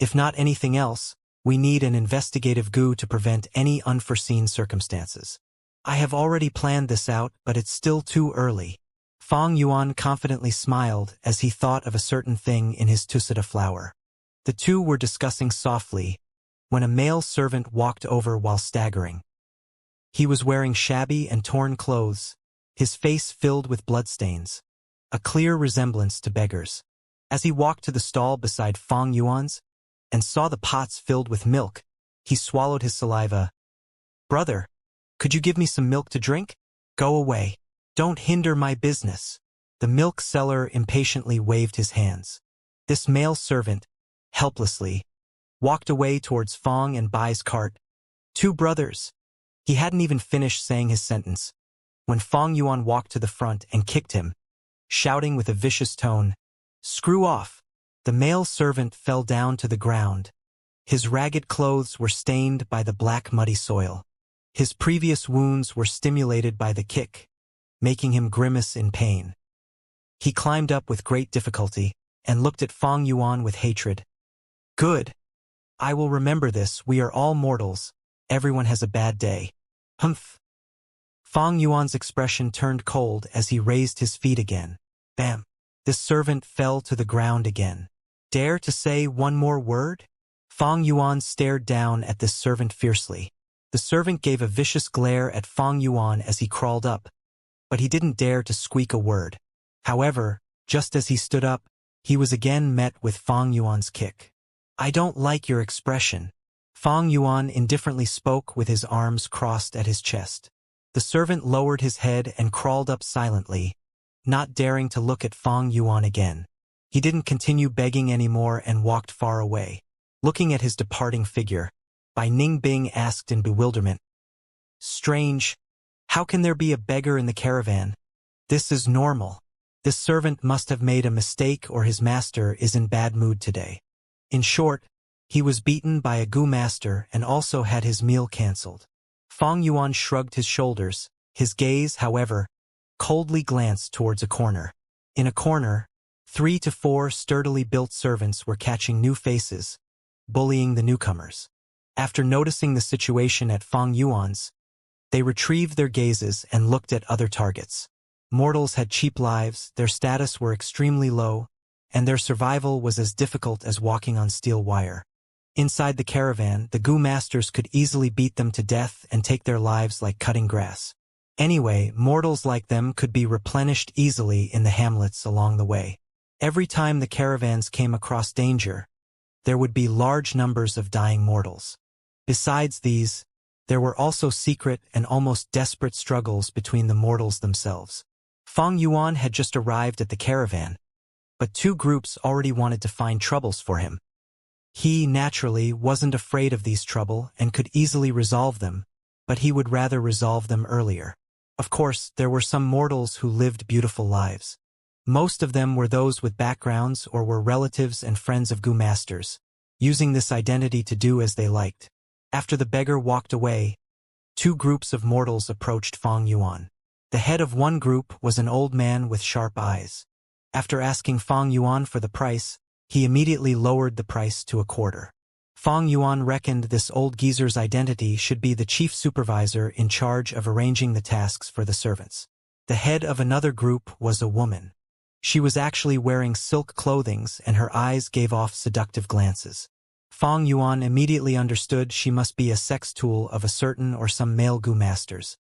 If not anything else, we need an investigative Gu to prevent any unforeseen circumstances. I have already planned this out, but it's still too early. Fang Yuan confidently smiled as he thought of a certain thing in his tusita flower. The two were discussing softly when a male servant walked over while staggering. He was wearing shabby and torn clothes, his face filled with bloodstains, a clear resemblance to beggars. As he walked to the stall beside Fang Yuan's and saw the pots filled with milk, he swallowed his saliva. Brother, could you give me some milk to drink? Go away. Don't hinder my business. The milk seller impatiently waved his hands. This male servant, helplessly, walked away towards Fang and Bai's cart. 2 brothers. He hadn't even finished saying his sentence when Fang Yuan walked to the front and kicked him, shouting with a vicious tone, "Screw off!" The male servant fell down to the ground. His ragged clothes were stained by the black muddy soil. His previous wounds were stimulated by the kick, making him grimace in pain. He climbed up with great difficulty and looked at Fang Yuan with hatred. Good. I will remember this. We are all mortals. Everyone has a bad day. Humph. Fang Yuan's expression turned cold as he raised his feet again. Bam. The servant fell to the ground again. Dare to say one more word? Fang Yuan stared down at this servant fiercely. The servant gave a vicious glare at Fang Yuan as he crawled up, but he didn't dare to squeak a word. However, just as he stood up, he was again met with Fang Yuan's kick. I don't like your expression. Fang Yuan indifferently spoke with his arms crossed at his chest. The servant lowered his head and crawled up silently, not daring to look at Fang Yuan again. He didn't continue begging anymore and walked far away. Looking at his departing figure, Bai Ningbing asked in bewilderment. Strange. How can there be a beggar in the caravan? This is normal. This servant must have made a mistake or his master is in bad mood today. In short, he was beaten by a Gu master and also had his meal cancelled. Fang Yuan shrugged his shoulders. His gaze, however, coldly glanced towards a corner. In a corner, 3 to 4 sturdily built servants were catching new faces, bullying the newcomers. After noticing the situation at Fang Yuan's, they retrieved their gazes and looked at other targets. Mortals had cheap lives, their status were extremely low, and their survival was as difficult as walking on steel wire. Inside the caravan, the Gu masters could easily beat them to death and take their lives like cutting grass. Anyway, mortals like them could be replenished easily in the hamlets along the way. Every time the caravans came across danger, there would be large numbers of dying mortals. Besides these, there were also secret and almost desperate struggles between the mortals themselves. Fang Yuan had just arrived at the caravan, but 2 groups already wanted to find troubles for him. He, naturally, wasn't afraid of these trouble and could easily resolve them, but he would rather resolve them earlier. Of course, there were some mortals who lived beautiful lives. Most of them were those with backgrounds or were relatives and friends of Gu masters, using this identity to do as they liked. After the beggar walked away, two groups of mortals approached Fang Yuan. The head of one group was an old man with sharp eyes. After asking Fang Yuan for the price, he immediately lowered the price to a quarter. Fang Yuan reckoned this old geezer's identity should be the chief supervisor in charge of arranging the tasks for the servants. The head of another group was a woman. She was actually wearing silk clothings and her eyes gave off seductive glances. Fang Yuan immediately understood she must be a sex tool of a certain or some male Gu masters.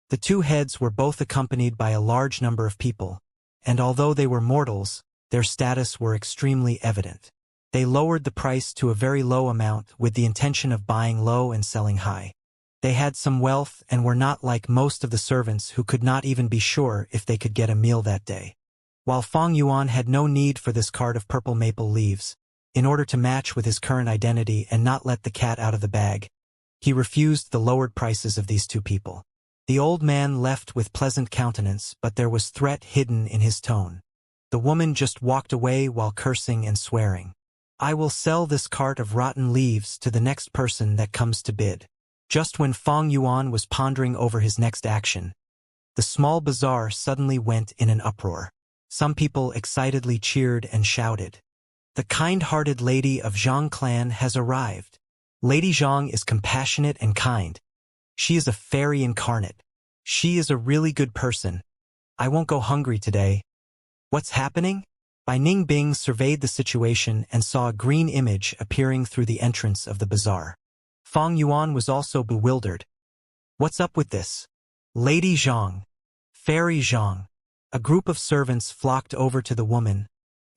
The two heads were both accompanied by a large number of people, and although they were mortals, their status were extremely evident. They lowered the price to a very low amount with the intention of buying low and selling high. They had some wealth and were not like most of the servants who could not even be sure if they could get a meal that day. While Fang Yuan had no need for this cart of purple maple leaves, in order to match with his current identity and not let the cat out of the bag, he refused the lowered prices of these two people. The old man left with pleasant countenance, but there was threat hidden in his tone. The woman just walked away while cursing and swearing. "I will sell this cart of rotten leaves to the next person that comes to bid." Just when Fang Yuan was pondering over his next action, the small bazaar suddenly went in an uproar. Some people excitedly cheered and shouted, "The kind-hearted lady of Zhang clan has arrived. Lady Zhang is compassionate and kind. She is a fairy incarnate. She is a really good person. I won't go hungry today." What's happening? Bai Ningbing surveyed the situation and saw a green image appearing through the entrance of the bazaar. Fang Yuan was also bewildered. What's up with this? Lady Zhang. Fairy Zhang. A group of servants flocked over to the woman,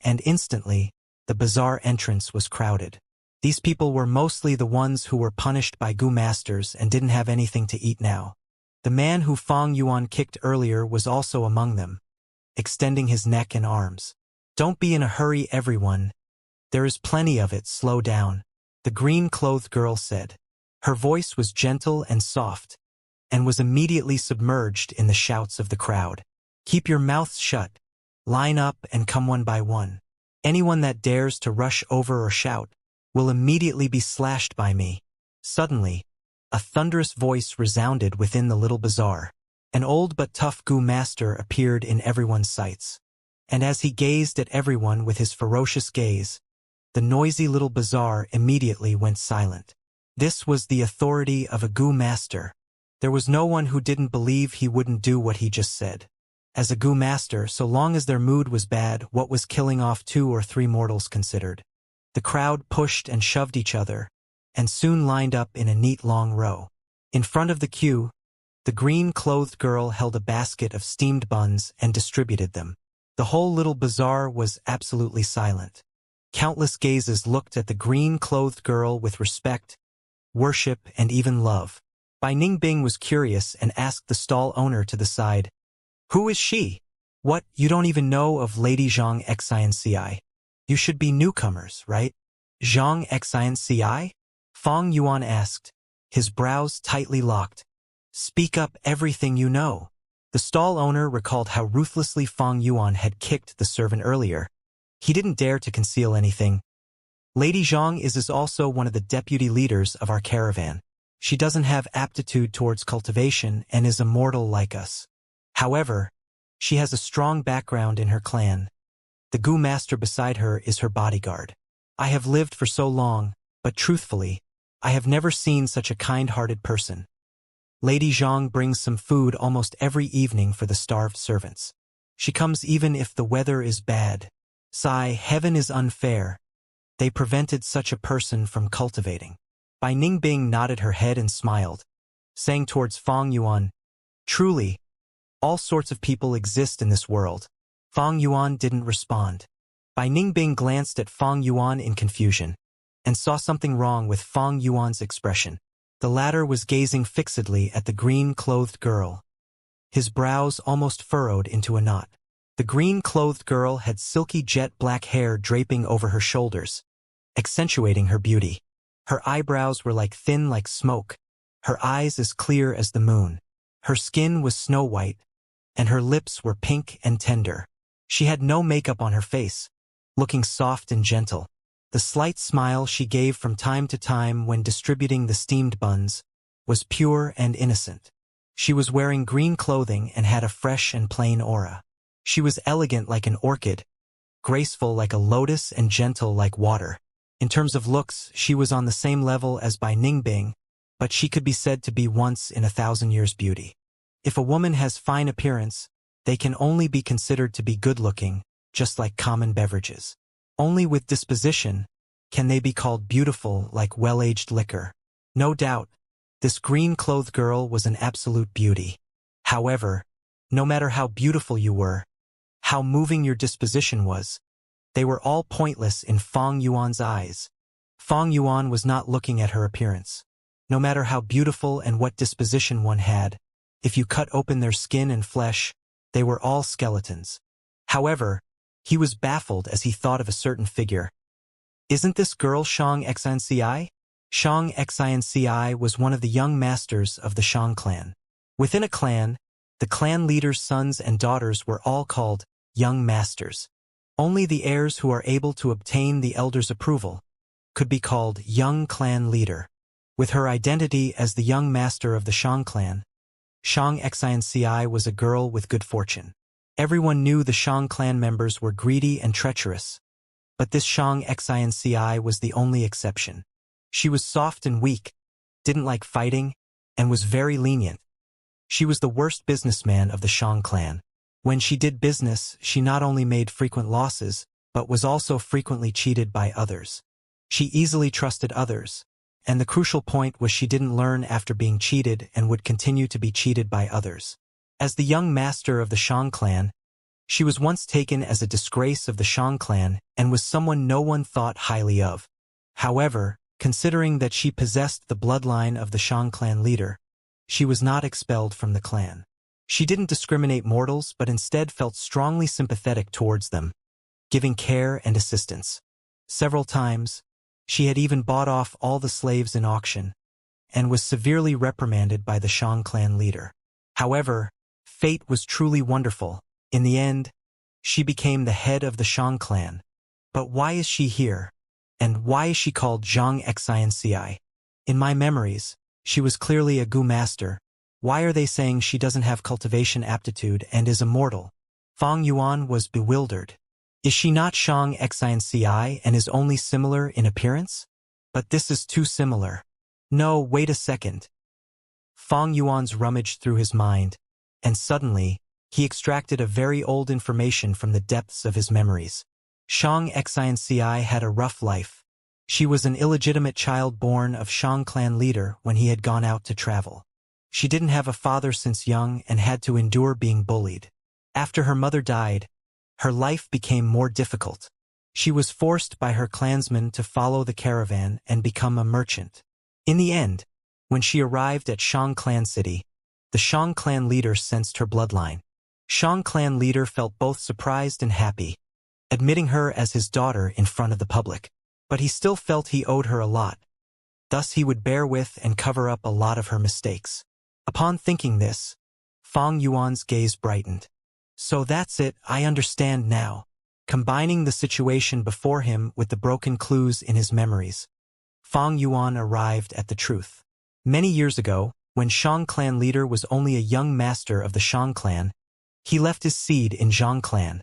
and instantly, the bazaar entrance was crowded. These people were mostly the ones who were punished by Gu masters and didn't have anything to eat now. The man who Fang Yuan kicked earlier was also among them, extending his neck and arms. "Don't be in a hurry, everyone. There is plenty of it, slow down," the green-clothed girl said. Her voice was gentle and soft, and was immediately submerged in the shouts of the crowd. "Keep your mouths shut. Line up and come one by one. Anyone that dares to rush over or shout will immediately be slashed by me." Suddenly, a thunderous voice resounded within the little bazaar. An old but tough Gu master appeared in everyone's sights. And as he gazed at everyone with his ferocious gaze, the noisy little bazaar immediately went silent. This was the authority of a Gu master. There was no one who didn't believe he wouldn't do what he just said. As a Gu master, so long as their mood was bad, what was killing off 2 or 3 mortals considered? The crowd pushed and shoved each other, and soon lined up in a neat long row. In front of the queue, the green-clothed girl held a basket of steamed buns and distributed them. The whole little bazaar was absolutely silent. Countless gazes looked at the green-clothed girl with respect, worship, and even love. Bai Ningbing was curious and asked the stall owner to the side, "Who is she? What, you don't even know of Lady Zhang Xinci? You should be newcomers, right?" "Zhang Xinci?" Fang Yuan asked, his brows tightly locked. "Speak up everything you know." The stall owner recalled how ruthlessly Fang Yuan had kicked the servant earlier. He didn't dare to conceal anything. "Lady Zhang is also one of the deputy leaders of our caravan. She doesn't have aptitude towards cultivation and is immortal like us. However, she has a strong background in her clan. The Gu master beside her is her bodyguard. I have lived for so long, but truthfully, I have never seen such a kind-hearted person. Lady Zhang brings some food almost every evening for the starved servants. She comes even if the weather is bad. Sigh, heaven is unfair. They prevented such a person from cultivating." Bai Ningbing nodded her head and smiled, saying towards Fang Yuan, "Truly, all sorts of people exist in this world." Fang Yuan didn't respond. Bai Ningbing glanced at Fang Yuan in confusion, and saw something wrong with Fang Yuan's expression. The latter was gazing fixedly at the green-clothed girl. His brows almost furrowed into a knot. The green-clothed girl had silky jet black hair draping over her shoulders, accentuating her beauty. Her eyebrows were thin like smoke, her eyes as clear as the moon. Her skin was snow white, and her lips were pink and tender. She had no makeup on her face, looking soft and gentle. The slight smile she gave from time to time when distributing the steamed buns was pure and innocent. She was wearing green clothing and had a fresh and plain aura. She was elegant like an orchid, graceful like a lotus, and gentle like water. In terms of looks, she was on the same level as Bai Ningbing, but she could be said to be once in 1,000 years beauty. If a woman has fine appearance, they can only be considered to be good-looking, just like common beverages. Only with disposition can they be called beautiful like well-aged liquor. No doubt, this green-clothed girl was an absolute beauty. However, no matter how beautiful you were, how moving your disposition was, they were all pointless in Fang Yuan's eyes. Fang Yuan was not looking at her appearance. No matter how beautiful and what disposition one had, if you cut open their skin and flesh, they were all skeletons. However, he was baffled as he thought of a certain figure. Isn't this girl Shang Xinci? Shang Xinci was one of the young masters of the Shang clan. Within a clan, the clan leader's sons and daughters were all called young masters. Only the heirs who are able to obtain the elder's approval could be called young clan leader. With her identity as the young master of the Shang clan, Shang Xinci was a girl with good fortune. Everyone knew the Shang clan members were greedy and treacherous, but this Shang Xinci was the only exception. She was soft and weak, didn't like fighting, and was very lenient. She was the worst businessman of the Shang clan. When she did business, she not only made frequent losses, but was also frequently cheated by others. She easily trusted others, and the crucial point was she didn't learn after being cheated and would continue to be cheated by others. As the young master of the Shang clan, she was once taken as a disgrace of the Shang clan and was someone no one thought highly of. However, considering that she possessed the bloodline of the Shang clan leader, she was not expelled from the clan. She didn't discriminate mortals but instead felt strongly sympathetic towards them, giving care and assistance. Several times, she had even bought off all the slaves in auction, and was severely reprimanded by the Shang clan leader. However, fate was truly wonderful. In the end, she became the head of the Shang clan. But why is she here? And why is she called Zhang Xinci? In my memories, she was clearly a Gu master. Why are they saying she doesn't have cultivation aptitude and is immortal? Fang Yuan was bewildered. Is she not Shang Xinci and is only similar in appearance? But this is too similar. No, wait a second. Fang Yuan's rummaged through his mind, and suddenly, he extracted a very old information from the depths of his memories. Shang Xinci had a rough life. She was an illegitimate child born of Shang clan leader when he had gone out to travel. She didn't have a father since young and had to endure being bullied. After her mother died, her life became more difficult. She was forced by her clansmen to follow the caravan and become a merchant. In the end, when she arrived at Shang clan city, the Shang clan leader sensed her bloodline. Shang clan leader felt both surprised and happy, admitting her as his daughter in front of the public. But he still felt he owed her a lot. Thus he would bear with and cover up a lot of her mistakes. Upon thinking this, Fang Yuan's gaze brightened. So that's it, I understand now. Combining the situation before him with the broken clues in his memories, Fang Yuan arrived at the truth. Many years ago, when Shang clan leader was only a young master of the Shang clan, he left his seed in Zhang clan.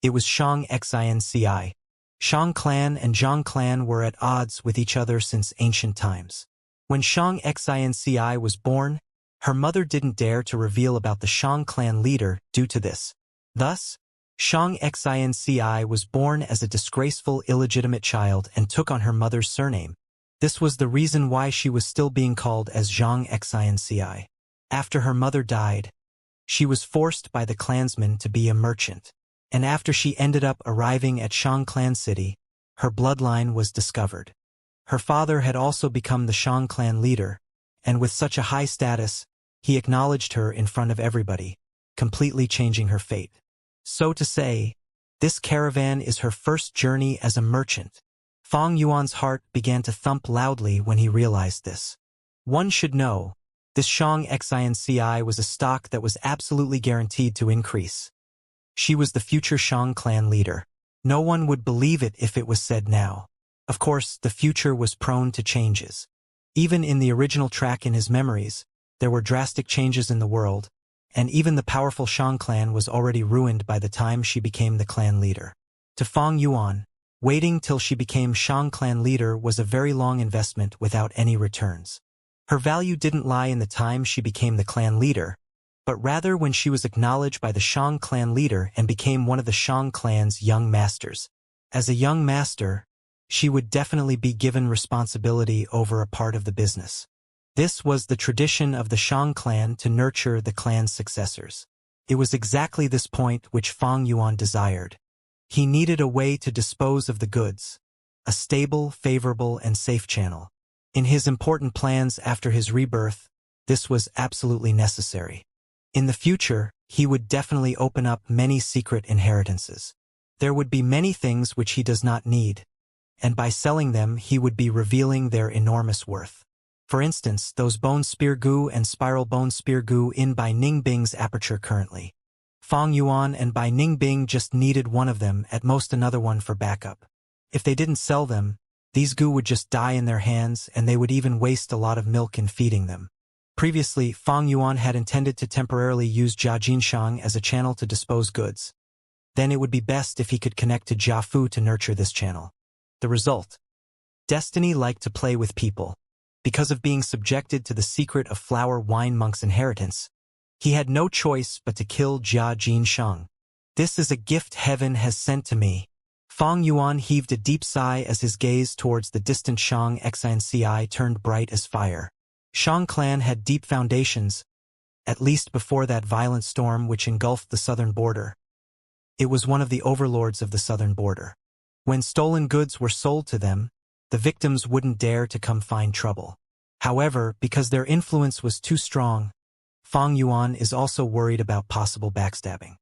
It was Shang Xinci. Shang clan and Zhang clan were at odds with each other since ancient times. When Shang Xinci was born, her mother didn't dare to reveal about the Shang clan leader due to this. Thus, Shang Xinci was born as a disgraceful illegitimate child and took on her mother's surname. This was the reason why she was still being called as Zhang Xinci. After her mother died, she was forced by the clansmen to be a merchant. And after she ended up arriving at Shang clan city, her bloodline was discovered. Her father had also become the Shang clan leader, and with such a high status, he acknowledged her in front of everybody, completely changing her fate. So to say, this caravan is her first journey as a merchant. Fang Yuan's heart began to thump loudly when he realized this. One should know, this Shang Xinci was a stock that was absolutely guaranteed to increase. She was the future Shang clan leader. No one would believe it if it was said now. Of course, the future was prone to changes. Even in the original track in his memories, there were drastic changes in the world, and even the powerful Shang clan was already ruined by the time she became the clan leader. To Fang Yuan, waiting till she became Shang clan leader was a very long investment without any returns. Her value didn't lie in the time she became the clan leader, but rather when she was acknowledged by the Shang clan leader and became one of the Shang clan's young masters. As a young master, she would definitely be given responsibility over a part of the business. This was the tradition of the Shang clan to nurture the clan's successors. It was exactly this point which Fang Yuan desired. He needed a way to dispose of the goods, a stable, favorable, and safe channel. In his important plans after his rebirth, this was absolutely necessary. In the future, he would definitely open up many secret inheritances. There would be many things which he does not need, and by selling them he would be revealing their enormous worth. For instance, those bone spear goo and spiral bone spear goo in Bai Ningbing's aperture currently. Fang Yuan and Bai Ningbing just needed one of them, at most another one for backup. If they didn't sell them, these goo would just die in their hands and they would even waste a lot of milk in feeding them. Previously, Fang Yuan had intended to temporarily use Jia Jinshang as a channel to dispose goods. Then it would be best if he could connect to Jia Fu to nurture this channel. The result? Destiny liked to play with people. Because of being subjected to the secret of Flower Wine Monk's inheritance, he had no choice but to kill Jia Jinshang. This is a gift heaven has sent to me. Fang Yuan heaved a deep sigh as his gaze towards the distant Shang Xinci turned bright as fire. Shang clan had deep foundations, at least before that violent storm which engulfed the southern border. It was one of the overlords of the southern border. When stolen goods were sold to them, the victims wouldn't dare to come find trouble. However, because their influence was too strong, Fang Yuan is also worried about possible backstabbing.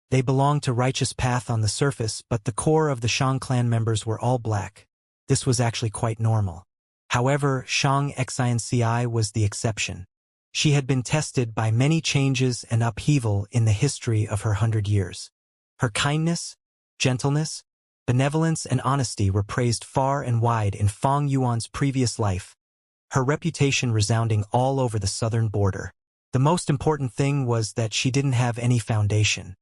They belonged to righteous path on the surface, but the core of the Shang clan members were all black. This was actually quite normal. However, Shang Xinci was the exception. She had been tested by many changes and upheaval in the history of her 100 years. Her kindness, gentleness, benevolence, and honesty were praised far and wide in Fang Yuan's previous life, her reputation resounding all over the southern border. The most important thing was that she didn't have any foundation.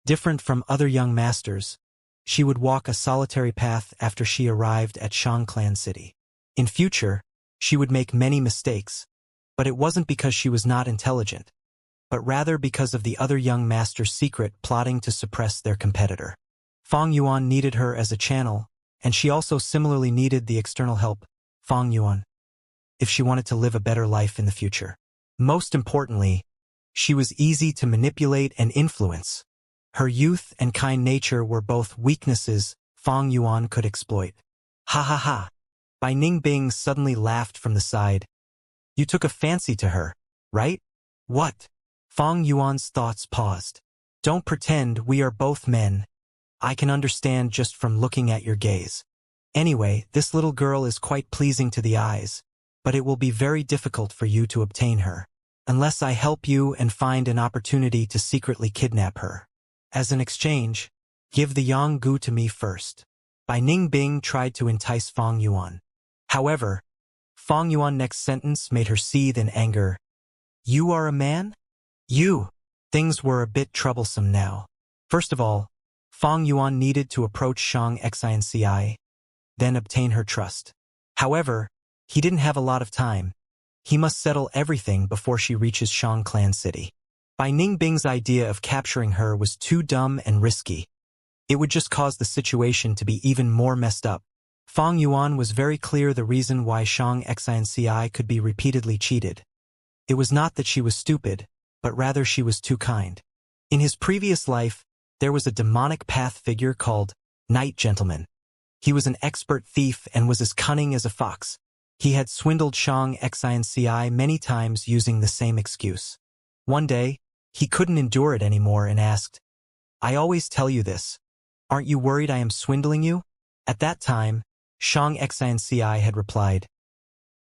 Different from other young masters, she would walk a solitary path after she arrived at Shang Clan City. In future, she would make many mistakes, but it wasn't because she was not intelligent, but rather because of the other young master's secret plotting to suppress their competitor. Fang Yuan needed her as a channel, and she also similarly needed the external help, Fang Yuan, if she wanted to live a better life in the future. Most importantly, she was easy to manipulate and influence. Her youth and kind nature were both weaknesses Fang Yuan could exploit. Ha ha ha! Bai Ningbing suddenly laughed from the side. You took a fancy to her, right? What? Fang Yuan's thoughts paused. Don't pretend we are both men. I can understand just from looking at your gaze. Anyway, this little girl is quite pleasing to the eyes, but it will be very difficult for you to obtain her, unless I help you and find an opportunity to secretly kidnap her. As an exchange, give the Yang Gu to me first. Bai Ningbing tried to entice Fang Yuan. However, Fang Yuan's next sentence made her seethe in anger. You are a man? You! Things were a bit troublesome now. First of all, Fang Yuan needed to approach Shang Xinci, then obtain her trust. However, he didn't have a lot of time. He must settle everything before she reaches Shang Clan City. Bai Ningbing's idea of capturing her was too dumb and risky. It would just cause the situation to be even more messed up. Fang Yuan was very clear the reason why Shang Xinci could be repeatedly cheated. It was not that she was stupid, but rather she was too kind. In his previous life, there was a demonic path figure called Night Gentleman. He was an expert thief and was as cunning as a fox. He had swindled Shang Xinci many times using the same excuse. One day, he couldn't endure it anymore and asked, I always tell you this. Aren't you worried I am swindling you? At that time, Shang Xianci had replied.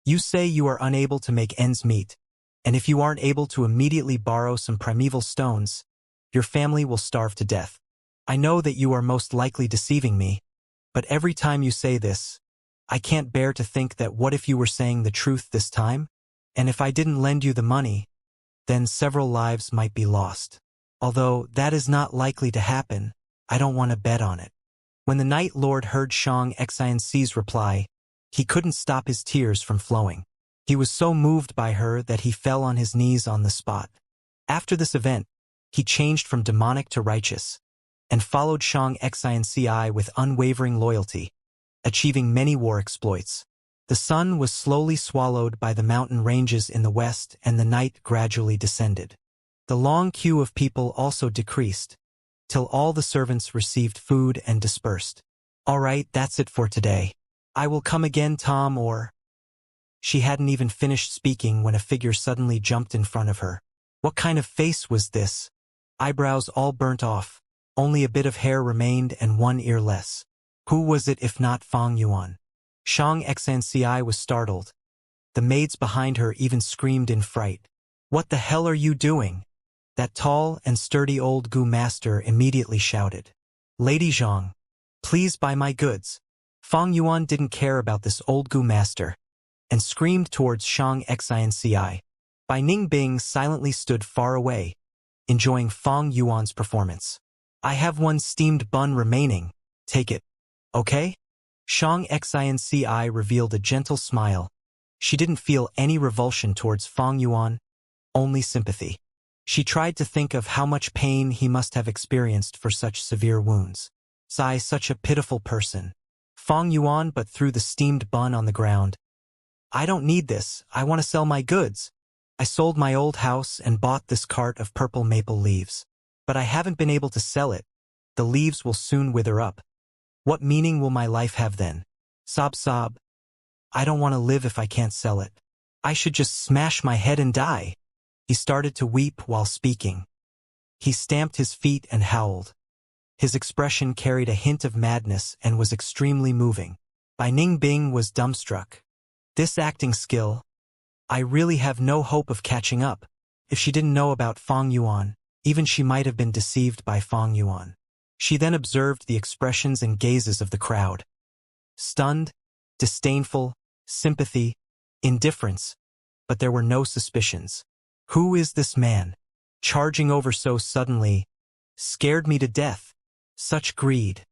You say you are unable to make ends meet, and if you aren't able to immediately borrow some primeval stones, your family will starve to death. I know that you are most likely deceiving me, but every time you say this, I can't bear to think that what if you were saying the truth this time? And if I didn't lend you the money, then several lives might be lost. Although that is not likely to happen, I don't want to bet on it. When the Night Lord heard Shang Xianci's reply, he couldn't stop his tears from flowing. He was so moved by her that he fell on his knees on the spot. After this event, he changed from demonic to righteous, and followed Shang Xianci with unwavering loyalty, achieving many war exploits. The sun was slowly swallowed by the mountain ranges in the west, and the night gradually descended. The long queue of people also decreased, till all the servants received food and dispersed. All right, that's it for today. I will come again, Tom, or... She hadn't even finished speaking when a figure suddenly jumped in front of her. What kind of face was this? Eyebrows all burnt off, only a bit of hair remained and one ear less. Who was it if not Fang Yuan? Shang Xianci was startled. The maids behind her even screamed in fright. What the hell are you doing? That tall and sturdy old Gu master immediately shouted. Lady Zhang, please buy my goods. Fang Yuan didn't care about this old Gu master, and screamed towards Shang Xianci. Bai Ningbing silently stood far away, enjoying Fang Yuan's performance. I have one steamed bun remaining, take it. Okay? Shang Xianci revealed a gentle smile. She didn't feel any revulsion towards Fang Yuan, only sympathy. She tried to think of how much pain he must have experienced for such severe wounds. Such a pitiful person. Fang Yuan but threw the steamed bun on the ground. I don't need this, I want to sell my goods. I sold my old house and bought this cart of purple maple leaves. But I haven't been able to sell it. The leaves will soon wither up. What meaning will my life have then? Sob sob. I don't want to live if I can't sell it. I should just smash my head and die. He started to weep while speaking. He stamped his feet and howled. His expression carried a hint of madness and was extremely moving. Bai Ningbing was dumbstruck. This acting skill, I really have no hope of catching up. If she didn't know about Fang Yuan, even she might have been deceived by Fang Yuan. She then observed the expressions and gazes of the crowd. Stunned, disdainful, sympathy, indifference, but there were no suspicions. Who is this man? Charging over so suddenly, scared me to death. Such greed.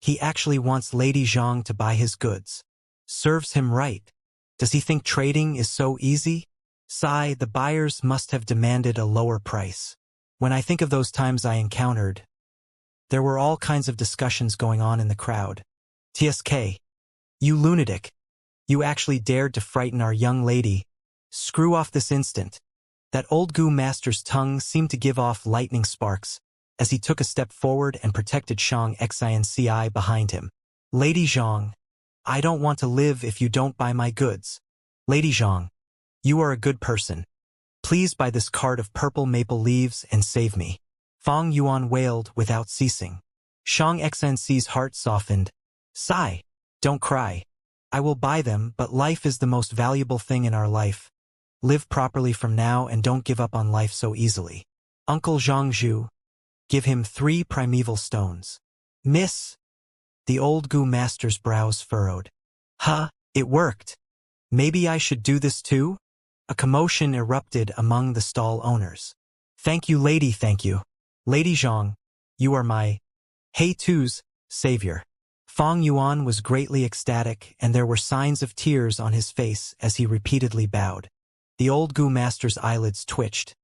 He actually wants Lady Zhang to buy his goods. Serves him right. Does he think trading is so easy? Sigh, the buyers must have demanded a lower price. When I think of those times I encountered, there were all kinds of discussions going on in the crowd. TSK. You lunatic. You actually dared to frighten our young lady. Screw off this instant. That old Gu master's tongue seemed to give off lightning sparks, as he took a step forward and protected Shang Xianci behind him. Lady Zhang, I don't want to live if you don't buy my goods. Lady Zhang, you are a good person. Please buy this cart of purple maple leaves and save me. Fang Yuan wailed without ceasing. Shang Xianci's heart softened. Sigh, don't cry. I will buy them, but life is the most valuable thing in our life. Live properly from now and don't give up on life so easily. Uncle Zhangzhu, give him 3 primeval stones. Miss. The old Gu master's brows furrowed. Huh, it worked. Maybe I should do this too? A commotion erupted among the stall owners. Thank you, lady, thank you. Lady Zhang, you are my Hey-Tu's savior. Fang Yuan was greatly ecstatic, and there were signs of tears on his face as he repeatedly bowed. The old Gu master's eyelids twitched.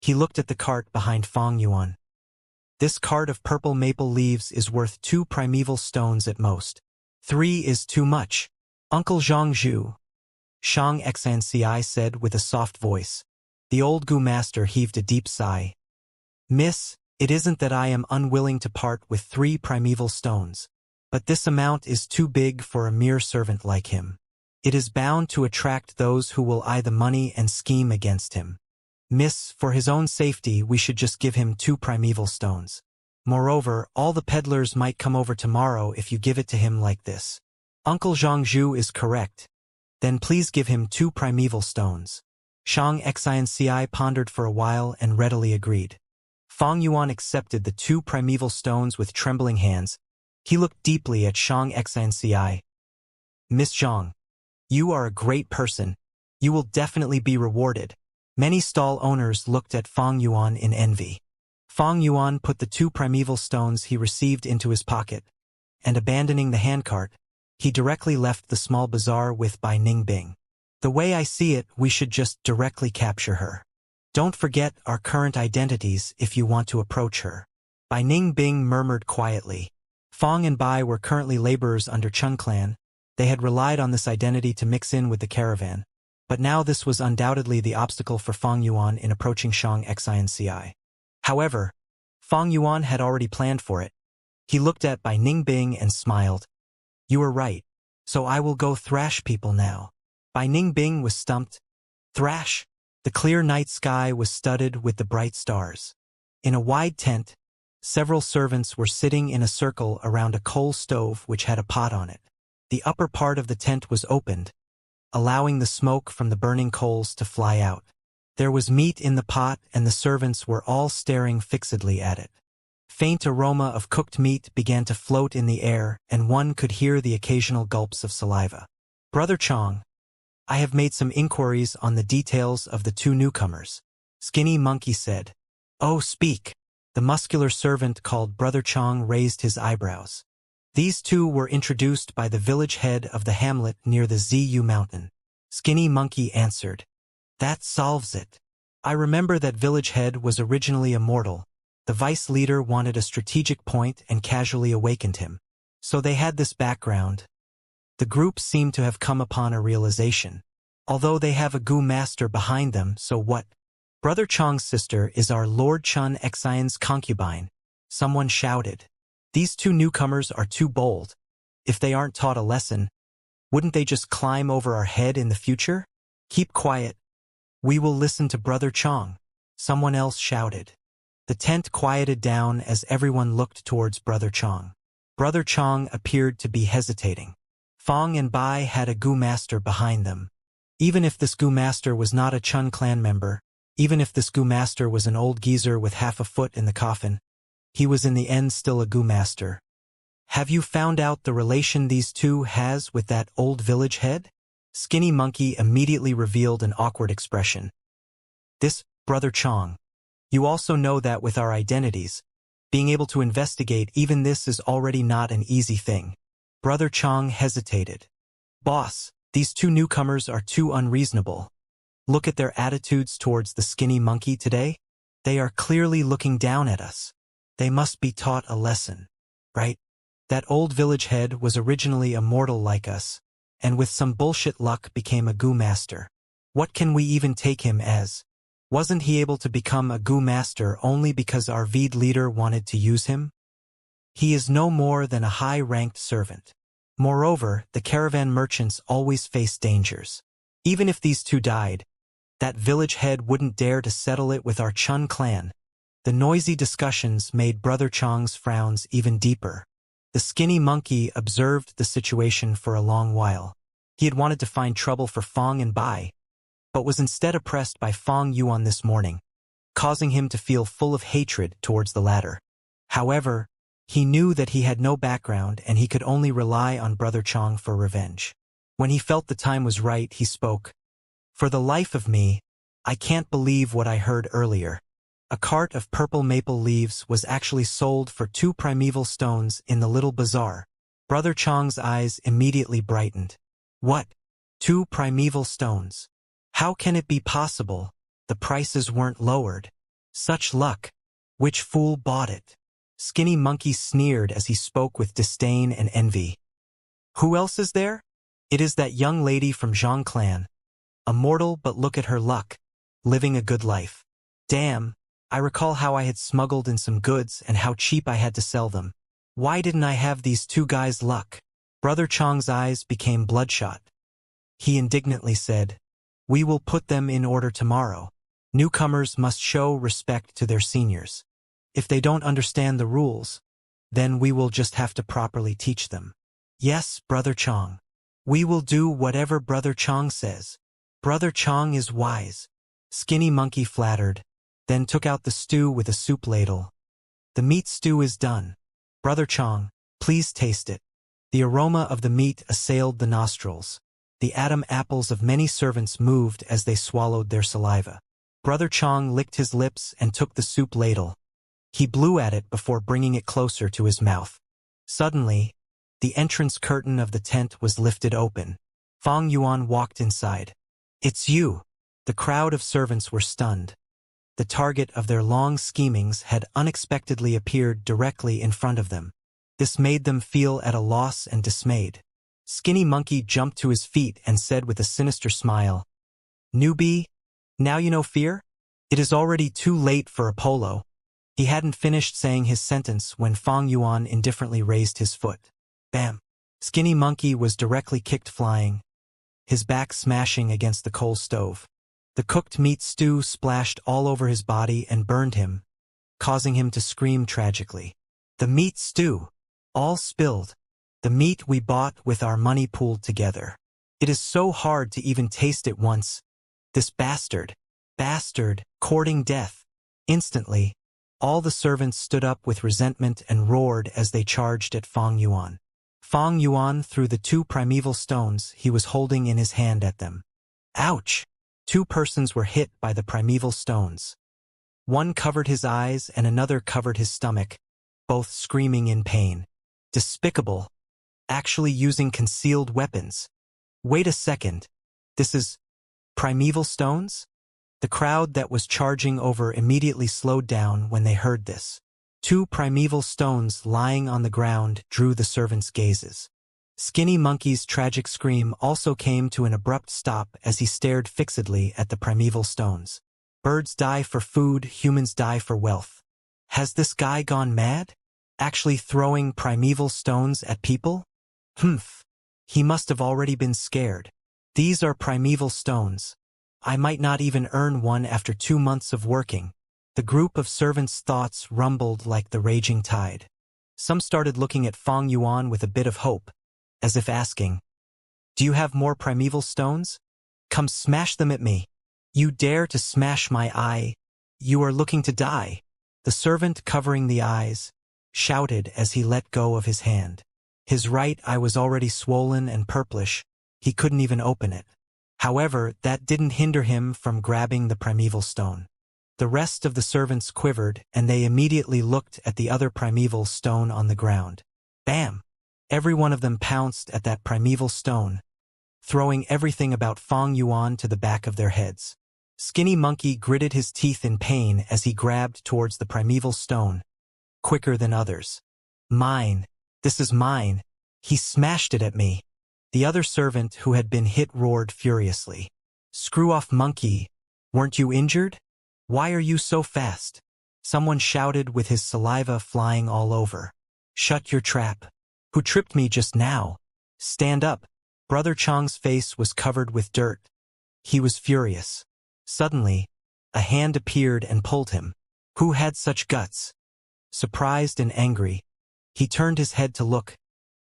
He looked at the cart behind Fang Yuan. This cart of purple maple leaves is worth 2 primeval stones at most. 3 is too much. Uncle Zhangzhu, Shang Xianci said with a soft voice. The old Gu master heaved a deep sigh. Miss, it isn't that I am unwilling to part with 3 primeval stones, but this amount is too big for a mere servant like him. It is bound to attract those who will eye the money and scheme against him. Miss, for his own safety we should just give him 2 primeval stones. Moreover, all the peddlers might come over tomorrow if you give it to him like this. Uncle Zhangzhu is correct. Then please give him 2 primeval stones. Shang Xianci pondered for a while and readily agreed. Fang Yuan accepted the 2 primeval stones with trembling hands. He looked deeply at Shang Xianci. Miss Zhang, you are a great person. You will definitely be rewarded. Many stall owners looked at Fang Yuan in envy. Fang Yuan put the 2 primeval stones he received into his pocket, and abandoning the handcart, he directly left the small bazaar with Bai Ningbing. The way I see it, we should just directly capture her. Don't forget our current identities if you want to approach her. Bai Ningbing murmured quietly. Fang and Bai were currently laborers under Chun clan. They had relied on this identity to mix in with the caravan. But now this was undoubtedly the obstacle for Fang Yuan in approaching Shang Xianci. However, Fang Yuan had already planned for it. He looked at Bai Ningbing and smiled. You are right, so I will go thrash people now. Bai Ningbing was stumped. Thrash? The clear night sky was studded with the bright stars. In a wide tent, several servants were sitting in a circle around a coal stove which had a pot on it. The upper part of the tent was opened, allowing the smoke from the burning coals to fly out. There was meat in the pot and the servants were all staring fixedly at it. Faint aroma of cooked meat began to float in the air and one could hear the occasional gulps of saliva. Brother Chong, I have made some inquiries on the details of the 2 newcomers. Skinny Monkey said. Oh, speak. The muscular servant called Brother Chong raised his eyebrows. These 2 were introduced by the village head of the hamlet near the Zu mountain. Skinny Monkey answered. That solves it. I remember that village head was originally immortal. The vice leader wanted a strategic point and casually awakened him. So they had this background. The group seemed to have come upon a realization. Although they have a Gu master behind them, so what? Brother Chong's sister is our Lord Chun Xian's concubine. Someone shouted. These 2 newcomers are too bold. If they aren't taught a lesson, wouldn't they just climb over our head in the future? Keep quiet. We will listen to Brother Chong. Someone else shouted. The tent quieted down as everyone looked towards Brother Chong. Brother Chong appeared to be hesitating. Fang and Bai had a Gu master behind them. Even if this Gu master was not a Chun clan member, even if this Gu master was an old geezer with half a foot in the coffin, he was in the end still a Gu master. Have you found out the relation these 2 has with that old village head? Skinny Monkey immediately revealed an awkward expression. This, Brother Chong. You also know that with our identities, being able to investigate even this is already not an easy thing. Brother Chong hesitated. Boss, these 2 newcomers are too unreasonable. Look at their attitudes towards the Skinny Monkey today. They are clearly looking down at us. They must be taught a lesson, right? That old village head was originally immortal like us, and with some bullshit luck became a Gu master. What can we even take him as? Wasn't he able to become a Gu master only because our Veed leader wanted to use him? He is no more than a high-ranked servant. Moreover, the caravan merchants always face dangers. Even if these 2 died, that village head wouldn't dare to settle it with our Chun clan. The noisy discussions made Brother Chong's frowns even deeper. The Skinny Monkey observed the situation for a long while. He had wanted to find trouble for Fang and Bai, but was instead oppressed by Fang Yuan this morning, causing him to feel full of hatred towards the latter. However, he knew that he had no background and he could only rely on Brother Chong for revenge. When he felt the time was right, he spoke. For the life of me, I can't believe what I heard earlier. A cart of purple maple leaves was actually sold for 2 primeval stones in the little bazaar. Brother Chong's eyes immediately brightened. What? 2 primeval stones? How can it be possible? The prices weren't lowered. Such luck. Which fool bought it? Skinny Monkey sneered as he spoke with disdain and envy. Who else is there? It is that young lady from Zhang clan. A mortal, but look at her luck. Living a good life. Damn, I recall how I had smuggled in some goods and how cheap I had to sell them. Why didn't I have these 2 guys' luck? Brother Chong's eyes became bloodshot. He indignantly said, We will put them in order tomorrow. Newcomers must show respect to their seniors. If they don't understand the rules, then we will just have to properly teach them. Yes, Brother Chong. We will do whatever Brother Chong says. Brother Chong is wise. Skinny Monkey flattered, then took out the stew with a soup ladle. The meat stew is done. Brother Chong, please taste it. The aroma of the meat assailed the nostrils. The Adam apples of many servants moved as they swallowed their saliva. Brother Chong licked his lips and took the soup ladle. He blew at it before bringing it closer to his mouth. Suddenly, the entrance curtain of the tent was lifted open. Fang Yuan walked inside. It's you. The crowd of servants were stunned. The target of their long schemings had unexpectedly appeared directly in front of them. This made them feel at a loss and dismayed. Skinny Monkey jumped to his feet and said with a sinister smile, "Newbie, now you know fear? It is already too late for Apollo." He hadn't finished saying his sentence when Fang Yuan indifferently raised his foot. Bam! Skinny Monkey was directly kicked flying, his back smashing against the coal stove. The cooked meat stew splashed all over his body and burned him, causing him to scream tragically. The meat stew! All spilled. The meat we bought with our money pooled together. It is so hard to even taste it once. This bastard, courting death. Instantly, all the servants stood up with resentment and roared as they charged at Fang Yuan. Fang Yuan threw the 2 primeval stones he was holding in his hand at them. Ouch! 2 persons were hit by the primeval stones. One covered his eyes and another covered his stomach, both screaming in pain. Despicable. Actually using concealed weapons. Wait a second. This is primeval stones? The crowd that was charging over immediately slowed down when they heard this. 2 primeval stones lying on the ground drew the servants' gazes. Skinny Monkey's tragic scream also came to an abrupt stop as he stared fixedly at the primeval stones. Birds die for food, humans die for wealth. Has this guy gone mad? Actually throwing primeval stones at people? Humph. He must have already been scared. These are primeval stones. I might not even earn one after 2 months of working. The group of servants' thoughts rumbled like the raging tide. Some started looking at Fang Yuan with a bit of hope, as if asking, "Do you have more primeval stones? Come smash them at me. You dare to smash my eye? You are looking to die." The servant covering the eyes shouted as he let go of his hand. His right eye was already swollen and purplish. He couldn't even open it. However, that didn't hinder him from grabbing the primeval stone. The rest of the servants quivered, and they immediately looked at the other primeval stone on the ground. Bam! Every one of them pounced at that primeval stone, throwing everything about Fang Yuan to the back of their heads. Skinny Monkey gritted his teeth in pain as he grabbed towards the primeval stone, quicker than others. Mine! This is mine! He smashed it at me! The other servant who had been hit roared furiously. Screw off, monkey! Weren't you injured? Why are you so fast? Someone shouted with his saliva flying all over. Shut your trap! Who tripped me just now? Stand up! Brother Chong's face was covered with dirt. He was furious. Suddenly, a hand appeared and pulled him. Who had such guts? Surprised and angry, he turned his head to look,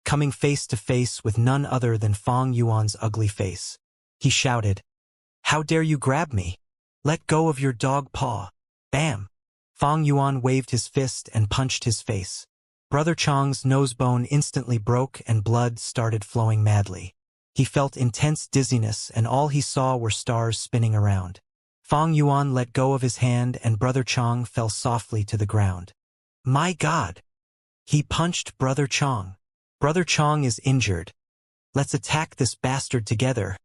coming face to face with none other than Fang Yuan's ugly face. He shouted, "How dare you grab me? Let go of your dog paw!" Bam! Fang Yuan waved his fist and punched his face. Brother Chong's nose bone instantly broke and blood started flowing madly. He felt intense dizziness and all he saw were stars spinning around. Fang Yuan let go of his hand and Brother Chong fell softly to the ground. My God! He punched Brother Chong. Brother Chong is injured. Let's attack this bastard together.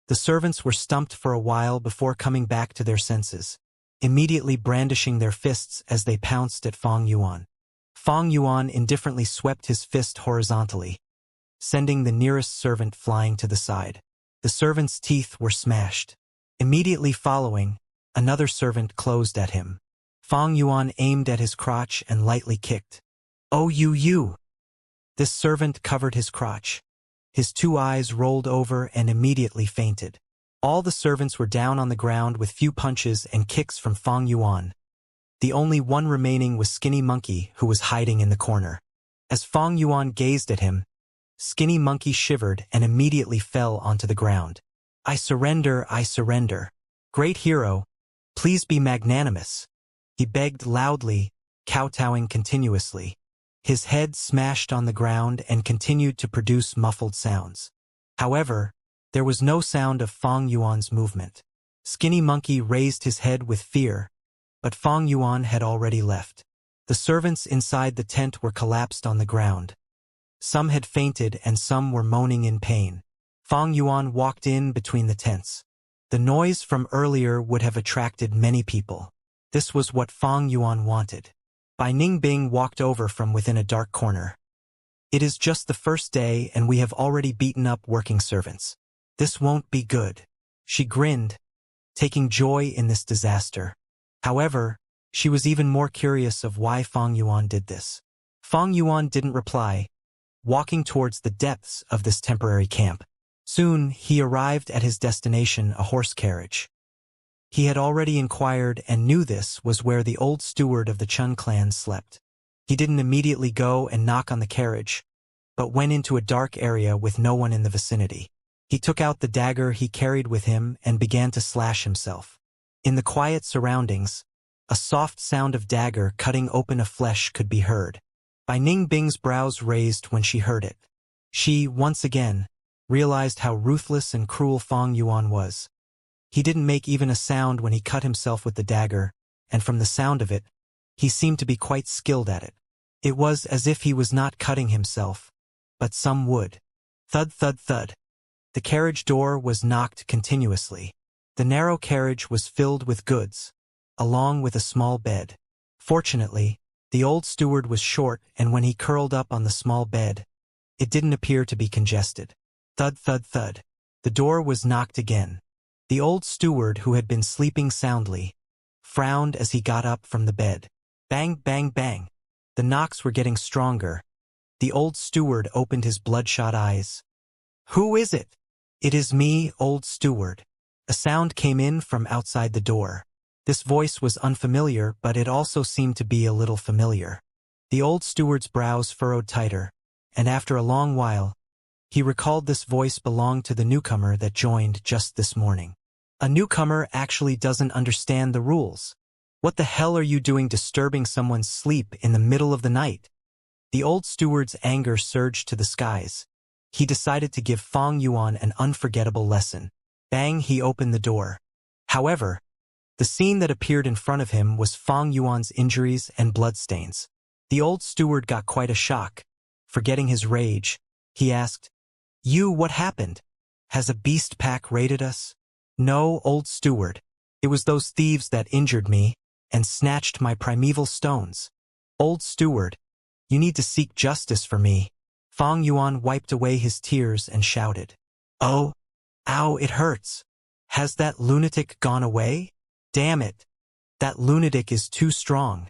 The servants were stumped for a while before coming back to their senses, immediately brandishing their fists as they pounced at Fang Yuan. Fang Yuan indifferently swept his fist horizontally, sending the nearest servant flying to the side. The servant's teeth were smashed. Immediately following, another servant closed at him. Fang Yuan aimed at his crotch and lightly kicked. Oh, you! This servant covered his crotch. His 2 eyes rolled over and immediately fainted. All the servants were down on the ground with few punches and kicks from Fang Yuan. The only one remaining was Skinny Monkey, who was hiding in the corner. As Fang Yuan gazed at him, Skinny Monkey shivered and immediately fell onto the ground. I surrender, I surrender. Great hero, please be magnanimous. He begged loudly, kowtowing continuously. His head smashed on the ground and continued to produce muffled sounds. However, there was no sound of Fang Yuan's movement. Skinny Monkey raised his head with fear, but Fang Yuan had already left. The servants inside the tent were collapsed on the ground. Some had fainted and some were moaning in pain. Fang Yuan walked in between the tents. The noise from earlier would have attracted many people. This was what Fang Yuan wanted. Bai Ningbing walked over from within a dark corner. It is just the first day and we have already beaten up working servants. This won't be good. She grinned, taking joy in this disaster. However, she was even more curious of why Fang Yuan did this. Fang Yuan didn't reply, walking towards the depths of this temporary camp. Soon, he arrived at his destination, a horse carriage. He had already inquired and knew this was where the old steward of the Chun clan slept. He didn't immediately go and knock on the carriage, but went into a dark area with no one in the vicinity. He took out the dagger he carried with him and began to slash himself. In the quiet surroundings, a soft sound of dagger cutting open a flesh could be heard. Bai Ningbing's brows raised when she heard it. She, once again, realized how ruthless and cruel Fang Yuan was. He didn't make even a sound when he cut himself with the dagger, and from the sound of it, he seemed to be quite skilled at it. It was as if he was not cutting himself, but some would. Thud, thud, thud. The carriage door was knocked continuously. The narrow carriage was filled with goods, along with a small bed. Fortunately, the old steward was short, and when he curled up on the small bed, it didn't appear to be congested. Thud, thud, thud. The door was knocked again. The old steward, who had been sleeping soundly, frowned as he got up from the bed. Bang, bang, bang. The knocks were getting stronger. The old steward opened his bloodshot eyes. Who is it? It is me, old steward. A sound came in from outside the door. This voice was unfamiliar, but it also seemed to be a little familiar. The old steward's brows furrowed tighter, and after a long while, he recalled this voice belonged to the newcomer that joined just this morning. A newcomer actually doesn't understand the rules. What the hell are you doing disturbing someone's sleep in the middle of the night? The old steward's anger surged to the skies. He decided to give Fang Yuan an unforgettable lesson. Bang, he opened the door. However, the scene that appeared in front of him was Fang Yuan's injuries and bloodstains. The old steward got quite a shock. Forgetting his rage, he asked, what happened? Has a beast pack raided us? No, old steward. It was those thieves that injured me and snatched my primeval stones. Old steward, you need to seek justice for me. Fang Yuan wiped away his tears and shouted. Oh, ow, it hurts. Has that lunatic gone away? Damn it. That lunatic is too strong.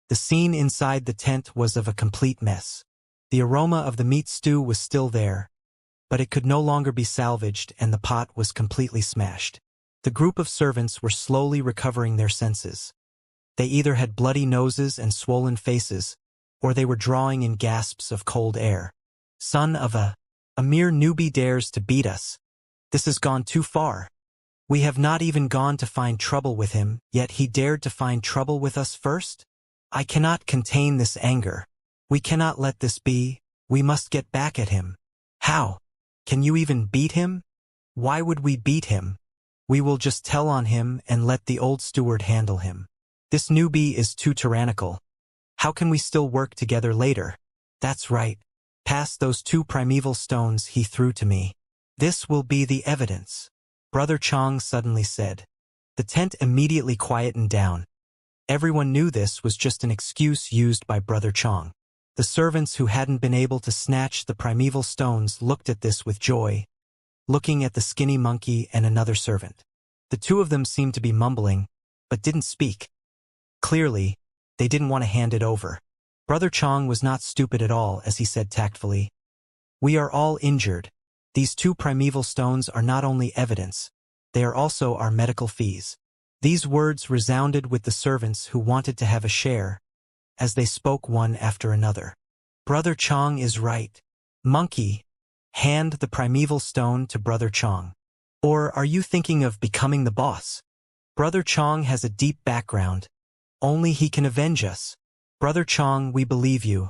The scene inside the tent was of a complete mess. The aroma of the meat stew was still there, but it could no longer be salvaged and the pot was completely smashed. The group of servants were slowly recovering their senses. They either had bloody noses and swollen faces, or they were drawing in gasps of cold air. Son of a mere newbie dares to beat us. This has gone too far. We have not even gone to find trouble with him, yet he dared to find trouble with us first? I cannot contain this anger. We cannot let this be. We must get back at him. How? Can you even beat him? Why would we beat him? We will just tell on him and let the old steward handle him. This newbie is too tyrannical. How can we still work together later? That's right. Pass those 2 primeval stones he threw to me. This will be the evidence. Brother Chong suddenly said. The tent immediately quietened down. Everyone knew this was just an excuse used by Brother Chong. The servants who hadn't been able to snatch the primeval stones looked at this with joy, looking at the skinny monkey and another servant. The 2 of them seemed to be mumbling, but didn't speak. Clearly, they didn't want to hand it over. Brother Chong was not stupid at all, as he said tactfully. We are all injured. These 2 primeval stones are not only evidence, they are also our medical fees. These words resounded with the servants who wanted to have a share, as they spoke one after another. Brother Chong is right. Monkey, Hand the primeval stone to Brother Chong. Or are you thinking of becoming the boss? Brother Chong has a deep background. Only he can avenge us. Brother Chong, we believe you.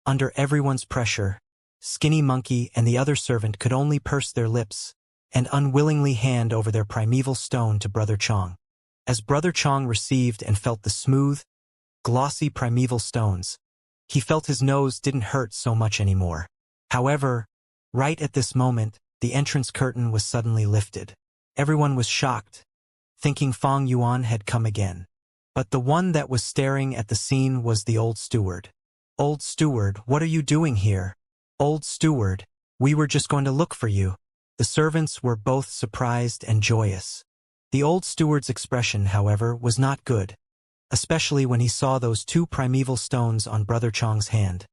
Under everyone's pressure, Skinny Monkey and the other servant could only purse their lips and unwillingly hand over their primeval stone to Brother Chong. As Brother Chong received and felt the smooth, glossy primeval stones, he felt his nose didn't hurt so much anymore. However, right at this moment, the entrance curtain was suddenly lifted. Everyone was shocked, thinking Fong Yuan had come again. But the one that was staring at the scene was the old steward. Old steward, what are you doing here? Old steward, we were just going to look for you. The servants were both surprised and joyous. The old steward's expression, however, was not good, especially when he saw those two primeval stones on Brother Chong's hand.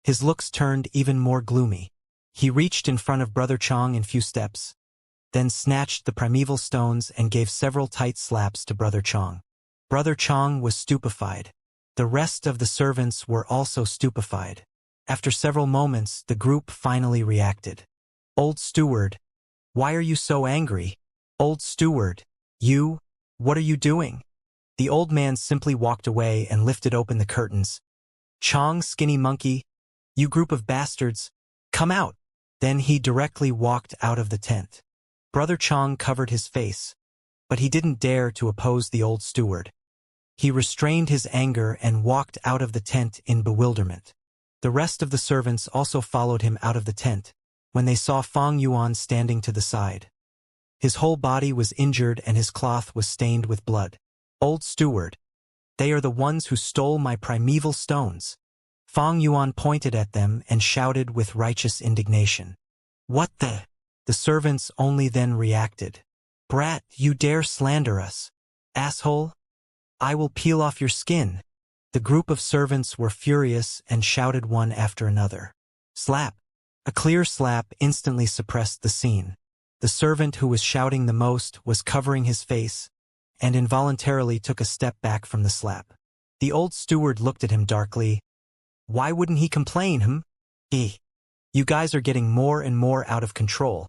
His looks turned even more gloomy. He reached in front of Brother Chong in few steps, then snatched the primeval stones and gave several tight slaps to Brother Chong. Brother Chong was stupefied. The rest of the servants were also stupefied. After several moments, the group finally reacted. Old steward, why are you so angry? Old steward, what are you doing? The old man simply walked away and lifted open the curtains. Chong, Skinny Monkey, you group of bastards, come out. Then he directly walked out of the tent. Brother Chong covered his face, but he didn't dare to oppose the old steward. He restrained his anger and walked out of the tent in bewilderment. The rest of the servants also followed him out of the tent, when they saw Fong Yuan standing to the side. His whole body was injured and his cloth was stained with blood. Old steward, they are the ones who stole my primeval stones. Fong Yuan pointed at them and shouted with righteous indignation. What the? The servants only then reacted. Brat, you dare slander us. Asshole. I will peel off your skin. The group of servants were furious and shouted one after another. Slap. A clear slap instantly suppressed the scene. The servant who was shouting the most was covering his face and involuntarily took a step back from the slap. The old steward looked at him darkly. Why wouldn't he complain, You guys are getting more and more out of control.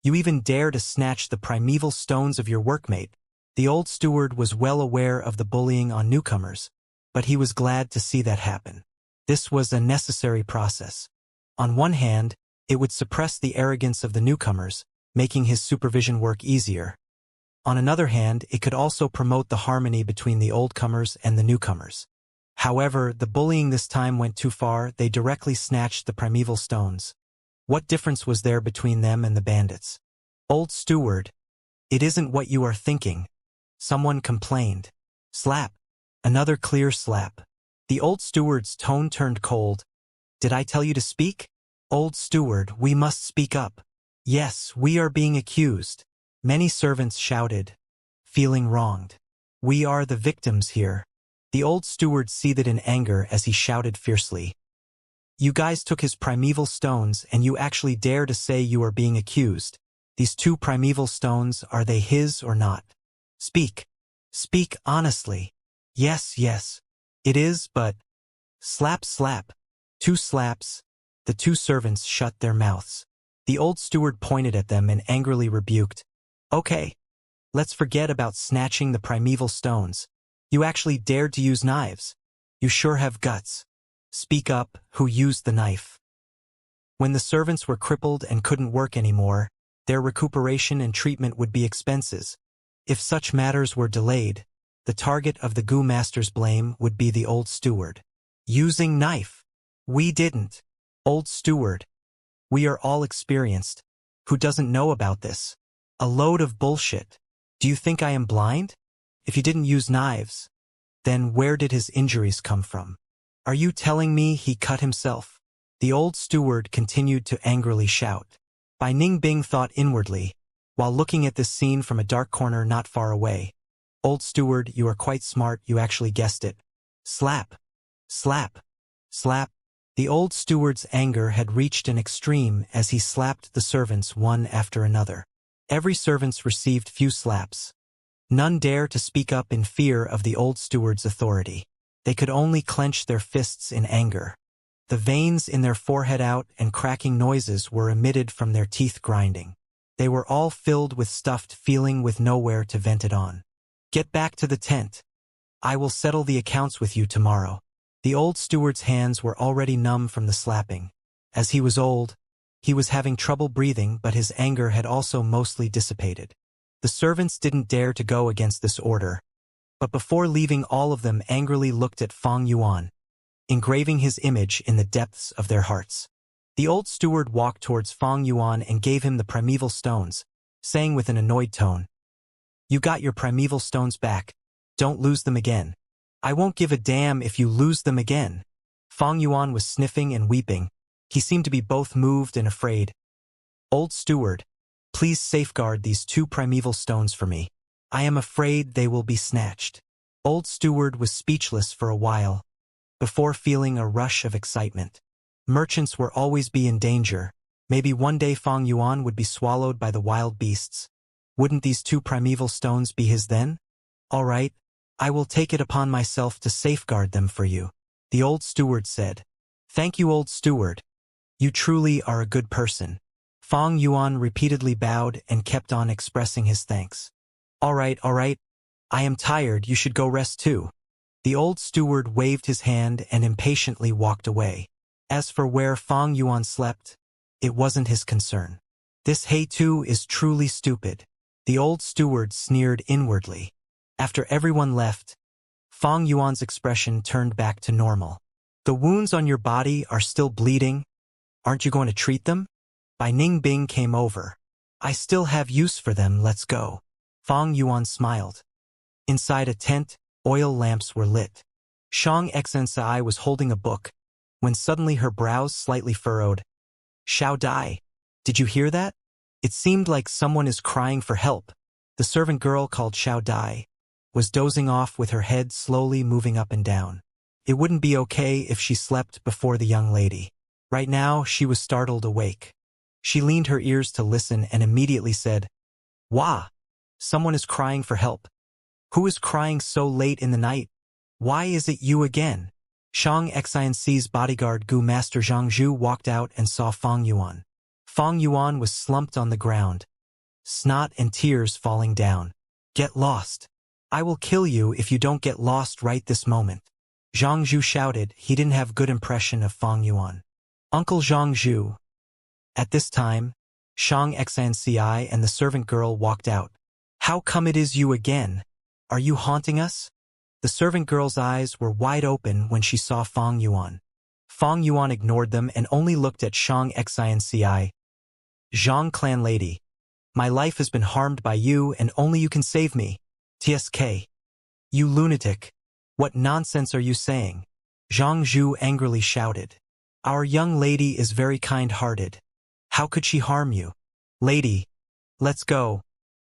You even dare to snatch the primeval stones of your workmate. The old steward was well aware of the bullying on newcomers, but he was glad to see that happen. This was a necessary process. On one hand, it would suppress the arrogance of the newcomers, making his supervision work easier. On another hand, it could also promote the harmony between the oldcomers and the newcomers. However, the bullying this time went too far. They directly snatched the primeval stones. What difference was there between them and the bandits? Old steward, it isn't what you are thinking. Someone complained. Slap. Another clear slap. The old steward's tone turned cold. Did I tell you to speak? Old steward, we must speak up. Yes, we are being accused. Many servants shouted, feeling wronged. We are the victims here. The old steward seethed in anger as he shouted fiercely. You guys took his primeval stones and you actually dare to say you are being accused. These two primeval stones, are they his or not? Speak. Speak honestly. Yes, it is, but... Slap, slap. 2 slaps. The 2 servants shut their mouths. The old steward pointed at them and angrily rebuked. Okay. Let's forget about snatching the primeval stones. You actually dared to use knives. You sure have guts. Speak up, who used the knife? When the servants were crippled and couldn't work anymore, their recuperation and treatment would be expenses. If such matters were delayed, the target of the Goo Master's blame would be the old steward. Using knife. We didn't. Old steward. We are all experienced. Who doesn't know about this? A load of bullshit. Do you think I am blind? If you didn't use knives, then where did his injuries come from? Are you telling me he cut himself? The old steward continued to angrily shout. Bai Ningbing thought inwardly, while looking at this scene from a dark corner not far away. Old steward, you are quite smart, you actually guessed it. Slap. Slap. Slap. The old steward's anger had reached an extreme as he slapped the servants one after another. Every servant received few slaps. None dare to speak up in fear of the old steward's authority. They could only clench their fists in anger. The veins in their forehead out and cracking noises were emitted from their teeth grinding. They were all filled with stuffed feeling with nowhere to vent it on. Get back to the tent. I will settle the accounts with you tomorrow. The old steward's hands were already numb from the slapping. As he was old, he was having trouble breathing, but his anger had also mostly dissipated. The servants didn't dare to go against this order, but before leaving all of them angrily looked at Fang Yuan, engraving his image in the depths of their hearts. The old steward walked towards Fang Yuan and gave him the primeval stones, saying with an annoyed tone, "You got your primeval stones back. Don't lose them again. I won't give a damn if you lose them again." Fang Yuan was sniffing and weeping. He seemed to be both moved and afraid. "Old steward, please safeguard these 2 primeval stones for me. I am afraid they will be snatched." Old steward was speechless for a while, before feeling a rush of excitement. Merchants will always be in danger. Maybe one day Fang Yuan would be swallowed by the wild beasts. Wouldn't these 2 primeval stones be his then? "All right, I will take it upon myself to safeguard them for you," the old steward said. "Thank you, old steward. You truly are a good person." Fang Yuan repeatedly bowed and kept on expressing his thanks. All right. I am tired, you should go rest too." The old steward waved his hand and impatiently walked away. As for where Fang Yuan slept, it wasn't his concern. "This He-Tu is truly stupid," the old steward sneered inwardly. After everyone left, Fang Yuan's expression turned back to normal. "The wounds on your body are still bleeding. Aren't you going to treat them?" Bai Ningbing came over. "I still have use for them, let's go." Fang Yuan smiled. Inside a tent, oil lamps were lit. Shang Xnsai was holding a book, when suddenly her brows slightly furrowed. "Xiao Dai, did you hear that? It seemed like someone is crying for help." The servant girl called Xiao Dai was dozing off with her head slowly moving up and down. It wouldn't be okay if she slept before the young lady. Right now, she was startled awake. She leaned her ears to listen and immediately said, "Wah! Someone is crying for help. Who is crying so late in the night? Why is it you again?" Shang Xianxi's bodyguard Gu Master Zhang Zhu walked out and saw Fang Yuan. Fang Yuan was slumped on the ground, snot and tears falling down. "Get lost. I will kill you if you don't get lost right this moment." Zhang Zhu shouted. He didn't have good impression of Fang Yuan. "Uncle Zhang Zhu." At this time, Shang Xianxi and the servant girl walked out. "How come it is you again? Are you haunting us?" The servant girl's eyes were wide open when she saw Fang Yuan. Fang Yuan ignored them and only looked at Shang Xianxi. "Zhang clan lady, my life has been harmed by you and only you can save me. TSK. You lunatic. What nonsense are you saying?" Zhang Zhu angrily shouted. "Our young lady is very kind-hearted. How could she harm you? Lady, let's go.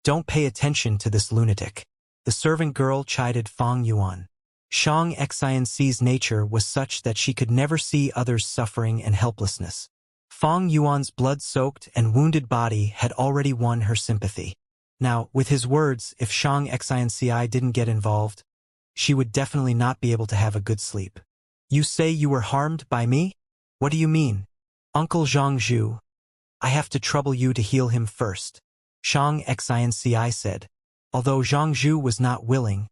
Don't pay attention to this lunatic." The servant girl chided Fang Yuan. Shang Xianxi's nature was such that she could never see others suffering and helplessness. Fang Yuan's blood-soaked and wounded body had already won her sympathy. Now, with his words, if Shang Xianxi didn't get involved, she would definitely not be able to have a good sleep. "You say you were harmed by me? What do you mean?" "Uncle Zhang Zhu, I have to trouble you to heal him first," Shang Xianxi said. Although Zhang Zhu was not willing,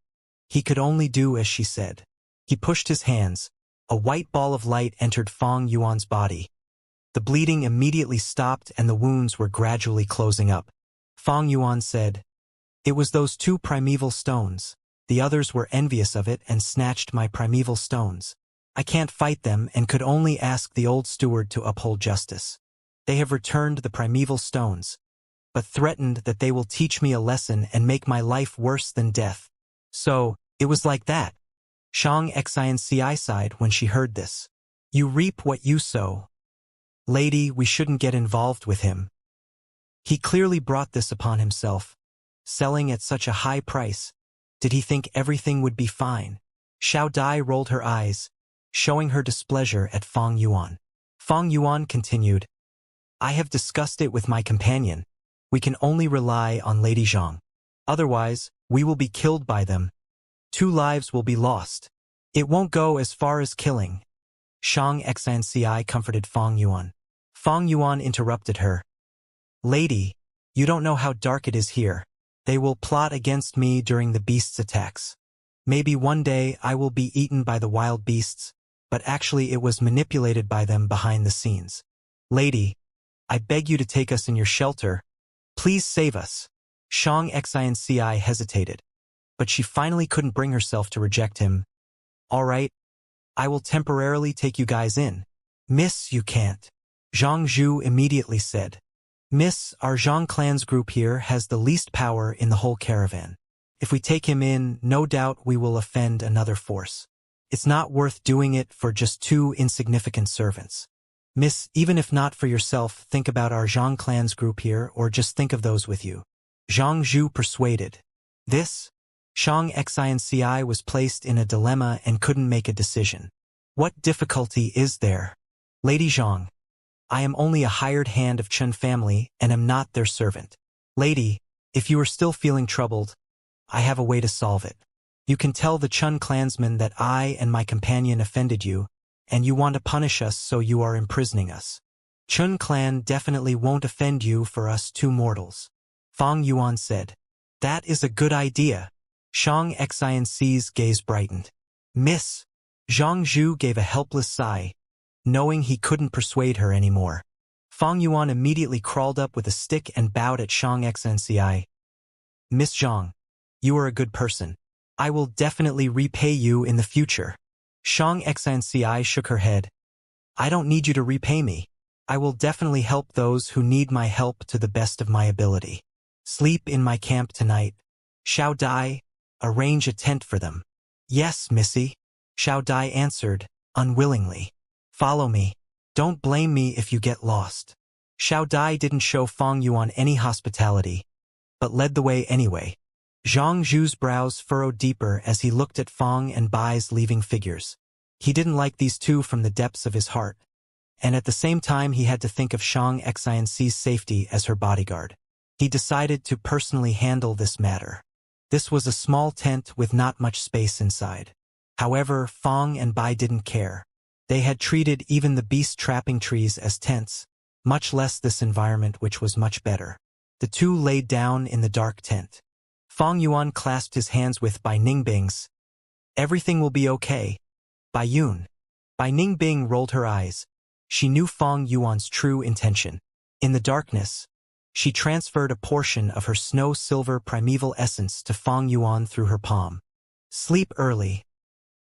he could only do as she said. He pushed his hands. A white ball of light entered Fang Yuan's body. The bleeding immediately stopped and the wounds were gradually closing up. Fang Yuan said, "It was those 2 primeval stones. The others were envious of it and snatched my primeval stones. I can't fight them and could only ask the old steward to uphold justice. They have returned the primeval stones, but threatened that they will teach me a lesson and make my life worse than death. So, it was like that." Shang Xianxi sighed when she heard this. "You reap what you sow. Lady, we shouldn't get involved with him. He clearly brought this upon himself. Selling at such a high price. Did he think everything would be fine?" Xiao Dai rolled her eyes, showing her displeasure at Fang Yuan. Fang Yuan continued, "I have discussed it with my companion. We can only rely on Lady Zhang. Otherwise, we will be killed by them. 2 lives will be lost. It won't go as far as killing. Shang Xinci comforted Fang Yuan. Fang Yuan interrupted her. Lady, you don't know how dark it is here. They will plot against me during the beasts' attacks. Maybe one day I will be eaten by the wild beasts, but actually it was manipulated by them behind the scenes. Lady, I beg you to take us in your shelter. Please save us. Shang Xinci hesitated, but she finally couldn't bring herself to reject him. All right, I will temporarily take you guys in. Miss, you can't. Zhang Zhu immediately said. Miss, our Zhang clan's group here has the least power in the whole caravan. If we take him in, no doubt we will offend another force. It's not worth doing it for just two insignificant servants. Miss, even if not for yourself, think about our Zhang clan's group here, or just think of those with you. Zhang Zhu persuaded. This? Shang Xinci was placed in a dilemma and couldn't make a decision. What difficulty is there? Lady Zhang, I am only a hired hand of Chen family and am not their servant. Lady, if you are still feeling troubled, I have a way to solve it. You can tell the Chen clansmen that I and my companion offended you, and you want to punish us, so you are imprisoning us. Chen clan definitely won't offend you for us two mortals. Fang Yuan said. That is a good idea. Shang Xinci's gaze brightened. Miss. Zhang Zhu gave a helpless sigh, knowing he couldn't persuade her anymore. Fang Yuan immediately crawled up with a stick and bowed at Shang Xinci. Miss Zhang, you are a good person. I will definitely repay you in the future. Shang Xinci shook her head. I don't need you to repay me. I will definitely help those who need my help to the best of my ability. Sleep in my camp tonight. Xiao Dai, arrange a tent for them. Yes, Missy. Xiao Dai answered, unwillingly. Follow me. Don't blame me if you get lost. Xiao Dai didn't show Fang Yuan any hospitality, but led the way anyway. Zhang Zhu's brows furrowed deeper as he looked at Fang and Bai's leaving figures. He didn't like these two from the depths of his heart, and at the same time he had to think of Shang Xinci's safety as her bodyguard. He decided to personally handle this matter. This was a small tent with not much space inside. However, Fang and Bai didn't care. They had treated even the beast-trapping trees as tents, much less this environment, which was much better. The two laid down in the dark tent. Fang Yuan clasped his hands with Bai Ningbing's. Everything will be okay. Bai Yun. Bai Ningbing rolled her eyes. She knew Fang Yuan's true intention. In the darkness, she transferred a portion of her snow-silver primeval essence to Fang Yuan through her palm. Sleep early.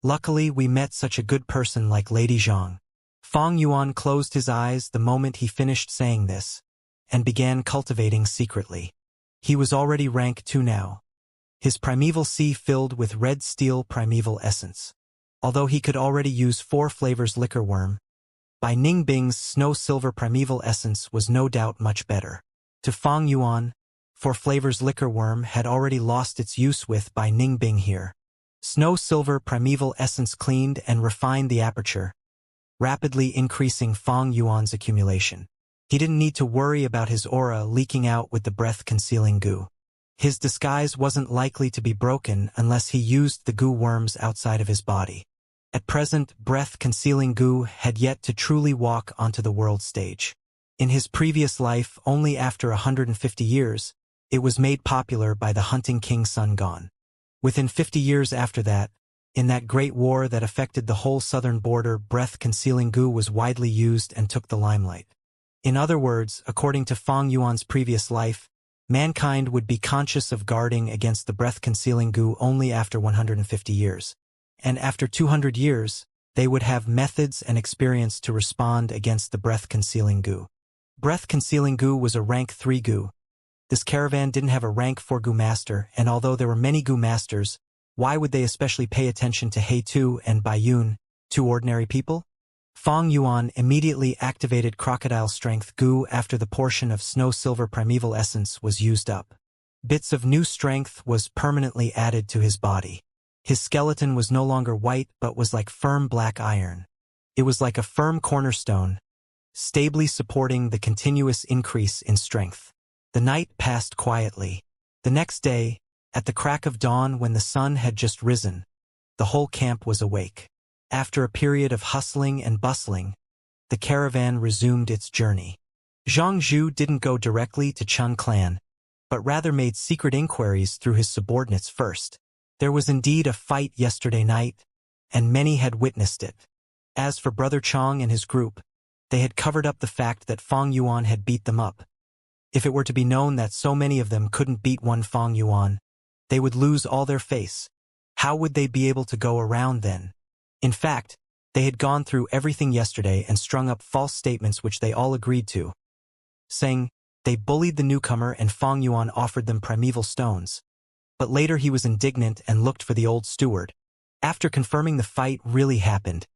Luckily, we met such a good person like Lady Zhang. Fang Yuan closed his eyes the moment he finished saying this, and began cultivating secretly. He was already rank 2 now. His primeval sea filled with red steel primeval essence. Although he could already use 4 flavors liquor worm, Bai Ningbing's snow-silver primeval essence was no doubt much better. To Fang Yuan, 4 flavors liquor worm had already lost its use with Bai Ningbing here. Snow-silver primeval essence cleaned and refined the aperture, rapidly increasing Fang Yuan's accumulation. He didn't need to worry about his aura leaking out with the breath-concealing goo. His disguise wasn't likely to be broken unless he used the goo worms outside of his body. At present, breath-concealing goo had yet to truly walk onto the world stage. In his previous life, only after 150 years, it was made popular by the hunting king Sun Gone. Within 50 years after that, in that great war that affected the whole southern border, breath-concealing goo was widely used and took the limelight. In other words, according to Fang Yuan's previous life, mankind would be conscious of guarding against the breath-concealing goo only after 150 years. And after 200 years, they would have methods and experience to respond against the breath-concealing goo. Breath-concealing goo was a rank 3 goo. This caravan didn't have a rank 4 goo master, and although there were many goo masters, why would they especially pay attention to He Tu and Bai Yun, 2 ordinary people? Fang Yuan immediately activated crocodile strength goo after the portion of snow-silver primeval essence was used up. Bits of new strength was permanently added to his body. His skeleton was no longer white but was like firm black iron. It was like a firm cornerstone, stably supporting the continuous increase in strength. The night passed quietly. The next day, at the crack of dawn when the sun had just risen, the whole camp was awake. After a period of hustling and bustling, the caravan resumed its journey. Zhang Zhu didn't go directly to Chun clan, but rather made secret inquiries through his subordinates first. There was indeed a fight yesterday night, and many had witnessed it. As for Brother Chong and his group, they had covered up the fact that Fang Yuan had beat them up. If it were to be known that so many of them couldn't beat one Fang Yuan, they would lose all their face. How would they be able to go around then? In fact, they had gone through everything yesterday and strung up false statements which they all agreed to, saying they bullied the newcomer and Fang Yuan offered them primeval stones. But later he was indignant and looked for the old steward. After confirming the fight really happened,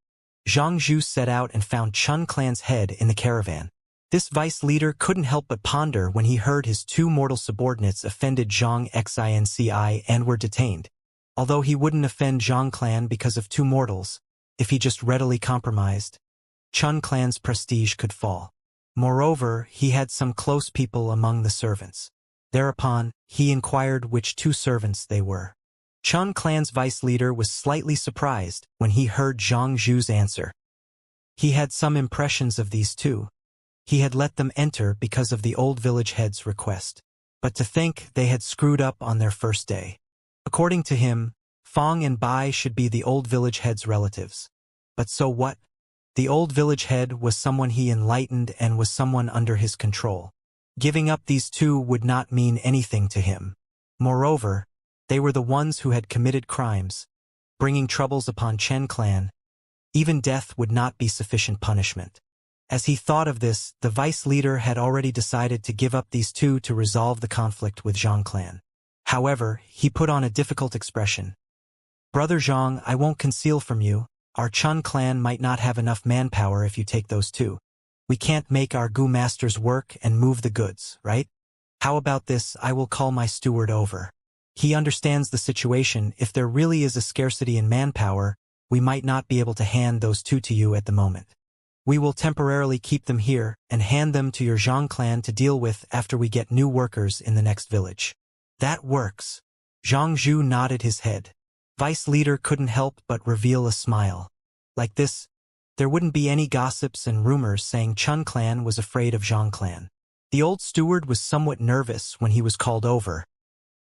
Zhang Zhu set out and found Chun clan's head in the caravan. This vice leader couldn't help but ponder when he heard his two mortal subordinates offended Zhang Xinci and were detained. Although he wouldn't offend Zhang clan because of two mortals, if he just readily compromised, Chun clan's prestige could fall. Moreover, he had some close people among the servants. Thereupon, he inquired which two servants they were. Chun clan's vice leader was slightly surprised when he heard Zhang Zhu's answer. He had some impressions of these two. He had let them enter because of the old village head's request. But to think they had screwed up on their first day. According to him, Fang and Bai should be the old village head's relatives. But so what? The old village head was someone he enlightened and was someone under his control. Giving up these two would not mean anything to him. Moreover, they were the ones who had committed crimes, bringing troubles upon Chen clan. Even death would not be sufficient punishment. As he thought of this, the vice leader had already decided to give up these two to resolve the conflict with Zhang clan. However, he put on a difficult expression. Brother Zhang, I won't conceal from you, our Chun clan might not have enough manpower if you take those two. We can't make our Gu masters work and move the goods, right? How about this? I will call my steward over. He understands the situation. If there really is a scarcity in manpower, we might not be able to hand those two to you at the moment. We will temporarily keep them here and hand them to your Zhang clan to deal with after we get new workers in the next village. That works. Zhang Zhu nodded his head. Vice leader couldn't help but reveal a smile. Like this, there wouldn't be any gossips and rumors saying Chun clan was afraid of Zhang clan. The old steward was somewhat nervous when he was called over.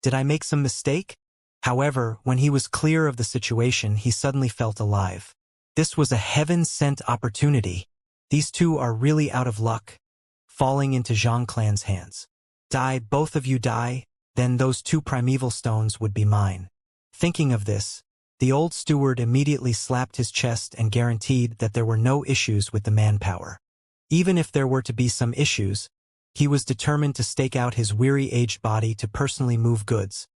Did I make some mistake? However, when he was clear of the situation, he suddenly felt alive. This was a heaven-sent opportunity. These two are really out of luck, falling into Zhang clan's hands. Die, both of you die, then those two primeval stones would be mine. Thinking of this, the old steward immediately slapped his chest and guaranteed that there were no issues with the manpower. Even if there were to be some issues, he was determined to stake out his weary-aged body to personally move goods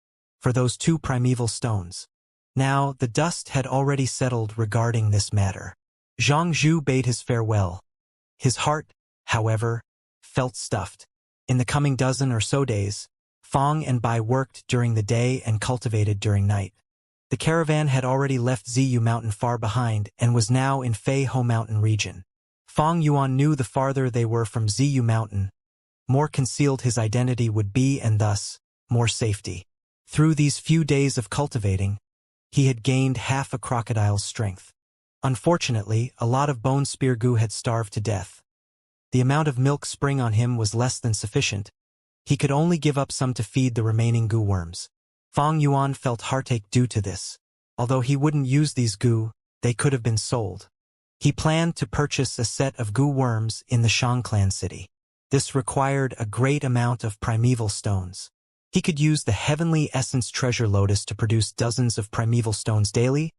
for those two primeval stones. Now, the dust had already settled regarding this matter. Zhang Zhu bade his farewell. His heart, however, felt stuffed. In the coming dozen or so days, Fang and Bai worked during the day and cultivated during night. The caravan had already left Ziyu Mountain far behind and was now in Fei Ho Mountain region. Fang Yuan knew the farther they were from Ziyu Mountain, more concealed his identity would be and thus, more safety. Through these few days of cultivating, he had gained half a crocodile's strength. Unfortunately, a lot of bone spear Gu had starved to death. The amount of milk spring on him was less than sufficient. He could only give up some to feed the remaining Gu worms. Fang Yuan felt heartache due to this. Although he wouldn't use these Gu, they could have been sold. He planned to purchase a set of Gu worms in the Shang clan city. This required a great amount of primeval stones. He could use the Heavenly Essence Treasure Lotus to produce dozens of primeval stones daily,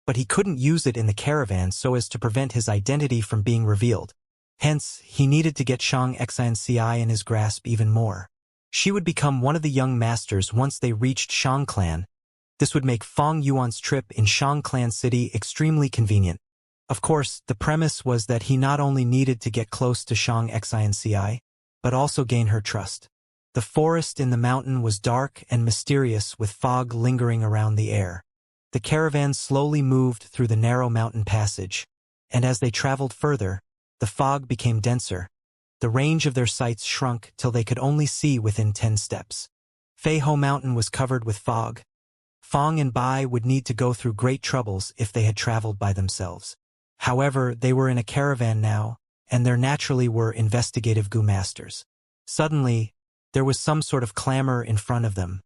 but he couldn't use it in the caravan so as to prevent his identity from being revealed. Hence, he needed to get Shang Xinci in his grasp even more. She would become one of the young masters once they reached Shang clan. This would make Fang Yuan's trip in Shang clan city extremely convenient. Of course, the premise was that he not only needed to get close to Shang Xinci, but also gain her trust. The forest in the mountain was dark and mysterious with fog lingering around the air. The caravan slowly moved through the narrow mountain passage, and as they traveled further, the fog became denser. The range of their sights shrunk till they could only see within 10 steps. Fei Ho Mountain was covered with fog. Fong and Bai would need to go through great troubles if they had traveled by themselves. However, they were in a caravan now, and there naturally were investigative Gu masters. Suddenly, there was some sort of clamor in front of them.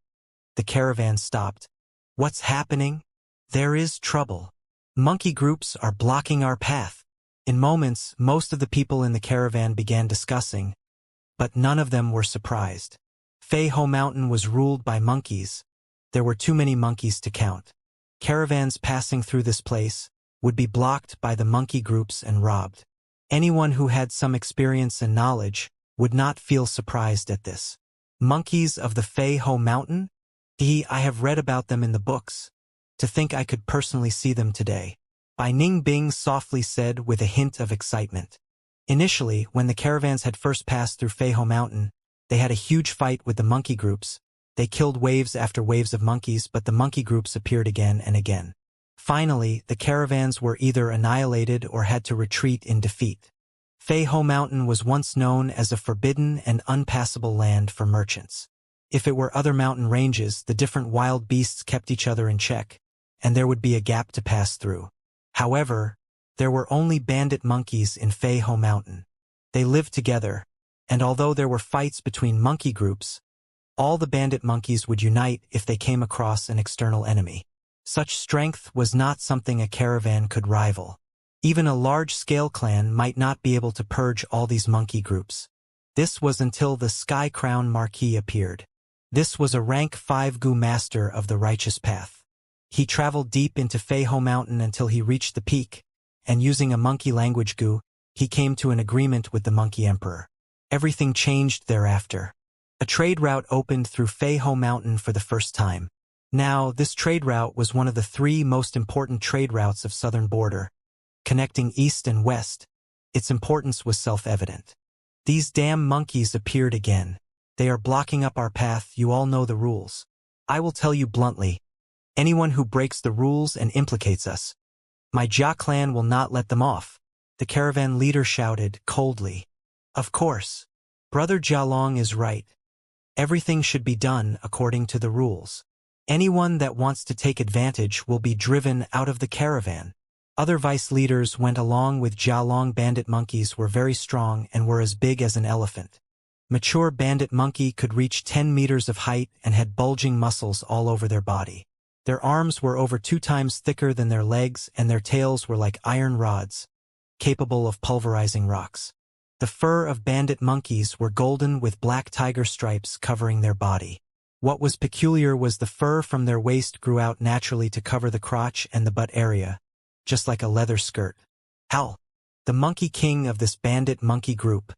The caravan stopped. What's happening? There is trouble. Monkey groups are blocking our path. In moments, most of the people in the caravan began discussing, but none of them were surprised. Fei Ho Mountain was ruled by monkeys. There were too many monkeys to count. Caravans passing through this place would be blocked by the monkey groups and robbed. Anyone who had some experience and knowledge would not feel surprised at this. Monkeys of the Fei Ho Mountain? I have read about them in the books. To think I could personally see them today. Bai Ning Bing softly said with a hint of excitement. Initially, when the caravans had first passed through Fei Ho Mountain, they had a huge fight with the monkey groups. They killed waves after waves of monkeys, but the monkey groups appeared again and again. Finally, the caravans were either annihilated or had to retreat in defeat. Fei Ho Mountain was once known as a forbidden and unpassable land for merchants. If it were other mountain ranges, the different wild beasts kept each other in check, and there would be a gap to pass through. However, there were only bandit monkeys in Fei Ho Mountain. They lived together, and although there were fights between monkey groups, all the bandit monkeys would unite if they came across an external enemy. Such strength was not something a caravan could rival. Even a large-scale clan might not be able to purge all these monkey groups. This was until the Sky Crown Marquis appeared. This was a rank 5 Gu master of the righteous path. He traveled deep into Fei Ho Mountain until he reached the peak, and using a monkey language Gu, he came to an agreement with the monkey emperor. Everything changed thereafter. A trade route opened through Fei Ho Mountain for the first time. Now, this trade route was one of the 3 most important trade routes of southern border, connecting east and west. Its importance was self-evident. These damn monkeys appeared again. They are blocking up our path. You all know the rules. I will tell you bluntly. Anyone who breaks the rules and implicates us, my Jia clan will not let them off. The caravan leader shouted coldly. Of course. Brother Jialong is right. Everything should be done according to the rules. Anyone that wants to take advantage will be driven out of the caravan. Other vice leaders went along with Jialong. Bandit monkeys were very strong and were as big as an elephant. Mature bandit monkey could reach 10 meters of height and had bulging muscles all over their body. Their arms were over 2 times thicker than their legs, and their tails were like iron rods, capable of pulverizing rocks. The fur of bandit monkeys were golden with black tiger stripes covering their body. What was peculiar was the fur from their waist grew out naturally to cover the crotch and the butt area, just like a leather skirt. Howl! The monkey king of this bandit monkey group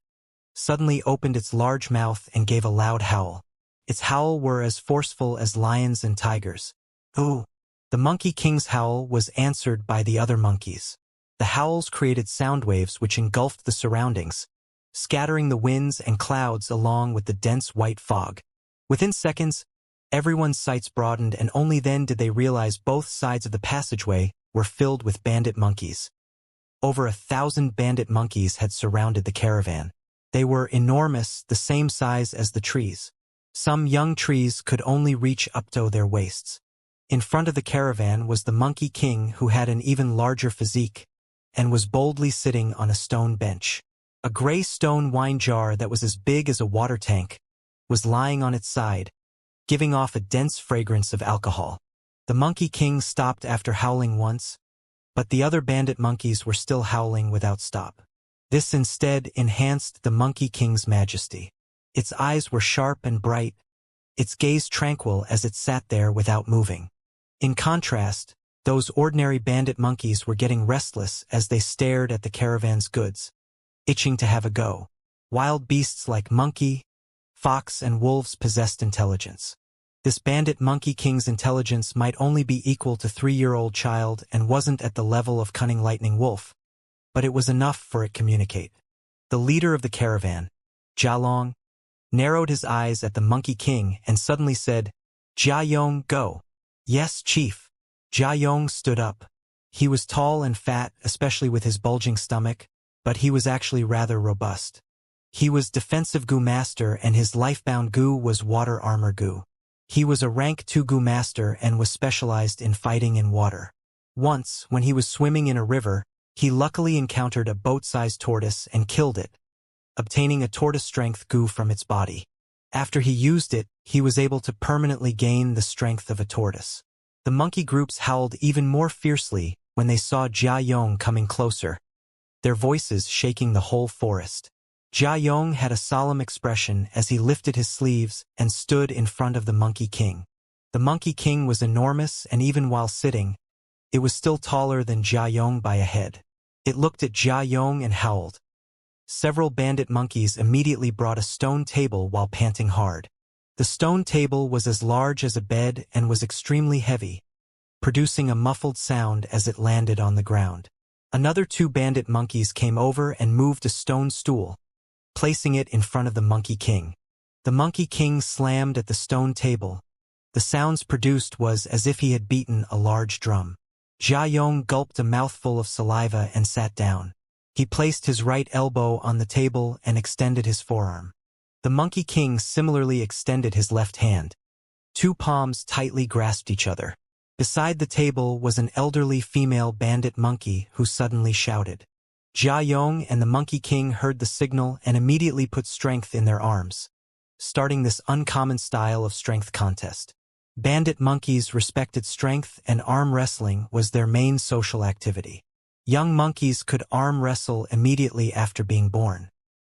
suddenly opened its large mouth and gave a loud howl. Its howl were as forceful as lions and tigers. Ooh! The monkey king's howl was answered by the other monkeys. The howls created sound waves which engulfed the surroundings, scattering the winds and clouds along with the dense white fog. Within seconds, everyone's sights broadened, and only then did they realize both sides of the passageway were filled with bandit monkeys. Over 1,000 bandit monkeys had surrounded the caravan. They were enormous, the same size as the trees. Some young trees could only reach up to their waists. In front of the caravan was the monkey king, who had an even larger physique and was boldly sitting on a stone bench. A gray stone wine jar that was as big as a water tank was lying on its side, giving off a dense fragrance of alcohol. The monkey king stopped after howling once, but the other bandit monkeys were still howling without stop. This instead enhanced the monkey king's majesty. Its eyes were sharp and bright, its gaze tranquil as it sat there without moving. In contrast, those ordinary bandit monkeys were getting restless as they stared at the caravan's goods, itching to have a go. Wild beasts like monkey, fox, and wolves possessed intelligence. This bandit monkey king's intelligence might only be equal to 3-year-old child and wasn't at the level of cunning lightning wolf, but it was enough for it to communicate. The leader of the caravan, Jialong, narrowed his eyes at the monkey king and suddenly said, "Jiayong, go." "Yes, chief." Jiayong stood up. He was tall and fat, especially with his bulging stomach, but he was actually rather robust. He was defensive Gu master, and his lifebound Gu was water armor Gu. He was a rank 2 Gu master and was specialized in fighting in water. Once, when he was swimming in a river, he luckily encountered a boat-sized tortoise and killed it, obtaining a tortoise-strength Gu from its body. After he used it, he was able to permanently gain the strength of a tortoise. The monkey groups howled even more fiercely when they saw Jia Yong coming closer, their voices shaking the whole forest. Jia Yong had a solemn expression as he lifted his sleeves and stood in front of the Monkey King. The Monkey King was enormous, and even while sitting, it was still taller than Jia Yong by a head. It looked at Jia Yong and howled. Several bandit monkeys immediately brought a stone table while panting hard. The stone table was as large as a bed and was extremely heavy, producing a muffled sound as it landed on the ground. Another 2 bandit monkeys came over and moved a stone stool, placing it in front of the Monkey King. The Monkey King slammed at the stone table. The sounds produced was as if he had beaten a large drum. Jia Yong gulped a mouthful of saliva and sat down. He placed his right elbow on the table and extended his forearm. The Monkey King similarly extended his left hand. 2 palms tightly grasped each other. Beside the table was an elderly female bandit monkey who suddenly shouted. Jia Yong and the Monkey King heard the signal and immediately put strength in their arms, starting this uncommon style of strength contest. Bandit monkeys respected strength, and arm wrestling was their main social activity. Young monkeys could arm wrestle immediately after being born.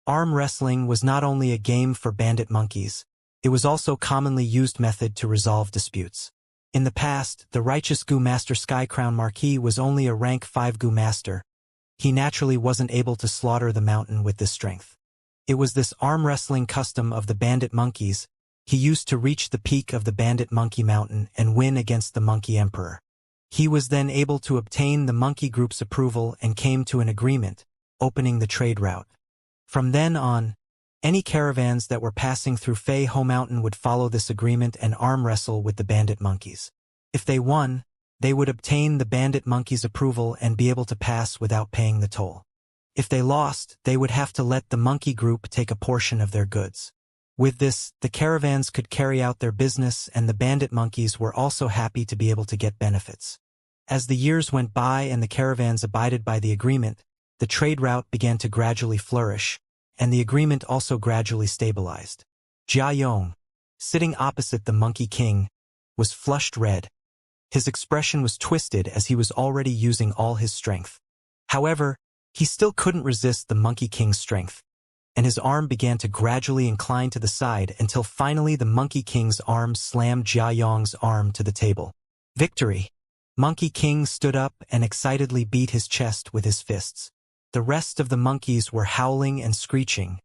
Arm wrestling was not only a game for bandit monkeys, it was also a commonly used method to resolve disputes. In the past, the righteous Gu Master Skycrown Marquis was only a rank 5 Gu Master. He naturally wasn't able to slaughter the mountain with this strength. It was this arm wrestling custom of the bandit monkeys he used to reach the peak of the bandit monkey mountain and win against the monkey emperor. He was then able to obtain the monkey group's approval and came to an agreement, opening the trade route. From then on, any caravans that were passing through Fei Ho Mountain would follow this agreement and arm wrestle with the bandit monkeys. If they won, they would obtain the bandit monkeys' approval and be able to pass without paying the toll. If they lost, they would have to let the monkey group take a portion of their goods. With this, the caravans could carry out their business, and the bandit monkeys were also happy to be able to get benefits. As the years went by and the caravans abided by the agreement, the trade route began to gradually flourish, and the agreement also gradually stabilized. Jia Yong, sitting opposite the Monkey King, was flushed red. His expression was twisted as he was already using all his strength. However, he still couldn't resist the Monkey King's strength, and his arm began to gradually incline to the side until finally the Monkey King's arm slammed Jia Yong's arm to the table. Victory! Monkey King stood up and excitedly beat his chest with his fists. The rest of the monkeys were howling and screeching.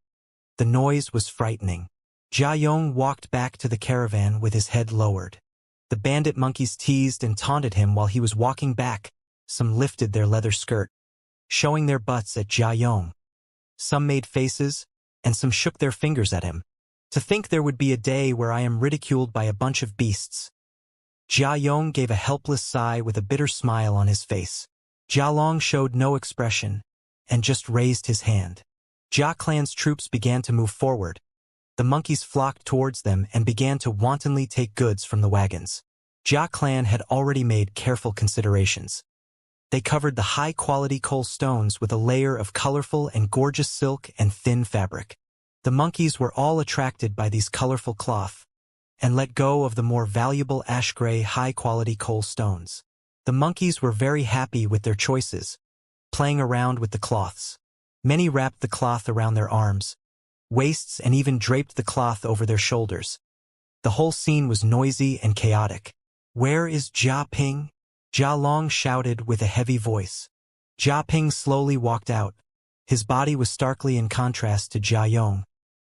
The noise was frightening. Jia Yong walked back to the caravan with his head lowered. The bandit monkeys teased and taunted him while he was walking back. Some lifted their leather skirt, showing their butts at Jia Yong. Some made faces, and some shook their fingers at him. To think there would be a day where I am ridiculed by a bunch of beasts. Jia Yong gave a helpless sigh with a bitter smile on his face. Jia Long showed no expression, and just raised his hand. Jia Clan's troops began to move forward. The monkeys flocked towards them and began to wantonly take goods from the wagons. Jia Clan had already made careful considerations. They covered the high-quality coal stones with a layer of colorful and gorgeous silk and thin fabric. The monkeys were all attracted by these colorful cloth, and let go of the more valuable ash-gray high-quality coal stones. The monkeys were very happy with their choices, playing around with the cloths. Many wrapped the cloth around their arms, waists, and even draped the cloth over their shoulders. The whole scene was noisy and chaotic. "Where is Jia Ping?" Jia Long shouted with a heavy voice. Jia Ping slowly walked out. His body was starkly in contrast to Jia Yong.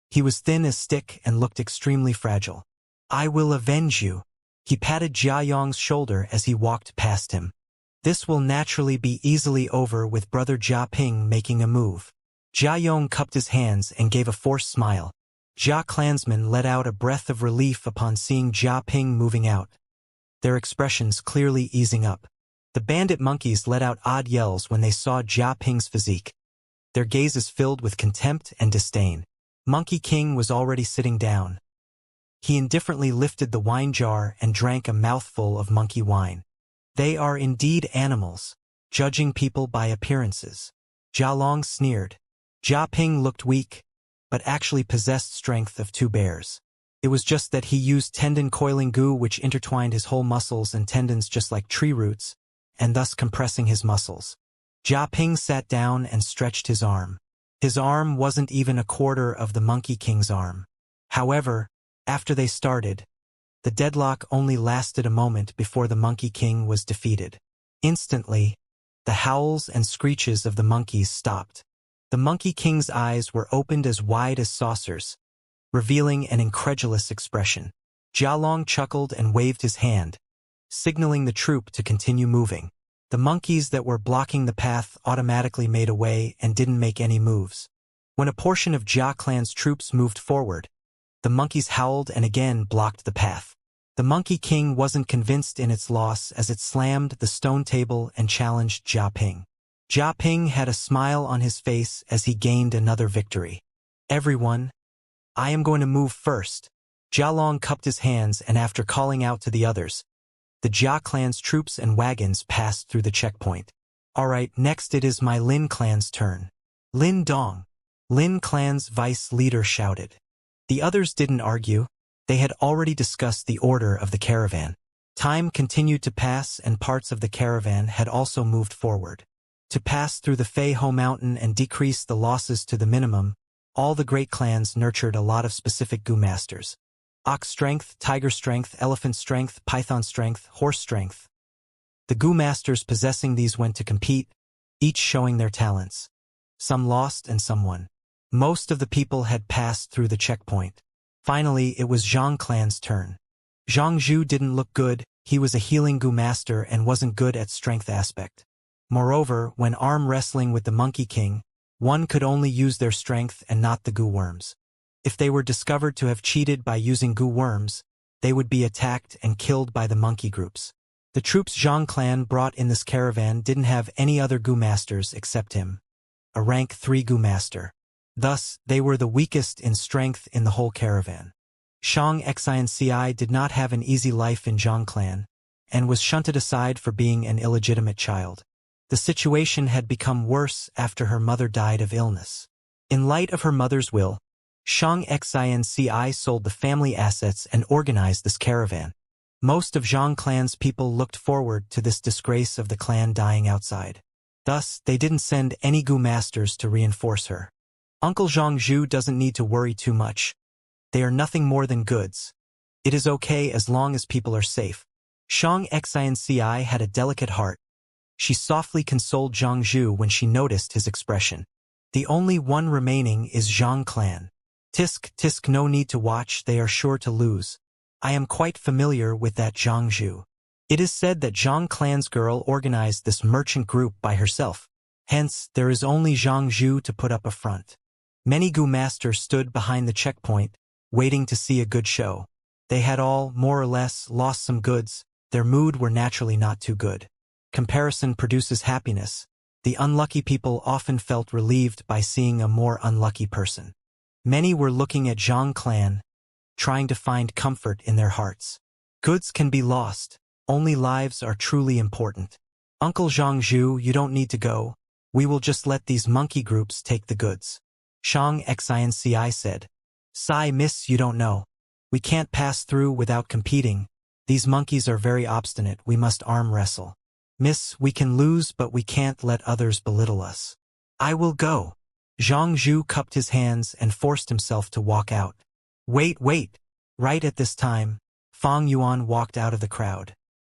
He was thin as stick and looked extremely fragile. "I will avenge you." He patted Jia Yong's shoulder as he walked past him. "This will naturally be easily over with brother Jia Ping making a move." Jia Yong cupped his hands and gave a forced smile. Jia clansmen let out a breath of relief upon seeing Jia Ping moving out, their expressions clearly easing up. The bandit monkeys let out odd yells when they saw Jia Ping's physique, their gazes filled with contempt and disdain. Monkey King was already sitting down. He indifferently lifted the wine jar and drank a mouthful of monkey wine. They are indeed animals, judging people by appearances. Jia Long sneered. Jia Ping looked weak, but actually possessed strength of two bears. It was just that he used tendon-coiling goo which intertwined his whole muscles and tendons just like tree roots, and thus compressing his muscles. Jia Ping sat down and stretched his arm. His arm wasn't even a quarter of the Monkey King's arm. However, after they started, the deadlock only lasted a moment before the Monkey King was defeated. Instantly, the howls and screeches of the monkeys stopped. The Monkey King's eyes were opened as wide as saucers, revealing an incredulous expression. Jia Long chuckled and waved his hand, signaling the troop to continue moving. The monkeys that were blocking the path automatically made away and didn't make any moves. When a portion of Jia Clan's troops moved forward, the monkeys howled and again blocked the path. The Monkey King wasn't convinced in its loss as it slammed the stone table and challenged Jia Ping. Jia Ping had a smile on his face as he gained another victory. Everyone, I am going to move first. Jia Long cupped his hands and after calling out to the others, the Jia Clan's troops and wagons passed through the checkpoint. Alright, next it is my Lin Clan's turn. Lin Dong. Lin Clan's vice leader shouted. The others didn't argue. They had already discussed the order of the caravan. Time continued to pass and parts of the caravan had also moved forward. To pass through the Fei Ho Mountain and decrease the losses to the minimum, all the great clans nurtured a lot of specific Gu masters. Ox strength, tiger strength, elephant strength, python strength, horse strength. The Gu masters possessing these went to compete, each showing their talents. Some lost and some won. Most of the people had passed through the checkpoint. Finally, it was Zhang Clan's turn. Zhang Zhu didn't look good, he was a healing Gu master and wasn't good at strength aspect. Moreover, when arm wrestling with the Monkey King, one could only use their strength and not the Gu worms. If they were discovered to have cheated by using Gu worms, they would be attacked and killed by the monkey groups. The troops Zhang Clan brought in this caravan didn't have any other Gu masters except him, a rank 3 Gu master. Thus, they were the weakest in strength in the whole caravan. Shang Xinci did not have an easy life in Zhang Clan, and was shunted aside for being an illegitimate child. The situation had become worse after her mother died of illness. In light of her mother's will, Shang Xinci sold the family assets and organized this caravan. Most of Zhang Clan's people looked forward to this disgrace of the clan dying outside. Thus, they didn't send any Gu masters to reinforce her. Uncle Zhang Zhu doesn't need to worry too much. They are nothing more than goods. It is okay as long as people are safe. Shang Xinci had a delicate heart. She softly consoled Zhang Zhu when she noticed his expression. The only one remaining is Zhang Clan. Tisk, no need to watch, they are sure to lose. I am quite familiar with that Zhang Zhu. It is said that Zhang Clan's girl organized this merchant group by herself. Hence, there is only Zhang Zhu to put up a front. Many Gu masters stood behind the checkpoint, waiting to see a good show. They had all, more or less, lost some goods. Their mood were naturally not too good. Comparison produces happiness. The unlucky people often felt relieved by seeing a more unlucky person. Many were looking at Zhang Clan, trying to find comfort in their hearts. Goods can be lost. Only lives are truly important. Uncle Zhang Zhu, you don't need to go. We will just let these monkey groups take the goods. Shang Xinci said. Sigh, miss, you don't know. We can't pass through without competing. These monkeys are very obstinate, we must arm wrestle. Miss, we can lose but we can't let others belittle us. I will go. Zhang Zhu cupped his hands and forced himself to walk out. Wait. Right at this time, Fang Yuan walked out of the crowd.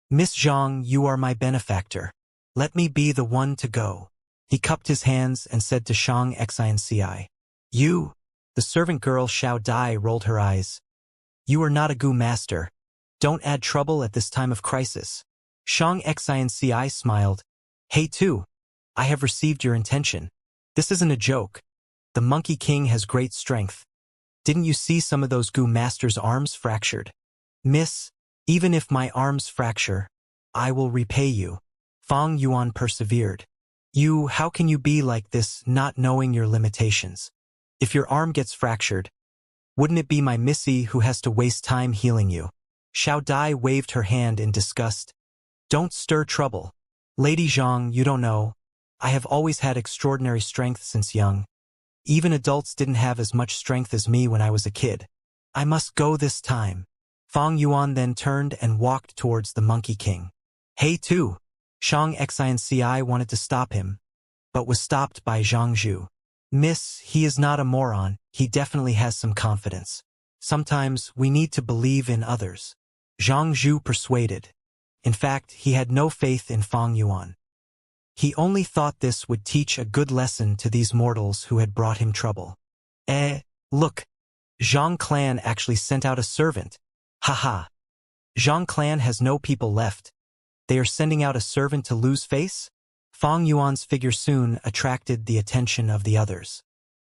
Miss Zhang, you are my benefactor. Let me be the one to go. He cupped his hands and said to Shang Xinci. You. The servant girl Xiao Dai rolled her eyes. You are not a Gu master. Don't add trouble at this time of crisis. Shang Xinci smiled. Hey too. I have received your intention. This isn't a joke. The Monkey King has great strength. Didn't you see some of those Gu masters' arms fractured? Miss, even if my arms fracture, I will repay you. Fang Yuan persevered. How can you be like this, not knowing your limitations? If your arm gets fractured, Wouldn't it be my missy who has to waste time healing you? Xiao Dai waved her hand in disgust. Don't stir trouble. Lady Zhang, you don't know. I have always had extraordinary strength since young. Even adults didn't have as much strength as me when I was a kid. I must go this time. Fang Yuan then turned and walked towards the Monkey King. Hey too! Shang Xinci wanted to stop him, but was stopped by Zhang Zhu. Miss, he is not a moron, he definitely has some confidence. Sometimes we need to believe in others. Zhang Zhu persuaded. In fact, he had no faith in Fang Yuan. He only thought this would teach a good lesson to these mortals who had brought him trouble. Look, Zhang clan actually sent out a servant. Haha. Zhang clan has no people left. They are sending out a servant to lose face? Fang Yuan's figure soon attracted the attention of the others.